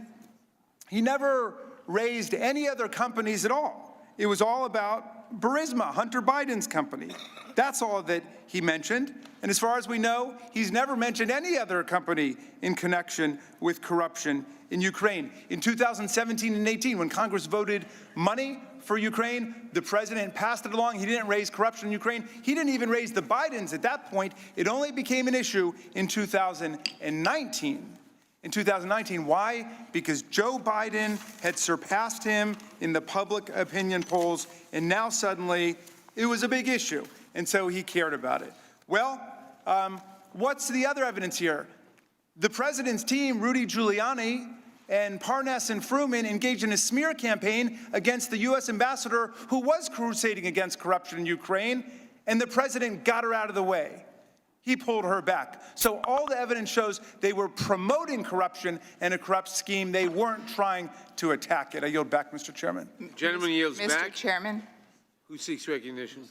he never raised any other companies at all. It was all about Burisma, Hunter Biden's company. That's all that he mentioned. And as far as we know, he's never mentioned any other company in connection with corruption in Ukraine. In 2017 and 18, when Congress voted money for Ukraine. The president passed it along. He didn't raise corruption in Ukraine. He didn't even raise the Bidens at that point. It only became an issue in 2019. In 2019, why? Because Joe Biden had surpassed him in the public opinion polls, and now suddenly it was a big issue, and so he cared about it. Well, what's the other evidence here? The president's team, Rudy Giuliani and Parnas and Fruman, engaged in a smear campaign against the U.S. ambassador who was crusading against corruption in Ukraine, and the president got her out of the way. He pulled her back. So all the evidence shows they were promoting corruption and a corrupt scheme. They weren't trying to attack it. I yield back, Mr. Chairman. Gentleman yields back. Mr. Chairman. Who seeks recognition?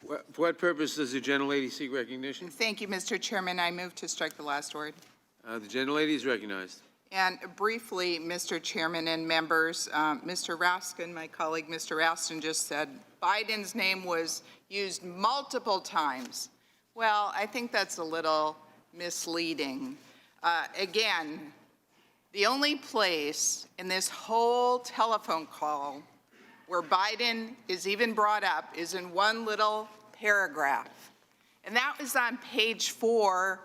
For what purpose does the gentlelady seek recognition? Thank you, Mr. Chairman. I move to strike the last word. The gentlelady is recognized. And briefly, Mr. Chairman and members, Mr. Raskin, my colleague Mr. Raskin just said Biden's name was used multiple times. Well, I think that's a little misleading. Again, the only place in this whole telephone call where Biden is even brought up is in one little paragraph. And that was on page 4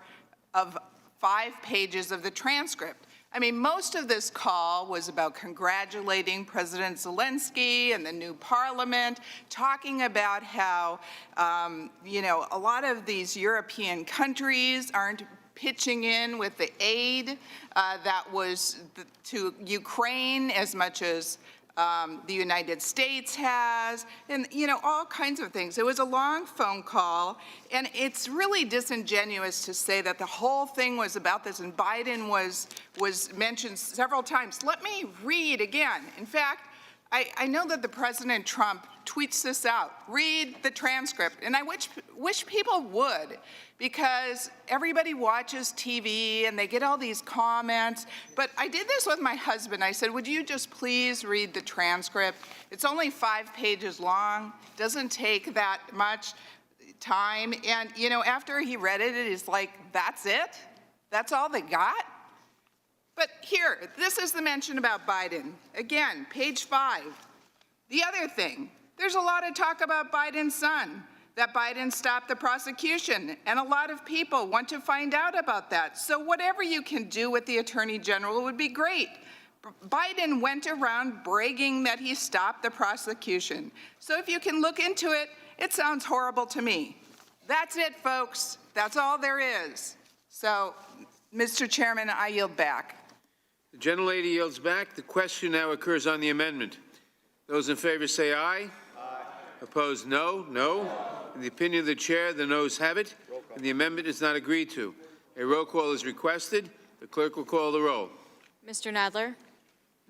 of 5 pages of the transcript. I mean, most of this call was about congratulating President Zelensky and the new parliament, talking about how, a lot of these European countries aren't pitching in with the aid that was to Ukraine as much as the United States has, and, all kinds of things. It was a long phone call, and it's really disingenuous to say that the whole thing was about this, and Biden was mentioned several times. Let me read again. In fact, I know that the President Trump tweets this out. Read the transcript, and I wish people would, because everybody watches TV and they get all these comments. But I did this with my husband. I said, would you just please read the transcript? It's only 5 pages long, doesn't take that much time. And, after he read it, he's like, that's it? That's all they got? But here, this is the mention about Biden. Again, page 5. The other thing, there's a lot of talk about Biden's son, that Biden stopped the prosecution, and a lot of people want to find out about that. So whatever you can do with the Attorney General would be great. Biden went around bragging that he stopped the prosecution. So if you can look into it, it sounds horrible to me. That's it, folks. That's all there is. So, Mr. Chairman, I yield back. The gentlelady yields back. The question now occurs on the amendment. Those in favor say aye. Aye. Opposed, no. No. In the opinion of the chair, the noes have it, and the amendment is not agreed to. A roll call is requested. The clerk will call the roll. Mr. Nadler?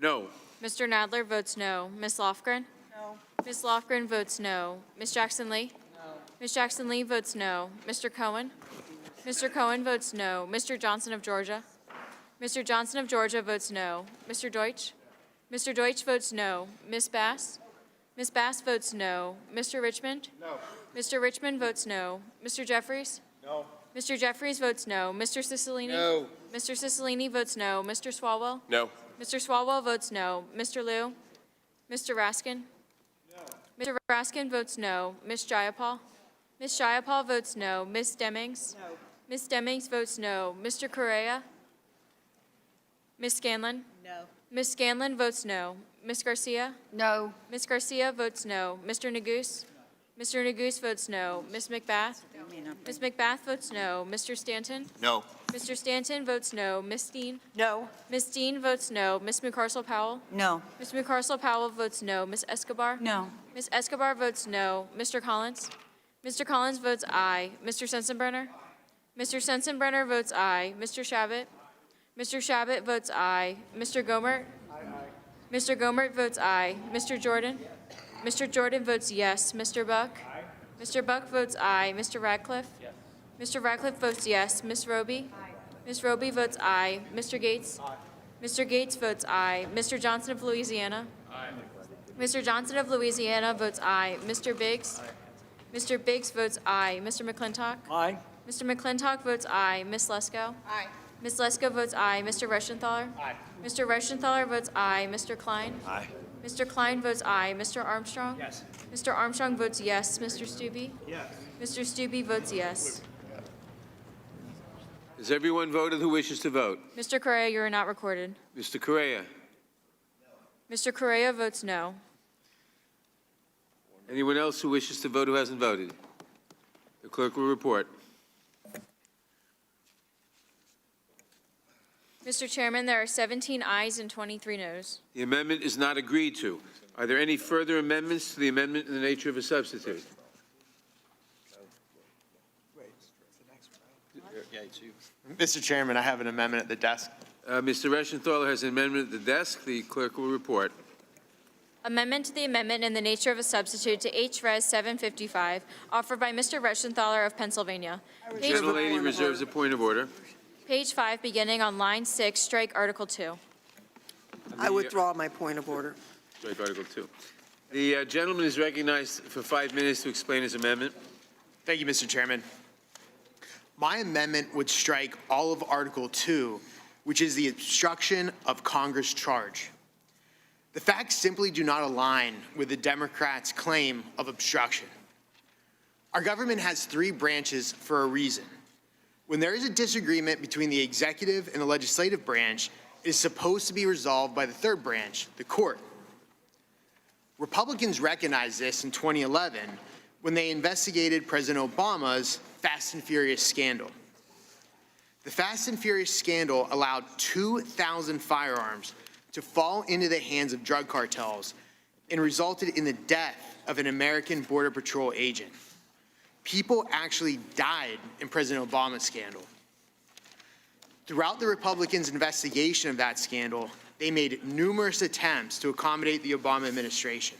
No. Mr. Nadler votes no. Ms. Lofgren? No. Ms. Lofgren votes no. Ms. Jackson-Lee? No. Ms. Jackson-Lee votes no. Mr. Cohen? Mr. Cohen votes no. Mr. Johnson of Georgia? Mr. Johnson of Georgia votes no. Mr. Deutsch? Mr. Deutsch votes no. Ms. Bass? Ms. Bass votes no. Mr. Richmond? No. Mr. Richmond votes no. Mr. Jeffries? No. Mr. Jeffries votes no. Mr. Cicilline? No. Mr. Cicilline votes no. Mr. Swalwell? No. Mr. Swalwell votes no. Mr. Liu? Mr. Raskin? No. Mr. Raskin votes no. Ms. Jayapal? Ms. Jayapal votes no. Ms. Demings? No. Ms. Demings votes no. Mr. Correa? Ms. Scanlon? No. Ms. Scanlon votes no. Ms. Garcia? No. Ms. Garcia votes no. Mr. Neguse? Mr. Neguse votes no. Ms. McBath? Ms. McBath votes no. Mr. Stanton? No. Mr. Stanton votes no. Ms. Steen? No. Ms. Steen votes no. Ms. McCarcel-Powell? No. Ms. McCarcel-Powell votes no. Ms. Escobar? No. Ms. Escobar votes no. Mr. Collins? Mr. Collins votes aye. Mr. Sensenbrenner? Mr. Sensenbrenner votes aye. Mr. Shabbat? Mr. Shabbat votes aye. Mr. Gomert? Mr. Gomert votes aye. Mr. Jordan? Mr. Jordan votes yes. Mr. Buck? Mr. Buck votes aye. Mr. Radcliffe? Mr. Radcliffe votes yes. Ms. Roby? Ms. Roby votes aye. Mr. Gates? Mr. Gates votes aye. Mr. Johnson of Louisiana? Mr. Johnson of Louisiana votes aye. Mr. Biggs? Mr. Biggs votes aye. Mr. McClintock? Aye. Mr. McClintock votes aye. Ms. Lesko? Aye. Ms. Lesko votes aye. Mr. Reschenthaler? Aye. Mr. Reschenthaler votes aye. Mr. Klein? Aye. Mr. Klein votes aye. Mr. Armstrong? Yes. Mr. Armstrong votes yes. Mr. Stube? Yes. Mr. Stube votes yes. Has everyone voted who wishes to vote? Mr. Correa, you are not recorded. Mr. Correa? Mr. Correa votes no. Anyone else who wishes to vote who hasn't voted? The clerk will report. Mr. Chairman, there are 17 ayes and 23 noes. The amendment is not agreed to. Are there any further amendments to the amendment in the nature of a substitute? Mr. Chairman, I have an amendment at the desk. Mr. Reschenthaler has an amendment at the desk. The clerk will report. Amendment to the amendment in the nature of a substitute to H-Res 755, offered by Mr. Reschenthaler of Pennsylvania. The gentlelady reserves a point of order. Page 5, beginning on line 6, strike Article 2. I withdraw my point of order. Strike Article 2. The gentleman is recognized for 5 minutes to explain his amendment. Thank you, Mr. Chairman. My amendment would strike all of Article 2, which is the obstruction of Congress charge. The facts simply do not align with the Democrats' claim of obstruction. Our government has 3 branches for a reason. When there is a disagreement between the executive and the legislative branch, it is supposed to be resolved by the 3rd branch, the court. Republicans recognized this in 2011 when they investigated President Obama's Fast and Furious scandal. The Fast and Furious scandal allowed 2,000 firearms to fall into the hands of drug cartels and resulted in the death of an American Border Patrol agent. People actually died in President Obama's scandal. Throughout the Republicans' investigation of that scandal, they made numerous attempts to accommodate the Obama administration.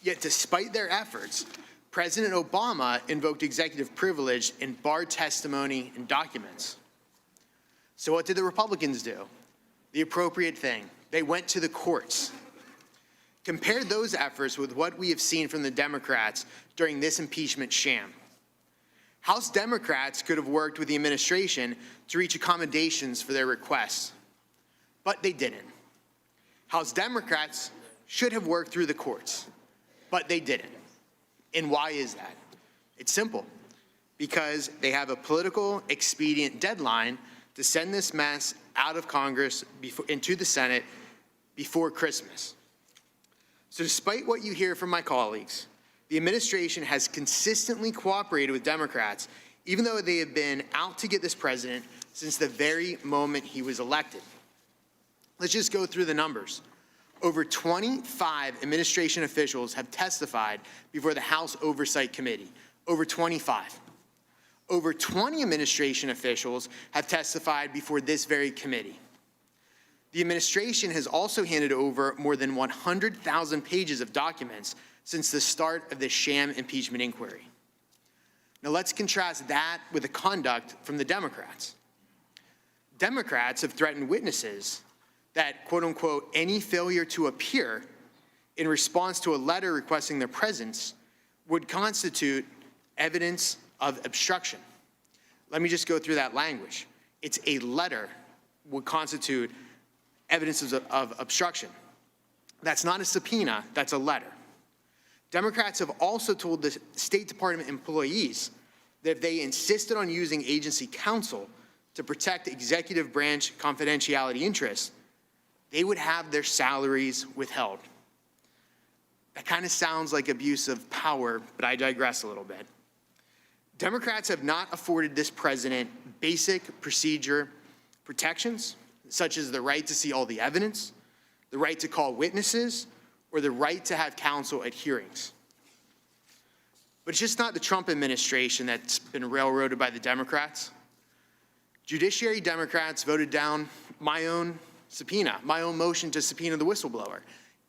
Yet despite their efforts, President Obama invoked executive privilege and barred testimony and documents. So what did the Republicans do? The appropriate thing. They went to the courts. Compare those efforts with what we have seen from the Democrats during this impeachment sham. House Democrats could have worked with the administration to reach accommodations for their requests, but they didn't. House Democrats should have worked through the courts, but they didn't. And why is that? It's simple. Because they have a political expedient deadline to send this mess out of Congress into the Senate before Christmas. So despite what you hear from my colleagues, the administration has consistently cooperated with Democrats, even though they have been out to get this president since the very moment he was elected. Let's just go through the numbers. Over 25 administration officials have testified before the House Oversight Committee. Over 25. Over 20 administration officials have testified before this very committee. The administration has also handed over more than 100,000 pages of documents since the start of the sham impeachment inquiry. Now let's contrast that with the conduct from the Democrats. Democrats have threatened witnesses that, quote unquote, any failure to appear in response to a letter requesting their presence would constitute evidence of obstruction. Let me just go through that language. It's a letter would constitute evidence of obstruction. That's not a subpoena, that's a letter. Democrats have also told the State Department employees that if they insisted on using agency counsel to protect executive branch confidentiality interests, they would have their salaries withheld. That kind of sounds like abuse of power, but I digress a little bit. Democrats have not afforded this president basic procedure protections, such as the right to see all the evidence, the right to call witnesses, or the right to have counsel at hearings. But it's just not the Trump administration that's been railroaded by the Democrats. Judiciary Democrats voted down my own subpoena, my own motion to subpoena the whistleblower,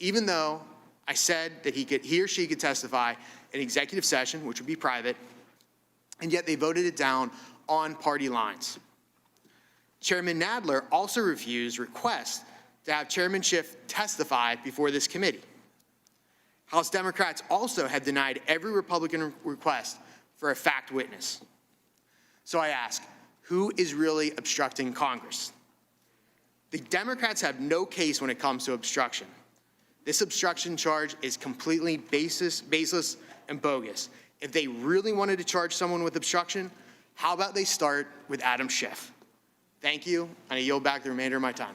even though I said that he or she could testify in executive session, which would be private, and yet they voted it down on party lines. Chairman Nadler also refused requests to have Chairman Schiff testify before this committee. House Democrats also have denied every Republican request for a fact witness. So I ask, who is really obstructing Congress? The Democrats have no case when it comes to obstruction. This obstruction charge is completely baseless and bogus. If they really wanted to charge someone with obstruction, how about they start with Adam Schiff? Thank you, and I yield back the remainder of my time.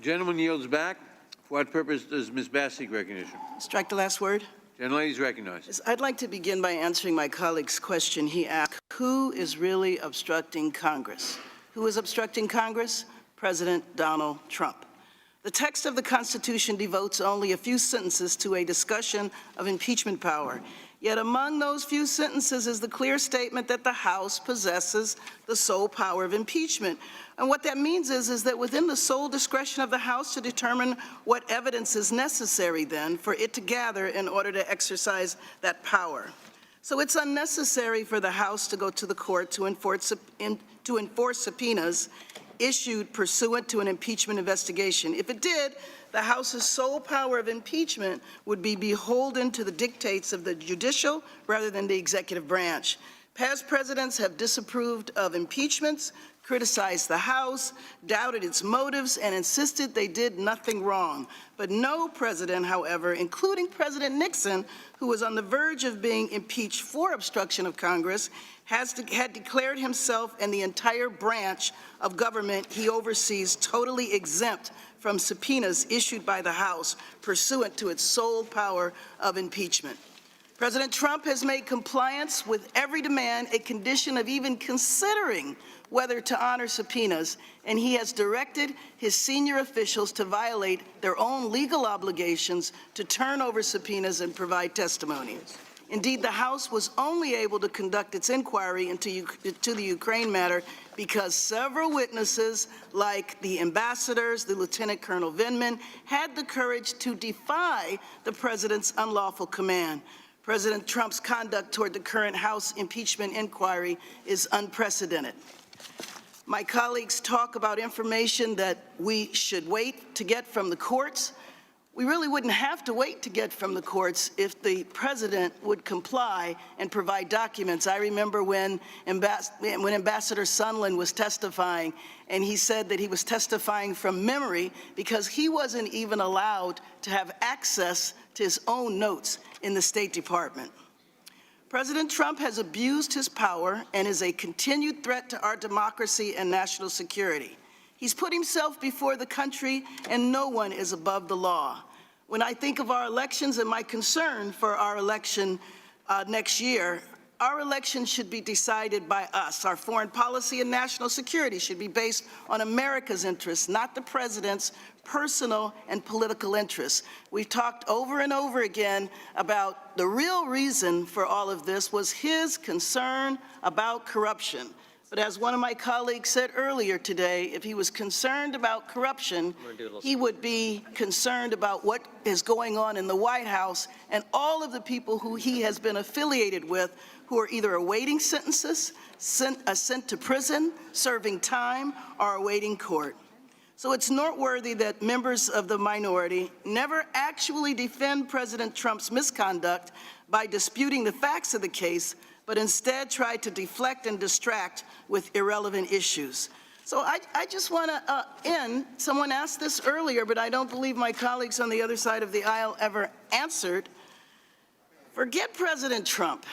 Gentleman yields back. For what purpose does Ms. Bass seek recognition? Strike the last word. Gentlelady is recognized. I'd like to begin by answering my colleague's question. He asked, who is really obstructing Congress? Who is obstructing Congress? President Donald Trump. The text of the Constitution devotes only a few sentences to a discussion of impeachment power. Yet among those few sentences is the clear statement that the House possesses the sole power of impeachment. And what that means is that within the sole discretion of the House to determine what evidence is necessary then for it to gather in order to exercise that power. So it's unnecessary for the House to go to the court to enforce subpoenas issued pursuant to an impeachment investigation. If it did, the House's sole power of impeachment would be beholden to the dictates of the judicial rather than the executive branch. Past presidents have disapproved of impeachments, criticized the House, doubted its motives, and insisted they did nothing wrong. But no president, however, including President Nixon, who was on the verge of being impeached for obstruction of Congress, had declared himself and the entire branch of government he oversees totally exempt from subpoenas issued by the House pursuant to its sole power of impeachment. President Trump has made compliance with every demand a condition of even considering whether to honor subpoenas, and he has directed his senior officials to violate their own legal obligations to turn over subpoenas and provide testimony. Indeed, the House was only able to conduct its inquiry into the Ukraine matter because several witnesses, like the ambassadors, the Lieutenant Colonel Vindman, had the courage to defy the president's unlawful command. President Trump's conduct toward the current House impeachment inquiry is unprecedented. My colleagues talk about information that we should wait to get from the courts. We really wouldn't have to wait to get from the courts if the president would comply and provide documents. I remember when Ambassador Sondland was testifying, and he said that he was testifying from memory because he wasn't even allowed to have access to his own notes in the State Department. President Trump has abused his power and is a continued threat to our democracy and national security. He's put himself before the country, and no one is above the law. When I think of our elections and my concern for our election next year, our election should be decided by us. Our foreign policy and national security should be based on America's interests, not the president's personal and political interests. We've talked over and over again about the real reason for all of this was his concern about corruption. But as one of my colleagues said earlier today, if he was concerned about corruption, he would be concerned about what is going on in the White House and all of the people who he has been affiliated with who are either awaiting sentences, sent to prison, serving time, or awaiting court. So it's noteworthy that members of the minority never actually defend President Trump's misconduct by disputing the facts of the case, but instead try to deflect and distract with irrelevant issues. So I just want to end. Someone asked this earlier, but I don't believe my colleagues on the other side of the aisle ever answered. Forget President Trump.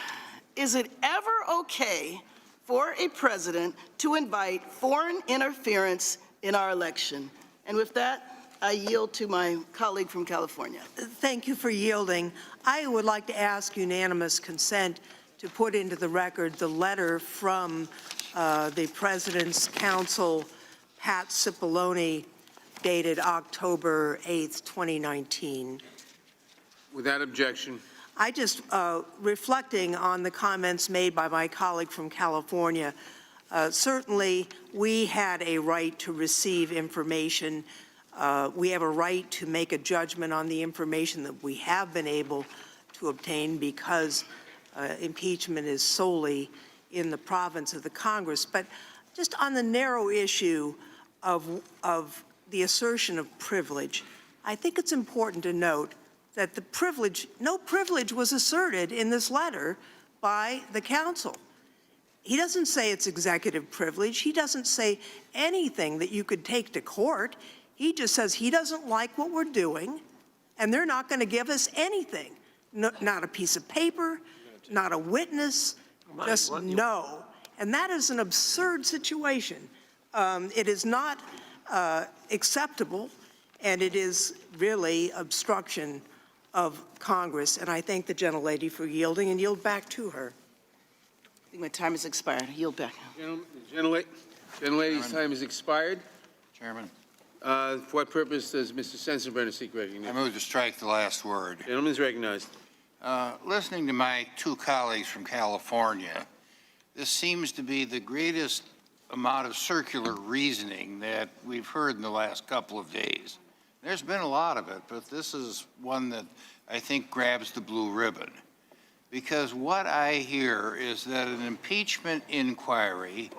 Is it ever okay for a president to invite foreign interference in our election? And with that, I yield to my colleague from California. Thank you for yielding. I would like to ask unanimous consent to put into the record the letter from the President's counsel, Pat Cipollone, dated October 8th, 2019. Without objection. I just, reflecting on the comments made by my colleague from California, certainly we had a right to receive information. We have a right to make a judgment on the information that we have been able to obtain because impeachment is solely in the province of the Congress. But just on the narrow issue of the assertion of privilege, I think it's important to note that no privilege was asserted in this letter by the counsel. He doesn't say it's executive privilege. He doesn't say anything that you could take to court. He just says he doesn't like what we're doing, and they're not going to give us anything. No, not a piece of paper, not a witness, just no. And that is an absurd situation. It is not acceptable, and it is really obstruction of Congress. And I thank the gentlelady for yielding and yield back to her. I think my time has expired. I yield back. Gentlelady's time has expired. Chairman, For what purpose does Mr. Sensenbrenner seek recognition? I move to strike the last word. Gentleman is recognized. Listening to my two colleagues from California, this seems to be the greatest amount of circular reasoning that we've heard in the last couple of days. There's been a lot of it, but this is one that I think grabs the blue ribbon. Because what I hear is that an impeachment inquiry,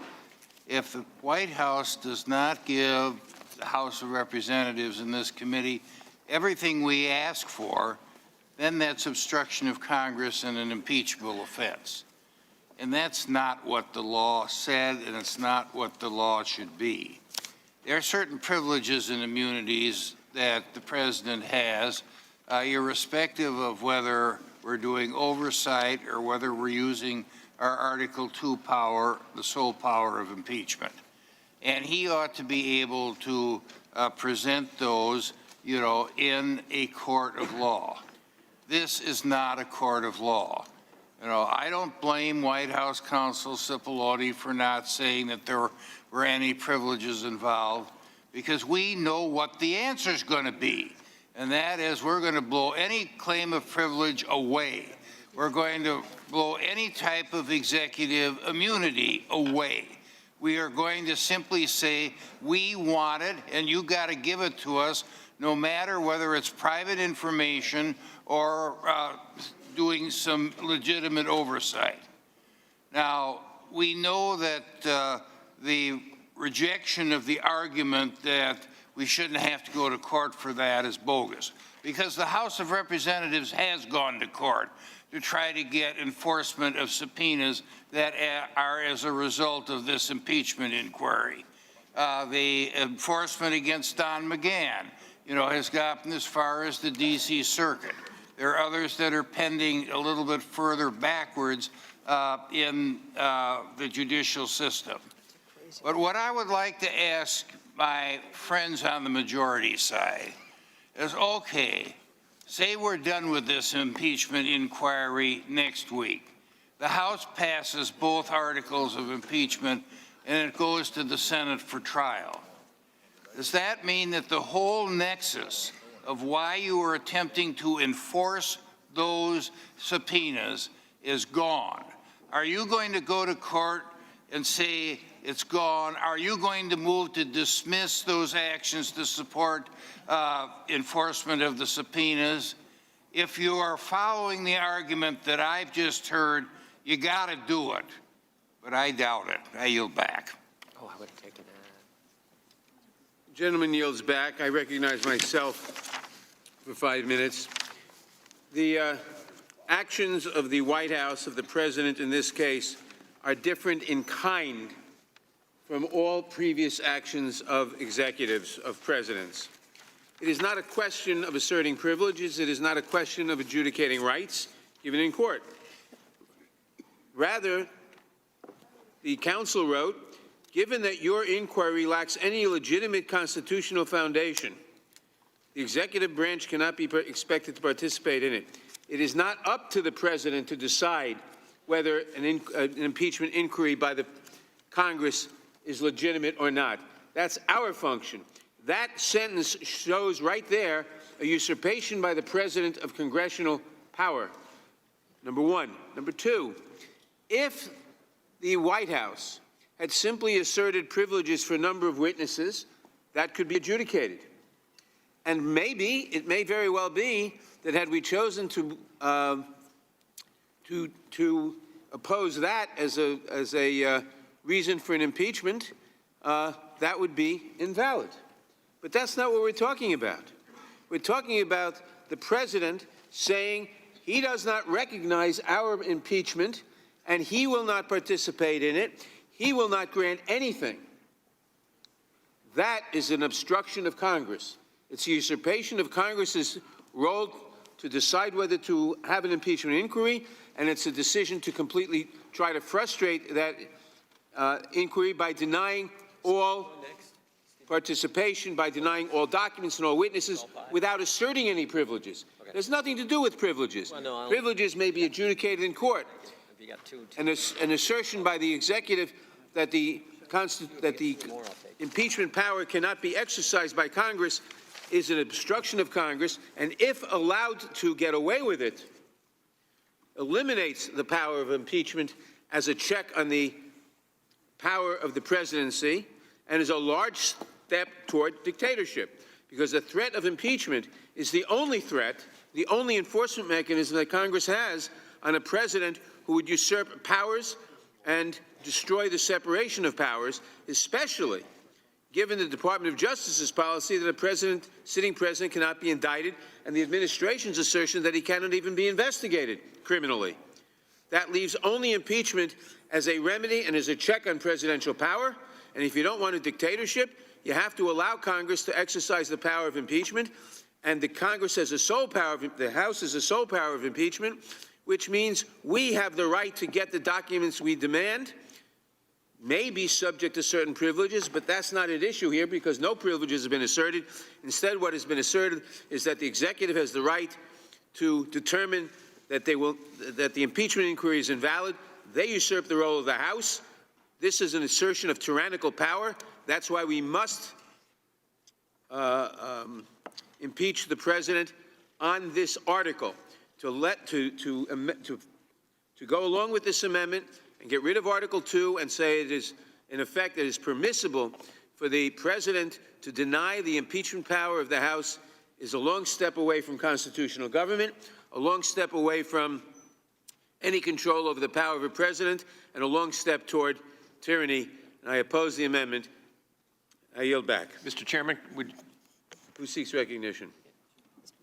if the White House does not give the House of Representatives in this committee everything we ask for, then that's obstruction of Congress and an impeachable offense. And that's not what the law said, and it's not what the law should be. There are certain privileges and immunities that the President has, irrespective of whether we're doing oversight or whether we're using our Article 2 power, the sole power of impeachment. And he ought to be able to present those, in a court of law. This is not a court of law. I don't blame White House counsel Cipollone for not saying that there were any privileges involved, because we know what the answer is going to be. And that is, we're going to blow any claim of privilege away. We're going to blow any type of executive immunity away. We are going to simply say, we want it, and you got to give it to us, no matter whether it's private information or doing some legitimate oversight. Now, we know that the rejection of the argument that we shouldn't have to go to court for that is bogus, because the House of Representatives has gone to court to try to get enforcement of subpoenas that are as a result of this impeachment inquiry. The enforcement against Don McGahn, has gotten as far as the D.C. Circuit. There are others that are pending a little bit further backwards in the judicial system. But what I would like to ask my friends on the majority side is, okay, say we're done with this impeachment inquiry next week. The House passes both articles of impeachment and it goes to the Senate for trial. Does that mean that the whole nexus of why you are attempting to enforce those subpoenas is gone? Are you going to go to court and say it's gone? Are you going to move to dismiss those actions to support enforcement of the subpoenas? If you are following the argument that I've just heard, you got to do it. But I doubt it. I yield back. Oh, I would have taken that. Gentleman yields back. I recognize myself for 5 minutes. The actions of the White House, of the President in this case, are different in kind from all previous actions of executives, of presidents. It is not a question of asserting privileges. It is not a question of adjudicating rights given in court. Rather, the counsel wrote, given that your inquiry lacks any legitimate constitutional foundation, the executive branch cannot be expected to participate in it. It is not up to the President to decide whether an impeachment inquiry by the Congress is legitimate or not. That's our function. That sentence shows right there a usurpation by the President of congressional power, number one. Number two, if the White House had simply asserted privileges for a number of witnesses, that could be adjudicated. And maybe, it may very well be that had we chosen to oppose that as a reason for an impeachment, that would be invalid. But that's not what we're talking about. We're talking about the President saying he does not recognize our impeachment and he will not participate in it. He will not grant anything. That is an obstruction of Congress. It's a usurpation of Congress's role to decide whether to have an impeachment inquiry, and it's a decision to completely try to frustrate that inquiry by denying all participation, by denying all documents and all witnesses without asserting any privileges. There's nothing to do with privileges. Privileges may be adjudicated in court. An assertion by the executive that the impeachment power cannot be exercised by Congress is an obstruction of Congress, and if allowed to get away with it, eliminates the power of impeachment as a check on the power of the presidency, and is a large step toward dictatorship, because the threat of impeachment is the only threat, the only enforcement mechanism that Congress has on a president who would usurp powers and destroy the separation of powers, especially given the Department of Justice's policy that a sitting president cannot be indicted, and the administration's assertion that he cannot even be investigated criminally. That leaves only impeachment as a remedy and as a check on presidential power. And if you don't want a dictatorship, you have to allow Congress to exercise the power of impeachment. And the Congress has a sole power, the House has a sole power of impeachment, which means we have the right to get the documents we demand, may be subject to certain privileges, but that's not at issue here because no privileges have been asserted. Instead, what has been asserted is that the executive has the right to determine that the impeachment inquiry is invalid. They usurp the role of the House. This is an assertion of tyrannical power. That's why we must impeach the president on this article to go along with this amendment and get rid of Article 2 and say it is, in effect, it is permissible for the president to deny the impeachment power of the House is a long step away from constitutional government, a long step away from any control over the power of a president, and a long step toward tyranny. And I oppose the amendment. I yield back. Mr. Chairman, who seeks recognition?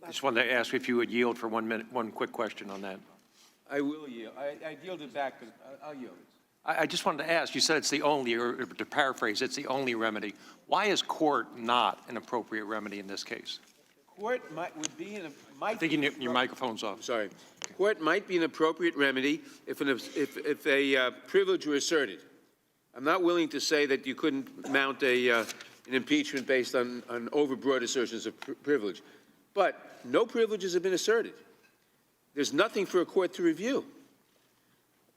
I just wanted to ask if you would yield for 1 minute, one quick question on that. I will yield. I yielded back, but I'll yield. I just wanted to ask, you said it's the only, or to paraphrase, it's the only remedy. Why is court not an appropriate remedy in this case? Court would be an I think your microphone's off. Sorry. Court might be an appropriate remedy if a privilege were asserted. I'm not willing to say that you couldn't mount an impeachment based on overbroad assertions of privilege. But no privileges have been asserted. There's nothing for a court to review.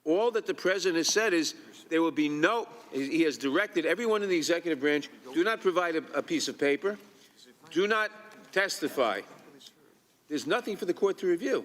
All that the president has said is there will be no, he has directed everyone in the executive branch, do not provide a piece of paper, do not testify. There's nothing for the court to review.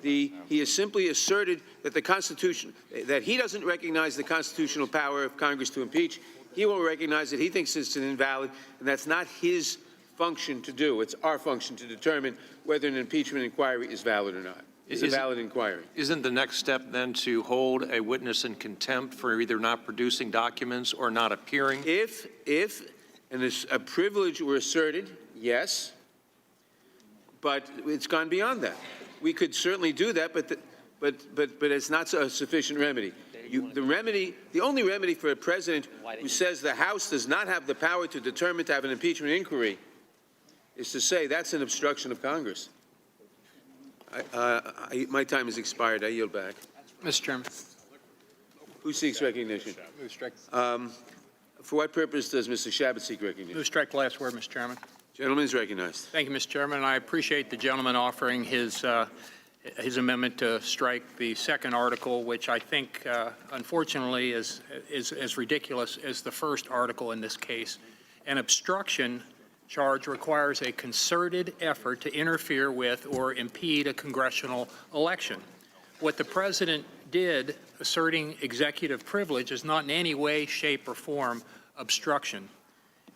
He has simply asserted that the Constitution, that he doesn't recognize the constitutional power of Congress to impeach. He won't recognize it. He thinks it's an invalid, and that's not his function to do. It's our function to determine whether an impeachment inquiry is valid or not. It's a valid inquiry. Isn't the next step then to hold a witness in contempt for either not producing documents or not appearing? If a privilege were asserted, yes, but it's gone beyond that. We could certainly do that, but it's not a sufficient remedy. The only remedy for a president who says the House does not have the power to determine to have an impeachment inquiry is to say that's an obstruction of Congress. My time has expired. I yield back. Mr. Chairman. Who seeks recognition? For what purpose does Mr. Shabbat seek recognition? Move strike the last word, Mr. Chairman. Gentleman is recognized. Thank you, Mr. Chairman. I appreciate the gentleman offering his amendment to strike the second article, which I think, unfortunately, is as ridiculous as the first article in this case. An obstruction charge requires a concerted effort to interfere with or impede a congressional election. What the president did, asserting executive privilege, is not in any way, shape, or form obstruction.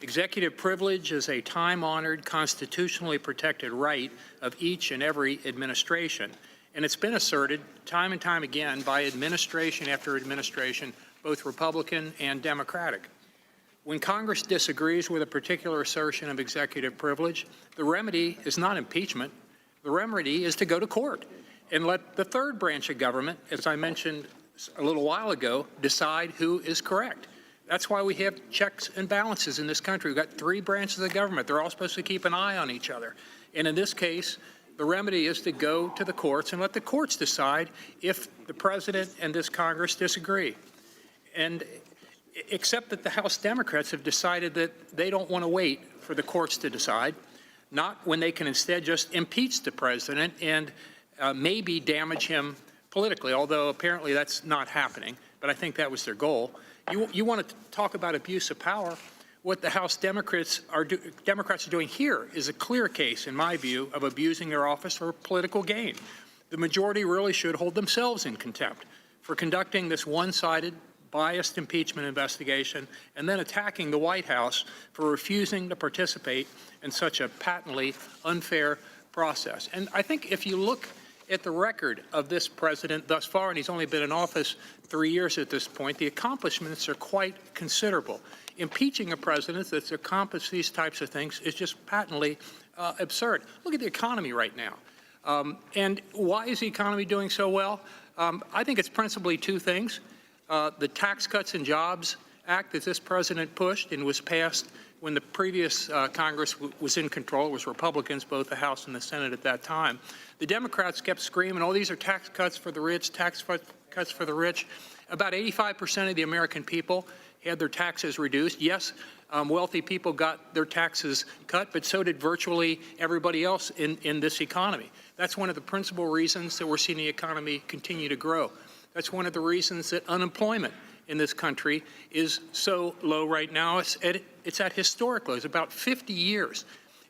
Executive privilege is a time-honored, constitutionally protected right of each and every administration, and it's been asserted time and time again by administration after administration, both Republican and Democratic. When Congress disagrees with a particular assertion of executive privilege, the remedy is not impeachment. The remedy is to go to court and let the third branch of government, as I mentioned a little while ago, decide who is correct. That's why we have checks and balances in this country. We've got 3 branches of government. They're all supposed to keep an eye on each other. And in this case, the remedy is to go to the courts and let the courts decide if the president and this Congress disagree. And except that the House Democrats have decided that they don't want to wait for the courts to decide, not when they can instead just impeach the president and maybe damage him politically, although apparently that's not happening, but I think that was their goal. You want to talk about abuse of power? What the House Democrats are doing here is a clear case, in my view, of abusing their office for political gain. The majority really should hold themselves in contempt for conducting this one-sided, biased impeachment investigation and then attacking the White House for refusing to participate in such a patently unfair process. And I think if you look at the record of this president thus far, and he's only been in office 3 years at this point, the accomplishments are quite considerable. Impeaching a president that's accomplished these types of things is just patently absurd. Look at the economy right now. And why is the economy doing so well? I think it's principally 2 things. The Tax Cuts and Jobs Act that this president pushed and was passed when the previous Congress was in control. It was Republicans, both the House and the Senate at that time. The Democrats kept screaming, oh, these are tax cuts for the rich, tax cuts for the rich. About 85% of the American people had their taxes reduced. Yes, wealthy people got their taxes cut, but so did virtually everybody else in this economy. That's one of the principal reasons that we're seeing the economy continue to grow. That's one of the reasons that unemployment in this country is so low right now. It's at historic lows, about 50 years.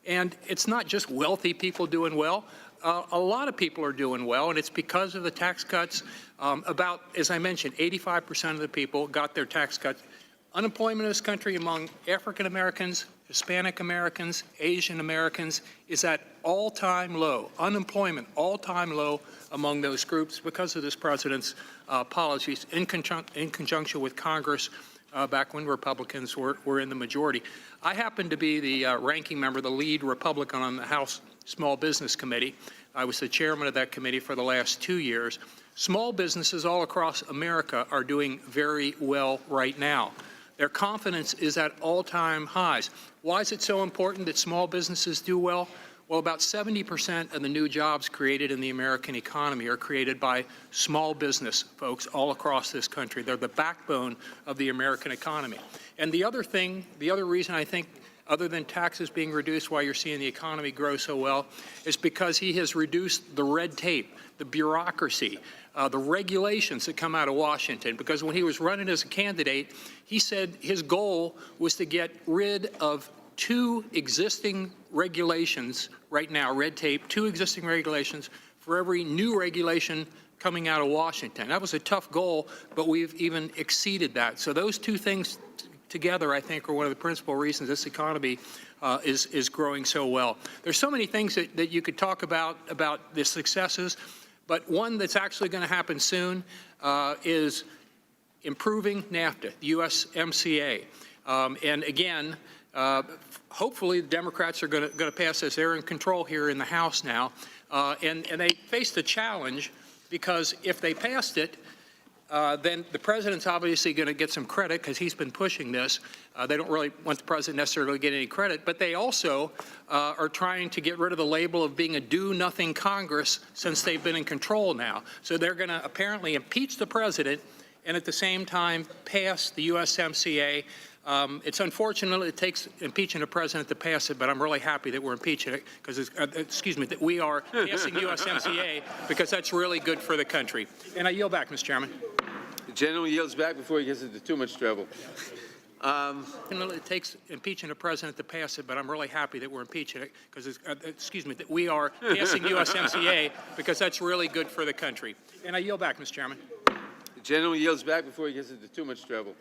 And it's not just wealthy people doing well. A lot of people are doing well, and it's because of the tax cuts. About, as I mentioned, 85% of the people got their tax cuts. Unemployment in this country among African Americans, Hispanic Americans, Asian Americans is at all-time low. Unemployment all-time low among those groups because of this president's policies in conjunction with Congress back when Republicans were in the majority. I happen to be the ranking member, the lead Republican on the House Small Business Committee. I was the chairman of that committee for the last 2 years. Small businesses all across America are doing very well right now. Their confidence is at all-time highs. Why is it so important that small businesses do well? Well, about 70% of the new jobs created in the American economy are created by small business folks all across this country. They're the backbone of the American economy. And the other reason I think, other than taxes being reduced, why you're seeing the economy grow so well, is because he has reduced the red tape, the bureaucracy, the regulations that come out of Washington. Because when he was running as a candidate, he said his goal was to get rid of 2 existing regulations right now, red tape, 2 existing regulations for every new regulation coming out of Washington. That was a tough goal, but we've even exceeded that. So those 2 things together, I think, are one of the principal reasons this economy is growing so well. There's so many things that you could talk about the successes, but one that's actually going to happen soon is improving NAFTA, the USMCA. And again, hopefully the Democrats are going to pass this. They're in control here in the House now. And they face the challenge because if they passed it, then the president's obviously going to get some credit because he's been pushing this. They don't really want the president necessarily to get any credit, but they also are trying to get rid of the label of being a do-nothing Congress since they've been in control now. So they're going to apparently impeach the president and at the same time pass the USMCA. It's unfortunate it takes impeaching a president to pass it, but I'm really happy that we're impeaching it because, that we are passing USMCA because that's really good for the country. And I yield back, Mr. Chairman. The gentleman yields back before he gets into too much trouble. It takes impeaching a president to pass it, but I'm really happy that we're impeaching it because, that we are passing USMCA because that's really good for the country. And I yield back, Mr. Chairman. The gentleman yields back before he gets into too much trouble.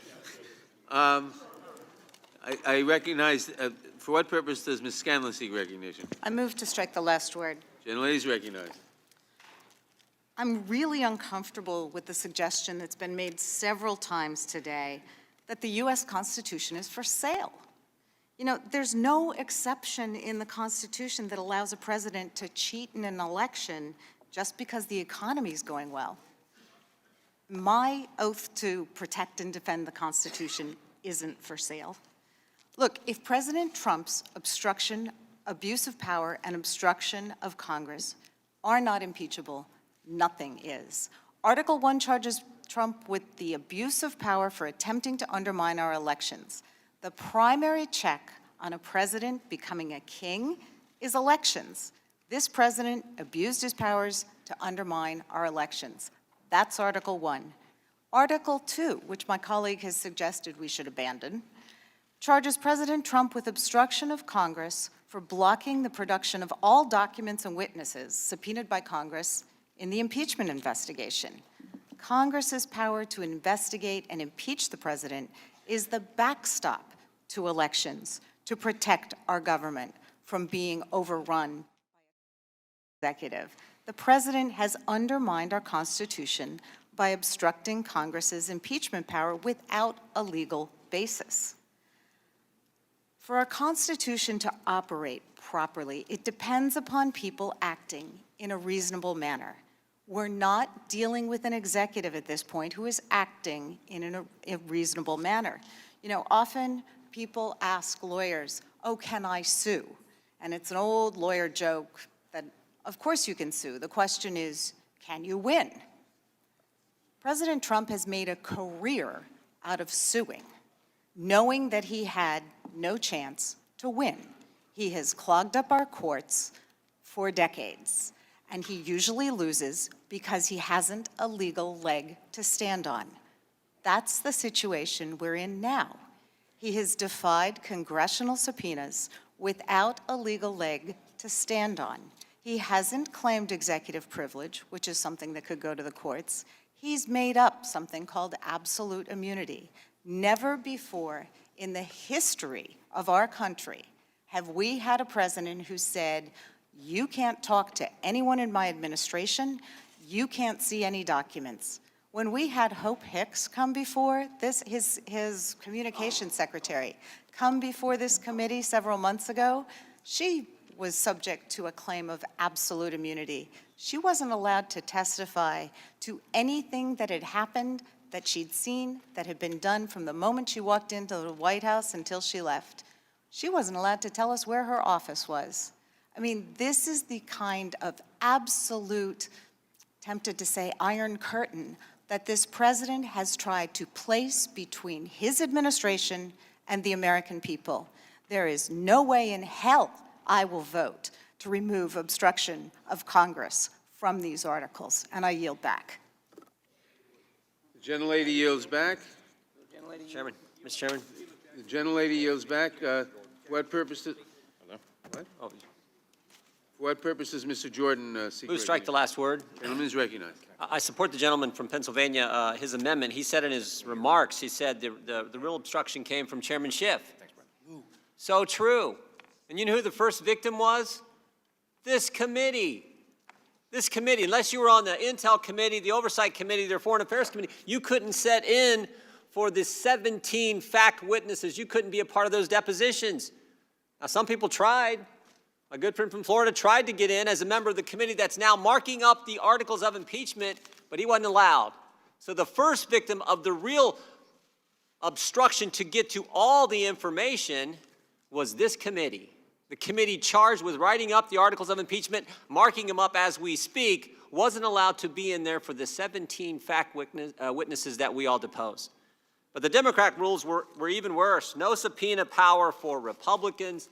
I recognize, for what purpose does Ms. Scanlon seek recognition? I move to strike the last word. Gentlelady is recognized. I'm really uncomfortable with the suggestion that's been made several times today that the U.S. Constitution is for sale. You know, there's no exception in the Constitution that allows a president to cheat in an election just because the economy is going well. My oath to protect and defend the Constitution isn't for sale. Look, if President Trump's obstruction, abuse of power, and obstruction of Congress are not impeachable, nothing is. Article 1 charges Trump with the abuse of power for attempting to undermine our elections. The primary check on a president becoming a king is elections. This president abused his powers to undermine our elections. That's Article 1. Article 2, which my colleague has suggested we should abandon, charges President Trump with obstruction of Congress for blocking the production of all documents and witnesses subpoenaed by Congress in the impeachment investigation. Congress's power to investigate and impeach the president is the backstop to elections to protect our government from being overrun by executive. The president has undermined our Constitution by obstructing Congress's impeachment power without a legal basis. For our Constitution to operate properly, it depends upon people acting in a reasonable manner. We're not dealing with an executive at this point who is acting in a reasonable manner. You know, often people ask lawyers, oh, can I sue? And it's an old lawyer joke that, of course you can sue. The question is, can you win? President Trump has made a career out of suing, knowing that he had no chance to win. He has clogged up our courts for decades, and he usually loses because he hasn't a legal leg to stand on. That's the situation we're in now. He has defied congressional subpoenas without a legal leg to stand on. He hasn't claimed executive privilege, which is something that could go to the courts. He's made up something called absolute immunity. Never before in the history of our country have we had a president who said, you can't talk to anyone in my administration, you can't see any documents. When we had Hope Hicks come before this, his communications secretary, come before this committee several months ago, she was subject to a claim of absolute immunity. She wasn't allowed to testify to anything that had happened, that she'd seen, that had been done from the moment she walked into the White House until she left. She wasn't allowed to tell us where her office was. I mean, this is the kind of absolute, tempted to say, iron curtain that this president has tried to place between his administration and the American people. There is no way in hell I will vote to remove obstruction of Congress from these articles, and I yield back. The gentlelady yields back. Chairman, Mr. Chairman. The gentlelady yields back. For what purpose does, what? Oh, For what purpose does Mr. Jordan seek? move strike the last word. Gentleman is recognized. I support the gentleman from Pennsylvania, his amendment. He said in his remarks, he said the real obstruction came from Chairman Schiff. So true. And you know who the first victim was? This committee. This committee, unless you were on the Intel Committee, the Oversight Committee, the Foreign Affairs Committee, you couldn't set in for the 17 fact witnesses. You couldn't be a part of those depositions. Now, some people tried. My good friend from Florida tried to get in as a member of the committee that's now marking up the articles of impeachment, but he wasn't allowed. So the first victim of the real obstruction to get to all the information was this committee. The committee charged with writing up the articles of impeachment, marking them up as we speak, wasn't allowed to be in there for the 17 fact witnesses that we all deposed. But the Democrat rules were even worse. No subpoena power for Republicans.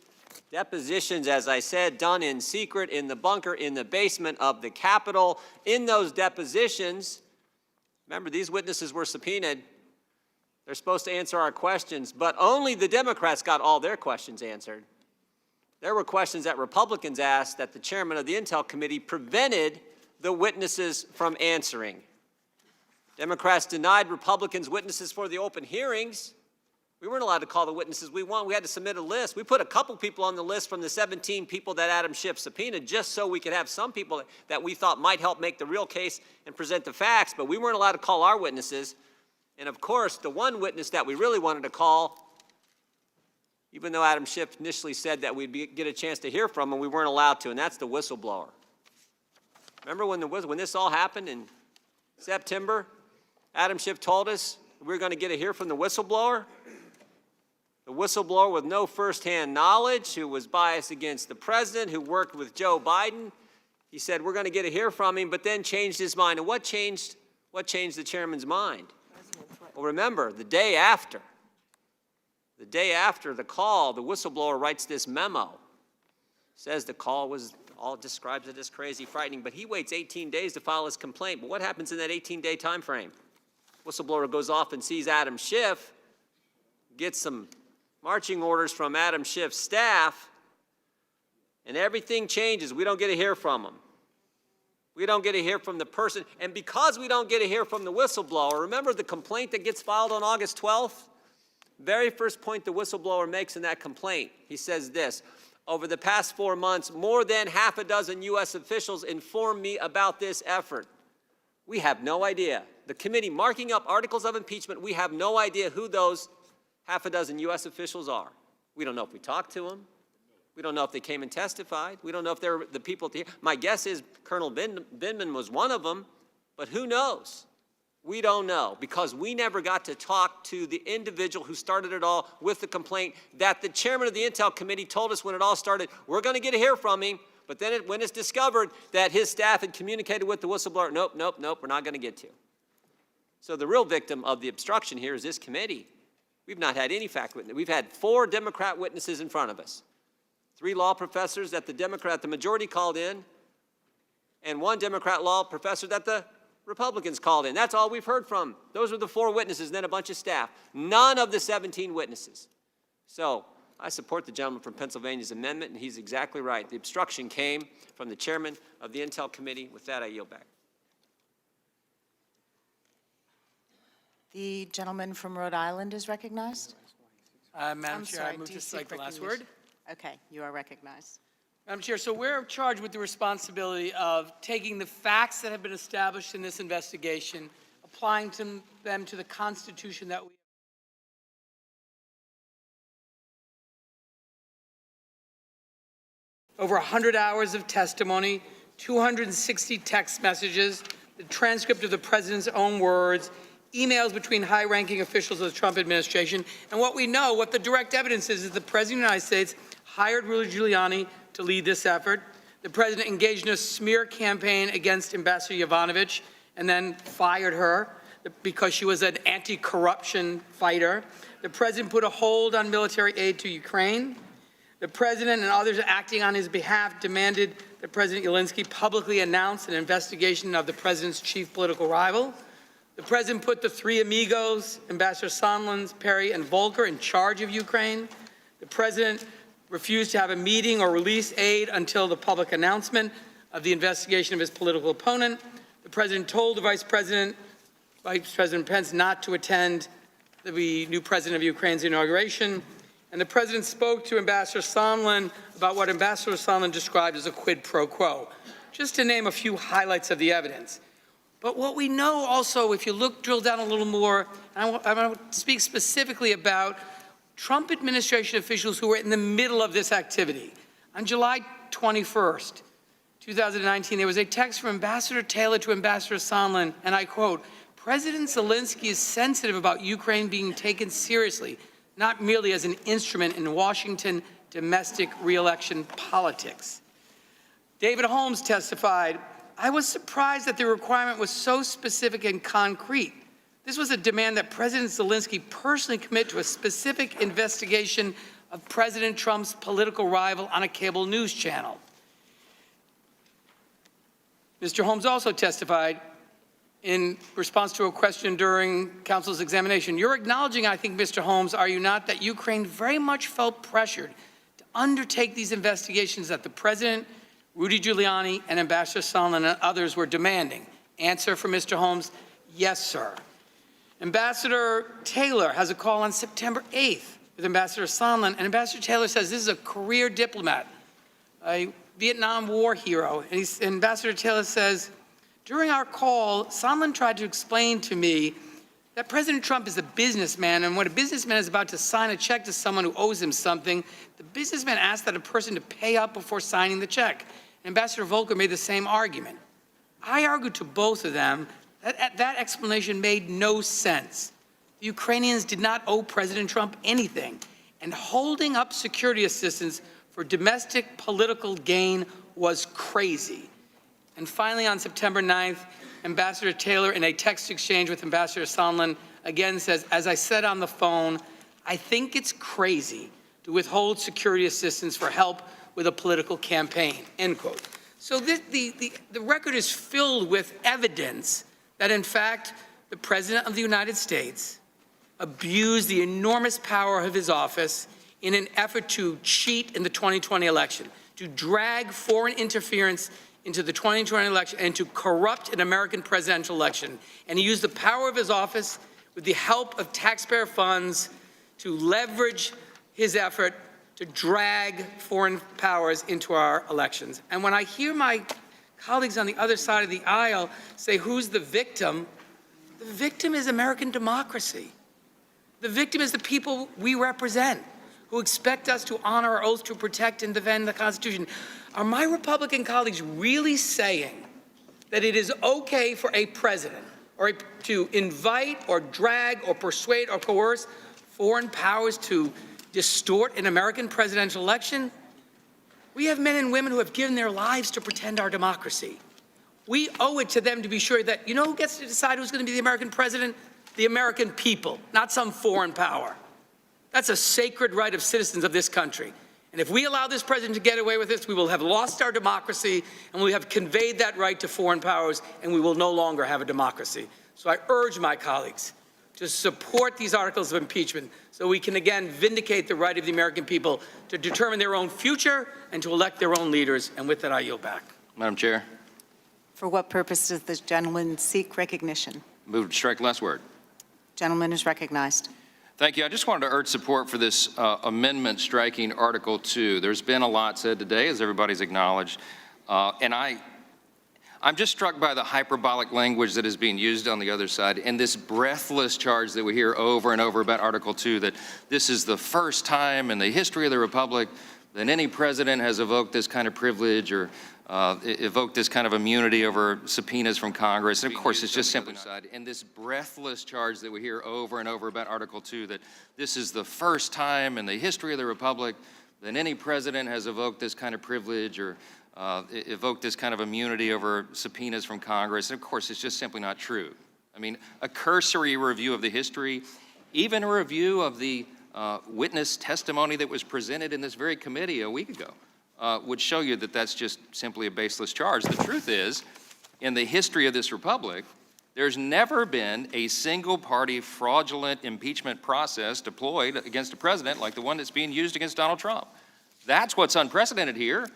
Depositions, as I said, done in secret, in the bunker, in the basement of the Capitol. In those depositions, remember, these witnesses were subpoenaed. They're supposed to answer our questions, but only the Democrats got all their questions answered. There were questions that Republicans asked that the chairman of the Intel Committee prevented the witnesses from answering. Democrats denied Republicans witnesses for the open hearings. We weren't allowed to call the witnesses we want. We had to submit a list. We put a couple people on the list from the 17 people that Adam Schiff subpoenaed just so we could have some people that we thought might help make the real case and present the facts, but we weren't allowed to call our witnesses. And of course, the one witness that we really wanted to call, even though Adam Schiff initially said that we'd get a chance to hear from him, we weren't allowed to, and that's the whistleblower. Remember when this all happened in September? Adam Schiff told us we were going to get to hear from the whistleblower. The whistleblower with no firsthand knowledge, who was biased against the president, who worked with Joe Biden. He said, we're going to get to hear from him, but then changed his mind. And what changed the chairman's mind? Well, remember, the day after the call, the whistleblower writes this memo. Says the call was, all describes it as crazy, frightening, but he waits 18 days to file his complaint. But what happens in that 18-day time frame? Whistleblower goes off and sees Adam Schiff, gets some marching orders from Adam Schiff's staff, and everything changes. We don't get to hear from him. We don't get to hear from the person. And because we don't get to hear from the whistleblower, remember the complaint that gets filed on August 12th? Very first point the whistleblower makes in that complaint, he says this: over the past 4 months, more than half a dozen U.S. officials informed me about this effort. We have no idea. The committee marking up articles of impeachment, we have no idea who those half a dozen U.S. officials are. We don't know if we talked to them. We don't know if they came and testified. We don't know if they're the people. My guess is Colonel Vindman was one of them, but who knows? We don't know, because we never got to talk to the individual who started it all with the complaint that the chairman of the Intel Committee told us when it all started, we're going to get to hear from him, but then when it's discovered that his staff had communicated with the whistleblower, nope, we're not going to get to. So the real victim of the obstruction here is this committee. We've not had any fact witness. We've had 4 Democrat witnesses in front of us. 3 law professors that the majority called in, and 1 Democrat law professor that the Republicans called in. That's all we've heard from. Those are the 4 witnesses, and then a bunch of staff. None of the 17 witnesses. So I support the gentleman from Pennsylvania's amendment, and he's exactly right. The obstruction came from the chairman of the Intel Committee. With that, I yield back. The gentleman from Rhode Island is recognized. Madam Chair, I move to strike the last word. Okay, you are recognized. Madam Chair, so we're charged with the responsibility of taking the facts that have been established in this investigation, applying them to the Constitution that we over 100 hours of testimony, 260 text messages, the transcript of the president's own words, emails between high-ranking officials of the Trump administration, and what we know, what the direct evidence is the President of the United States hired Rudy Giuliani to lead this effort. The President engaged in a smear campaign against Ambassador Yovanovitch and then fired her because she was an anti-corruption fighter. The President put a hold on military aid to Ukraine. The President and others acting on his behalf demanded that President Zelensky publicly announce an investigation of the President's chief political rival. The President put the 3 amigos, Ambassador Sondland, Perry, and Volker, in charge of Ukraine. The President refused to have a meeting or release aid until the public announcement of the investigation of his political opponent. The President told the Vice President Pence, not to attend the new President of Ukraine's inauguration. And the President spoke to Ambassador Sondland about what Ambassador Sondland described as a quid pro quo, just to name a few highlights of the evidence. But what we know also, if you drill down a little more, and I want to speak specifically about Trump administration officials who were in the middle of this activity. On July 21st, 2019, there was a text from Ambassador Taylor to Ambassador Sondland, and I quote, "President Zelensky is sensitive about Ukraine being taken seriously, not merely as an instrument in Washington domestic re-election politics." David Holmes testified, "I was surprised that the requirement was so specific and concrete. This was a demand that President Zelensky personally commit to a specific investigation of President Trump's political rival on a cable news channel." Mr. Holmes also testified in response to a question during counsel's examination. "You're acknowledging, I think, Mr. Holmes, are you not, that Ukraine very much felt pressured to undertake these investigations that the President, Rudy Giuliani, and Ambassador Sondland and others were demanding?" Answer from Mr. Holmes, "Yes, sir." Ambassador Taylor has a call on September 8th with Ambassador Sondland, and Ambassador Taylor says this is a career diplomat, a Vietnam War hero. And Ambassador Taylor says, "During our call, Sondland tried to explain to me that President Trump is a businessman, and when a businessman is about to sign a check to someone who owes him something, the businessman asked that a person to pay up before signing the check." And Ambassador Volker made the same argument. I argued to both of them that explanation made no sense. The Ukrainians did not owe President Trump anything. and holding up security assistance for domestic political gain was crazy. And finally, on September 9th, Ambassador Taylor, in a text exchange with Ambassador Sondland, again says, as I said on the phone, I think it's crazy to withhold security assistance for help with a political campaign, end quote. So the record is filled with evidence that, in fact, the President of the United States abused the enormous power of his office in an effort to cheat in the 2020 election, to drag foreign interference into the 2020 election, and to corrupt an American presidential election. And he used the power of his office with the help of taxpayer funds to leverage his effort to drag foreign powers into our elections. And when I hear my colleagues on the other side of the aisle say, who's the victim is American democracy. The victim is the people we represent, who expect us to honor our oath to protect and defend the Constitution. Are my Republican colleagues really saying that it is okay for a president to invite or drag or persuade or coerce foreign powers to distort an American presidential election? We have men and women who have given their lives to protect our democracy. We owe it to them to be sure that, you know who gets to decide who's going to be the American president? The American people, not some foreign power. That's a sacred right of citizens of this country. And if we allow this president to get away with this, we will have lost our democracy, and we have conveyed that right to foreign powers, and we will no longer have a democracy. So I urge my colleagues to support these articles of impeachment so we can again vindicate the right of the American people to determine their own future and to elect their own leaders. And with that, I yield back. Madam Chair. For what purpose does this gentleman seek recognition? Move to strike last word. Gentleman is recognized. Thank you. I just wanted to urge support for this amendment striking Article 2. There's been a lot said today, as everybody's acknowledged, and I'm just struck by the hyperbolic language that is being used on the other side and this breathless charge that we hear over and over about Article 2, that this is the first time in the history of the Republic that any president has evoked this kind of privilege or evoked this kind of immunity over subpoenas from Congress. And of course, it's just simply not. And this breathless charge that we hear over and over about Article 2, that this is the first time in the history of the Republic that any president has evoked this kind of privilege or evoked this kind of immunity over subpoenas from Congress. And of course, it's just simply not true. I mean, a cursory review of the history, even a review of the witness testimony that was presented in this very committee a week ago, would show you that that's just simply a baseless charge. The truth is, in the history of this republic, there's never been a single-party fraudulent impeachment process deployed against a president like the one that's being used against Donald Trump. That's what's unprecedented here.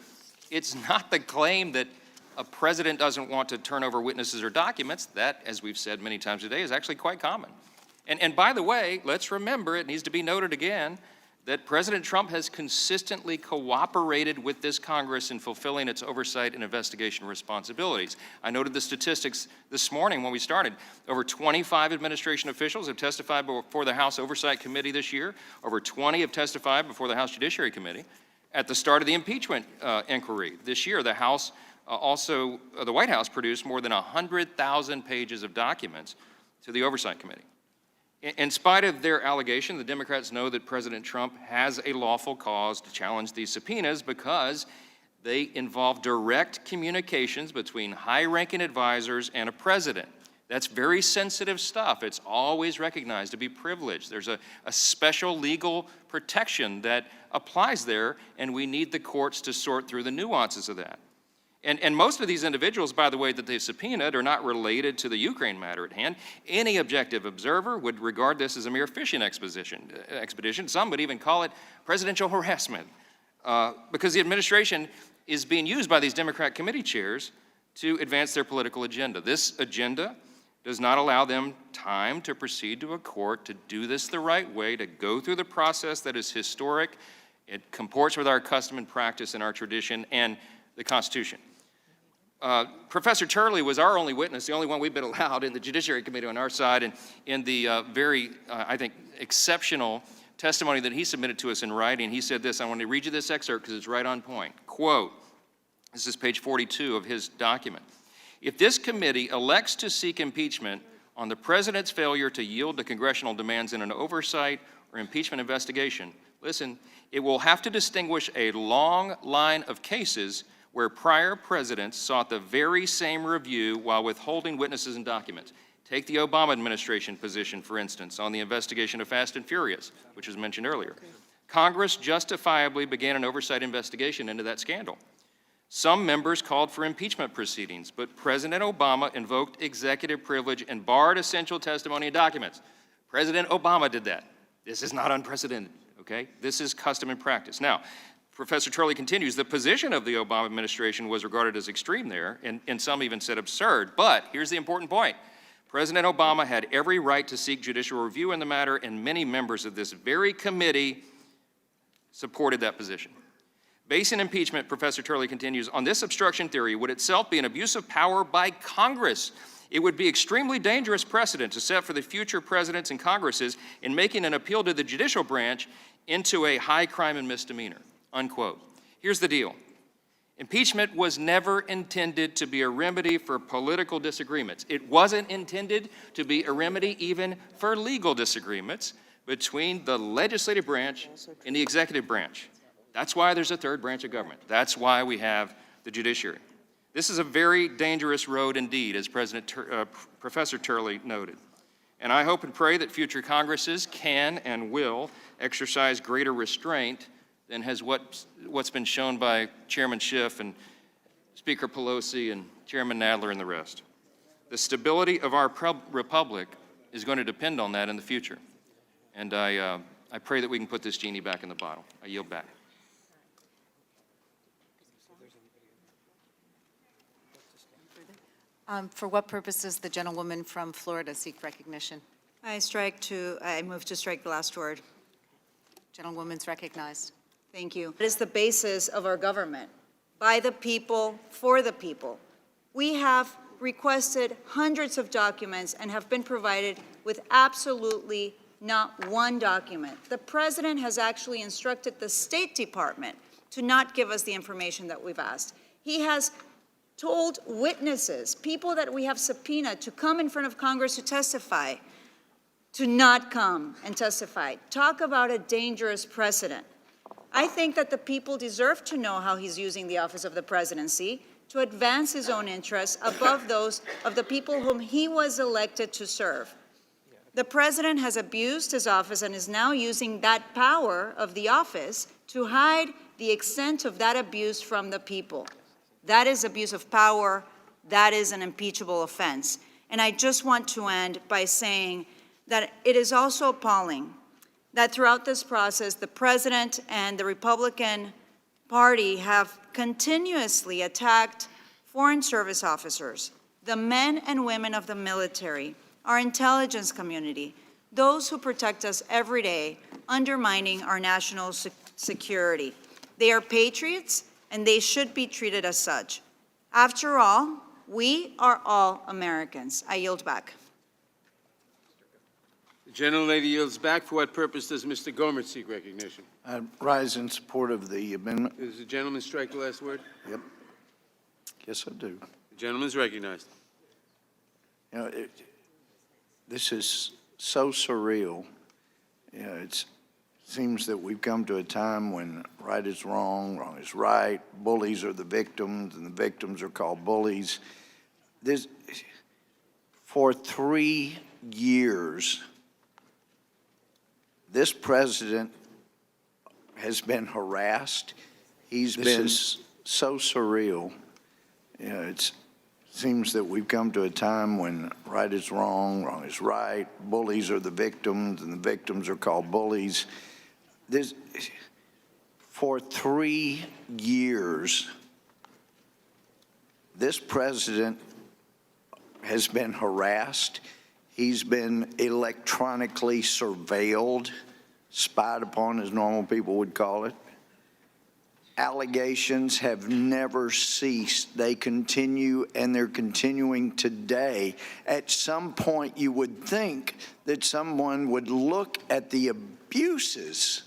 It's not the claim that a president doesn't want to turn over witnesses or documents. That, as we've said many times today, is actually quite common. And by the way, let's remember, it needs to be noted again, that President Trump has consistently cooperated with this Congress in fulfilling its oversight and investigation responsibilities. I noted the statistics this morning when we started. Over 25 administration officials have testified before the House Oversight Committee this year. Over 20 have testified before the House Judiciary Committee. At the start of the impeachment inquiry this year, the House the White House produced more than 100,000 pages of documents to the Oversight Committee. In spite of their allegation, the Democrats know that President Trump has a lawful cause to challenge these subpoenas because they involve direct communications between high-ranking advisors and a president. That's very sensitive stuff. It's always recognized to be privileged. There's a special legal protection that applies there, and we need the courts to sort through the nuances of that. And most of these individuals, by the way, that they've subpoenaed are not related to the Ukraine matter at hand. Any objective observer would regard this as a mere fishing expedition. Some would even call it presidential harassment because the administration is being used by these Democrat committee chairs to advance their political agenda. This agenda does not allow them time to proceed to a court to do this the right way, to go through the process that is historic. It comports with our custom and practice and our tradition and the Constitution. Professor Turley was our only witness, the only one we've been allowed in the Judiciary Committee on our side, and in the very, I think, exceptional testimony that he submitted to us in writing, he said this. I want to read you this excerpt because it's right on point. Quote, this is page 42 of his document. If this committee elects to seek impeachment on the president's failure to yield to congressional demands in an oversight or impeachment investigation, listen, it will have to distinguish a long line of cases where prior presidents sought the very same review while withholding witnesses and documents. Take the Obama administration position, for instance, on the investigation of Fast and Furious, which was mentioned earlier. Congress justifiably began an oversight investigation into that scandal. Some members called for impeachment proceedings, but President Obama invoked executive privilege and barred essential testimony and documents. President Obama did that. This is not unprecedented, okay? This is custom and practice. Now, Professor Turley continues, the position of the Obama administration was regarded as extreme there, and some even said absurd. But here's the important point. President Obama had every right to seek judicial review in the matter, and many members of this very committee supported that position. Based on impeachment, Professor Turley continues, on this obstruction theory would itself be an abuse of power by Congress. It would be extremely dangerous precedent to set for the future presidents and Congresses in making an appeal to the judicial branch into a high crime and misdemeanor, unquote. Here's the deal. Impeachment was never intended to be a remedy for political disagreements. It wasn't intended to be a remedy even for legal disagreements between the legislative branch and the executive branch. That's why there's a third branch of government. That's why we have the judiciary. This is a very dangerous road indeed, as Professor Turley noted. And I hope and pray that future Congresses can and will exercise greater restraint than has what's been shown by Chairman Schiff and Speaker Pelosi and Chairman Nadler and the rest. The stability of our republic is going to depend on that in the future. And I pray that we can put this genie back in the bottle. I yield back. For what purpose does the gentlewoman from Florida seek recognition? I move to strike the last word. Gentlewoman's recognized. Thank you. It is the basis of our government. By the people, for the people. We have requested hundreds of documents and have been provided with absolutely not one document. The president has actually instructed the State Department to not give us the information that we've asked. He has told witnesses, people that we have subpoenaed to come in front of Congress to testify, to not come and testify. Talk about a dangerous precedent. I think that the people deserve to know how he's using the office of the presidency to advance his own interests above those of the people whom he was elected to serve. The president has abused his office and is now using that power of the office to hide the extent of that abuse from the people. That is abuse of power. That is an impeachable offense. And I just want to end by saying that it is also appalling that throughout this process, the president and the Republican Party have continuously attacked foreign service officers, the men and women of the military, our intelligence community, those who protect us every day, undermining our national security. They are patriots, and they should be treated as such. After all, we are all Americans. I yield back. The gentlelady yields back. For what purpose does Mr. Gomer seek recognition? I rise in support of the amendment. Does the gentleman strike the last word? Yep. Yes, I do. The gentleman is recognized. You know, this is so surreal. You know, it seems that we've come to a time when right is wrong, wrong is right, bullies are the victims, and the victims are called bullies. For 3 years, this president has been harassed. This is so surreal. You know, it seems that we've come to a time when right is wrong, wrong is right, bullies are the victims, and the victims are called bullies. For 3 years, this president has been harassed. He's been electronically surveilled, spied upon, as normal people would call it. Allegations have never ceased. They continue, and they're continuing today. At some point, you would think that someone would look at the abuses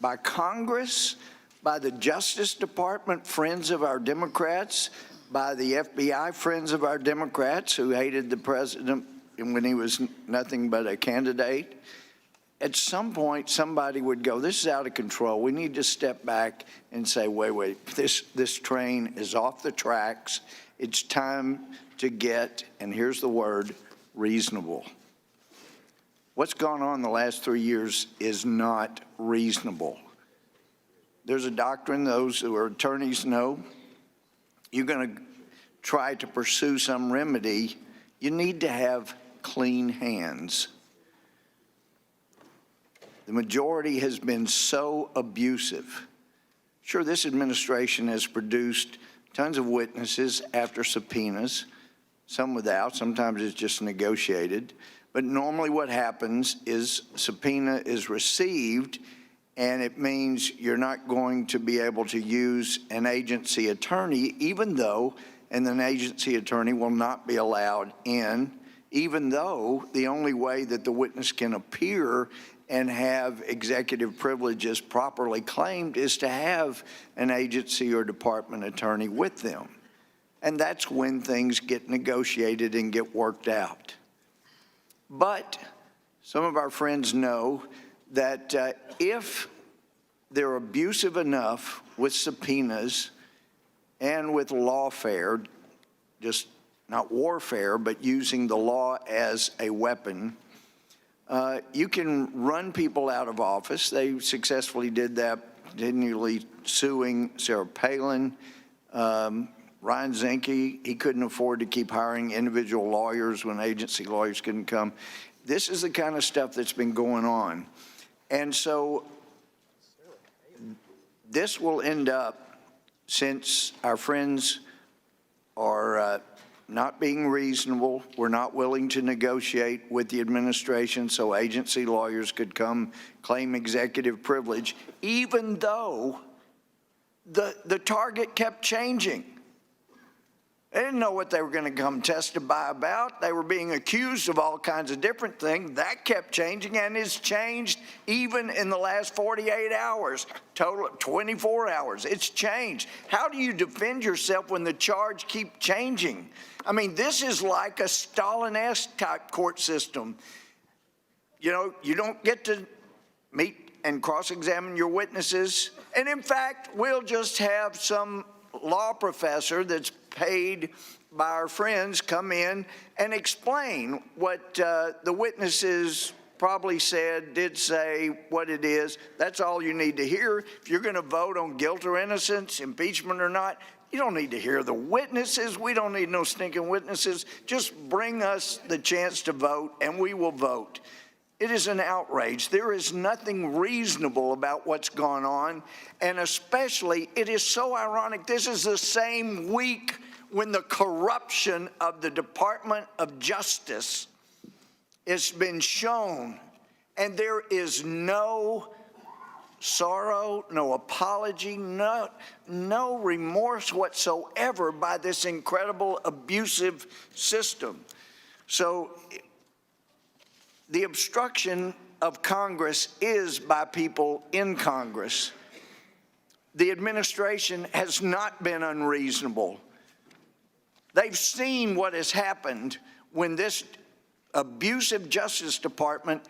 by Congress, by the Justice Department, friends of our Democrats, by the FBI, friends of our Democrats who hated the president when he was nothing but a candidate, at some point, somebody would go, this is out of control. We need to step back and say, wait, this train is off the tracks. It's time to get, and here's the word, reasonable. What's gone on the last 3 years is not reasonable. There's a doctrine those who are attorneys know. You're going to try to pursue some remedy, you need to have clean hands. The majority has been so abusive. Sure, this administration has produced tons of witnesses after subpoenas, some without, sometimes it's just negotiated. But normally what happens is subpoena is received, and it means you're not going to be able to use an agency attorney, even though, and an agency attorney will not be allowed in, even though the only way that the witness can appear and have executive privileges properly claimed is to have an agency or department attorney with them. And that's when things get negotiated and get worked out. But some of our friends know that if they're abusive enough with subpoenas and with lawfare, just not warfare, but using the law as a weapon, you can run people out of office. They successfully did that, continually suing Sarah Palin, Ryan Zinke. He couldn't afford to keep hiring individual lawyers when agency lawyers couldn't come. This is the kind of stuff that's been going on. And so this will end up, since our friends are not being reasonable, we're not willing to negotiate with the administration so agency lawyers could come claim executive privilege, even though the target kept changing. They didn't know what they were going to come testify about. They were being accused of all kinds of different things. That kept changing, and it's changed even in the last 48 hours, total 24 hours. It's changed. How do you defend yourself when the charge keeps changing? I mean, this is like a Stalin-esque type court system. You know, you don't get to meet and cross-examine your witnesses. And in fact, we'll just have some law professor that's paid by our friends come in and explain what the witnesses probably said, did say, what it is. That's all you need to hear. If you're going to vote on guilt or innocence, impeachment or not, you don't need to hear the witnesses. We don't need no stinking witnesses. Just bring us the chance to vote, and we will vote. It is an outrage. There is nothing reasonable about what's gone on, and especially it is so ironic. This is the same week when the corruption of the Department of Justice has been shown, and there is no sorrow, no apology, no remorse whatsoever by this incredible abusive system. So the obstruction of Congress is by people in Congress. The administration has not been unreasonable. They've seen what has happened when this abusive Justice Department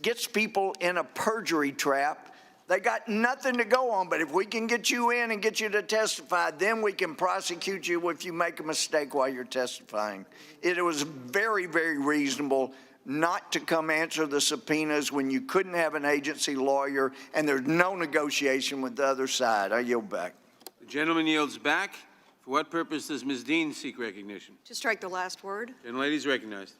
gets people in a perjury trap. They got nothing to go on, but if we can get you in and get you to testify, then we can prosecute you if you make a mistake while you're testifying. It was very, very reasonable not to come answer the subpoenas when you couldn't have an agency lawyer and there's no negotiation with the other side. I yield back. The gentleman yields back. For what purpose does Ms. Dean seek recognition? To strike the last word. Gentlelady is recognized.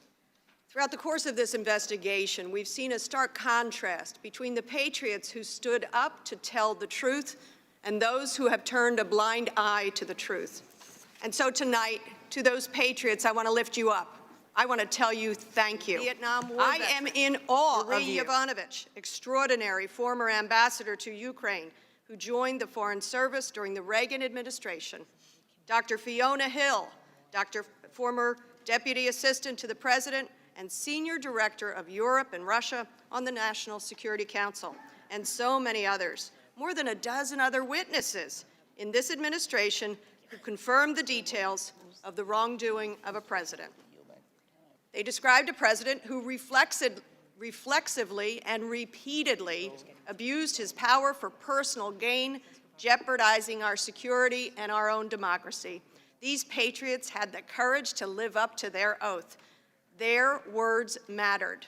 Throughout the course of this investigation, we've seen a stark contrast between the patriots who stood up to tell the truth and those who have turned a blind eye to the truth. And so tonight, to those patriots, I want to lift you up. I want to tell you thank you. Vietnam War I am in awe of Marie you. Yovanovitch, extraordinary former ambassador to Ukraine, who joined the Foreign Service during the Reagan administration. Dr. Fiona Hill, former Deputy Assistant to the President and Senior Director of Europe and Russia on the National Security Council, and so many others. More than a dozen other witnesses in this administration who confirmed the details of the wrongdoing of a president. They described a president who reflexively and repeatedly abused his power for personal gain, jeopardizing our security and our own democracy. These patriots had the courage to live up to their oath. Their words mattered.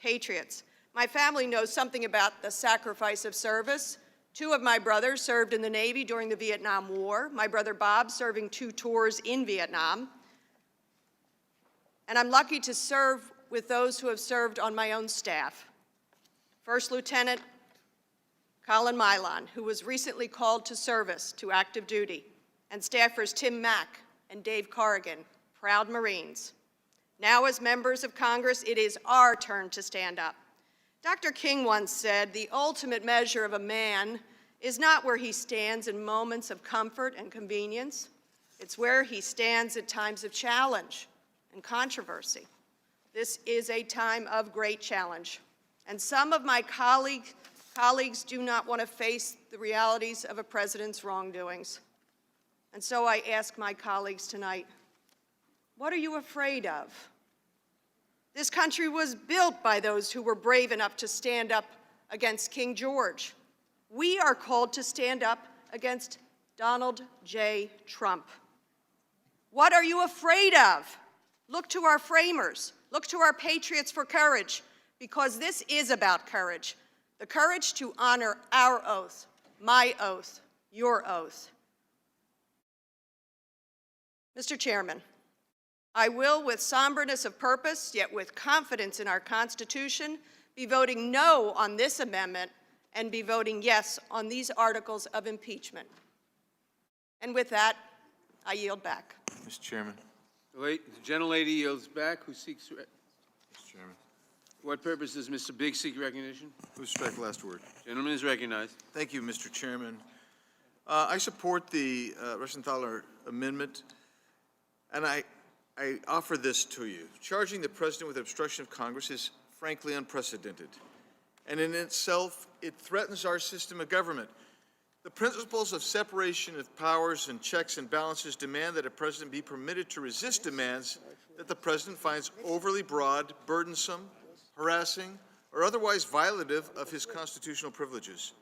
Patriots. My family knows something about the sacrifice of service. 2 of my brothers served in the Navy during the Vietnam War. My brother Bob serving 2 tours in Vietnam. And I'm lucky to serve with those who have served on my own staff. First Lieutenant Colin Milon, who was recently called to service to active duty, and staffers Tim Mack and Dave Corrigan, proud Marines. Now, as members of Congress, it is our turn to stand up. Dr. King once said, the ultimate measure of a man is not where he stands in moments of comfort and convenience. It's where he stands at times of challenge and controversy. This is a time of great challenge, and some of my colleagues do not want to face the realities of a president's wrongdoings. And so I ask my colleagues tonight, what are you afraid of? This country was built by those who were brave enough to stand up against King George. We are called to stand up against Donald J. Trump. What are you afraid of? Look to our framers. Look to our patriots for courage, because this is about courage. The courage to honor our oath, my oath, your oath. Mr. Chairman, I will, with somberness of purpose, yet with confidence in our Constitution, be voting no on this amendment and be voting yes on these articles of impeachment. And with that, I yield back. Mr. Chairman. Wait, the gentlelady yields back. Who seeks? Mr. Chairman. For what purpose does Mr. Biggs seek recognition? With respect, last word. Gentleman is recognized. Thank you, Mr. Chairman. I support the Reschenthaler amendment, and I offer this to you. Charging the President with obstruction of Congress is frankly unprecedented, and in itself, it threatens our system of government. The principles of separation of powers and checks and balances demand that a president be permitted to resist demands that the president finds overly broad, burdensome, harassing, or otherwise violative of his constitutional privileges.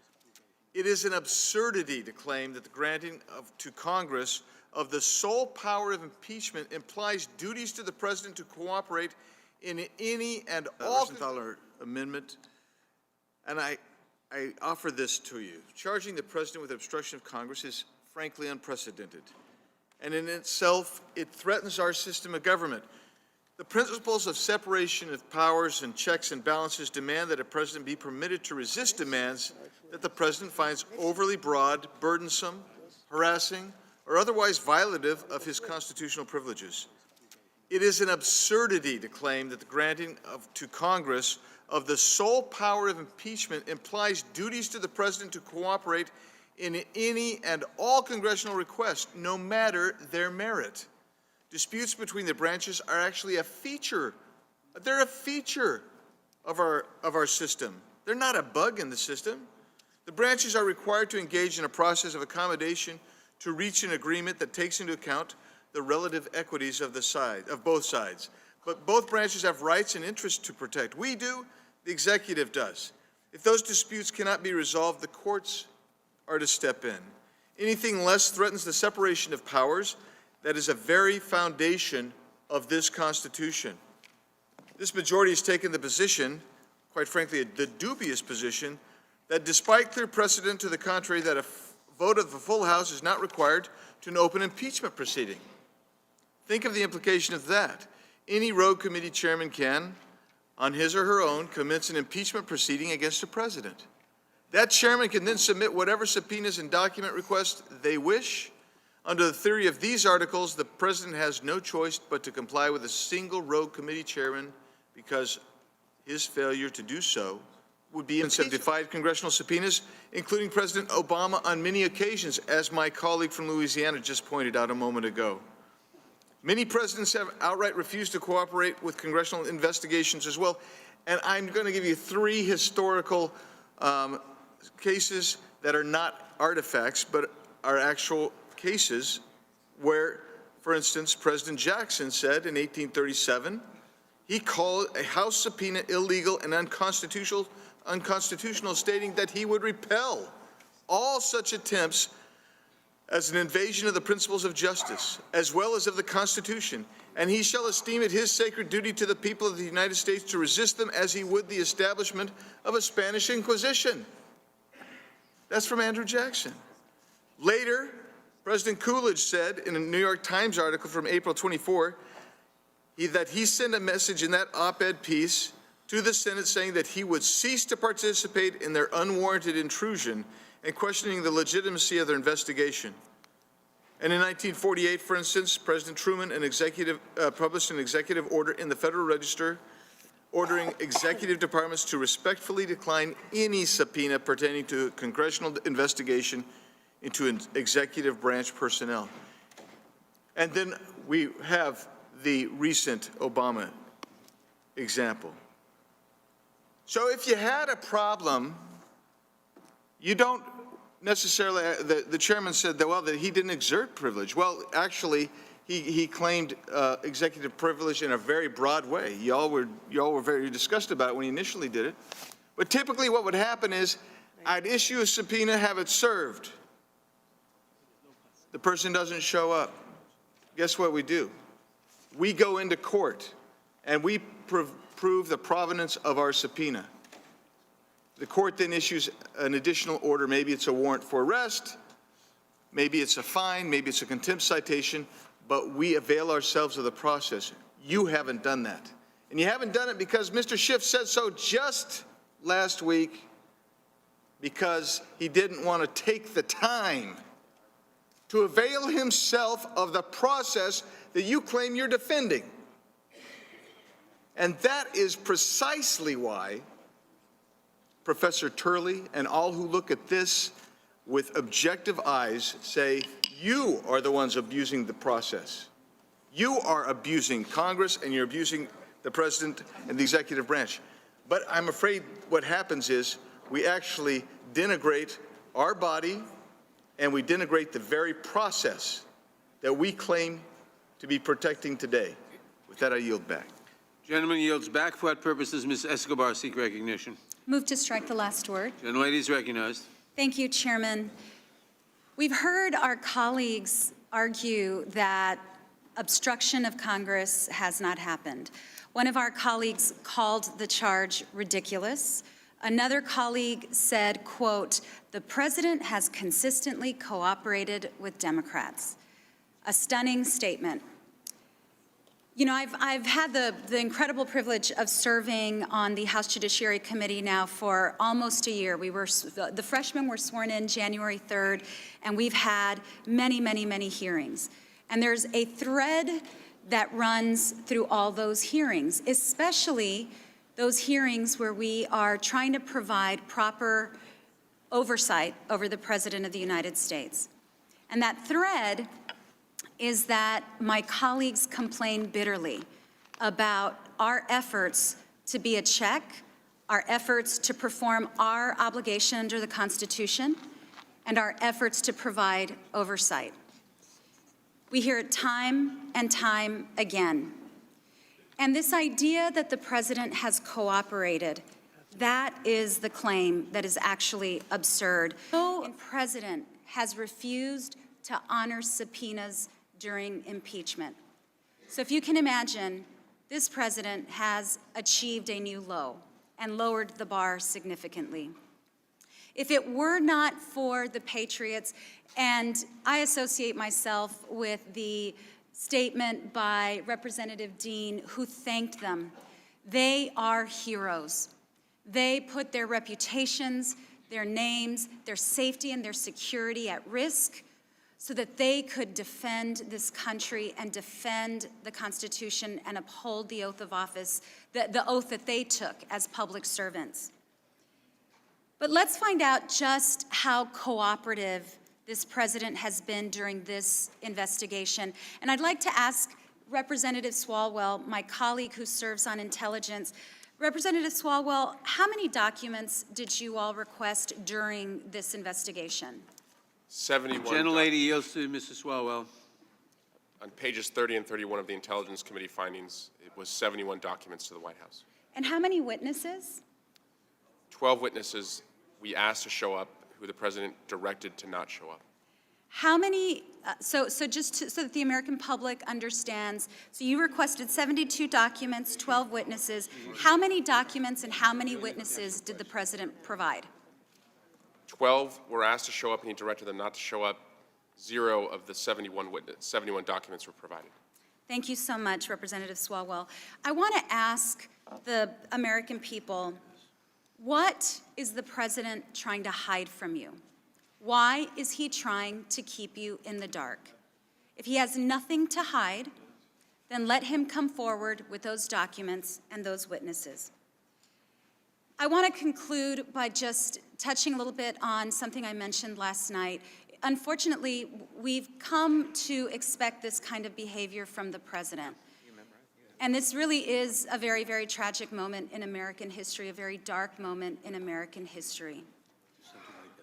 It is an absurdity to claim that the granting to Congress of the sole power of impeachment implies duties to the president to cooperate in any and all Reschenthaler amendment, and I offer this to you. Charging the President with obstruction of Congress is frankly unprecedented, and in itself, it threatens our system of government. The principles of separation of powers and checks and balances demand that a president be permitted to resist demands that the president finds overly broad, burdensome, harassing, or otherwise violative of his constitutional privileges. It is an absurdity to claim that the granting to Congress of the sole power of impeachment implies duties to the president to cooperate in any and all congressional requests, no matter their merit. Disputes between the branches are actually a feature. They're a feature of our system. They're not a bug in the system. The branches are required to engage in a process of accommodation to reach an agreement that takes into account the relative equities of both sides. But both branches have rights and interests to protect. We do, the executive does. If those disputes cannot be resolved, the courts are to step in. Anything less threatens the separation of powers that is a very foundation of this Constitution. This majority has taken the position, quite frankly, the dubious position, that despite clear precedent to the contrary, that a vote of the full House is not required to an open impeachment proceeding. Think of the implication of that. Any rogue committee chairman can, on his or her own, commence an impeachment proceeding against a president. That chairman can then submit whatever subpoenas and document requests they wish. Under the theory of these articles, the president has no choice but to comply with a single rogue committee chairman because his failure to do so would be have defied congressional subpoenas, including President Obama on many occasions, as my colleague from Louisiana just pointed out a moment ago. Many presidents have outright refused to cooperate with congressional investigations as well, and I'm going to give you 3 historical cases that are not artifacts, but are actual cases where, for instance, President Jackson said in 1837 He called a House subpoena illegal and unconstitutional, stating that he would repel all such attempts as an invasion of the principles of justice, as well as of the Constitution, and he shall esteem it his sacred duty to the people of the United States to resist them as he would the establishment of a Spanish Inquisition. That's from Andrew Jackson. Later, President Coolidge said in a New York Times article from April 24 that he sent a message in that op-ed piece to the Senate saying that he would cease to participate in their unwarranted intrusion and questioning the legitimacy of their investigation. And in 1948, for instance, President Truman published an executive order in the Federal Register ordering executive departments to respectfully decline any subpoena pertaining to congressional investigation into an executive branch personnel. And then we have the recent Obama example. So if you had a problem, you don't necessarily, the chairman said that, well, that he didn't exert privilege. Well, actually, he claimed executive privilege in a very broad way. Y'all were very disgusted about it when he initially did it. But typically what would happen is I'd issue a subpoena, have it served. The person doesn't show up. Guess what we do? We go into court and we prove the provenance of our subpoena. The court then issues an additional order. Maybe it's a warrant for arrest, maybe it's a fine, maybe it's a contempt citation, but we avail ourselves of the process. You haven't done that. And you haven't done it because Mr. Schiff said so just last week, because he didn't want to take the time to avail himself of the process that you claim you're defending. And that is precisely why Professor Turley and all who look at this with objective eyes say, you are the ones abusing the process. You are abusing Congress and you're abusing the president and the executive branch. But I'm afraid what happens is we actually denigrate our body and we denigrate the very process that we claim to be protecting today. With that, I yield back. Gentleman yields back. For what purpose does Ms. Escobar seek recognition? Move to strike the last word. Gentlelady is recognized. Thank you, Chairman. We've heard our colleagues argue that obstruction of Congress has not happened. One of our colleagues called the charge ridiculous. Another colleague said, quote, "The president has consistently cooperated with Democrats." A stunning statement. You know, I've had the incredible privilege of serving on the House Judiciary Committee now for almost a year. The freshmen were sworn in January 3rd, and we've had many, many, many hearings. And there's a thread that runs through all those hearings, especially those hearings where we are trying to provide proper oversight over the President of the United States. And that thread is that my colleagues complain bitterly about our efforts to be a check, our efforts to perform our obligation under the Constitution, and our efforts to provide oversight. We hear it time and time again. And this idea that the president has cooperated, that is the claim that is actually absurd. The president has refused to honor subpoenas during impeachment. So if you can imagine, this president has achieved a new low and lowered the bar significantly. If it were not for the patriots, and I associate myself with the statement by Representative Dean, who thanked them, they are heroes. They put their reputations, their names, their safety and their security at risk so that they could defend this country and defend the Constitution and uphold the oath of office, the oath that they took as public servants. But let's find out just how cooperative this president has been during this investigation. And I'd like to ask Representative Swalwell, my colleague who serves on intelligence, Representative Swalwell, how many documents did you all request during this investigation? 71. Gentlelady yields to Mrs. Swalwell. On pages 30 and 31 of the Intelligence Committee findings, it was 71 documents to the White House. And how many witnesses? 12 witnesses we asked to show up who the president directed to not show up. How many, so that the American public understands, so you requested 72 documents, 12 witnesses. How many documents and how many witnesses did the president provide? 12 were asked to show up and he directed them not to show up. 0 of the 71 documents were provided. Thank you so much, Representative Swalwell. I want to ask the American people, what is the president trying to hide from you? Why is he trying to keep you in the dark? If he has nothing to hide, then let him come forward with those documents and those witnesses. I want to conclude by just touching a little bit on something I mentioned last night. Unfortunately, we've come to expect this kind of behavior from the president. And this really is a very, very tragic moment in American history, a very dark moment in American history.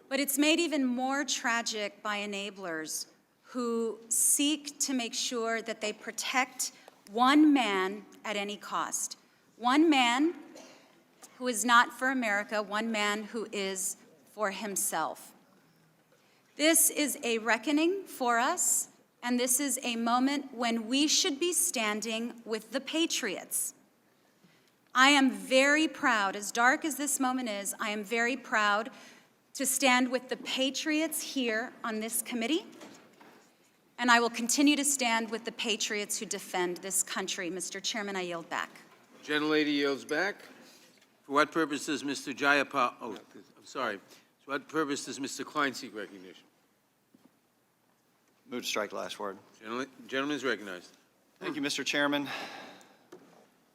But it's made even more tragic by enablers who seek to make sure that they protect one man at any cost. One man who is not for America, one man who is for himself. This is a reckoning for us, and this is a moment when we should be standing with the patriots. I am very proud, as dark as this moment is, I am very proud to stand with the patriots here on this committee, and I will continue to stand with the patriots who defend this country. Mr. Chairman, I yield back. Gentlelady yields back. For what purpose does Mr. Jayapal, I'm sorry. For what purpose does Mr. Klein seek recognition? Move to strike the last word. Gentleman is recognized. Thank you, Mr. Chairman.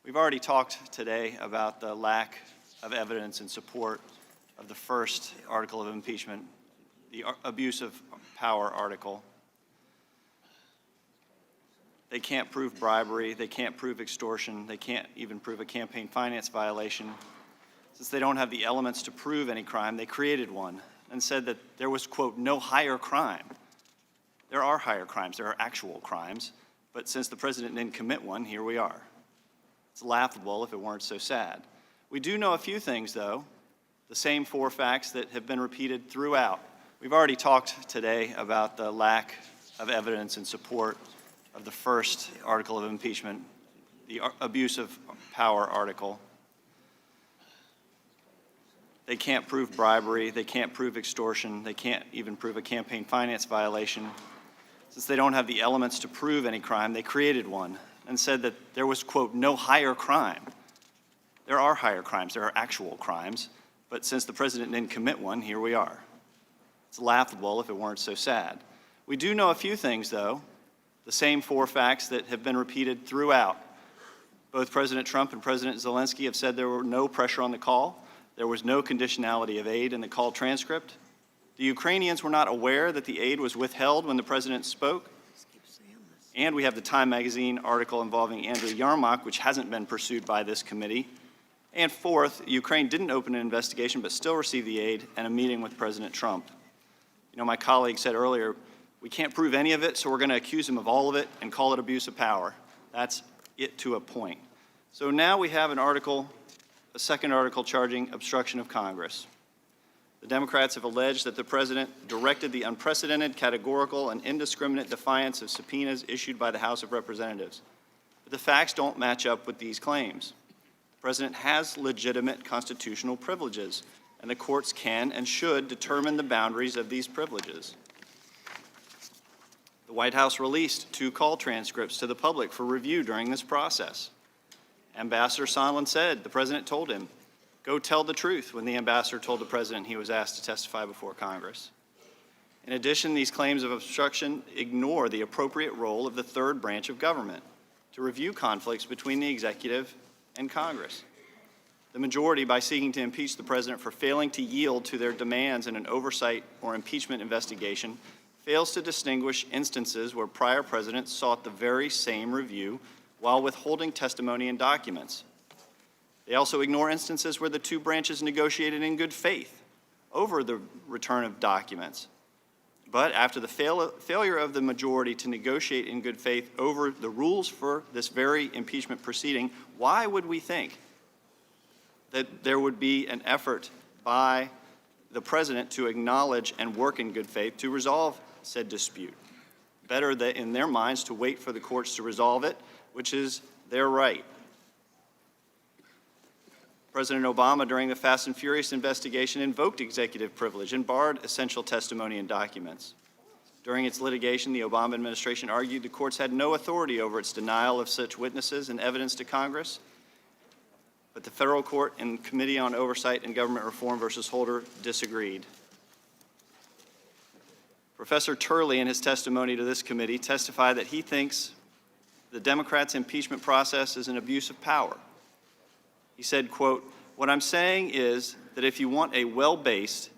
We've already talked today about the lack of evidence in support of the first article of impeachment, the abuse of power article. They can't prove bribery, they can't prove extortion, they can't even prove a campaign finance violation. Since they don't have the elements to prove any crime, they created one and said that there was, quote, no higher crime. There are higher crimes, there are actual crimes, but since the president didn't commit one, here we are. It's laughable if it weren't so sad. We do know a few things, though, the same 4 facts that have been repeated throughout. We've already talked today about the lack of evidence in support of the first article of impeachment, the abuse of power article. They can't prove bribery, they can't prove extortion, they can't even prove a campaign finance violation. Since they don't have the elements to prove any crime, they created one and said that there was, quote, no higher crime. There are higher crimes, there are actual crimes, but since the president didn't commit one, here we are. It's laughable if it weren't so sad. We do know a few things, though, the same 4 facts that have been repeated throughout. Both President Trump and President Zelensky have said there were no pressure on the call. There was no conditionality of aid in the call transcript. The Ukrainians were not aware that the aid was withheld when the president spoke. And we have the Time magazine article involving Andriy Yermak, which hasn't been pursued by this committee. And 4th, Ukraine didn't open an investigation but still received the aid and a meeting with President Trump. You know, my colleague said earlier, we can't prove any of it, so we're going to accuse him of all of it and call it abuse of power. That's it to a point. So now we have a second article charging obstruction of Congress. The Democrats have alleged that the president directed the unprecedented, categorical, and indiscriminate defiance of subpoenas issued by the House of Representatives. But the facts don't match up with these claims. The president has legitimate constitutional privileges, and the courts can and should determine the boundaries of these privileges. The White House released 2 call transcripts to the public for review during this process. Ambassador Sondland said the president told him, go tell the truth, when the ambassador told the president he was asked to testify before Congress. In addition, these claims of obstruction ignore the appropriate role of the 3rd branch of government to review conflicts between the executive and Congress. The majority, by seeking to impeach the president for failing to yield to their demands in an oversight or impeachment investigation, fails to distinguish instances where prior presidents sought the very same review while withholding testimony and documents. They also ignore instances where the 2 branches negotiated in good faith over the return of documents, But after the failure of the majority to negotiate in good faith over the rules for this very impeachment proceeding, why would we think that there would be an effort by the president to acknowledge and work in good faith to resolve said dispute? Better that in their minds to wait for the courts to resolve it, which is their right. President Obama, during the Fast and Furious investigation, invoked executive privilege and barred essential testimony and documents. During its litigation, the Obama administration argued the courts had no authority over its denial of such witnesses and evidence to Congress, but the federal court and Committee on Oversight and Government Reform versus Holder disagreed. Professor Turley, in his testimony to this committee, testified that he thinks the Democrats' impeachment process is an abuse of power. He said, quote, "What I'm saying is that if you want a well-based,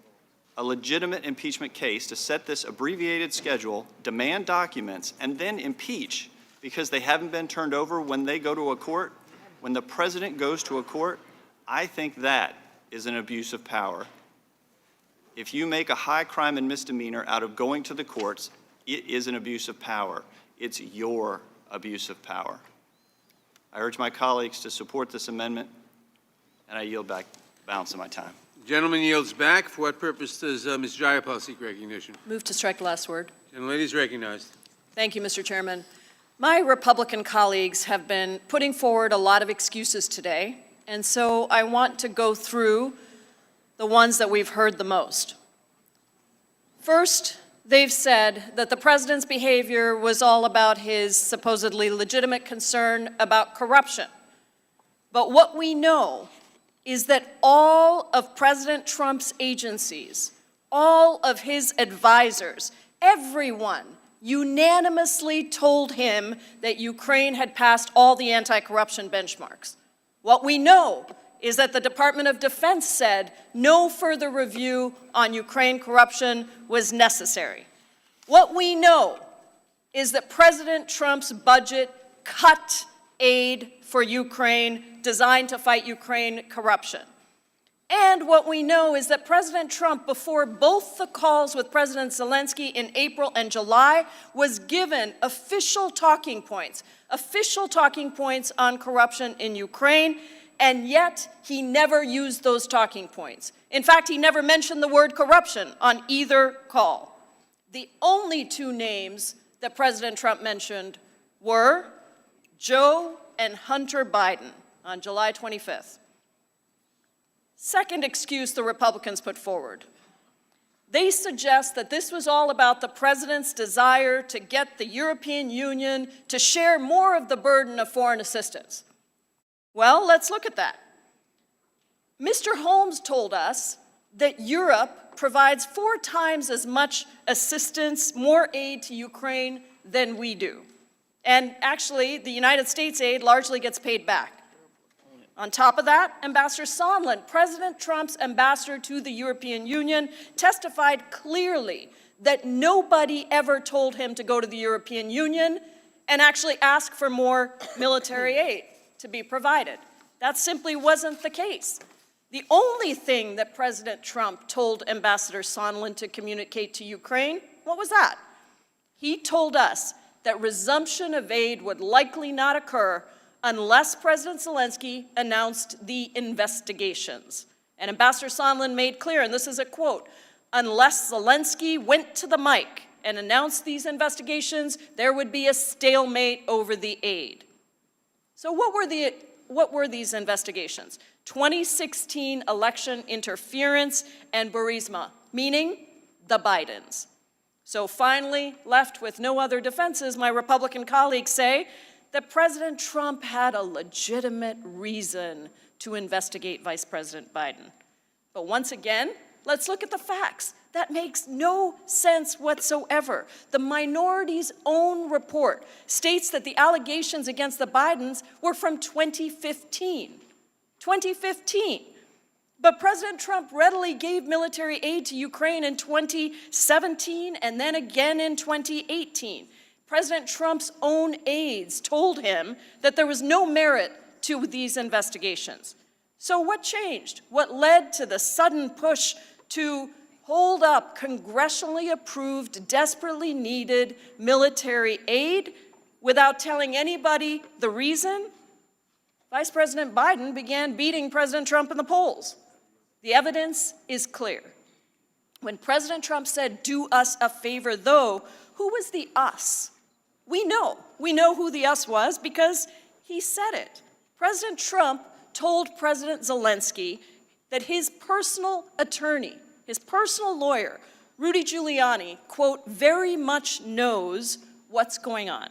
a legitimate impeachment case to set this abbreviated schedule, demand documents, and then impeach because they haven't been turned over when they go to a court, when the president goes to a court, I think that is an abuse of power. If you make a high crime and misdemeanor out of going to the courts, it is an abuse of power. It's your abuse of power." I urge my colleagues to support this amendment, and I yield back the balance of my time. The gentleman yields back. For what purpose does Ms. Jayapal seek recognition? Move to strike the last word. The gentlelady is recognized. Thank you, Mr. Chairman. My Republican colleagues have been putting forward a lot of excuses today, and so I want to go through the ones that we've heard the most. First, they've said that the president's behavior was all about his supposedly legitimate concern about corruption. But what we know is that all of President Trump's agencies, all of his advisors, everyone unanimously told him that Ukraine had passed all the anti-corruption benchmarks. What we know is that the Department of Defense said no further review on Ukraine corruption was necessary. What we know is that President Trump's budget cut aid for Ukraine designed to fight Ukraine corruption. And what we know is that President Trump, before both the calls with President Zelensky in April and July, was given official talking points on corruption in Ukraine, and yet he never used those talking points. In fact, he never mentioned the word corruption on either call. The only two names that President Trump mentioned were Joe and Hunter Biden on July 25th. Second excuse the Republicans put forward. They suggest that this was all about the president's desire to get the European Union to share more of the burden of foreign assistance. Well, let's look at that. Mr. Holmes told us that Europe provides 4 times as much assistance, more aid to Ukraine than we do. And actually, the United States aid largely gets paid back. On top of that, Ambassador Sondland, President Trump's ambassador to the European Union, testified clearly that nobody ever told him to go to the European Union and actually ask for more military aid to be provided. That simply wasn't the case. The only thing that President Trump told Ambassador Sondland to communicate to Ukraine, what was that? He told us that resumption of aid would likely not occur unless President Zelensky announced the investigations. And Ambassador Sondland made clear, and this is a quote, "Unless Zelensky went to the mic and announced these investigations, there would be a stalemate over the aid." So what were these investigations? 2016 election interference and Burisma, meaning the Bidens. So finally, left with no other defenses, my Republican colleagues say that President Trump had a legitimate reason to investigate Vice President Biden. But once again, let's look at the facts. That makes no sense whatsoever. The minority's own report states that the allegations against the Bidens were from 2015. 2015. But President Trump readily gave military aid to Ukraine in 2017 and then again in 2018. President Trump's own aides told him that there was no merit to these investigations. So what changed? What led to the sudden push to hold up congressionally approved, desperately needed military aid without telling anybody the reason, Vice President Biden began beating President Trump in the polls. The evidence is clear. When President Trump said, "Do us a favor," though, who was the us? We know who the us was because he said it. President Trump told President Zelensky that his personal attorney, his personal lawyer, Rudy Giuliani, quote, very much knows what's going on.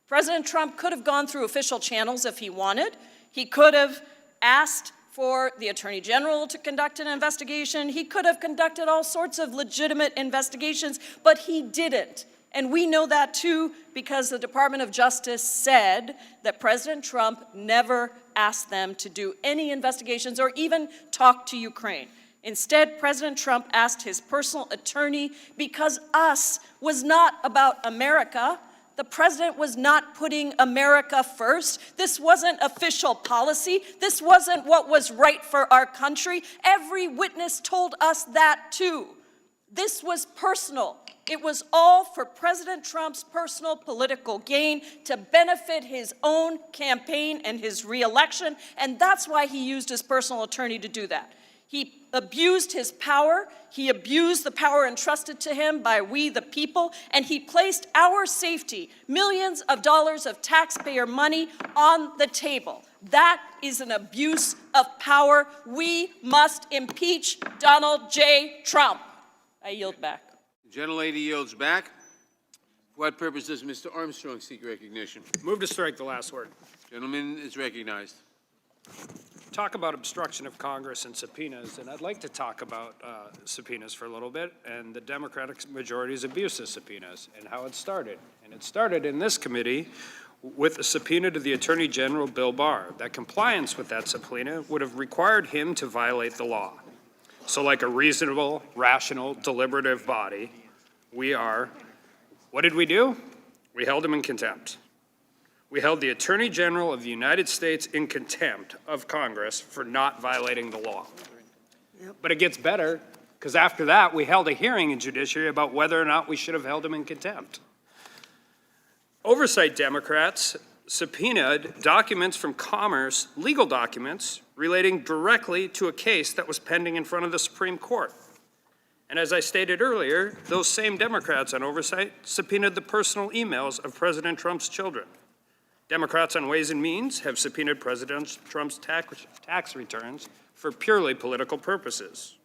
President Trump could have gone through official channels if he wanted. He could have asked for the Attorney General to conduct an investigation. He could have conducted all sorts of legitimate investigations, but he didn't. And we know that too because the Department of Justice said that President Trump never asked them to do any investigations or even talk to Ukraine. Instead, President Trump asked his personal attorney because us was not about America. The president was not putting America first. This wasn't official policy. This wasn't what was right for our country. Every witness told us that too. This was personal. It was all for President Trump's personal political gain to benefit his own campaign and his reelection, and that's why he used his personal attorney to do that. He abused his power, he abused the power entrusted to him by we the people, and he placed our safety, millions of dollars of taxpayer money, on the table. That is an abuse of power. We must impeach Donald J. Trump. I yield back. The gentlelady yields back. For what purpose does Mr. Armstrong seek recognition? Move to strike the last word. Gentleman is recognized. Talk about obstruction of Congress and subpoenas, and I'd like to talk about subpoenas for a little bit and the Democratic majority's abuse of subpoenas and how it started. And it started in this committee with a subpoena to the Attorney General, Bill Barr. That compliance with that subpoena would have required him to violate the law. So like a reasonable, rational, deliberative body, what did we do? We held him in contempt. We held the Attorney General of the United States in contempt of Congress for not violating the law. But it gets better, because after that, we held a hearing in Judiciary about whether or not we should have held him in contempt. Oversight Democrats subpoenaed documents from Commerce, legal documents, relating directly to a case that was pending in front of the Supreme Court. And as I stated earlier, those same Democrats on oversight subpoenaed the personal emails of President Trump's children. Democrats on Ways and Means have subpoenaed President Trump's tax returns for purely political purposes.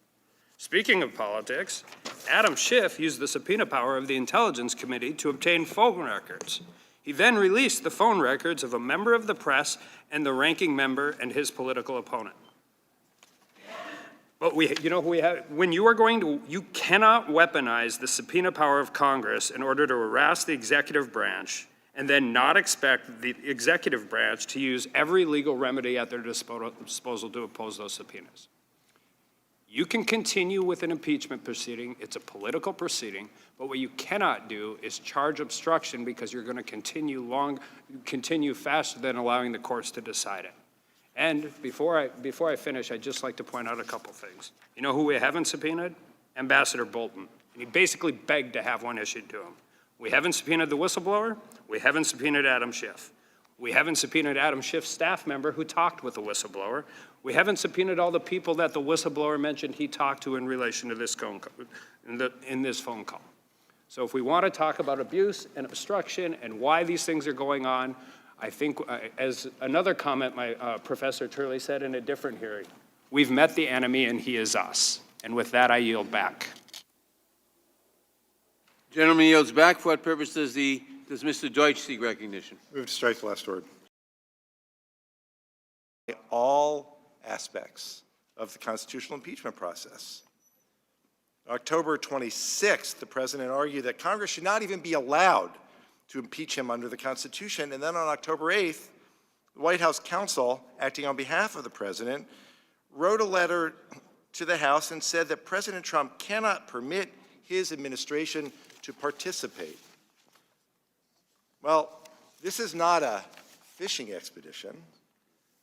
Speaking of politics, Adam Schiff used the subpoena power of the Intelligence Committee to obtain phone records. He then released the phone records of a member of the press and the ranking member and his political opponent. But you cannot weaponize the subpoena power of Congress in order to harass the executive branch and then not expect the executive branch to use every legal remedy at their disposal to oppose those subpoenas. You can continue with an impeachment proceeding. It's a political proceeding, but what you cannot do is charge obstruction because you're going to continue faster than allowing the courts to decide it. And before I finish, I'd just like to point out a couple things. You know who we haven't subpoenaed? Ambassador Bolton. And he basically begged to have one issued to him. We haven't subpoenaed the whistleblower. We haven't subpoenaed Adam Schiff. We haven't subpoenaed Adam Schiff's staff member who talked with the whistleblower. We haven't subpoenaed all the people that the whistleblower mentioned he talked to in relation to this phone call. So if we want to talk about abuse and obstruction and why these things are going on, I think, as another comment my Professor Turley said in a different hearing, we've met the enemy and he is us. And with that, I yield back. Gentleman yields back. For what purpose does Mr. Deutsch seek recognition? Move to strike the last word. All aspects of the constitutional impeachment process. October 26th, the president argued that Congress should not even be allowed to impeach him under the Constitution. And then on October 8th, the White House counsel, acting on behalf of the president, wrote a letter to the House and said that President Trump cannot permit his administration to participate. Well, this is not a fishing expedition.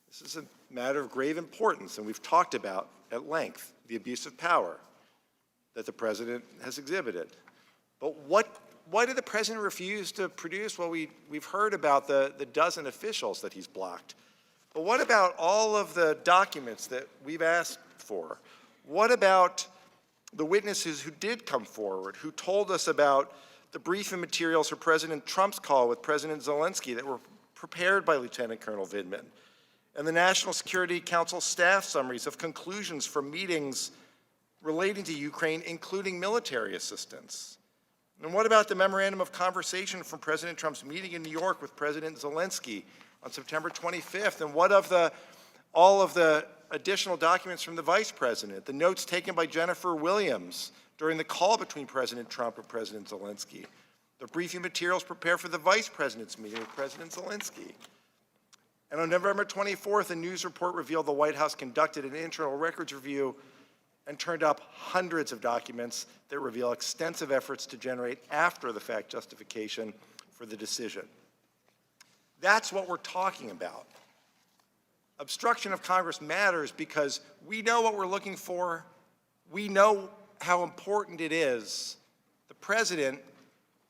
This is a matter of grave importance, and we've talked about at length the abuse of power. that the president has exhibited. But why did the president refuse to produce? Well, we've heard about the dozen officials that he's blocked. But what about all of the documents that we've asked for? What about the witnesses who did come forward, who told us about the briefing materials for President Trump's call with President Zelensky that were prepared by Lieutenant Colonel Vindman, and the National Security Council staff summaries of conclusions from meetings relating to Ukraine, including military assistance? And what about the memorandum of conversation from President Trump's meeting in New York with President Zelensky on September 25th? And what of all of the additional documents from the Vice President, the notes taken by Jennifer Williams during the call between President Trump and President Zelensky, the briefing materials prepared for the Vice President's meeting with President Zelensky? And on November 24th, a news report revealed the White House conducted an internal records review and turned up hundreds of documents that reveal extensive efforts to generate after-the-fact justification for the decision. That's what we're talking about. Obstruction of Congress matters because we know what we're looking for. We know how important it is. The president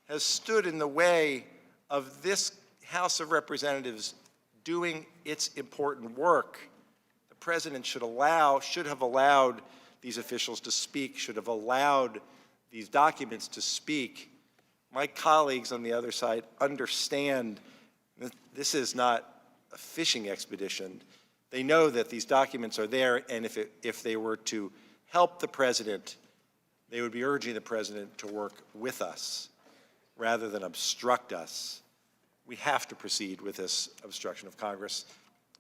has stood in the way of this House of Representatives doing its important work. The president should have allowed these officials to speak, should have allowed these documents to speak. My colleagues on the other side understand that this is not a fishing expedition. They know that these documents are there, and if they were to help the president, they would be urging the president to work with us rather than obstruct us. We have to proceed with this obstruction of Congress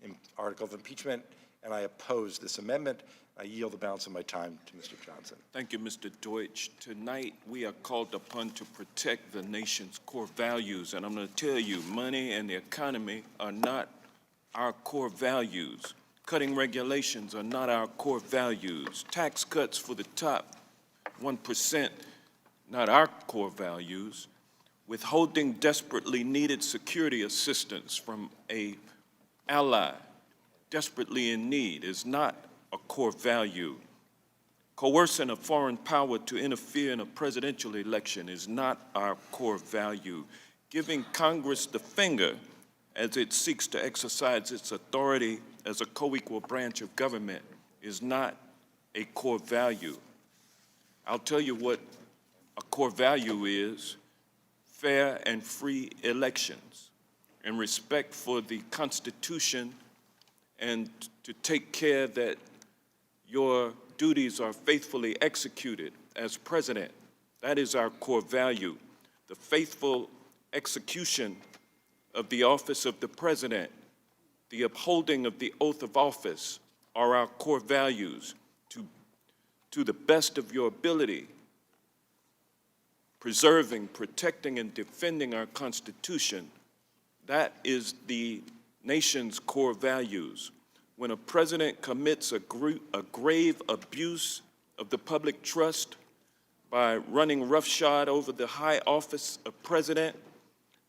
in article of impeachment, and I oppose this amendment. I yield the balance of my time to Mr. Johnson. Thank you, Mr. Deutsch. Tonight, we are called upon to protect the nation's core values, and I'm going to tell you, money and the economy are not our core values. Cutting regulations are not our core values. Tax cuts for the top 1%, not our core values. Withholding desperately needed security assistance from an ally desperately in need is not a core value. Coercing a foreign power to interfere in a presidential election is not our core value. Giving Congress the finger as it seeks to exercise its authority as a co-equal branch of government is not a core value. I'll tell you what a core value is: fair and free elections, and respect for the Constitution, and to take care that your duties are faithfully executed as president. That is our core value. The faithful execution of the office of the president, the upholding of the oath of office are our core values. To the best of your ability, preserving, protecting, and defending our Constitution, that is the nation's core values. When a president commits a grave abuse of the public trust by running roughshod over the high office of president,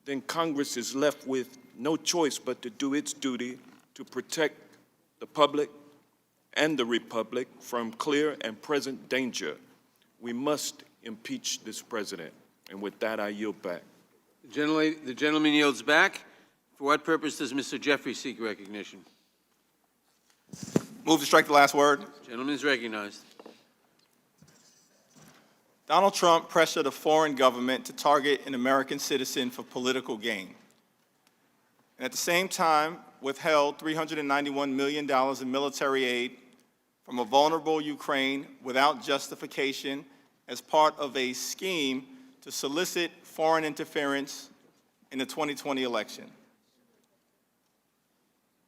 then Congress is left with no choice but to do its duty to protect the public and the republic from clear and present danger. We must impeach this president. And with that, I yield back. The gentleman yields back. For what purpose does Mr. Jeffrey seek recognition? Move to strike the last word. Gentleman is recognized. Donald Trump pressured a foreign government to target an American citizen for political gain, and at the same time withheld $391 million in military aid from a vulnerable Ukraine without justification as part of a scheme to solicit foreign interference in the 2020 election.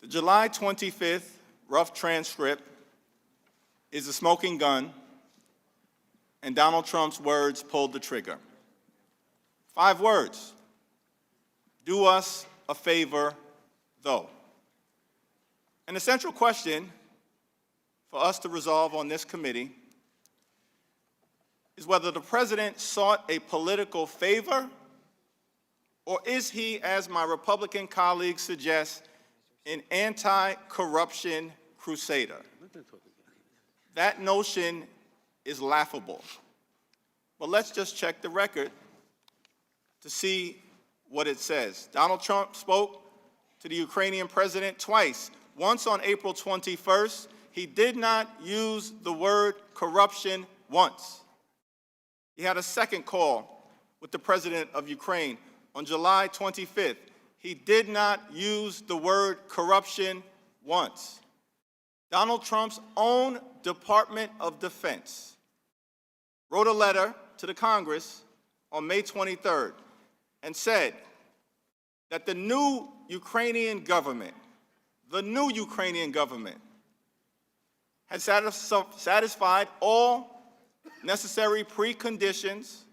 The July 25th rough transcript is a smoking gun, and Donald Trump's words pulled the trigger. 5 words: do us a favor, though. And the central question for us to resolve on this committee is whether the president sought a political favor, or is he, as my Republican colleagues suggest, an anti-corruption crusader? That notion is laughable. But let's just check the record to see what it says. Donald Trump spoke to the Ukrainian president twice. Once on April 21st, he did not use the word corruption once. He had a second call with the president of Ukraine on July 25th. He did not use the word corruption once. Donald Trump's own Department of Defense wrote a letter to the Congress on May 23rd and said that the new Ukrainian government had satisfied all necessary preconditions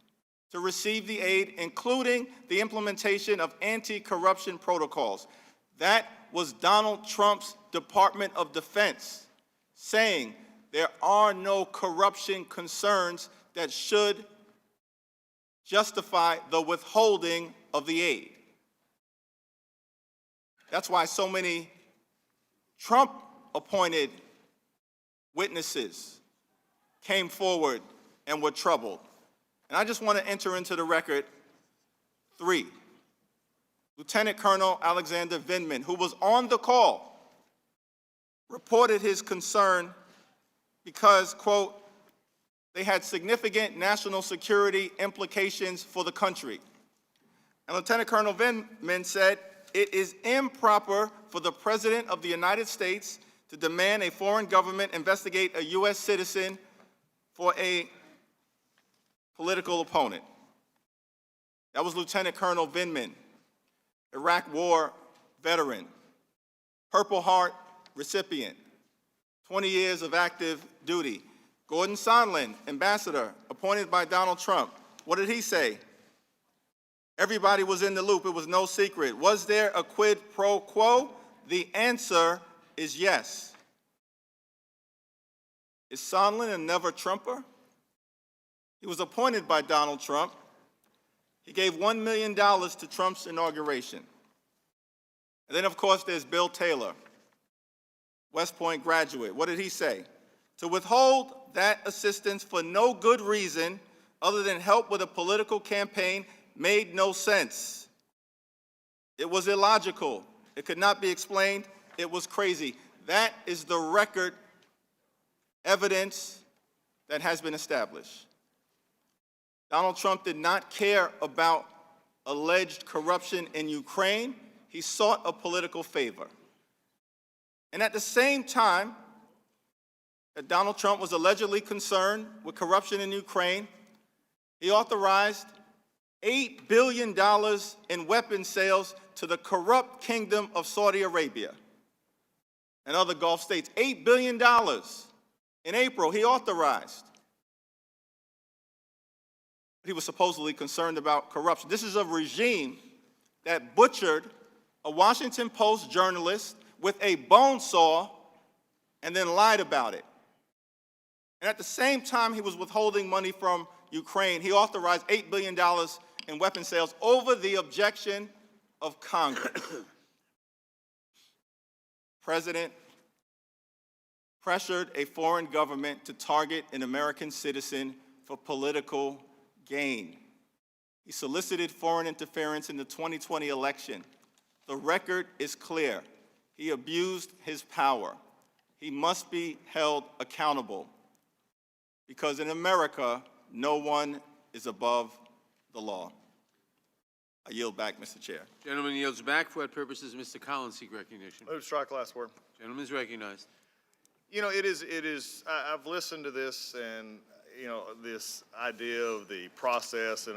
to receive the aid, including the implementation of anti-corruption protocols. That was Donald Trump's Department of Defense saying there are no corruption concerns that should justify the withholding of the aid. That's why so many Trump-appointed witnesses came forward and were troubled. And I just want to enter into the record 3. Lieutenant Colonel Alexander Vindman, who was on the call, reported his concern because, quote, they had significant national security implications for the country. And Lieutenant Colonel Vindman said, it is improper for the President of the United States to demand a foreign government investigate a U.S. citizen for a political opponent. That was Lieutenant Colonel Vindman, Iraq War veteran, Purple Heart recipient, 20 years of active duty. Gordon Sondland, ambassador, appointed by Donald Trump. What did he say? Everybody was in the loop. It was no secret. Was there a quid pro quo? The answer is yes. Is Sondland a never Trumper? He was appointed by Donald Trump. He gave $1 million to Trump's inauguration. And then, of course, there's Bill Taylor, West Point graduate. What did he say? To withhold that assistance for no good reason other than help with a political campaign made no sense. It was illogical. It could not be explained. It was crazy. That is the record evidence that has been established. Donald Trump did not care about alleged corruption in Ukraine. He sought a political favor. And at the same time that Donald Trump was allegedly concerned with corruption in Ukraine, he authorized $8 billion in weapons sales to the corrupt kingdom of Saudi Arabia and other Gulf states. $8 billion in April he authorized. He was supposedly concerned about corruption. This is a regime that butchered a Washington Post journalist with a bone saw and then lied about it. And at the same time he was withholding money from Ukraine, he authorized $8 billion in weapon sales over the objection of Congress. President pressured a foreign government to target an American citizen for political gain. He solicited foreign interference in the 2020 election. The record is clear. He abused his power. He must be held accountable because in America, no one is above the law. I yield back, Mr. Chair. Gentleman yields back. For what purposes Mr. Collins seek recognition? Move to strike last word. Gentleman is recognized. You know, I've listened to this and, you know, this idea of the process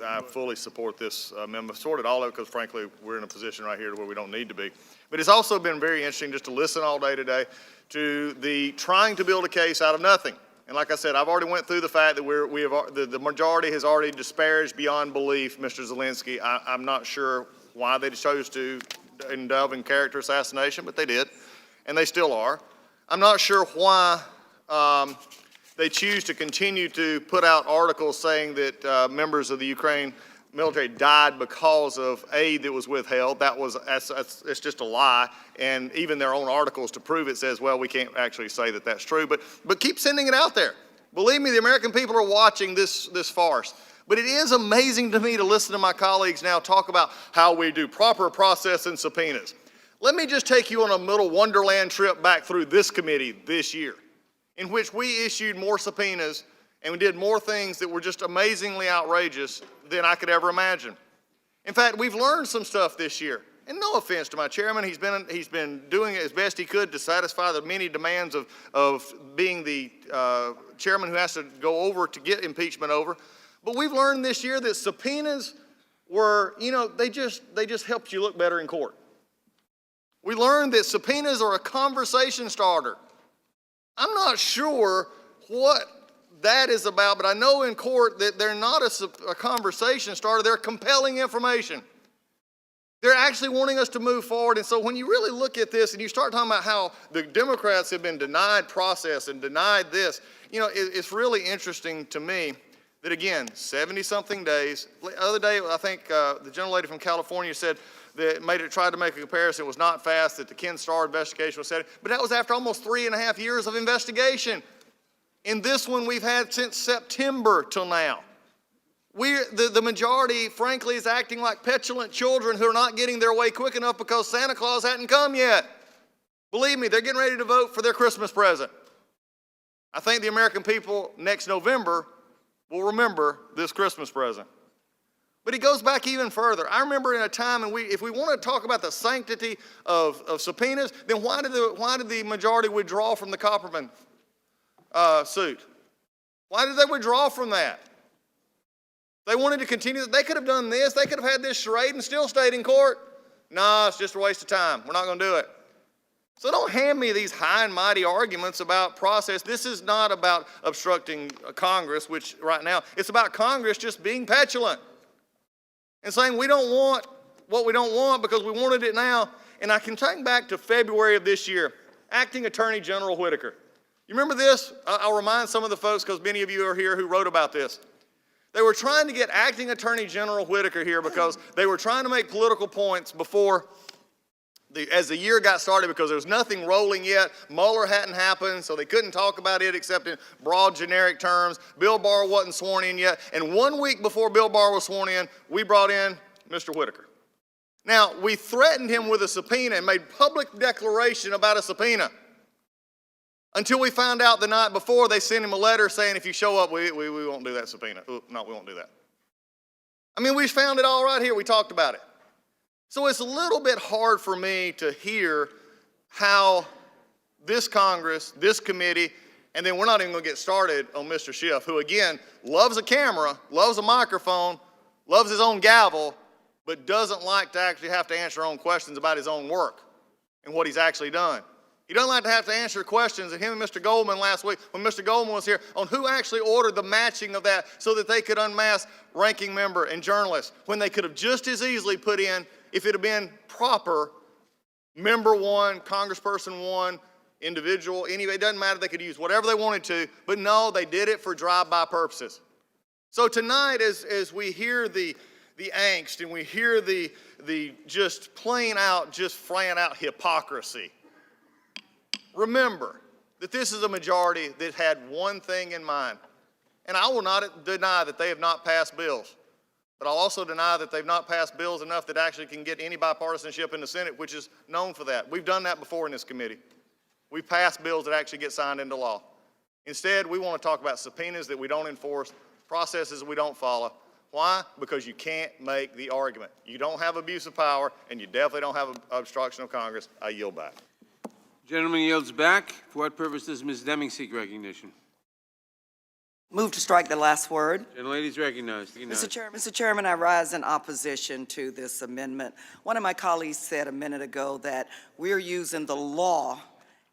I fully support this amendment. Sorted all of it because, frankly, we're in a position right here where we don't need to be. But it's also been very interesting just to listen all day today to the trying to build a case out of nothing. And like I said, I've already went through the fact that the majority has already disparaged beyond belief Mr. Zelensky. I'm not sure why they chose to indulge in character assassination, but they did, and they still are. I'm not sure why they choose to continue to put out articles saying that members of the Ukraine military died because of aid that was withheld. It's just a lie. And even their own articles to prove it says, well, we can't actually say that that's true. But keep sending it out there. Believe me, the American people are watching this farce. But it is amazing to me to listen to my colleagues now talk about how we do proper process and subpoenas. Let me just take you on a little wonderland trip back through this committee this year, in which we issued more subpoenas and we did more things that were just amazingly outrageous than I could ever imagine. In fact, we've learned some stuff this year. And no offense to my chairman, he's been doing as best he could to satisfy the many demands of being the chairman who has to go over to get impeachment over. But we've learned this year that subpoenas were, they just helped you look better in court. We learned that subpoenas are a conversation starter. I'm not sure what that is about, but I know in court that they're not a conversation starter, they're compelling information. They're actually wanting us to move forward. And so when you really look at this and you start talking about how the Democrats have been denied process and denied this, it's really interesting to me that, again, 70-something days. The other day, I think the gentlelady from California said that tried to make a comparison. It was not fast, that the Ken Starr investigation was set. But that was after almost 3.5 years of investigation. In this one, we've had since September till now. The majority, frankly, is acting like petulant children who are not getting their way quick enough because Santa Claus hadn't come yet. Believe me, they're getting ready to vote for their Christmas present. I think the American people next November will remember this Christmas present. But it goes back even further. I remember in a time, and if we want to talk about the sanctity of subpoenas, then why did the majority withdraw from the Copperman suit? Why did they withdraw from that? They wanted to continue. They could have done this. They could have had this charade and still stayed in court. No, it's just a waste of time. We're not going to do it. So don't hand me these high and mighty arguments about process. This is not about obstructing Congress, which right now, it's about Congress just being petulant and saying we don't want what we don't want because we wanted it now. And I can take back to February of this year, Acting Attorney General Whitaker. You remember this? I'll remind some of the folks because many of you are here who wrote about this. They were trying to get Acting Attorney General Whitaker here because they were trying to make political points before as the year got started because there was nothing rolling yet. Mueller hadn't happened, so they couldn't talk about it except in broad, generic terms. Bill Barr wasn't sworn in yet. And 1 week before Bill Barr was sworn in, we brought in Mr. Whitaker. Now, we threatened him with a subpoena and made public declaration about a subpoena until we found out the night before they sent him a letter saying, if you show up, we won't do that subpoena. No, we won't do that. I mean, we found it all right here. We talked about it. So it's a little bit hard for me to hear how this Congress, this committee, and then we're not even going to get started on Mr. Schiff, who, again, loves a camera, loves a microphone, loves his own gavel, but doesn't like to actually have to answer his own questions about his own work and what he's actually done. He doesn't like to have to answer questions, and him and Mr. Goldman last week, when Mr. Goldman was here, on who actually ordered the matching of that so that they could unmask ranking member and journalists, when they could have just as easily put in, if it had been proper, member one, congressperson one, individual, anyway, it doesn't matter, they could use whatever they wanted to, but no, they did it for drive-by purposes. So tonight, as we hear the angst and we hear the just plain out, just flat out hypocrisy, remember that this is a majority that had one thing in mind. And I will not deny that they have not passed bills. But I'll also deny that they've not passed bills enough that actually can get any bipartisanship in the Senate, which is known for that. We've done that before in this committee. We've passed bills that actually get signed into law. Instead, we want to talk about subpoenas that we don't enforce, processes we don't follow. Why? Because you can't make the argument. You don't have abuse of power, and you definitely don't have obstruction of Congress. I yield back. Gentleman yields back. For what purpose does Ms. Deming seek recognition? Move to strike the last word. Gentlelady is recognized. Mr. Chairman, I rise in opposition to this amendment. One of my colleagues said a minute ago that we're using the law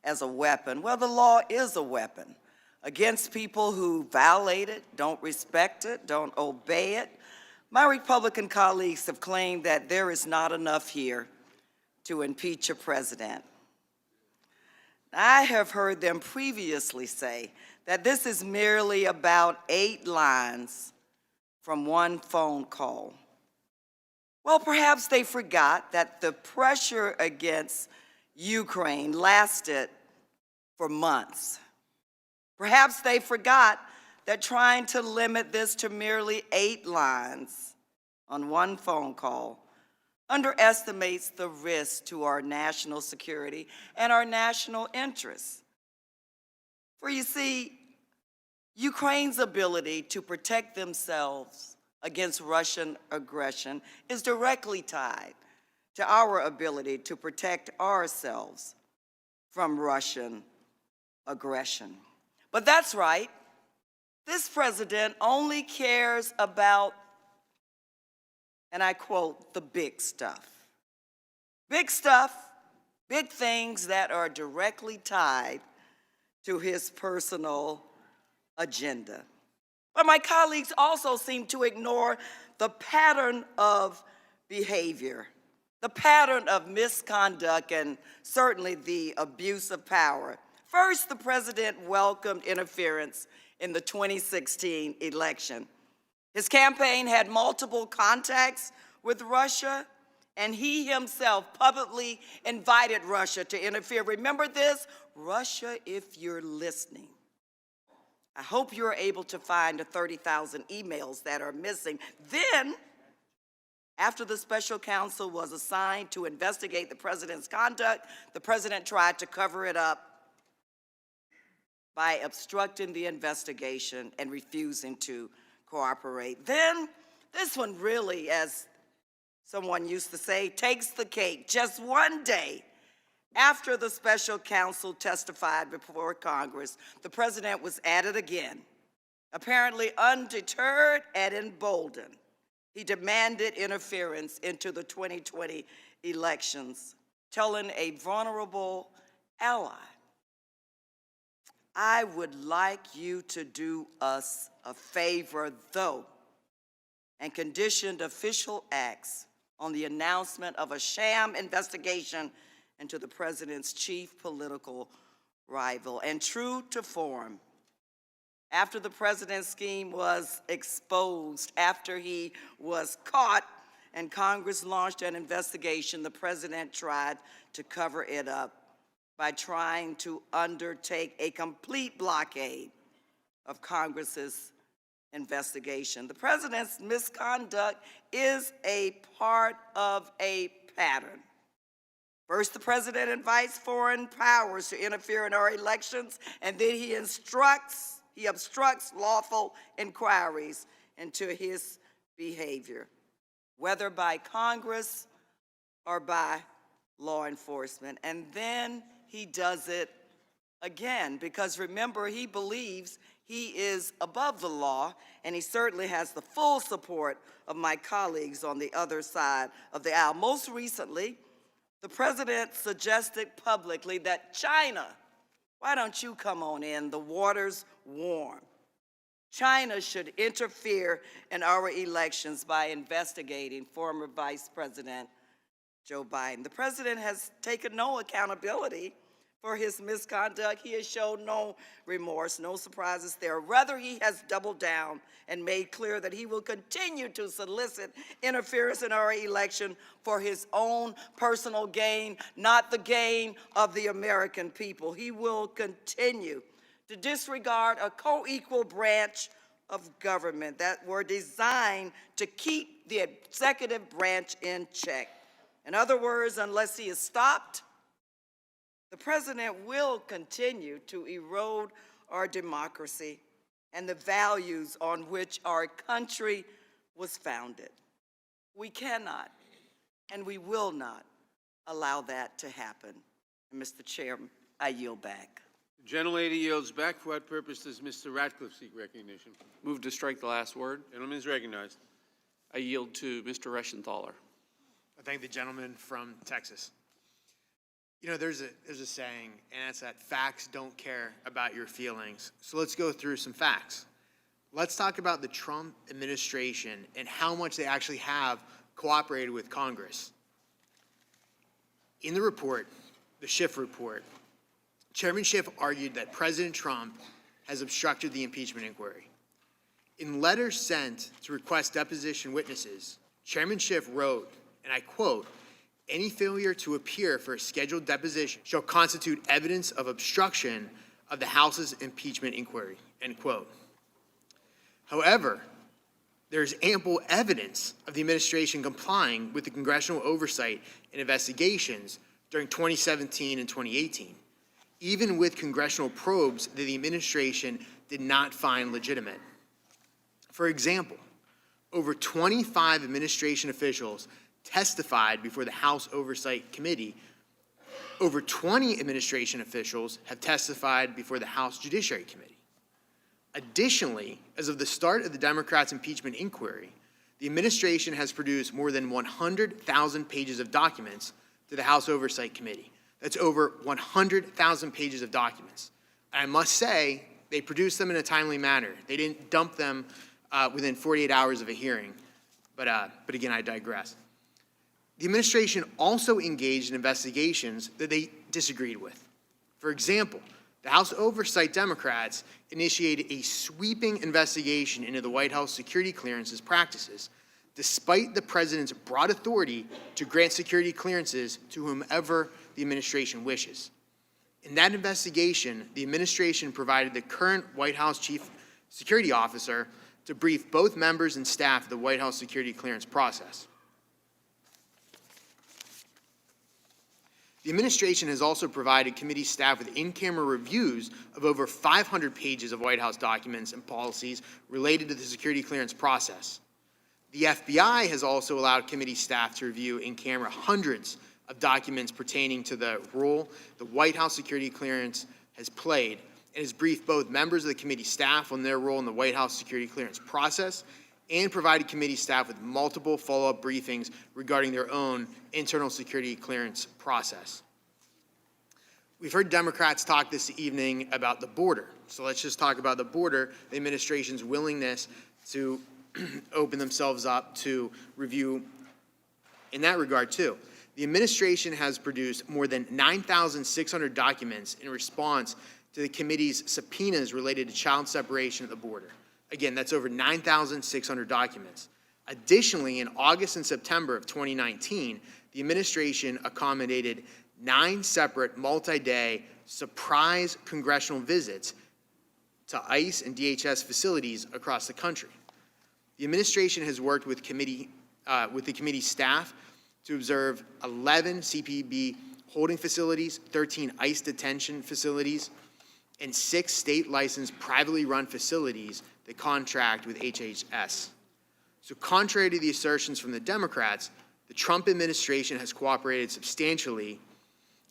as a weapon. Well, the law is a weapon against people who violate it, don't respect it, don't obey it. My Republican colleagues have claimed that there is not enough here to impeach a president. I have heard them previously say that this is merely about 8 lines from one phone call. Well, perhaps they forgot that the pressure against Ukraine lasted for months. Perhaps they forgot that trying to limit this to merely 8 lines on one phone call underestimates the risk to our national security and our national interests. For you see, Ukraine's ability to protect themselves against Russian aggression is directly tied to our ability to protect ourselves from Russian aggression. But that's right. This president only cares about, and I quote, the big stuff. Big stuff, big things that are directly tied to his personal agenda. But my colleagues also seem to ignore the pattern of behavior, the pattern of misconduct, and certainly the abuse of power. First, the president welcomed interference in the 2016 election. His campaign had multiple contacts with Russia, and he himself publicly invited Russia to interfere. Remember this? Russia, if you're listening. I hope you're able to find the 30,000 emails that are missing. Then, after the special counsel was assigned to investigate the president's conduct, the president tried to cover it up by obstructing the investigation and refusing to cooperate. Then, this one really, as someone used to say, takes the cake. Just one day after the special counsel testified before Congress, the president was at it again. Apparently undeterred and emboldened, he demanded interference into the 2020 elections, telling a vulnerable ally, "I would like you to do us a favor, though," and conditioned official acts on the announcement of a sham investigation into the president's chief political rival. And true to form, after the president's scheme was exposed, after he was caught and Congress launched an investigation, the president tried to cover it up by trying to undertake a complete blockade of Congress's investigation. The president's misconduct is a part of a pattern. First, the president invites foreign powers to interfere in our elections, and then he obstructs lawful inquiries into his behavior, whether by Congress or by law enforcement. And then he does it again, because remember, he believes he is above the law, and he certainly has the full support of my colleagues on the other side of the aisle. Most recently, the president suggested publicly that China, why don't you come on in? The water's warm. China should interfere in our elections by investigating former Vice President Joe Biden. The president has taken no accountability for his misconduct. He has shown no remorse, no surprises there. Rather, he has doubled down and made clear that he will continue to solicit interference in our election for his own personal gain, not the gain of the American people. He will continue to disregard a co-equal branch of government that were designed to keep the executive branch in check. In other words, unless he is stopped, the president will continue to erode our democracy and the values on which our country was founded. We cannot and we will not allow that to happen. And Mr. Chair, I yield back. The gentlelady yields back. For what purpose does Mr. Ratcliffe seek recognition? Move to strike the last word. Gentleman is recognized. I yield to Mr. Reschenthaler. I thank the gentleman from Texas. You know, there's a saying, and it's that facts don't care about your feelings. So let's go through some facts. Let's talk about the Trump administration and how much they actually have cooperated with Congress. In the report, the Schiff report, Chairman Schiff argued that President Trump has obstructed the impeachment inquiry. In letters sent to request deposition witnesses, Chairman Schiff wrote, and I quote, "Any failure to appear for a scheduled deposition shall constitute evidence of obstruction of the House's impeachment inquiry, end quote. However, there's ample evidence of the administration complying with the congressional oversight and investigations during 2017 and 2018, even with congressional probes that the administration did not find legitimate. For example, over 25 administration officials testified before the House Oversight Committee. Over 20 administration officials have testified before the House Judiciary Committee. Additionally, as of the start of the Democrats' impeachment inquiry, the administration has produced more than 100,000 pages of documents to the House Oversight Committee. That's over 100,000 pages of documents. And I must say, they produced them in a timely manner. They didn't dump them within 48 hours of a hearing. But again, I digress. The administration also engaged in investigations that they disagreed with. For example, the House Oversight Democrats initiated a sweeping investigation into the White House security clearances practices, despite the president's broad authority to grant security clearances to whomever the administration wishes. In that investigation, the administration provided the current White House chief security officer to brief both members and staff of the White House security clearance process. The administration has also provided committee staff with in-camera reviews of over 500 pages of White House documents and policies related to the security clearance process. The FBI has also allowed committee staff to review in-camera hundreds of documents pertaining to the role the White House security clearance has played, and has briefed both members of the committee staff on their role in the White House security clearance process, and provided committee staff with multiple follow-up briefings regarding their own internal security clearance process. We've heard Democrats talk this evening about the border. So let's just talk about the border, the administration's willingness to open themselves up to review in that regard too. The administration has produced more than 9,600 documents in response to the committee's subpoenas related to child separation at the border. Again, that's over 9,600 documents. Additionally, in August and September of 2019, the administration accommodated 9 separate multi-day surprise congressional visits to ICE and DHS facilities across the country. The administration has worked with the committee staff to observe 11 CPB holding facilities, 13 ICE detention facilities, and 6 state-licensed privately run facilities that contract with HHS. So contrary to the assertions from the Democrats, the Trump administration has cooperated substantially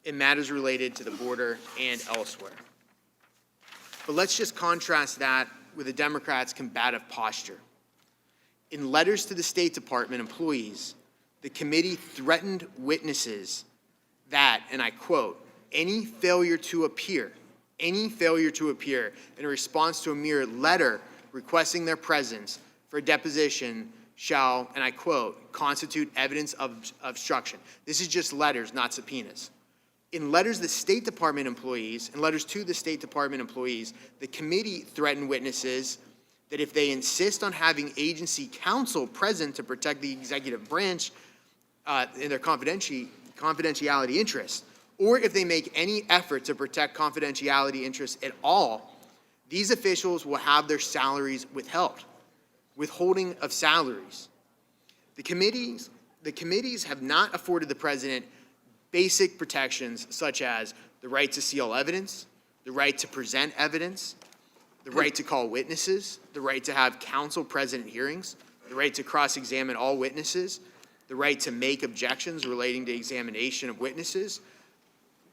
in matters related to the border and elsewhere. But let's just contrast that with the Democrats' combative posture. In letters to the State Department employees, the committee threatened witnesses that, and I quote, any failure to appear in response to a mere letter requesting their presence for a deposition shall, and I quote, constitute evidence of obstruction. This is just letters, not subpoenas. In letters to the State Department employees, the committee threatened witnesses that if they insist on having agency counsel present to protect the executive branch in their confidentiality interests, or if they make any effort to protect confidentiality interests at all, these officials will have their salaries withheld, withholding of salaries. The committees have not afforded the president basic protections such as the right to seal evidence, the right to present evidence, the right to call witnesses, the right to have counsel present at hearings, the right to cross-examine all witnesses, the right to make objections relating to examination of witnesses,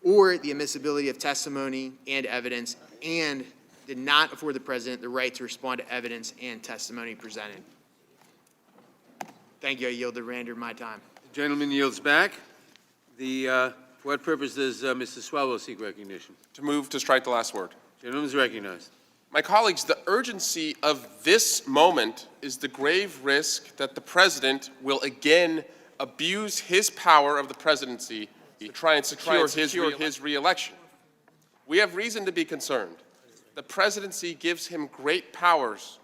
or the admissibility of testimony and evidence, and did not afford the president the right to respond to evidence and testimony presented. Thank you. I yield the remainder of my time. The gentleman yields back. For what purpose does Mr. Swallow seek recognition? To move to strike the last word. Gentleman is recognized. My colleagues, the urgency of this moment is the grave risk that the president will again abuse his power of the presidency to try and secure his re-election. We have reason to be concerned. The presidency gives him great powers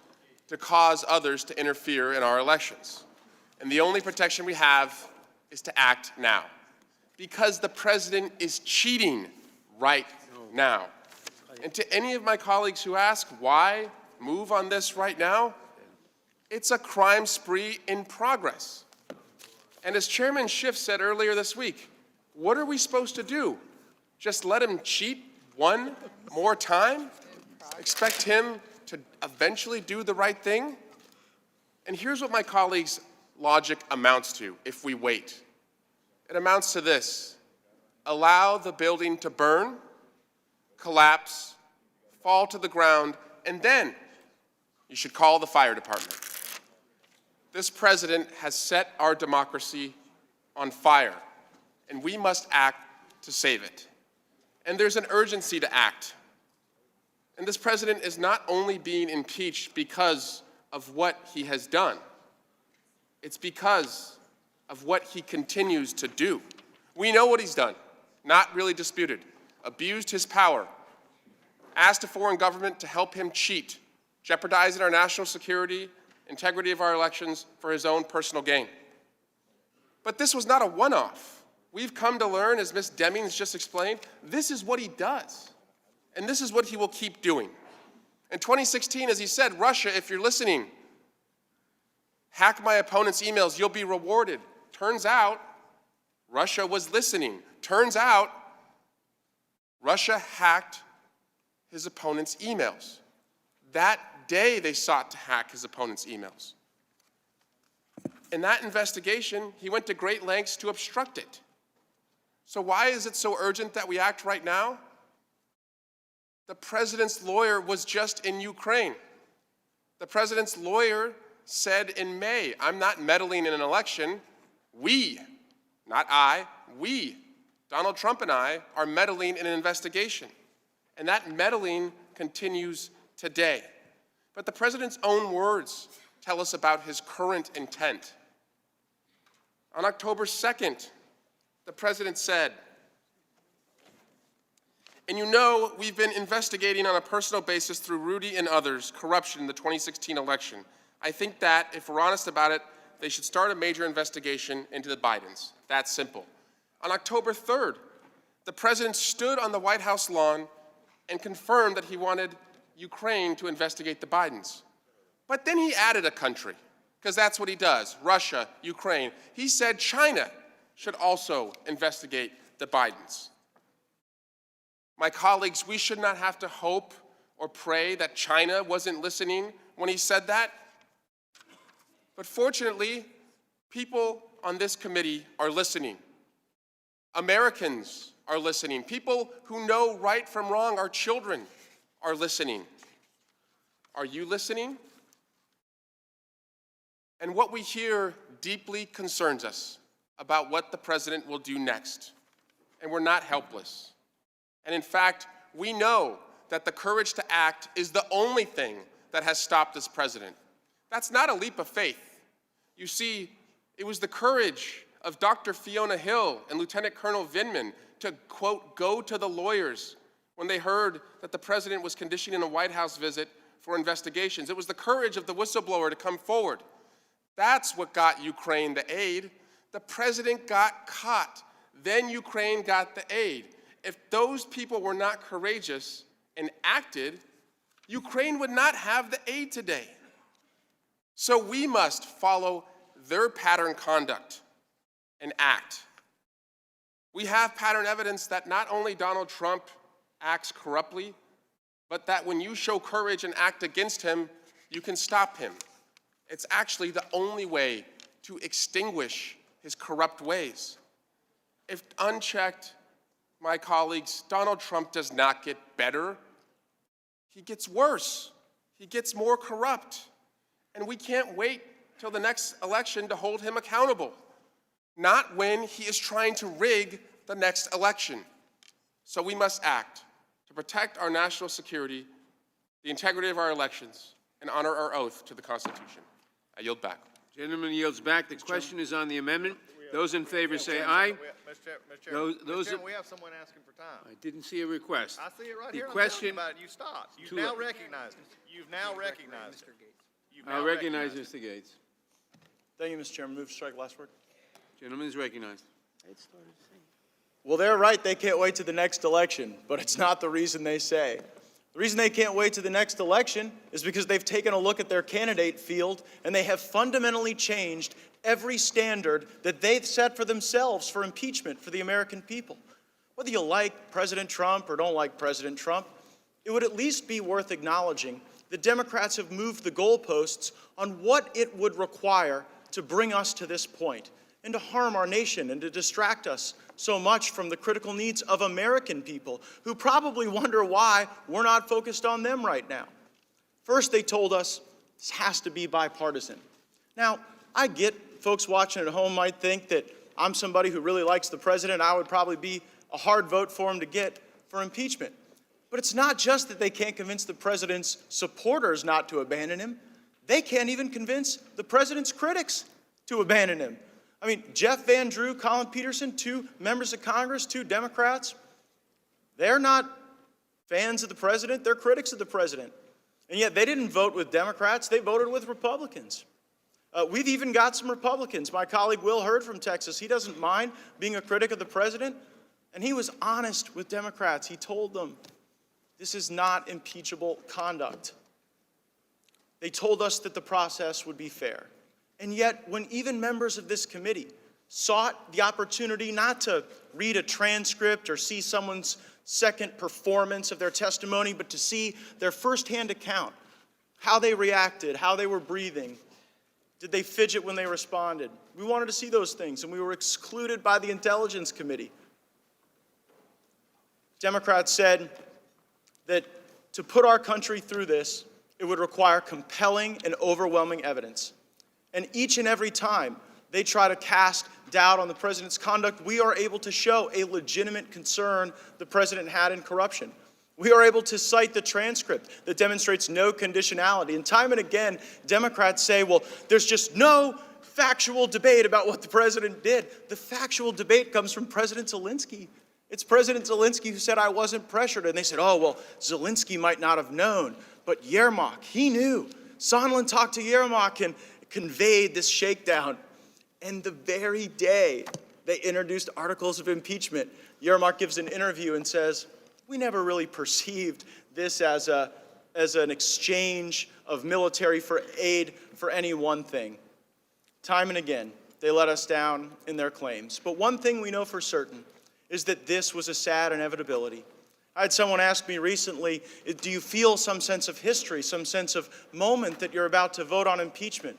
to cause others to interfere in our elections. And the only protection we have is to act now. Because the president is cheating right now. And to any of my colleagues who ask why move on this right now, it's a crime spree in progress. And as Chairman Schiff said earlier this week, what are we supposed to do? Just let him cheat one more time? Expect him to eventually do the right thing? And here's what my colleagues' logic amounts to if we wait. It amounts to this: allow the building to burn, collapse, fall to the ground, and then you should call the fire department. This president has set our democracy on fire, and we must act to save it. And there's an urgency to act. And this president is not only being impeached because of what he has done, it's because of what he continues to do. We know what he's done, not really disputed. Abused his power, asked a foreign government to help him cheat, jeopardizing our national security, integrity of our elections for his own personal gain. But this was not a one-off. We've come to learn, as Ms. Demings just explained, this is what he does. And this is what he will keep doing. In 2016, as he said, Russia, if you're listening, hack my opponent's emails, you'll be rewarded. Turns out, Russia was listening. Turns out, Russia hacked his opponent's emails. That day, they sought to hack his opponent's emails. In that investigation, he went to great lengths to obstruct it. So why is it so urgent that we act right now? The president's lawyer was just in Ukraine. The president's lawyer said in May, I'm not meddling in an election. We, not I, we, Donald Trump and I, are meddling in an investigation. And that meddling continues today. But the president's own words tell us about his current intent. On October 2nd, the president said, and you know we've been investigating on a personal basis through Rudy and others corruption in the 2016 election. I think that, if we're honest about it, they should start a major investigation into the Bidens. That's simple. On October 3rd, the president stood on the White House lawn and confirmed that he wanted Ukraine to investigate the Bidens. But then he added a country, because that's what he does, Russia, Ukraine. He said China should also investigate the Bidens. My colleagues, we should not have to hope or pray that China wasn't listening when he said that. But fortunately, people on this committee are listening. Americans are listening. People who know right from wrong, our children, are listening. Are you listening? And what we hear deeply concerns us about what the president will do next. And we're not helpless. And in fact, we know that the courage to act is the only thing that has stopped this president. That's not a leap of faith. You see, it was the courage of Dr. Fiona Hill and Lieutenant Colonel Vindman to, quote, go to the lawyers when they heard that the president was conditioning a White House visit for investigations. It was the courage of the whistleblower to come forward. That's what got Ukraine the aid. The president got caught. Then Ukraine got the aid. If those people were not courageous and acted, Ukraine would not have the aid today. So we must follow their pattern conduct and act. We have pattern evidence that not only Donald Trump acts corruptly, but that when you show courage and act against him, you can stop him. It's actually the only way to extinguish his corrupt ways. If unchecked, my colleagues, Donald Trump does not get better. He gets worse. He gets more corrupt. And we can't wait till the next election to hold him accountable. Not when he is trying to rig the next election. So we must act to protect our national security, the integrity of our elections, and honor our oath to the Constitution. I yield back. Gentleman yields back. The question is on the amendment. Those in favor say aye. Mr. Chairman, we have someone asking for time. I didn't see a request. I see it right The here. question. I'm talking about it. You stopped. You've now recognized it. You've now recognized it. I recognize Mr. Gates. Thank you, Mr. Chairman. Move to strike last word. Gentleman is recognized. Well, they're right. They can't wait to the next election, but it's not the reason they say. The reason they can't wait to the next election is because they've taken a look at their candidate field and they have fundamentally changed every standard that they've set for themselves for impeachment for the American people. Whether you like President Trump or don't like President Trump, it would at least be worth acknowledging that Democrats have moved the goalposts on what it would require to bring us to this point and to harm our nation and to distract us so much from the critical needs of American people who probably wonder why we're not focused on them right now. First, they told us this has to be bipartisan. Now, I get folks watching at home might think that I'm somebody who really likes the president. I would probably be a hard vote for him to get for impeachment. But it's not just that they can't convince the president's supporters not to abandon him. They can't even convince the president's critics to abandon him. I mean, Jeff Van Drew, Colin Peterson, 2 members of Congress, 2 Democrats, they're not fans of the president, they're critics of the president. And yet they didn't vote with Democrats, they voted with Republicans. We've even got some Republicans. My colleague Will Hurd from Texas, he doesn't mind being a critic of the president, and he was honest with Democrats. He told them, this is not impeachable conduct. They told us that the process would be fair. And yet, when even members of this committee sought the opportunity not to read a transcript or see someone's second performance of their testimony, but to see their firsthand account, how they reacted, how they were breathing, did they fidget when they responded? We wanted to see those things, and we were excluded by the Intelligence Committee. Democrats said that to put our country through this, it would require compelling and overwhelming evidence. And each and every time they try to cast doubt on the president's conduct, we are able to show a legitimate concern the president had in corruption. We are able to cite the transcript that demonstrates no conditionality. And time and again, Democrats say, well, there's just no factual debate about what the president did. The factual debate comes from President Zelensky. It's President Zelensky who said, I wasn't pressured. And they said, oh, well, Zelensky might not have known. But Yermak, he knew. Sondland talked to Yermak and conveyed this shakedown. And the very day they introduced articles of impeachment, Yermak gives an interview and says, we never really perceived this as an exchange of military aid for any one thing. Time and again, they let us down in their claims. But one thing we know for certain is that this was a sad inevitability. I had someone ask me recently, do you feel some sense of history, some sense of moment that you're about to vote on impeachment?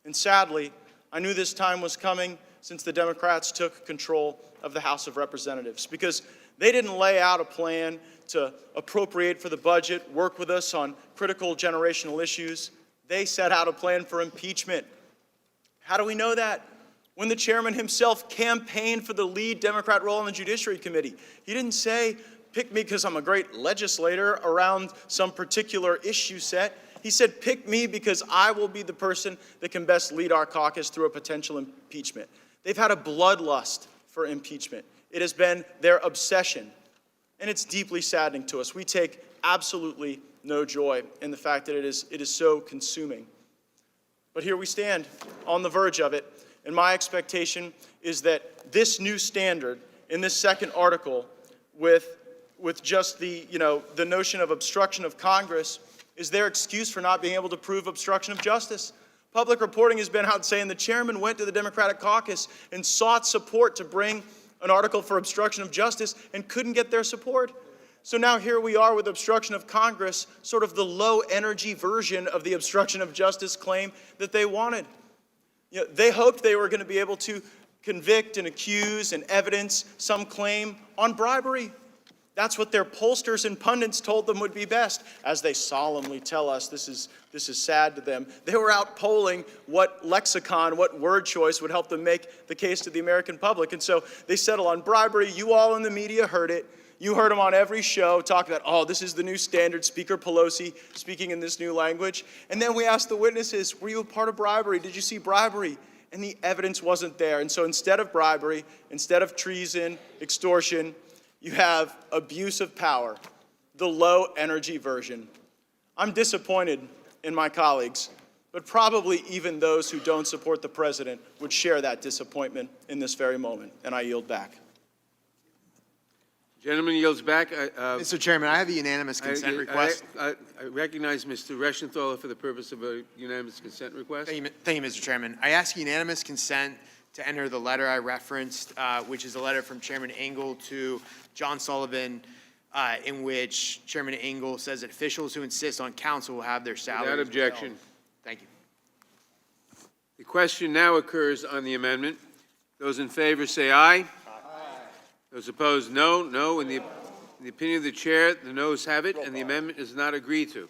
And sadly, I knew this time was coming since the Democrats took control of the House of Representatives, because they didn't lay out a plan to appropriate for the budget, work with us on critical generational issues. They set out a plan for impeachment. How do we know that? When the chairman himself campaigned for the lead Democrat role in the Judiciary Committee, he didn't say, pick me because I'm a great legislator around some particular issue set. He said, pick me because I will be the person that can best lead our caucus through a potential impeachment. They've had a bloodlust for impeachment. It has been their obsession, and it's deeply saddening to us. We take absolutely no joy in the fact that it is so consuming. But here we stand on the verge of it, and my expectation is that this new standard in this second article with just the notion of obstruction of Congress is their excuse for not being able to prove obstruction of justice. Public reporting has been out saying the chairman went to the Democratic caucus and sought support to bring an article for obstruction of justice and couldn't get their support. So now here we are with obstruction of Congress, sort of the low-energy version of the obstruction of justice claim that they wanted. They hoped they were going to be able to convict and accuse and evidence some claim on bribery. That's what their pollsters and pundits told them would be best. As they solemnly tell us, this is sad to them. They were out polling what lexicon, what word choice would help them make the case to the American public. And so they settle on bribery. You all in the media heard it. You heard them on every show talk about, oh, this is the new standard, Speaker Pelosi speaking in this new language. And then we asked the witnesses, were you a part of bribery? Did you see bribery? And the evidence wasn't there. And so instead of bribery, instead of treason, extortion, you have abuse of power, the low-energy version. I'm disappointed in my colleagues, but probably even those who don't support the president would share that disappointment in this very moment, and I yield back. Gentleman yields back. Mr. Chairman, I have a unanimous consent request. I recognize Mr. Reschenthaler for the purpose of a unanimous consent request. Thank you, Mr. Chairman. I ask unanimous consent to enter the letter I referenced, which is a letter from Chairman Engel to John Sullivan, in which Chairman Engel says that officials who insist on counsel will have their salaries Without objection. withheld. Thank you. The question now occurs on the amendment. Those in favor say aye. Those opposed, no. No. In the opinion of the chair, the noes have it, and the amendment is not agreed to.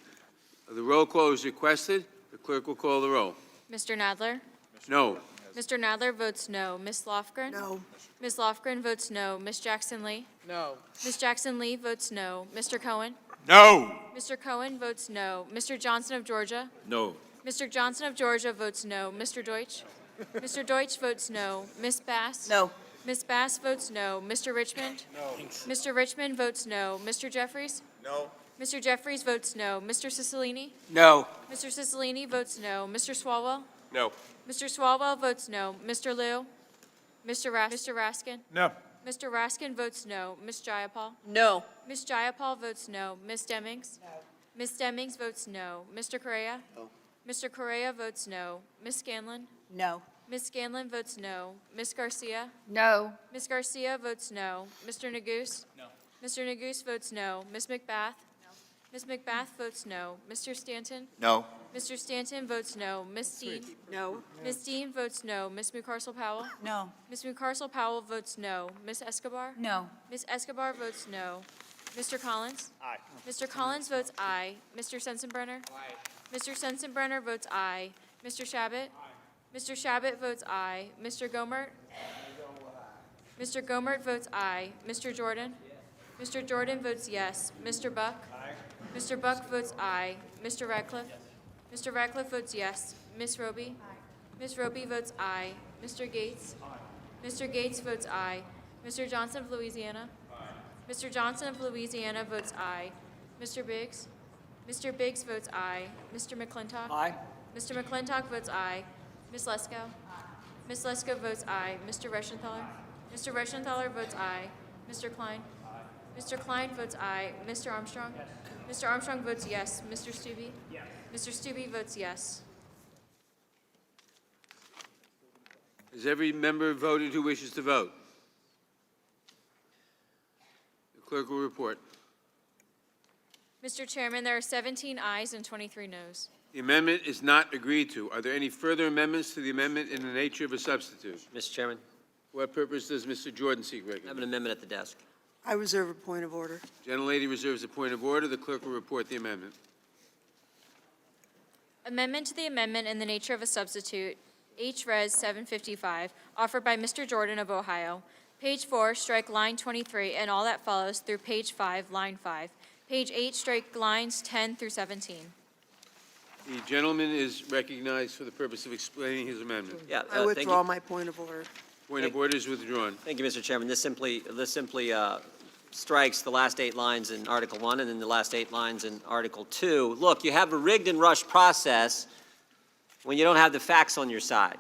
The roll call is requested. The clerk will call the roll. Mr. Nadler? No. Mr. Nadler votes no. Ms. Lofgren? No. Ms. Lofgren votes no. Ms. Jackson-Lee? No. Ms. Jackson-Lee votes no. Mr. Cohen? No. Mr. Cohen votes no. Mr. Johnson of Georgia? No. Mr. Johnson of Georgia votes no. Mr. Deutsch? Mr. Deutsch votes no. Ms. Bass? No. Ms. Bass votes no. Mr. Richmond? No. Mr. Richmond votes no. Mr. Jeffries? No. Mr. Jeffries votes no. Mr. Cicilline? No. Mr. Cicilline votes no. Mr. Swalwell? No. Mr. Swalwell votes no. Mr. Liu? Mr. Raskin? No. Mr. Raskin votes no. Ms. Jayapal? No. Ms. Jayapal votes no. Ms. Demings? No. Ms. Demings votes no. Mr. Correa? No. Mr. Correa votes no. Ms. Scanlon? No. Ms. Scanlon votes no. Ms. Garcia? No. Ms. Garcia votes no. Mr. Neguse? No. Mr. Neguse votes no. Ms. McBath? No. Ms. McBath votes no. Mr. Stanton? No. Mr. Stanton votes no. Ms. Dean? No. Ms. Dean votes no. Ms. Mucarsel-Powell? No. Ms. Mucarsel-Powell votes no. Ms. Escobar? No. Ms. Escobar votes no. Mr. Collins? Aye. Mr. Collins votes aye. Mr. Sensenbrenner? Aye. Mr. Sensenbrenner votes aye. Mr. Shabbat? Mr. Shabbat votes aye. Mr. Gomert? Mr. Gomert votes aye. Mr. Jordan? Mr. Jordan votes yes. Mr. Buck? Mr. Buck votes aye. Mr. Radcliffe? Mr. Radcliffe votes yes. Ms. Roby? Ms. Roby votes aye. Mr. Gates? Mr. Gates votes aye. Mr. Johnson of Louisiana? Mr. Johnson of Louisiana votes aye. Mr. Biggs? Mr. Biggs votes aye. Mr. McClintock? Aye. Mr. McClintock votes aye. Ms. Lesko? Ms. Lesko votes aye. Mr. Reschenthaler? Mr. Reschenthaler votes aye. Mr. Klein? Mr. Klein votes aye. Mr. Armstrong? Mr. Armstrong votes yes. Mr. Stubbe? Yes. Mr. Stubbe votes yes. Has every member voted who wishes to vote? The clerk will report. Mr. Chairman, there are 17 ayes and 23 noes. The amendment is not agreed to. Are there any further amendments to the amendment in the nature of a substitute? Mr. Chairman, For what purpose does Mr. Jordan seek I have recognition? an amendment at the desk. I reserve a point of order. Gentlelady reserves a point of order. The clerk will report the amendment. Amendment to the amendment in the nature of a substitute, H-Res 755, offered by Mr. Jordan of Ohio. Page 4, strike line 23 and all that follows through page 5, line 5. Page 8, strike lines 10 through 17. The gentleman is recognized for the purpose of explaining his amendment. Yeah, I thank withdraw you. my point of order. Point of order is withdrawn. Thank you, Mr. Chairman. This simply strikes the last 8 lines in Article 1 and then the last 8 lines in Article 2. Look, you have a rigged and rushed process when you don't have the facts on your side.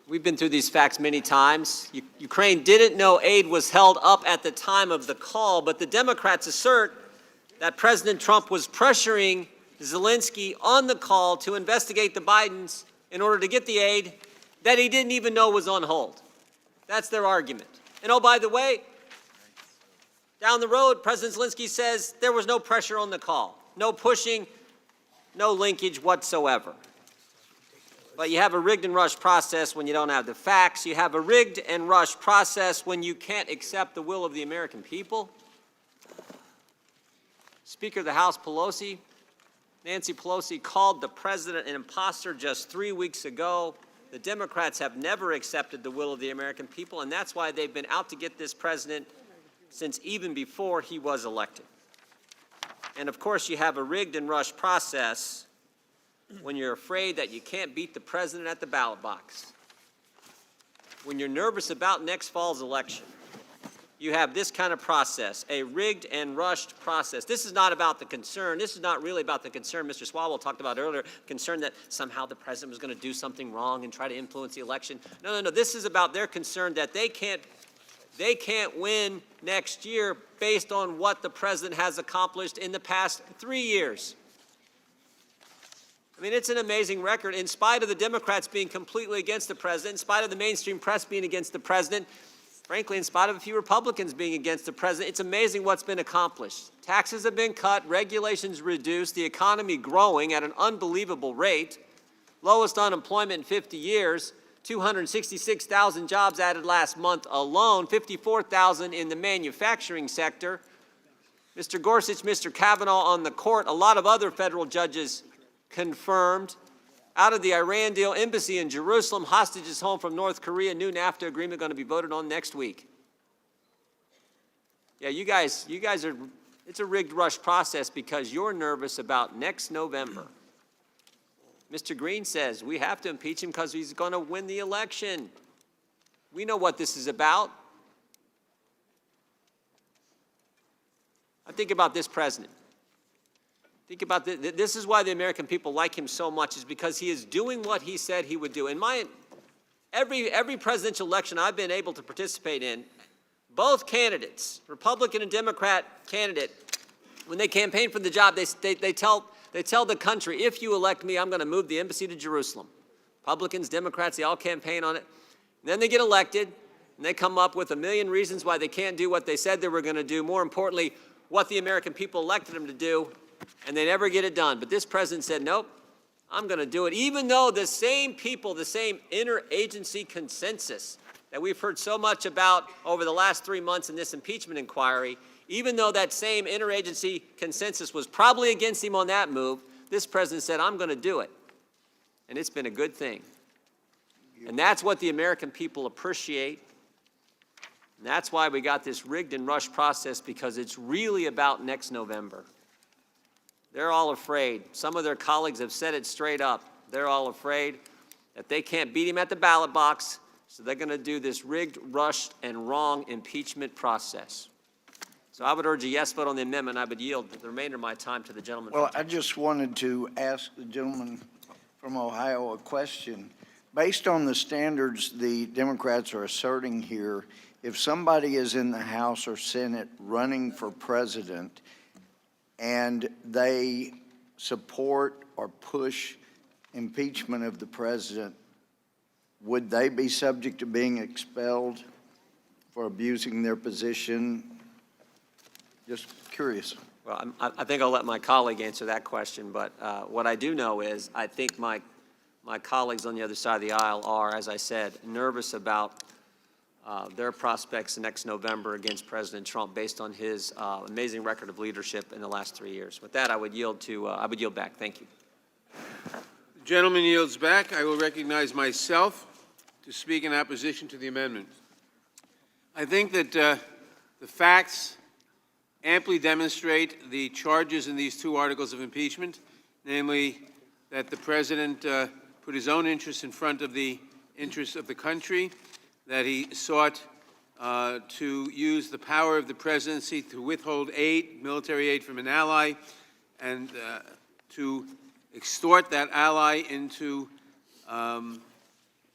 We've been through these facts many times. Ukraine didn't know aid was held up at the time of the call, but the Democrats assert that President Trump was pressuring Zelensky on the call to investigate the Bidens in order to get the aid that he didn't even know was on hold. That's their argument. And oh, by the way, down the road, President Zelensky says there was no pressure on the call, no pushing, no linkage whatsoever. But you have a rigged and rushed process when you don't have the facts. You have a rigged and rushed process when you can't accept the will of the American people. Speaker of the House Pelosi, Nancy Pelosi, called the president an imposter just 3 weeks ago. The Democrats have never accepted the will of the American people, and that's why they've been out to get this president since even before he was elected. And of course, you have a rigged and rushed process when you're afraid that you can't beat the president at the ballot box. When you're nervous about next fall's election, you have this kind of process, a rigged and rushed process. This is not about the concern. This is not really about the concern Mr. Swalwell talked about earlier, concern that somehow the president was going to do something wrong and try to influence the election. No, no, no. This is about their concern that they can't they can't win next year based on what the president has accomplished in the past 3 years. I mean, it's an amazing record. In spite of the Democrats being completely against the president, in spite of the mainstream press being against the president, frankly, in spite of a few Republicans being against the president, it's amazing what's been accomplished. Taxes have been cut, regulations reduced, the economy growing at an unbelievable rate, lowest unemployment in 50 years, 266,000 jobs added last month alone, 54,000 in the manufacturing sector. Mr. Gorsuch, Mr. Kavanaugh on the court, a lot of other federal judges confirmed. Out of the Iran deal, embassy in Jerusalem, hostages home from North Korea, new NAFTA agreement going to be voted on next week. Yeah, you guys are, it's a rigged rush process because you're nervous about next November. Mr. Green says we have to impeach him because he's going to win the election. We know what this is about. I think about this president. Think about this is why the American people like him so much, is because he is doing what he said he would do. In every presidential election I've been able to participate in, both candidates, Republican and Democrat candidate, when they campaign for the job, they tell the country, if you elect me, I'm going to move the embassy to Jerusalem. Republicans, Democrats, they all campaign on it. And then they get elected, and they come up with a million reasons why they can't do what they said they were going to do. More importantly, what the American people elected them to do, and they never get it done. But this president said, nope, I'm going to do it, even though the same people, the same interagency consensus that we've heard so much about over the last 3 months in this impeachment inquiry, even though that same interagency consensus was probably against him on that move, this president said, I'm going to do it. And it's been a good thing. And that's what the American people appreciate. And that's why we got this rigged and rushed process, because it's really about next November. They're all afraid. Some of their colleagues have said it straight up. They're all afraid that they can't beat him at the ballot box, so they're going to do this rigged, rushed, and wrong impeachment process. So I would urge a yes vote on the amendment. I would yield the remainder of my time to the gentleman. Well, I just wanted to ask the gentleman from Ohio a question. Based on the standards the Democrats are asserting here, if somebody is in the House or Senate running for president and they support or push impeachment of the president, would they be subject to being expelled for abusing their position? Just curious. Well, I think I'll let my colleague answer that question, but what I do know is I think my colleagues on the other side of the aisle are, as I said, nervous about their prospects next November against President Trump based on his amazing record of leadership in the last 3 years. With that, I would yield back. Thank you. The gentleman yields back. I will recognize myself to speak in opposition to the amendment. I think that the facts amply demonstrate the charges in these two articles of impeachment, namely that the president put his own interests in front of the interests of the country, that he sought to use the power of the presidency to withhold aid, military aid from an ally, and to extort that ally into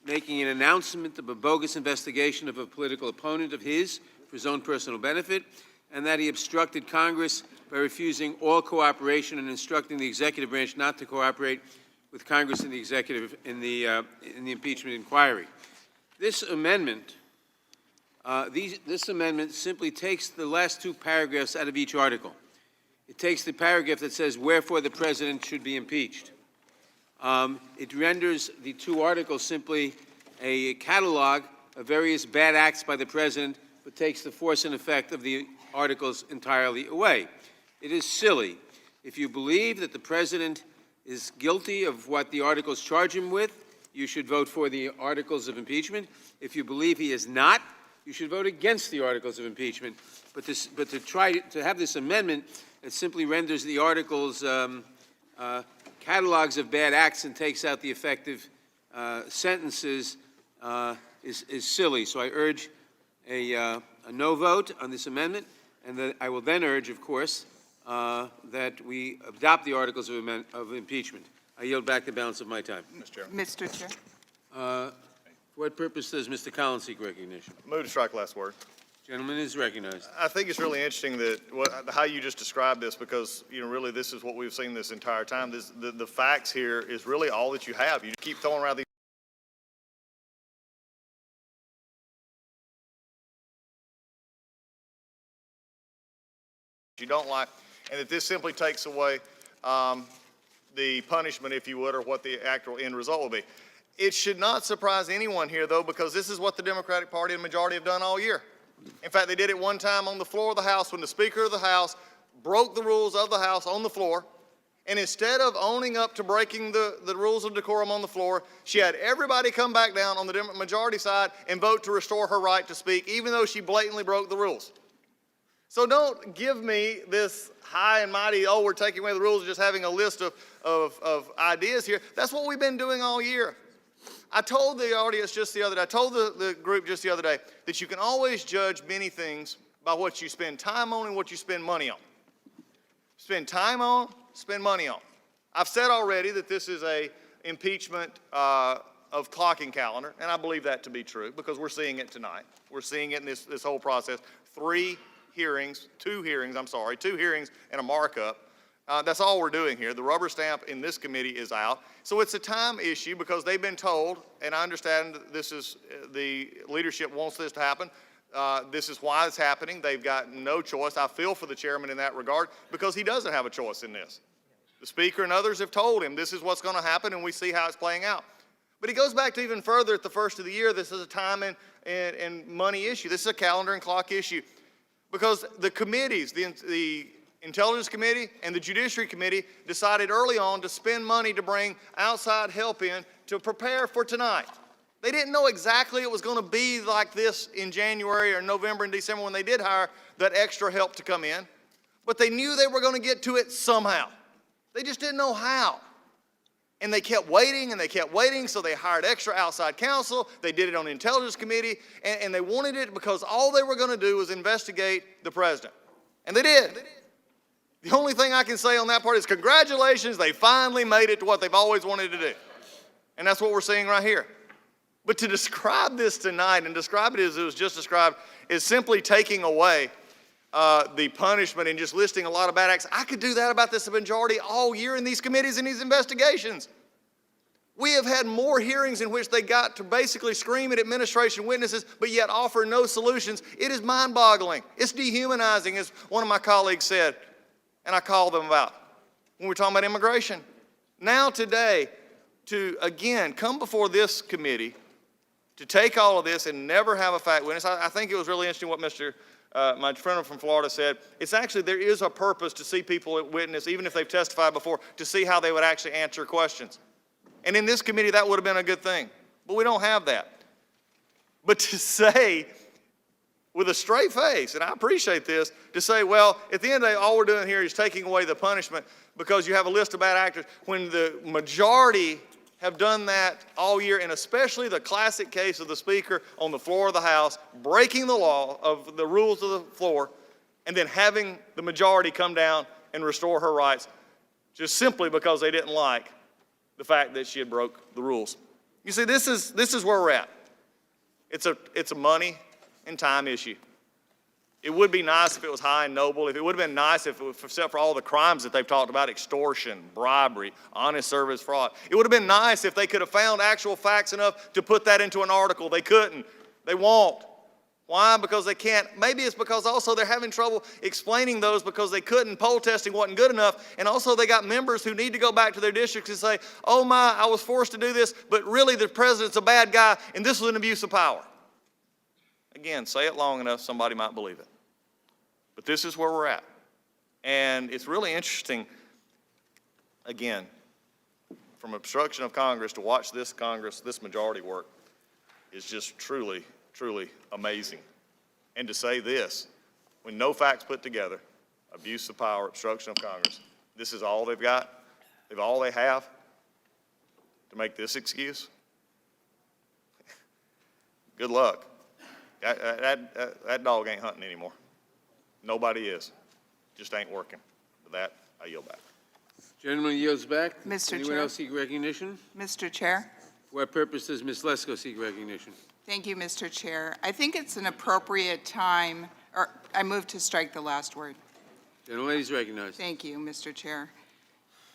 making an announcement of a bogus investigation of a political opponent of his for his own personal benefit, and that he obstructed Congress by refusing all cooperation and instructing the executive branch not to cooperate with Congress and the executive in the impeachment inquiry. This amendment, this amendment simply takes the last two paragraphs out of each article. It takes the paragraph that says, wherefore the president should be impeached. It renders the two articles simply a catalog of various bad acts by the president, but takes the force and effect of the articles entirely away. It is silly. If you believe that the president is guilty of what the articles charge him with, you should vote for the articles of impeachment. If you believe he is not, you should vote against the articles of impeachment. But to try to have this amendment that simply renders the articles catalogs of bad acts and takes out the effective sentences is silly. So I urge a no vote on this amendment, and I will then urge, of course, that we adopt the articles of impeachment. I yield back the balance of my time. Mr. Chairman. Mr. Chair. For what purpose does Mr. Collins seek recognition? Move to strike last word. Gentleman is recognized. I think it's really interesting that how you just described this, because really this is what we've seen this entire time. The facts here is really all that you have. You keep throwing around these. You don't like, and that this simply takes away the punishment, if you would, or what the actual end result will be. It should not surprise anyone here, though, because this is what the Democratic Party and majority have done all year. In fact, they did it one time on the floor of the House when the Speaker of the House broke the rules of the House on the floor, and instead of owning up to breaking the rules of decorum on the floor, she had everybody come back down on the majority side and vote to restore her right to speak, even though she blatantly broke the rules. So don't give me this high and mighty, oh, we're taking away the rules and just having a list of ideas here. That's what we've been doing all year. I told the audience just the other day, I told the group just the other day, that you can always judge many things by what you spend time on and what you spend money on. Spend time on, spend money on. I've said already that this is a impeachment of clocking calendar, and I believe that to be true because we're seeing it tonight. We're seeing it in this whole process. Two hearings and a markup. That's all we're doing here. The rubber stamp in this committee is out. So it's a time issue because they've been told, and I understand this is, the leadership wants this to happen. This is why it's happening. They've got no choice. I feel for the chairman in that regard because he doesn't have a choice in this. The Speaker and others have told him this is what's going to happen, and we see how it's playing out. But he goes back to even further at the first of the year. This is a time and money issue. This is a calendar and clock issue because the committees, the Intelligence Committee and the Judiciary Committee decided early on to spend money to bring outside help in to prepare for tonight. They didn't know exactly it was going to be like this in January or November and December when they did hire that extra help to come in, but they knew they were going to get to it somehow. They just didn't know how. And they kept waiting and they kept waiting, so they hired extra outside counsel. They did it on the Intelligence Committee, and they wanted it because all they were going to do was investigate the president. And they did. The only thing I can say on that part is congratulations, they finally made it to what they've always wanted to do. And that's what we're seeing right here. But to describe this tonight and describe it as it was just described is simply taking away the punishment and just listing a lot of bad acts. I could do that about this majority all year in these committees and these investigations. We have had more hearings in which they got to basically scream at administration witnesses, but yet offer no solutions. It is mind-boggling. It's dehumanizing, as one of my colleagues said, and I called them about when we're talking about immigration. Now today, to again come before this committee, to take all of this and never have a fact witness. I think it was really interesting what my friend from Florida said. It's actually, there is a purpose to see people witness, even if they've testified before, to see how they would actually answer questions. And in this committee, that would have been a good thing. But we don't have that. But to say, with a straight face, and I appreciate this, to say, well, at the end of the day, all we're doing here is taking away the punishment because you have a list of bad actors, when the majority have done that all year, and especially the classic case of the Speaker on the floor of the House breaking the law of the rules of the floor and then having the majority come down and restore her rights just simply because they didn't like the fact that she had broke the rules. You see, this is where we're at. It's a money and time issue. It would be nice if it was high and noble. If it would have been nice if it was, except for all the crimes that they've talked about, extortion, bribery, honest service fraud. It would have been nice if they could have found actual facts enough to put that into an article. They couldn't. They won't. Why? Because they can't. Maybe it's because also they're having trouble explaining those because they couldn't. Poll testing wasn't good enough. And also they got members who need to go back to their districts and say, oh my, I was forced to do this, but really the president's a bad guy and this was an abuse of power. Again, say it long enough, somebody might believe it. But this is where we're at. And it's really interesting, again, from obstruction of Congress to watch this Congress, this majority work is just truly, truly amazing. And to say this, when no facts put together, abuse of power, obstruction of Congress, this is all they've got, all they have to make this excuse? Good luck. That dog ain't hunting anymore. Nobody is. Just ain't working. For that, I yield back. Gentleman yields back. Mr. Anyone Chair. else seek recognition? Mr. Chair, For what purpose does Ms. Lesko seek recognition? Thank you, Mr. Chair. I think it's an appropriate time, or I move to strike the last word. Gentlelady is recognized. Thank you, Mr. Chair.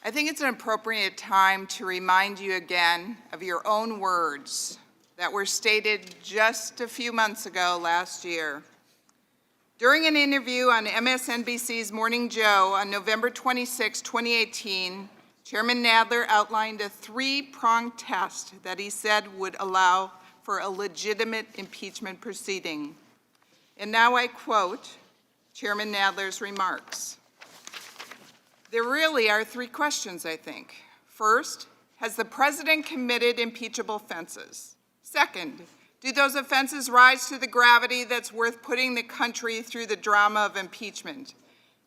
I think it's an appropriate time to remind you again of your own words that were stated just a few months ago last year. During an interview on MSNBC's Morning Joe on November 26, 2018, Chairman Nadler outlined a three-pronged test that he said would allow for a legitimate impeachment proceeding. And now I quote Chairman Nadler's remarks. There really are three questions, I think. First, has the president committed impeachable offenses? Second, do those offenses rise to the gravity that's worth putting the country through the drama of impeachment?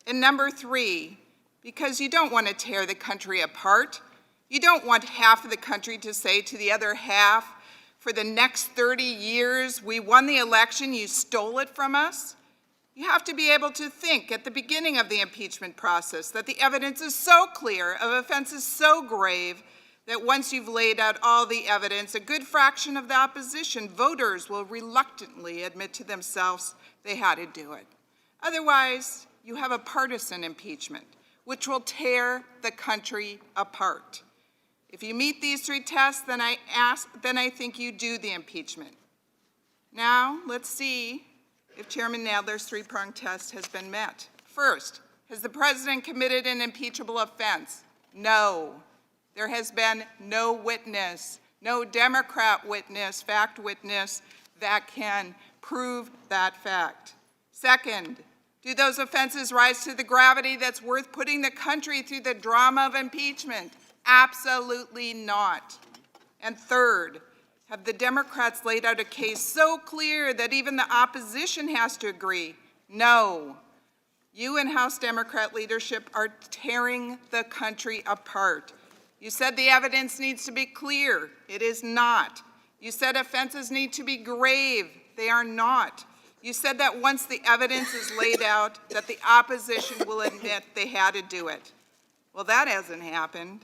And number three, because you don't want to tear the country apart, you don't want half of the country to say to the other half, for the next 30 years, we won the election, you stole it from us. You have to be able to think at the beginning of the impeachment process that the evidence is so clear of offenses so grave that once you've laid out all the evidence, a good fraction of the opposition voters will reluctantly admit to themselves they had to do it. Otherwise, you have a partisan impeachment, which will tear the country apart. If you meet these three tests, then I think you do the impeachment. Now, let's see if Chairman Nadler's three-pronged test has been met. First, has the president committed an impeachable offense? No. There has been no witness, no Democrat witness, fact witness, that can prove that fact. Second, do those offenses rise to the gravity that's worth putting the country through the drama of impeachment? Absolutely not. And third, have the Democrats laid out a case so clear that even the opposition has to agree? No. You and House Democrat leadership are tearing the country apart. You said the evidence needs to be clear. It is not. You said offenses need to be grave. They are not. You said that once the evidence is laid out, that the opposition will admit they had to do it. Well, that hasn't happened.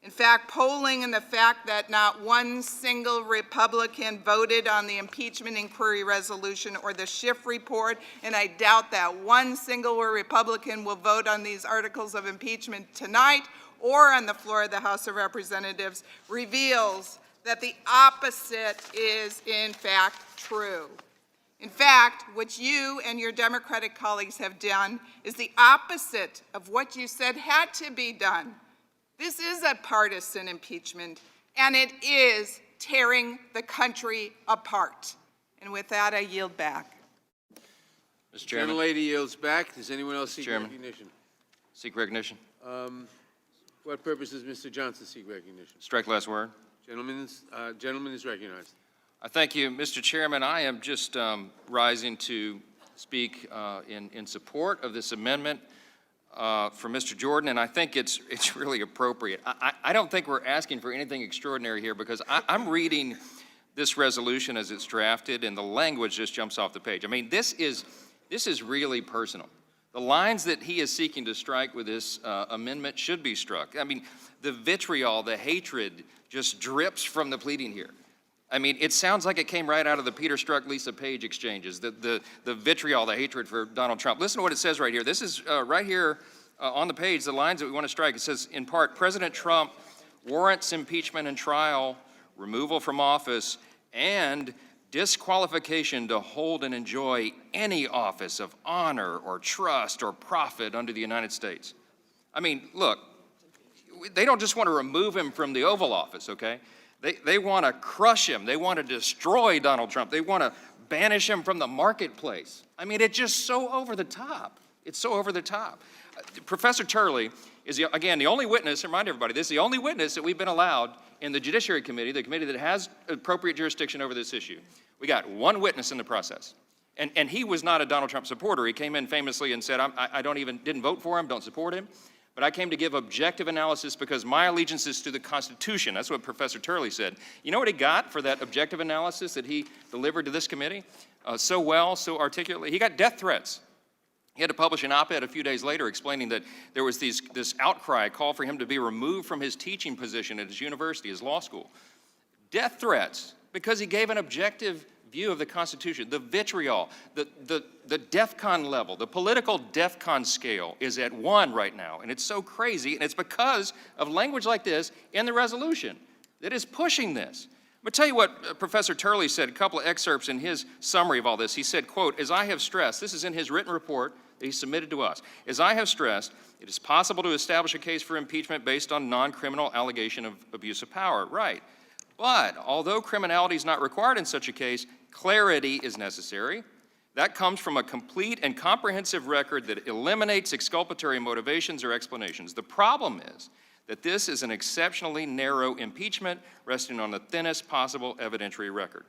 In fact, polling and the fact that not one single Republican voted on the impeachment inquiry resolution or the Schiff report, and I doubt that one single Republican will vote on these articles of impeachment tonight or on the floor of the House of Representatives, reveals that the opposite is in fact true. In fact, what you and your Democratic colleagues have done is the opposite of what you said had to be done. This is a partisan impeachment, and it is tearing the country apart. And with that, I yield back. Mr. Chairman. Gentlelady yields back. Does anyone else seek Chairman. recognition? Seek recognition. For what purpose does Mr. Johnson seek recognition? Strike last word. Gentleman is recognized. I thank you, Mr. Chairman. I am just rising to speak in support of this amendment for Mr. Jordan, and I think it's really appropriate. I don't think we're asking for anything extraordinary here because I'm reading this resolution as it's drafted, and the language just jumps off the page. I mean, this is really personal. The lines that he is seeking to strike with this amendment should be struck. I mean, the vitriol, the hatred just drips from the pleading here. I mean, it sounds like it came right out of the Peter Strzok, Lisa Page exchanges, the vitriol, the hatred for Donald Trump. Listen to what it says right here. This is right here on the page, the lines that we want to strike. It says, in part, President Trump warrants impeachment and trial, removal from office, and disqualification to hold and enjoy any office of honor or trust or profit under the United States. I mean, look, they don't just want to remove him from the Oval Office, okay? They want to crush him. They want to destroy Donald Trump. They want to banish him from the marketplace. I mean, it's just so over the top. It's so over the top. Professor Turley is, again, the only witness, remind everybody, this is the only witness that we've been allowed in the Judiciary Committee, the committee that has appropriate jurisdiction over this issue. We got one witness in the process. And he was not a Donald Trump supporter. He came in famously and said, I didn't vote for him, don't support him. But I came to give objective analysis because my allegiance is to the Constitution. That's what Professor Turley said. You know what he got for that objective analysis that he delivered to this committee? So well, so articulately. He got death threats. He had to publish an op-ed a few days later explaining that there was this outcry, call for him to be removed from his teaching position at his university, his law school. Death threats, because he gave an objective view of the Constitution, the vitriol, the DEFCON level, the political DEFCON scale is at 1 right now. And it's so crazy, and it's because of language like this in the resolution that is pushing this. I'm going to tell you what Professor Turley said, a couple of excerpts in his summary of all this. He said, quote, as I have stressed, this is in his written report that he submitted to us, as I have stressed, it is possible to establish a case for impeachment based on non-criminal allegation of abuse of power. Right. But although criminality is not required in such a case, clarity is necessary. That comes from a complete and comprehensive record that eliminates exculpatory motivations or explanations. The problem is that this is an exceptionally narrow impeachment resting on the thinnest possible evidentiary record.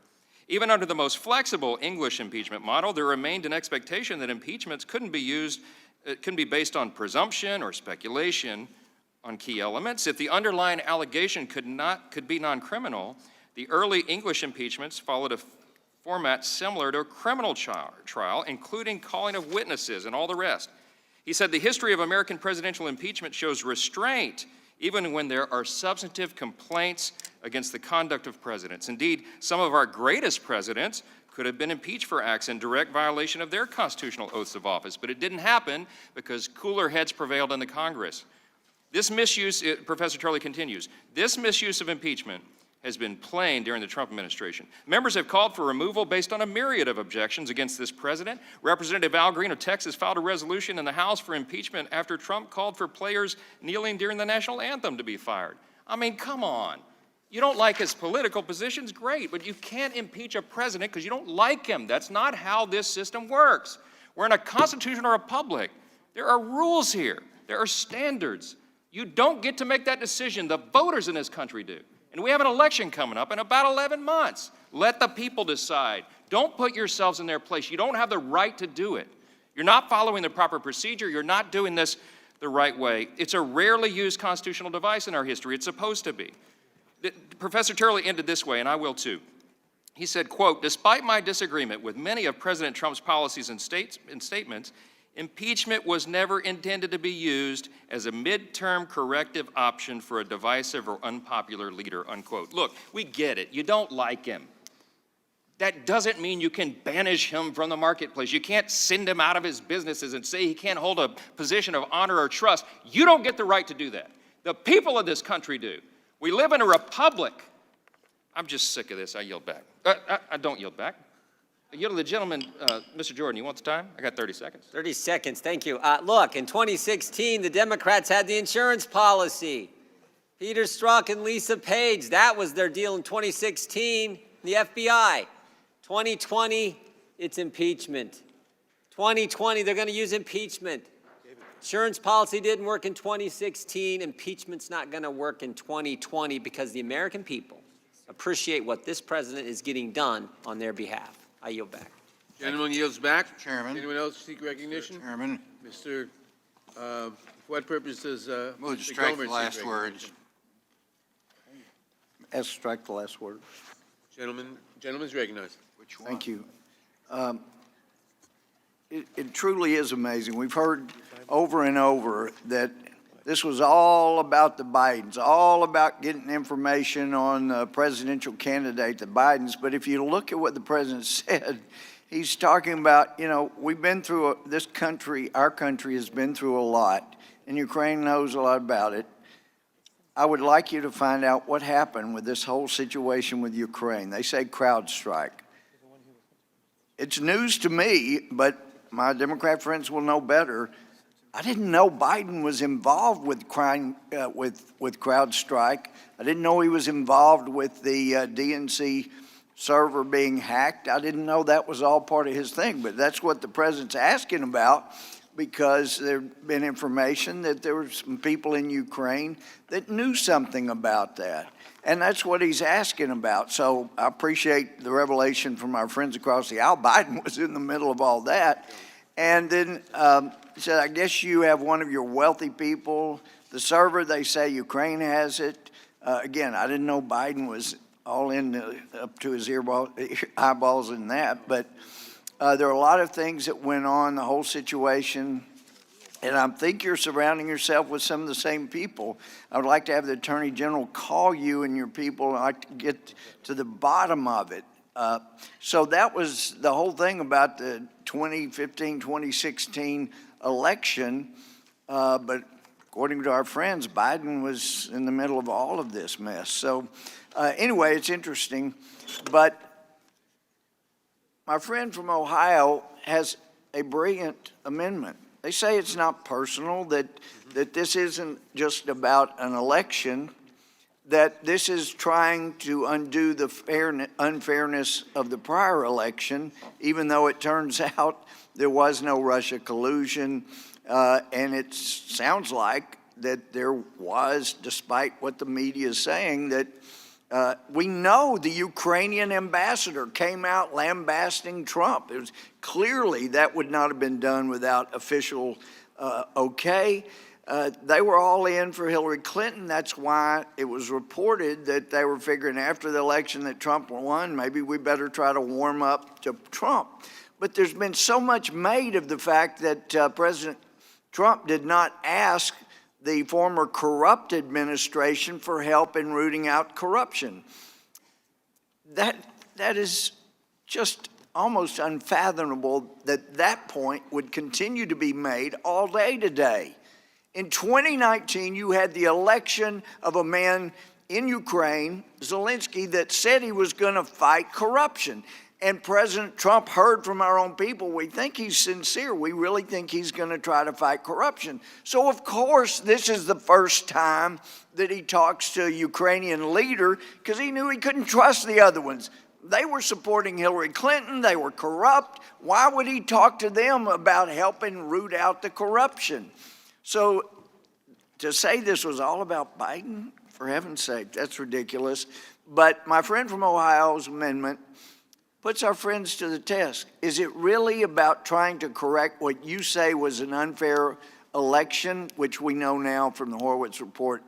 Even under the most flexible English impeachment model, there remained an expectation that impeachments couldn't be based on presumption or speculation on key elements. If the underlying allegation could be non-criminal, the early English impeachments followed a format similar to a criminal trial, including calling of witnesses and all the rest. He said the history of American presidential impeachment shows restraint even when there are substantive complaints against the conduct of presidents. Indeed, some of our greatest presidents could have been impeached for acts in direct violation of their constitutional oaths of office, but it didn't happen because cooler heads prevailed in the Congress. This misuse, Professor Turley continues, this misuse of impeachment has been plain during the Trump administration. Members have called for removal based on a myriad of objections against this president. Representative Al Green of Texas filed a resolution in the House for impeachment after Trump called for players kneeling during the national anthem to be fired. I mean, come on. You don't like his political positions, great, but you can't impeach a president because you don't like him. That's not how this system works. We're in a constitutional republic. There are rules here. There are standards. You don't get to make that decision. The voters in this country do. And we have an election coming up in about 11 months. Let the people decide. Don't put yourselves in their place. You don't have the right to do it. You're not following the proper procedure. You're not doing this the right way. It's a rarely used constitutional device in our history. It's supposed to be. Professor Turley ended this way, and I will too. He said, quote, despite my disagreement with many of President Trump's policies and statements, impeachment was never intended to be used as a midterm corrective option for a divisive or unpopular leader, unquote. Look, we get it. You don't like him. That doesn't mean you can banish him from the marketplace. You can't send him out of his businesses and say he can't hold a position of honor or trust. You don't get the right to do that. The people of this country do. We live in a republic. I'm just sick of this. I yield back. I don't yield back. I yield to the gentleman, Mr. Jordan. You want the time? I got 30 seconds. 30 seconds, thank you. Look, in 2016, the Democrats had the insurance policy. Peter Strzok and Lisa Page, that was their deal in 2016, the FBI. 2020, it's impeachment. 2020, they're going to use impeachment. Insurance policy didn't work in 2016. Impeachment's not going to work in 2020 because the American people appreciate what this president is getting done on their behalf. I yield back. Gentleman yields back. Chairman. Anyone else seek recognition? Chairman. Mr. For what purpose does Move to Mr. strike Gomer the last seek words. Strike the last word. Gentleman's recognized. Which one? Thank you. It truly is amazing. We've heard over and over that this was all about the Bidens, all about getting information on the presidential candidate, the Bidens. But if you look at what the president said, he's talking about, you know, we've been through, this country, our country has been through a lot, and Ukraine knows a lot about it. I would like you to find out what happened with this whole situation with Ukraine. They say crowd strike. It's news to me, but my Democrat friends will know better. I didn't know Biden was involved with crime, with CrowdStrike. I didn't know he was involved with the DNC server being hacked. I didn't know that was all part of his thing, but that's what the president's asking about, because there's been information that there were some people in Ukraine that knew something about that. And that's what he's asking about. So I appreciate the revelation from our friends across the aisle. Biden was in the middle of all that. And then he said, I guess you have one of your wealthy people. The server, they say Ukraine has it. Again, I didn't know Biden was all in up to his eyeballs in that. But there are a lot of things that went on, the whole situation. And I think you're surrounding yourself with some of the same people. I would like to have the Attorney General call you and your people. I'd like to get to the bottom of it. So that was the whole thing about the 2015, 2016 election. But according to our friends, Biden was in the middle of all of this mess. So anyway, it's interesting. But my friend from Ohio has a brilliant amendment. They say it's not personal, that this isn't just about an election, that this is trying to undo the unfairness of the prior election, even though it turns out there was no Russia collusion, and it sounds like that there was, despite what the media is saying, that we know the Ukrainian ambassador came out lambasting Trump. It was clearly that would not have been done without official okay. They were all in for Hillary Clinton. That's why it was reported that they were figuring after the election that Trump won, maybe we better try to warm up to Trump. But there's been so much made of the fact that President Trump did not ask the former corrupt administration for help in rooting out corruption. That is just almost unfathomable that that point would continue to be made all day today. In 2019, you had the election of a man in Ukraine, Zelensky, that said he was going to fight corruption. And President Trump heard from our own people, we think he's sincere. We really think he's going to try to fight corruption. So, of course, this is the first time that he talks to a Ukrainian leader because he knew he couldn't trust the other ones. They were supporting Hillary Clinton. They were corrupt. Why would he talk to them about helping root out the corruption? So to say this was all about Biden, for heaven's sake, that's ridiculous. But my friend from Ohio's amendment puts our friends to the test. Is it really about trying to correct what you say was an unfair election, which we know now from the Horowitz report,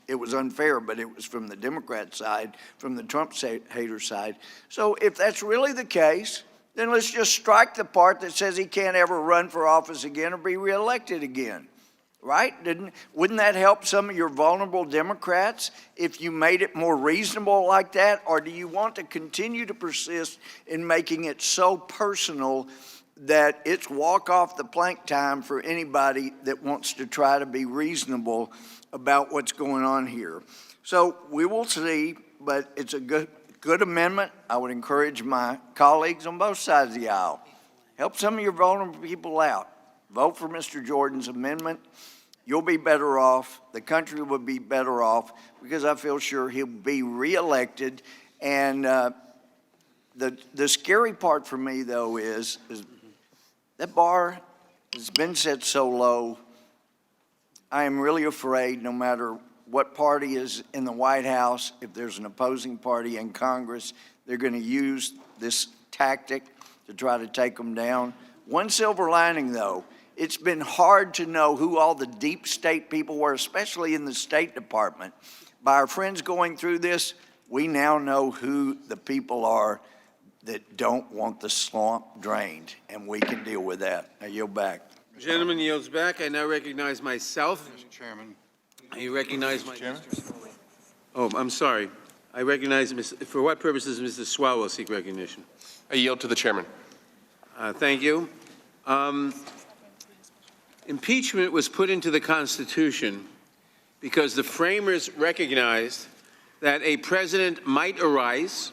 it was unfair, but it was from the Democrat side, from the Trump hater side. So if that's really the case, then let's just strike the part that says he can't ever run for office again or be reelected again. Right? Wouldn't that help some of your vulnerable Democrats if you made it more reasonable like that? Or do you want to continue to persist in making it so personal that it's walk off the plank time for anybody that wants to try to be reasonable about what's going on here? So we will see, but it's a good amendment. I would encourage my colleagues on both sides of the aisle. Help some of your vulnerable people out. Vote for Mr. Jordan's amendment. You'll be better off. The country will be better off because I feel sure he'll be reelected. And the scary part for me, though, is that bar has been set so low. I am really afraid no matter what party is in the White House, if there's an opposing party in Congress, they're going to use this tactic to try to take them down. One silver lining, though, it's been hard to know who all the deep state people were, especially in the State Department. By our friends going through this, we now know who the people are that don't want the swamp drained, and we can deal with that. I yield back. Gentleman yields back. I now recognize myself. Mr. Chairman. You recognize my... Oh, I'm sorry. I recognize, for what purposes Mr. Swell will seek recognition? I yield to the chairman. Thank you. Impeachment was put into the Constitution because the framers recognized that a president might arise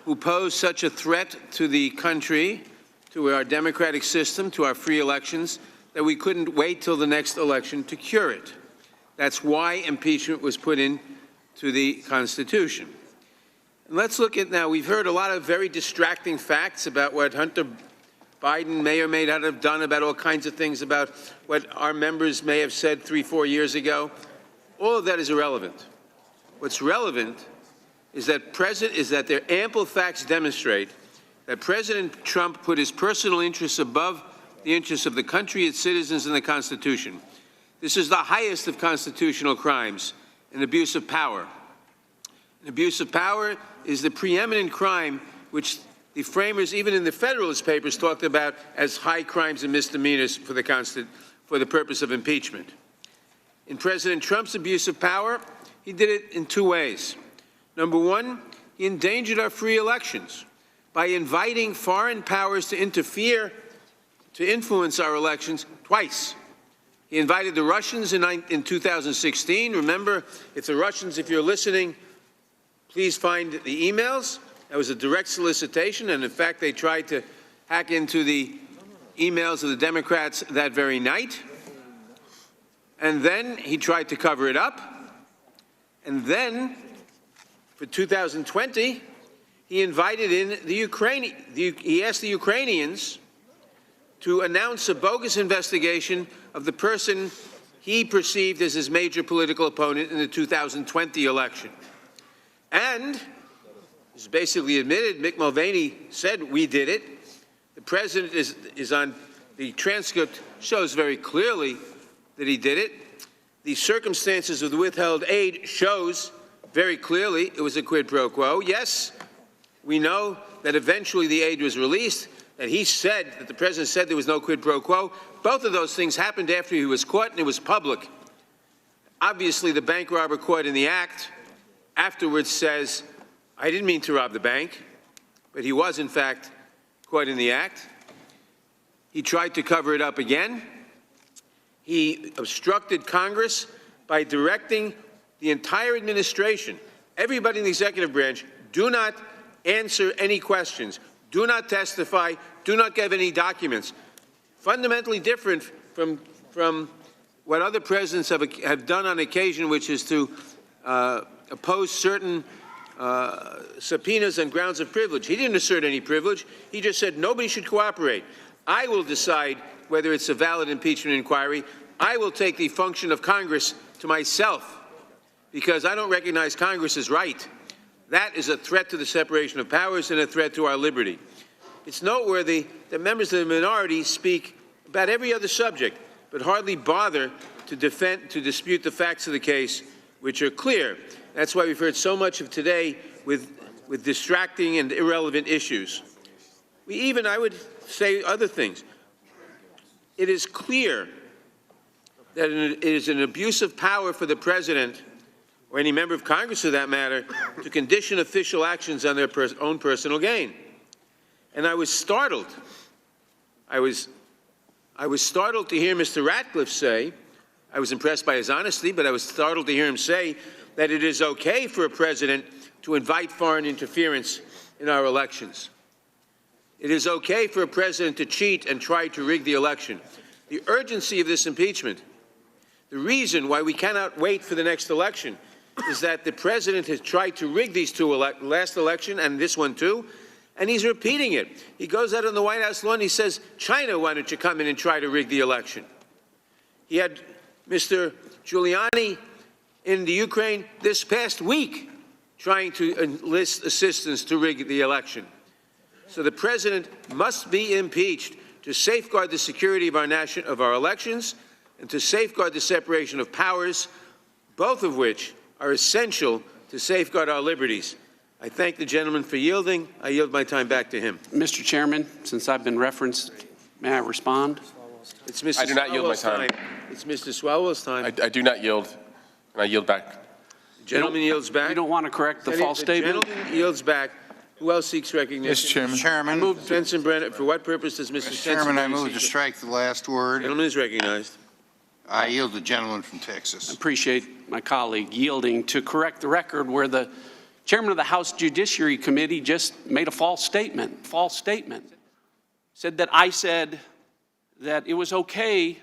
who posed such a threat to the country, to our democratic system, to our free elections, that we couldn't wait till the next election to cure it. That's why impeachment was put into the Constitution. And let's look at now, we've heard a lot of very distracting facts about what Hunter Biden may or may not have done, about all kinds of things, about what our members may have said 3-4 years ago. All of that is irrelevant. What's relevant is that there are ample facts demonstrate that President Trump put his personal interests above the interests of the country, its citizens, and the Constitution. This is the highest of constitutional crimes, an abuse of power. An abuse of power is the preeminent crime which the framers, even in the Federalist Papers, talked about as high crimes and misdemeanors for the purpose of impeachment. In President Trump's abuse of power, he did it in two ways. Number one, he endangered our free elections by inviting foreign powers to interfere, to influence our elections twice. He invited the Russians in 2016. Remember, if you're listening, please find the emails. That was a direct solicitation, and in fact, they tried to hack into the emails of the Democrats that very night. And then he tried to cover it up. And then, for 2020, he invited in he asked the Ukrainians to announce a bogus investigation of the person he perceived as his major political opponent in the 2020 election. And, it's basically admitted, Mick Mulvaney said, we did it. The president is on, the transcript shows very clearly that he did it. The circumstances of the withheld aid shows very clearly it was a quid pro quo. Yes, we know that eventually the aid was released, that the president said there was no quid pro quo. Both of those things happened after he was caught, and it was public. Obviously, the bank robber caught in the act afterwards says, I didn't mean to rob the bank, but he was, in fact, caught in the act. He tried to cover it up again. He obstructed Congress by directing the entire administration, everybody in the executive branch, do not answer any questions, do not testify, do not give any documents. Fundamentally different from what other presidents have done on occasion, which is to oppose certain subpoenas on grounds of privilege. He didn't assert any privilege. He just said nobody should cooperate. I will decide whether it's a valid impeachment inquiry. I will take the function of Congress to myself because I don't recognize Congress as right. That is a threat to the separation of powers and a threat to our liberty. It's noteworthy that members of the minority speak about every other subject, but hardly bother to dispute the facts of the case, which are clear. That's why we've heard so much of today with distracting and irrelevant issues. I would say other things. It is clear that it is an abuse of power for the president, or any member of Congress for that matter, to condition official actions on their own personal gain. And I was startled. I was startled to hear Mr. Ratcliffe say, I was impressed by his honesty, but I was startled to hear him say that it is okay for a president to invite foreign interference in our elections. It is okay for a president to cheat and try to rig the election. The urgency of this impeachment, the reason why we cannot wait for the next election, is that the president has tried to rig these two last election and this one too, and he's repeating it. He goes out on the White House lawn and he says, China, why don't you come in and try to rig the election? He had Mr. Giuliani in the Ukraine this past week trying to enlist assistance to rig the election. So the president must be impeached to safeguard the security of our elections and to safeguard the separation of powers, both of which are essential to safeguard our liberties. I thank the gentleman for yielding. I yield my time back to him. Mr. Chairman, since I've been referenced, may I respond? It's Mr. I do not yield my Swalwell's time. It's Mr. Swalwell's time. I do not yield, and I yield back. The gentleman yields back. You don't want to correct the false statement? The gentleman yields back. Who else seeks recognition? Mr. Chairman. Sensenbrenner. For what purpose does Mr. Mr. Chairman, I move seek to strike the last word. The gentleman is recognized. I yield the gentleman from Texas. I appreciate my colleague yielding to correct the record where the chairman of the House Judiciary Committee just made a false statement. Said that I said that it was okay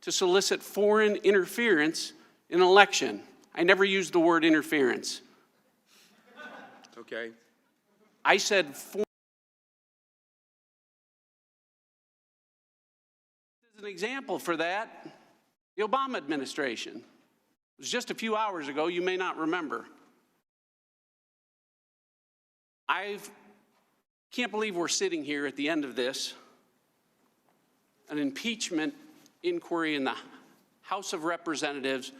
to solicit foreign interference in an election. I never used the word interference. Okay. I said as an example for that, the Obama administration. It was just a few hours ago, you may not remember. I can't believe we're sitting here at the end of this, an impeachment inquiry in the House of Representatives,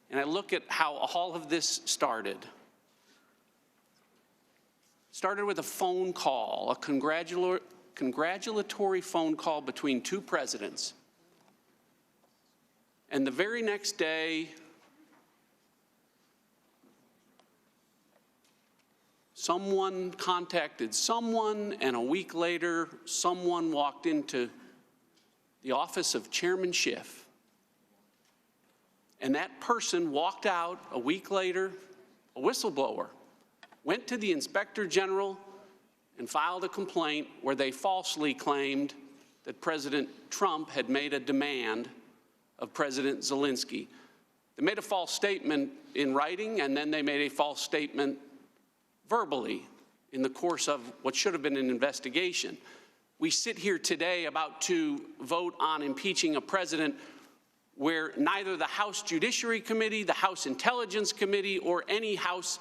and I look at how all of this started. Started with a phone call, a congratulatory phone call between two presidents. And the very next day, someone contacted someone, and a week later, someone walked into the office of Chairman Schiff. And that person walked out a week later, a whistleblower, went to the Inspector General and filed a complaint where they falsely claimed that President Trump had made a demand of President Zelensky. They made a false statement in writing, and then they made a false statement verbally in the course of what should have been an investigation. We sit here today about to vote on impeaching a president where neither the House Judiciary Committee, the House Intelligence Committee, or any House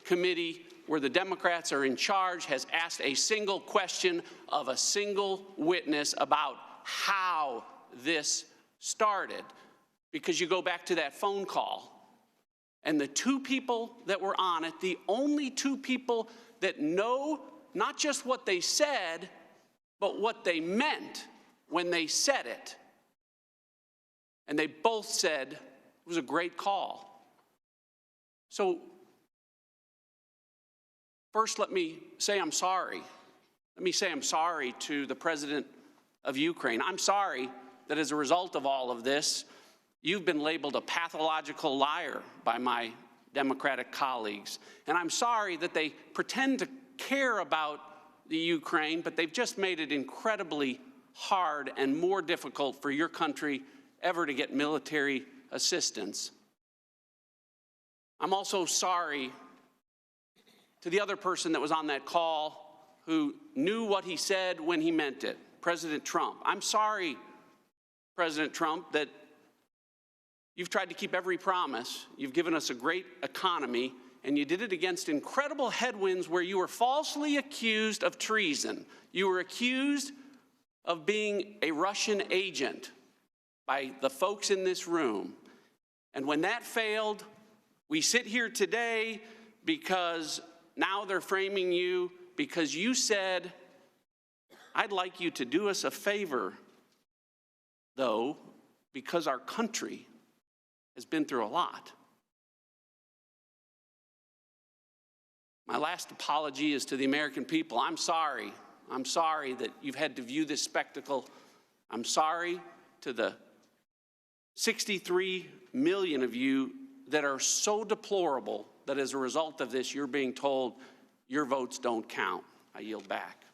committee where the Democrats are in charge has asked a single question of a single witness about how this started. Because you go back to that phone call, and the two people that were on it, the only two people that know not just what they said, but what they meant when they said it. And they both said it was a great call. So first, let me say I'm sorry. Let me say I'm sorry to the president of Ukraine. I'm sorry that as a result of all of this, you've been labeled a pathological liar by my Democratic colleagues. And I'm sorry that they pretend to care about the Ukraine, but they've just made it incredibly hard and more difficult for your country ever to get military assistance. I'm also sorry to the other person that was on that call who knew what he said when he meant it, President Trump. I'm sorry, President Trump, that you've tried to keep every promise. You've given us a great economy, and you did it against incredible headwinds where you were falsely accused of treason. You were accused of being a Russian agent by the folks in this room. And when that failed, we sit here today because now they're framing you because you said, I'd like you to do us a favor, though, because our country has been through a lot. My last apology is to the American people. I'm sorry. I'm sorry that you've had to view this spectacle. I'm sorry to the 63 million of you that are so deplorable that as a result of this, you're being told your votes don't count. I yield back.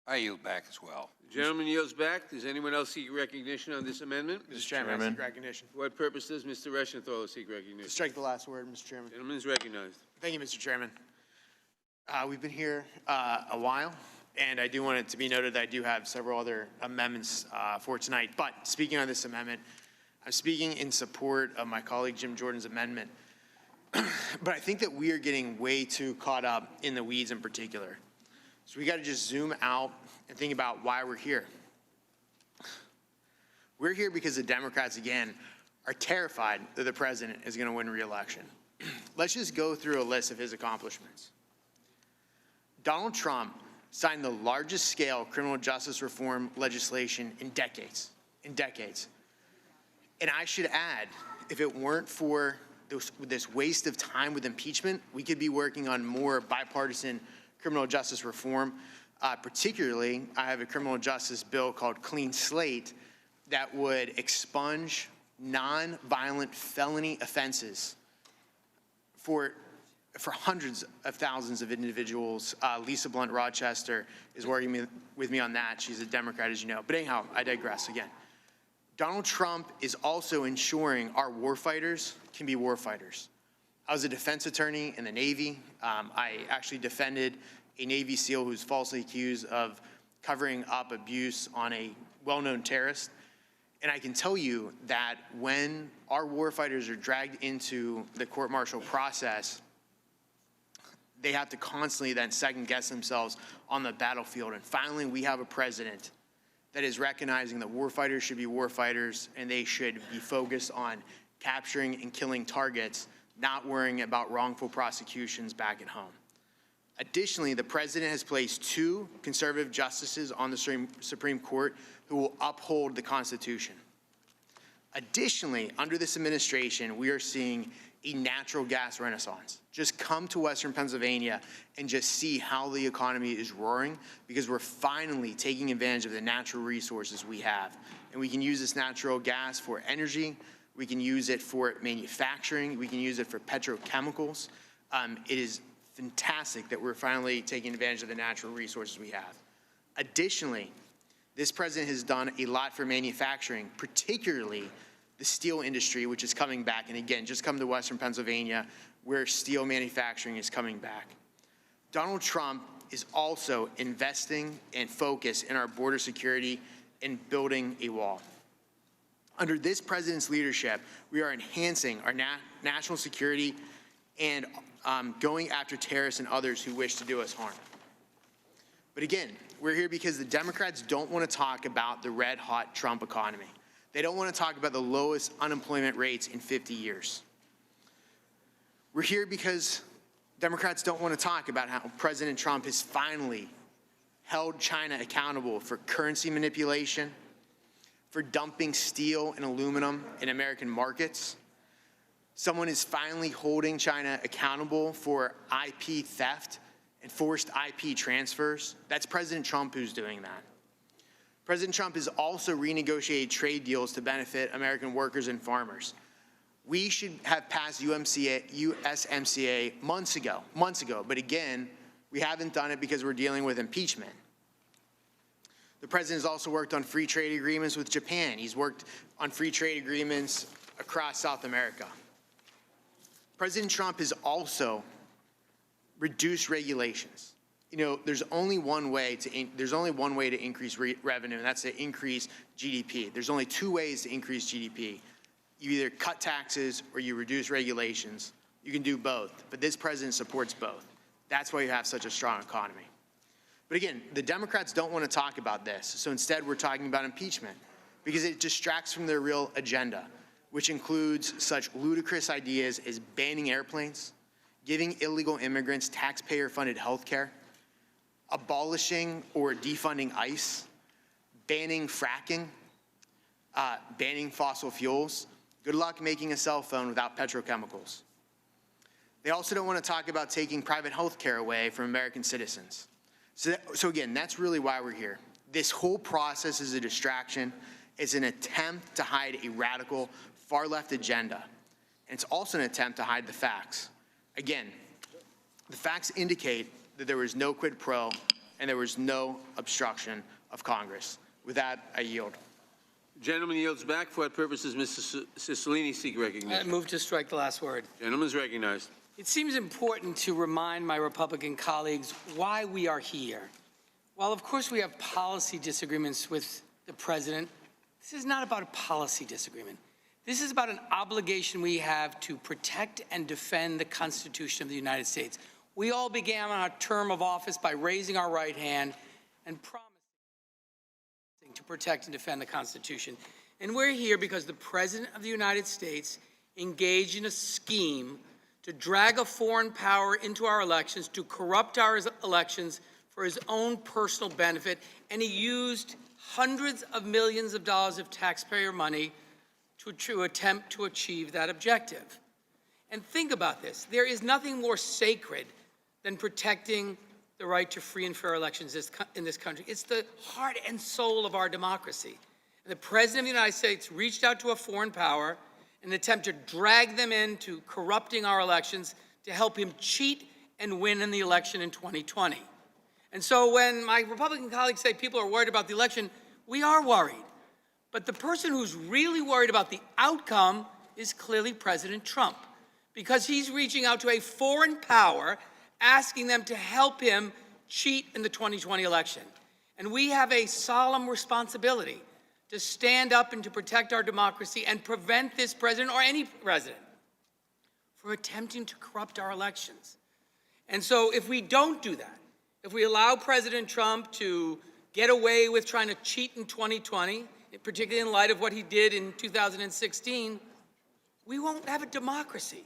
I yield back as well. The gentleman yields back. Does anyone else seek recognition on this amendment? Mr. Chairman, I seek recognition. For what purpose does Mr. Reschenthal seek recognition? To strike the last word, Mr. Chairman. Gentleman is recognized. Thank you, Mr. Chairman. We've been here a while, and I do want it to be noted that I do have several other amendments for tonight. But speaking on this amendment, I'm speaking in support of my colleague Jim Jordan's amendment. But I think that we are getting way too caught up in the weeds in particular. So we got to just zoom out and think about why we're here. We're here because the Democrats, again, are terrified that the president is going to win re-election. Let's just go through a list of his accomplishments. Donald Trump signed the largest scale criminal justice reform legislation in decades, And I should add, if it weren't for this waste of time with impeachment, we could be working on more bipartisan criminal justice reform. Particularly, I have a criminal justice bill called Clean Slate that would expunge non-violent felony offenses for hundreds of thousands of individuals. Lisa Blunt Rochester is working with me on that. She's a Democrat, as you know. But anyhow, I digress again. Donald Trump is also ensuring our warfighters can be warfighters. I was a defense attorney in the Navy. I actually defended a Navy SEAL who's falsely accused of covering up abuse on a well-known terrorist. And I can tell you that when our warfighters are dragged into the court-martial process, they have to constantly then second-guess themselves on the battlefield. And finally, we have a president that is recognizing that warfighters should be warfighters and they should be focused on capturing and killing targets, not worrying about wrongful prosecutions back at home. Additionally, the president has placed 2 conservative justices on the Supreme Court who will uphold the Constitution. Additionally, under this administration, we are seeing a natural gas renaissance. Just come to Western Pennsylvania and just see how the economy is roaring, because we're finally taking advantage of the natural resources we have. And we can use this natural gas for energy, we can use it for manufacturing, we can use it for petrochemicals. It is fantastic that we're finally taking advantage of the natural resources we have. Additionally, this president has done a lot for manufacturing, particularly the steel industry, which is coming back. And again, just come to Western Pennsylvania, where steel manufacturing is coming back. Donald Trump is also investing and focused in our border security and building a wall. Under this president's leadership, we are enhancing our national security and going after terrorists and others who wish to do us harm. But again, we're here because the Democrats don't want to talk about the red-hot Trump economy. They don't want to talk about the lowest unemployment rates in 50 years. We're here because Democrats don't want to talk about how President Trump has finally held China accountable for currency manipulation, for dumping steel and aluminum in American markets. Someone is finally holding China accountable for IP theft and forced IP transfers. That's President Trump who's doing that. President Trump has also renegotiated trade deals to benefit American workers and farmers. We should have passed USMCA months ago, but again, we haven't done it because we're dealing with impeachment. The president has also worked on free trade agreements with Japan. He's worked on free trade agreements across South America. President Trump has also reduced regulations. You know, there's only one way to increase revenue, and that's to increase GDP. There's only two ways to increase GDP. You either cut taxes or you reduce regulations. You can do both, but this president supports both. That's why you have such a strong economy. But again, the Democrats don't want to talk about this, so instead we're talking about impeachment because it distracts from their real agenda, which includes such ludicrous ideas as banning airplanes, giving illegal immigrants taxpayer-funded health care, abolishing or defunding ICE, banning fracking, banning fossil fuels. Good luck making a cell phone without petrochemicals. They also don't want to talk about taking private health care away from American citizens. So again, that's really why we're here. This whole process is a distraction. It's an attempt to hide a radical far-left agenda. And it's also an attempt to hide the facts. Again, the facts indicate that there was no quid pro and there was no obstruction of Congress. With that, I yield. Gentleman yields back. For what purposes, Mr. Cicilline seek recognition? I move to strike the last word. Gentleman is recognized. It seems important to remind my Republican colleagues why we are here. While, of course, we have policy disagreements with the president, this is not about a policy disagreement. This is about an obligation we have to protect and defend the Constitution of the United States. We all began our term of office by raising our right hand and promising to protect and defend the Constitution. And we're here because the President of the United States engaged in a scheme to drag a foreign power into our elections, to corrupt our elections for his own personal benefit, and he used hundreds of millions of dollars of taxpayer money to attempt to achieve that objective. And think about this. There is nothing more sacred than protecting the right to free and fair elections in this country. It's the heart and soul of our democracy. And the President of the United States reached out to a foreign power in an attempt to drag them into corrupting our elections to help him cheat and win in the election in 2020. And so when my Republican colleagues say people are worried about the election, we are worried. But the person who's really worried about the outcome is clearly President Trump, because he's reaching out to a foreign power, asking them to help him cheat in the 2020 election. And we have a solemn responsibility to stand up and to protect our democracy and prevent this president or any president from attempting to corrupt our elections. And so if we don't do that, if we allow President Trump to get away with trying to cheat in 2020, particularly in light of what he did in 2016, we won't have a democracy.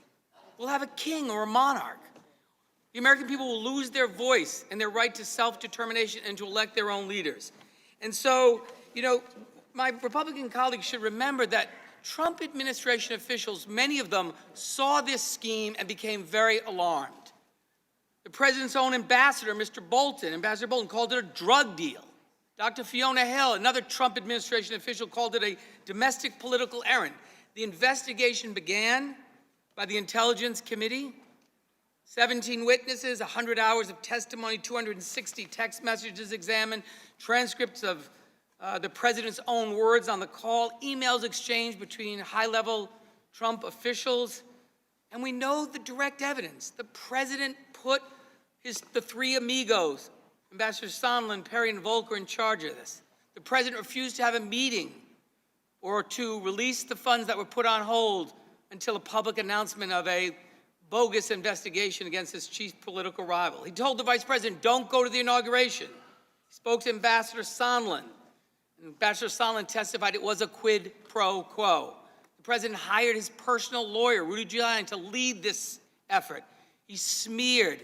We'll have a king or a monarch. The American people will lose their voice and their right to self-determination and to elect their own leaders. And so, you know, my Republican colleagues should remember that Trump administration officials, many of them, saw this scheme and became very alarmed. The president's own ambassador, Ambassador Bolton, called it a drug deal. Dr. Fiona Hill, another Trump administration official, called it a domestic political errand. The investigation began by the Intelligence Committee. 17 witnesses, 100 hours of testimony, 260 text messages examined, transcripts of the president's own words on the call, emails exchanged between high-level Trump officials, and we know the direct evidence. The president put the three amigos, Ambassador Sondland, Perry, and Volker, in charge of this. The president refused to have a meeting or to release the funds that were put on hold until a public announcement of a bogus investigation against his chief political rival. He told the vice president, don't go to the inauguration. He spoke to Ambassador Sondland. Ambassador Sondland testified it was a quid pro quo. The president hired his personal lawyer, Rudy Giuliani, to lead this effort. He smeared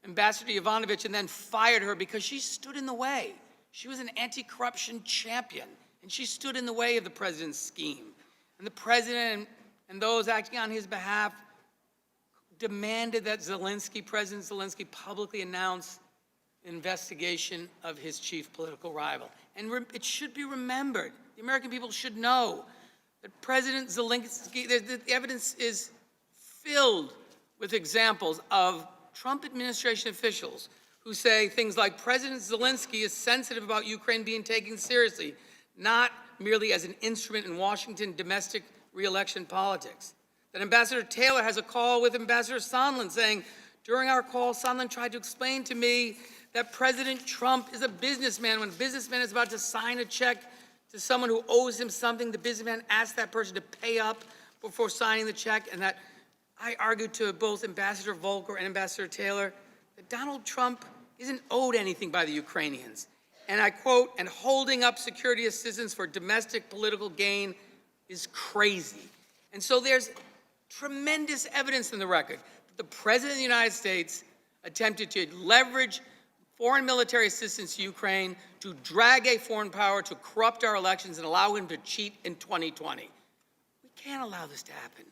Ambassador Yovanovitch and then fired her because she stood in the way. She was an anti-corruption champion, and she stood in the way of the president's scheme. And the president and those acting on his behalf demanded that President Zelensky publicly announce an investigation of his chief political rival. And it should be remembered, the American people should know that President Zelensky, the evidence is filled with examples of Trump administration officials who say things like, President Zelensky is sensitive about Ukraine being taken seriously, not merely as an instrument in Washington domestic re-election politics. That Ambassador Taylor has a call with Ambassador Sondland saying, during our call, Sondland tried to explain to me that President Trump is a businessman. When a businessman is about to sign a check to someone who owes him something, the businessman asks that person to pay up before signing the check, and that I argued to both Ambassador Volker and Ambassador Taylor that Donald Trump isn't owed anything by the Ukrainians. And I quote, and holding up security assistance for domestic political gain is crazy. And so there's tremendous evidence in the record that the President of the United States attempted to leverage foreign military assistance to Ukraine to drag a foreign power to corrupt our elections and allow him to cheat in 2020. We can't allow this to happen.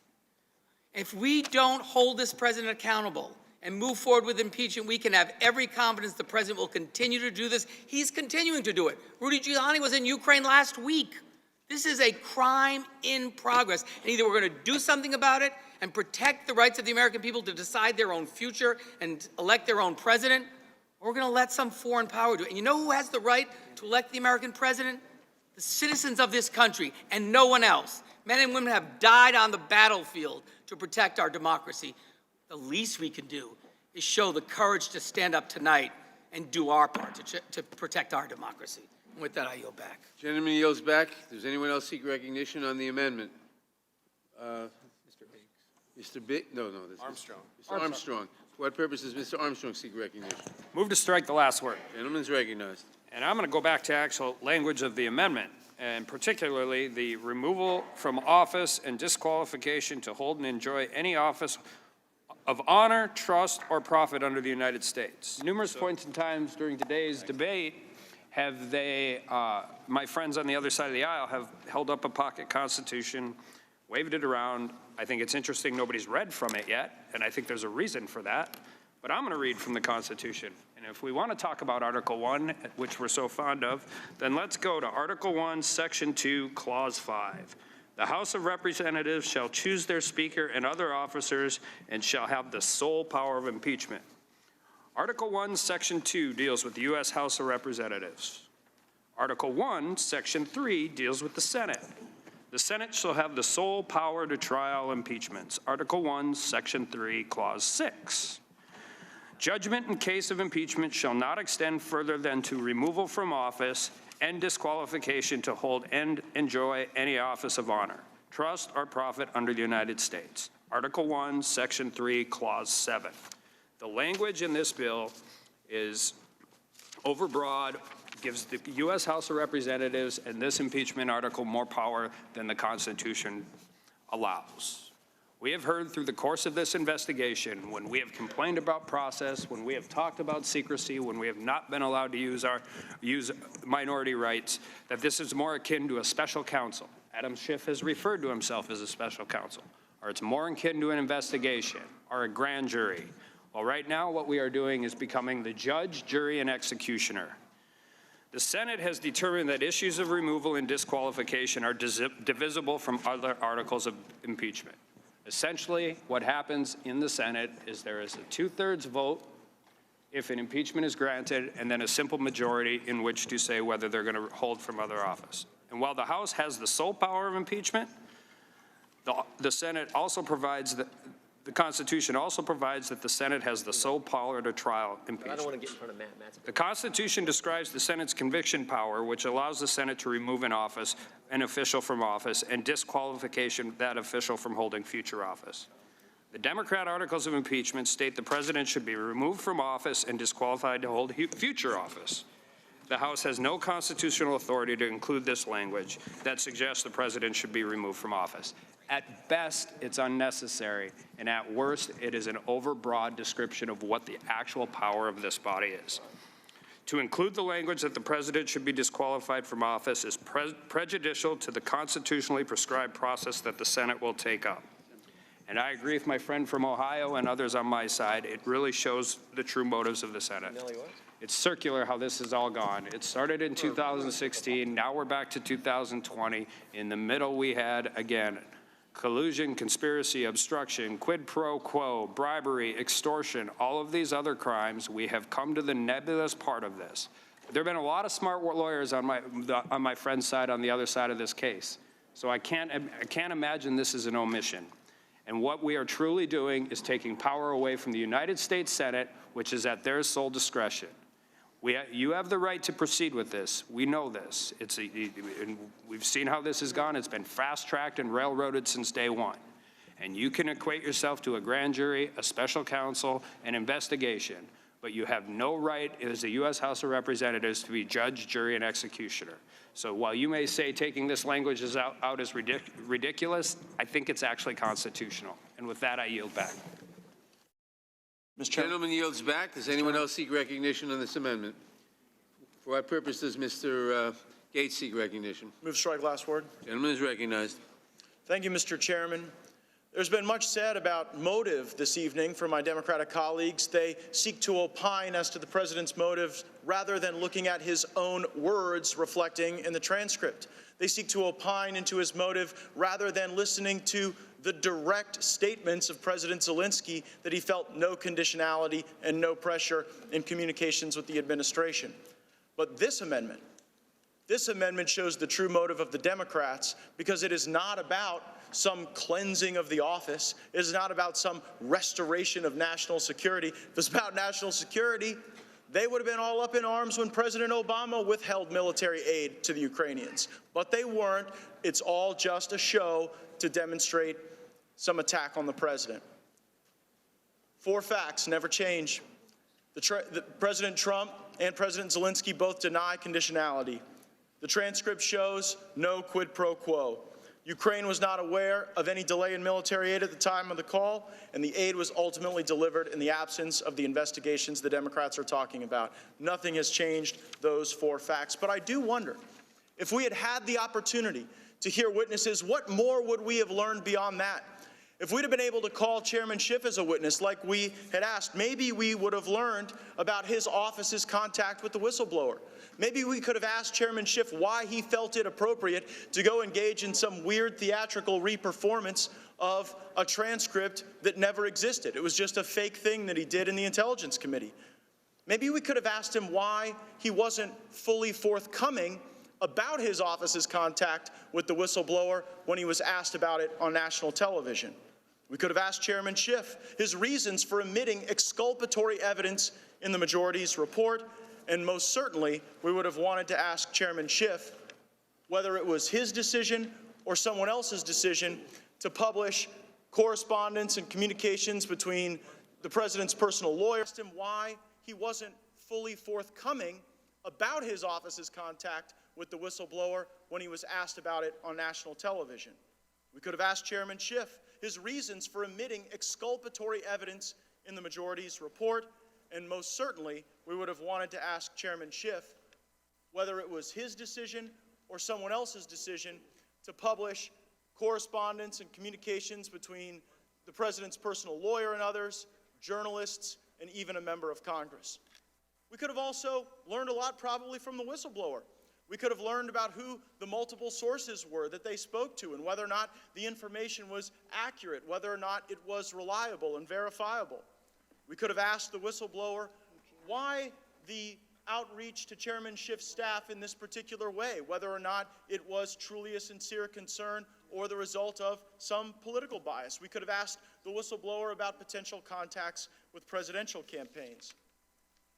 If we don't hold this president accountable and move forward with impeachment, we can have every confidence the president will continue to do this. He's continuing to do it. Rudy Giuliani was in Ukraine last week. This is a crime in progress. And either we're going to do something about it and protect the rights of the American people to decide their own future and elect their own president, or we're going to let some foreign power do it. And you know who has the right to elect the American president? The citizens of this country and no one else. Men and women have died on the battlefield to protect our democracy. The least we can do is show the courage to stand up tonight and do our part to protect our democracy. And with that, I yield back. Gentleman yields back. Does anyone else seek recognition on the amendment? Mr. Armstrong. Mr. Armstrong. For what purpose does Mr. Armstrong seek recognition? Move to strike the last word. Gentleman's recognized. And I'm going to go back to actual language of the amendment, and particularly the removal from office and disqualification to hold and enjoy any office of honor, trust, or profit under the United States. Numerous points in times during today's debate have they, my friends on the other side of the aisle, have held up a pocket constitution, waved it around. I think it's interesting nobody's read from it yet, and I think there's a reason for that. But I'm going to read from the Constitution. And if we want to talk about Article 1, which we're so fond of, then let's go to Article 1, Section 2, Clause 5. The House of Representatives shall choose their Speaker and other officers and shall have the sole power of impeachment. Article 1, Section 2 deals with the U.S. House of Representatives. Article 1, Section 3 deals with the Senate. The Senate shall have the sole power to trial impeachments. Article 1, Section 3, Clause 6. Judgment in case of impeachment shall not extend further than to removal from office and disqualification to hold and enjoy any office of honor, trust, or profit under the United States. Article 1, Section 3, Clause 7. The language in this bill is overbroad, gives the U.S. House of Representatives and this impeachment article more power than the Constitution allows. We have heard through the course of this investigation, when we have complained about process, when we have talked about secrecy, when we have not been allowed to use minority rights, that this is more akin to a special counsel Adam Schiff has referred to himself as a special counsel, or it's more akin to an investigation or a grand jury. Well, right now, what we are doing is becoming the judge, jury, and executioner. The Senate has determined that issues of removal and disqualification are divisible from other articles of impeachment. Essentially, what happens in the Senate is there is a 2/3 vote if an impeachment is granted, and then a simple majority in which to say whether they're going to hold from other office. And while the House has the sole power of impeachment, the Senate also provides that the Constitution also provides that the Senate has the sole power to trial impeachment. I don't want to get in front of Matt. The Constitution describes the Senate's conviction power, which allows the Senate to remove an official from office, and disqualification of that official from holding future office. The Democrat articles of impeachment state the president should be removed from office and disqualified to hold future office. The House has no constitutional authority to include this language that suggests the president should be removed from office. At best, it's unnecessary, and at worst, it is an overbroad description of what the actual power of this body is. To include the language that the president should be disqualified from office is prejudicial to the constitutionally prescribed process that the Senate will take up. And I agree with my friend from Ohio and others on my side. It really shows the true motives of the Senate. It's circular how this has all gone. It started in 2016. Now we're back to 2020. In the middle, we had, again, collusion, conspiracy, obstruction, quid pro quo, bribery, extortion, all of these other crimes. We have come to the nebulous part of this. There have been a lot of smart lawyers on my friend's side, on the other side of this case. So I can't imagine this is an omission. And what we are truly doing is taking power away from the United States Senate, which is at their sole discretion. You have the right to proceed with this. We know this. And we've seen how this has gone. It's been fast-tracked and railroaded since day one. And you can equate yourself to a grand jury, a special counsel, an investigation, but you have no right as the U.S. House of Representatives to be judge, jury, and executioner. So while you may say taking this language out is ridiculous, I think it's actually constitutional. And with that, I yield back. Mr. Gentleman yields back. Does anyone else seek recognition on this amendment? For what purpose does Mr. Gates seek recognition? Move to strike last word. Gentleman is recognized. Thank you, Mr. Chairman. There's been much said about motive this evening from my Democratic colleagues. They seek to opine as to the president's motives rather than looking at his own words reflecting in the transcript. They seek to opine into his motive rather than listening to the direct statements of President Zelensky that he felt no conditionality and no pressure in communications with the administration. But this amendment shows the true motive of the Democrats, because it is not about some cleansing of the office. It is not about some restoration of national security. If it was about national security, they would have been all up in arms when President Obama withheld military aid to the Ukrainians. But they weren't. It's all just a show to demonstrate some attack on the president. 4 facts never change. President Trump and President Zelensky both deny conditionality. The transcript shows no quid pro quo. Ukraine was not aware of any delay in military aid at the time of the call, and the aid was ultimately delivered in the absence of the investigations the Democrats are talking about. Nothing has changed those 4 facts. But I do wonder, if we had had the opportunity to hear witnesses, what more would we have learned beyond that? If we'd have been able to call Chairman Schiff as a witness like we had asked, maybe we would have learned about his office's contact with the whistleblower. Maybe we could have asked Chairman Schiff why he felt it appropriate to go engage in some weird theatrical reperformance of a transcript that never existed. It was just a fake thing that he did in the Intelligence Committee. Maybe we could have asked him why he wasn't fully forthcoming about his office's contact with the whistleblower when he was asked about it on national television. We could have asked Chairman Schiff his reasons for omitting exculpatory evidence in the majority's report, and most certainly we would have wanted to ask Chairman Schiff whether it was his decision or someone else's decision to publish correspondence and communications between the president's personal lawyer. Asked him why he wasn't fully forthcoming about his office's contact with the whistleblower when he was asked about it on national television. We could have asked Chairman Schiff his reasons for omitting exculpatory evidence in the majority's report, and most certainly we would have wanted to ask Chairman Schiff whether it was his decision or someone else's decision to publish correspondence and communications between the president's personal lawyer and others, journalists, and even a member of Congress. We could have also learned a lot probably from the whistleblower. We could have learned about who the multiple sources were that they spoke to and whether or not the information was accurate, whether or not it was reliable and verifiable. We could have asked the whistleblower why the outreach to Chairman Schiff's staff in this particular way, whether or not it was truly a sincere concern or the result of some political bias. We could have asked the whistleblower about potential contacts with presidential campaigns.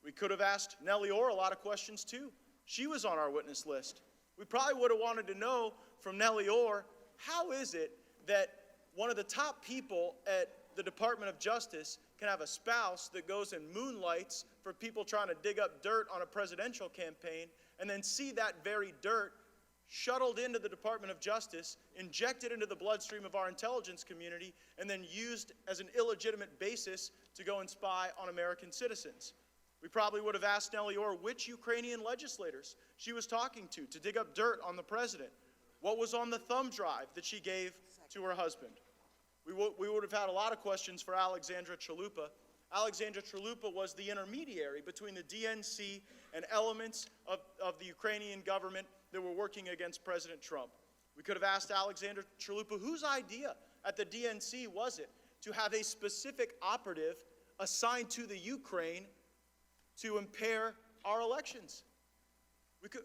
We could have asked Nellie Orr a lot of questions too. She was on our witness list. We probably would have wanted to know from Nellie Orr, how is it that one of the top people at the Department of Justice can have a spouse that goes and moonlights for people trying to dig up dirt on a presidential campaign and then see that very dirt shuttled into the Department of Justice, injected into the bloodstream of our intelligence community, and then used as an illegitimate basis to go and spy on American citizens. We probably would have asked Nellie Orr which Ukrainian legislators she was talking to dig up dirt on the president. What was on the thumb drive that she gave to her husband? We would have had a lot of questions for Alexandra Chalupa. Alexandra Chalupa was the intermediary between the DNC and elements of the Ukrainian government that were working against President Trump. We could have asked Alexandra Chalupa whose idea at the DNC was it to have a specific operative assigned to the Ukraine to impair our elections.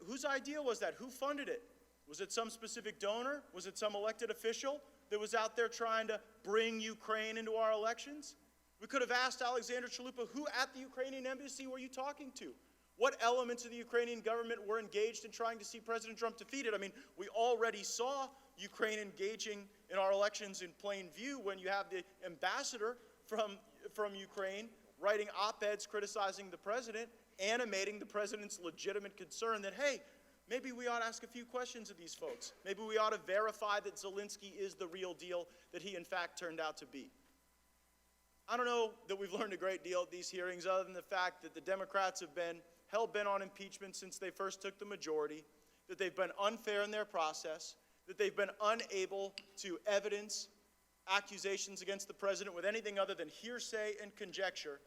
Whose idea was that? Who funded it? Was it some specific donor? Was it some elected official that was out there trying to bring Ukraine into our elections? We could have asked Alexandra Chalupa, who at the Ukrainian embassy were you talking to? What elements of the Ukrainian government were engaged in trying to see President Trump defeated? I mean, we already saw Ukraine engaging in our elections in plain view when you have the ambassador from Ukraine writing op-eds criticizing the president, animating the president's legitimate concern that, hey, maybe we ought to ask a few questions of these folks. Maybe we ought to verify that Zelensky is the real deal that he in fact turned out to be. I don't know that we've learned a great deal at these hearings other than the fact that the Democrats have been hell-bent on impeachment since they first took the majority, that they've been unfair in their process, that they've been unable to evidence accusations against the president with anything other than hearsay and conjecture,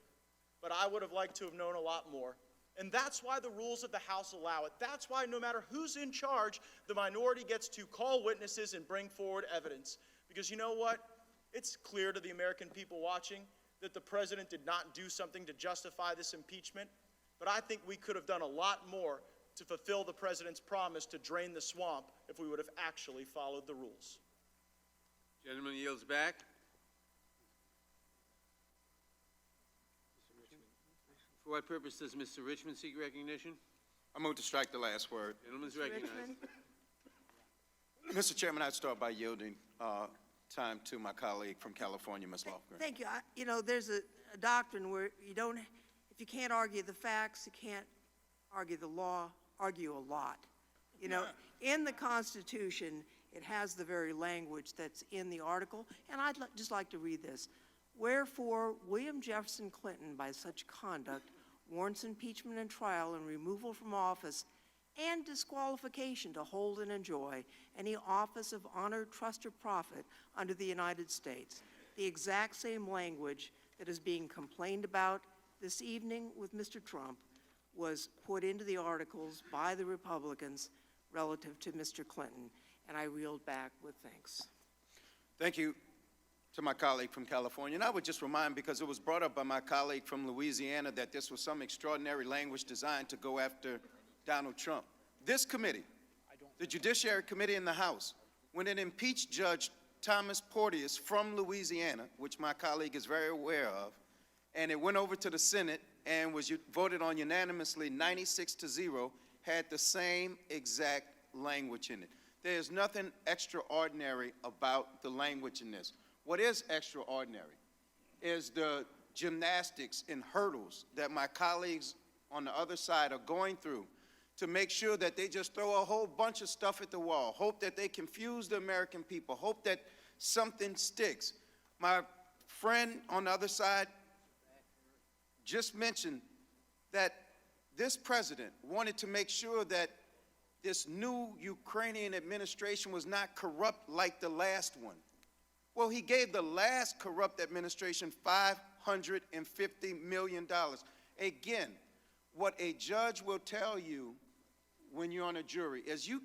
but I would have liked to have known a lot more. And that's why the rules of the House allow it. That's why no matter who's in charge, the minority gets to call witnesses and bring forward evidence. Because you know what? It's clear to the American people watching that the president did not do something to justify this impeachment, but I think we could have done a lot more to fulfill the president's promise to drain the swamp if we would have actually followed the rules. Gentleman yields back. For what purpose does Mr. Richmond seek recognition? I move to strike the last word. Gentleman's recognized. Mr. Chairman, I'd start by yielding time to my colleague from California, Ms. Lofgren. Thank you. You know, there's a doctrine where you don't, if you can't argue the facts, you can't argue the law, argue a lot. You know, in the Constitution, it has the very language that's in the article, and I'd just like to read this. Wherefore, William Jefferson Clinton, by such conduct, warrants impeachment and trial and removal from office and disqualification to hold and enjoy any office of honor, trust, or profit under the United States. The exact same language that is being complained about this evening with Mr. Trump was put into the articles by the Republicans relative to Mr. Clinton, and I reeled back with thanks. Thank you to my colleague from California. And I would just remind, because it was brought up by my colleague from Louisiana, that this was some extraordinary language designed to go after Donald Trump. This committee, the Judiciary Committee in the House, when it impeached Judge Thomas Porteous from Louisiana, which my colleague is very aware of, and it went over to the Senate and was voted on unanimously 96-0, had the same exact language in it. There is nothing extraordinary about the language in this. What is extraordinary is the gymnastics and hurdles that my colleagues on the other side are going through to make sure that they just throw a whole bunch of stuff at the wall, hope that they confuse the American people, hope that something sticks. My friend on the other side just mentioned that this president wanted to make sure that this new Ukrainian administration was not corrupt like the last one. Well, he gave the last corrupt administration $550 million. Again, what a judge will tell you when you're on a jury is you